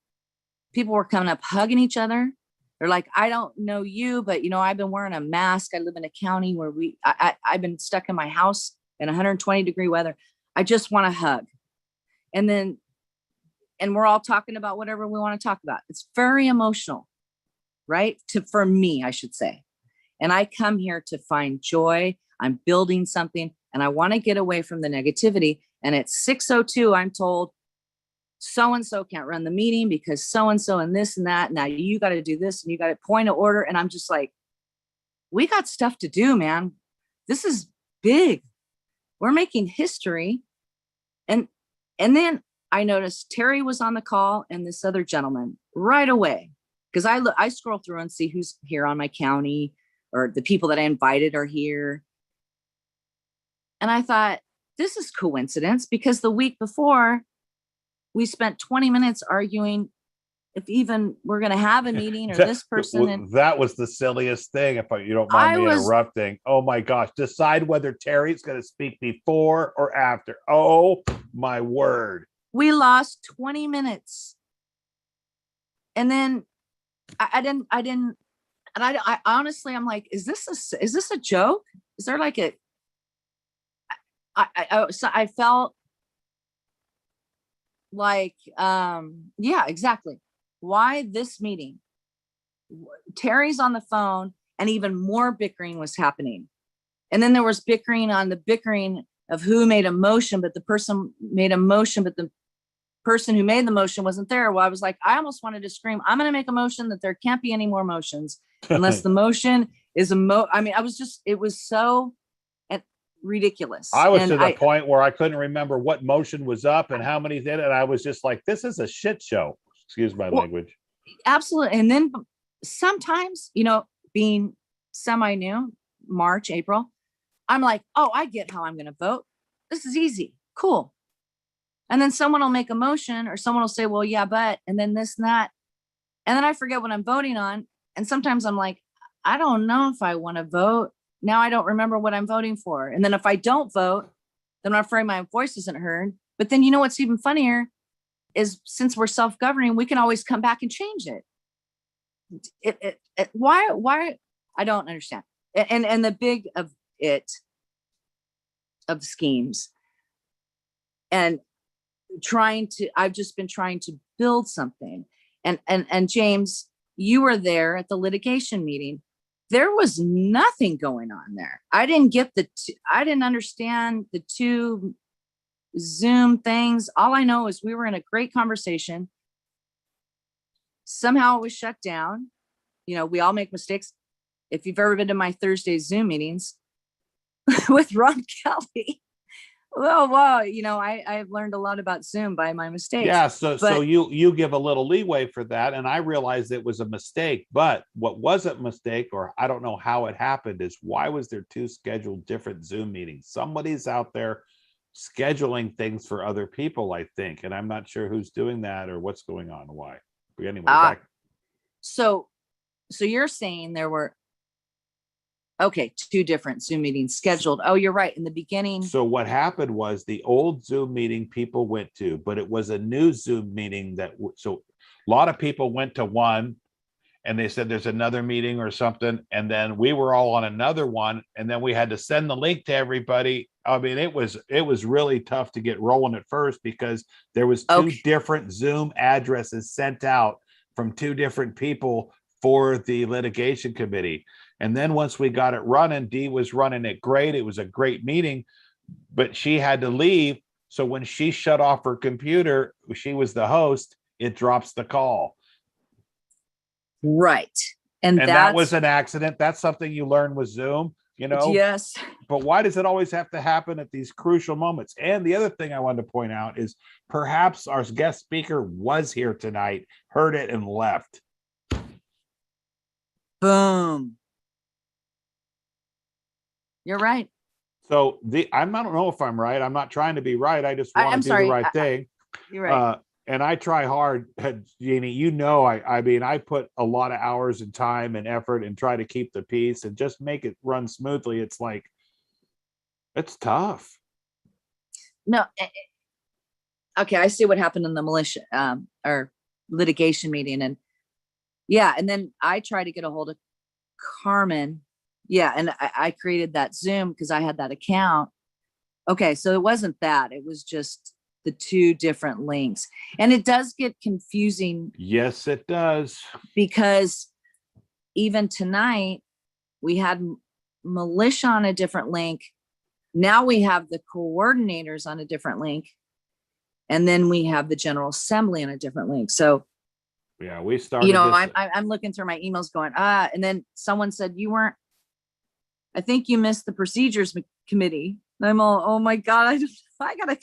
people were coming up, hugging each other. They're like, I don't know you, but I've been wearing a mask. I live in a county where I've been stuck in my house in 120-degree weather. I just want to hug. And we're all talking about whatever we want to talk about. It's very emotional, right? For me, I should say. And I come here to find joy. I'm building something and I want to get away from the negativity. And at 6:02, I'm told, so-and-so can't run the meeting because so-and-so and this and that. Now you got to do this and you got to point of order. And I'm just like, we got stuff to do, man. This is big. We're making history. And then I noticed Terry was on the call and this other gentleman right away. Because I scroll through and see who's here on my county or the people that I invited are here. And I thought, this is coincidence because the week before, we spent 20 minutes arguing if even we're going to have a meeting or this person. That was the silliest thing, if you don't mind me interrupting. Oh my gosh. Decide whether Terry's going to speak before or after. Oh my word. We lost 20 minutes. And then I didn't And I honestly, I'm like, is this a joke? Is there like I felt like, yeah, exactly. Why this meeting? Terry's on the phone and even more bickering was happening. And then there was bickering on the bickering of who made a motion, but the person made a motion, but the person who made the motion wasn't there. Well, I was like, I almost wanted to scream, I'm going to make a motion that there can't be any more motions unless the motion is I mean, it was so ridiculous. I was and to the point where I couldn't remember what motion was up and how many did it. And I was just like, this is a shit show. Excuse my language. Absolutely. And then sometimes, being semi-new, March, April, I'm like, oh, I get how I'm going to vote. This is easy. Cool. And then someone will make a motion or someone will say, well, yeah, but, and then this and that. And then I forget what I'm voting on. And sometimes I'm like, I don't know if I want to vote. Now I don't remember what I'm voting for. And then if I don't vote, then I'm afraid my voice isn't heard. But then what's even funnier is since we're self-governing, we can always come back and change it. Why? I don't understand. And the big of schemes and I've just been trying to build something. And James, you were there at the litigation meeting. There was nothing going on there. I didn't get I didn't understand the two Zoom things. All I know is we were in a great conversation. Somehow it was shut down. We all make mistakes. If you've ever been to my Thursday Zoom meetings with Ron Kelly, well, I've learned a lot about Zoom by my mistakes. Yeah, so you give a little leeway for that, and I realized it was a mistake. But what wasn't a mistake, or I don't know how it happened, is why was there two scheduled different Zoom meetings? Somebody's out there scheduling things for other people, I think, and I'm not sure who's doing that or what's going on. Why? But anyway, back. So you're saying there were two different Zoom meetings scheduled. Oh, you're right. In the beginning. So what happened was the old Zoom meeting people went to, but it was a new Zoom meeting so a lot of people went to one and they said there's another meeting or something. And then we were all on another one. And then we had to send the link to everybody. I mean, it was really tough to get rolling at first because there was two different Zoom addresses sent out from two different people for the litigation committee. And then once we got it running, Dee was running it great. It was a great meeting, but she had to leave. So when she shut off her computer, she was the host, it drops the call. Right. And that was an accident. That's something you learn with Zoom, Yes. But why does it always have to happen at these crucial moments? And the other thing I wanted to point out is perhaps our guest speaker was here tonight, heard it and left. Boom. You're right. So I don't know if I'm right. I'm not trying to be right. I just want to do the right thing. You're right. And I try hard, Jeannie, I mean, I put a lot of hours and time and effort and try to keep the peace and just make it run smoothly. It's like, it's tough. No. Okay. I see what happened in the militia or litigation meeting. And yeah. And then I tried to get a hold of Carmen. Yeah. And I created that Zoom because I had that account. Okay. So it wasn't that. It was just the two different links. And it does get confusing. Yes, it does. Because even tonight, we had militia on a different link. Now we have the coordinators on a different link. And then we have the General Assembly on a different link. So yeah, we started. I'm looking through my emails going, and then someone said I think you missed the procedures committee. And I'm all, oh my God, I gotta,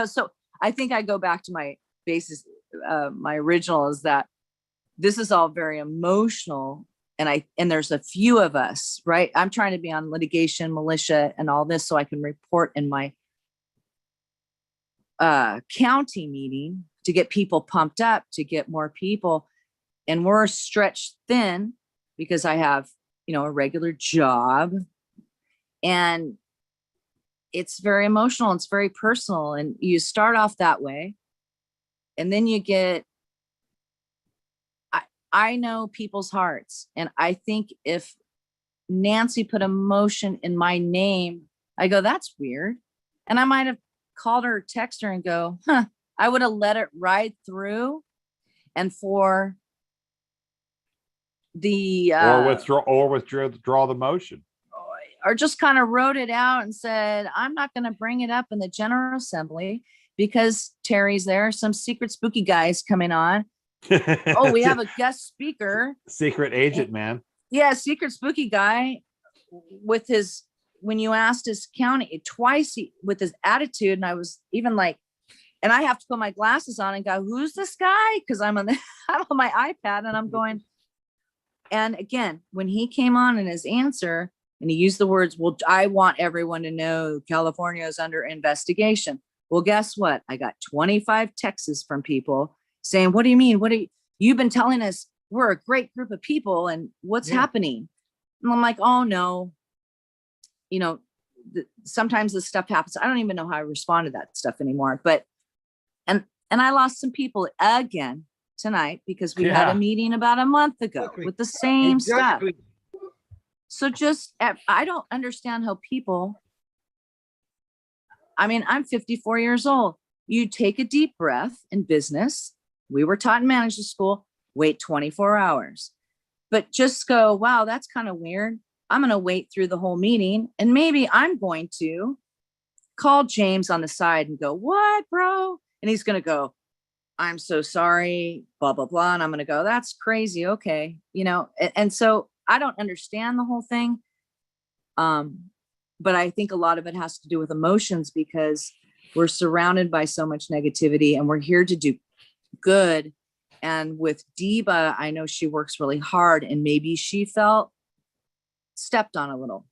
so I think I go back to my basis. My original is that this is all very emotional. And there's a few of us, right? I'm trying to be on litigation, militia, and all this so I can report in my county meeting to get people pumped up, to get more people. And we're stretched thin because I have, a regular job. And it's very emotional. It's very personal. And you start off that way. And then you get, I know people's hearts. And I think if Nancy put a motion in my name, I go, that's weird. And I might have called her, text her and go, huh, I would have let it ride through. And for the, or withdraw the motion. or just kind of wrote it out and said, I'm not going to bring it up in the General Assembly because Terry's there. Some secret spooky guys coming on. Oh, we have a guest speaker. Secret agent, man. Yeah, secret spooky guy with his, when you asked his county twice with his attitude. And I was even like, and I have to put my glasses on and go, who's this guy? Because I'm on my iPad and I'm going. And again, when he came on in his answer and he used the words, well, I want everyone to know California is under investigation. Well, guess what? I got 25 texts from people saying, what do you mean? You've been telling us we're a great group of people and what's happening? And I'm like, oh no, sometimes this stuff happens. I don't even know how I respond to that stuff anymore, but, and I lost some people again tonight because we had a meeting about a month ago with the same stuff. So I don't understand how people, I mean, I'm 54 years old. You take a deep breath in business. We were taught in management school, wait 24 hours, but just go, wow, that's kind of weird. I'm going to wait through the whole meeting. And maybe I'm going to call James on the side and go, what, bro? And he's going to go, I'm so sorry, blah, blah, blah. And I'm going to go, that's crazy. Okay. And so I don't understand the whole thing. But I think a lot of it has to do with emotions because we're surrounded by so much negativity and we're here to do good. And with Diva, I know she works really hard and maybe she felt stepped on a little,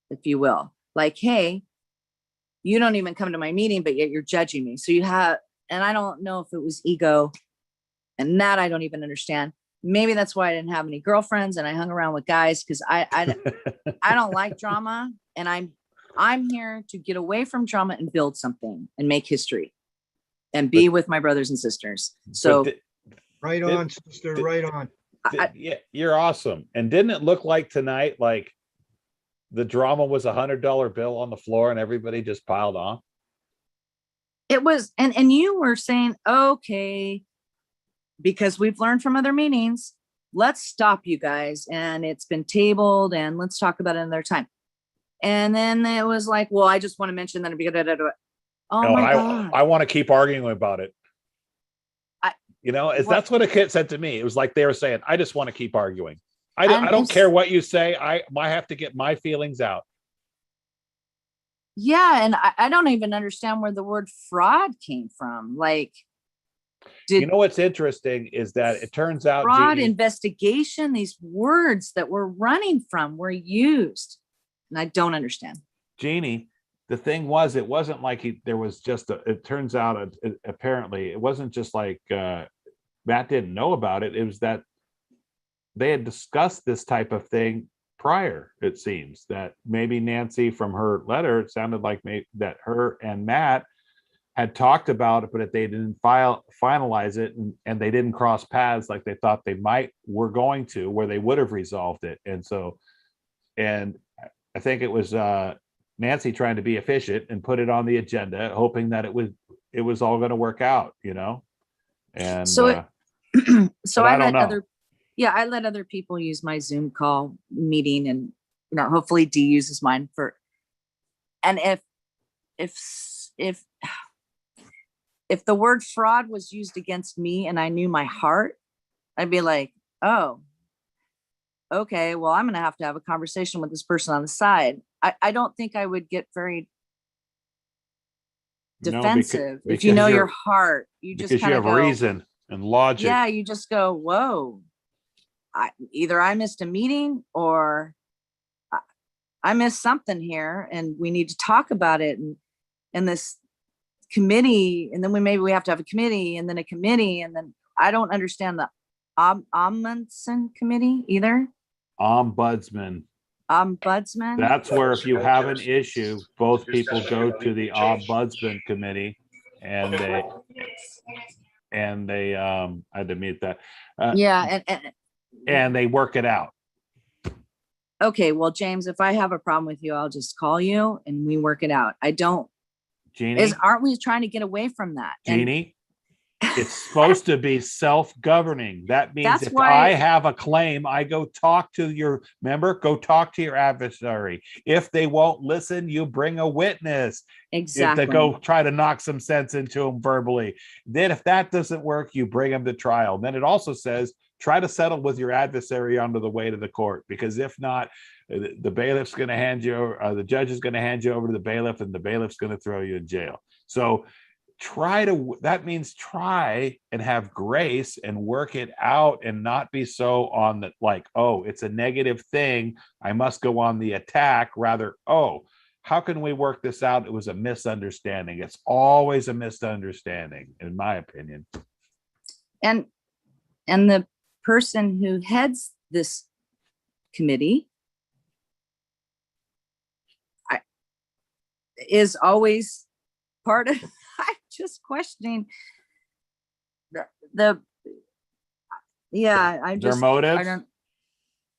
if you will. Like, hey, you don't even come to my meeting, but yet you're judging me. So and I don't know if it was ego and that I don't even understand. Maybe that's why I didn't have any girlfriends and I hung around with guys because I don't like drama and I'm here to get away from drama and build something and make history and be with my brothers and sisters. So right on, sister, right on. Yeah, you're awesome. And didn't it look like tonight, like the drama was $100 bill on the floor and everybody just piled on? It was, and you were saying, okay, because we've learned from other meetings, let's stop you guys. And it's been tabled and let's talk about it another time. And then it was like, well, I just want to mention that. Oh my God. I want to keep arguing about it. That's what a kid said to me. It was like they were saying, I just want to keep arguing. I don't care what you say. I have to get my feelings out. Yeah. And I don't even understand where the word fraud came from. Like, what's interesting is that it turns out fraud investigation, these words that we're running from were used. And I don't understand. Jeannie, the thing was, it wasn't like there was just it turns out apparently it wasn't just like Matt didn't know about it. It was that they had discussed this type of thing prior. It seems that maybe Nancy, from her letter, it sounded like that her and Matt had talked about it, but they didn't finalize it and they didn't cross paths like they thought they were going to, where they would have resolved it. And I think it was Nancy trying to be efficient and put it on the agenda, hoping that it was all going to work out, And so I don't know. I let other people use my Zoom call meeting, and hopefully Dee uses mine for. And if the word fraud was used against me and I knew my heart, I'd be like, oh, okay, well, I'm going to have a conversation with this person on the side. I don't think I would get very defensive. If you know your heart, you just because you have reason and logic. Yeah, you just go, whoa. Either I missed a meeting or I missed something here and we need to talk about it. And this committee, and then maybe we have to have a committee and then a committee. And then I don't understand the ombudsman committee either. Ombudsman. That's where if you have an issue, both people go to the ombudsman committee and and they I had to mute that. Yeah, And they work it out. Okay, well, James, if I have a problem with you, I'll just call you and we work it out. I don't. Jeannie, Aren't we trying to get away from that? Jeannie, it's supposed to be self-governing. That means That's if why- I have a claim, I go talk to your member, go talk to your adversary. If they won't listen, you bring a witness. Exactly. To go try to knock some sense into them verbally. Then if that doesn't work, you bring them to trial. Then it also says, try to settle with your adversary on the way to the court, because if not, the bailiff's going to hand you, the judge is going to hand you over to the bailiff, and the bailiff's going to throw you in jail. So that means try and have grace and work it out, and not be so on the like, oh, it's a negative thing, I must go on the attack. Rather, oh, how can we work this out? It was a misunderstanding. It's always a misunderstanding, in my opinion. And the person who heads this committee is always part of. I'm just questioning the yeah. I Their just motives.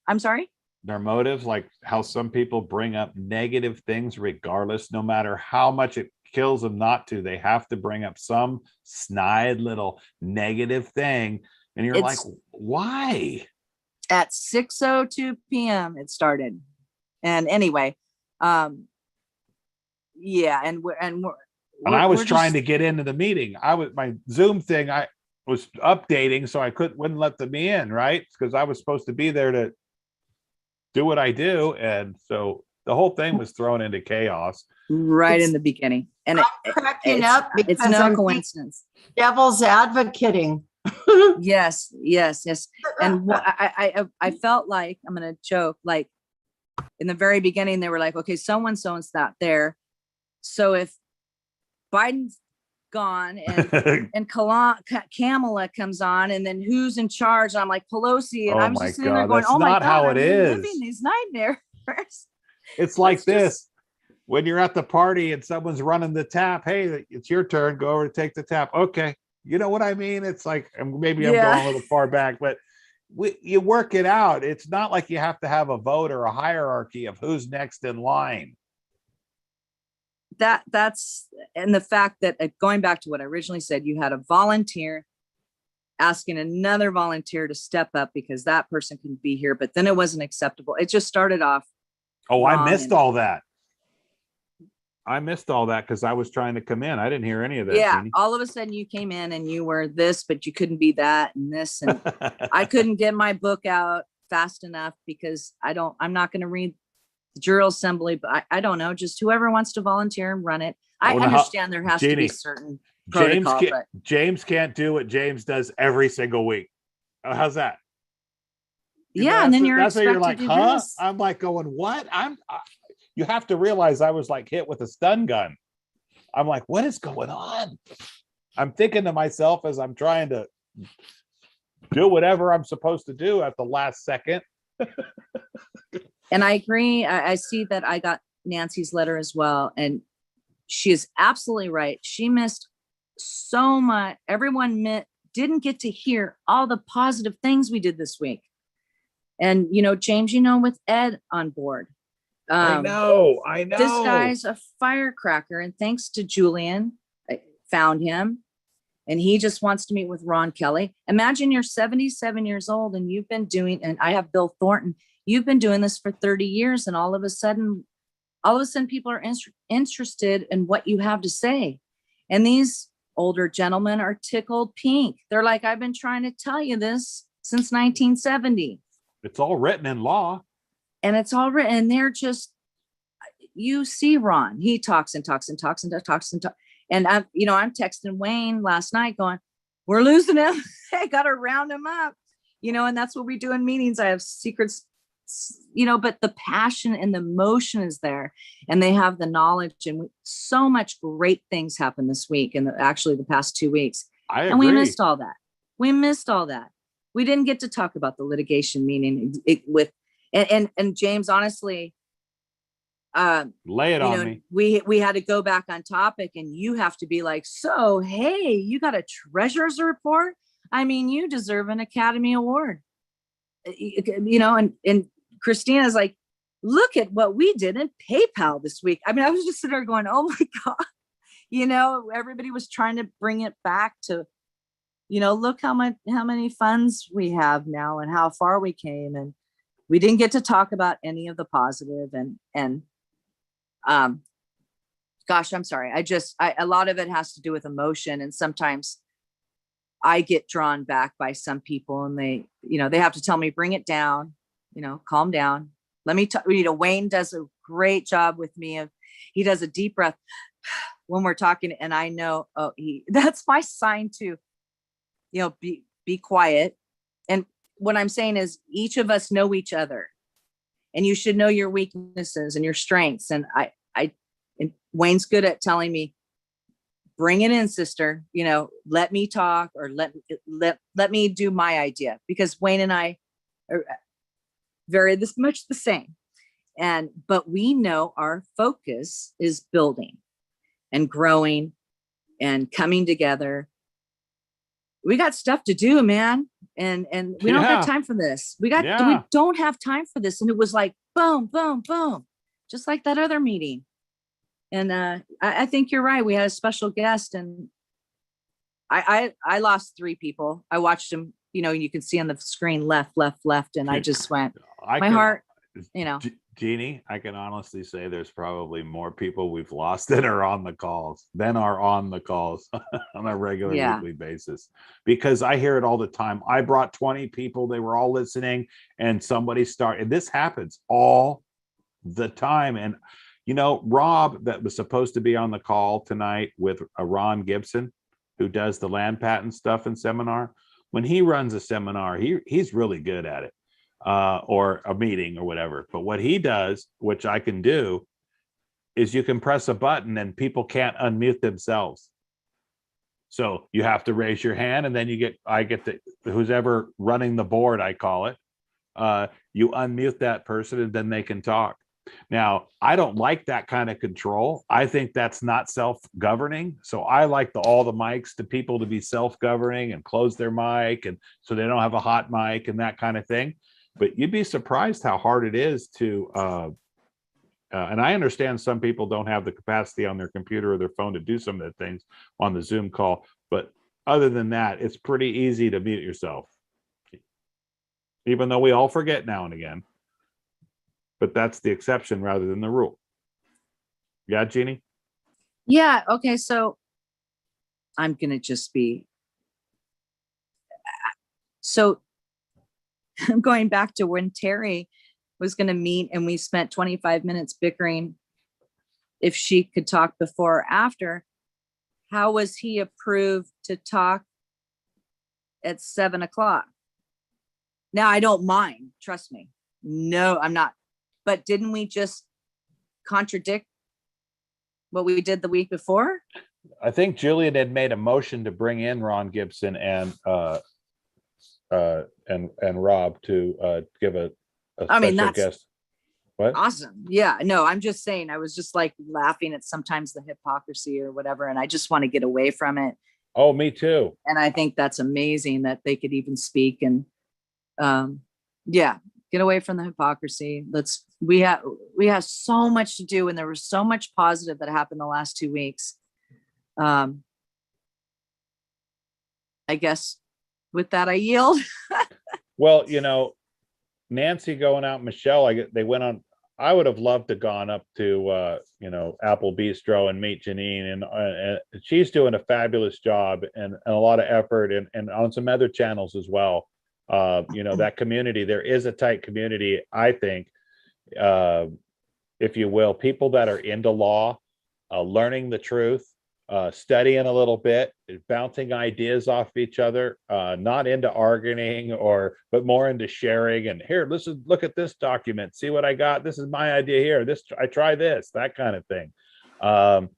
I'm sorry. Their motives, like how some people bring up negative things regardless, no matter how much it kills them not to. They have to bring up some snide little negative thing, and you're like, why? At 6:02 p.m. it started, and anyway, yeah, and I was trying to get into the meeting. My Zoom thing, I was updating, so I wouldn't let them in, right? Because I was supposed to be there to do what I do, and so the whole thing was thrown into chaos right in the beginning. And I'm cracking up because it's no I'm coincidence. Devil's advocating. Yes. And I felt like, I'm going to joke, like in the very beginning, they were like, okay, so-and-so's not there. So if Biden's gone and Kamala comes on, and then who's in charge? And I'm like, Pelosi. And Oh I'm my just sitting there God, going, that's oh my not God, how are it we is. living these nightmares? It's like this. When you're at the party and someone's running the tap, hey, it's your turn, go over to take the tap. Okay, you know what I mean? It's like, maybe I'm going a little far back, but you work it out. It's not like you have to have a vote or a hierarchy of who's next in line. That's and the fact that going back to what I originally said, you had a volunteer asking another volunteer to step up because that person couldn't be here, but then it wasn't acceptable. It just started off. Oh, I missed all that. Because I was trying to come in. I didn't hear any of that. Yeah, Jeannie. all of a sudden you came in and you were this, but you couldn't be that and this, and I couldn't get my book out fast enough because I'm not going to read the General Assembly, but I don't know, just whoever wants to volunteer and run it. I understand there has to be certain protocol, but James can't do what James does every single week. How's that? Yeah, and then that's why you're expected like, to do huh? this. I'm like going, what? You have to realize I was like hit with a stun gun. I'm like, what is going on? I'm thinking to myself as I'm trying to do whatever I'm supposed to do at the last second. And I agree. I see that I got Nancy's letter as well. And she is absolutely right. She missed so much. Everyone didn't get to hear all the positive things we did this week. And, James, with Ed on board. I know. This guy's a firecracker. And thanks to Julian, I found him. And he just wants to meet with Ron Kelly. Imagine you're 77 years old and you've been doing, and I have Bill Thornton, you've been doing this for 30 years. And all of a sudden people are interested in what you have to say. And these older gentlemen are tickled pink. They're like, I've been trying to tell you this since 1970. It's all written in law. And it's all written. And they're just, you see Ron, he talks and talks and talks and talks and talks. And I'm texting Wayne last night going, we're losing him. I got to round him up, and that's what we do in meetings. I have secrets, but the passion and the emotion is there, and they have the knowledge, and so much great things happened this week. And actually the past 2 weeks, and we missed all that. We didn't get to talk about the litigation meeting and James, honestly, Lay it you on know, me. we had to go back on topic, and you have to be like, so, hey, you got a treasurer's report? I mean, you deserve an Academy Award. You know, and Christina's like, look at what we did in PayPal this week. I mean, I was just sitting there going, oh my God, you know, everybody was trying to bring it back to, you know, look how many funds we have now and how far we came. And we didn't get to talk about any of the positive and gosh, I'm sorry. A lot of it has to do with emotion. And sometimes I get drawn back by some people, and they, you know, they have to tell me, bring it down, you know, calm down. Let me talk. You know, Wayne does a great job with me. He does a deep breath when we're talking, and I know, oh, that's my sign to, you know, be quiet. And what I'm saying is each of us know each other, and you should know your weaknesses and your strengths. And and Wayne's good at telling me, bring it in, sister, you know, let me talk, or let me do my idea, because Wayne and I are very much the same. But we know our focus is building and growing and coming together. We got stuff to do, man. And we don't got time for this. We don't have time for this. And it was like, boom, boom, boom, just like that other meeting. And I think you're right. We had a special guest, and I lost 3 people. I watched them, you know, you can see on the screen, left. And I just went, my heart, you know. Jeannie, I can honestly say there's probably more people we've lost that are on the calls than are on the calls on a regular weekly basis, because I hear it all the time. I brought 20 people. They were all listening, and somebody started. This happens all the time. And, you know, Rob, that was supposed to be on the call tonight with Ron Gibson, who does the land patent stuff and seminar. When he runs a seminar, he's really good at it. Or a meeting or whatever. But what he does, which I can do, is you can press a button and people can't unmute themselves. So you have to raise your hand, and then I get who's ever running the board, I call it. You unmute that person, and then they can talk. Now, I don't like that kind of control. I think that's not self-governing. So I like all the mics to people to be self-governing and close their mic, and so they don't have a hot mic and that kind of thing. But you'd be surprised how hard it is to, and I understand some people don't have the capacity on their computer or their phone to do some of the things on the Zoom call. But other than that, it's pretty easy to mute yourself, even though we all forget now and again. But that's the exception rather than the rule. Yeah, Jeannie? Yeah, okay, so I'm going to just be... So I'm going back to when Terry was going to meet, and we spent 25 minutes bickering if she could talk before or after. How was he approved to talk at 7 o'clock? Now, I don't mind, trust me. No, I'm not. But didn't we just contradict what we did the week before? I think Julian had made a motion to bring in Ron Gibson and Rob to give a special guest. What? Awesome. Yeah, no, I'm just saying, I was just like laughing at sometimes the hypocrisy or whatever, and I just want to get away from it. Oh, me too. And I think that's amazing that they could even speak, and yeah, get away from the hypocrisy. We have so much to do, and there was so much positive that happened the last 2 weeks. I guess with that, I yield. Well, you know, Nancy going out, Michelle, they went on. I would have loved to gone up to you know, Apple Bistro and meet Janine, and she's doing a fabulous job and a lot of effort, and on some other channels as well. You know, that community, there is a tight community, I think, if you will, people that are into law, learning the truth, studying a little bit, bouncing ideas off each other, not into arguing but more into sharing. And here, look at this document, see what I got. This is my idea here. I try this, that kind of thing. And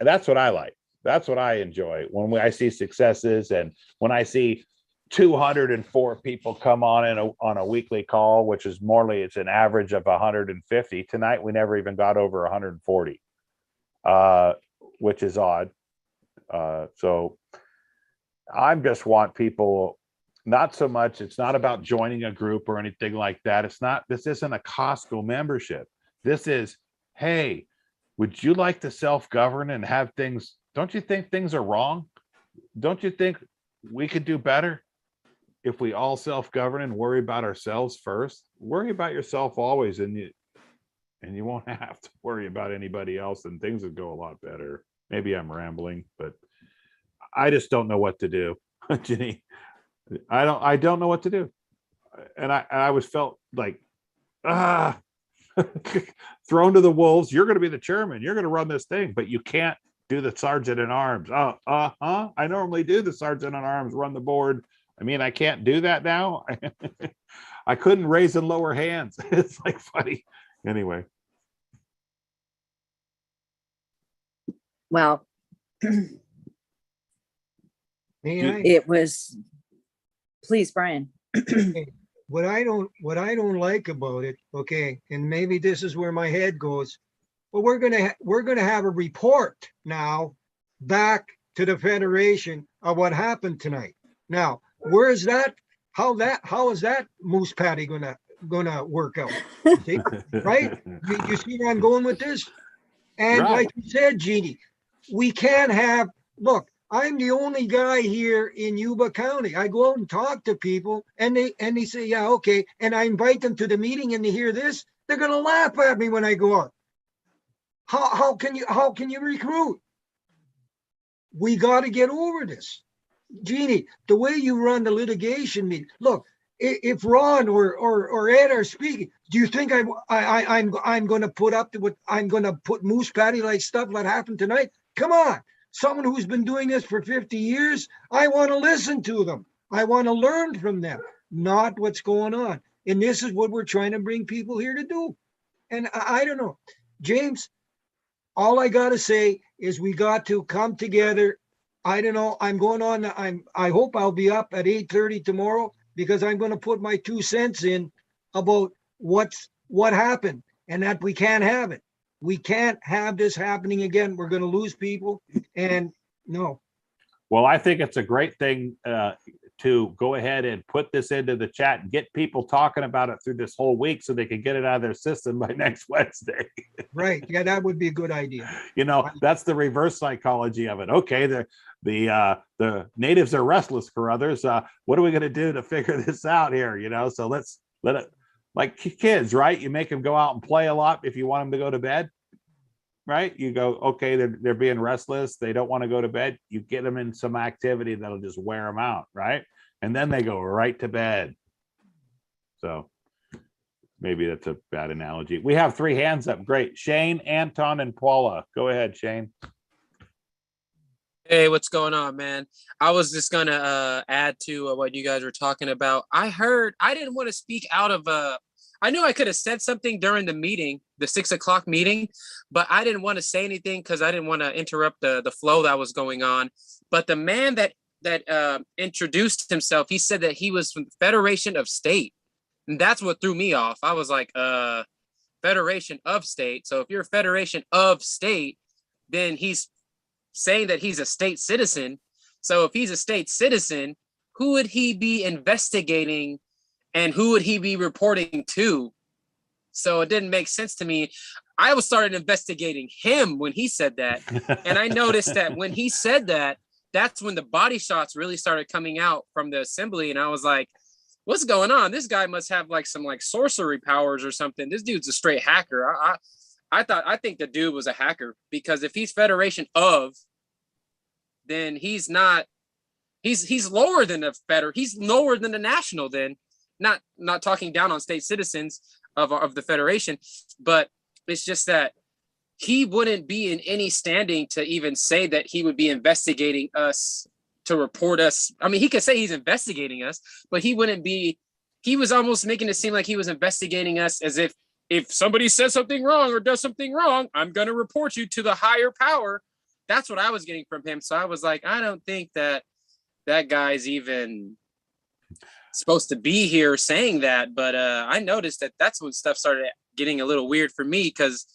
that's what I like. That's what I enjoy when I see successes, and when I see 204 people come on a weekly call, which is morely, it's an average of 150. Tonight, we never even got over 140, which is odd. So I just want people, not so much, it's not about joining a group or anything like that. This isn't a Costco membership. This is, hey, would you like to self-govern and have things, don't you think things are wrong? Don't you think we could do better if we all self-govern and worry about ourselves first? Worry about yourself always, and you won't have to worry about anybody else, and things would go a lot better. Maybe I'm rambling, but I just don't know what to do. Ginny, I don't know what to do. And I was felt like, thrown to the wolves. You're going to be the chairman. You're going to run this thing, but you can't do the sergeant in arms. I normally do the sergeant in arms, run the board. I mean, I can't do that now. I couldn't raise and lower hands. It's like funny. Anyway. Well, it was, please, Brian. What I don't like about it, okay, and maybe this is where my head goes, but we're gonna have a report now back to the Federation of what happened tonight. Now, where is that? How is that moose patty gonna work out? See? Right? You see where I'm going with this? And right. Like you said, Jeannie, we can't have, look, I'm the only guy here in Yuba County. I go out and talk to people and they say, yeah, okay. And I invite them to the meeting and they hear this, they're gonna laugh at me when I go out. How can you recruit? We got to get over this. Jeannie, the way you run the litigation meeting, look, if Ron or Ed are speaking, do you think I'm going to put up to what I'm going to put moose patty like stuff that happened tonight? Come on, someone who's been doing this for 50 years, I want to listen to them. I want to learn from them, not what's going on. And this is what we're trying to bring people here to do. And I don't know, James, all I got to say is we got to come together. I don't know. I'm going on. I hope I'll be up at 8:30 tomorrow because I'm going to put my 2 cents in about what happened and that we can't have it. We can't have this happening again. We're going to lose people. And no. Well, I think it's a great thing to go ahead and put this into the chat and get people talking about it through this whole week so they can get it out of their system by next Wednesday. Right. Yeah, that would be a good idea. You know, that's the reverse psychology of it. Okay, the natives are restless, Carruthers. What are we going to do to figure this out here? You know, so let's let it, like kids, right? You make them go out and play a lot if you want them to go to bed. Right? You go, okay, they're being restless. They don't want to go to bed. You get them in some activity that'll just wear them out, right? And then they go right to bed. So maybe that's a bad analogy. We have 3 hands up. Great. Shane, Anton, and Paula. Go ahead, Shane. Hey, what's going on, man? I was just gonna add to what you guys were talking about. I didn't want to speak out of I knew I could have said something during the meeting, the 6 o'clock meeting, but I didn't want to say anything because I didn't want to interrupt the flow that was going on. But the man that introduced himself, he said that he was from the Federation of State. And that's what threw me off. I was like, Federation of State. So if you're a Federation of State, then he's saying that he's a state citizen. So if he's a state citizen, who would he be investigating and who would he be reporting to? So it didn't make sense to me. I was started investigating him when he said that. And I noticed that when he said that, that's when the body shots really started coming out from the assembly. And I was like, what's going on? This guy must have like some like sorcery powers or something. This dude's a straight hacker. I think the dude was a hacker because if he's Federation of, then he's not, he's lower than the federal, he's lower than the national then. Not talking down on state citizens of the Federation, but it's just that he wouldn't be in any standing to even say that he would be investigating us to report us. I mean, he could say he's investigating us, but he wouldn't be, he was almost making it seem like he was investigating us as if somebody says something wrong or does something wrong, I'm going to report you to the higher power. That's what I was getting from him. So I was like, I don't think that guy's even supposed to be here saying that, but I noticed that that's when stuff started getting a little weird for me, because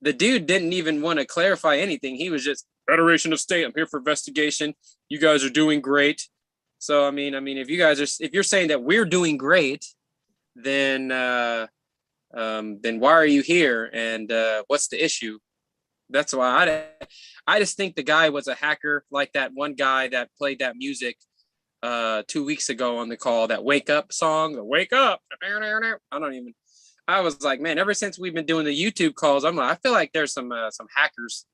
the dude didn't even want to clarify anything. He was just, Federation of State, I'm here for investigation. You guys are doing great. So I mean, if you're saying that we're doing great, then why are you here? And what's the issue? That's why I just think the guy was a hacker, like that one guy that played that music 2 weeks ago on the call, that Wake Up song, the Wake Up. I was like, man, ever since we've been doing the YouTube calls, I feel like there's some hackers.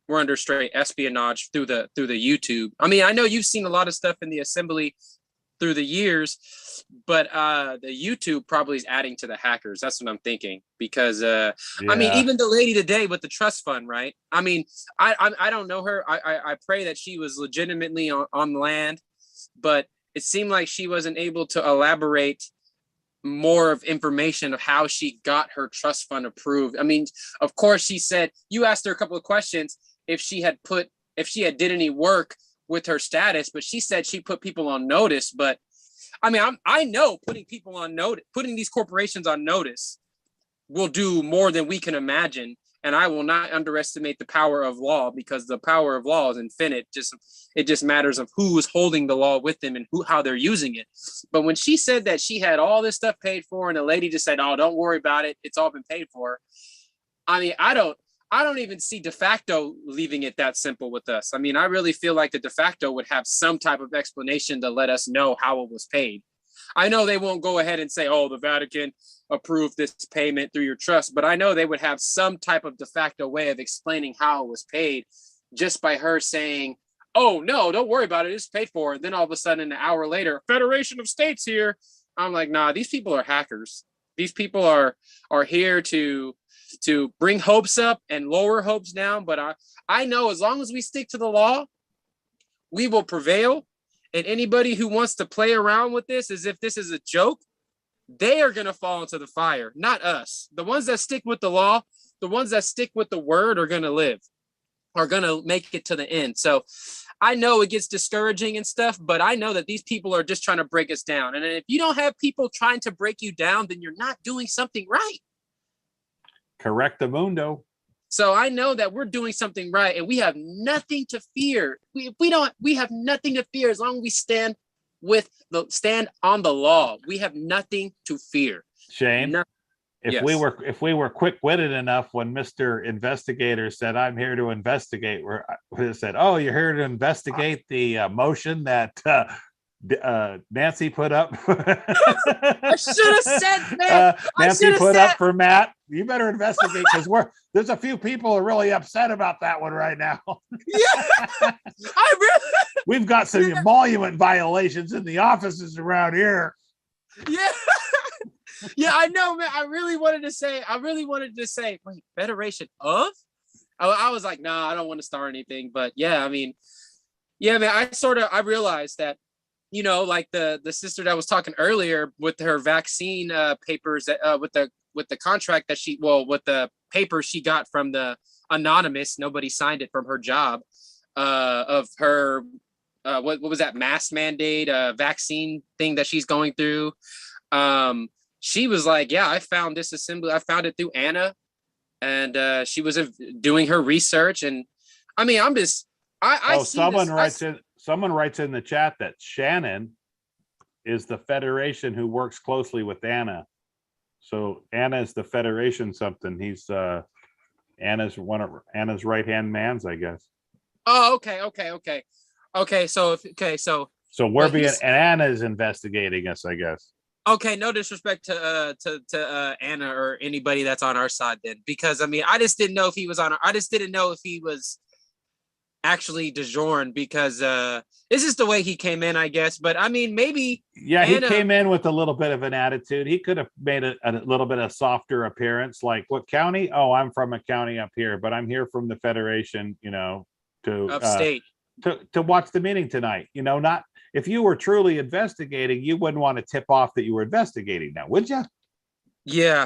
We're under straight espionage through the YouTube. I mean, I know you've seen a lot of stuff in the assembly through the years, but the YouTube probably is adding to the hackers. That's what I'm thinking, because I mean, even the lady today with the trust fund, right? I mean, I don't know her. I pray that she was legitimately on land, but it seemed like she wasn't able to elaborate more of information of how she got her trust fund approved. I mean, of course, she said, you asked her a couple of questions if she had did any work with her status, but she said she put people on notice. But I mean, I know putting people on notice, putting these corporations on notice will do more than we can imagine. And I will not underestimate the power of law, because the power of law is infinite. It just matters of who is holding the law with them and how they're using it. But when she said that she had all this stuff paid for, and the lady just said, "Oh, don't worry about it. It's all been paid for." I mean, I don't even see de facto leaving it that simple with us. I mean, I really feel like the de facto would have some type of explanation to let us know how it was paid. I know they won't go ahead and say, "Oh, the Vatican approved this payment through your trust," but I know they would have some type of de facto way of explaining how it was paid, just by her saying, "Oh, no, don't worry about it. It's paid for." And then all of a sudden, an hour later, Federation of States here. I'm like, nah, these people are hackers. These people are here to bring hopes up and lower hopes down. But I know as long as we stick to the law, we will prevail. And anybody who wants to play around with this as if this is a joke, they are going to fall into the fire, not us. The ones that stick with the law, the ones that stick with the word are going to live, are going to make it to the end. So I know it gets discouraging and stuff, but I know that these people are just trying to break us down. And if you don't have people trying to break you down, then you're not doing something right. Correctamundo. So I know that we're doing something right, and we have nothing to fear. We have nothing to fear as long as we stand on the law. We have nothing to fear. Shane, if we were quick-witted enough when Mr. Investigator said, "I'm here to investigate," we said, "Oh, you're here to investigate the motion that Nancy put up." I should have said that. Nancy put up for Matt. You better investigate, because there's a few people who are really upset about that one right now. Yeah, we've got some emolument violations in the offices around here. Yeah. Yeah, I know, man. I really wanted to say, wait, Federation of? I was like, nah, I don't want to start anything. But yeah, I mean, yeah, man, I realized that, like the sister that was talking earlier with her vaccine papers, with the contract that with the papers she got from the anonymous, nobody signed it, from her job, of her, what was that mask mandate, vaccine thing that she's going through. She was like, yeah, I found this assembly. I found it through Anna, and she was doing her research. And I mean, I'm just, someone writes in the chat that Shannon is the Federation who works closely with Anna. So Anna is the Federation something. He's Anna's one of Anna's right-hand mans, I guess. Oh, okay. So we're being, and Anna is investigating us, I guess. Okay, no disrespect to Anna or anybody that's on our side then, because I mean, I just didn't know if he was actually DeJourn, because this is the way he came in, I guess. But I mean, maybe. Yeah, he came in with a little bit of an attitude. He could have made a little bit of softer appearance, like, what county? Oh, I'm from a county up here, but I'm here from the Federation, upstate, to watch the meeting tonight. Not. If you were truly investigating, you wouldn't want to tip off that you were investigating now, would you? Yeah,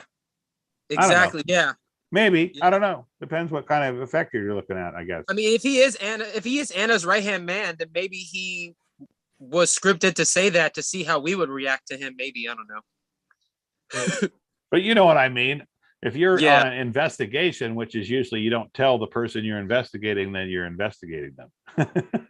exactly. Yeah, maybe. I don't know. Depends what kind of effect you're looking at, I guess. I mean, if he is Anna's right-hand man, then maybe he was scripted to say that to see how we would react to him. Maybe, I don't know. But you know what I mean? If you're Yeah. on an investigation, which is usually you don't tell the person you're investigating, then you're investigating them.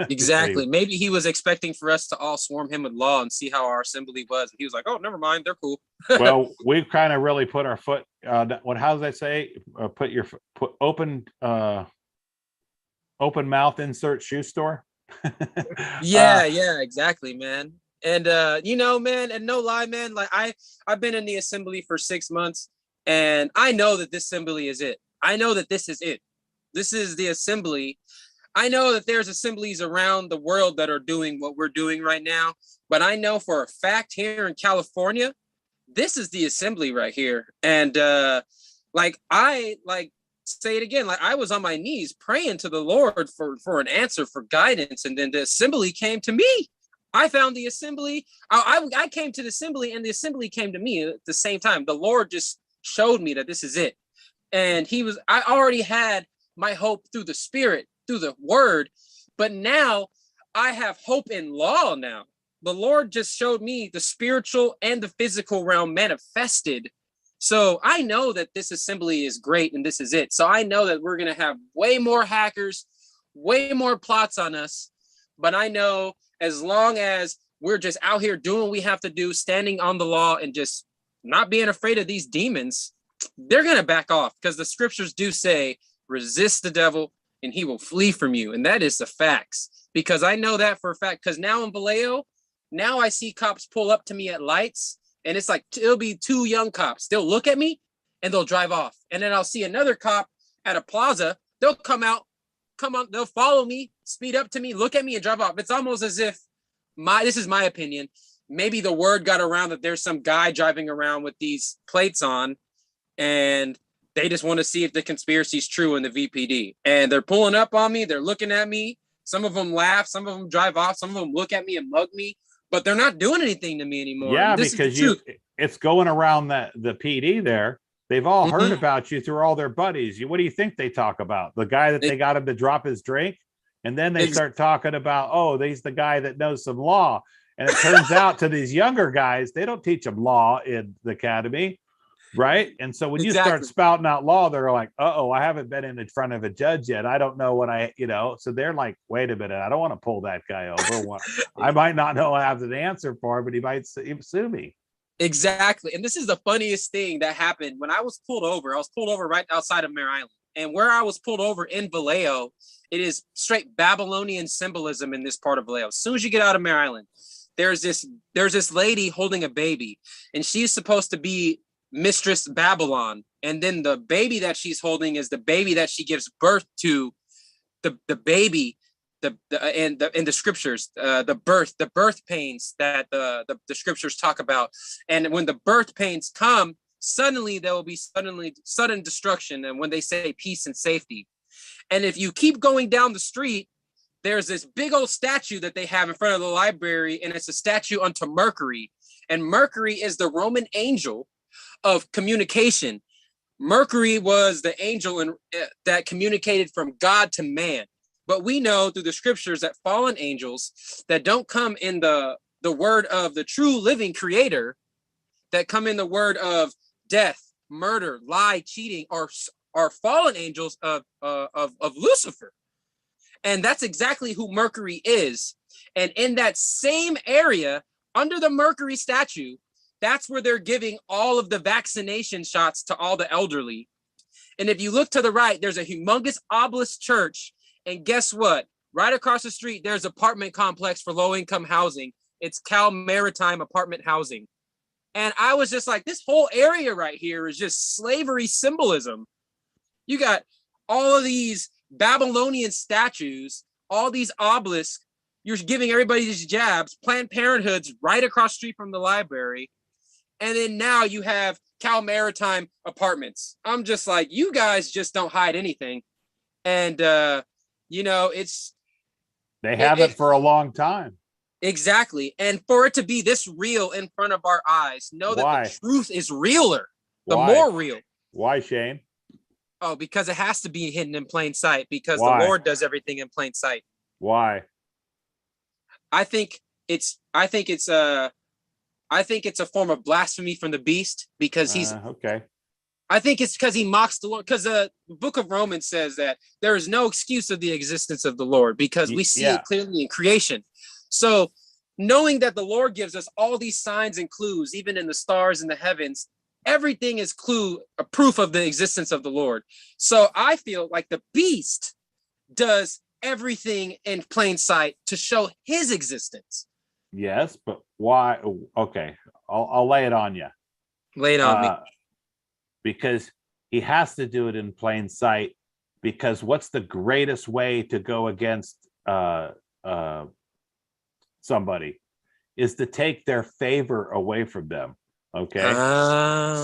Exactly. Maybe he was expecting for us to all swarm him with law and see how our assembly was. He was like, "Oh, never mind, they're cool." Well, we've kind of really put our foot. What? How does that say? Put open mouth, insert shoe store. Yeah, exactly, man. And man, and no lie, man, like I've been in the assembly for 6 months, and I know that this assembly is it. I know that this is it. This is the assembly. I know that there's assemblies around the world that are doing what we're doing right now, but I know for a fact here in California, this is the assembly right here. And say it again, like I was on my knees praying to the Lord for an answer, for guidance, and then the assembly came to me. I found the assembly. I came to the assembly, and the assembly came to me at the same time. The Lord just showed me that this is it. And I already had my hope through the Spirit, through the word, but now I have hope in law now. The Lord just showed me the spiritual and the physical realm manifested. So I know that this assembly is great and this is it. So I know that we're going to have way more hackers, way more plots on us. But I know as long as we're just out here doing what we have to do, standing on the law and just not being afraid of these demons, they're going to back off, because the scriptures do say, resist the devil and he will flee from you. And that is the facts, because I know that for a fact. Because now in Vallejo, now I see cops pull up to me at lights, and it's like, it'll be 2 young cops. They'll look at me and they'll drive off. And then I'll see another cop at a plaza. They'll come on, they'll follow me, speed up to me, look at me and drive off. It's almost as if this is my opinion, maybe the word got around that there's some guy driving around with these plates on, and they just want to see if the conspiracy is true in the VPD. And they're pulling up on me. They're looking at me. Some of them laugh. Some of them drive off. Some of them look at me and mug me, but they're not doing anything to me anymore. Yeah, because it's going around the PD there. They've all heard about you through all their buddies. What do you think they talk about? The guy that they got him to drop his drink? And then they start talking about, oh, he's the guy that knows some law. And it turns out to these younger guys, they don't teach them law in the academy. Right. And so when you start spouting out law, they're like, I haven't been in front of a judge yet. I don't know what so they're like, wait a minute, I don't want to pull that guy over. I might not know I have an answer for him, but he might sue me. Exactly. And this is the funniest thing that happened when I was pulled over. I was pulled over right outside of Mare Island. And where I was pulled over in Vallejo, it is straight Babylonian symbolism in this part of Vallejo. As soon as you get out of Mare Island, there's this lady holding a baby, and she's supposed to be Mistress Babylon. And then the baby that she's holding is the baby that she gives birth to, the baby, in the scriptures, the birth pains that the scriptures talk about. And when the birth pains come, suddenly there will be sudden destruction. And when they say peace and safety. And if you keep going down the street, there's this big old statue that they have in front of the library, and it's a statue unto Mercury. And Mercury is the Roman angel of communication. Mercury was the angel that communicated from God to man. But we know through the scriptures that fallen angels that don't come in the word of the true living creator, that come in the word of death, murder, lie, cheating, are fallen angels of Lucifer. And that's exactly who Mercury is. And in that same area, under the Mercury statue, that's where they're giving all of the vaccination shots to all the elderly. And if you look to the right, there's a humongous obelisk church. And guess what? Right across the street, there's an apartment complex for low-income housing. It's Cal Maritime Apartment Housing. And I was just like, this whole area right here is just slavery symbolism. You got all of these Babylonian statues, all these obelisks. You're giving everybody these jabs. Planned Parenthood's right across the street from the library. And then now you have Cal Maritime Apartments. I'm just like, you guys just don't hide anything. And, they have it for a long time. Exactly. And for it to be this real in front of our eyes, know that the truth is realer, more real. Why, Shane? Oh, because it has to be hidden in plain sight, because the Lord does everything in plain sight. Why? I think I think it's a form of blasphemy from the beast, because he's okay. I think it's because he mocks the Lord, because the book of Romans says that there is no excuse of the existence of the Lord, because we see it clearly in creation. So knowing that the Lord gives us all these signs and clues, even in the stars in the heavens, everything is a proof of the existence of the Lord. So I feel like the beast does everything in plain sight to show his existence. Yes, but why? Okay, I'll lay it on you. Lay it on me. Because he has to do it in plain sight, because what's the greatest way to go against somebody is to take their favor away from them. Okay.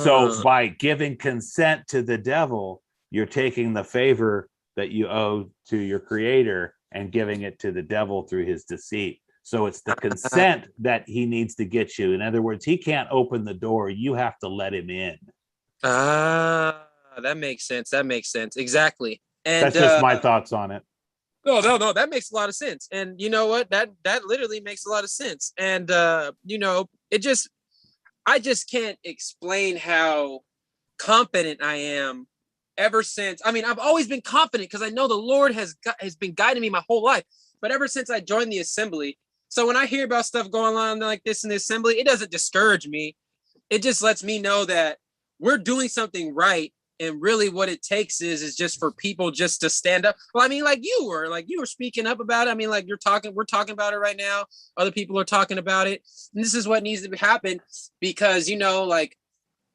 So by giving consent to the devil, you're taking the favor that you owe to your creator and giving it to the devil through his deceit. So it's the consent that he needs to get you. In other words, he can't open the door. You have to let him in. That makes sense. That makes sense. Exactly. And that's just my thoughts on it. No, that makes a lot of sense. And you know what? That literally makes a lot of sense. And I just can't explain how confident I am ever since. I mean, I've always been confident because I know the Lord has been guiding me my whole life. But ever since I joined the assembly, so when I hear about stuff going on like this in the assembly, it doesn't discourage me. It just lets me know that we're doing something right. And really what it takes is just for people just to stand up. Well, I mean, like you were speaking up about it. I mean, like we're talking about it right now. Other people are talking about it. And this is what needs to happen because, like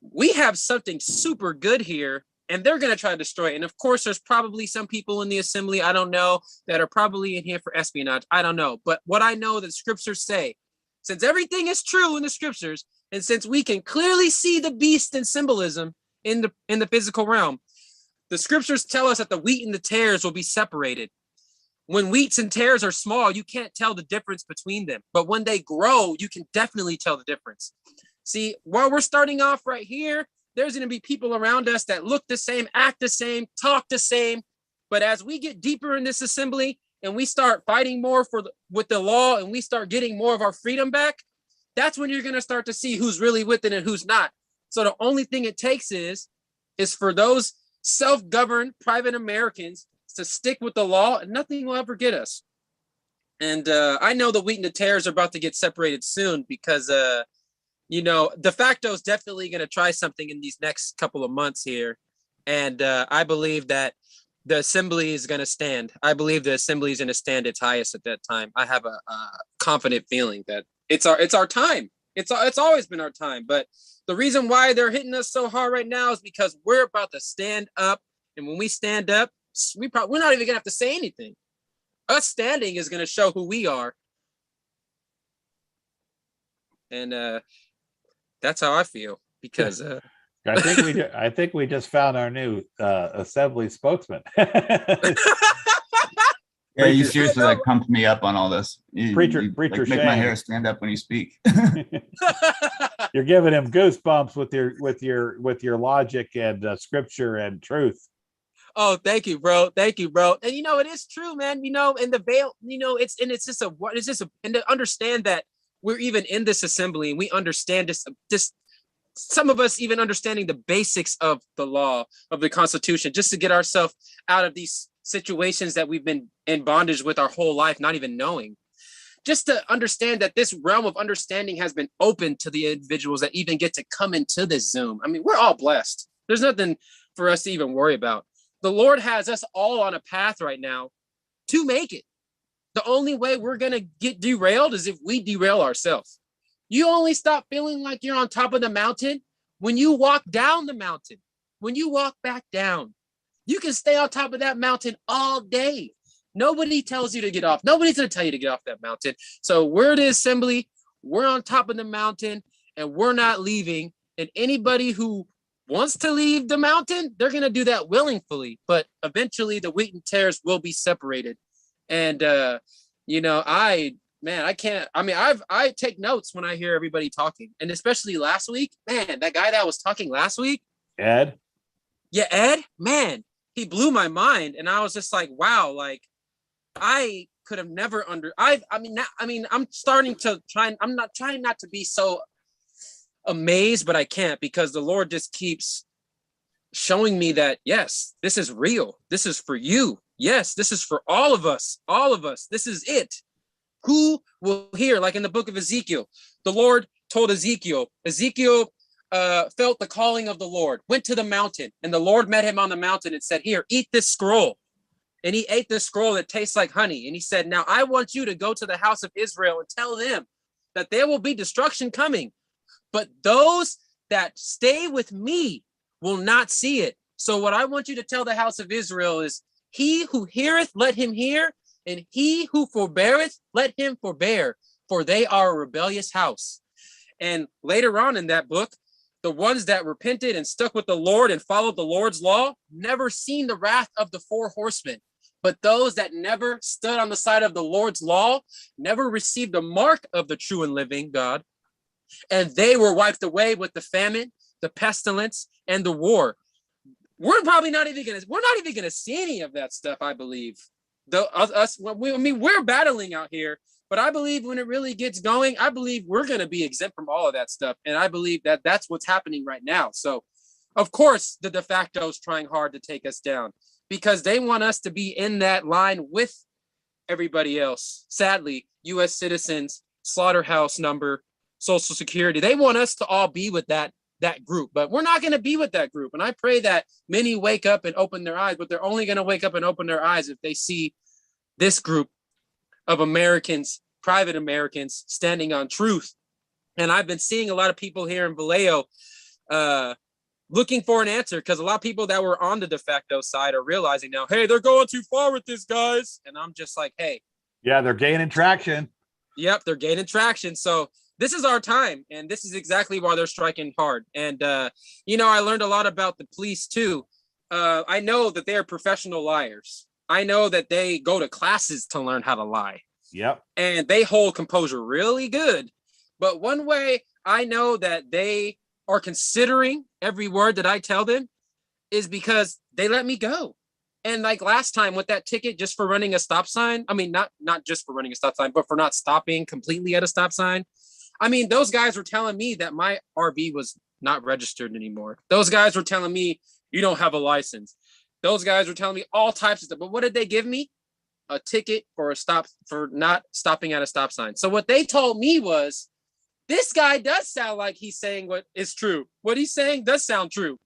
we have something super good here and they're going to try to destroy it. And of course, there's probably some people in the assembly, I don't know, that are probably in here for espionage. I don't know. But what I know that scriptures say, since everything is true in the scriptures, and since we can clearly see the beast and symbolism in the physical realm, the scriptures tell us that the wheat and the tares will be separated. When wheats and tares are small, you can't tell the difference between them. But when they grow, you can definitely tell the difference. See, while we're starting off right here, there's going to be people around us that look the same, act the same, talk the same. But as we get deeper in this assembly and we start fighting more with the law and we start getting more of our freedom back, that's when you're going to start to see who's really with it and who's not. So the only thing it takes is for those self-governed private Americans to stick with the law, and nothing will ever get us. And I know the wheat and the tares are about to get separated soon because, de facto is definitely going to try something in these next couple of months here. And I believe that the assembly is going to stand. I believe the assembly is going to stand its highest at that time. I have a confident feeling that it's our time. It's always been our time, but the reason why they're hitting us so hard right now is because we're about to stand up. And when we stand up, we're not even gonna have to say anything. Us standing is gonna show who we are. And that's how I feel because I think we just found our new assembly spokesman. Yeah, you seriously pumped me up on all this. Preacher make my hair stand up when you speak. You're giving him goosebumps with your logic and scripture and truth. Oh, thank you, bro. Thank you, bro. And it is true, man. And the veil, and to understand that we're even in this assembly and we understand this. Some of us even understanding the basics of the law of the Constitution, just to get ourselves out of these situations that we've been in bondage with our whole life, not even knowing. Just to understand that this realm of understanding has been open to the individuals that even get to come into this Zoom. I mean, we're all blessed. There's nothing for us to even worry about. The Lord has us all on a path right now to make it. The only way we're going to get derailed is if we derail ourselves. You only stop feeling like you're on top of the mountain when you walk down the mountain, when you walk back down. You can stay on top of that mountain all day. Nobody tells you to get off. Nobody's going to tell you to get off that mountain. So we're the assembly. We're on top of the mountain and we're not leaving. And anybody who wants to leave the mountain, they're going to do that willingly. But eventually the wheat and tares will be separated. And, I take notes when I hear everybody talking. And especially last week, man, that guy that was talking last week. Ed? Yeah, Ed, man, he blew my mind. And I was just like, wow, like I could have never I'm starting to try. I'm not trying not to be so amazed, but I can't, because the Lord just keeps showing me that, yes, this is real. This is for you. Yes, this is for all of us. All of us. This is it. Who will hear? Like in the book of Ezekiel, the Lord told Ezekiel felt the calling of the Lord, went to the mountain, and the Lord met him on the mountain and said, here, eat this scroll. And he ate this scroll that tastes like honey. And he said, now I want you to go to the house of Israel and tell them that there will be destruction coming, but those that stay with me will not see it. So what I want you to tell the house of Israel is, he who heareth, let him hear, and he who forbeareth, let him forbear, for they are a rebellious house. And later on in that book, the ones that repented and stuck with the Lord and followed the Lord's law never seen the wrath of the 4 horsemen. But those that never stood on the side of the Lord's law never received the mark of the true and living God. And they were wiped away with the famine, the pestilence, and the war. We're not even gonna see any of that stuff, I believe. We're battling out here, but I believe when it really gets going, I believe we're gonna be exempt from all of that stuff. And I believe that that's what's happening right now. So, of course, the de facto is trying hard to take us down, because they want us to be in that line with everybody else. Sadly, U.S. citizens, slaughterhouse number, Social Security, they want us to all be with that group, but we're not going to be with that group. And I pray that many wake up and open their eyes, but they're only going to wake up and open their eyes if they see this group of Americans, private Americans, standing on truth. And I've been seeing a lot of people here in Vallejo looking for an answer, because a lot of people that were on the de facto side are realizing now, hey, they're going too far with this, guys. And I'm just like, hey. Yeah, they're gaining traction. Yep, they're gaining traction. So this is our time, and this is exactly why they're striking hard. And, I learned a lot about the police, too. I know that they're professional liars. I know that they go to classes to learn how to lie. Yep. And they hold composure really good. But one way I know that they are considering every word that I tell them is because they let me go. And like last time with that ticket just for running a stop sign, I mean, not just for running a stop sign, but for not stopping completely at a stop sign. I mean, those guys were telling me that my RV was not registered anymore. Those guys were telling me, you don't have a license. Those guys were telling me all types of stuff. But what did they give me? A ticket for not stopping at a stop sign. So what they told me was, this guy does sound like he's saying what is true. What he's saying does sound true.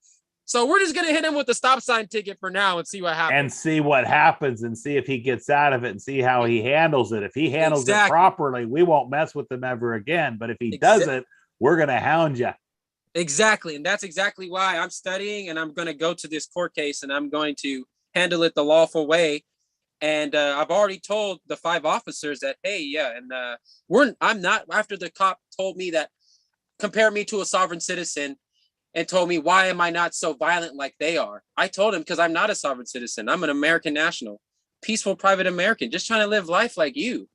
So we're just going to hit him with the stop sign ticket for now and see what happens. And see what happens and see if he gets out of it and see how he handles it. If he handles it properly, we won't mess with him ever again. But if he doesn't, we're going to hound you. Exactly. And that's exactly why I'm studying, and I'm going to go to this court case, and I'm going to handle it the lawful way. And I've already told the 5 officers that, hey, yeah, and I'm not, after the cop told me that, compare me to a sovereign citizen and told me, why am I not so violent like they are? I told him, because I'm not a sovereign citizen. I'm an American national, peaceful private American, just trying to live life like you.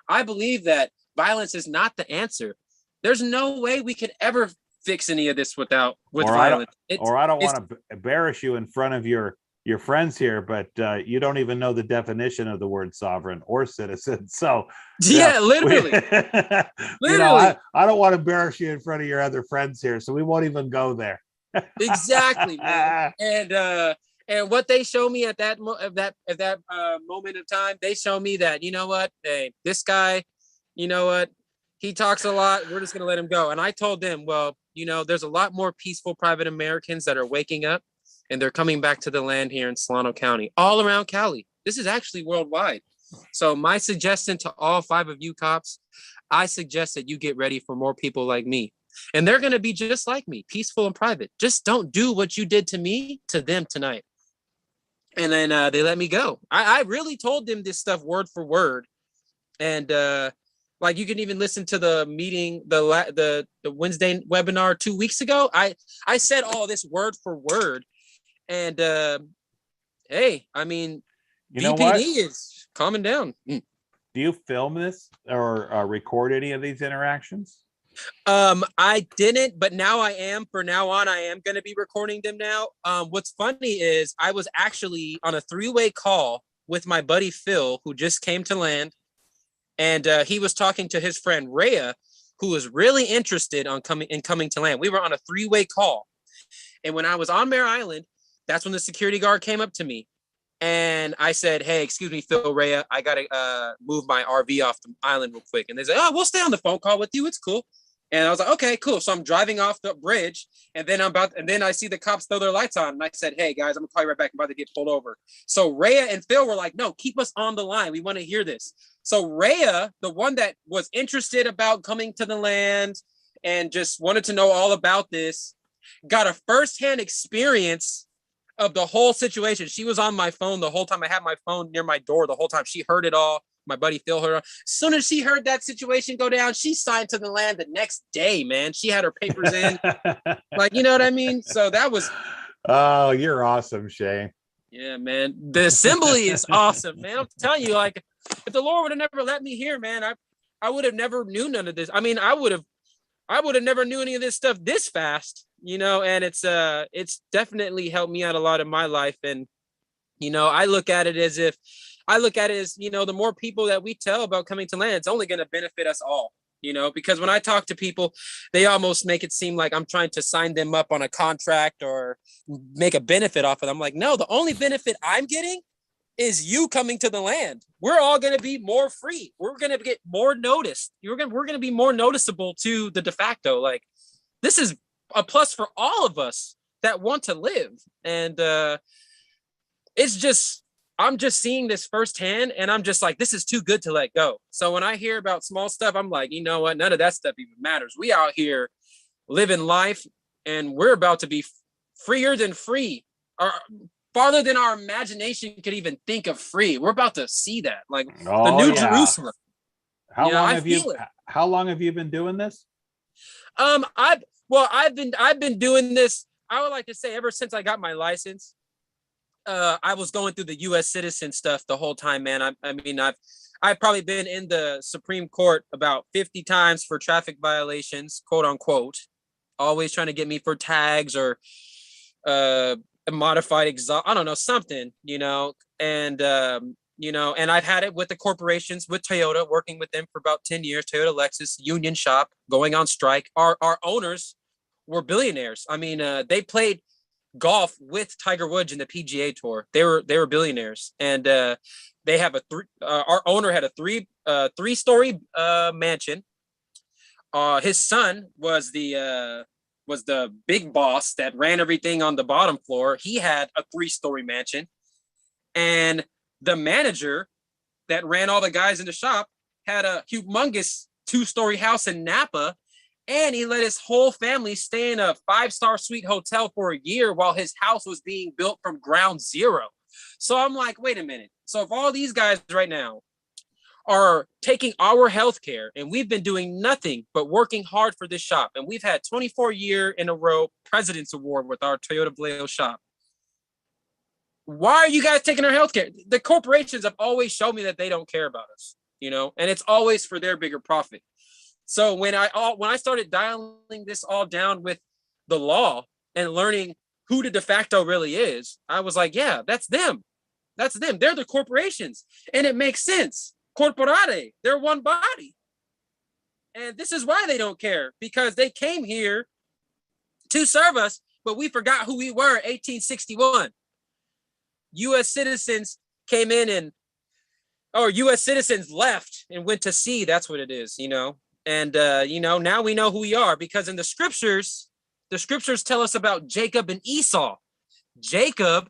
I believe that violence is not the answer. There's no way we could ever fix any of this with violence. I don't want to embarrass you in front of your friends here, but you don't even know the definition of the word sovereign or citizen. So literally. I don't want to embarrass you in front of your other friends here, so we won't even go there. Exactly, man. And what they show me at that moment of time, they show me that, you know what, hey, this guy, you know what, he talks a lot. We're just gonna let him go. And I told them, well, there's a lot more peaceful private Americans that are waking up. And they're coming back to the land here in Solano County, all around Cali. This is actually worldwide. So my suggestion to all 5 of you cops, I suggest that you get ready for more people like me. And they're going to be just like me, peaceful and private. Just don't do what you did to me, to them tonight. And then they let me go. I really told them this stuff word for word. And like you can even listen to the meeting, the Wednesday webinar 2 weeks ago. I said all this word for word. And hey, I mean, BPD is calming down. Do you film this or record any of these interactions? I didn't, but now I am. For now on, I am going to be recording them now. What's funny is I was actually on a 3-way call with my buddy Phil, who just came to land, and he was talking to his friend Rhea, who was really interested on coming to land. We were on a 3-way call, and when I was on Mare Island, that's when the security guard came up to me, and I said, "Hey, excuse me, Phil, Rhea, I gotta move my RV off the island real quick." And they said, "Oh, we'll stay on the phone call with you. It's cool." And I was like, "Okay, cool." So I'm driving off the bridge, and then I see the cops throw their lights on, and I said, "Hey guys, I'm gonna call you right back. I'm about to get pulled over." So Rhea and Phil were like, "No, keep us on the line. We want to hear this." So Rhea, the one that was interested about coming to the land and just wanted to know all about this, got a firsthand experience of the whole situation. She was on my phone the whole time. I had my phone near my door the whole time. She heard it all. My buddy Phil heard it. As soon as she heard that situation go down, she signed to the land the next day, man. She had her papers in. Like, you know what I mean? So that was... Oh, you're awesome, Shay. Yeah, man. The assembly is awesome, man. I'm telling you, like, if the Lord would have never let me here, man, I would have never knew none of this. I mean, I would have never knew any of this stuff this fast, you know, and it's definitely helped me out a lot in my life. And, you know, I look at it as, you know, the more people that we tell about coming to land, it's only going to benefit us all, you know, because when I talk to people, they almost make it seem like I'm trying to sign them up on a contract or make a benefit off of them. I'm like, no, the only benefit I'm getting is you coming to the land. We're all going to be more free. We're going to get more noticed. We're going to be more noticeable to the de facto. Like, this is a plus for all of us that want to live. And it's just, I'm just seeing this firsthand, and I'm just like, this is too good to let go. So when I hear about small stuff, I'm like, you know what? None of that stuff even matters. We out here living life, and we're about to be freer than free, or farther than our imagination could even think of free. We're about to see that, like the new Jerusalem. How long have you been doing this? I've been doing this, I would like to say, ever since I got my license. I was going through the U.S. citizen stuff the whole time, man. I mean, I've probably been in the Supreme Court about 50 times for traffic violations, quote unquote, always trying to get me for tags or a modified exhaust, I don't know, something, you know, and you know, and I've had it with the corporations, with Toyota, working with them for about 10 years, Toyota, Lexus, union shop, going on strike. Our owners were billionaires. I mean, they played golf with Tiger Woods in the PGA Tour. They were billionaires, and they have our owner had a three-story mansion. His son was the big boss that ran everything on the bottom floor. He had a 3-story mansion, and the manager that ran all the guys in the shop had a humongous 2-story house in Napa. And he let his whole family stay in a 5-star suite hotel for a year while his house was being built from ground zero. So I'm like, wait a minute. So if all these guys right now are taking our health care, and we've been doing nothing but working hard for this shop, and we've had 24 year in a row President's Award with our Toyota Vallejo shop, why are you guys taking our health care? The corporations have always shown me that they don't care about us, you know, and it's always for their bigger profit. So when I started dialing this all down with the law and learning who the de facto really is, I was like, yeah, that's them. That's them. They're the corporations. And it makes sense. Corporate, they're one body. And this is why they don't care, because they came here to serve us, but we forgot who we were in 1861. U.S. citizens came in or U.S. citizens left and went to sea. That's what it is, you know. And, you know, now we know who we are, because in the scriptures tell us about Jacob and Esau. Jacob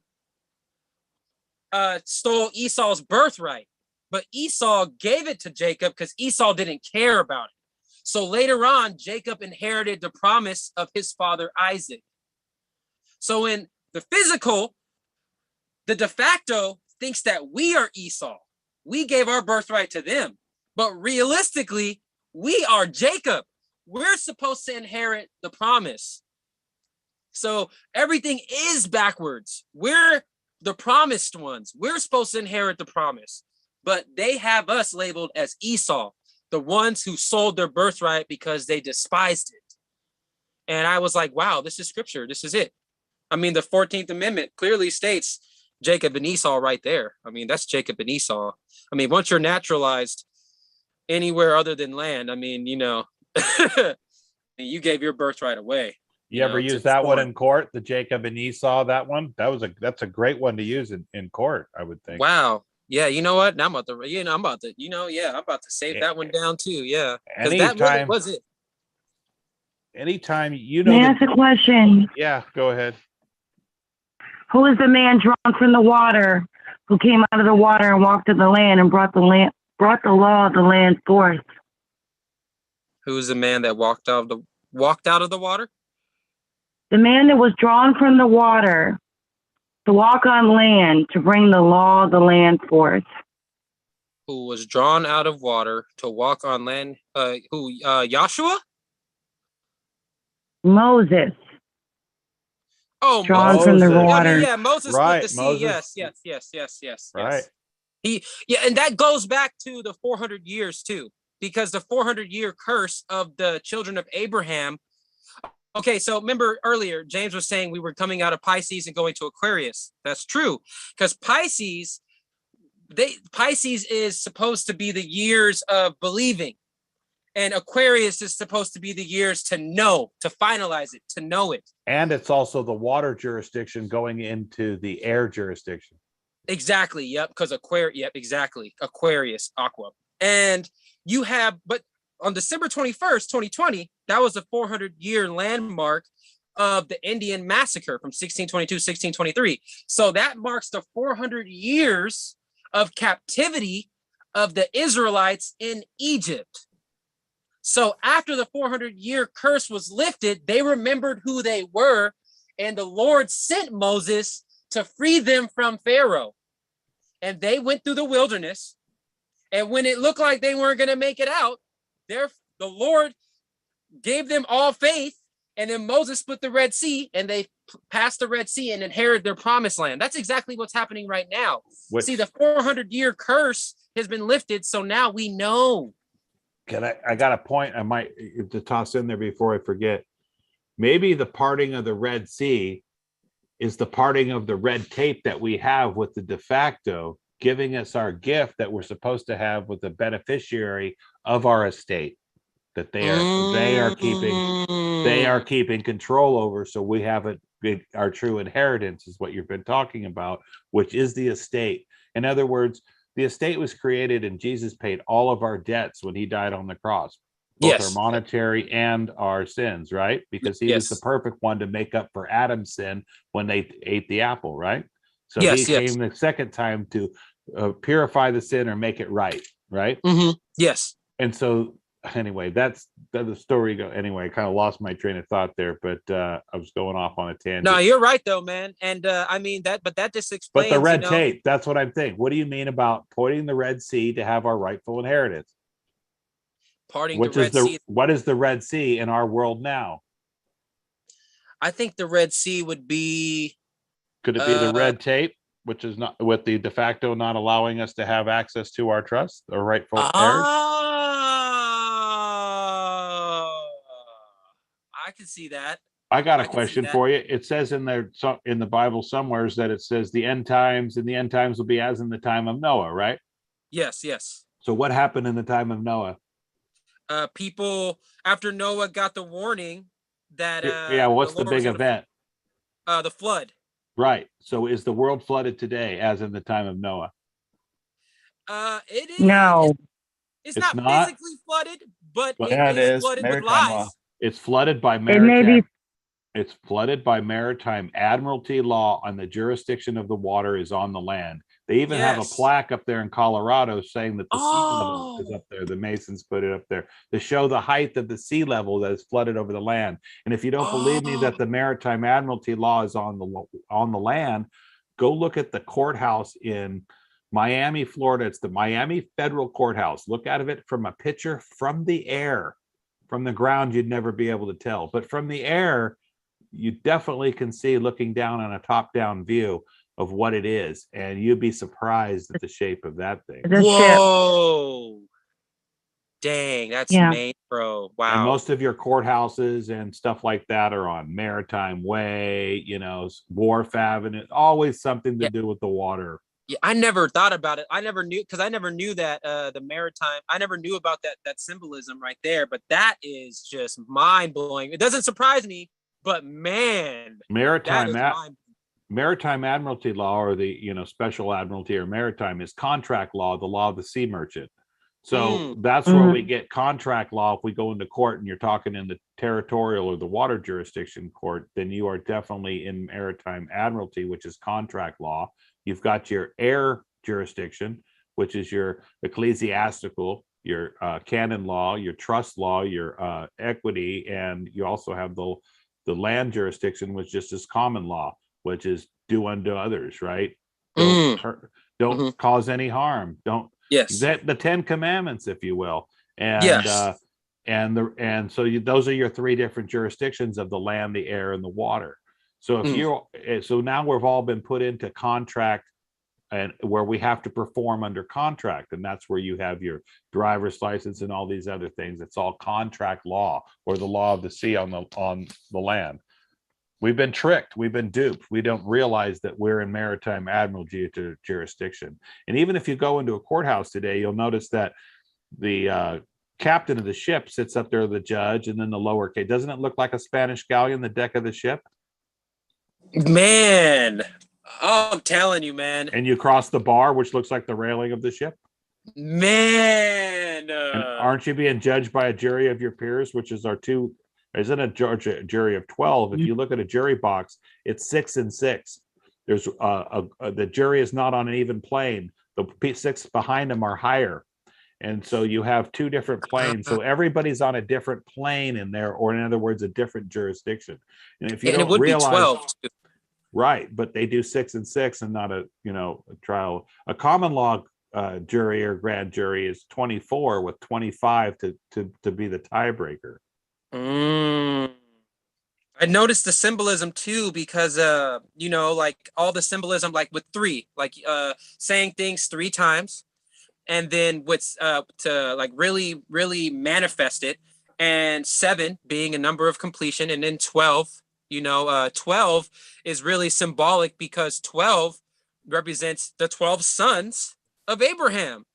stole Esau's birthright, but Esau gave it to Jacob because Esau didn't care about it. So later on, Jacob inherited the promise of his father Isaac. So in the physical, the de facto thinks that we are Esau. We gave our birthright to them. But realistically, we are Jacob. We're supposed to inherit the promise. So everything is backwards. We're the promised ones. We're supposed to inherit the promise. But they have us labeled as Esau, the ones who sold their birthright because they despised it. And I was like, wow, this is scripture. This is it. I mean, the 14th Amendment clearly states Jacob and Esau right there. I mean, that's Jacob and Esau. I mean, once you're naturalized anywhere other than land, I mean, you know, you gave your birthright away. You ever use that one in court? The Jacob and Esau, that one? That's a great one to use in court, I would think. Wow. Yeah, you know what? Now I'm about to save that one down too. Yeah. Because that really was it. Anytime you know. May I ask a question? Yeah, go ahead. Who is the man drawn from the water, who came out of the water and walked to the land and brought the law of the land forth? Who is the man that walked out of the water? The man that was drawn from the water to walk on land to bring the law of the land forth. Who was drawn out of water to walk on land? Joshua? Moses. Oh, drawn Moses. from the water. I mean, yeah, Moses right, split the sea. Moses. Yes. Right. And that goes back to the 400 years too, because the 400-year curse of the children of Abraham. Okay, so remember earlier, James was saying we were coming out of Pisces and going to Aquarius. That's true, because Pisces is supposed to be the years of believing, and Aquarius is supposed to be the years to know, to finalize it, to know it. And it's also the water jurisdiction going into the air jurisdiction. Exactly. Yep. Because exactly. Aquarius, Aqua. And you have, but on December 21st, 2020, that was the 400-year landmark of the Indian massacre from 1622, 1623. So that marks the 400 years of captivity of the Israelites in Egypt. So after the 400-year curse was lifted, they remembered who they were, and the Lord sent Moses to free them from Pharaoh. And they went through the wilderness, and when it looked like they weren't going to make it out, the Lord gave them all faith, and then Moses split the Red Sea, and they passed the Red Sea and inherited their promised land. That's exactly what's happening right now. See, the 400-year curse has been lifted, so now we know. I got a point I might to toss in there before I forget. Maybe the parting of the Red Sea is the parting of the red tape that we have with the de facto, giving us our gift that we're supposed to have with the beneficiary of our estate that they are keeping control over. So we have our true inheritance is what you've been talking about, which is the estate. In other words, the estate was created and Jesus paid all of our debts when he died on the cross, both our monetary and our sins, right? Because he was the perfect one to make up for Adam's sin when they ate the apple, right? So he came the second time to purify the sin or make it right, right? Mm-hmm. Yes. And so anyway, that's the story. Anyway, I kind of lost my train of thought there, but I was going off on a tangent. No, you're right though, man. And I mean that just explains. But the red tape, that's what I'm thinking. What do you mean about pointing the Red Sea to have our rightful inheritance? Parting the Red Sea. What is the Red Sea in our world now? I think the Red Sea would be. Could it be the red tape, which is not with the de facto not allowing us to have access to our trust or rightful heirs? I can see that. I got a question for you. It says in there in the Bible somewhere that it says the end times, and the end times will be as in the time of Noah, right? Yes. So what happened in the time of Noah? People after Noah got the warning that what's the big event? The flood. Right. So is the world flooded today as in the time of Noah? It is. No. It's not physically flooded, but it is flooded maritime with lies. law. It's flooded by maritime. It's flooded by maritime admiralty law, and the jurisdiction of the water is on the land. They even have a plaque up there in Colorado saying that the sea level is up there. The Masons put it up there to show the height of the sea level that is flooded over the land. And if you don't believe me that the maritime admiralty law is on the land, go look at the courthouse in Miami, Florida. It's the Miami Federal Courthouse. Look out of it from a picture from the air. From the ground, you'd never be able to tell. But from the air, you definitely can see, looking down on a top-down view of what it is. And you'd be surprised at the shape of that thing. Whoa. Dang, that's Yeah. Maine, bro. And Wow. most of your courthouses and stuff like that are on Maritime Way, Wharf Avenue, always something to Yeah. do with the water. Yeah, I never thought about it. I never knew, because I never knew that the maritime. I never knew about that symbolism right there. But that is just mind blowing. It doesn't surprise me, but man, Maritime that is Maritime Admiralty law, or the Special Admiralty or Maritime, is contract law, the law of the sea merchant. So that's where we get contract law. If we go into court and you're talking in the territorial or the water jurisdiction court, then you are definitely in Maritime Admiralty, which is contract law. You've got your air jurisdiction, which is your ecclesiastical, your canon law, your trust law, your equity, and you also have the land jurisdiction, which just is common law, which is do unto others, right? Don't hurt, don't cause any harm. Don't. Yes. The 10 Commandments, if you will. And yes. Those are your three different jurisdictions of the land, the air, and the water. So so now we've all been put into contract, and where we have to perform under contract, and that's where you have your driver's license and all these other things. It's all contract law, or the law of the sea on the land. We've been tricked. We've been duped. We don't realize that we're in Maritime Admiralty jurisdiction. And even if you go into a courthouse today, you'll notice that the captain of the ship sits up there, the judge, and then the lower case. Doesn't it look like a Spanish galleon, the deck of the ship? Man, oh, I'm telling you, man. And you cross the bar, which looks like the railing of the ship. Man. And aren't you being judged by a jury of your peers, which is our two? Isn't a jury of 12? If you look at a jury box, it's 6 and 6. There's the jury is not on an even plane. The 6 behind them are higher, and so you have two different planes. So everybody's on a different plane in there, or in other words, a different jurisdiction. And if you don't it would realize, be 12 too. Right? But they do 6 and 6, and not a trial. A common law jury or grand jury is 24, with 25 to be the tiebreaker. I noticed the symbolism too, because like all the symbolism, like with 3, like saying things 3 times, and then what's to like really manifest it, and 7 being a number of completion, and then 12, 12 is really symbolic, because 12 represents the 12 sons of Abraham.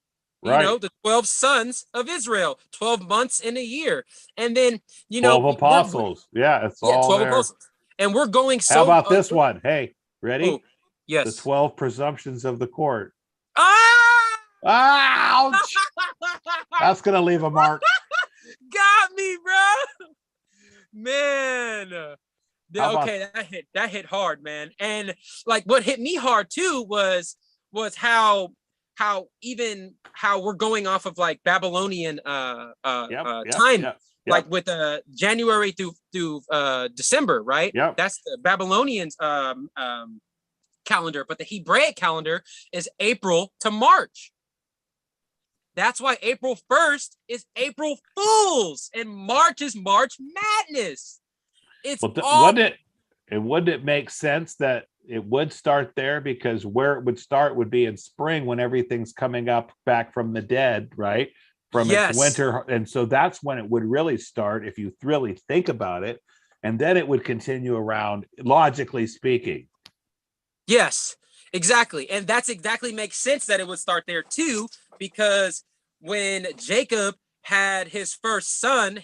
Right. The 12 sons of Israel, 12 months in a year. And then, 12 apostles. Yeah, it's all 12 there. apostles. And we're going so. How about this one? Hey, ready? Oh, yes. The 12 presumptions of the court. Ah! Ouch! That's going to leave a mark. Got me, bro. Man. Okay, that hit hard, man. And like what hit me hard too was how we're going off of like Babylonian time, like with January through December, right? Yep. That's the Babylonians calendar, but the Hebraic calendar is April to March. That's why April 1st is April Fools and March is March Madness. Wouldn't it make sense that it would start there, because where it would start would be in spring, when everything's coming up back from the dead, right? From its winter. And so that's when it would really start, if you really think about it. And then it would continue around, logically speaking. Yes, exactly. And that's exactly makes sense that it would start there too, because when Jacob had his first son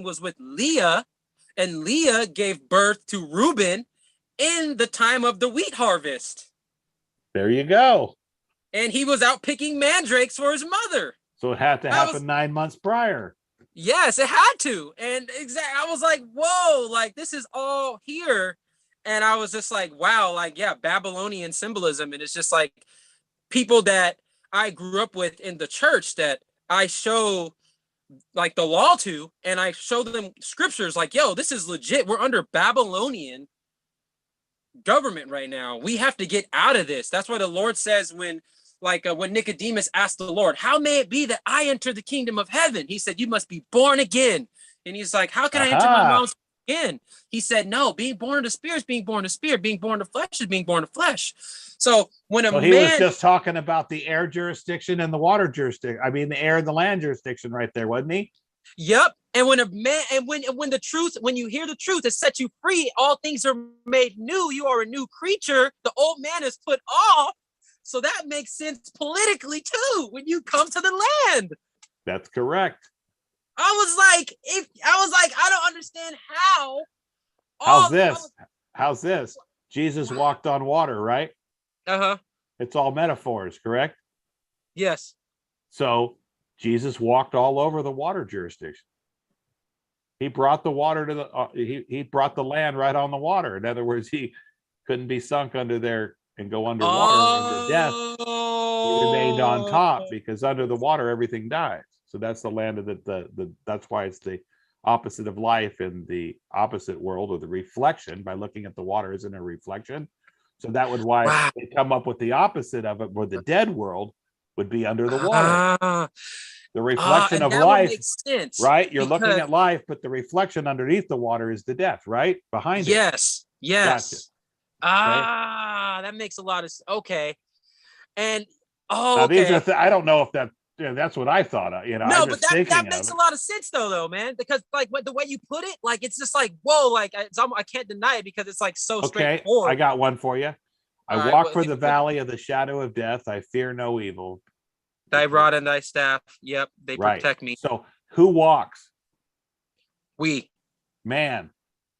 was with Leah, and Leah gave birth to Reuben in the time of the wheat harvest. There you go. And he was out picking mandrakes for his mother. So it had to happen 9 months prior. Yes, it had to. And I was like, whoa, like this is all here. And I was just like, wow, like, yeah, Babylonian symbolism. And it's just like people that I grew up with in the church that I show like the law to, and I show them scriptures like, yo, this is legit. We're under Babylonian government right now. We have to get out of this. That's why the Lord says when Nicodemus asked the Lord, how may it be that I enter the kingdom of heaven? He said, you must be born again. And he's like, how can I enter my mom's again. He said, no, being born of the spirit is being born of spirit. Being born of flesh is being born of flesh. So when a Well, he was just talking about the air jurisdiction and the water jurisdiction. I mean, the air and the land jurisdiction right there, wasn't he? Yep. And when a man, and when the truth, when you hear the truth, it sets you free. All things are made new. You are a new creature. The old man is put off. So that makes sense politically too. When you come to the land, that's correct. I was like, I don't understand how. How's this? Jesus walked on water, right? Uh-huh. It's all metaphors, correct? Yes. So Jesus walked all over the water jurisdiction. He brought the water to the he brought the land right on the water. In other words, he couldn't be sunk under there and go underwater into death. He remained on top because under the water everything dies. So that's the land of the that's why it's the opposite of life in the opposite world, or the reflection. By looking at the water as in a reflection. So that would why they come up with the opposite of it, where the dead world would be under the water. The reflection of life, right? You're looking at life, but the reflection underneath the water is the death, right? Behind it. Yes. Gotcha. That makes a lot of okay. And now, these are I don't know if that that's what I thought of. No, but that makes a lot of sense though, man. Because like the way you put it, like it's just like whoa, like I can't deny it because it's like so straightforward. I got one for you. I walk through the valley of the shadow of death. I fear no evil. Thy rod and thy staff. Yep, they protect me. So who walks? We. Man.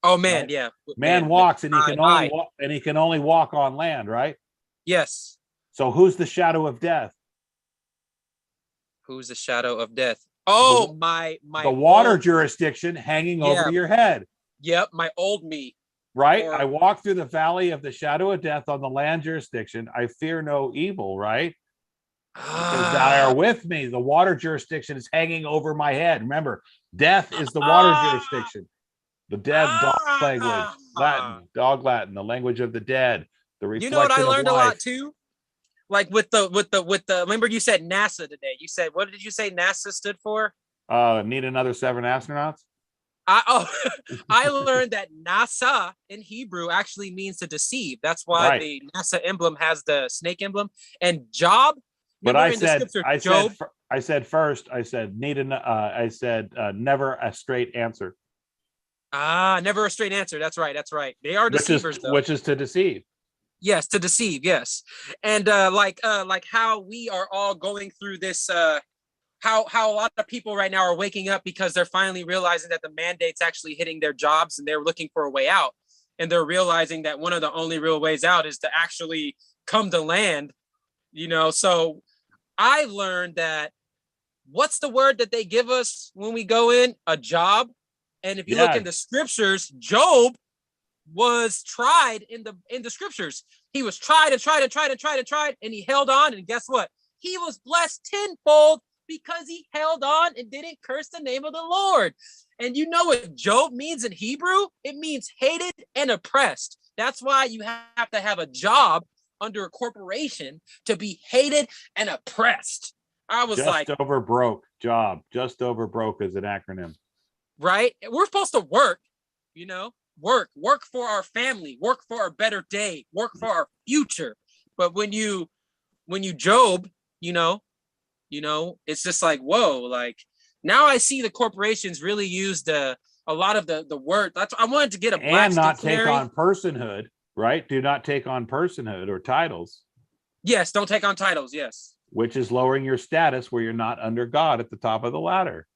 Oh man, right? Yeah. Man walks, and he can only walk, and he can only walk on land, right? Yes. So who's the shadow of death? Who's the shadow of death? Oh, my the water jurisdiction hanging over your head. Yep, my old me. Right? I walk through the valley of the shadow of death on the land jurisdiction. I fear no evil, right? Because thou are with me. The water jurisdiction is hanging over my head. Remember, death is the water jurisdiction. The dead dog language, Latin, dog Latin, the language of the dead. The reflection you know what I learned of life. A lot too? Like with the remember you said NASA today. You said, what did you say NASA stood for? Need another 7 astronauts. I learned that NASA in Hebrew actually means to deceive. That's why the NASA emblem has the snake emblem. And Job. But I said never a straight answer. Never a straight answer. That's right. They are deceivers, which is to deceive. Yes, to deceive. Yes, and like how we are all going through this. How a lot of people right now are waking up because they're finally realizing that the mandate's actually hitting their jobs, and they're looking for a way out. And they're realizing that one of the only real ways out is to actually come to land. So I learned that what's the word that they give us when we go in? A job. And if you look in the scriptures, Job was tried in the scriptures. He was tried, and he held on. And guess what? He was blessed tenfold because he held on and didn't curse the name of the Lord. And you know what Job means in Hebrew? It means hated and oppressed. That's why you have to have a job under a corporation to be hated and oppressed. I was just over broke job. Just over broke is an acronym. Right? We're supposed to work, work for our family, work for a better day, work for our future. But when you Job, it's just like, whoa, like now I see the corporations really used a lot of the word. That's I wanted to get a black and not take on personhood, right? Do not take on personhood or titles. Yes, don't take on titles, yes. Which is lowering your status where you're not under God at the top of the ladder.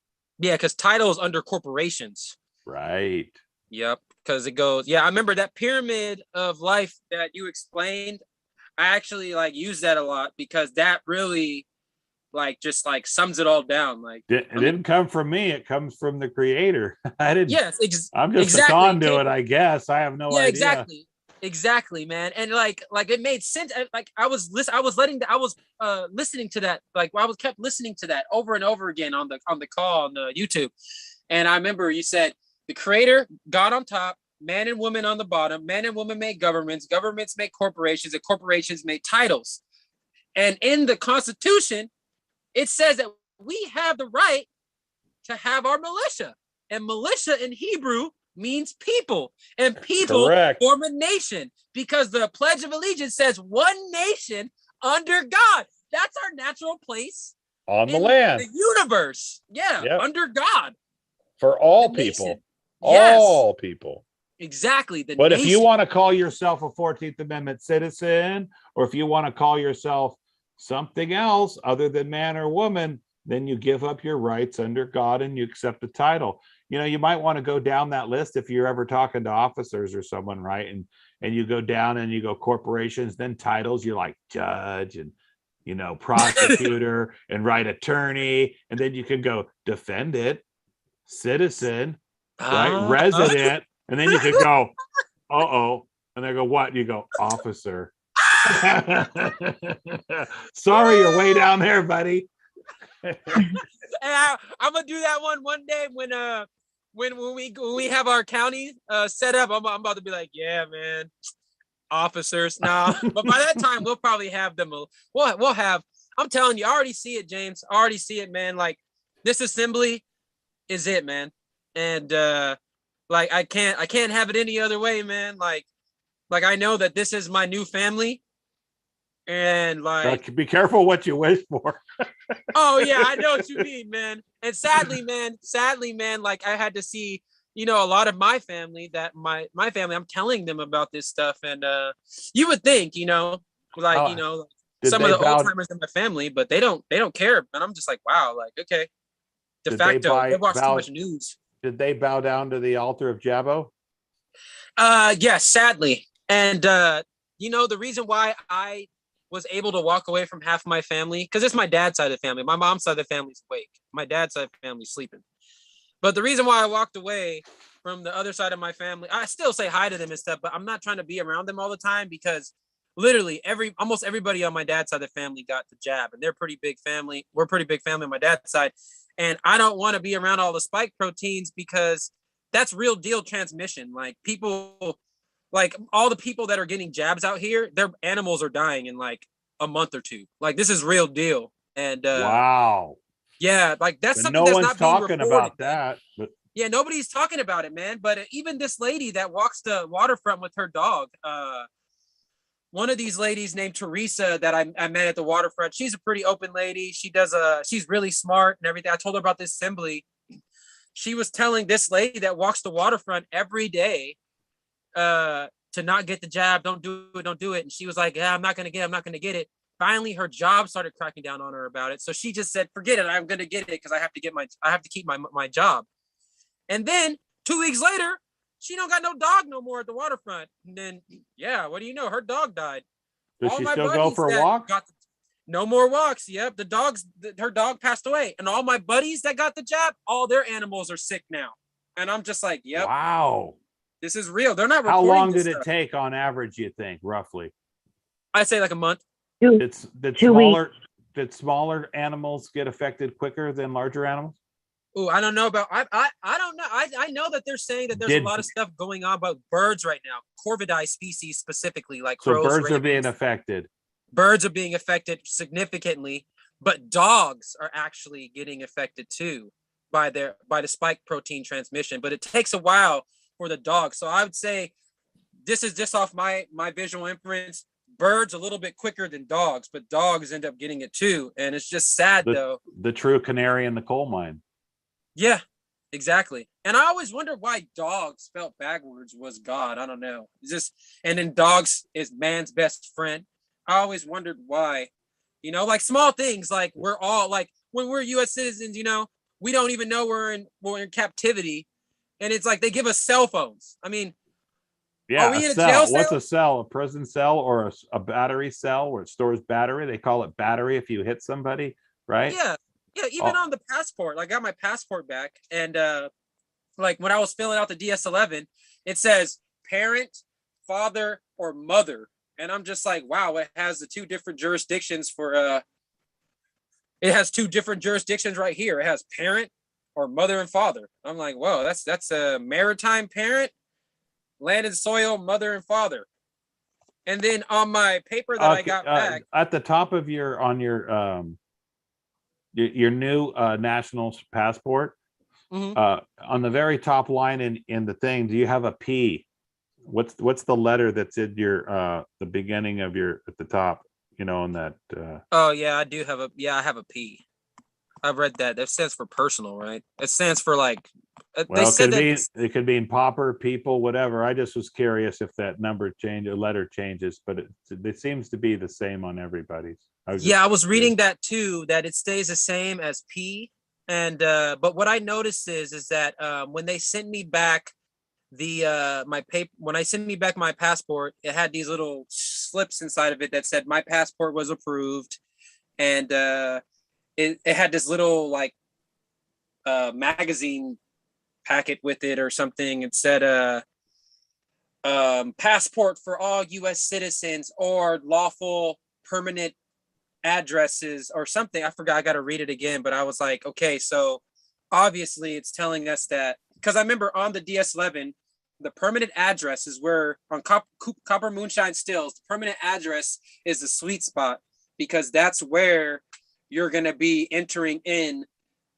Yeah, because titles under corporations. Right. Yep. Because it goes, I remember that pyramid of life that you explained. I actually use that a lot because that really just sums it all down. It didn't come from me. It comes from the creator. I didn't. Yes. I'm just a conduit, I guess. I have no idea. Exactly, man. And it made sense. I was listening to that. Kept listening to that over and over again on the call on the YouTube. And I remember you said the creator, God on top, man and woman on the bottom, man and woman make governments make corporations, and corporations make titles. And in the Constitution, it says that we have the right to have our militia. And militia in Hebrew means people, and people Correct. form a nation because the Pledge of Allegiance says one nation under God. That's our natural place On the in land. the universe. Yeah, Yep. under God. For all The people. nation. Yes. All people. Exactly. The But nation. if you want to call yourself a 14th Amendment citizen, or if you want to call yourself something else other than man or woman, then you give up your rights under God and you accept the title. You know, you might want to go down that list if you're ever talking to officers or someone, right? And you go down and you go corporations, then titles, you're like judge and, you know, prosecutor and right attorney. And then you can go defendant, citizen, right? Resident. And then you could go, uh-oh. And they go, what? And you go, officer. Sorry, you're way down there, buddy. I'm gonna do that one day when we have our county set up. I'm about to be like, yeah, man, officers. Nah, but by that time we'll probably have them. We'll have. I'm telling you, I already see it, James. I already see it, man. Like this assembly is it, man. And like I can't have it any other way, man. Like I know that this is my new family. And like, be careful what you wish for. Oh yeah, I know what you mean, man. And sadly, man, like I had to see, you know, a lot of my family my family, I'm telling them about this stuff. And you would think, you know, like, you know, some of the old timers in my family, but they don't care. And I'm just like, wow, like, okay. De facto, they watch too much news. Did they bow down to the altar of Jabbo? Yes, sadly. And you know, the reason why I was able to walk away from half of my family, because it's my dad's side of the family. My mom's side of the family's awake. My dad's side of the family's sleeping. But the reason why I walked away from the other side of my family, I still say hi to them and stuff, but I'm not trying to be around them all the time because literally almost everybody on my dad's side of the family got the jab, and they're a pretty big family. We're a pretty big family on my dad's side. And I don't want to be around all the spike proteins because that's real deal transmission. Like people, like all the people that are getting jabs out here, their animals are dying in like a month or two. Like this is real deal. And wow. Yeah, like that's But something no that's one's not being talking reported, about man. that. But Yeah, nobody's talking about it, man. But even this lady that walks the waterfront with her dog, one of these ladies named Teresa that I met at the waterfront, she's a pretty open lady. She's really smart and everything. I told her about this assembly. She was telling this lady that walks the waterfront every day to not get the jab, don't do it. And she was like, yeah, I'm not gonna get it. Finally, her job started cracking down on her about it. So she just said, forget it, I'm gonna get it because I have to keep my job. And then 2 weeks later, she don't got no dog no more at the waterfront. And then, yeah, what do you know? Her dog died. does All she my still go buddies for that walks? no more walks. Yep, her dog passed away. And all my buddies that got the jab, all their animals are sick now. And I'm just like, yep. Wow. This is real. They're not How reporting long this did it stuff. take on average, you think, roughly? I'd say like a month. Did 2 weeks. smaller animals get affected quicker than larger animals? Oh, I don't know about I don't know. I know that they're saying that there's a lot of stuff going on about birds right now, corvidae species specifically, like So crows, birds are being ravens. affected. Birds are being affected significantly, but dogs are actually getting affected too by the spike protein transmission. But it takes a while for the dogs. So I would say this is just off my visual inference. Birds a little bit quicker than dogs, but dogs end up getting it too. And it's just sad though. The true canary in the coal mine. Yeah, exactly. And I always wondered why dogs spelled backwards was God. I don't know. It's just, and then dogs is man's best friend. I always wondered why, you know, like small things, like we're all like when we're U.S. citizens, you know, we don't even know we're in captivity, and it's like they give us cell phones. I mean, Yeah, are we in a cell. jail What's cell? a cell? A prison cell or a battery cell where it stores battery? They call it battery if you hit somebody, right? Yeah, even on the passport. I got my passport back, and like when I was filling out the DS-11, it says parent, father, or mother, and I'm just like, wow, it has the two different jurisdictions for it has two different jurisdictions right here. It has parent or mother and father. I'm like, whoa, that's a maritime parent, land and soil, mother and father. And then on my paper that I got back, at the top of your new national passport, On the very top line in the thing, do you have a P? What's the letter that's in your the beginning of your at the top? You know, on that. Oh yeah, I do have a I have a P. I've read that. That stands for personal, right? It stands for like. They Well, said that. it could mean pauper, people, whatever. I just was curious if that number change or letter changes, but it seems to be the same on everybody's. I was reading that too. That it stays the same as P. And but what I noticed is that when they sent me back my paper, when I sent me back my passport, it had these little slips inside of it that said my passport was approved, and it had this little like magazine packet with it or something. It said passport for all U.S. citizens or lawful permanent addresses or something. I forgot. I got to read it again, but I was like, okay, so obviously it's telling us that, because I remember on the DS11, the permanent address is where on Copper Moonshine Stills, the permanent address is the sweet spot, because that's where you're going to be entering in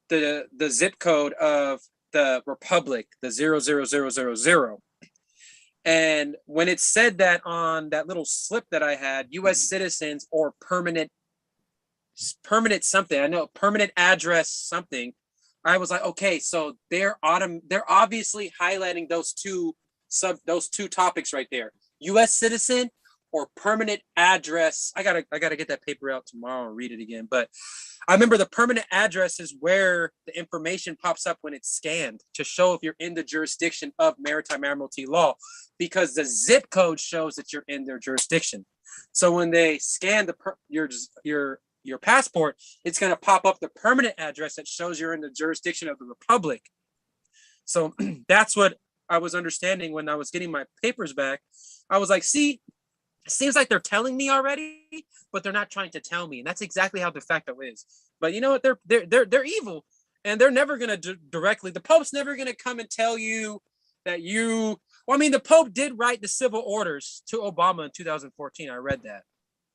the zip code of the Republic, the 00000. And when it said that on that little slip that I had, U.S. citizens or permanent something, I know permanent address something, I was like, okay, so they're obviously highlighting those two topics right there, U.S. citizen or permanent address. I gotta get that paper out tomorrow and read it again. But I remember the permanent address is where the information pops up when it's scanned to show if you're in the jurisdiction of maritime admiralty law, because the zip code shows that you're in their jurisdiction. So when they scan your passport, it's going to pop up the permanent address that shows you're in the jurisdiction of the Republic. So that's what I was understanding when I was getting my papers back. I was like, see, it seems like they're telling me already, but they're not trying to tell me. And that's exactly how de facto is. But you know what? They're evil, and they're never going to directly. The Pope's never going to come and tell you that you. Well, I mean, the Pope did write the civil orders to Obama in 2014. I read that,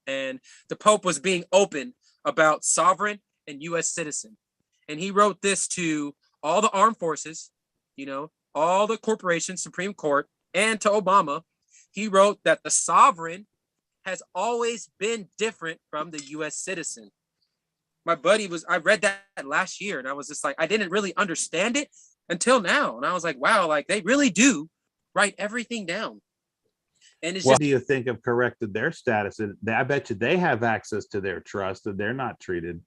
and the Pope was being open about sovereign and U.S. citizen, and he wrote this to all the armed forces, you know, all the corporations, Supreme Court, and to Obama. He wrote that the sovereign has always been different from the U.S. citizen. My buddy I read that last year, and I was just like, I didn't really understand it until now. And I was like, wow, like they really do write everything down. And it's What just, do you think have corrected their status? I bet you they have access to their trust and they're not treated.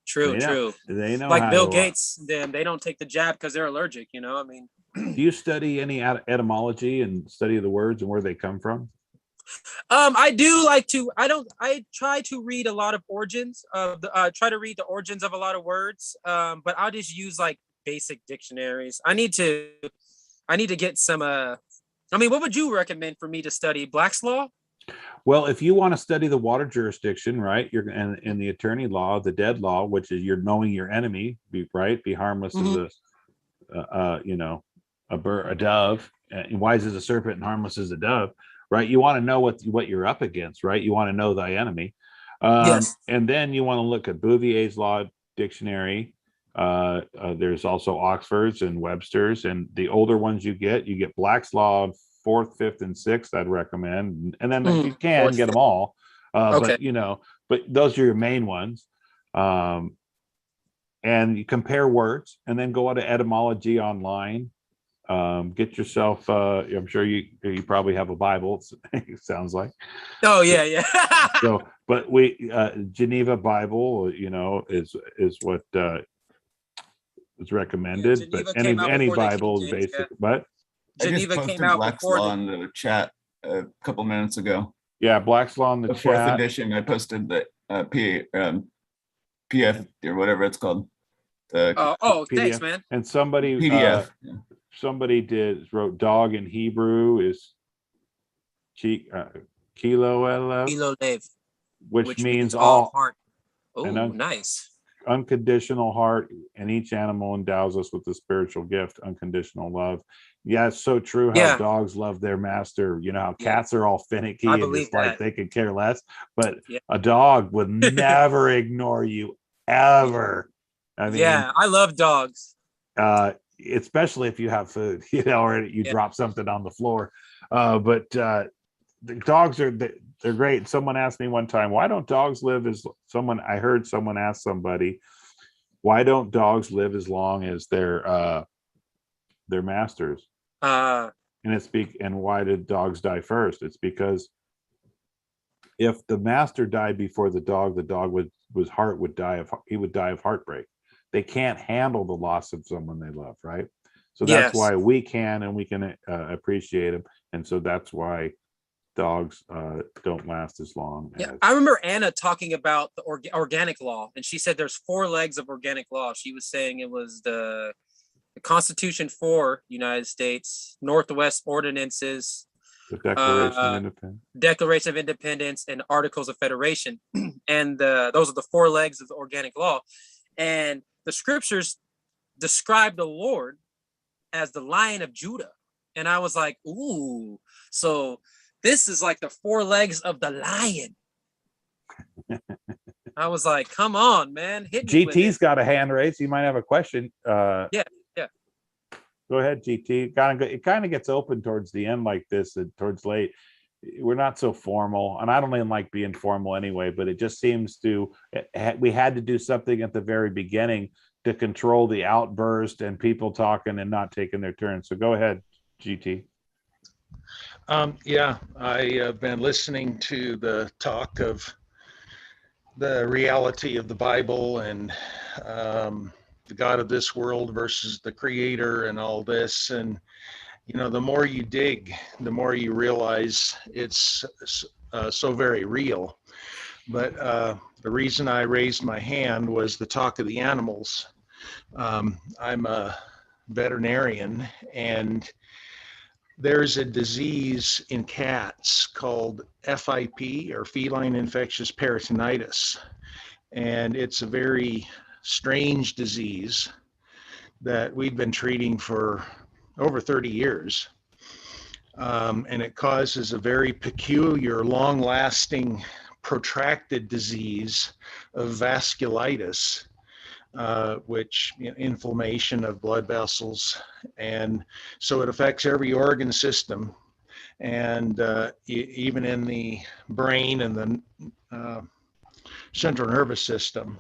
True. They know like how Bill to, Gates, them, they don't take the jab because they're allergic, you know? I mean, do you study any etymology and study of the words and where they come from? I do like to. I try to read a lot of origins of try to read the origins of a lot of words. But I'll just use like basic dictionaries. I need to get some. I mean, what would you recommend for me to study? Black's Law? Well, if you want to study the water jurisdiction, right, you're and the attorney law, the dead law, which is you're knowing your enemy, be harmless as a dove, and wise as a serpent and harmless as a dove, right? You want to know what you're up against, right? You want to know thy enemy. Yes. And then you want to look at Bouvier's Law Dictionary. There's also Oxford's and Webster's, and the older ones you get Black's Law 4th, 5th, and 6th. I'd recommend, and then if you can get them all. Okay. But those are your main ones. And you compare words, and then go out to etymology online. Get yourself. I'm sure you probably have a Bible. It sounds like. Oh yeah. So, but Geneva Bible, is what is recommended. Yeah, but any Bible is basic. But Geneva I just came out Black's before Law in the chat a couple minutes ago. Yeah, Black's Law in the The chat. 4th edition. I posted the PF or whatever it's called. The PDF. Thanks, PDF. man. And somebody PDF. wrote dog in Hebrew is kilo Lev, which means all heart. Oh, and nice. Unconditional heart, and each animal endows us with the spiritual gift, unconditional love. Yeah, it's so true how dogs love their master. You know how cats are all finicky and just like they could care less, but a dog would never ignore you ever. I mean, Yeah, I love dogs. especially if you have food, or you drop something on the floor. But the dogs they're great. Someone asked me one time, why don't dogs live I heard someone ask somebody, why don't dogs live as long as their masters? And why did dogs die first? It's because if the master died before the dog would die of heartbreak. They can't handle the loss of someone they love, right? So that's why we can, and we can appreciate them, and so that's why dogs don't last as long. I remember Anna talking about the organic law, and she said there's 4 legs of organic law. She was saying it was the Constitution for United States, Northwest Ordinances, the Declaration of Independence, Declaration of Independence, and Articles of Federation, and those are the 4 legs of the organic law. And the scriptures describe the Lord as the Lion of Judah, and I was like, ooh, so this is like the 4 legs of the lion. I was like, come on, man. Hit me with GT's it. got a hand raised. You might have a question. Yeah. Go ahead, GT. It kind of gets open towards the end like this, and towards late. We're not so formal, and I don't even like being formal anyway, but it just seems we had to do something at the very beginning to control the outburst and people talking and not taking their turn. So go ahead, GT. Yeah, I have been listening to the talk of the reality of the Bible and the God of this world versus the creator and all this. And, the more you dig, the more you realize it's so very real. But the reason I raised my hand was the talk of the animals. I'm a veterinarian, and there's a disease in cats called FIP, or feline infectious peritonitis. And it's a very strange disease that we've been treating for over 30 years. And it causes a very peculiar, long-lasting, protracted disease of vasculitis, which inflammation of blood vessels, and so it affects every organ system, and even in the brain and the central nervous system.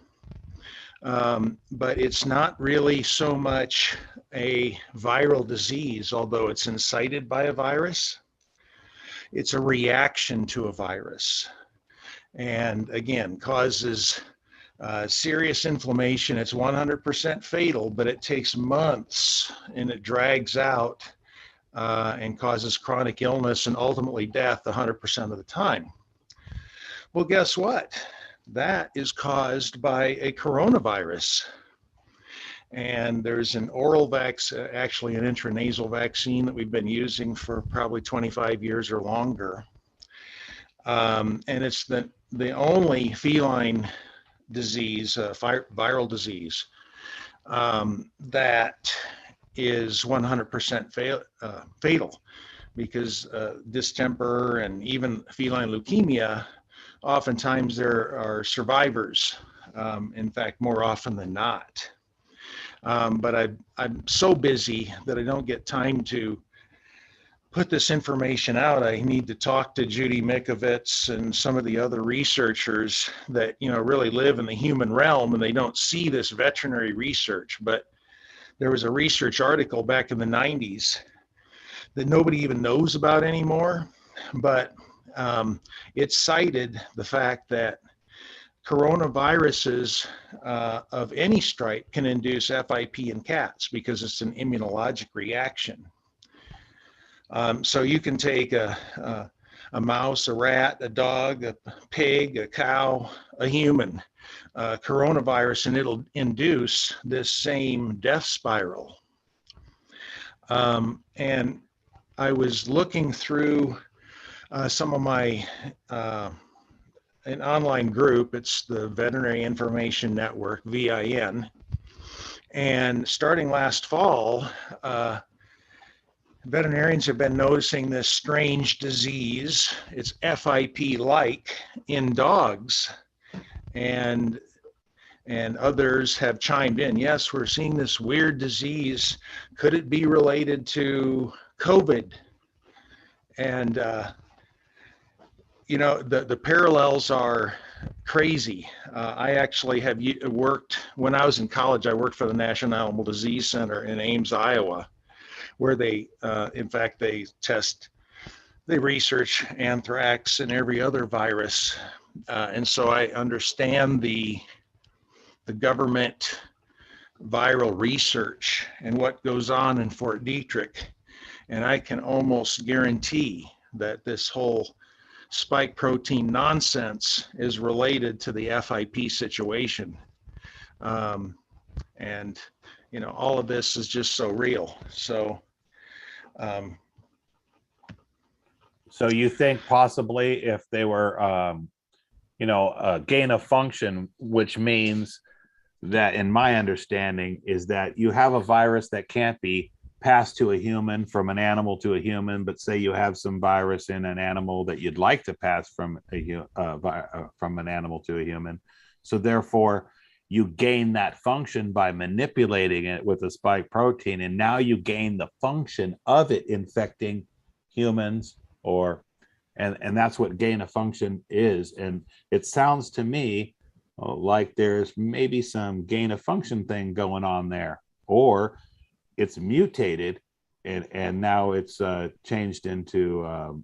But it's not really so much a viral disease, although it's incited by a virus. It's a reaction to a virus, and again causes serious inflammation. It's 100% fatal, but it takes months and it drags out and causes chronic illness and ultimately death 100% of the time. Well, guess what? That is caused by a coronavirus. And there's an oral vaccine, actually an intranasal vaccine that we've been using for probably 25 years or longer. And it's the only feline disease, viral disease, that is 100% fatal, because distemper and even feline leukemia, oftentimes there are survivors, in fact, more often than not. But I'm so busy that I don't get time to put this information out. I need to talk to Judy Mikovits and some of the other researchers that really live in the human realm, and they don't see this veterinary research. But there was a research article back in the 90s that nobody even knows about anymore, but it cited the fact that coronaviruses of any stripe can induce FIP in cats because it's an immunologic reaction. So you can take a mouse, a rat, a dog, a pig, a cow, a human, coronavirus, and it'll induce this same death spiral. And I was looking through some of my an online group. It's the Veterinary Information Network, VIN. And starting last fall, veterinarians have been noticing this strange disease. It's FIP-like in dogs. And And others have chimed in. Yes, we're seeing this weird disease. Could it be related to COVID? And, the parallels are crazy. I actually have worked, when I was in college, I worked for the National Animal Disease Center in Ames, Iowa, where they, in fact, they research anthrax and every other virus. And so I understand the government viral research and what goes on in Fort Detrick. And I can almost guarantee that this whole spike protein nonsense is related to the FIP situation. And, all of this is just so real. So, So you think possibly if they were, gain of function, which means that, in my understanding, is that you have a virus that can't be passed to a human from an animal to a human, but say you have some virus in an animal that you'd like to pass from an animal to a human. So therefore, you gain that function by manipulating it with a spike protein, and now you gain the function of it infecting humans, and that's what gain of function is. And it sounds to me like there's maybe some gain of function thing going on there, or it's mutated and now it's changed into,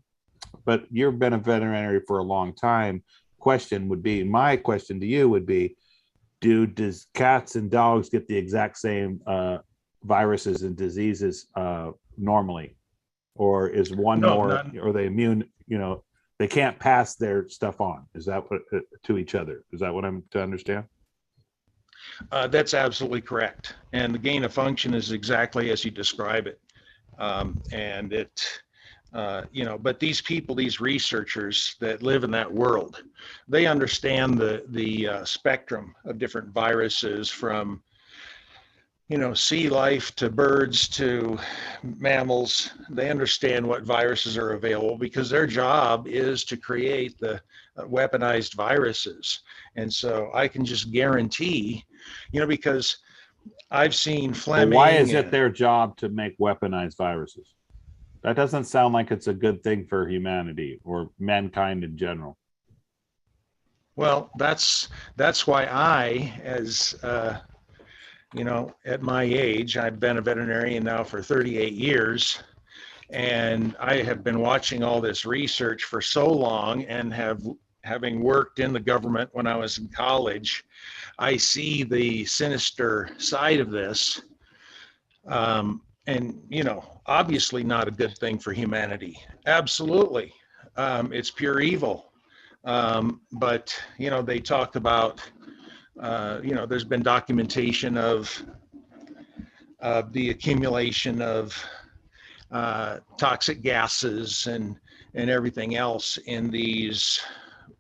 but you've been a veterinary for a long time. My question to you would be, does cats and dogs get the exact same viruses and diseases normally? Or is one more, are they immune, they can't pass their stuff on? Is that what, to each other? Is that what I'm to understand? That's absolutely correct. And the gain of function is exactly as you describe it. And it, but these people, these researchers that live in that world, they understand the spectrum of different viruses, from sea life to birds to mammals. They understand what viruses are available because their job is to create the weaponized viruses. And so I can just guarantee, because I've seen Fleming. But why is it their job to make weaponized viruses? That doesn't sound like it's a good thing for humanity or mankind in general. Well, that's why I, as at my age, I've been a veterinarian now for 38 years, and I have been watching all this research for so long, and having worked in the government when I was in college, I see the sinister side of this. And, obviously not a good thing for humanity. Absolutely. It's pure evil. But, they talked about, there's been documentation of the accumulation of toxic gases and everything else in these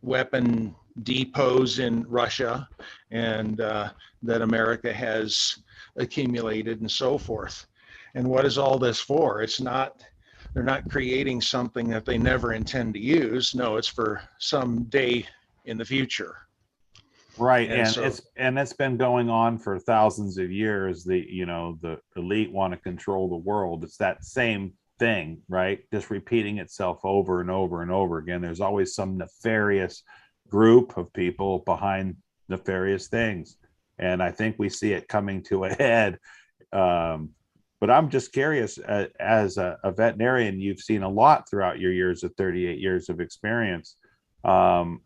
weapon depots in Russia, and that America has accumulated and so forth. And what is all this for? They're not creating something that they never intend to use. No, it's for some day in the future. Right. And it's been going on for thousands of years. The elite want to control the world. It's that same thing, right? Just repeating itself over and over and over again. There's always some nefarious group of people behind nefarious things. And I think we see it coming to a head. But I'm just curious, as a veterinarian, you've seen a lot throughout your years of 38 years of experience. And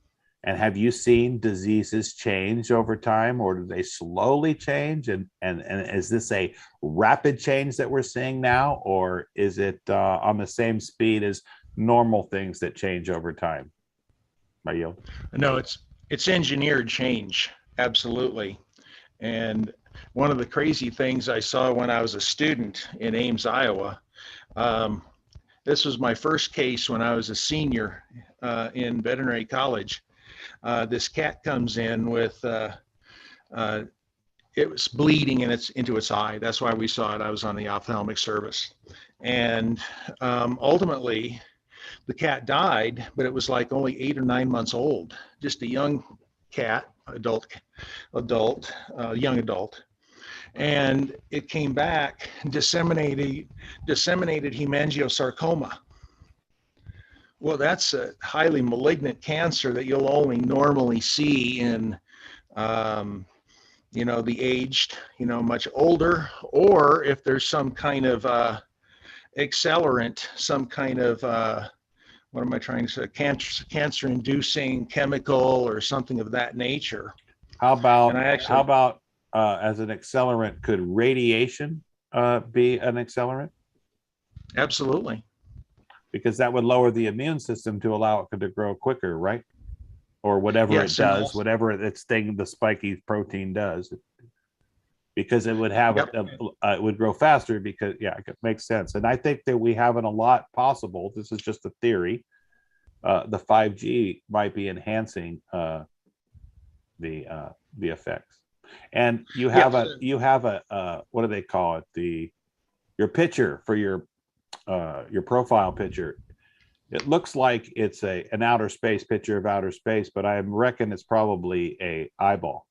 have you seen diseases change over time, or do they slowly change? And is this a rapid change that we're seeing now, or is it on the same speed as normal things that change over time? No, it's engineered change. Absolutely. And one of the crazy things I saw when I was a student in Ames, Iowa, this was my first case when I was a senior in veterinary college. This cat comes in with, it was bleeding into its eye. That's why we saw it. I was on the ophthalmic service. And ultimately, the cat died, but it was like only 8 or 9 months old, just a young cat. young adult, and it came back disseminated hemangiosarcoma. Well, that's a highly malignant cancer that you'll only normally see in, the aged, much older, or if there's some kind of accelerant, some kind of, what am I trying to say, cancer-inducing chemical or something of that nature. How about, And I as an accelerant, could radiation be an accelerant? Absolutely. Because that would lower the immune system to allow it to grow quicker, right? Or whatever Yes, it does, whatever its thing, the spiky protein does, because it would have it would grow faster. Because it makes sense, and I think that we have a lot possible. This is just a theory. The 5G might be enhancing the effects, and you have a what do they call it? Your picture for your profile picture. It looks like it's an outer space picture of outer space, but I reckon it's probably a eyeball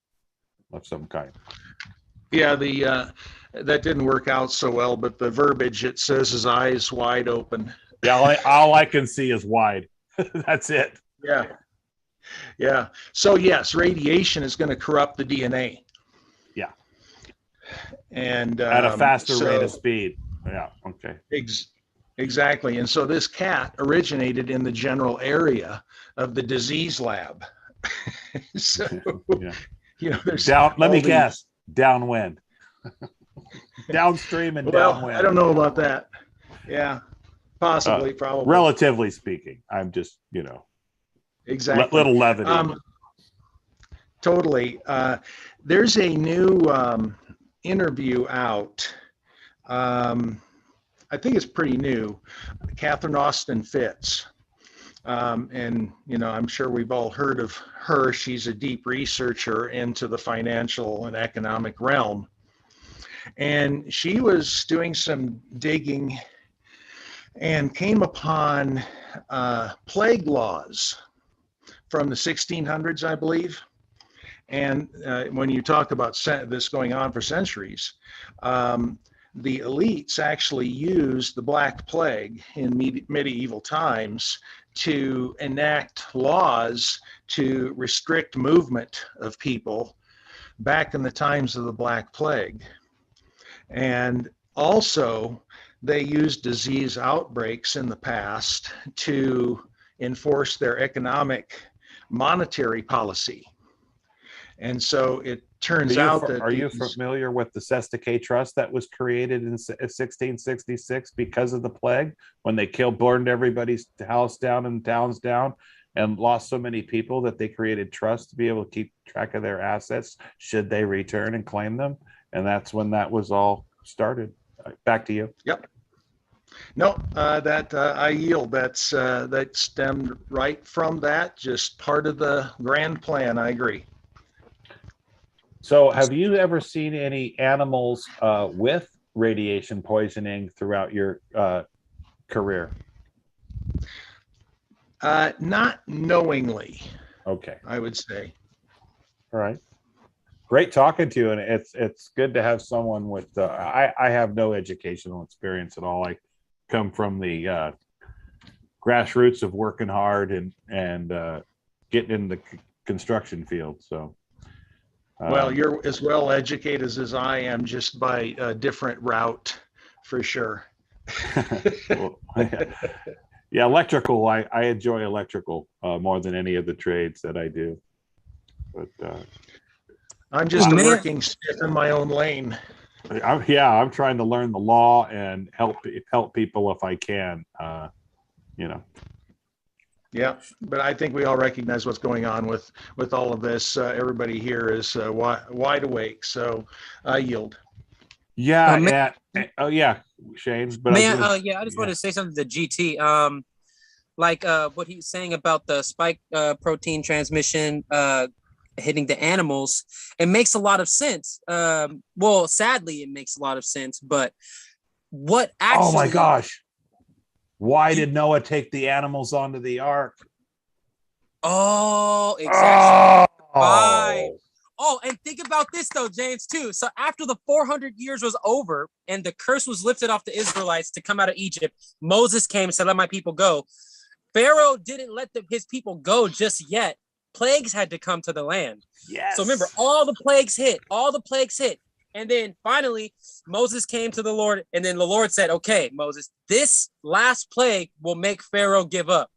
of some kind. Yeah, that didn't work out so well, but the verbiage, it says his eyes wide open. Yeah, all I can see is wide. That's it. Yeah. So yes, radiation is going to corrupt the DNA. Yeah. And at a faster rate of speed. Yeah. Okay. Exactly. And so this cat originated in the general area of the disease lab. So, there's let me guess, downwind. Downstream and downwind. I don't know about that. Yeah, possibly, probably. Relatively speaking, I'm just, exactly. Little levity. Totally. There's a new interview out. I think it's pretty new. Catherine Austin Fitz. And, I'm sure we've all heard of her. She's a deep researcher into the financial and economic realm. And she was doing some digging and came upon plague laws from the 1600s, I believe. And when you talk about this going on for centuries, the elites actually used the Black Plague in medieval times to enact laws to restrict movement of people back in the times of the Black Plague. And also, they used disease outbreaks in the past to enforce their economic monetary policy. And so it turns out that... Are you familiar with the Sestake Trust that was created in 1666 because of the plague, when they burned everybody's house down and towns down and lost so many people that they created trusts to be able to keep track of their assets should they return and claim them? And that's when that was all started. Back to you. Yep. No, I yield. That stemmed right from that, just part of the grand plan. I agree. So have you ever seen any animals with radiation poisoning throughout your career? Not knowingly. Okay. I would say. All right. Great talking to you. And it's good to have someone with, I have no educational experience at all. I come from the grassroots of working hard and getting in the construction field. So. Well, you're as well educated as I am, just by a different route, for sure. Well, yeah, electrical. I enjoy electrical more than any of the trades that I do. But I'm just a working stiff in my own lane. I'm trying to learn the law and help people if I can. Yeah, but I think we all recognize what's going on with all of this. Everybody here is wide awake, so I yield. Yeah, yeah, Shane. But I just wanted to say something to GT. Like what he's saying about the spike protein transmission hitting the animals. It makes a lot of sense. Well, sadly, it makes a lot of sense. But what actually? Oh my gosh. Why did Noah take the animals onto the ark? Oh, exactly. Oh, Oh, and think about this though, James, too. So after the 400 years was over and the curse was lifted off the Israelites to come out of Egypt, Moses came and said, let my people go. Pharaoh didn't let his people go just yet. Plagues had to come to the land. yes. So remember, all the plagues hit. And then finally, Moses came to the Lord, and then the Lord said, okay, Moses, this last plague will make Pharaoh give up.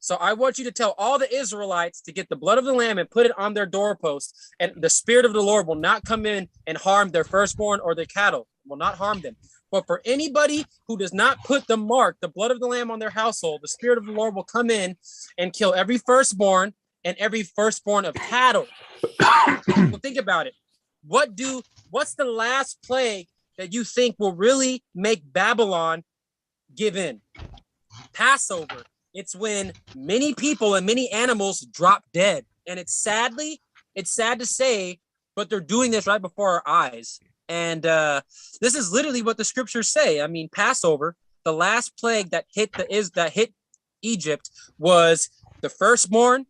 So I want you to tell all the Israelites to get the blood of the lamb and put it on their doorposts, and the spirit of the Lord will not come in and harm their firstborn or their cattle, will not harm them. But for anybody who does not put the mark, the blood of the lamb on their household, the spirit of the Lord will come in and kill every firstborn and every firstborn of cattle. Well, think about it. What's the last plague that you think will really make Babylon give in? Passover. It's when many people and many animals drop dead. And it's sad to say, but they're doing this right before our eyes. And this is literally what the scriptures say. I mean, Passover, the last plague that hit Egypt was the firstborn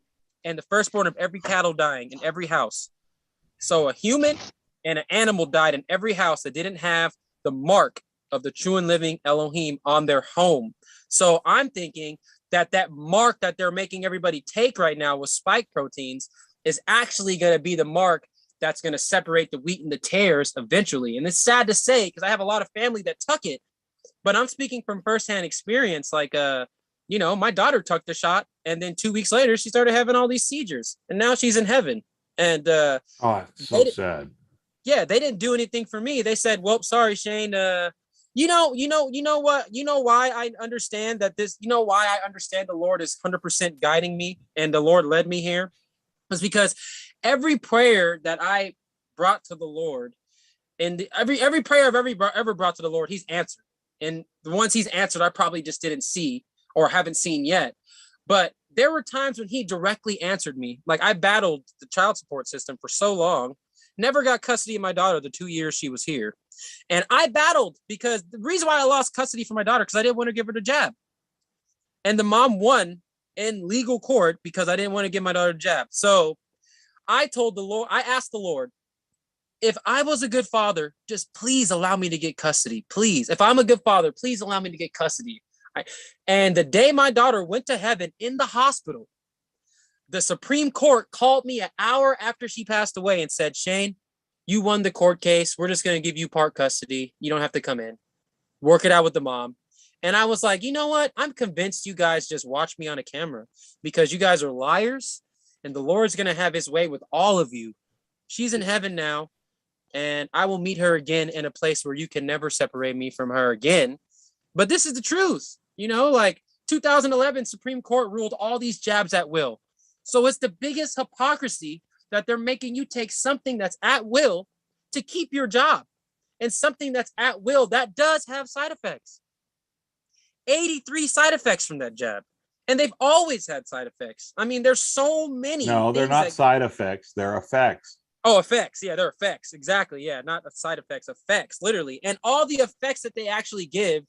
and the firstborn of every cattle dying in every house. So a human and an animal died in every house that didn't have the mark of the true and living Elohim on their home. So I'm thinking that mark that they're making everybody take right now with spike proteins is actually going to be the mark that's going to separate the wheat and the tares eventually. And it's sad to say, because I have a lot of family that took it, but I'm speaking from firsthand experience. Like, my daughter took the shot, and then 2 weeks later, she started having all these seizures, and now she's in heaven. And it's so sad. Yeah, they didn't do anything for me. They said, well, sorry, Shane, you know why I understand that why I understand the Lord is 100% guiding me and the Lord led me here is because every prayer that I brought to the Lord and every prayer I've ever brought to the Lord, he's answered. And the ones he's answered, I probably just didn't see or haven't seen yet. But there were times when he directly answered me. Like, I battled the child support system for so long, never got custody of my daughter the 2 years she was here. And I battled because the reason why I lost custody for my daughter, because I didn't want to give her the jab. And the mom won in legal court because I didn't want to give my daughter the jab. So I asked the Lord, if I was a good father, just please allow me to get custody. Please. If I'm a good father, please allow me to get custody. And the day my daughter went to heaven in the hospital, the Supreme Court called me an hour after she passed away and said, Shane, you won the court case. We're just going to give you part custody. You don't have to come in. Work it out with the mom. And I was like, you know what? I'm convinced you guys just watch me on a camera because you guys are liars and the Lord's going to have his way with all of you. She's in heaven now, and I will meet her again in a place where you can never separate me from her again. But this is the truth. 2011 Supreme Court ruled all these jabs at will. So it's the biggest hypocrisy that they're making you take something that's at will to keep your job, and something that's at will that does have side effects. 83 side effects from that jab. And they've always had side effects. I mean, there's so many. No, they're not side effects. They're effects. Oh, effects. Yeah, they're effects. Exactly. Yeah, not side effects, effects, literally. And all the effects that they actually give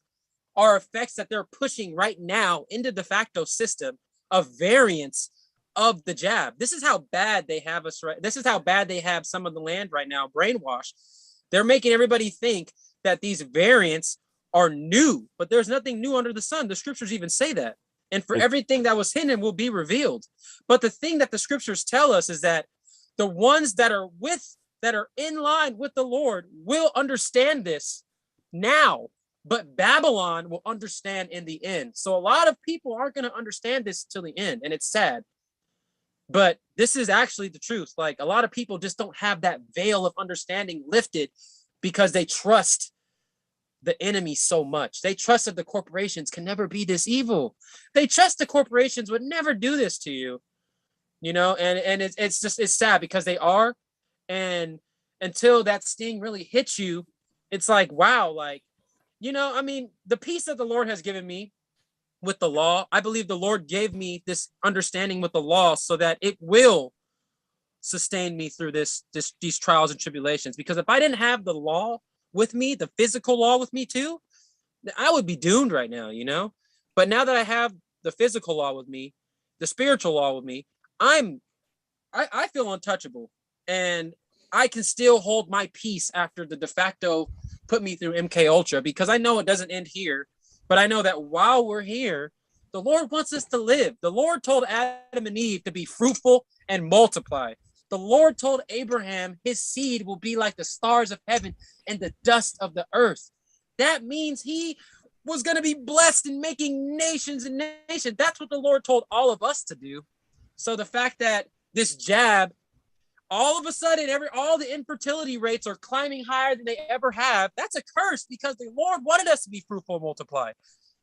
are effects that they're pushing right now into de facto system of variants of the jab. This is how bad they have us, right? This is how bad they have some of the land right now, brainwashed. They're making everybody think that these variants are new, but there's nothing new under the sun. The scriptures even say that. And for everything that was hidden will be revealed. But the thing that the scriptures tell us is that the ones that are in line with the Lord will understand this now, but Babylon will understand in the end. So a lot of people aren't going to understand this till the end, and it's sad. But this is actually the truth. Like, a lot of people just don't have that veil of understanding lifted because they trust the enemy so much. They trust that the corporations can never be this evil. They trust the corporations would never do this to you, and it's sad because they are. And until that sting really hits you, it's like, wow, the peace that the Lord has given me with the law, I believe the Lord gave me this understanding with the law so that it will sustain me through these trials and tribulations. Because if I didn't have the law with me, the physical law with me too, I would be doomed right now, But now that I have the physical law with me, the spiritual law with me, I'm I feel untouchable, and I can still hold my peace after the de facto put me through MK Ultra, because I know it doesn't end here, but I know that while we're here, the Lord wants us to live. The Lord told Adam and Eve to be fruitful and multiply. The Lord told Abraham his seed will be like the stars of heaven and the dust of the earth. That means he was going to be blessed in making nations and nations. That's what the Lord told all of us to do. So the fact that this jab, all of a sudden, all the infertility rates are climbing higher than they ever have, that's a curse, because the Lord wanted us to be fruitful and multiply.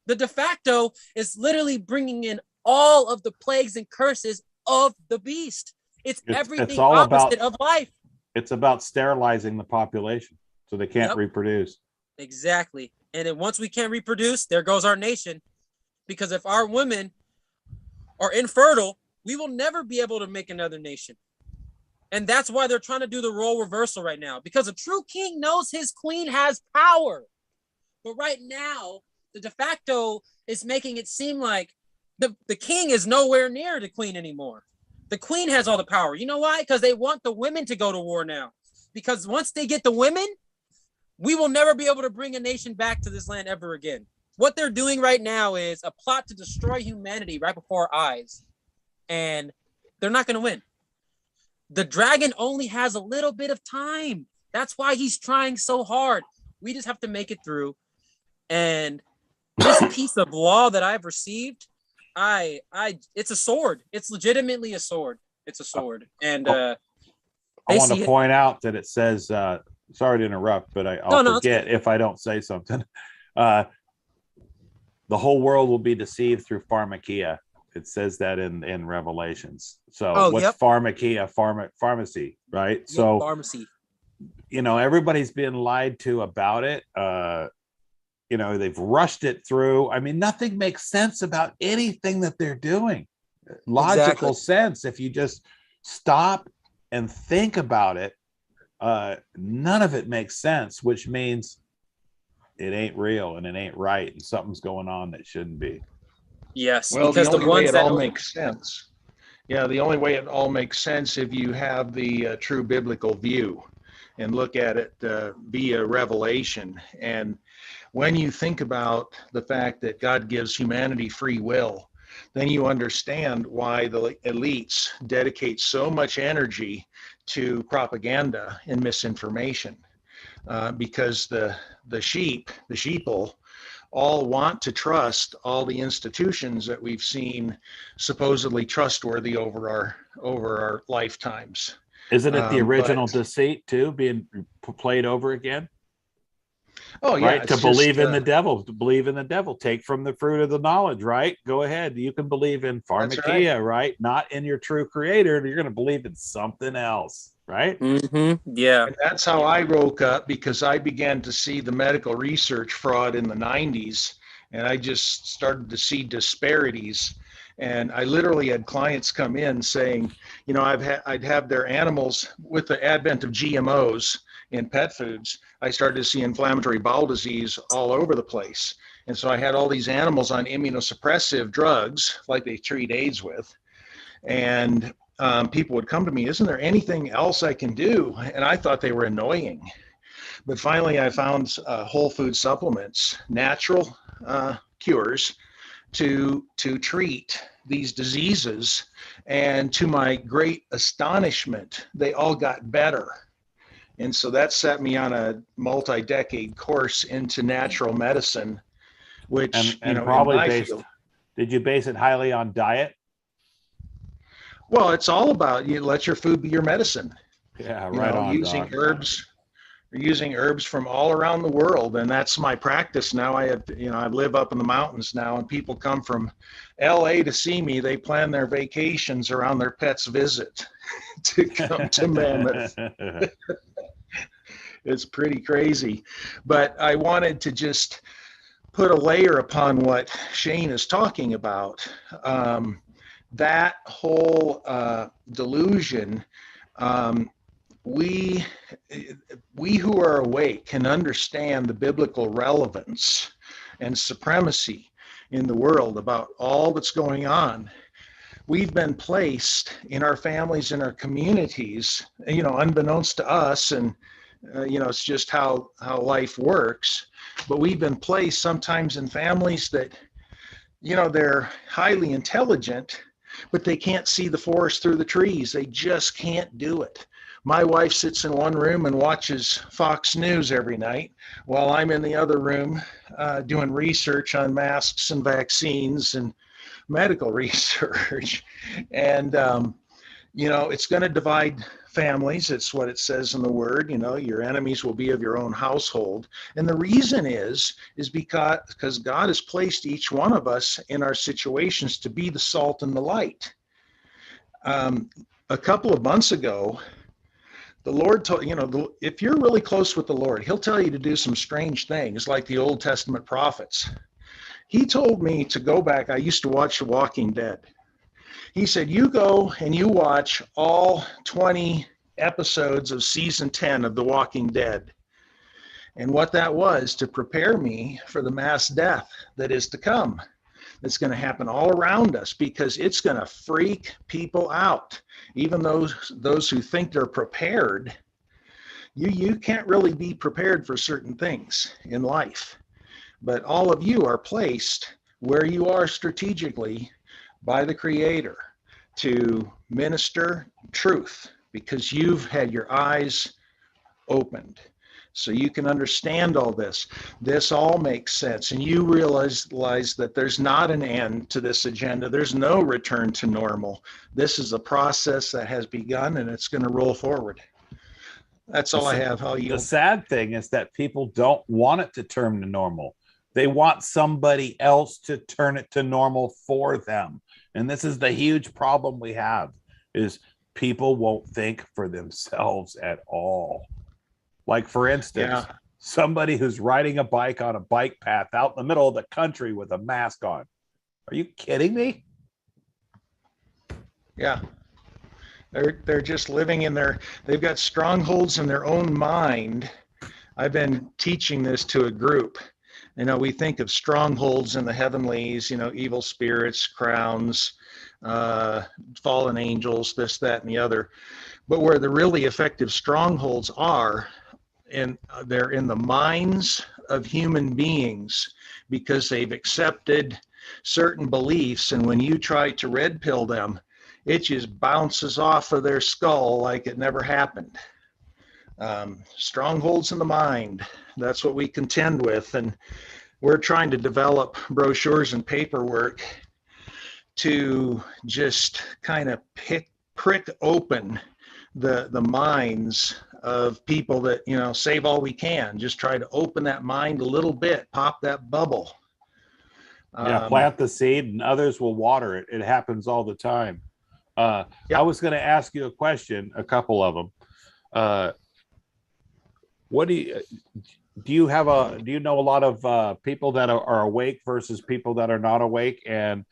The de facto is literally bringing in all of the plagues and curses of the beast. It's everything all opposite about, of life. It's about sterilizing the population so they can't reproduce. Exactly. And then once we can't reproduce, there goes our nation. Because if our women are infertile, we will never be able to make another nation. And that's why they're trying to do the role reversal right now, because a true king knows his queen has power. But right now, the de facto is making it seem like the king is nowhere near the queen anymore. The queen has all the power. You know why? Because they want the women to go to war now. Because once they get the women, we will never be able to bring a nation back to this land ever again. What they're doing right now is a plot to destroy humanity right before our eyes. And they're not going to win. The dragon only has a little bit of time. That's why he's trying so hard. We just have to make it through. And this piece of law that I've received, it's a sword. It's legitimately a sword. It's a sword. And I want to point out that it says, sorry to interrupt, but I'll forget if I don't say something. The whole world will be deceived through pharmakia. It says that in Revelations. So what's pharmakia? Pharmacy, right? Yeah, so pharmacy. Everybody's been lied to about it. They've rushed it through. I mean, nothing makes sense about anything that they're doing. Logical sense. If you just stop and think about it, none of it makes sense, which means it ain't real and it ain't right, and something's going on that shouldn't be. Yes, well, because the only way it all that makes sense. Yeah, the only way it all makes sense if you have the true biblical view and look at it via revelation. And when you think about the fact that God gives humanity free will, then you understand why the elites dedicate so much energy to propaganda and misinformation, because the sheeple, all want to trust all the institutions that we've seen supposedly trustworthy over our lifetimes. Isn't it the original deceit too, being played over again? Oh yeah, right. To believe in the devil, take from the fruit of the knowledge, right? Go ahead. You can believe in pharmakia, right? Not in your true creator. You're going to believe in something else, right? Mm-hmm. Yeah. And that's how I woke up, because I began to see the medical research fraud in the 90s, and I just started to see disparities. And I literally had clients come in saying, I'd have their animals, with the advent of GMOs in pet foods, I started to see inflammatory bowel disease all over the place. And so I had all these animals on immunosuppressive drugs, like they treat AIDS with. And people would come to me, isn't there anything else I can do? And I thought they were annoying. But finally, I found whole food supplements, natural cures to treat these diseases. And to my great astonishment, they all got better. And so that set me on a multi-decade course into natural medicine, which, and probably did you base it highly on diet? Well, it's all about, you let your food be your medicine. Yeah, right on. Using herbs from all around the world, and that's my practice now. I live up in the mountains now, and people come from LA to see me. They plan their vacations around their pet's visit to come to Mammoth. It's pretty crazy, but I wanted to just put a layer upon what Shane is talking about. That whole delusion, we who are awake can understand the biblical relevance and supremacy in the world about all that's going on. we've been placed in our families and our communities, unbeknownst to us, and it's just how life works. But we've been placed sometimes in families that, they're highly intelligent, but they can't see the forest through the trees. They just can't do it. My wife sits in one room and watches Fox News every night while I'm in the other room doing research on masks and vaccines and medical research. And, it's going to divide families. It's what it says in the word, your enemies will be of your own household. And the reason is because God has placed each one of us in our situations to be the salt and the light. A couple of months ago, the Lord told, if you're really close with the Lord, he'll tell you to do some strange things like the Old Testament prophets. He told me to go back. I used to watch The Walking Dead. He said, you go and you watch all 20 episodes of season 10 of The Walking Dead. And what that was to prepare me for the mass death that is to come. That's going to happen all around us, because it's going to freak people out. Even those who think they're prepared, you can't really be prepared for certain things in life. But all of you are placed where you are strategically by the Creator to minister truth, because you've had your eyes opened. So you can understand all this. This all makes sense. And you realize that there's not an end to this agenda. There's no return to normal. This is a process that has begun, and it's going to roll forward. That's all I have. The sad thing is that people don't want it to turn to normal. They want somebody else to turn it to normal for them. And this is the huge problem we have, is people won't think for themselves at all. Like, for instance, somebody who's riding a bike on a bike path out in the middle of the country with a mask on. Are you kidding me? Yeah. They're just living they've got strongholds in their own mind. I've been teaching this to a group. We think of strongholds in the heavenlies, evil spirits, crowns, fallen angels, this, that, and the other. But where the really effective strongholds are, and they're in the minds of human beings, because they've accepted certain beliefs. And when you try to red pill them, it just bounces off of their skull like it never happened. Strongholds in the mind, that's what we contend with. And we're trying to develop brochures and paperwork to just kind of prick open the minds of people that, save all we can. Just try to open that mind a little bit, pop that bubble. Plant the seed and others will water it. It happens all the time. I was going to ask you a question, a couple of them. What do you know a lot of people that are awake versus people that are not awake, and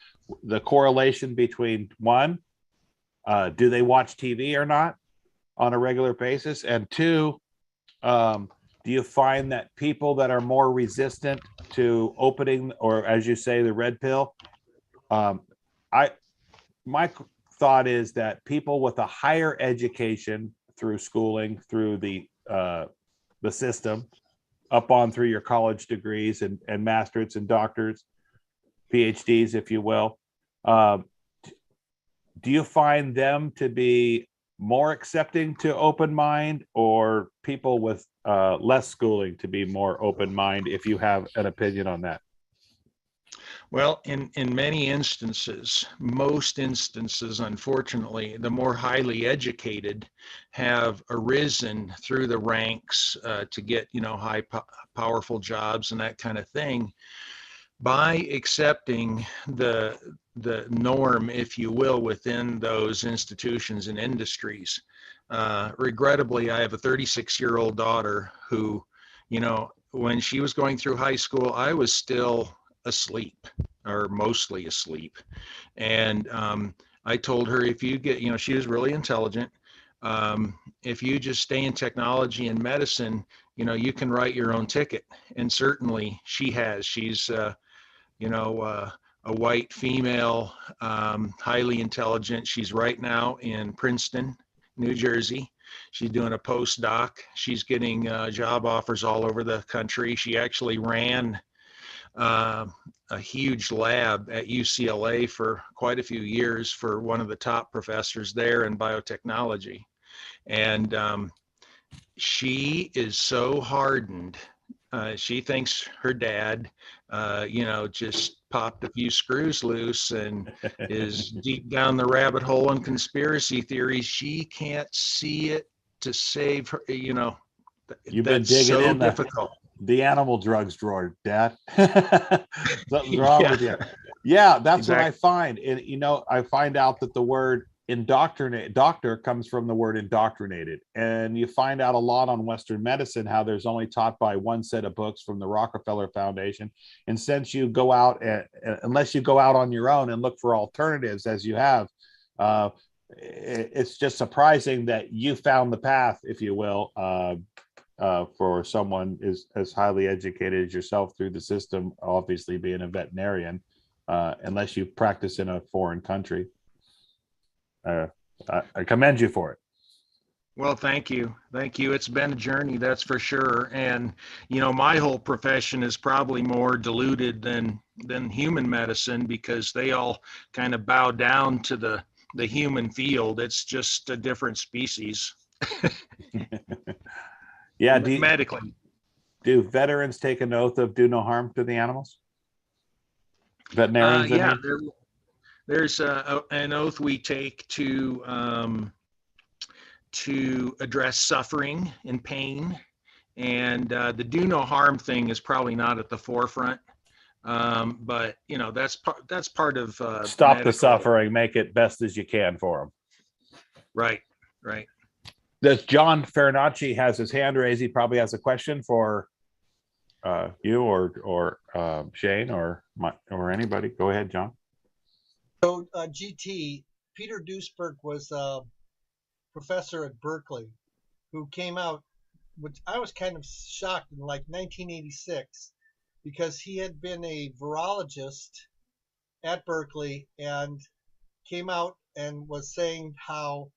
the correlation between one, do they watch TV or not on a regular basis? And two, do you find that people that are more resistant to opening, or as you say, the red pill? My thought is that people with a higher education through schooling, through the system, up on through your college degrees and masters and doctors, PhDs, if you will, do you find them to be more accepting to open mind, or people with less schooling to be more open mind, if you have an opinion on that? Well, in many instances, most instances, unfortunately, the more highly educated have arisen through the ranks to get, high powerful jobs and that kind of thing, by accepting the norm, if you will, within those institutions and industries. Regrettably, I have a 36-year-old daughter who, when she was going through high school, I was still asleep, or mostly asleep. And I told her, if you get, she was really intelligent. If you just stay in technology and medicine, you can write your own ticket. And certainly she has. She's, a a white female, highly intelligent. She's right now in Princeton, New Jersey. She's doing a postdoc. She's getting job offers all over the country. She actually ran a huge lab at UCLA for quite a few years for one of the top professors there in biotechnology. And she is so hardened. She thinks her dad, just popped a few screws loose and is deep down the rabbit hole in conspiracy theories. She can't see it to save her. You've been That's digging so in difficult. the animal drugs drawer, Dad. Something's wrong with you. Yeah, that's Exactly. what I find. And I find out that the word doctor comes from the word indoctrinated. And you find out a lot on Western medicine how there's only taught by one set of books from the Rockefeller Foundation. And since you go out, unless you go out on your own and look for alternatives as you have, it's just surprising that you found the path, if you will, for someone as highly educated as yourself through the system, obviously being a veterinarian, unless you practice in a foreign country. I commend you for it. Well, thank you. Thank you. It's been a journey, that's for sure. And, my whole profession is probably more diluted than human medicine because they all kind of bow down to the human field. It's just a different species. Yeah. Medically. Do veterans take an oath of do no harm to the animals? Veterinarians? Yeah, there's an oath we take to address suffering and pain, and the do no harm thing is probably not at the forefront, but that's part of stop medical. the suffering, make it best as you can for them. Right. Does John Farinacci has his hand raised? He probably has a question for you or Shane or anybody. Go ahead, John. So GT, Peter Duisberg was a professor at Berkeley who came out, which I was kind of shocked in like 1986, because he had been a virologist at Berkeley and came out and was saying how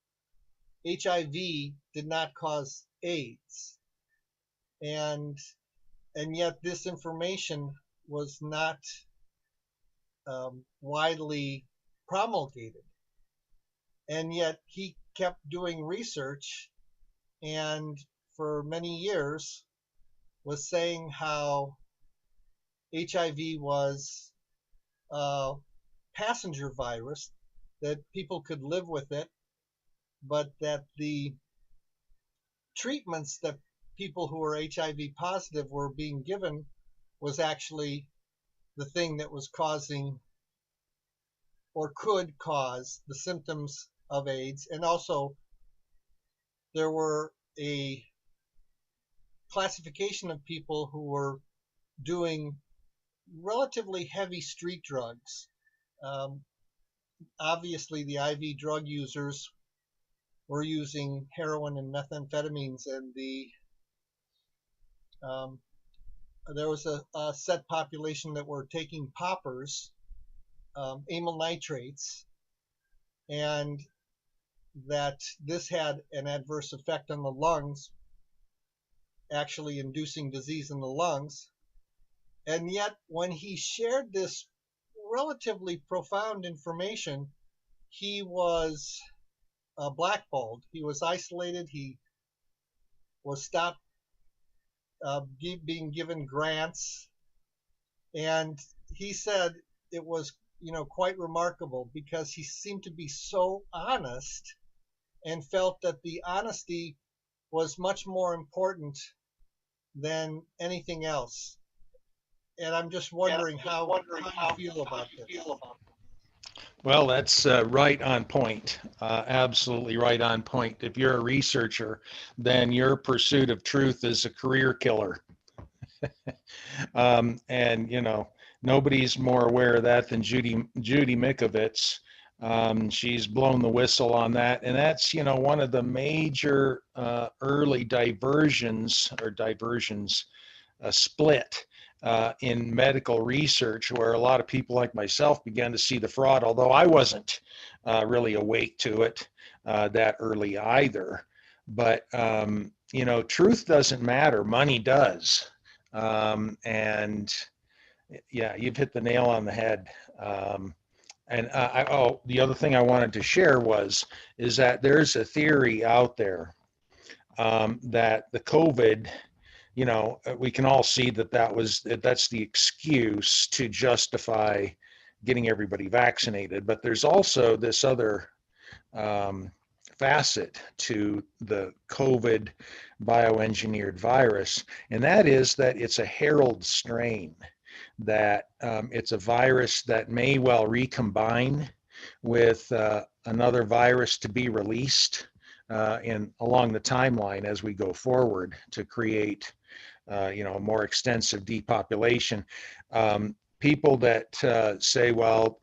HIV did not cause AIDS. And yet this information was not widely promulgated. And yet he kept doing research and for many years was saying how HIV was a passenger virus, that people could live with it, but that the treatments that people who were HIV positive were being given was actually the thing that was causing or could cause the symptoms of AIDS. And also there were a classification of people who were doing relatively heavy street drugs. Obviously the IV drug users were using heroin and methamphetamines, and there was a set population that were taking poppers, amyl nitrates, and that this had an adverse effect on the lungs, actually inducing disease in the lungs. And yet when he shared this relatively profound information, he was blackballed. He was isolated. He was stopped being given grants. And he said it was, quite remarkable because he seemed to be so honest and felt that the honesty was much more important than anything else. And I'm just wondering how you feel about this. Well, that's right on point. Absolutely right on point. If you're a researcher, then your pursuit of truth is a career killer. And nobody's more aware of that than Judy Mikovits. She's blown the whistle on that, and that's one of the major early diversions split in medical research, where a lot of people like myself began to see the fraud, although I wasn't really awake to it that early either. But, truth doesn't matter, money does. And yeah, you've hit the nail on the head. The other thing I wanted to share is that there's a theory out there that the COVID, we can all see that's the excuse to justify getting everybody vaccinated. But there's also this other facet to the COVID bioengineered virus, and that is that it's a herald strain, that it's a virus that may well recombine with another virus to be released along the timeline as we go forward to create a more extensive depopulation. People that say, well,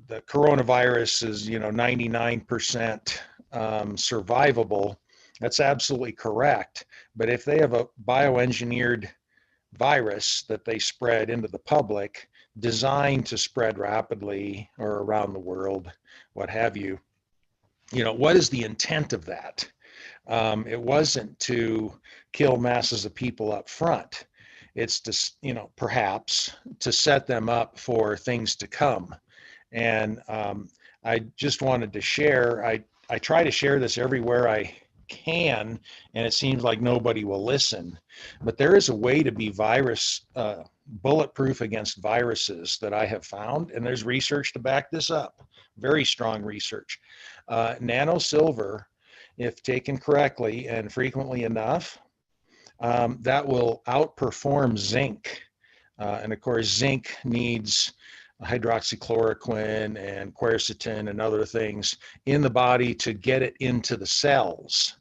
the coronavirus is 99% survivable, that's absolutely correct. But if they have a bioengineered virus that they spread into the public, designed to spread rapidly or around the world, what have you, what is the intent of that? It wasn't to kill masses of people up front. It's to, perhaps to set them up for things to come. And I just wanted to share, I try to share this everywhere I can, and it seems like nobody will listen. But there is a way to be bulletproof against viruses that I have found, and there's research to back this up, very strong research. Nanosilver, if taken correctly and frequently enough, that will outperform zinc. And of course, zinc needs hydroxychloroquine and quercetin and other things in the body to get it into the cells.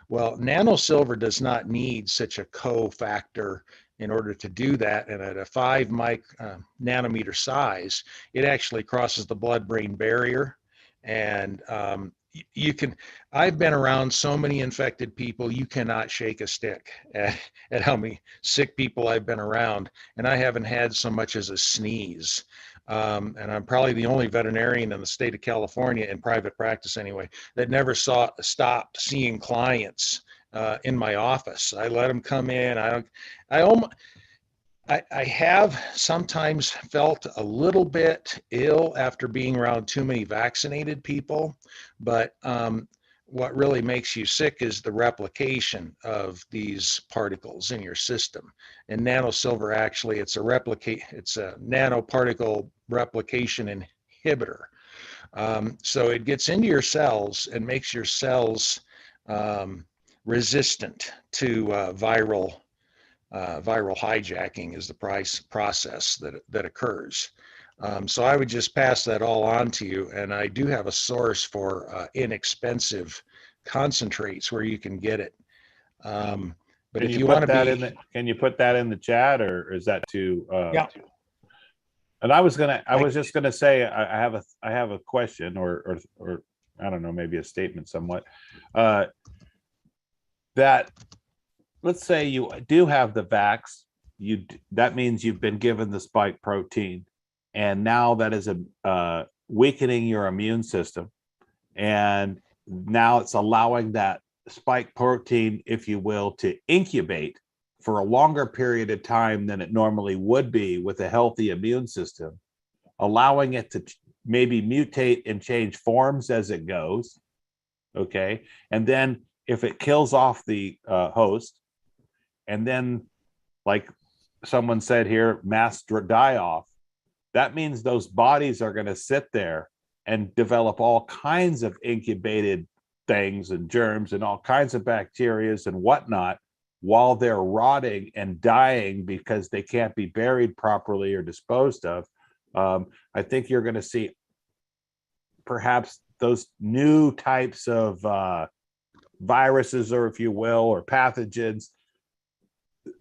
Well, nanosilver does not need such a cofactor in order to do that. And at a 5 nanometer size, it actually crosses the blood-brain barrier. And I've been around so many infected people, you cannot shake a stick at how many sick people I've been around. And I haven't had so much as a sneeze. And I'm probably the only veterinarian in the state of California, in private practice anyway, that never stopped seeing clients in my office. I let them come in. I have sometimes felt a little bit ill after being around too many vaccinated people, but what really makes you sick is the replication of these particles in your system. And nanosilver, actually, it's a nanoparticle replication inhibitor. So it gets into your cells and makes your cells resistant to viral hijacking is the process that occurs. So I would just pass that all on to you. And I do have a source for inexpensive concentrates where you can get it. But if you want to be, can you put that in the chat, or is that too? Yeah. And I was just gonna say, I have a question, or I don't know, maybe a statement somewhat. That, let's say you do have the vax, that means you've been given the spike protein, and now that is weakening your immune system, and now it's allowing that spike protein, if you will, to incubate for a longer period of time than it normally would be with a healthy immune system, allowing it to maybe mutate and change forms as it goes. Okay. And then if it kills off the host, and then, like someone said here, mass die off, that means those bodies are going to sit there and develop all kinds of incubated things and germs and all kinds of bacteria and whatnot while they're rotting and dying because they can't be buried properly or disposed of. I think you're going to see perhaps those new types of viruses, or if you will, or pathogens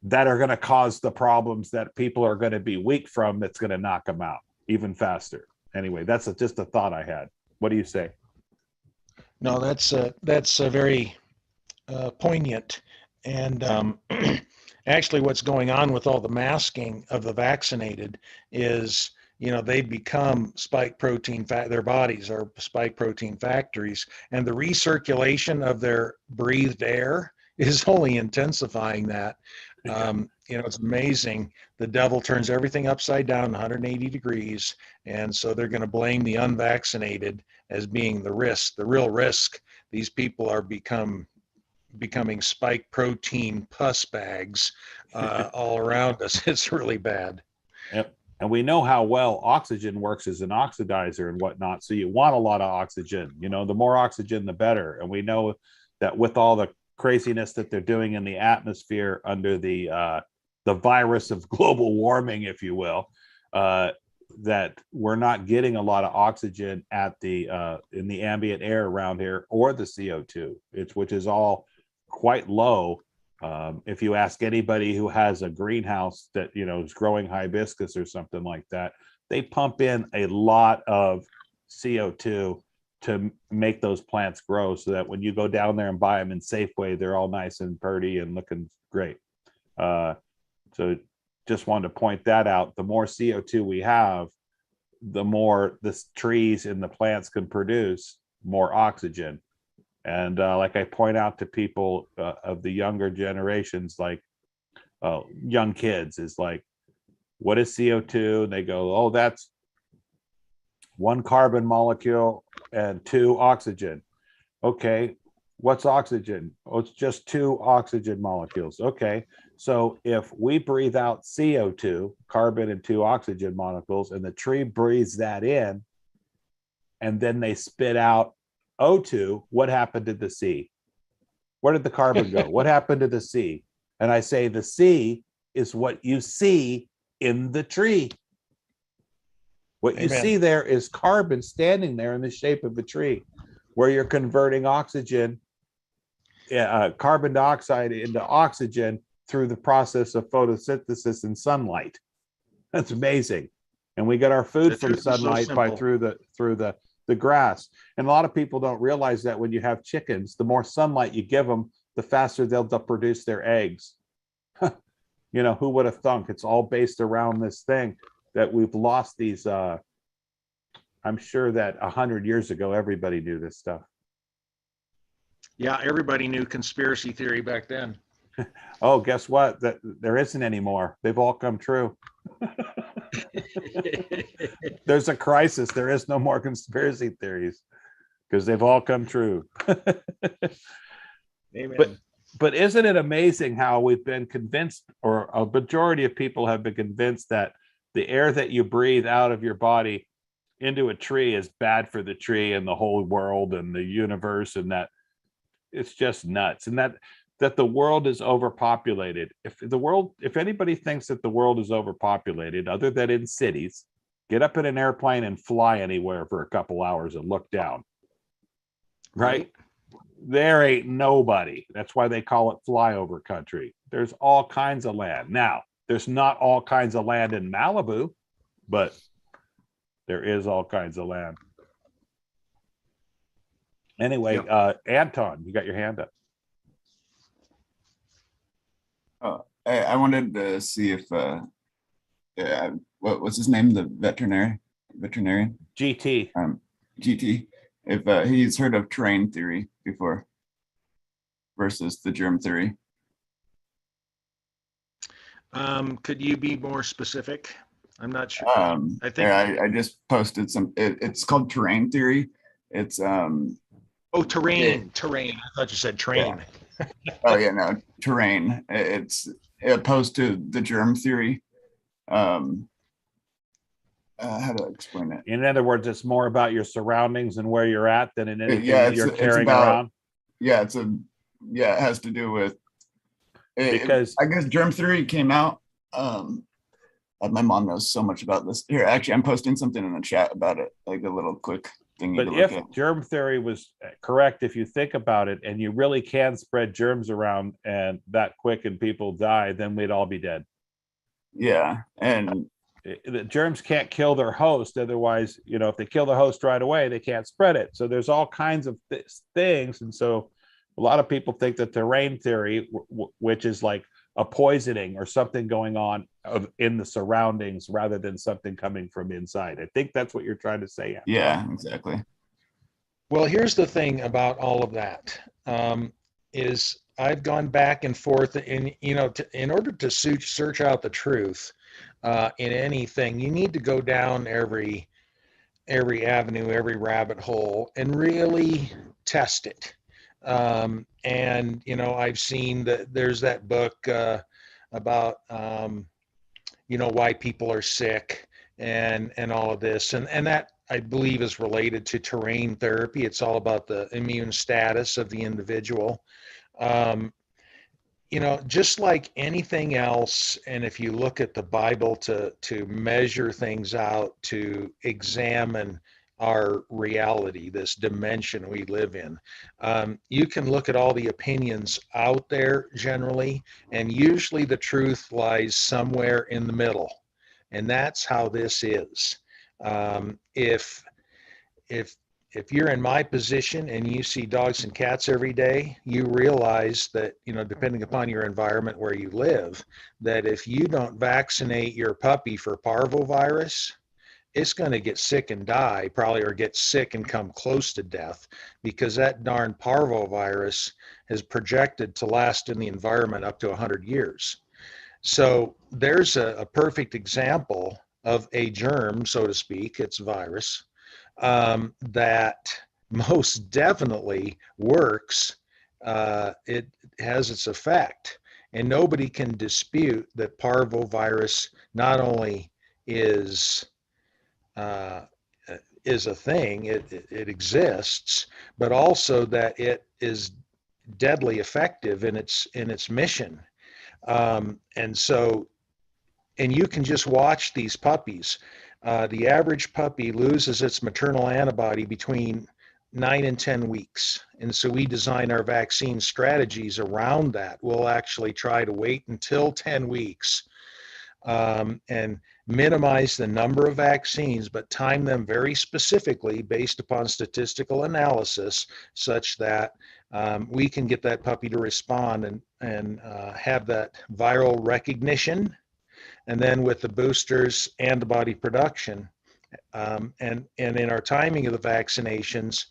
that are going to cause the problems that people are going to be weak from, that's going to knock them out even faster. Anyway, that's just a thought I had. What do you say? No, that's very poignant. And actually what's going on with all the masking of the vaccinated is, they become spike protein their bodies are spike protein factories, and the recirculation of their breathed air is only intensifying that. It's amazing. The devil turns everything upside down 180 degrees. And so they're going to blame the unvaccinated as being the risk, the real risk. These people are becoming spike protein pus bags all around us. It's really bad. Yep. And we know how well oxygen works as an oxidizer and whatnot. So you want a lot of oxygen. The more oxygen, the better. And we know that with all the craziness that they're doing in the atmosphere under the virus of global warming, if you will, that we're not getting a lot of oxygen at in the ambient air around here, or the CO2, which is all quite low. If you ask anybody who has a greenhouse that is growing hibiscus or something like that, they pump in a lot of CO2 to make those plants grow, so that when you go down there and buy them in Safeway, they're all nice and pretty and looking great. So just wanted to point that out. The more CO2 we have, the more the trees and the plants can produce more oxygen. And like I point out to people of the younger generations, like young kids, is like, what is CO2? And they go, oh, that's 1 carbon molecule and 2 oxygen. Okay, what's oxygen? Oh, it's just 2 oxygen molecules. Okay, so if we breathe out CO2, carbon and 2 oxygen molecules, and the tree breathes that in, and then they spit out O2, what happened to the C? Where did the carbon go? What happened to the C? And I say the C is what you see in the tree. What you Amen. see there is carbon standing there in the shape of a tree, where you're converting oxygen, carbon dioxide into oxygen through the process of photosynthesis and sunlight. That's amazing. And we get our food from sunlight through the grass. And a lot of people don't realize that when you have chickens, the more sunlight you give them, the faster they'll produce their eggs. Who would have thunk? It's all based around this thing that we've lost these. I'm sure that 100 years ago, everybody knew this stuff. Yeah, everybody knew conspiracy theory back then. Oh, guess what? That there isn't anymore. They've all come true. There's a crisis. There is no more conspiracy theories because they've all come true. Amen. But isn't it amazing how we've been convinced, or a majority of people have been convinced, that the air that you breathe out of your body into a tree is bad for the tree and the whole world and the universe, and that it's just nuts, and that the world is overpopulated. If anybody thinks that the world is overpopulated, other than in cities, get up in an airplane and fly anywhere for a couple hours and look down. Right? There ain't nobody. That's why they call it flyover country. There's all kinds of land. Now, there's not all kinds of land in Malibu, but there is all kinds of land. Anyway, Anton, you got your hand up. I wanted to see if what's his name, the veterinarian GT. GT, if he's heard of terrain theory before versus the germ theory. Could you be more specific? I'm not sure. I think I just posted some. It's called terrain theory. It's terrain. Terrain. I thought you said train. Yeah. Oh yeah, no, terrain. It's opposed to the germ theory. How do I explain it? In other words, it's more about your surroundings and where you're at than in anything that you're carrying around. Yeah, it has to do with because I guess germ theory came out. My mom knows so much about this. Here, actually, I'm posting something in the chat about it, like a little quick thing. But if germ theory was correct, if you think about it, and you really can spread germs around and that quick and people die, then we'd all be dead. Yeah, and the germs can't kill their host. Otherwise, if they kill the host right away, they can't spread it. So there's all kinds of things. And so A lot of people think that terrain theory, which is like a poisoning or something going on in the surroundings rather than something coming from inside. I think that's what you're trying to say. Yeah, exactly. Well, here's the thing about all of that, is I've gone back and forth, and in order to search out the truth in anything, you need to go down every avenue, every rabbit hole, and really test it. And I've seen that there's that book about why people are sick and all of this, and that I believe is related to terrain therapy. It's all about the immune status of the individual. Just like anything else, and if you look at the Bible to measure things out, to examine our reality, this dimension we live in, you can look at all the opinions out there generally, and usually the truth lies somewhere in the middle. And that's how this is. If you're in my position and you see dogs and cats every day, you realize that, depending upon your environment where you live, that if you don't vaccinate your puppy for parvovirus, it's going to get sick and die, probably, or get sick and come close to death, because that darn parvovirus is projected to last in the environment up to 100 years. So there's a perfect example of a germ, so to speak, it's virus, that most definitely works. It has its effect, and nobody can dispute that parvovirus not only is a thing, it exists, but also that it is deadly effective in its mission. And you can just watch these puppies. The average puppy loses its maternal antibody between 9 and 10 weeks. And so we design our vaccine strategies around that. We'll actually try to wait until 10 weeks and minimize the number of vaccines, but time them very specifically based upon statistical analysis, such that we can get that puppy to respond and have that viral recognition. And then with the boosters, antibody production, and in our timing of the vaccinations,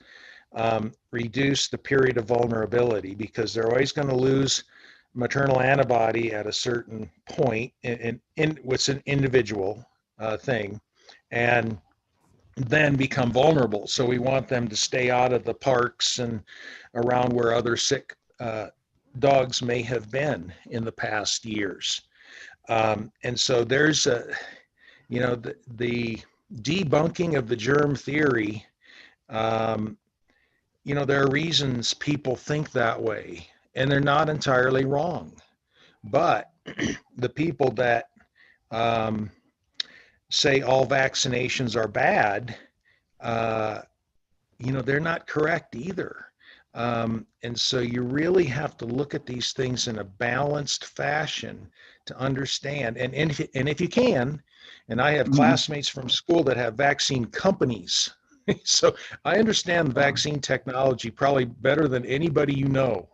reduce the period of vulnerability, because they're always going to lose maternal antibody at a certain point in what's an individual thing, and then become vulnerable. So we want them to stay out of the parks and around where other sick dogs may have been in the past years. And so there's the debunking of the germ theory. There are reasons people think that way, and they're not entirely wrong. But the people that say all vaccinations are bad, they're not correct either. And so you really have to look at these things in a balanced fashion to understand. And if you can, and I have classmates from school that have vaccine companies, so I understand vaccine technology probably better than anybody you know.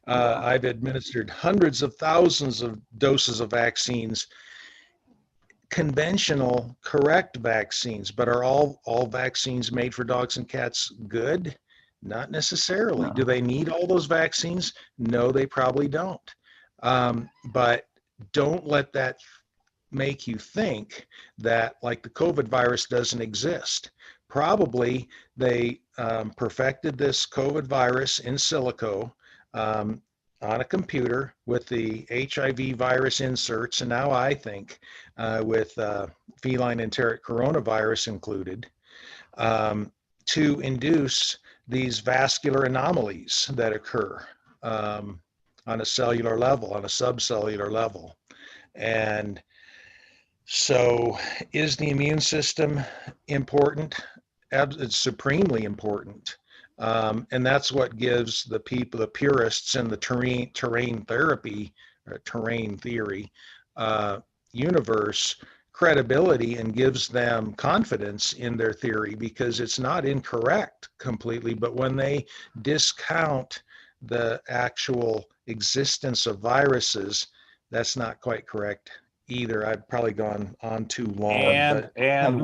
I've administered hundreds of thousands of doses of vaccines, conventional, correct vaccines, but are all vaccines made for dogs and cats good? Not necessarily. No. Do they need all those vaccines? No, they probably don't. But don't let that make you think that, like, the COVID virus doesn't exist. Probably they perfected this COVID virus in silico on a computer with the HIV virus inserts, and now I think with feline enteric coronavirus included, to induce these vascular anomalies that occur on a cellular level, on a subcellular level. And so is the immune system important? It's supremely important. And that's what gives the people, the purists in the terrain therapy, or terrain theory universe, credibility, and gives them confidence in their theory, because it's not incorrect completely. But when they discount the actual existence of viruses, that's not quite correct either. I've probably gone on too long, but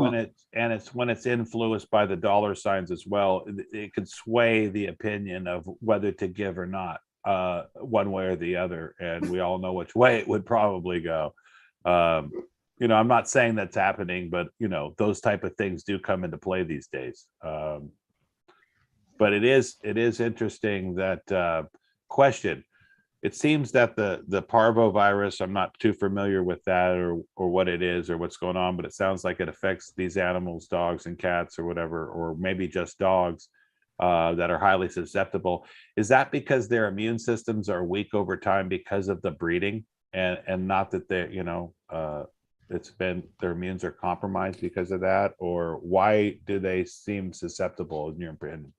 when it's influenced by the dollar signs as well, it could sway the opinion of whether to give or not, one way or the other, and we all know which way it would probably go. I'm not saying that's happening, but those type of things do come into play these days. But it is interesting that question. It seems that the parvovirus, I'm not too familiar with that or what it is or what's going on, but it sounds like it affects these animals, dogs and cats or whatever, or maybe just dogs that are highly susceptible. Is that because their immune systems are weak over time because of the breeding, and not that they're it's been their immunes are compromised because of that, or why do they seem susceptible in your opinion?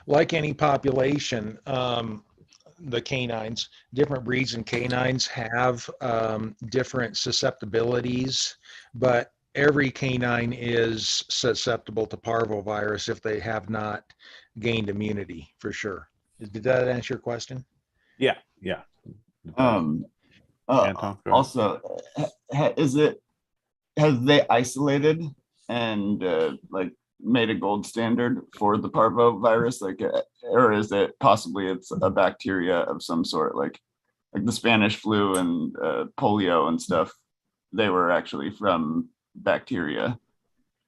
Like any population, the canines, different breeds and canines have different susceptibilities, but every canine is susceptible to parvovirus if they have not gained immunity, for sure. Did that answer your question? Yeah. Also, has they isolated and like made a gold standard for the parvovirus, or is it possibly it's a bacteria of some sort, like the Spanish flu and polio and stuff? They were actually from bacteria,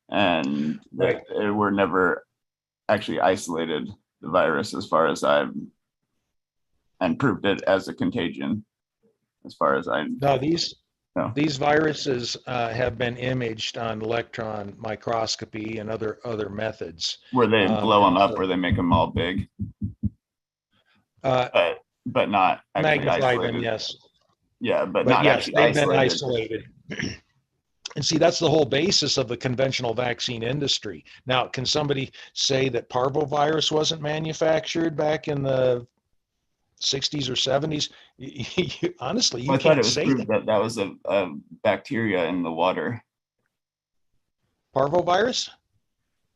and they were never actually isolated the virus, as far as and proved it as a contagion, as far as I know. These viruses have been imaged on electron microscopy and other methods. Where they blow them up, where they make them all big, but not actually magnify isolated. them, yes. Yeah, but But not yes, actually they've been isolated. And see, that's the whole basis of the conventional vaccine industry. Now, can somebody say that parvovirus wasn't manufactured back in the 60s or 70s? Honestly, you I thought can't it was say proved that. that was a bacteria in the water. Parvovirus?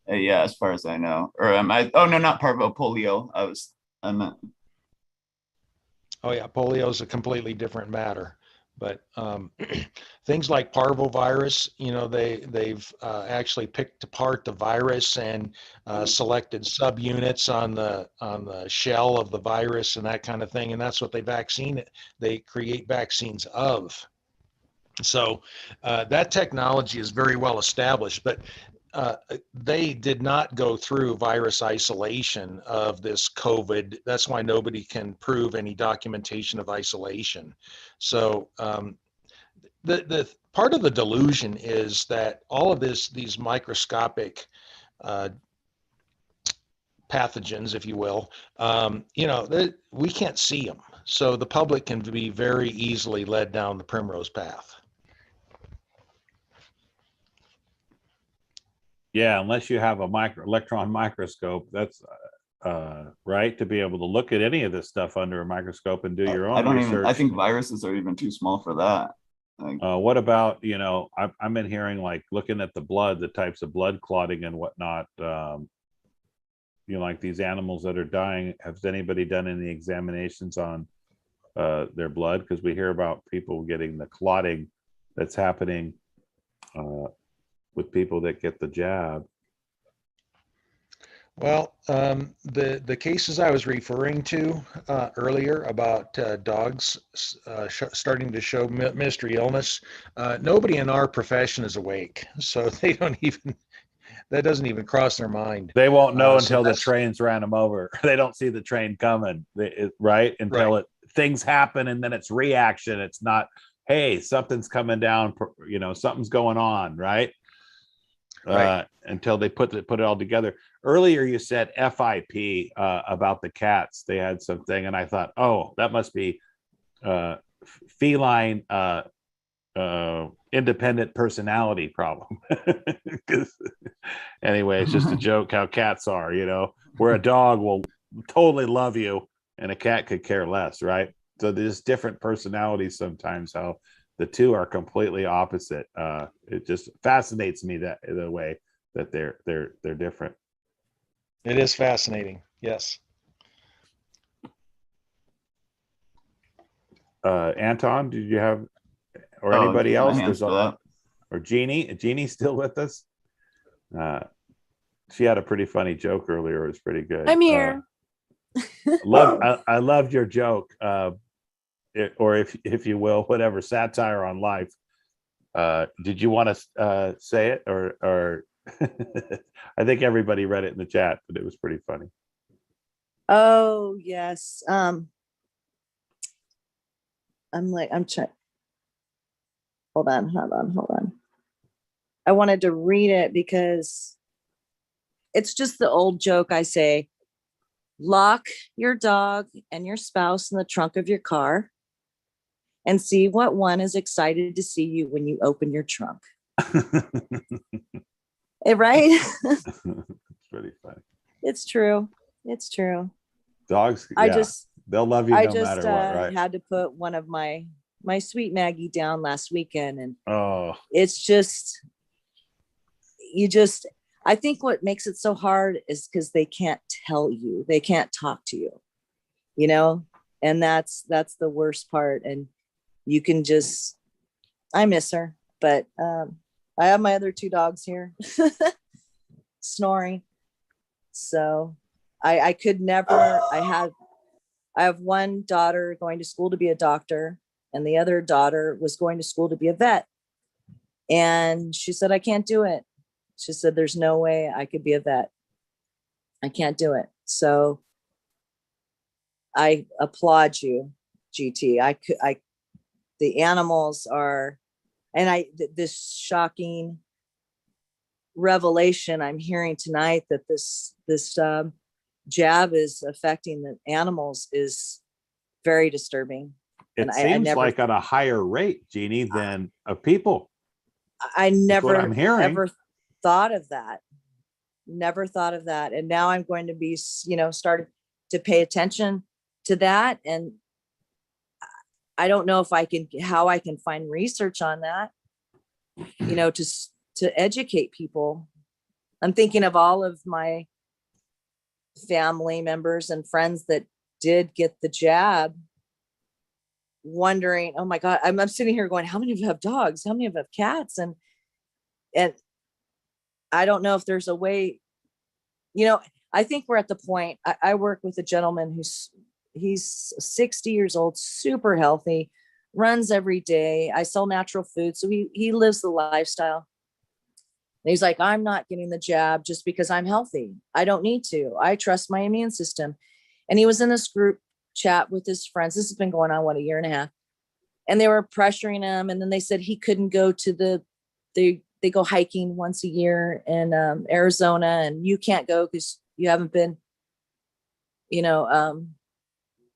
Yeah, as far as I know. Or am I? Oh no, not parvo, polio. I meant. Oh yeah, polio is a completely different matter. But things like parvovirus, they've actually picked apart the virus and selected subunits on the shell of the virus and that kind of thing, and that's what they create vaccines of. So that technology is very well established, but they did not go through virus isolation of this COVID. That's why nobody can prove any documentation of isolation. So the part of the delusion is that all of these microscopic pathogens, if you will, we can't see them. So the public can be very easily led down the primrose path. Yeah, unless you have a electron microscope, that's right, to be able to look at any of this stuff under a microscope and do your own research. I think viruses are even too small for that. What about, I've been hearing, like, looking at the blood, the types of blood clotting and whatnot, like these animals that are dying. Has anybody done any examinations on their blood? Because we hear about people getting the clotting that's happening with people that get the jab. Well, the cases I was referring to earlier about dogs starting to show mystery illness, nobody in our profession is awake, so they don't even, that doesn't even cross their mind. They won't know until the trains ran them over. They don't see the train coming, right? Until things happen, and then it's reaction. It's not, hey, something's coming down, something's going on, right? Until they put it all together. Earlier you said FIP about the cats. They had something, and I thought, oh, that must be feline independent personality problem. Anyway, it's just a joke how cats are, where a dog will totally love you and a cat could care less, right? So there's different personalities sometimes, how the two are completely opposite. It just fascinates me that the way that they're different. It is fascinating. Yes. Anton, did you have, or Oh, anybody my else? hand's still up. Or Jeannie? Jeannie's still with us? She had a pretty funny joke earlier. It was pretty good. I'm here. I loved your joke, or if you will, whatever, satire on life. Did you want to say it, or I think everybody read it in the chat, but it was pretty funny. Oh yes. I'm trying. Hold on. I wanted to read it because it's just the old joke. I say, lock your dog and your spouse in the trunk of your car and see what one is excited to see you when you open your trunk. Right? It's pretty funny. It's true. Dogs, they'll love you no matter what, right? Had to put one of my sweet Maggie down last weekend, and oh, it's just, I think what makes it so hard is because they can't tell you, they can't talk to you, and that's the worst part. And you can just, I miss her, but I have my other two dogs here snoring. So I could never, I have one daughter going to school to be a doctor, and the other daughter was going to school to be a vet. And she said, I can't do it. She said, there's no way I could be a vet. I can't do it. So I applaud you, GT. The animals are, and this shocking revelation I'm hearing tonight that this jab is affecting the animals is very disturbing. It seems like at a higher rate, Jeannie, than of people. I never ever thought of that. Never thought of that. And now I'm going to be, starting to pay attention to that. And I don't know how I can find research on that, to educate people. I'm thinking of all of my family members and friends that did get the jab, wondering, oh my God, I'm sitting here going, how many of you have dogs? How many of you have cats? And I don't know if there's a way, I think we're at the point. I work with a gentleman he's 60 years old, super healthy, runs every day. I sell natural food. So he lives the lifestyle. And he's like, I'm not getting the jab just because I'm healthy. I don't need to. I trust my immune system. And he was in this group chat with his friends. This has been going on, a year and a half. And they were pressuring him. And then they said he couldn't go to they go hiking once a year in Arizona. And you can't go because you haven't been,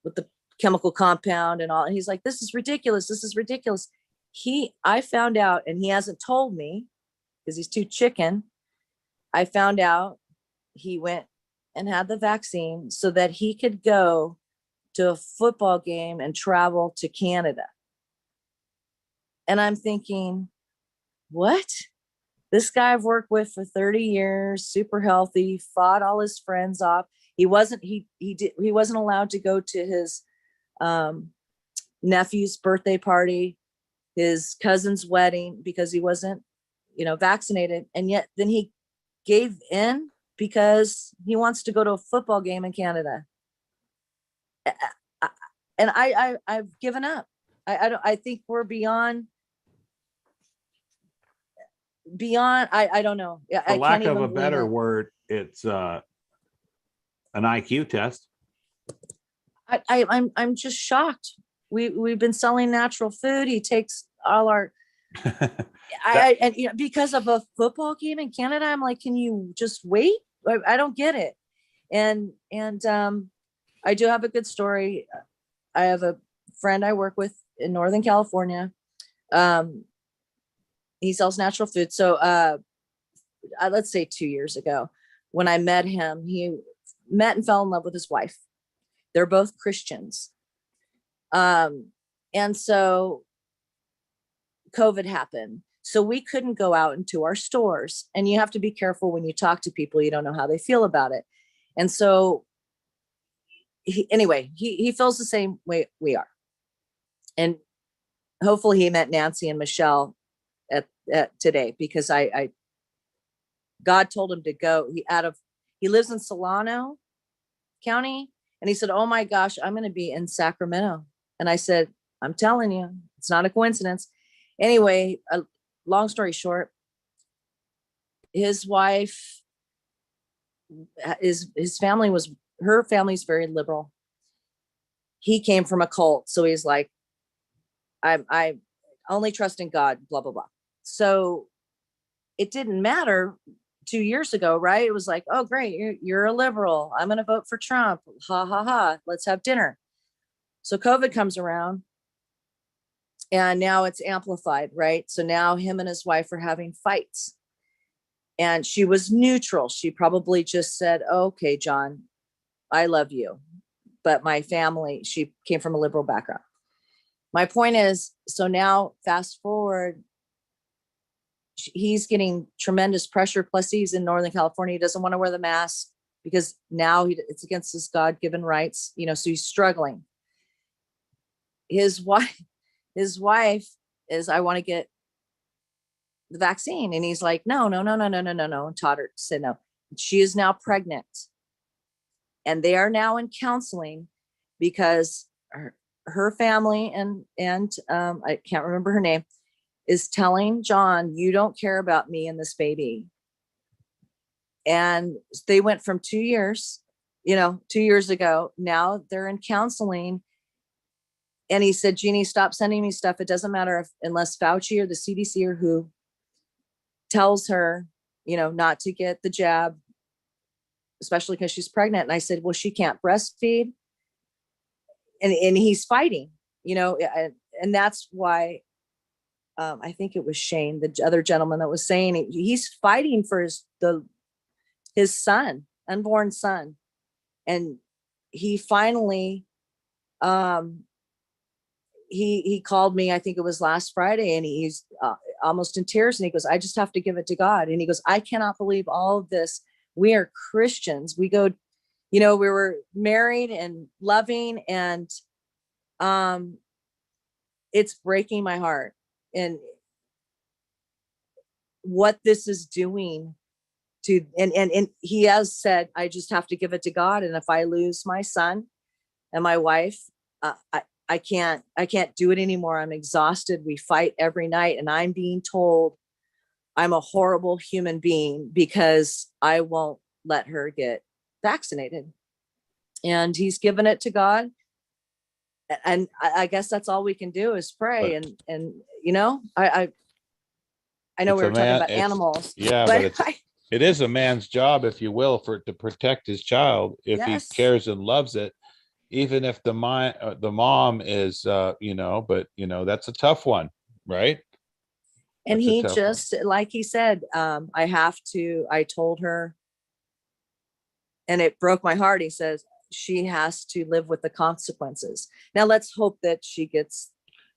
with the chemical compound and all. And he's like, this is ridiculous. I found out, and he hasn't told me because he's too chicken. I found out he went and had the vaccine so that he could go to a football game and travel to Canada. And I'm thinking, what? This guy I've worked with for 30 years, super healthy, fought all his friends off. He wasn't allowed to go to his nephew's birthday party, his cousin's wedding, because he wasn't, vaccinated. And yet then he gave in because he wants to go to a football game in Canada. And I've given up. I think we're beyond, I don't know. For lack of a better word, it's an IQ test. I'm just shocked. We've been selling natural food. He takes all our because of a football game in Canada. I'm like, can you just wait? I don't get it. And I do have a good story. I have a friend I work with in Northern California. He sells natural food. So let's say 2 years ago, when I met him, he met and fell in love with his wife. They're both Christians. And so COVID happened. So we couldn't go out into our stores, and you have to be careful when you talk to people. You don't know how they feel about it. And so he feels the same way we are. And hopefully he met Nancy and Michelle at today, because I God told him to go. He lives in Solano County, and he said, "Oh my gosh, I'm going to be in Sacramento." And I said, "I'm telling you, it's not a coincidence." Anyway, long story short, his wife his family was, her family's very liberal. He came from a cult, so he's like, I only trust in God, blah blah blah. So it didn't matter 2 years ago, right? It was like, oh great, you're a liberal, I'm going to vote for Trump, ha ha ha, let's have dinner. So COVID comes around, and now it's amplified, right? So now him and his wife are having fights, and she was neutral. She probably just said, okay, John, I love you, but my family, she came from a liberal background. My point is, so now fast forward, he's getting tremendous pressure. Plus he's in Northern California. He doesn't want to wear the mask because now it's against his God-given rights, so he's struggling. His wife is, I want to get the vaccine. And he's like, no. And Toddart said no. She is now pregnant. And they are now in counseling because her family and I can't remember her name, is telling John, you don't care about me and this baby. And they went from 2 years, 2 years ago, now they're in counseling. And he said, Jeannie, stop sending me stuff. It doesn't matter unless Fauci or the CDC or who tells her, not to get the jab, especially because she's pregnant. And I said, well, she can't breastfeed. And he's fighting, and that's why I think it was Shane, the other gentleman, that was saying he's fighting for his son, unborn son. And he finally, he called me, I think it was last Friday, and he's almost in tears. And he goes, I just have to give it to God. And he goes, I cannot believe all of this. We are Christians. We go, we were married and loving, and it's breaking my heart. And what this is doing to, and he has said, I just have to give it to God. And if I lose my son and my wife, I can't do it anymore. I'm exhausted. We fight every night, and I'm being told I'm a horrible human being because I won't let her get vaccinated. And he's given it to God. And I guess that's all we can do is pray. And I know we were talking about animals. Yeah, but it is a man's job, if you will, to protect his child if he cares and loves it, even if the mom is, but that's a tough one, right? And he just, like he said, I told her, and it broke my heart. He says she has to live with the consequences. Now let's hope that she gets,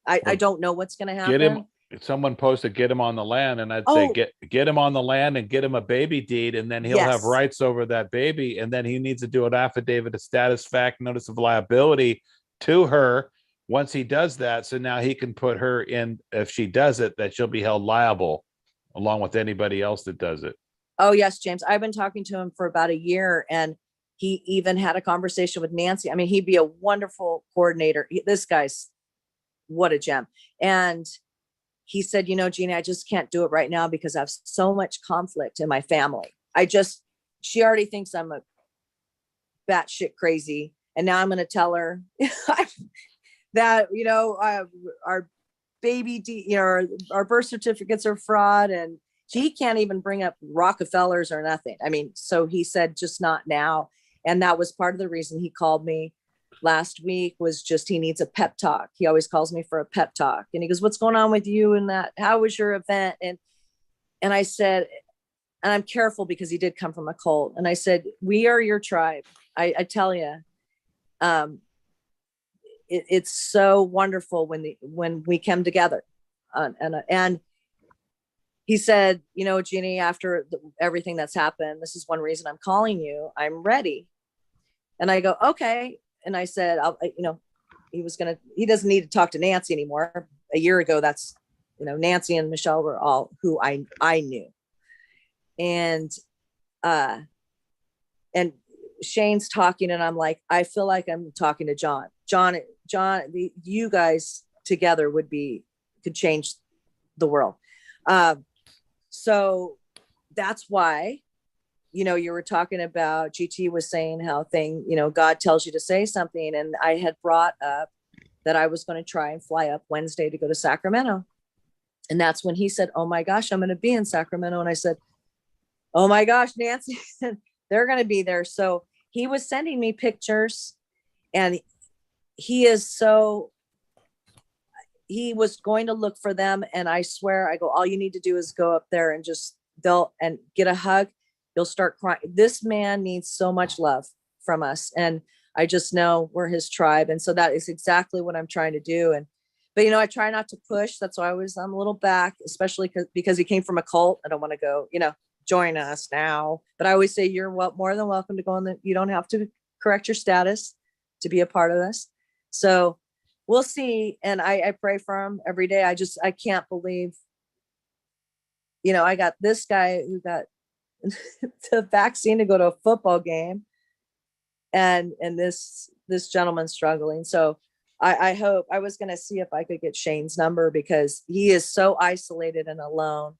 I don't know what's going to happen. Someone posted, get him on the land, and I'd say get him on the land and get him a baby deed, and then he'll have rights over that baby, and then he needs to do an affidavit of status fact notice of liability to her once he does that. So now he can put her in, if she does it, that she'll be held liable along with anybody else that does it. Oh yes, James. I've been talking to him for about a year, and he even had a conversation with Nancy. I mean, he'd be a wonderful coordinator. This guy's what a gem. And he said, Jeannie, I just can't do it right now because I have so much conflict in my family. She already thinks I'm a batshit crazy. And now I'm going to tell her that, our baby, our birth certificates are fraud, and he can't even bring up Rockefellers or nothing. I mean, so he said, just not now. And that was part of the reason he called me last week, was just he needs a pep talk. He always calls me for a pep talk, and he goes, what's going on with you and that? How was your event? And I said, and I'm careful because he did come from a cult. And I said, we are your tribe. I tell you, it's so wonderful when we come together. And he said, Jeannie, after everything that's happened, this is one reason I'm calling you. I'm ready. And I go, okay. And I said, he doesn't need to talk to Nancy anymore. A year ago, that's, Nancy and Michelle were all who I knew. And Shane's talking, and I'm like, I feel like I'm talking to John. You guys together could change the world. So that's why, you were talking about, GT was saying how God tells you to say something. And I had brought up that I was going to try and fly up Wednesday to go to Sacramento. And that's when he said, oh my gosh, I'm going to be in Sacramento. And I said, oh my gosh, Nancy, they're going to be there. So he was sending me pictures, and he was going to look for them. And I swear, I go, all you need to do is go up there and and get a hug. You'll start crying. This man needs so much love from us. And I just know we're his tribe. And so that is exactly what I'm trying to do. But I try not to push. That's why I'm a little back, especially because he came from a cult. I don't want to go, join us now. But I always say you're more than welcome to go on. You don't have to correct your status to be a part of this. So we'll see. And I pray for him every day. I can't believe, I got this guy who got the vaccine to go to a football game, and this gentleman struggling. So I hope, I was going to see if I could get Shane's number, because he is so isolated and alone.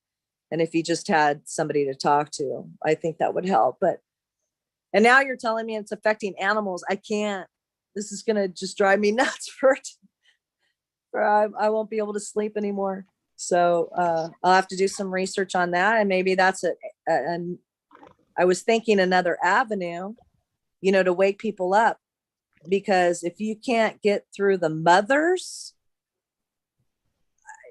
And if he just had somebody to talk to, I think that would help. And now you're telling me it's affecting animals. I can't, this is going to just drive me nuts I won't be able to sleep anymore. So I'll have to do some research on that. And maybe that's it. And I was thinking another avenue, to wake people up, because if you can't get through the mothers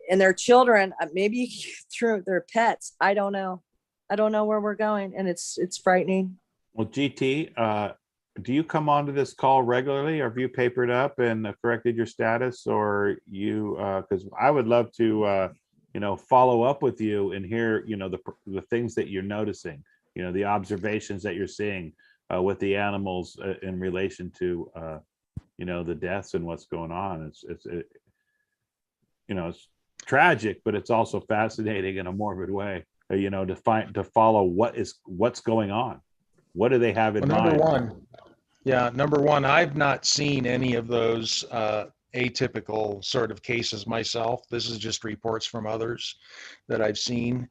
and their children, maybe you can get through their pets. I don't know where we're going, and it's frightening. Well, GT, do you come onto this call regularly, or have you papered up and corrected your status, or you, because I would love to, follow up with you and hear, the things that you're noticing, the observations that you're seeing with the animals in relation to, the deaths and what's going on. It's tragic, but it's also fascinating in a morbid way, to follow what's going on. What do they have in mind? Number one, I've not seen any of those atypical sort of cases myself. This is just reports from others that I've seen.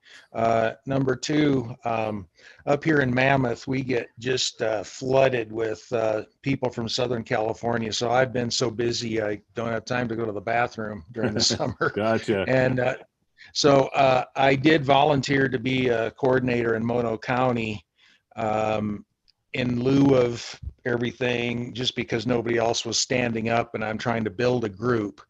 Number two, up here in Mammoth, we get just flooded with people from Southern California. So I've been so busy, I don't have time to go to the bathroom during the summer. Gotcha. And so I did volunteer to be a coordinator in Mono County, in lieu of everything, just because nobody else was standing up, and I'm trying to build a group.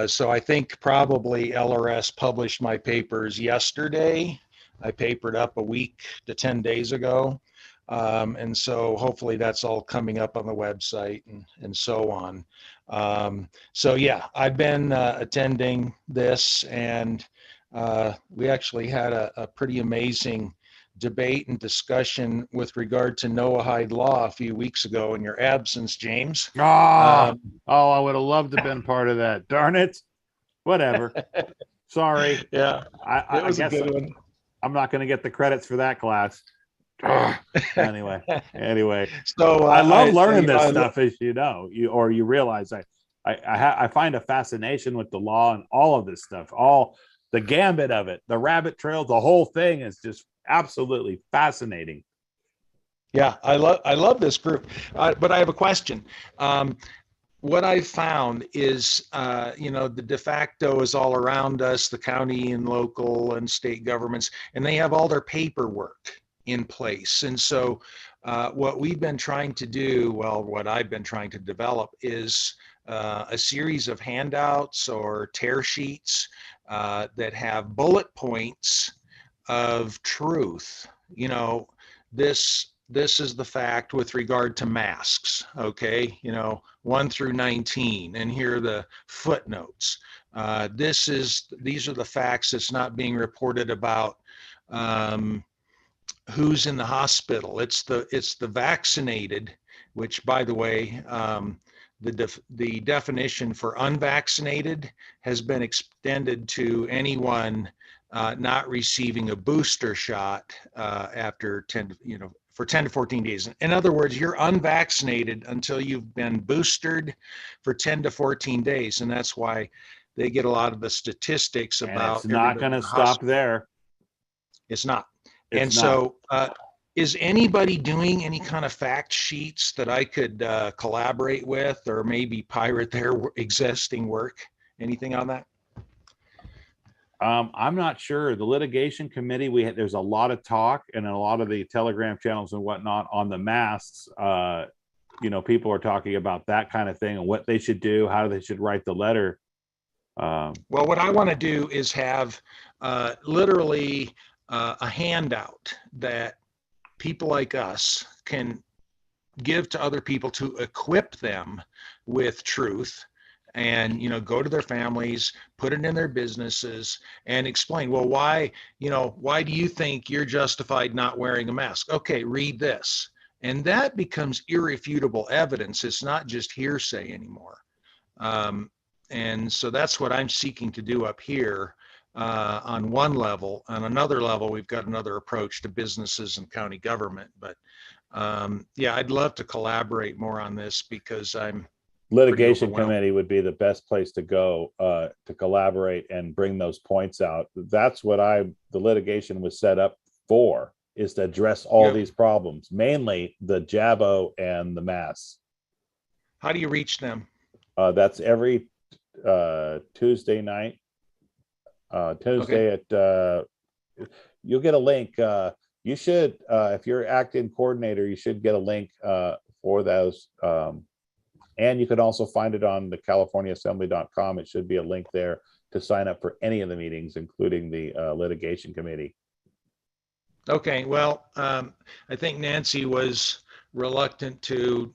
So I think probably LRS published my papers yesterday. I papered up a week to 10 days ago. And so hopefully that's all coming up on the website and so on. So yeah, I've been attending this, and we actually had a pretty amazing debate and discussion with regard to Noahide law a few weeks ago in your absence, James. I would have loved to have been part of that. Darn it. Whatever. Sorry. Yeah. I was guess a good one. I'm not going to get the credits for that class. Anyway. So I love learning this stuff, as you realize I find a fascination with the law and all of this stuff, all the gambit of it, the rabbit trails, the whole thing is just absolutely fascinating. Yeah, I love this group, but I have a question. What I've found is, the de facto is all around us, the county and local and state governments, and they have all their paperwork in place. And so what we've been trying to do, what I've been trying to develop is a series of handouts or tear sheets that have bullet points of truth. This is the fact with regard to masks, okay? 1 through 19, and here are the footnotes. These are the facts that's not being reported about who's in the hospital. It's the vaccinated, which, by the way, the definition for unvaccinated has been extended to anyone not receiving a booster shot after 10, for 10 to 14 days. In other words, you're unvaccinated until you've been boosted for 10 to 14 days. And that's why they get a lot of the statistics And about. it's not going to stop there. It's not. It's and not. So is anybody doing any kind of fact sheets that I could collaborate with, or maybe pirate their existing work? Anything on that? I'm not sure. The litigation committee, there's a lot of talk, and a lot of the Telegram channels and whatnot on the masks. People are talking about that kind of thing and what they should do, how they should write the letter. Well, what I want to do is have literally a handout that people like us can give to other people to equip them with truth, and go to their families, put it in their businesses, and explain, well, why do you think you're justified not wearing a mask? Okay, read this. And that becomes irrefutable evidence. It's not just hearsay anymore. And so that's what I'm seeking to do up here on one level. On another level, we've got another approach to businesses and county government. But I'd love to collaborate more on this, because I'm litigation committee would be the best place to go to collaborate and bring those points out. That's what the litigation was set up for, is to address all these problems, mainly the Jabo and the masks. How do you reach them? That's every Tuesday night. Tuesday at you'll get a link. You should, if you're acting coordinator, you should get a link for those. And you can also find it on the californiaassembly.com. It should be a link there to sign up for any of the meetings, including the litigation committee. Okay, well, I think Nancy was reluctant to,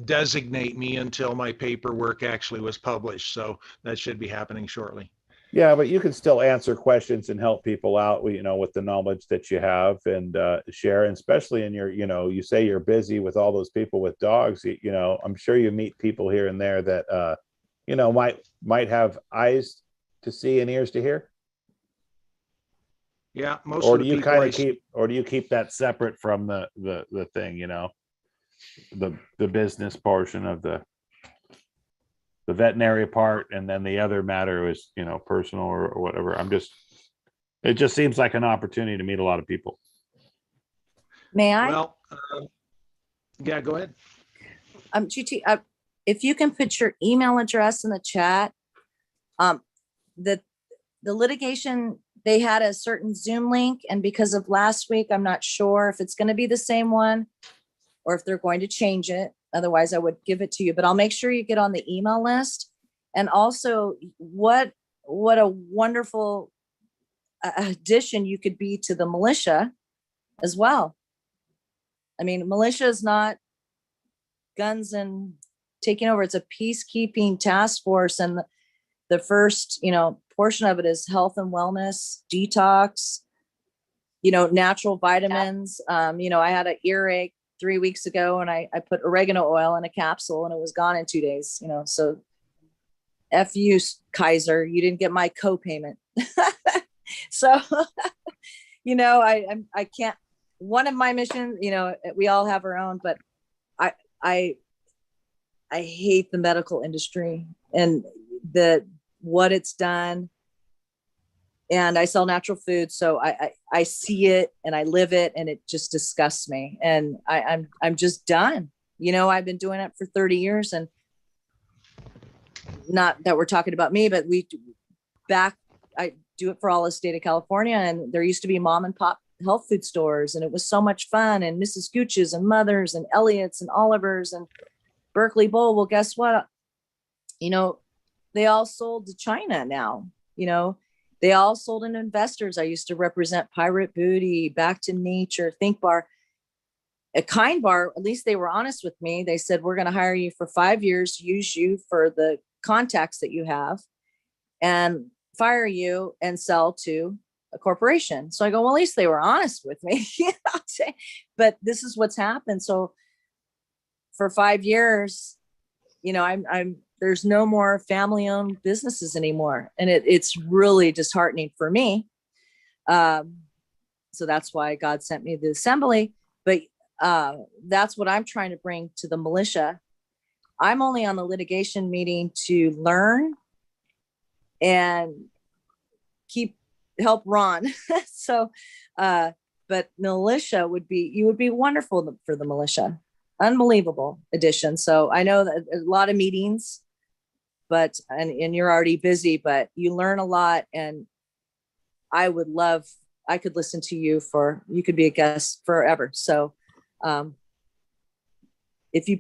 designate me until my paperwork actually was published. So that should be happening shortly. Yeah, but you can still answer questions and help people out, with the knowledge that you have, and share, and especially in your, you say you're busy with all those people with dogs, I'm sure you meet people here and there that, might have eyes to see and ears to hear. Yeah, most or of do the you people kind of keep that separate from the thing, the business portion of the veterinary part, and then the other matter is, personal or whatever. It just seems like an opportunity to meet a lot of people. May I? Well, yeah, go ahead. GT, if you can put your email address in the chat, the litigation, they had a certain Zoom link, and because of last week, I'm not sure if it's going to be the same one or if they're going to change it. Otherwise, I would give it to you, but I'll make sure you get on the email list. And also, what a wonderful addition you could be to the militia as well. I mean, militia is not guns and taking over. It's a peacekeeping task force. And the first, portion of it is health and wellness, detox, natural vitamins. I had an earache 3 weeks ago, and I put oregano oil in a capsule, and it was gone in 2 days, so F you, Kaiser, you didn't get my co-payment. So, I can't, one of my missions, we all have our own, but I hate the medical industry and what it's done. And I sell natural food. So I see it and I live it, and it just disgusts me. And I'm just done. I've been doing it for 30 years, and not that we're talking about me, but I do it for all the state of California. And there used to be mom and pop health food stores, and it was so much fun, and Mrs. Gooch's and Mother's and Elliott's and Oliver's and Berkeley Bowl. Well, guess what? They all sold to China now, they all sold in investors. I used to represent Pirate Booty, Back to Nature, Think Bar. At Kind Bar, at least they were honest with me. They said, we're going to hire you for 5 years, use you for the contacts that you have, and fire you and sell to a corporation. So I go, well, at least they were honest with me. But this is what's happened. So for 5 years, I'm there's no more family-owned businesses anymore, and it's really disheartening for me. So that's why God sent me the assembly. But that's what I'm trying to bring to the militia. I'm only on the litigation meeting to learn and help Ron. So, but militia would be wonderful for the militia. Unbelievable addition. So I know that a lot of meetings, and you're already busy, but you learn a lot. And I could listen to you you could be a guest forever. So, if you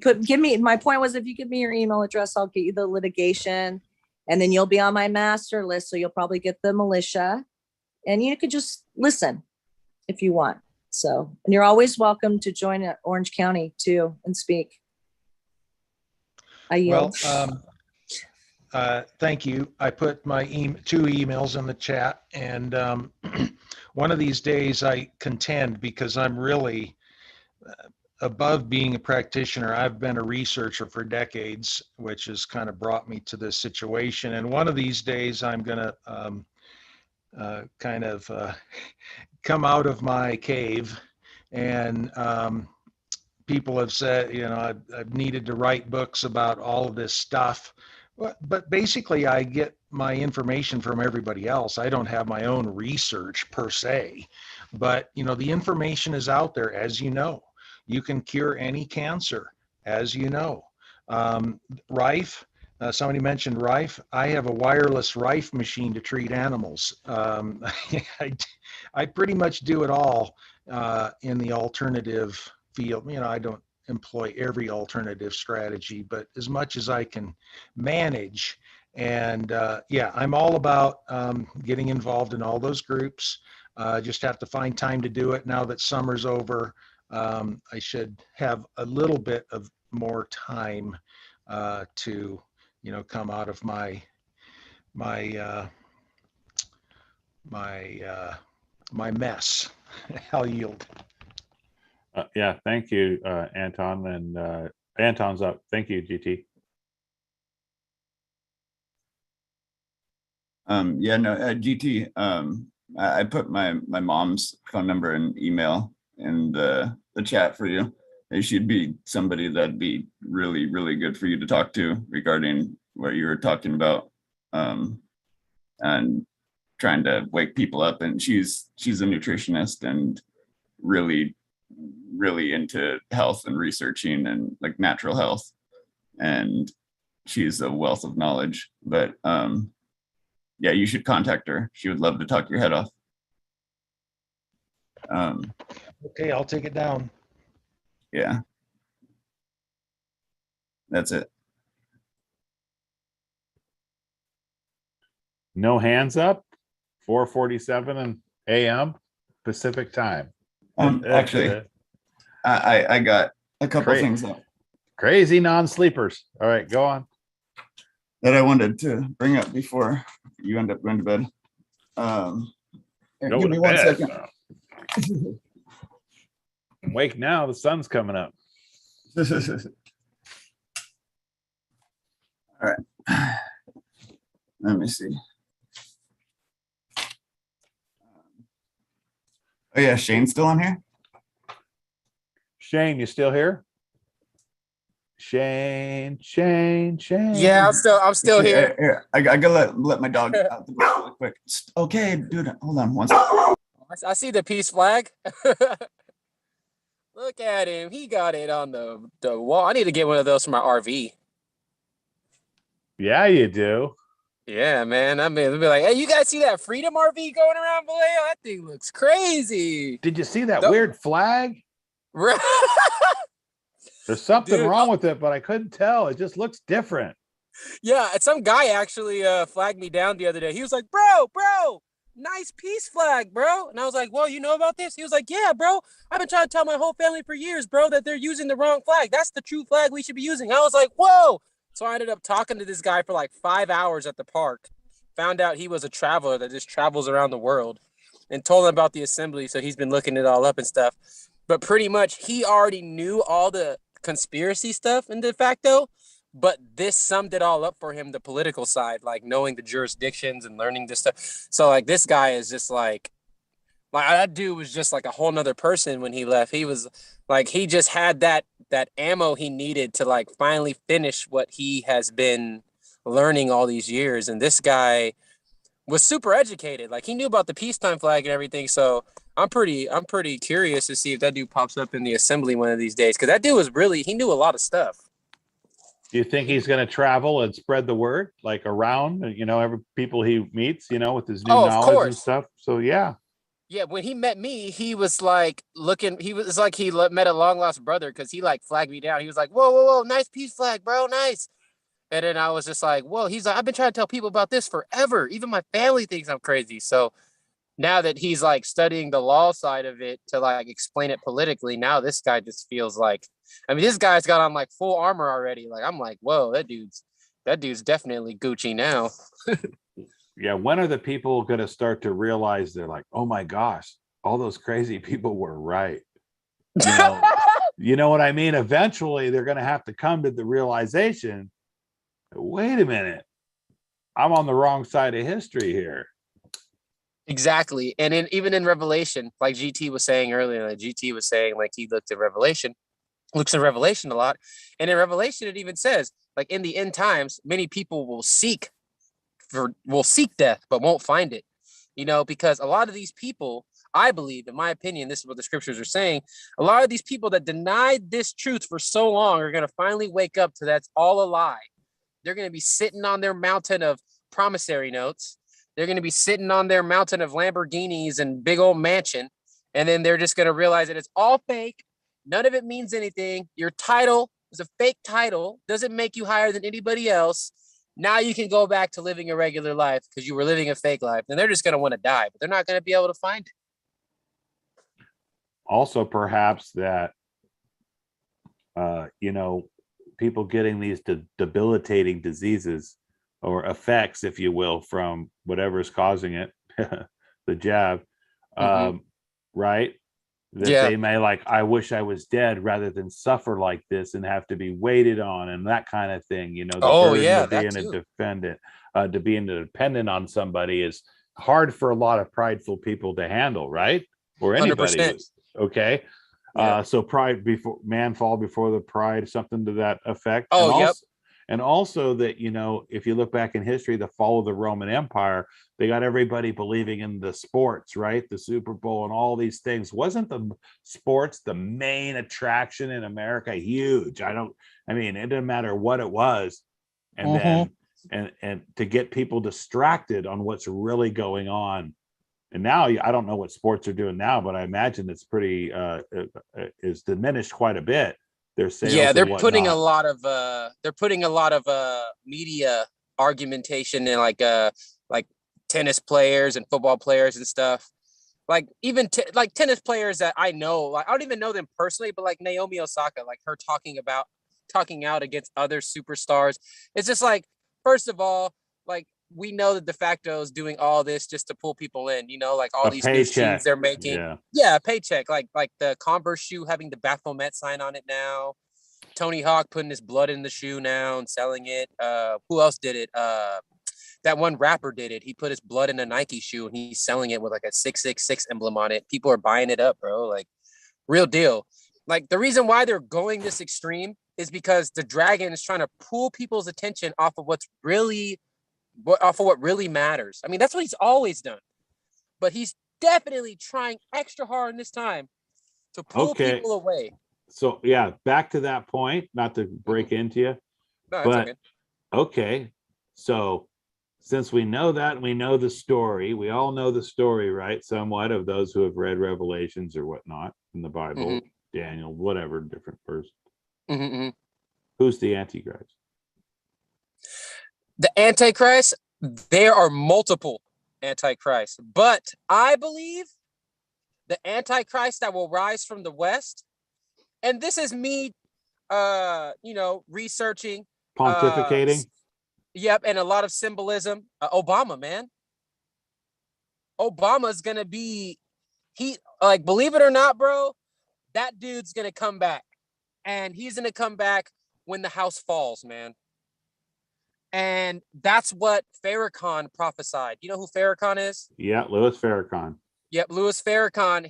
my point was, if you give me your email address, I'll get you the litigation, and then you'll be on my master list. So you'll probably get the militia, and you could just listen if you want. So, and you're always welcome to join Orange County too and speak. I yield. Well, thank you. I put my 2 emails in the chat, and one of these days I contend, because I'm really above being a practitioner. I've been a researcher for decades, which has kind of brought me to this situation. And one of these days I'm going to come out of my cave, and people have said, I've needed to write books about all of this stuff. But basically, I get my information from everybody else. I don't have my own research per se, but the information is out there, as you know. You can cure any cancer, as you know. Rife, somebody mentioned Rife. I have a wireless Rife machine to treat animals. I pretty much do it all in the alternative field. I don't employ every alternative strategy, but as much as I can manage. And I'm all about getting involved in all those groups. Just have to find time to do it. Now that summer's over, I should have a little bit of more time to, come out of my mess. I'll yield. Yeah, thank you, Anton. And Anton's up. Thank you, GT. GT. I put my mom's phone number and email in the chat for you. She'd be somebody that'd be really, really good for you to talk to regarding what you were talking about, and trying to wake people up. And she's a nutritionist and really into health and researching and like natural health, and she's a wealth of knowledge. But you should contact her. She would love to talk your head off. Okay, I'll take it down. Yeah, that's it. No hands up. 4:47 a.m. Pacific time. Actually, I got a couple things up. Crazy non-sleepers. All right, go on. That I wanted to bring up before you end up going to bed. Give me 1 second. I'm awake now. The sun's coming up. All right. Let me see. Oh yeah, Shane's still on here? Shane, you still here? Shane. Yeah, I'm still here. Here. I gotta let my dog out the door really quick. Okay, dude, hold on 1 second. I see the peace flag. Look at him. He got it on the wall. I need to get one of those for my RV. Yeah, you do. Yeah, man. I mean, they'll be like, hey, you guys see that Freedom RV going around, Vallejo? That thing looks crazy. Did you see that weird flag? There's something wrong with it, but I couldn't tell. It just looks different. Yeah, and some guy actually flagged me down the other day. He was like, bro, nice peace flag, bro. And I was like, well, you know about this? He was like, yeah, bro. I've been trying to tell my whole family for years, bro, that they're using the wrong flag. That's the true flag we should be using. I was like, whoa. So I ended up talking to this guy for like 5 hours at the park. Found out he was a traveler that just travels around the world, and told him about the assembly. So he's been looking it all up and stuff. But pretty much he already knew all the conspiracy stuff in de facto, But this summed it all up for him, the political side, like knowing the jurisdictions and learning this stuff. So like this guy is just like that dude was just like a whole nother person when he left. He was like, he just had that ammo he needed to like finally finish what he has been learning all these years. And this guy was super educated. Like he knew about the peacetime flag and everything. So I'm pretty curious to see if that dude pops up in the assembly one of these days. Cause that dude was he knew a lot of stuff. Do you think he's going to travel and spread the word like around, every people he meets, with his new knowledge and stuff? So, yeah. Yeah. When he met me, he was like he was like, he met a long lost brother. Cause he like flagged me down. He was like, whoa, nice peace flag, bro. Nice. And then I was just like, whoa, he's like, I've been trying to tell people about this forever. Even my family thinks I'm crazy. So now that he's like studying the law side of it to like explain it politically, now this guy just feels like, this guy's got on like full armor already. Like, I'm like, whoa, that dude's definitely Gucci now. Yeah. When are the people going to start to realize they're like, oh my gosh, all those crazy people were right. You know what I mean? Eventually they're going to have to come to the realization, wait a minute, I'm on the wrong side of history here. Exactly. And even in Revelation, like GT was saying earlier, like he looks at Revelation a lot. And in Revelation, it even says, like in the end times, many people will seek death, but won't find it. Because a lot of these people, I believe, in my opinion, this is what the scriptures are saying, a lot of these people that denied this truth for so long are going to finally wake up to that's all a lie. They're going to be sitting on their mountain of promissory notes. They're going to be sitting on their mountain of Lamborghinis and big old mansion. And then they're just going to realize that it's all fake. None of it means anything. Your title is a fake title. Doesn't make you higher than anybody else. Now you can go back to living a regular life because you were living a fake life. And they're just going to want to die, but they're not going to be able to find it. Also, perhaps that, people getting these debilitating diseases or effects, if you will, from whatever's causing it, the jab, right? That they may like, I wish I was dead rather than suffer like this and have to be waited on and that kind of thing. The burden of being to being dependent on somebody is hard for a lot of prideful people to handle, right? Or anybody. 100%. Okay. Yeah. So pride before man fall before the pride, something to that effect. And also that, if you look back in history, the fall of the Roman Empire, they got everybody believing in the sports, right? The Super Bowl and all these things. Wasn't the sports the main attraction in America? Huge. It didn't matter what it was. And then, and to get people distracted on what's really going on. And now I don't know what sports are doing now, but I imagine it's pretty is diminished quite a bit. Their sales. Yeah, they're putting a lot of media argumentation in like tennis players and football players and stuff. Like even like tennis players that I know, like I don't even know them personally, but like Naomi Osaka, like her talking out against other superstars. It's just like, first of all, like we know that de facto is doing all this just to pull people in, like all these new shoes they're making. Yeah, a paycheck. Like the Converse shoe having the Baphomet sign on it now. Tony Hawk putting his blood in the shoe now and selling it. Who else did it? That one rapper did it. He put his blood in a Nike shoe and he's selling it with like a 666 emblem on it. People are buying it up, bro. Like real deal. Like the reason why they're going this extreme is because the dragon is trying to pull people's attention off of what really matters. That's what he's always done, but he's definitely trying extra hard this time to pull people away. So yeah, back to that point, not to break into you, but okay. So since we know that, we know the story, we all know the story, right? Somewhat, of those who have read Revelations or whatnot in the Bible, Daniel, whatever, different person. Who's the Antichrist? The Antichrist, there are multiple Antichrists, but I believe the Antichrist that will rise from the West, and this is me, researching. Pontificating? Yep, and a lot of symbolism. Obama, man. Obama's going to be, believe it or not, bro, that dude's going to come back. And he's going to come back when the house falls, man. And that's what Farrakhan prophesied. You know who Farrakhan is? Yeah, Louis Farrakhan. Yep, Louis Farrakhan.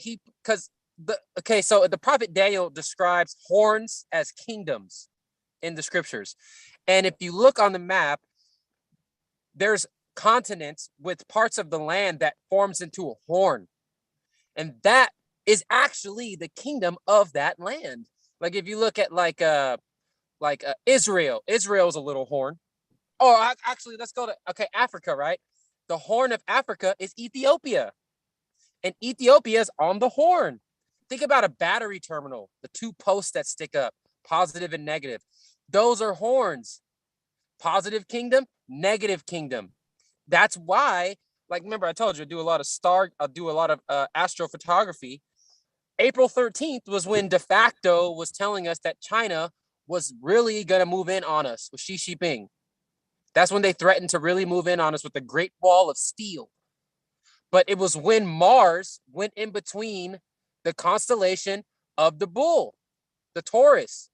So the prophet Daniel describes horns as kingdoms in the scriptures. And if you look on the map, there's continents with parts of the land that forms into a horn. And that is actually the kingdom of that land. Like if you look at Israel, Israel's a little horn. Oh, actually, let's go to, Africa, right? The horn of Africa is Ethiopia. And Ethiopia is on the horn. Think about a battery terminal, the two posts that stick up, positive and negative. Those are horns. Positive kingdom, negative kingdom. That's why, like, remember I told you I do a lot of astrophotography. April 13th was when de facto was telling us that China was really going to move in on us with Xi Jinping. That's when they threatened to really move in on us with the Great Wall of Steel. But it was when Mars went in between the constellation of the bull, the Taurus.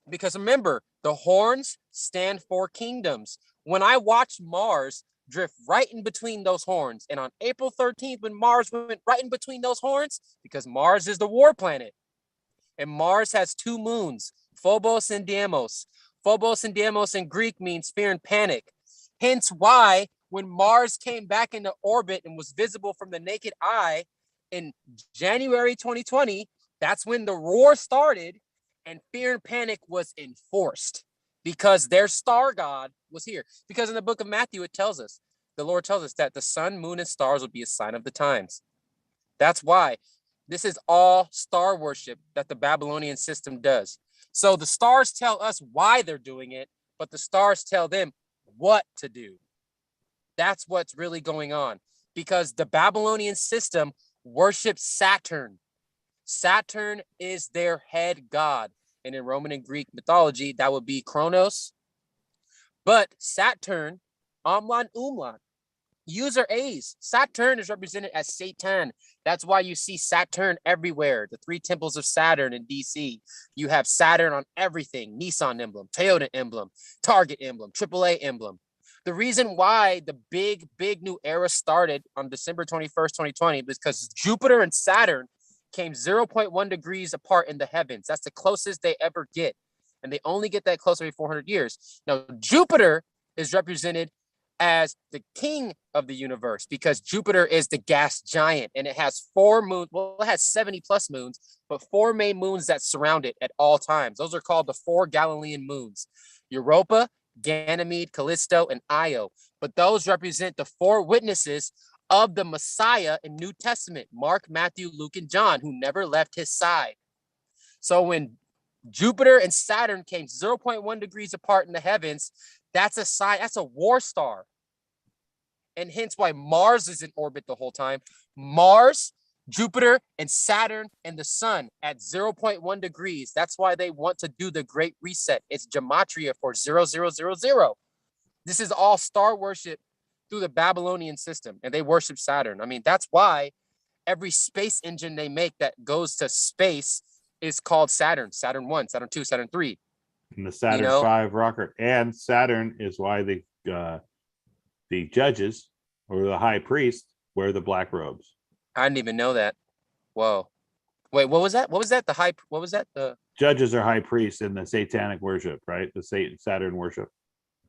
Because remember, the horns stand for kingdoms. When I watched Mars drift right in between those horns, and on April 13th, when Mars went right in between those horns, because Mars is the war planet, and Mars has two moons, Phobos and Deimos. Phobos and Deimos in Greek means fear and panic. Hence why when Mars came back into orbit and was visible from the naked eye in January 2020, that's when the war started and fear and panic was enforced because their star god was here. Because in the book of Matthew, it tells us, the Lord tells us that the sun, moon, and stars will be a sign of the times. That's why this is all star worship that the Babylonian system does. So the stars tell us why they're doing it, but the stars tell them what to do. That's what's really going on because the Babylonian system worships Saturn. Saturn is their head god. And in Roman and Greek mythology, that would be Kronos. But Saturn, umlaut, user A's. Saturn is represented as Satan. That's why you see Saturn everywhere. The three temples of Saturn in DC. You have Saturn on everything. Nissan emblem, Toyota emblem, Target emblem, AAA emblem. The reason why the big new era started on December 21st, 2020, was because Jupiter and Saturn came 0.1 degrees apart in the heavens. That's the closest they ever get. And they only get that close every 400 years. Now, Jupiter is represented as the king of the universe because Jupiter is the gas giant and it has 4 moons. Well, it has 70 plus moons, but 4 main moons that surround it at all times. Those are called the 4 Galilean moons: Europa, Ganymede, Callisto, and Io. But those represent the 4 witnesses of the Messiah in New Testament: Mark, Matthew, Luke, and John, who never left his side. So when Jupiter and Saturn came 0.1 degrees apart in the heavens, that's a sign, that's a war star. And hence why Mars is in orbit the whole time. Mars, Jupiter, and Saturn and the sun at 0.1 degrees. That's why they want to do the Great Reset. It's gematria for 0000. This is all star worship through the Babylonian system, and they worship Saturn. I mean, that's why every space engine they make that goes to space is called Saturn. Saturn 1, Saturn 2, Saturn 3. And the Saturn 5 rocket. And Saturn is why the judges or the high priest wear the black robes. I didn't even know that. Whoa. Wait, what was that? What was that? What was that? The judges are high priests in the satanic worship, right? The Saturn worship.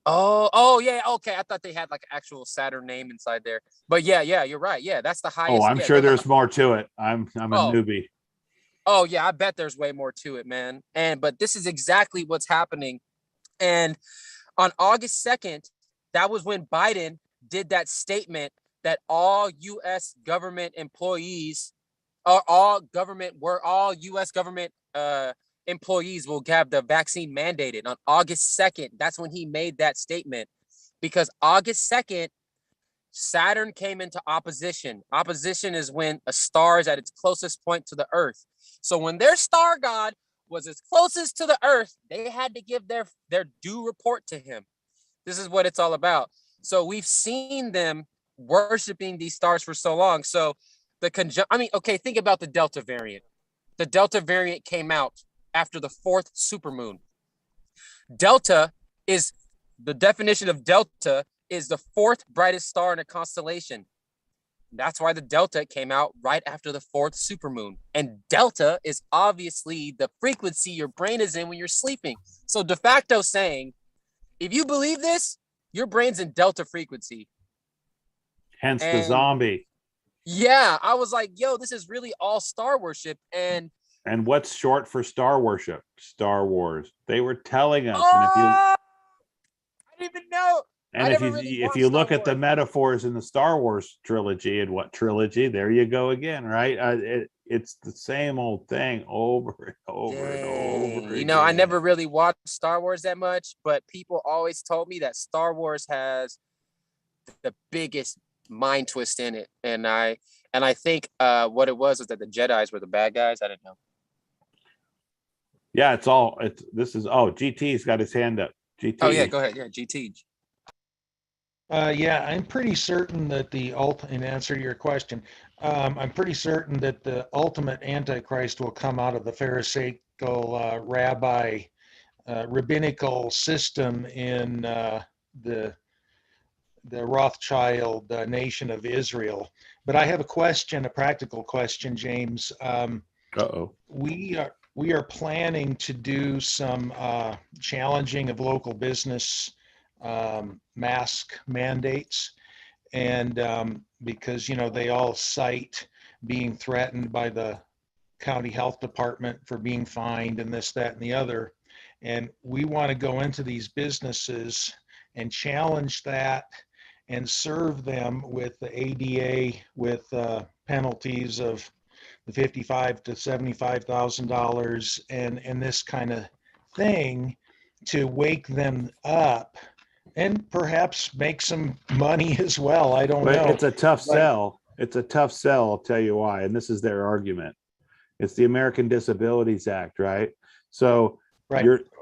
Oh, yeah. Okay. I thought they had like actual Saturn name inside there. But yeah, you're right. Yeah, that's the highest. Oh, I'm sure there's more to it. I'm a newbie. Oh, yeah, I bet there's way more to it, man. But this is exactly what's happening. And on August 2nd, that was when Biden did that statement that all U.S. government employees all U.S. government employees will have the vaccine mandated on August 2nd. That's when he made that statement, because August 2nd, Saturn came into opposition. Opposition is when a star is at its closest point to the Earth. So when their star god was as closest to the Earth, they had to give their due report to him. This is what it's all about. So we've seen them worshiping these stars for so long. So think about the Delta variant. The Delta variant came out after the 4th supermoon. Delta is the definition of Delta is the fourth brightest star in a constellation. That's why the Delta came out right after the fourth supermoon. And Delta is obviously the frequency your brain is in when you're sleeping. So de facto saying, if you believe this, your brain's in Delta frequency. Hence the And zombie. yeah, I was like, yo, this is really all star worship. And what's short for star worship? Star Wars. They were telling us. I didn't even know. And if you look at the metaphors in the Star Wars trilogy, and what trilogy, there you go again, right? It's the same old thing over and over and over You know, I again. never really watched Star Wars that much, but people always told me that Star Wars has the biggest mind twist in it. And I think what it was that the Jedis were the bad guys. I didn't know. Yeah, GT's got his hand up. GT. Oh yeah, go ahead. Yeah, GT. Yeah, I'm pretty certain that in answer to your question, I'm pretty certain that the ultimate Antichrist will come out of the Pharisaical rabbi rabbinical system in the Rothschild nation of Israel. But I have a practical question, James. We are planning to do some challenging of local business mask mandates, and because they all cite being threatened by the county health department for being fined and this, that, and the other, and we want to go into these businesses and challenge that and serve them with the ADA with penalties of the $55,000 to $75,000 and this kind of thing to wake them up and perhaps make some money as well. I don't know. It's a tough sell. It's a tough sell. I'll tell you why. And this is their argument. It's the American Disabilities Act, right? So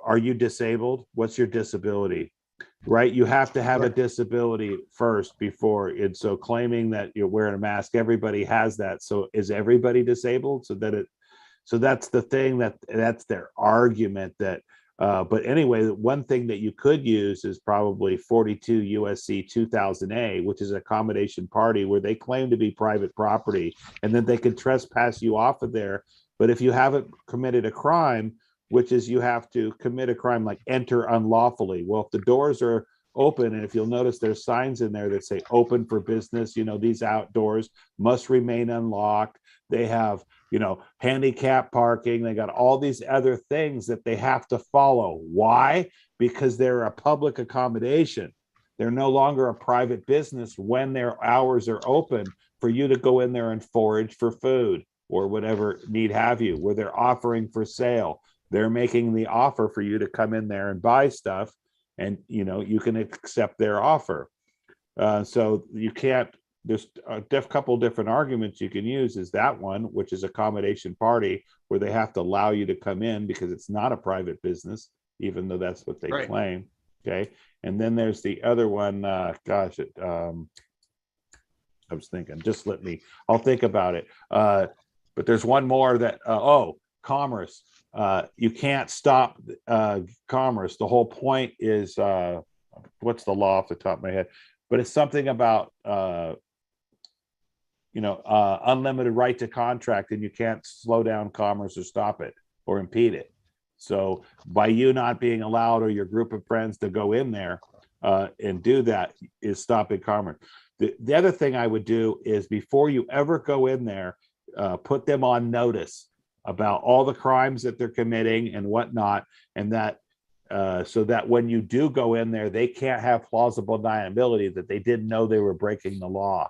are you disabled? What's your disability? Right? You have to have a disability first before it. So claiming that you're wearing a mask, everybody has that. So is everybody disabled? So that's the thing that's their argument that but anyway, one thing that you could use is probably 42 USC 2000A, which is an accommodation party where they claim to be private property and then they can trespass you off of there. But if you haven't committed a crime, which is you have to commit a crime like enter unlawfully. Well, if the doors are open, and if you'll notice there's signs in there that say open for business, these outdoors must remain unlocked. They have, handicap parking. They got all these other things that they have to follow. Why? Because they're a public accommodation. They're no longer a private business when their hours are open for you to go in there and forage for food or whatever need have you, where they're offering for sale. They're making the offer for you to come in there and buy stuff, and you can accept their offer. So you can't. There's a couple different arguments you can use. Is that one, which is accommodation party, where they have to allow you to come in because it's not a private business, even though that's what they claim. Okay, and then there's the other one. I was thinking. I'll think about it. But there's one more that. Commerce. You can't stop commerce. The whole point is what's the law off the top of my head? But it's something about unlimited right to contract, and you can't slow down commerce or stop it or impede it. So by you not being allowed or your group of friends to go in there and do that is stopping commerce. The other thing I would do is before you ever go in there, put them on notice about all the crimes that they're committing and whatnot, and that so that when you do go in there, they can't have plausible deniability that they didn't know they were breaking the law.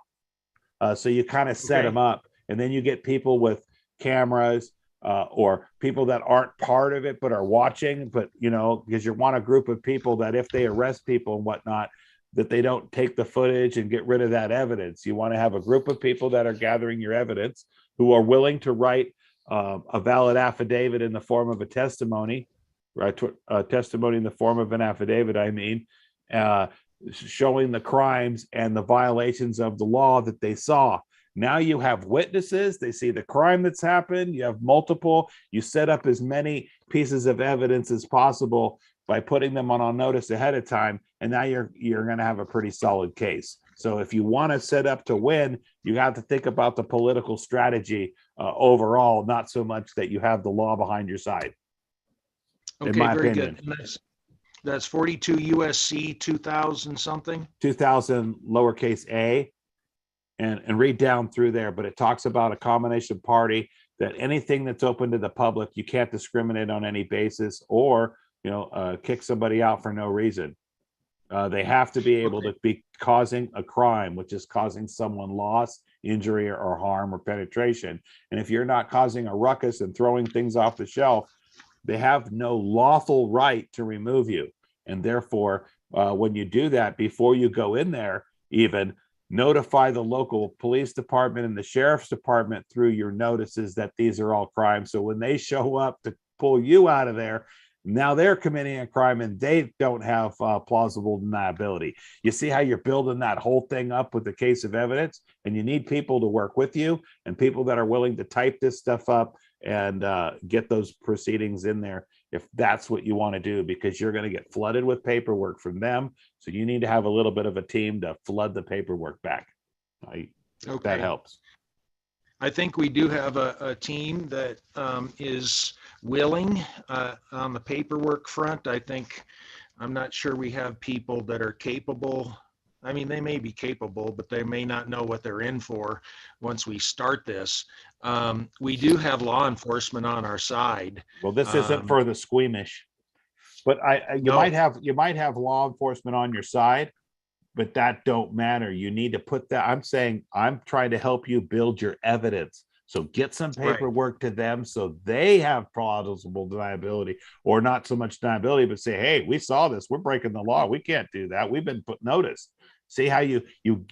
So you kind of set them up, and then you get people with cameras or people that aren't part of it but are watching, but because you want a group of people that if they arrest people and whatnot, that they don't take the footage and get rid of that evidence. You want to have a group of people that are gathering your evidence who are willing to write a valid affidavit in the form of a testimony, right? A testimony in the form of an affidavit, showing the crimes and the violations of the law that they saw. Now you have witnesses, they see the crime that's happened, you have multiple, you set up as many pieces of evidence as possible by putting them on notice ahead of time, and now you're going to have a pretty solid case. So if you want to set up to win, you have to think about the political strategy overall, not so much that you have the law behind your side. Okay, in my very opinion. good. And that's 42 USC 2000 something. 2000 lowercase a, and read down through there, but it talks about a combination party, that anything that's open to the public, you can't discriminate on any basis or, kick somebody out for no reason. They have to be able to be causing a crime, which is causing someone loss, injury, or harm or penetration. And if you're not causing a ruckus and throwing things off the shelf, they have no lawful right to remove you. And therefore, when you do that, before you go in there, even notify the local police department and the sheriff's department through your notices that these are all crimes. So when they show up to pull you out of there, now they're committing a crime and they don't have plausible deniability. You see how you're building that whole thing up with the case of evidence, and you need people to work with you and people that are willing to type this stuff up and get those proceedings in there if that's what you want to do, because you're going to get flooded with paperwork from them. So you need to have a little bit of a team to flood the paperwork back. That helps. I think we do have a team that is willing on the paperwork front. I'm not sure we have people that are capable. I mean, they may be capable, but they may not know what they're in for once we start this. We do have law enforcement on our side. Well, this isn't for the squeamish, but you might have law enforcement on your side, but that don't matter. You need to put that. I'm saying I'm trying to help you build your evidence. So get some paperwork to them so they have plausible deniability, or not so much deniability, but say, hey, we saw this. We're breaking the law. We can't do that. We've been put notice. See how you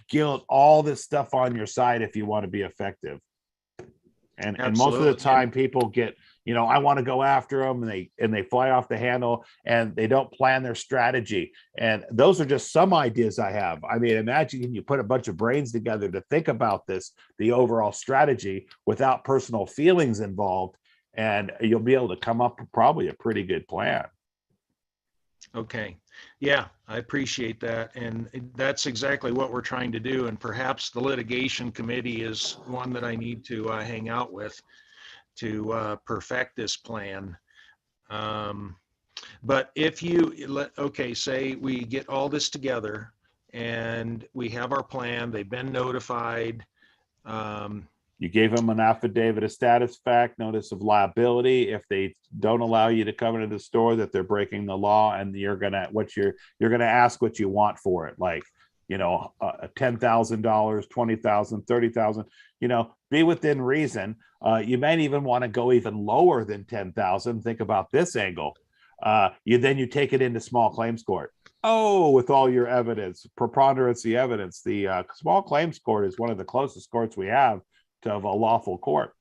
guilt all this stuff on your side if you want to be effective. And most of the time people get, I want to go after them, and they fly off the handle and they don't plan their strategy. And those are just some ideas I have. I mean, imagine you put a bunch of brains together to think about the overall strategy without personal feelings involved, and you'll be able to come up with probably a pretty good plan. Okay. Yeah, I appreciate that. And that's exactly what we're trying to do. And perhaps the litigation committee is one that I need to hang out with to perfect this plan. But if say we get all this together and we have our plan, they've been notified. You gave them an affidavit of status fact, notice of liability. If they don't allow you to come into the store, that they're breaking the law, and you're gonna ask what you want for it, like $10,000, $20,000, $30,000. Be within reason. You might even want to go even lower than 10,000. Think about this angle. You take it into small claims court. Oh, with all your evidence, preponderance of the evidence. The small claims court is one of the closest courts we have to a lawful court,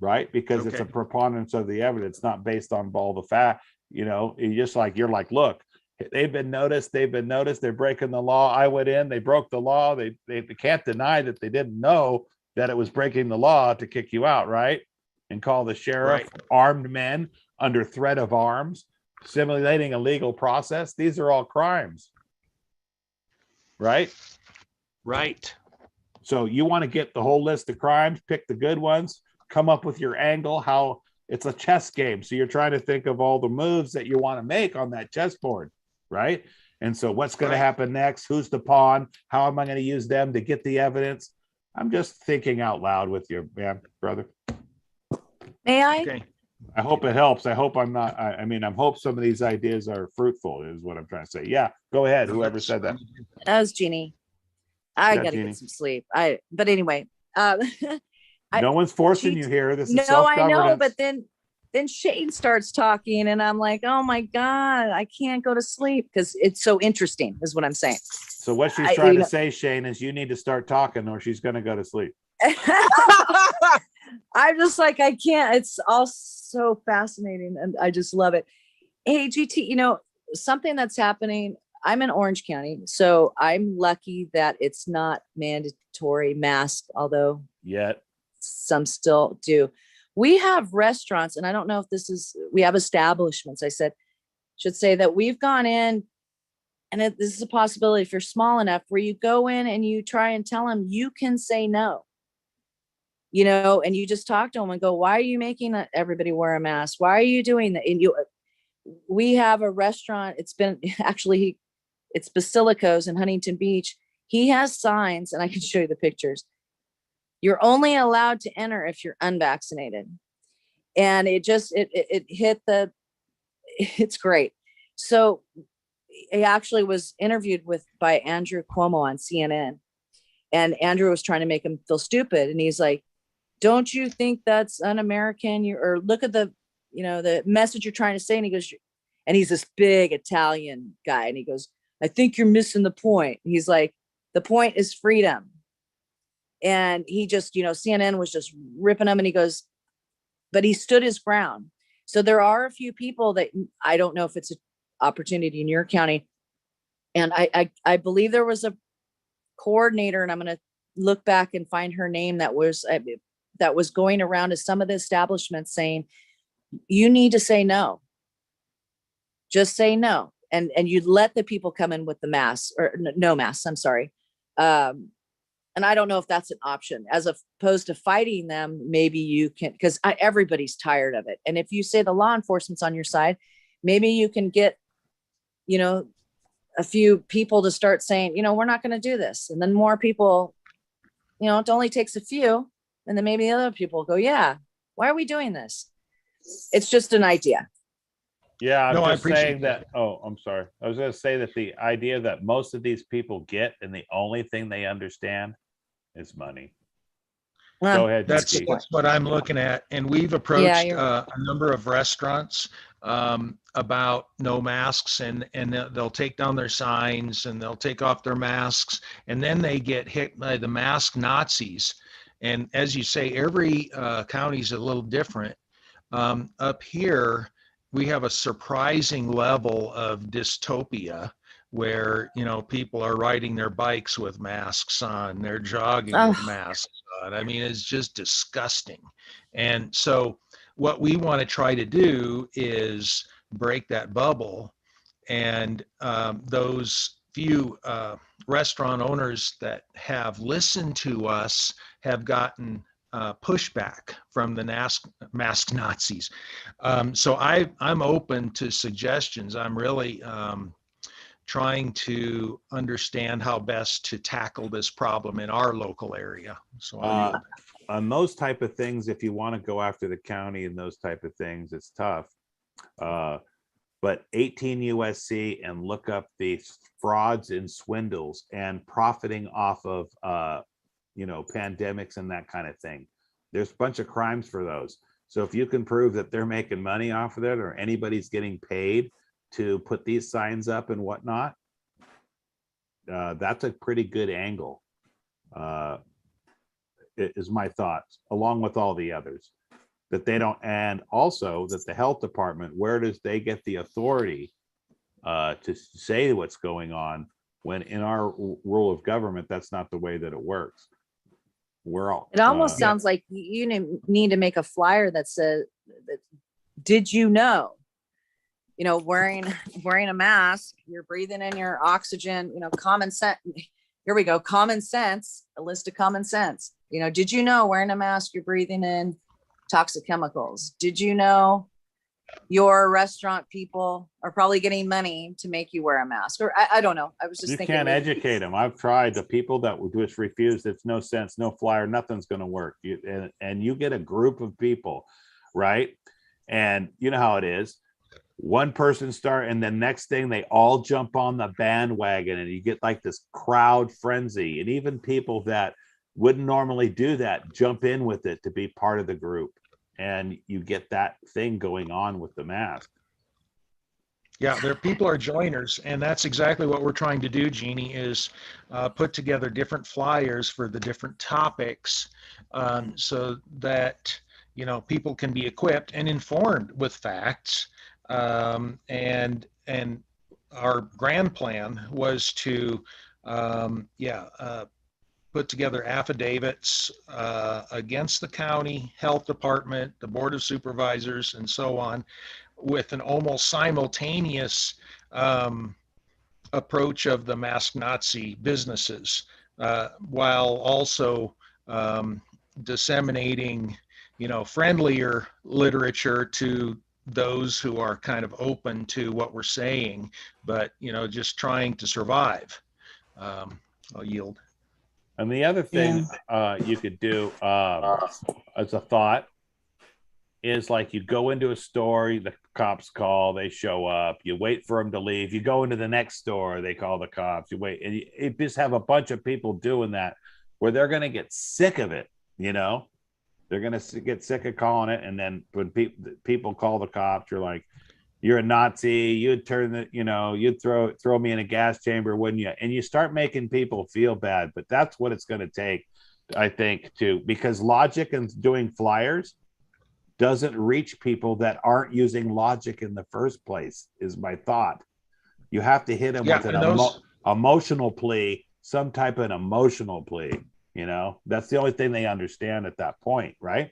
right? Because it's a preponderance of the evidence, not based on all the fact. You're like, look, they've been noticed, they're breaking the law. I went in, they broke the law. They can't deny that they didn't know that it was breaking the law to kick you out, right? And call the sheriff, armed men under threat of arms, simulating a legal process. These are all crimes, right? Right. So you want to get the whole list of crimes, pick the good ones, come up with your angle, how it's a chess game. So you're trying to think of all the moves that you want to make on that chessboard, right? And so what's going to happen next? Who's the pawn? How am I going to use them to get the evidence? I'm just thinking out loud with you, man, brother. May I? Okay. I hope it helps. I hope I'm not, I hope some of these ideas are fruitful is what I'm trying to say. Yeah, go ahead. Whoever said that. That was Jeannie. I gotta Jeannie. get some sleep. But anyway, no one's forcing you here. This is no, self-governance. I know, but then Shane starts talking, and I'm like, oh my God, I can't go to sleep because it's so interesting, is what I'm saying. So what she's trying to say, Shane, is you need to start talking or she's going to go to sleep. I'm just like, I can't. It's all so fascinating, and I just love it. Hey, GT, something that's happening. I'm in Orange County, so I'm lucky that it's not mandatory mask, although yet some still do. We have restaurants, and I don't know if we have establishments. I should say that we've gone in, and this is a possibility if you're small enough, where you go in and you try and tell them you can say no, and you just talk to them and go, why are you making everybody wear a mask? Why are you doing that? And we have a restaurant. It's been actually, it's Basilico's in Huntington Beach. He has signs, and I can show you the pictures. You're only allowed to enter if you're unvaccinated. And it hit it's great. So he actually was interviewed by Andrew Cuomo on CNN, and Andrew was trying to make him feel stupid. And he's like, don't you think that's un-American? Or look at the message you're trying to say. And he goes, and he's this big Italian guy. And he goes, I think you're missing the point. He's like, the point is freedom. And he just, CNN was just ripping him. And he goes, but he stood his ground. So there are a few people that I don't know if it's an opportunity in your county. And I believe there was a coordinator, and I'm going to look back and find her name, that was going around to some of the establishments saying, you need to say no. Just say no. And you let the people come in with the masks, or no masks, I'm sorry. And I don't know if that's an option, as opposed to fighting them. Maybe you can, because everybody's tired of it. And if you say the law enforcement's on your side, maybe you can get, a few people to start saying, we're not going to do this. And then more people, it only takes a few. And then maybe other people go, yeah, why are we doing this? It's just an idea. Yeah, I'm No, I just appreciate saying that. Oh, I'm sorry. I was going to say that the idea that most of these people get, and the only thing they understand is money. Go ahead. That's what I'm looking at. And we've approached a number of restaurants about no masks, and they'll take down their signs and they'll take off their masks, and then they get hit by the mask Nazis. And as you say, every county is a little different. Up here, we have a surprising level of dystopia where, people are riding their bikes with masks on, they're jogging with masks on. I mean, it's just disgusting. And so what we want to try to do is break that bubble. And those few restaurant owners that have listened to us have gotten pushback from the mask Nazis. So I'm open to suggestions. I'm really trying to understand how best to tackle this problem in our local area. So on those type of things, if you want to go after the county and those type of things, it's tough. But 18 USC and look up the frauds and swindles and profiting off of pandemics and that kind of thing. There's a bunch of crimes for those. So if you can prove that they're making money off of it, or anybody's getting paid to put these signs up and whatnot, that's a pretty good angle, is my thoughts, along with all the others. That they don't, and also that the health department, where does they get the authority to say what's going on, when in our rule of government, that's not the way that it works. It almost sounds like you need to make a flyer that says, did you know, wearing a mask, you're breathing in your oxygen, common sense. Here we go. Common sense, a list of common sense. Did you know wearing a mask, you're breathing in toxic chemicals? Did you know your restaurant people are probably getting money to make you wear a mask? Or I don't know. I was just thinking. You can't educate them. I've tried. The people that would just refuse, it's no sense, no flyer, nothing's going to work. And you get a group of people, right? And you know how it is. One person start, and the next thing they all jump on the bandwagon, and you get like this crowd frenzy. And even people that wouldn't normally do that jump in with it to be part of the group. And you get that thing going on with the mask. Yeah, people are joiners, and that's exactly what we're trying to do, Jeannie, is put together different flyers for the different topics, so that people can be equipped and informed with facts. And our grand plan was to put together affidavits against the county health department, the board of supervisors, and so on, with an almost simultaneous approach of the masked Nazi businesses, while also disseminating, friendlier literature to those who are kind of open to what we're saying, but, just trying to survive. I'll yield. And the other thing you could do as a thought is, like, you go into a store, the cops call, they show up, you wait for them to leave, you go into the next store, they call the cops, you wait, and you just have a bunch of people doing that where they're going to get sick of it, they're going to get sick of calling it. And then when people call the cops, you're like, you're a Nazi, you'd turn the, you'd throw me in a gas chamber, wouldn't you? And you start making people feel bad. But that's what it's going to take, I think, because logic and doing flyers doesn't reach people that aren't using logic in the first place, is my thought. You have to hit them with an emotional plea, some type of an emotional plea. That's the only thing they understand at that point, right?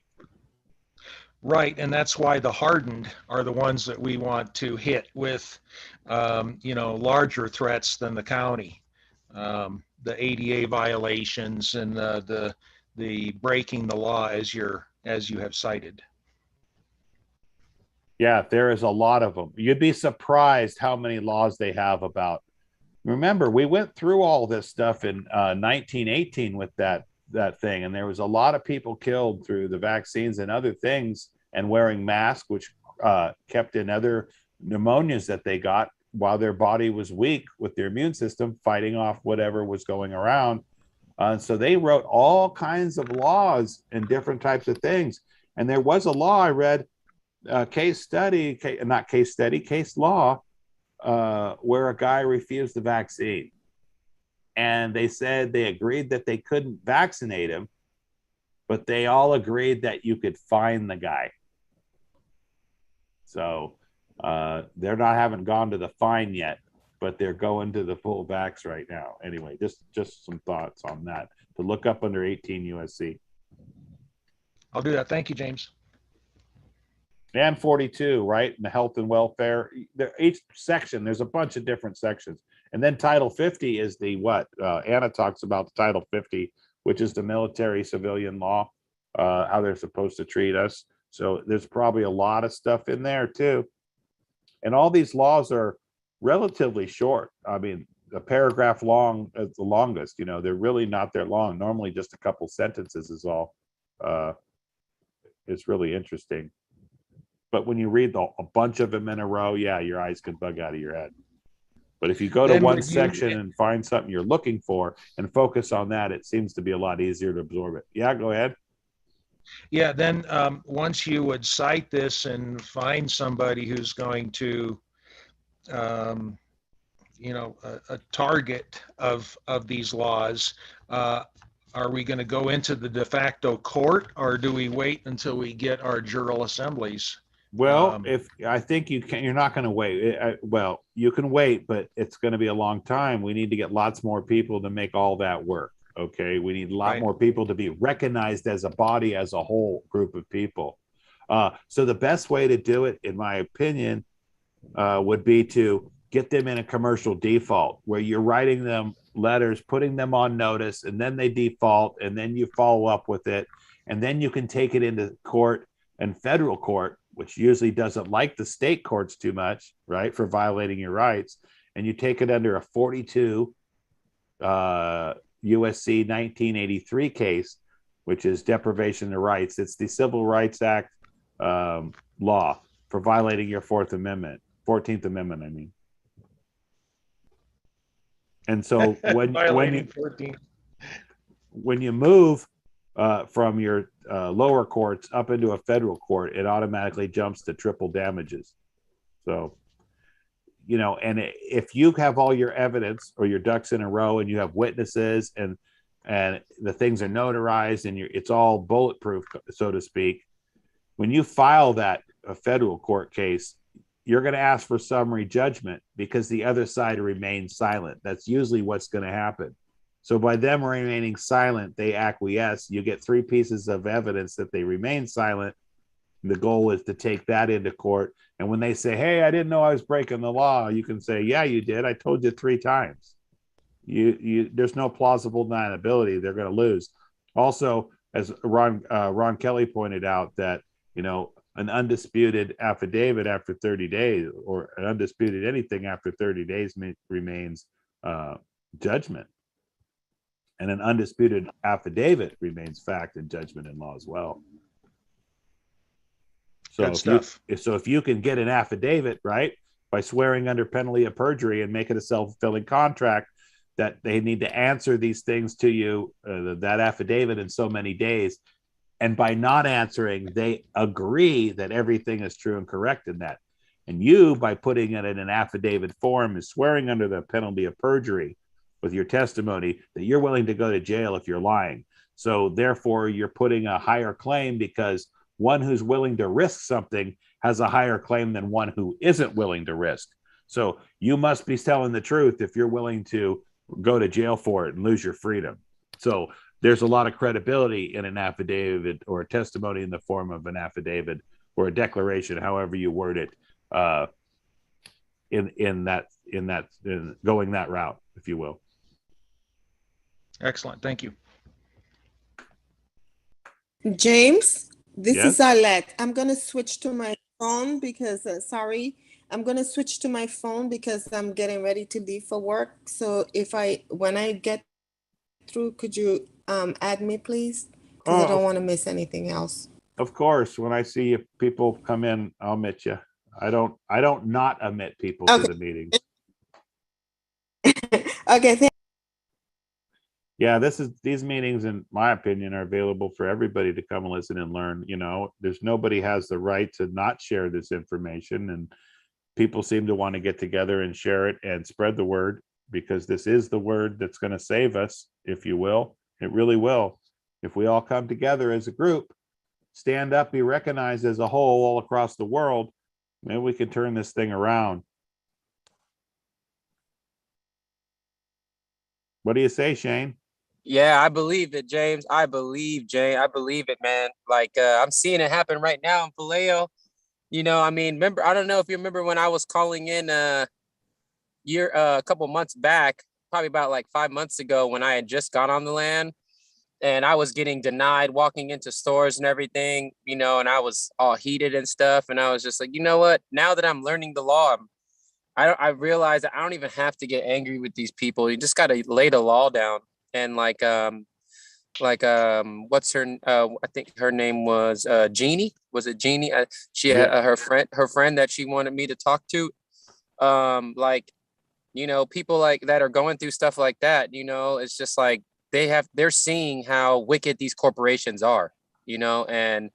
Right, and that's why the hardened are the ones that we want to hit with, larger threats than the county, the ADA violations and the breaking the law, as you have cited. Yeah, there is a lot of them. You'd be surprised how many laws they have about. Remember, we went through all this stuff in 1918 with that thing, and there was a lot of people killed through the vaccines and other things, and wearing masks, which kept in other pneumonias that they got while their body was weak with their immune system fighting off whatever was going around. So they wrote all kinds of laws and different types of things. And there was a law I read, case law, where a guy refused the vaccine. And they said they agreed that they couldn't vaccinate him, but they all agreed that you could fine the guy. So they're haven't gone to the fine yet, but they're going to the full vax right now. Anyway, just some thoughts on that to look up under 18 USC. I'll do that. Thank you, James. And 42, right? And the health and welfare. Each section, there's a bunch of different sections. And then Title 50 is the what? Anna talks about the Title 50, which is the military civilian law, how they're supposed to treat us. So there's probably a lot of stuff in there too. And all these laws are relatively short. I mean, a paragraph long is the longest, they're really not that long. Normally just a couple sentences is all. It's really interesting. But when you read a bunch of them in a row, yeah, your eyes could bug out of your head. But if you go to one section and find something you're looking for and focus on that, it seems to be a lot easier to absorb it. Yeah, go ahead. Yeah, then once you would cite this and find somebody who's going to, a target of these laws, are we going to go into the de facto court, or do we wait until we get our jural assemblies? Well, if I think you're not going to wait. Well, you can wait, but it's going to be a long time. We need to get lots more people to make all that work. Okay, we need a lot more people to be recognized as a body, as a whole group of people. So the best way to do it, in my opinion, would be to get them in a commercial default, where you're writing them letters, putting them on notice, and then they default, and then you follow up with it, and then you can take it into court and federal court, which usually doesn't like the state courts too much, right, for violating your rights, and you take it under a 42 USC 1983 case, which is deprivation of rights. It's the Civil Rights Act law for violating your 14th Amendment, I mean. And so when you move from your lower courts up into a federal court, it automatically jumps to triple damages. So, and if you have all your evidence or your ducks in a row, and you have witnesses, and the things are notarized, and it's all bulletproof, so to speak, when you file that a federal court case, you're going to ask for summary judgment because the other side remains silent. That's usually what's going to happen. So by them remaining silent, they acquiesce. You get 3 pieces of evidence that they remain silent. The goal is to take that into court. And when they say, hey, I didn't know I was breaking the law, you can say, yeah, you did. I told you 3 times. There's no plausible deniability. They're going to lose. Also, as Ron Kelly pointed out, that, an undisputed affidavit after 30 days, or an undisputed anything after 30 days remains judgment. And an undisputed affidavit remains fact and judgment in law as well. So if you can get an affidavit, right, by swearing under penalty of perjury and make it a self-fulfilling contract that they need to answer these things to you, that affidavit in so many days, and by not answering, they agree that everything is true and correct in that. And you, by putting it in an affidavit form, is swearing under the penalty of perjury with your testimony that you're willing to go to jail if you're lying. So therefore, you're putting a higher claim, because one who's willing to risk something has a higher claim than one who isn't willing to risk. So you must be telling the truth if you're willing to go to jail for it and lose your freedom. So there's a lot of credibility in an affidavit, or a testimony in the form of an affidavit, or a declaration, however you word it, in going that route, if you will. Excellent. Thank you. James, this Yes? is Alette. I'm going to switch to my phone because, I'm going to switch to my phone because I'm getting ready to leave for work. So when I get through, could you add me, please? Because I don't want to miss anything else. Of course, when I see people come in, I'll admit you. I don't not admit people to the meetings. Okay. Yeah, these meetings, in my opinion, are available for everybody to come and listen and learn. There's nobody has the right to not share this information, and people seem to want to get together and share it and spread the word, because this is the word that's going to save us, if you will. It really will. If we all come together as a group, stand up, be recognized as a whole all across the world, maybe we can turn this thing around. What do you say, Shane? Yeah, I believe it, James. I believe, Jay. I believe it, man. Like I'm seeing it happen right now in Vallejo. Remember, I don't know if you remember when I was calling in a couple months back, probably about like 5 months ago, when I had just got on the land and I was getting denied walking into stores and everything, and I was all heated and stuff. And I was just like, you know what? Now that I'm learning the law, I realize that I don't even have to get angry with these people. You just got to lay the law down. And what's her I think her name was Jeannie. Was it Jeannie? She had her friend that she wanted me to talk to. People like that are going through stuff like that, it's just like they're seeing how wicked these corporations are, and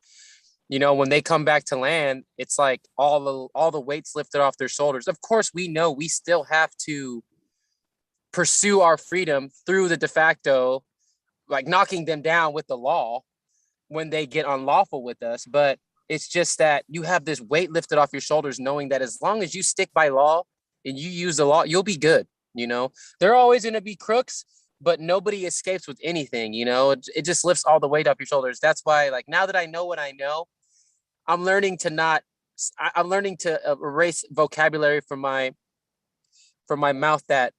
when they come back to land, it's like all the weights lifted off their shoulders. Of course, we know we still have to pursue our freedom through the de facto, like knocking them down with the law when they get unlawful with us. But it's just that you have this weight lifted off your shoulders, knowing that as long as you stick by law and you use the law, you'll be good. There are always going to be crooks, but nobody escapes with anything. It just lifts all the weight off your shoulders. That's why, like, now that I know what I know, I'm learning to erase vocabulary from my mouth that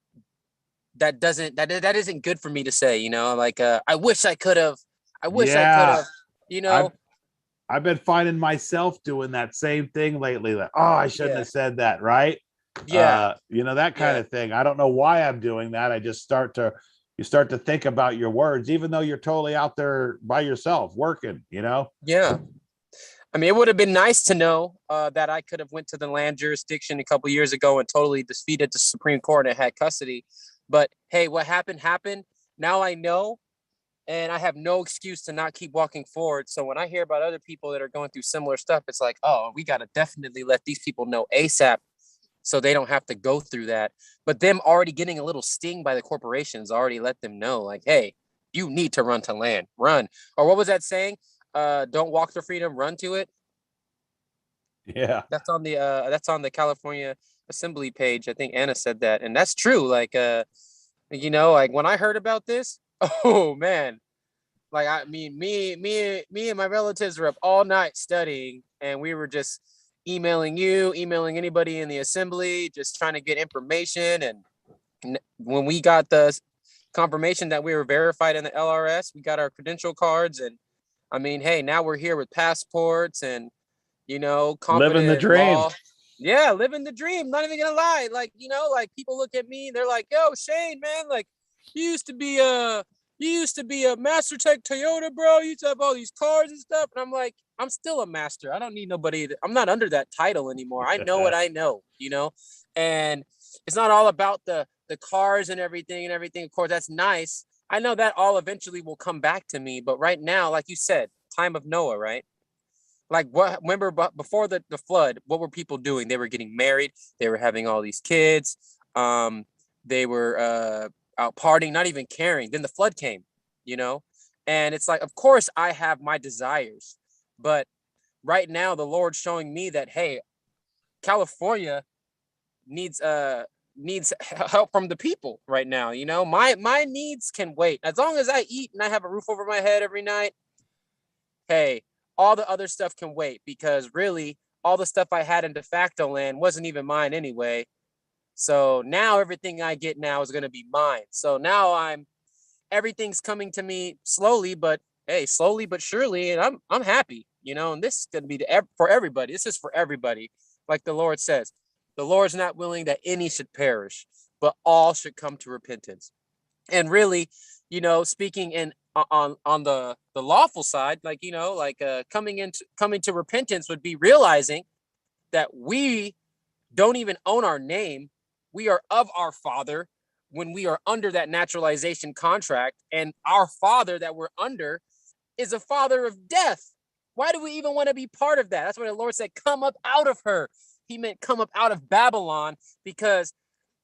isn't good for me to say. I wish I could have. I wish I could have. I've been finding myself doing that same thing lately. Like, I shouldn't have said that, right? Yeah. That kind of thing. I don't know why I'm doing that. I just start to think about your words, even though you're totally out there by yourself working. Yeah. It would have been nice to know that I could have went to the land jurisdiction a couple years ago and totally defeated the Supreme Court and had custody. But hey, what happened. Now I know, and I have no excuse to not keep walking forward. So when I hear about other people that are going through similar stuff, it's like, oh, we got to definitely let these people know ASAP so they don't have to go through that. But them already getting a little sting by the corporations already let them know, like, hey, you need to run to land, run. Or what was that saying? Don't walk to freedom, run to it. Yeah. That's on the California Assembly page. I think Anna said that. And that's true. Like, You know, like when I heard about this, oh man, like I mean, me and my relatives were up all night studying, and we were just emailing you, emailing anybody in the assembly, just trying to get information. And when we got the confirmation that we were verified in the LRS, we got our credential cards, and I mean, hey, now we're here with passports and, you know, Living the competent dream. law. Yeah, living the dream. Not even gonna lie. Like, you know, like people look at me, they're like, yo, Shane, man, like you used to be a Master Tech Toyota, bro. You used to have all these cars and stuff. And I'm like, I'm still a master. I don't need nobody. I'm not under that title anymore. I know what I know, you know? And it's not all about the cars and everything. Of course, that's nice. I know that all eventually will come back to me. But right now, like you said, time of Noah, right? Like what, remember before the flood, what were people doing? They were getting married. They were having all these kids. They were out partying, not even caring. Then the flood came, you know? And it's like, of course I have my desires, but right now the Lord's showing me that, hey, California needs help from the people right now. You know, my needs can wait. As long as I eat and I have a roof over my head every night, hey, all the other stuff can wait, because really all the stuff I had in de facto land wasn't even mine anyway. So now everything I get now is going to be mine. So now everything's coming to me slowly, but hey, slowly but surely, and I'm happy, you know. And this is going to be for everybody. This is for everybody. Like the Lord says, the Lord's not willing that any should perish, but all should come to repentance. And really, you know, speaking on the lawful side, like, you know, like coming to repentance would be realizing that we don't even own our name. We are of our Father when we are under that naturalization contract, and our Father that we're under is a father of death. Why do we even want to be part of that? That's why the Lord said, come up out of her. He meant come up out of Babylon, because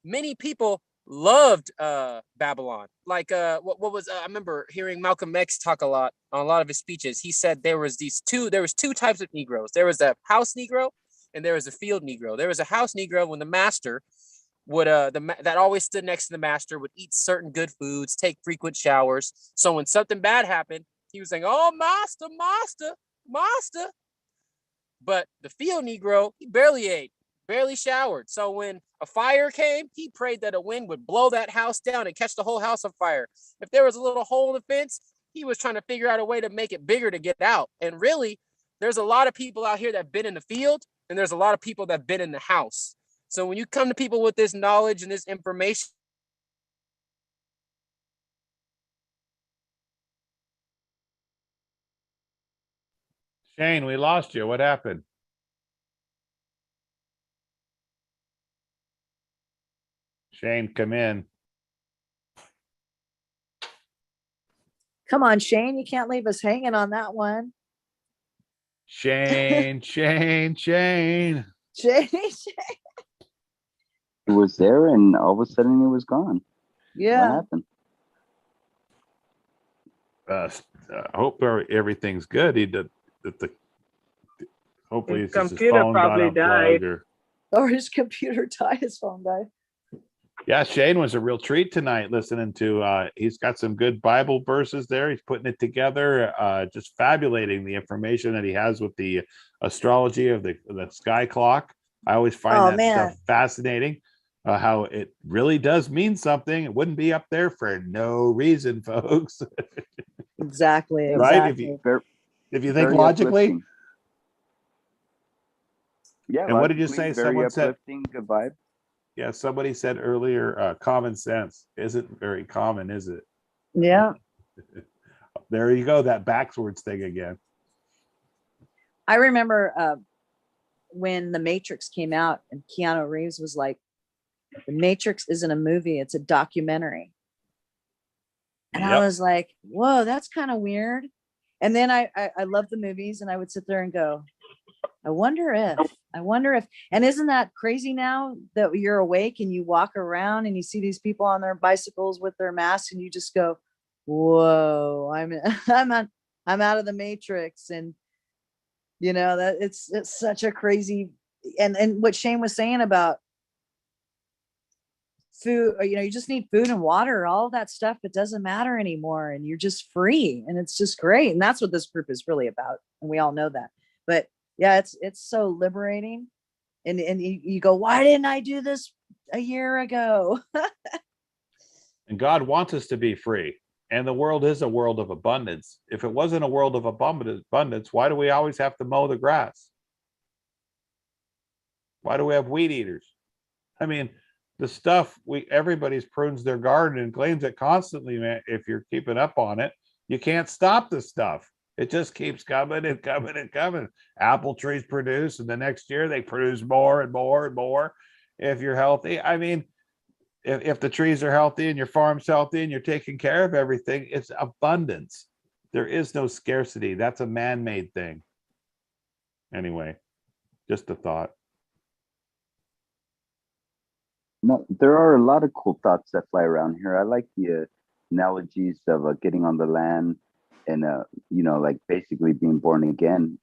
many people loved Babylon. Like what was I remember hearing Malcolm X talk a lot on a lot of his speeches. He said there was two types of Negroes. There was a house Negro and there was a field Negro. There was a house Negro when the master would that always stood next to the master, would eat certain good foods, take frequent showers. So when something bad happened, he was saying, "Oh, master, master, master." But the field Negro, he barely ate, barely showered. So when a fire came, he prayed that a wind would blow that house down and catch the whole house on fire. If there was a little hole in the fence, he was trying to figure out a way to make it bigger to get out. And really, there's a lot of people out here that have been in the field, and there's a lot of people that have been in the house. So when you come to people with this knowledge and this information, Shane, we lost you. What happened? Shane, come in. Come on, Shane. You can't leave us hanging on that one. Shane, Shane, Shane. Shane. It was there, and all of a sudden it was gone. Yeah. What happened? I hope everything's good. He did the hopefully His his computer phone probably got unplugged died. or Or his computer died, his phone died. yeah, Shane was a real treat tonight listening to he's got some good Bible verses there. He's putting it together, just fabulating the information that he has with the astrology of the sky clock. I always find stuff fascinating. How it really does mean something. It wouldn't be up there for no reason, folks. Exactly. Right? Exactly. If you think logically. Uplifting. Yeah. And what did you say? Very Someone said uplifting, good vibe. Yeah, somebody said earlier, common sense isn't very common, is it? Yeah. There you go, that backwards thing again. I remember when The Matrix came out and Keanu Reeves was like, The Matrix isn't a movie, it's a documentary. And I was like, whoa, that's kind of weird. And then I love the movies, and I would sit there and go, I wonder if, and isn't that crazy now that you're awake and you walk around and you see these people on their bicycles with their masks and you just go, whoa, I'm out of the Matrix. And you know, that it's such a crazy, and what Shane was saying about food, or, you just need food and water, all of that stuff. It doesn't matter anymore. And you're just free. And it's just great. And that's what this group is really about. And we all know that. But yeah, it's so liberating. And you go, why didn't I do this a year ago? And God wants us to be free. And the world is a world of abundance. If it wasn't a world of abundance, why do we always have to mow the grass? Why do we have weed eaters? I mean, the stuff everybody's prunes their garden and claims it constantly, man. If you're keeping up on it, you can't stop the stuff. It just keeps coming and coming and coming. Apple trees produce, and the next year they produce more and more and more. If you're healthy, I mean, if the trees are healthy and your farm's healthy and you're taking care of everything, it's abundance. There is no scarcity. That's a man-made thing. Anyway, just a thought. No, there are a lot of cool thoughts that fly around here. I like the analogies of getting on the land and like basically being born again.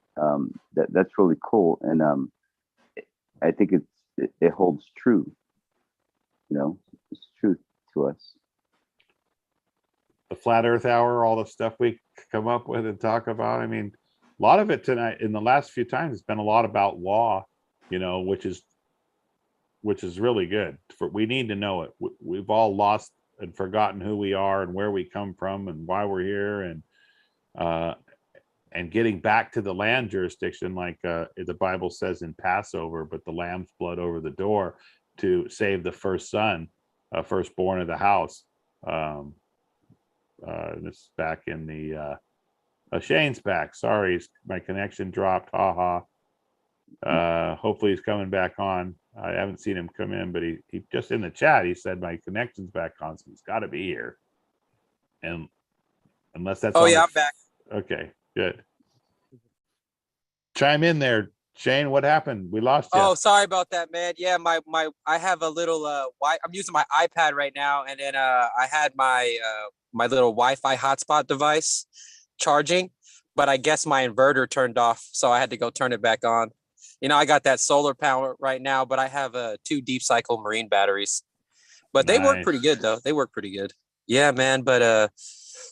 That's really cool, and I think it holds true. It's true to us. The flat earth hour, all the stuff we come up with and talk about. I mean, a lot of it tonight in the last few times, it's been a lot about law, which is really good. We need to know it. We've all lost and forgotten who we are and where we come from and why we're here, and getting back to the land jurisdiction, like the Bible says in Passover, but the lamb's blood over the door to save the first son, firstborn of the house. This is back in the Shane's back. Sorry, my connection dropped. Hopefully he's coming back on. I haven't seen him come in, but he just in the chat, he said my connection's back on, so he's got to be here. And unless that's I'm back. Okay, good. Chime in there, Shane. What happened? We lost you. Oh, sorry about that, man. Yeah, I have a little I'm using my iPad right now, and then I had my my little Wi-Fi hotspot device charging, but I guess my inverter turned off, so I had to go turn it back on. I got that solar power right now, but I have 2 deep cycle marine batteries. But they work pretty good though. They work pretty good. Yeah, man. But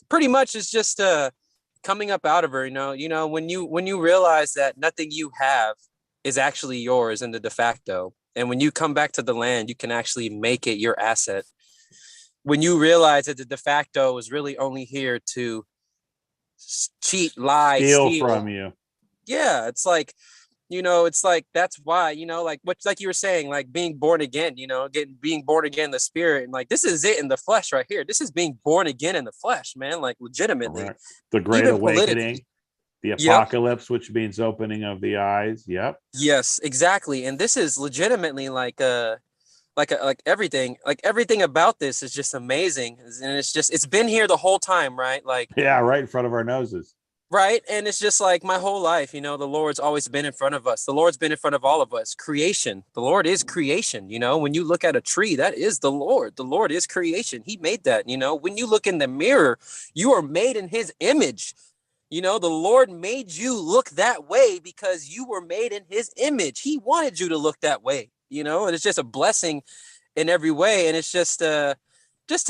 pretty much it's just coming up out of her, when you realize that nothing you have is actually yours in the de facto. And when you come back to the land, you can actually make it your asset. When you realize that the de facto is really only here to cheat, lie, steal from you. Yeah, it's like, that's why, like you were saying, like being born again, being born again in the spirit. And like, this is it in the flesh right here. This is being born again in the flesh, man. Like legitimately. Correct. The Great Awakening, the apocalypse, which means opening of the eyes. Yep. Yes, exactly. And this is legitimately like everything about this is just amazing. And it's been here the whole time, right? Like, yeah, right in front of our noses. Right. And it's just like my whole life, the Lord's always been in front of us. The Lord's been in front of all of us. Creation. The Lord is creation. When you look at a tree, that is the Lord. The Lord is creation. He made that. When you look in the mirror, you are made in his image. The Lord made you look that way because you were made in his image. He wanted you to look that way, and it's just a blessing in every way. And it's just to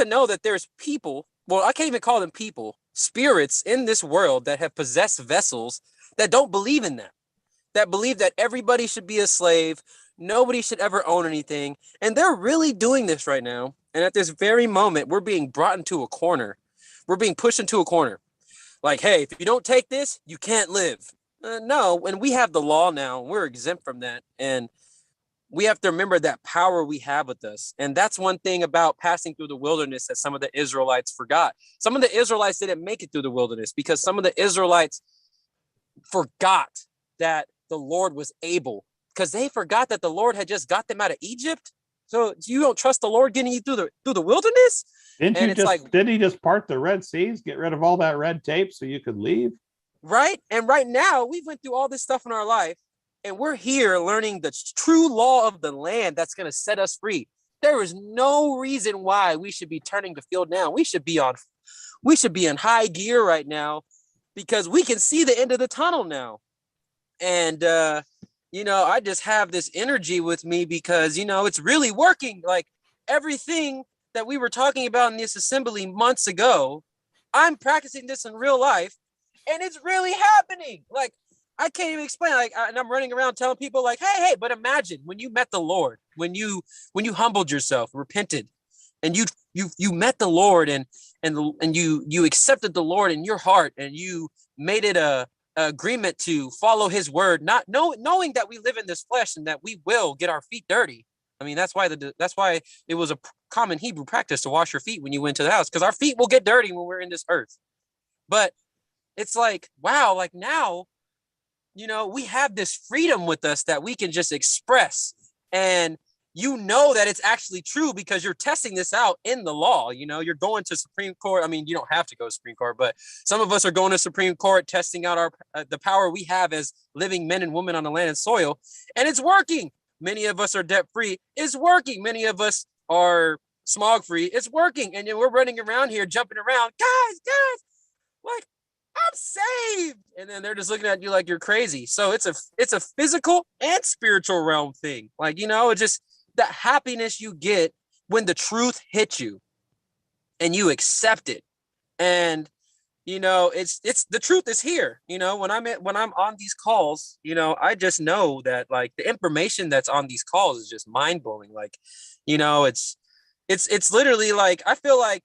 know that there's people. Well, I can't even call them people. Spirits in this world that have possessed vessels that don't believe in that believe that everybody should be a slave, nobody should ever own anything, and they're really doing this right now. And at this very moment, we're being brought into a corner. We're being pushed into a corner. Like, hey, if you don't take this, you can't live. No, and we have the law now. We're exempt from that, and we have to remember that power we have with us. And that's one thing about passing through the wilderness that some of the Israelites forgot. Some of the Israelites didn't make it through the wilderness because some of the Israelites forgot that the Lord was able, because they forgot that the Lord had just got them out of Egypt. So you don't trust the Lord getting you through the wilderness? Didn't he just part the Red Seas, get rid of all that red tape so you could leave? Right. And right now we went through all this stuff in our life. And we're here learning the true law of the land that's going to set us free. There is no reason why we should be turning the field now. We should be in high gear right now because we can see the end of the tunnel now. And, I just have this energy with me because, it's really working. Like everything that we were talking about in this assembly months ago, I'm practicing this in real life, and it's really happening. Like, I can't even explain. Like, and I'm running around telling people, like, hey, but imagine when you met the Lord, when you humbled yourself, repented, and you met the Lord, and you accepted the Lord in your heart, and you made it a agreement to follow His word, not knowing that we live in this flesh and that we will get our feet dirty. I mean, that's why it was a common Hebrew practice to wash your feet when you went to the house, because our feet will get dirty when we're in this earth. But it's like, wow, like now, we have this freedom with us that we can just express, and that it's actually true because you're testing this out in the law. You're going to Supreme Court. I mean, you don't have to go to Supreme Court, but some of us are going to Supreme Court, testing out our the power we have as living men and women on the land and soil, and it's working. Many of us are debt free. It's working. Many of us are smog free. It's working, and then we're running around here, jumping around, guys, like, I'm saved, and then they're just looking at you like you're crazy. So it's a physical and spiritual realm thing. Like, it's just the happiness you get when the truth hits you and you accept it. And it's the truth is here. When I'm on these calls, I just know that, like, the information that's on these calls is just mind-blowing. Like, it's literally like, I feel like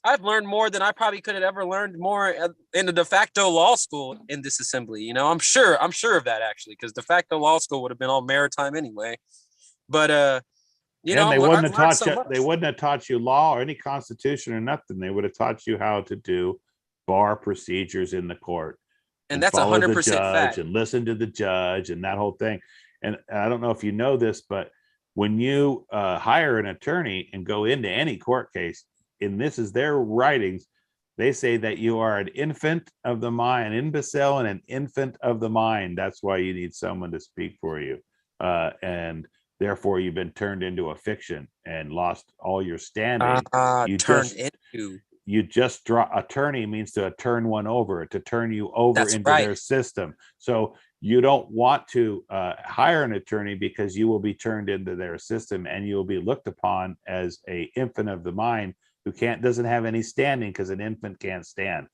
I've learned more than I probably could have ever learned more in the de facto law school in this assembly. I'm sure of that, actually, because de facto law school would have been all maritime anyway. But they wouldn't have taught you. They wouldn't have taught you law or any constitution or nothing. They would have taught you how to do bar procedures in the court, and that's follow 100% the judge fact. and listen to the judge and that whole thing. And I don't know if you know this, but when you hire an attorney and go into any court case, and this is their writings, they say that you are an infant of the mind, an imbecile and an infant of the mind. That's why you need someone to speak for you. And therefore you've been turned into a fiction and lost all your standing. You just draw. Attorney means to turn one over, to turn you over into their system. So you don't want to hire an attorney because you will be turned into their system, and you will be looked upon as a infant of the mind who doesn't have any standing, because an infant can't stand.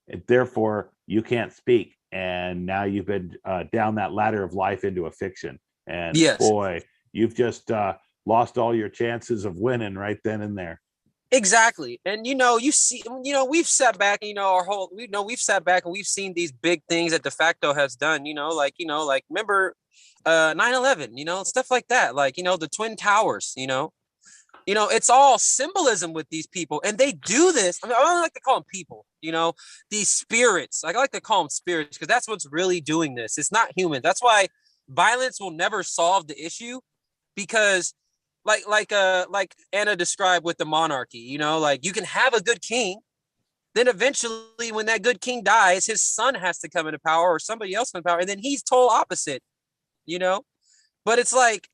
And therefore you can't speak. And now you've been down that ladder of life into a fiction. And boy, you've just lost all your chances of winning right then and there. Exactly. And we've sat back, we've sat back and we've seen these big things that de facto has done, like remember 9/11, stuff like that, like, the Twin Towers, it's all symbolism with these people, and they do this. I mean, I don't like to call them people, these spirits. I like to call them spirits because that's what's really doing this. It's not human. That's why violence will never solve the issue, because like Anna described with the monarchy, like, you can have a good king, then eventually when that good king dies, his son has to come into power or somebody else in power, and then he's total opposite, but it's like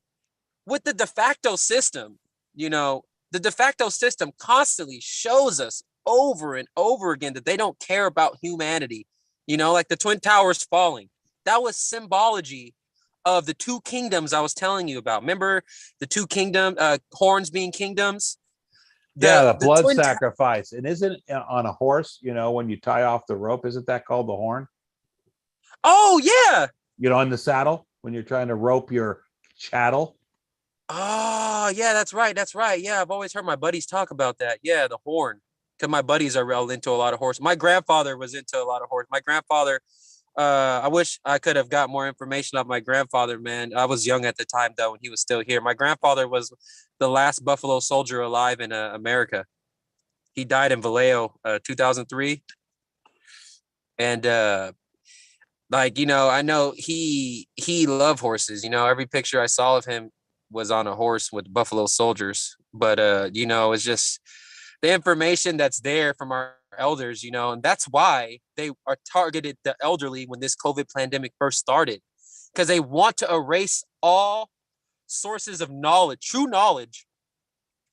with the de facto system, the de facto system constantly shows us over and over again that they don't care about humanity. Like the Twin Towers falling, that was symbology of the two kingdoms I was telling you about. Remember the two horns being kingdoms? The blood sacrifice. And isn't it on a horse, when you tie off the rope, isn't that called the horn? Oh yeah. In the saddle, when you're trying to rope your chattel. Oh yeah, that's right. Yeah, I've always heard my buddies talk about that. Yeah, the horn. Because my buddies are real into a lot of horses. My grandfather was into a lot of horses. My grandfather, I wish I could have got more information on my grandfather, man. I was young at the time, though, when he was still here. My grandfather was the last Buffalo Soldier alive in America. He died in Vallejo, 2003. And I know he loved horses. Every picture I saw of him was on a horse with Buffalo Soldiers. But it's just the information that's there from our elders, and that's why they are targeted the elderly when this COVID pandemic first started, because they want to erase all sources of knowledge, true knowledge.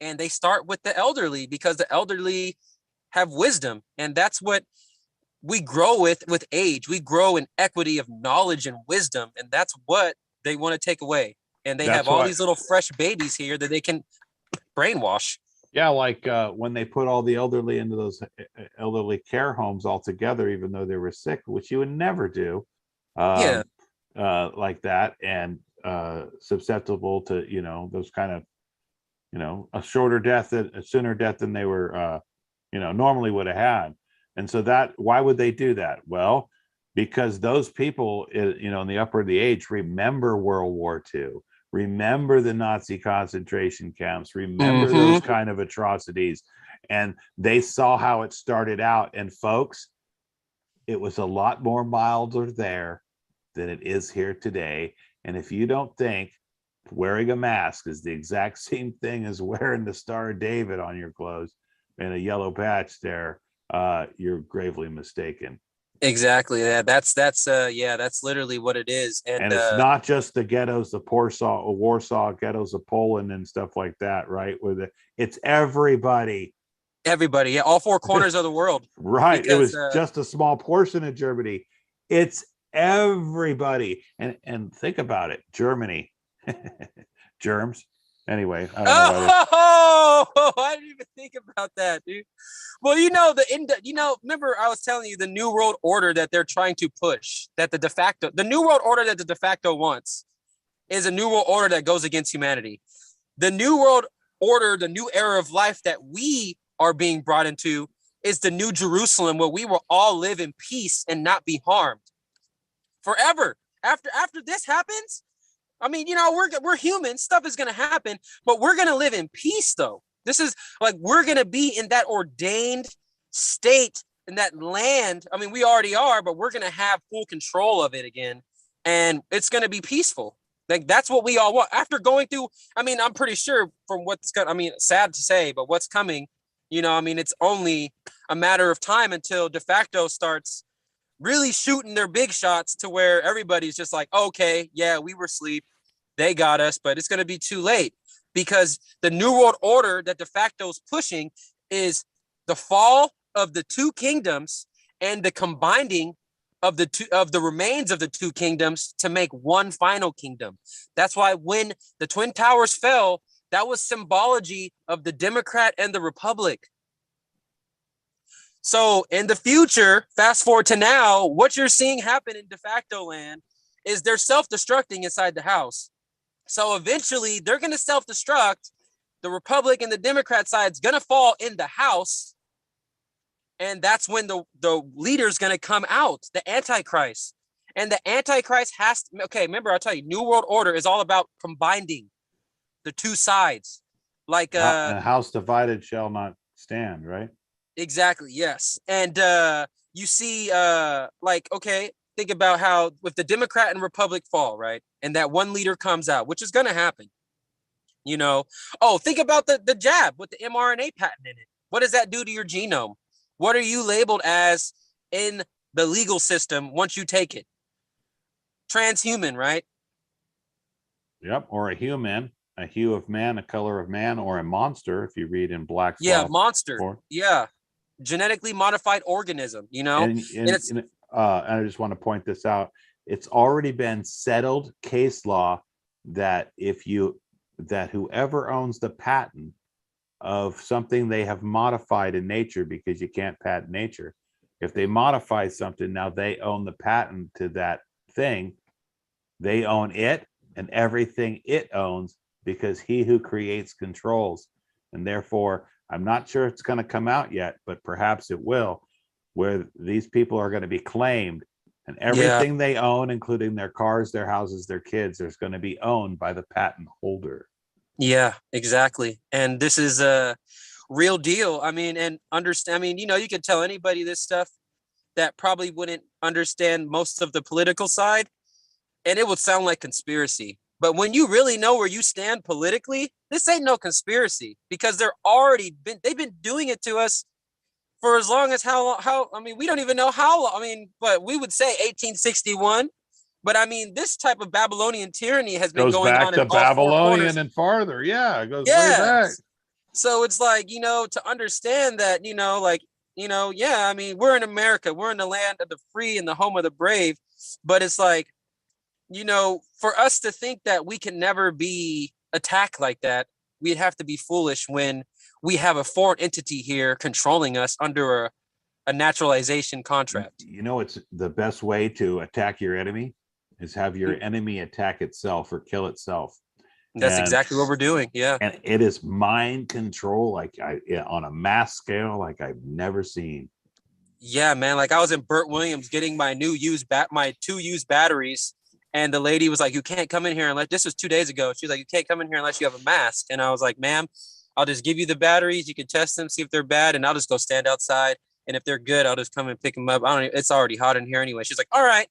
And they start with the elderly because the elderly have wisdom, and that's what we grow with age. We grow in equity of knowledge and wisdom, and that's what they want to take away. And they have all these little fresh babies here that they can brainwash. Yeah, like when they put all the elderly into those elderly care homes all together, even though they were sick, which you would never do, Yeah. like that, and susceptible to, those kind of, a shorter death, a sooner death than they were, normally would have had. And so why would they do that? Well, because those people, in the upper of the age, remember World War II. Remember the Nazi concentration camps, remember those kind of atrocities. And they saw how it started out. And folks, it was a lot more milder there than it is here today. And if you don't think wearing a mask is the exact same thing as wearing the Star of David on your clothes and a yellow patch there, you're gravely mistaken. Exactly. Yeah, that's literally what it is. And it's not just the ghettos, the Warsaw ghettos of Poland and stuff like that, right? It's everybody. Everybody, yeah, all four corners of the world. Right. Because, it was just a small portion of Germany. It's everybody. And think about it. Germany. Germs. Anyway, I don't know I didn't even think about that, dude. Well, remember I was telling you the New World Order that they're trying to push, that the New World Order that the de facto wants is a New World Order that goes against humanity. The New World Order, the new era of life that we are being brought into, is the New Jerusalem, where we will all live in peace and not be harmed forever. After this happens, I mean, we're human. Stuff is going to happen, but we're going to live in peace, though. This is like, we're going to be in that ordained state, in that land. I mean, we already are, but we're going to have full control of it again. And it's going to be peaceful. Like, that's what we all want. After going through, I mean, I'm pretty sure from what's going, I mean, sad to say, but what's coming, it's only a matter of time until de facto starts really shooting their big shots to where everybody's just like, okay, yeah, we were asleep. They got us, but it's going to be too late, because the New World Order that de facto is pushing is the fall of the two kingdoms and the combining of the remains of the two kingdoms to make one final kingdom. That's why when the Twin Towers fell, that was symbology of the Democrat and the Republic. So in the future, fast forward to now, what you're seeing happen in de facto land is they're self-destructing inside the house. So eventually they're going to self-destruct. The Republic and the Democrat side's going to fall in the house. And that's when the leader's going to come out, the Antichrist. And the Antichrist has to, remember, I'll tell you, New World Order is all about combining the two sides. Like a house divided shall not stand, right? Exactly, yes. And you see, think about how if the Democrat and Republic fall, right? And that one leader comes out, which is going to happen. Think about the jab with the mRNA patent in it. What does that do to your genome? What are you labeled as in the legal system once you take it? Transhuman, right? Yep, or a human, a hue of man, a color of man, or a monster, if you read in Black's Yeah, Law. monster. Yeah. Genetically modified organism, And I just want to point this out. It's already been settled case law that whoever owns the patent of something they have modified in nature, because you can't patent nature, if they modify something, now they own the patent to that thing. They own it and everything it owns, because he who creates controls. And therefore, I'm not sure it's going to come out yet, but perhaps it will, where these people are going to be claimed, and everything they own, including their cars, their houses, their kids, is going to be owned by the patent holder. Yeah, exactly. And this is a real deal. I mean, and understand, you can tell anybody this stuff that probably wouldn't understand most of the political side, and it would sound like conspiracy. But when you really know where you stand politically, this ain't no conspiracy, because they've been doing it to us for as long as we don't even know how long. But we would say 1861. But this type of Babylonian tyranny has been going on in all four Babylonian corners. and farther. Yeah, it goes way back. So it's like, to understand that, we're in America, we're in the land of the free and the home of the brave. But it's like, for us to think that we can never be attacked like that, we'd have to be foolish when we have a foreign entity here controlling us under a naturalization contract. You know, it's the best way to attack your enemy is have your enemy attack itself or kill itself. That's exactly what we're doing. Yeah. And it is mind control, like on a mass scale, like I've never seen. Yeah, man. Like I was in Burt Williams getting my two used batteries. And the lady was like, you can't come in here unless, this was 2 days ago. She was like, you can't come in here unless you have a mask. And I was like, ma'am, I'll just give you the batteries. You can test them, see if they're bad. And I'll just go stand outside. And if they're good, I'll just come and pick them up. It's already hot in here anyway. She's like, all right.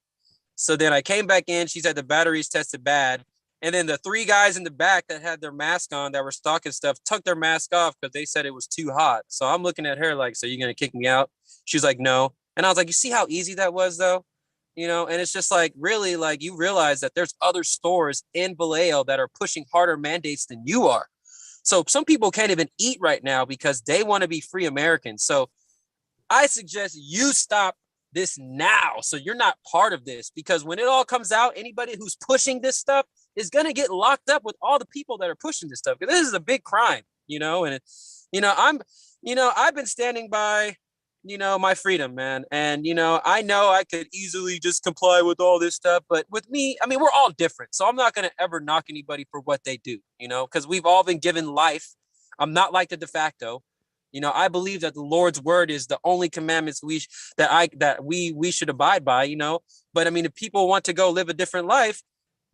So then I came back in. She said the batteries tested bad. And then the 3 guys in the back that had their mask on that were stocking stuff took their mask off because they said it was too hot. So I'm looking at her like, so you're going to kick me out? She's like, no. And I was like, you see how easy that was though? You know, and it's just like, really, like you realize that there's other stores in Vallejo that are pushing harder mandates than you are. So some people can't even eat right now because they want to be free Americans. So I suggest you stop this now. So you're not part of this, because when it all comes out, anybody who's pushing this stuff is going to get locked up with all the people that are pushing this stuff. Because this is a big crime, you know, and I've been standing by, my freedom, man. And, I know I could easily just comply with all this stuff, but with me, I mean, we're all different. So I'm not going to ever knock anybody for what they do, because we've all been given life. I'm not like the de facto. I believe that the Lord's word is the only commandments we should abide by, but I mean, if people want to go live a different life,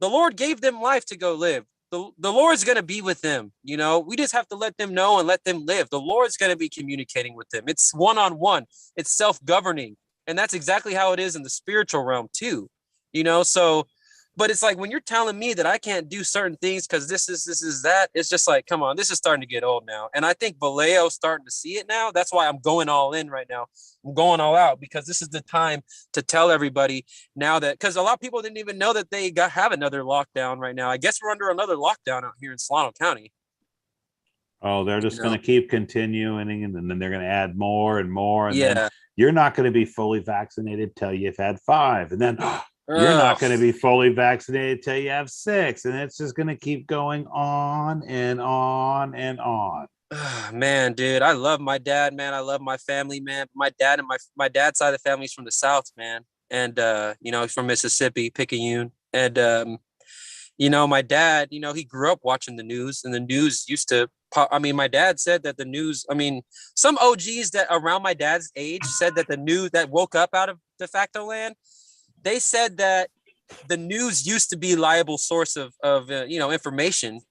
the Lord gave them life to go live. The Lord's going to be with them. We just have to let them know and let them live. The Lord's going to be communicating with them. It's one-on-one. It's self-governing. And that's exactly how it is in the spiritual realm too. So, but it's like when you're telling me that I can't do certain things because this is that, it's just like, come on, this is starting to get old now. And I think Vallejo's starting to see it now. That's why I'm going all in right now. I'm going all out because this is the time to tell everybody now that, because a lot of people didn't even know that they have another lockdown right now. I guess we're under another lockdown out here in Solano County. Oh, they're just going to keep continuing, and then they're going to add more and more. And Yeah. then you're not going to be fully vaccinated till you've had 5. And then you're not going to be fully vaccinated till you have 6. And it's just going to keep going on and on and on. Man, dude, I love my dad, man. I love my family, man. My dad and my dad's side of the family is from the South, man. And, he's from Mississippi, Picayune. And, my dad, he grew up watching the news, and the news used to pop. I mean, my dad said that the news, some OGs that around my dad's age said that the news that woke up out of de facto land, they said that the news used to be a reliable source of information,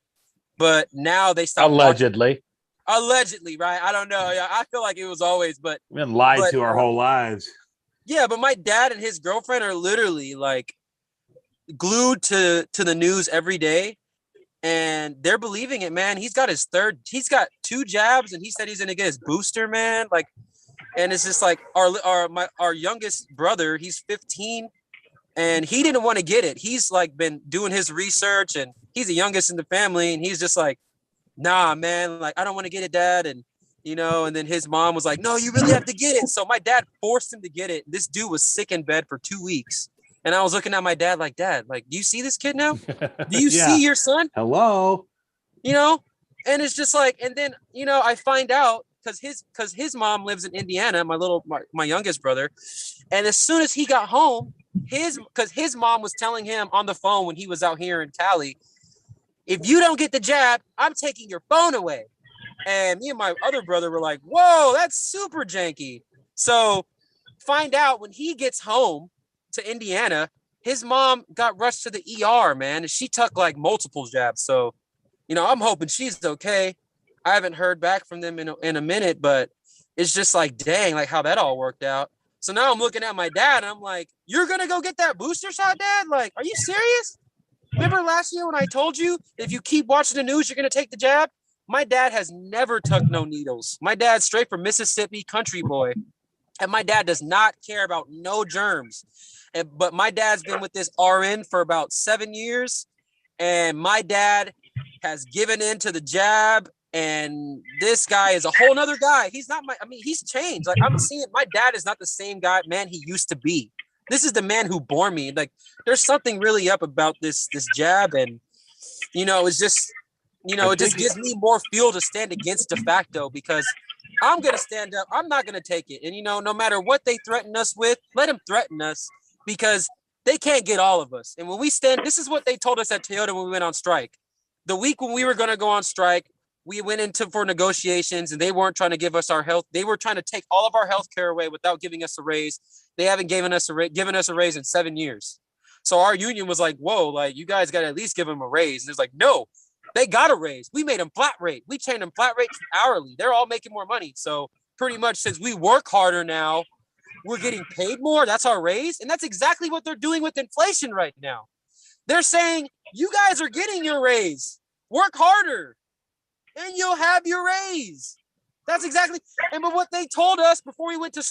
but now they stopped. Allegedly, right? I don't know. I feel like it was always, but we've been lied to our whole lives. Yeah, but my dad and his girlfriend are literally like glued to the news every day, and they're believing it, man. He's got 2 jabs, and he said he's gonna get his booster, man. Like, and it's just like our youngest brother, he's 15, and he didn't want to get it. He's like been doing his research, and he's the youngest in the family, and he's just like, nah, man, like, I don't want to get it, Dad. And, and then his mom was like, no, you really have to get it. So my dad forced him to get it. This dude was sick in bed for 2 weeks. And I was looking at my dad like, Dad, like, do you see this kid now? Do you see your son? Hello. And it's just like, and then, I find out because his mom lives in Indiana, my youngest brother. And as soon as he got home, because his mom was telling him on the phone when he was out here in Cali, if you don't get the jab, I'm taking your phone away. And me and my other brother were like, whoa, that's super janky. So find out when he gets home to Indiana, his mom got rushed to the ER, man. And she took like multiple jabs. So, I'm hoping she's okay. I haven't heard back from them in a minute, but it's just like, dang, like how that all worked out. So now I'm looking at my dad and I'm like, you're going to go get that booster shot, Dad? Like, are you serious? Remember last year when I told you if you keep watching the news, you're going to take the jab? My dad has never took no needles. My dad's straight from Mississippi, country boy. And my dad does not care about no germs. But my dad's been with this RN for about 7 years. And my dad has given in to the jab. And this guy is a whole nother guy. He's changed. Like, I'm seeing my dad is not the same guy, man, he used to be. This is the man who bore me. Like, there's something really up about this jab. And, it's just, You know, I it just think gives me more fuel to stand against de facto because I'm going to stand up. I'm not going to take it. And, you know, no matter what they threaten us with, let them threaten us because they can't get all of us. And when we stand, this is what they told us at Toyota when we went on strike. The week when we were going to go on strike, we went into for negotiations and they weren't trying to give us our health. They were trying to take all of our health care away without giving us a raise. They haven't given us a raise in 7 years. So our union was like, whoa, like you guys got to at least give them a raise. And it's like, no, they got a raise. We made them flat rate. We changed them flat rate to hourly. They're all making more money. So pretty much since we work harder now, we're getting paid more. That's our raise. And that's exactly what they're doing with inflation right now. They're saying, you guys are getting your raise. Work harder and you'll have your raise. That's exactly. And but what they told us before we went to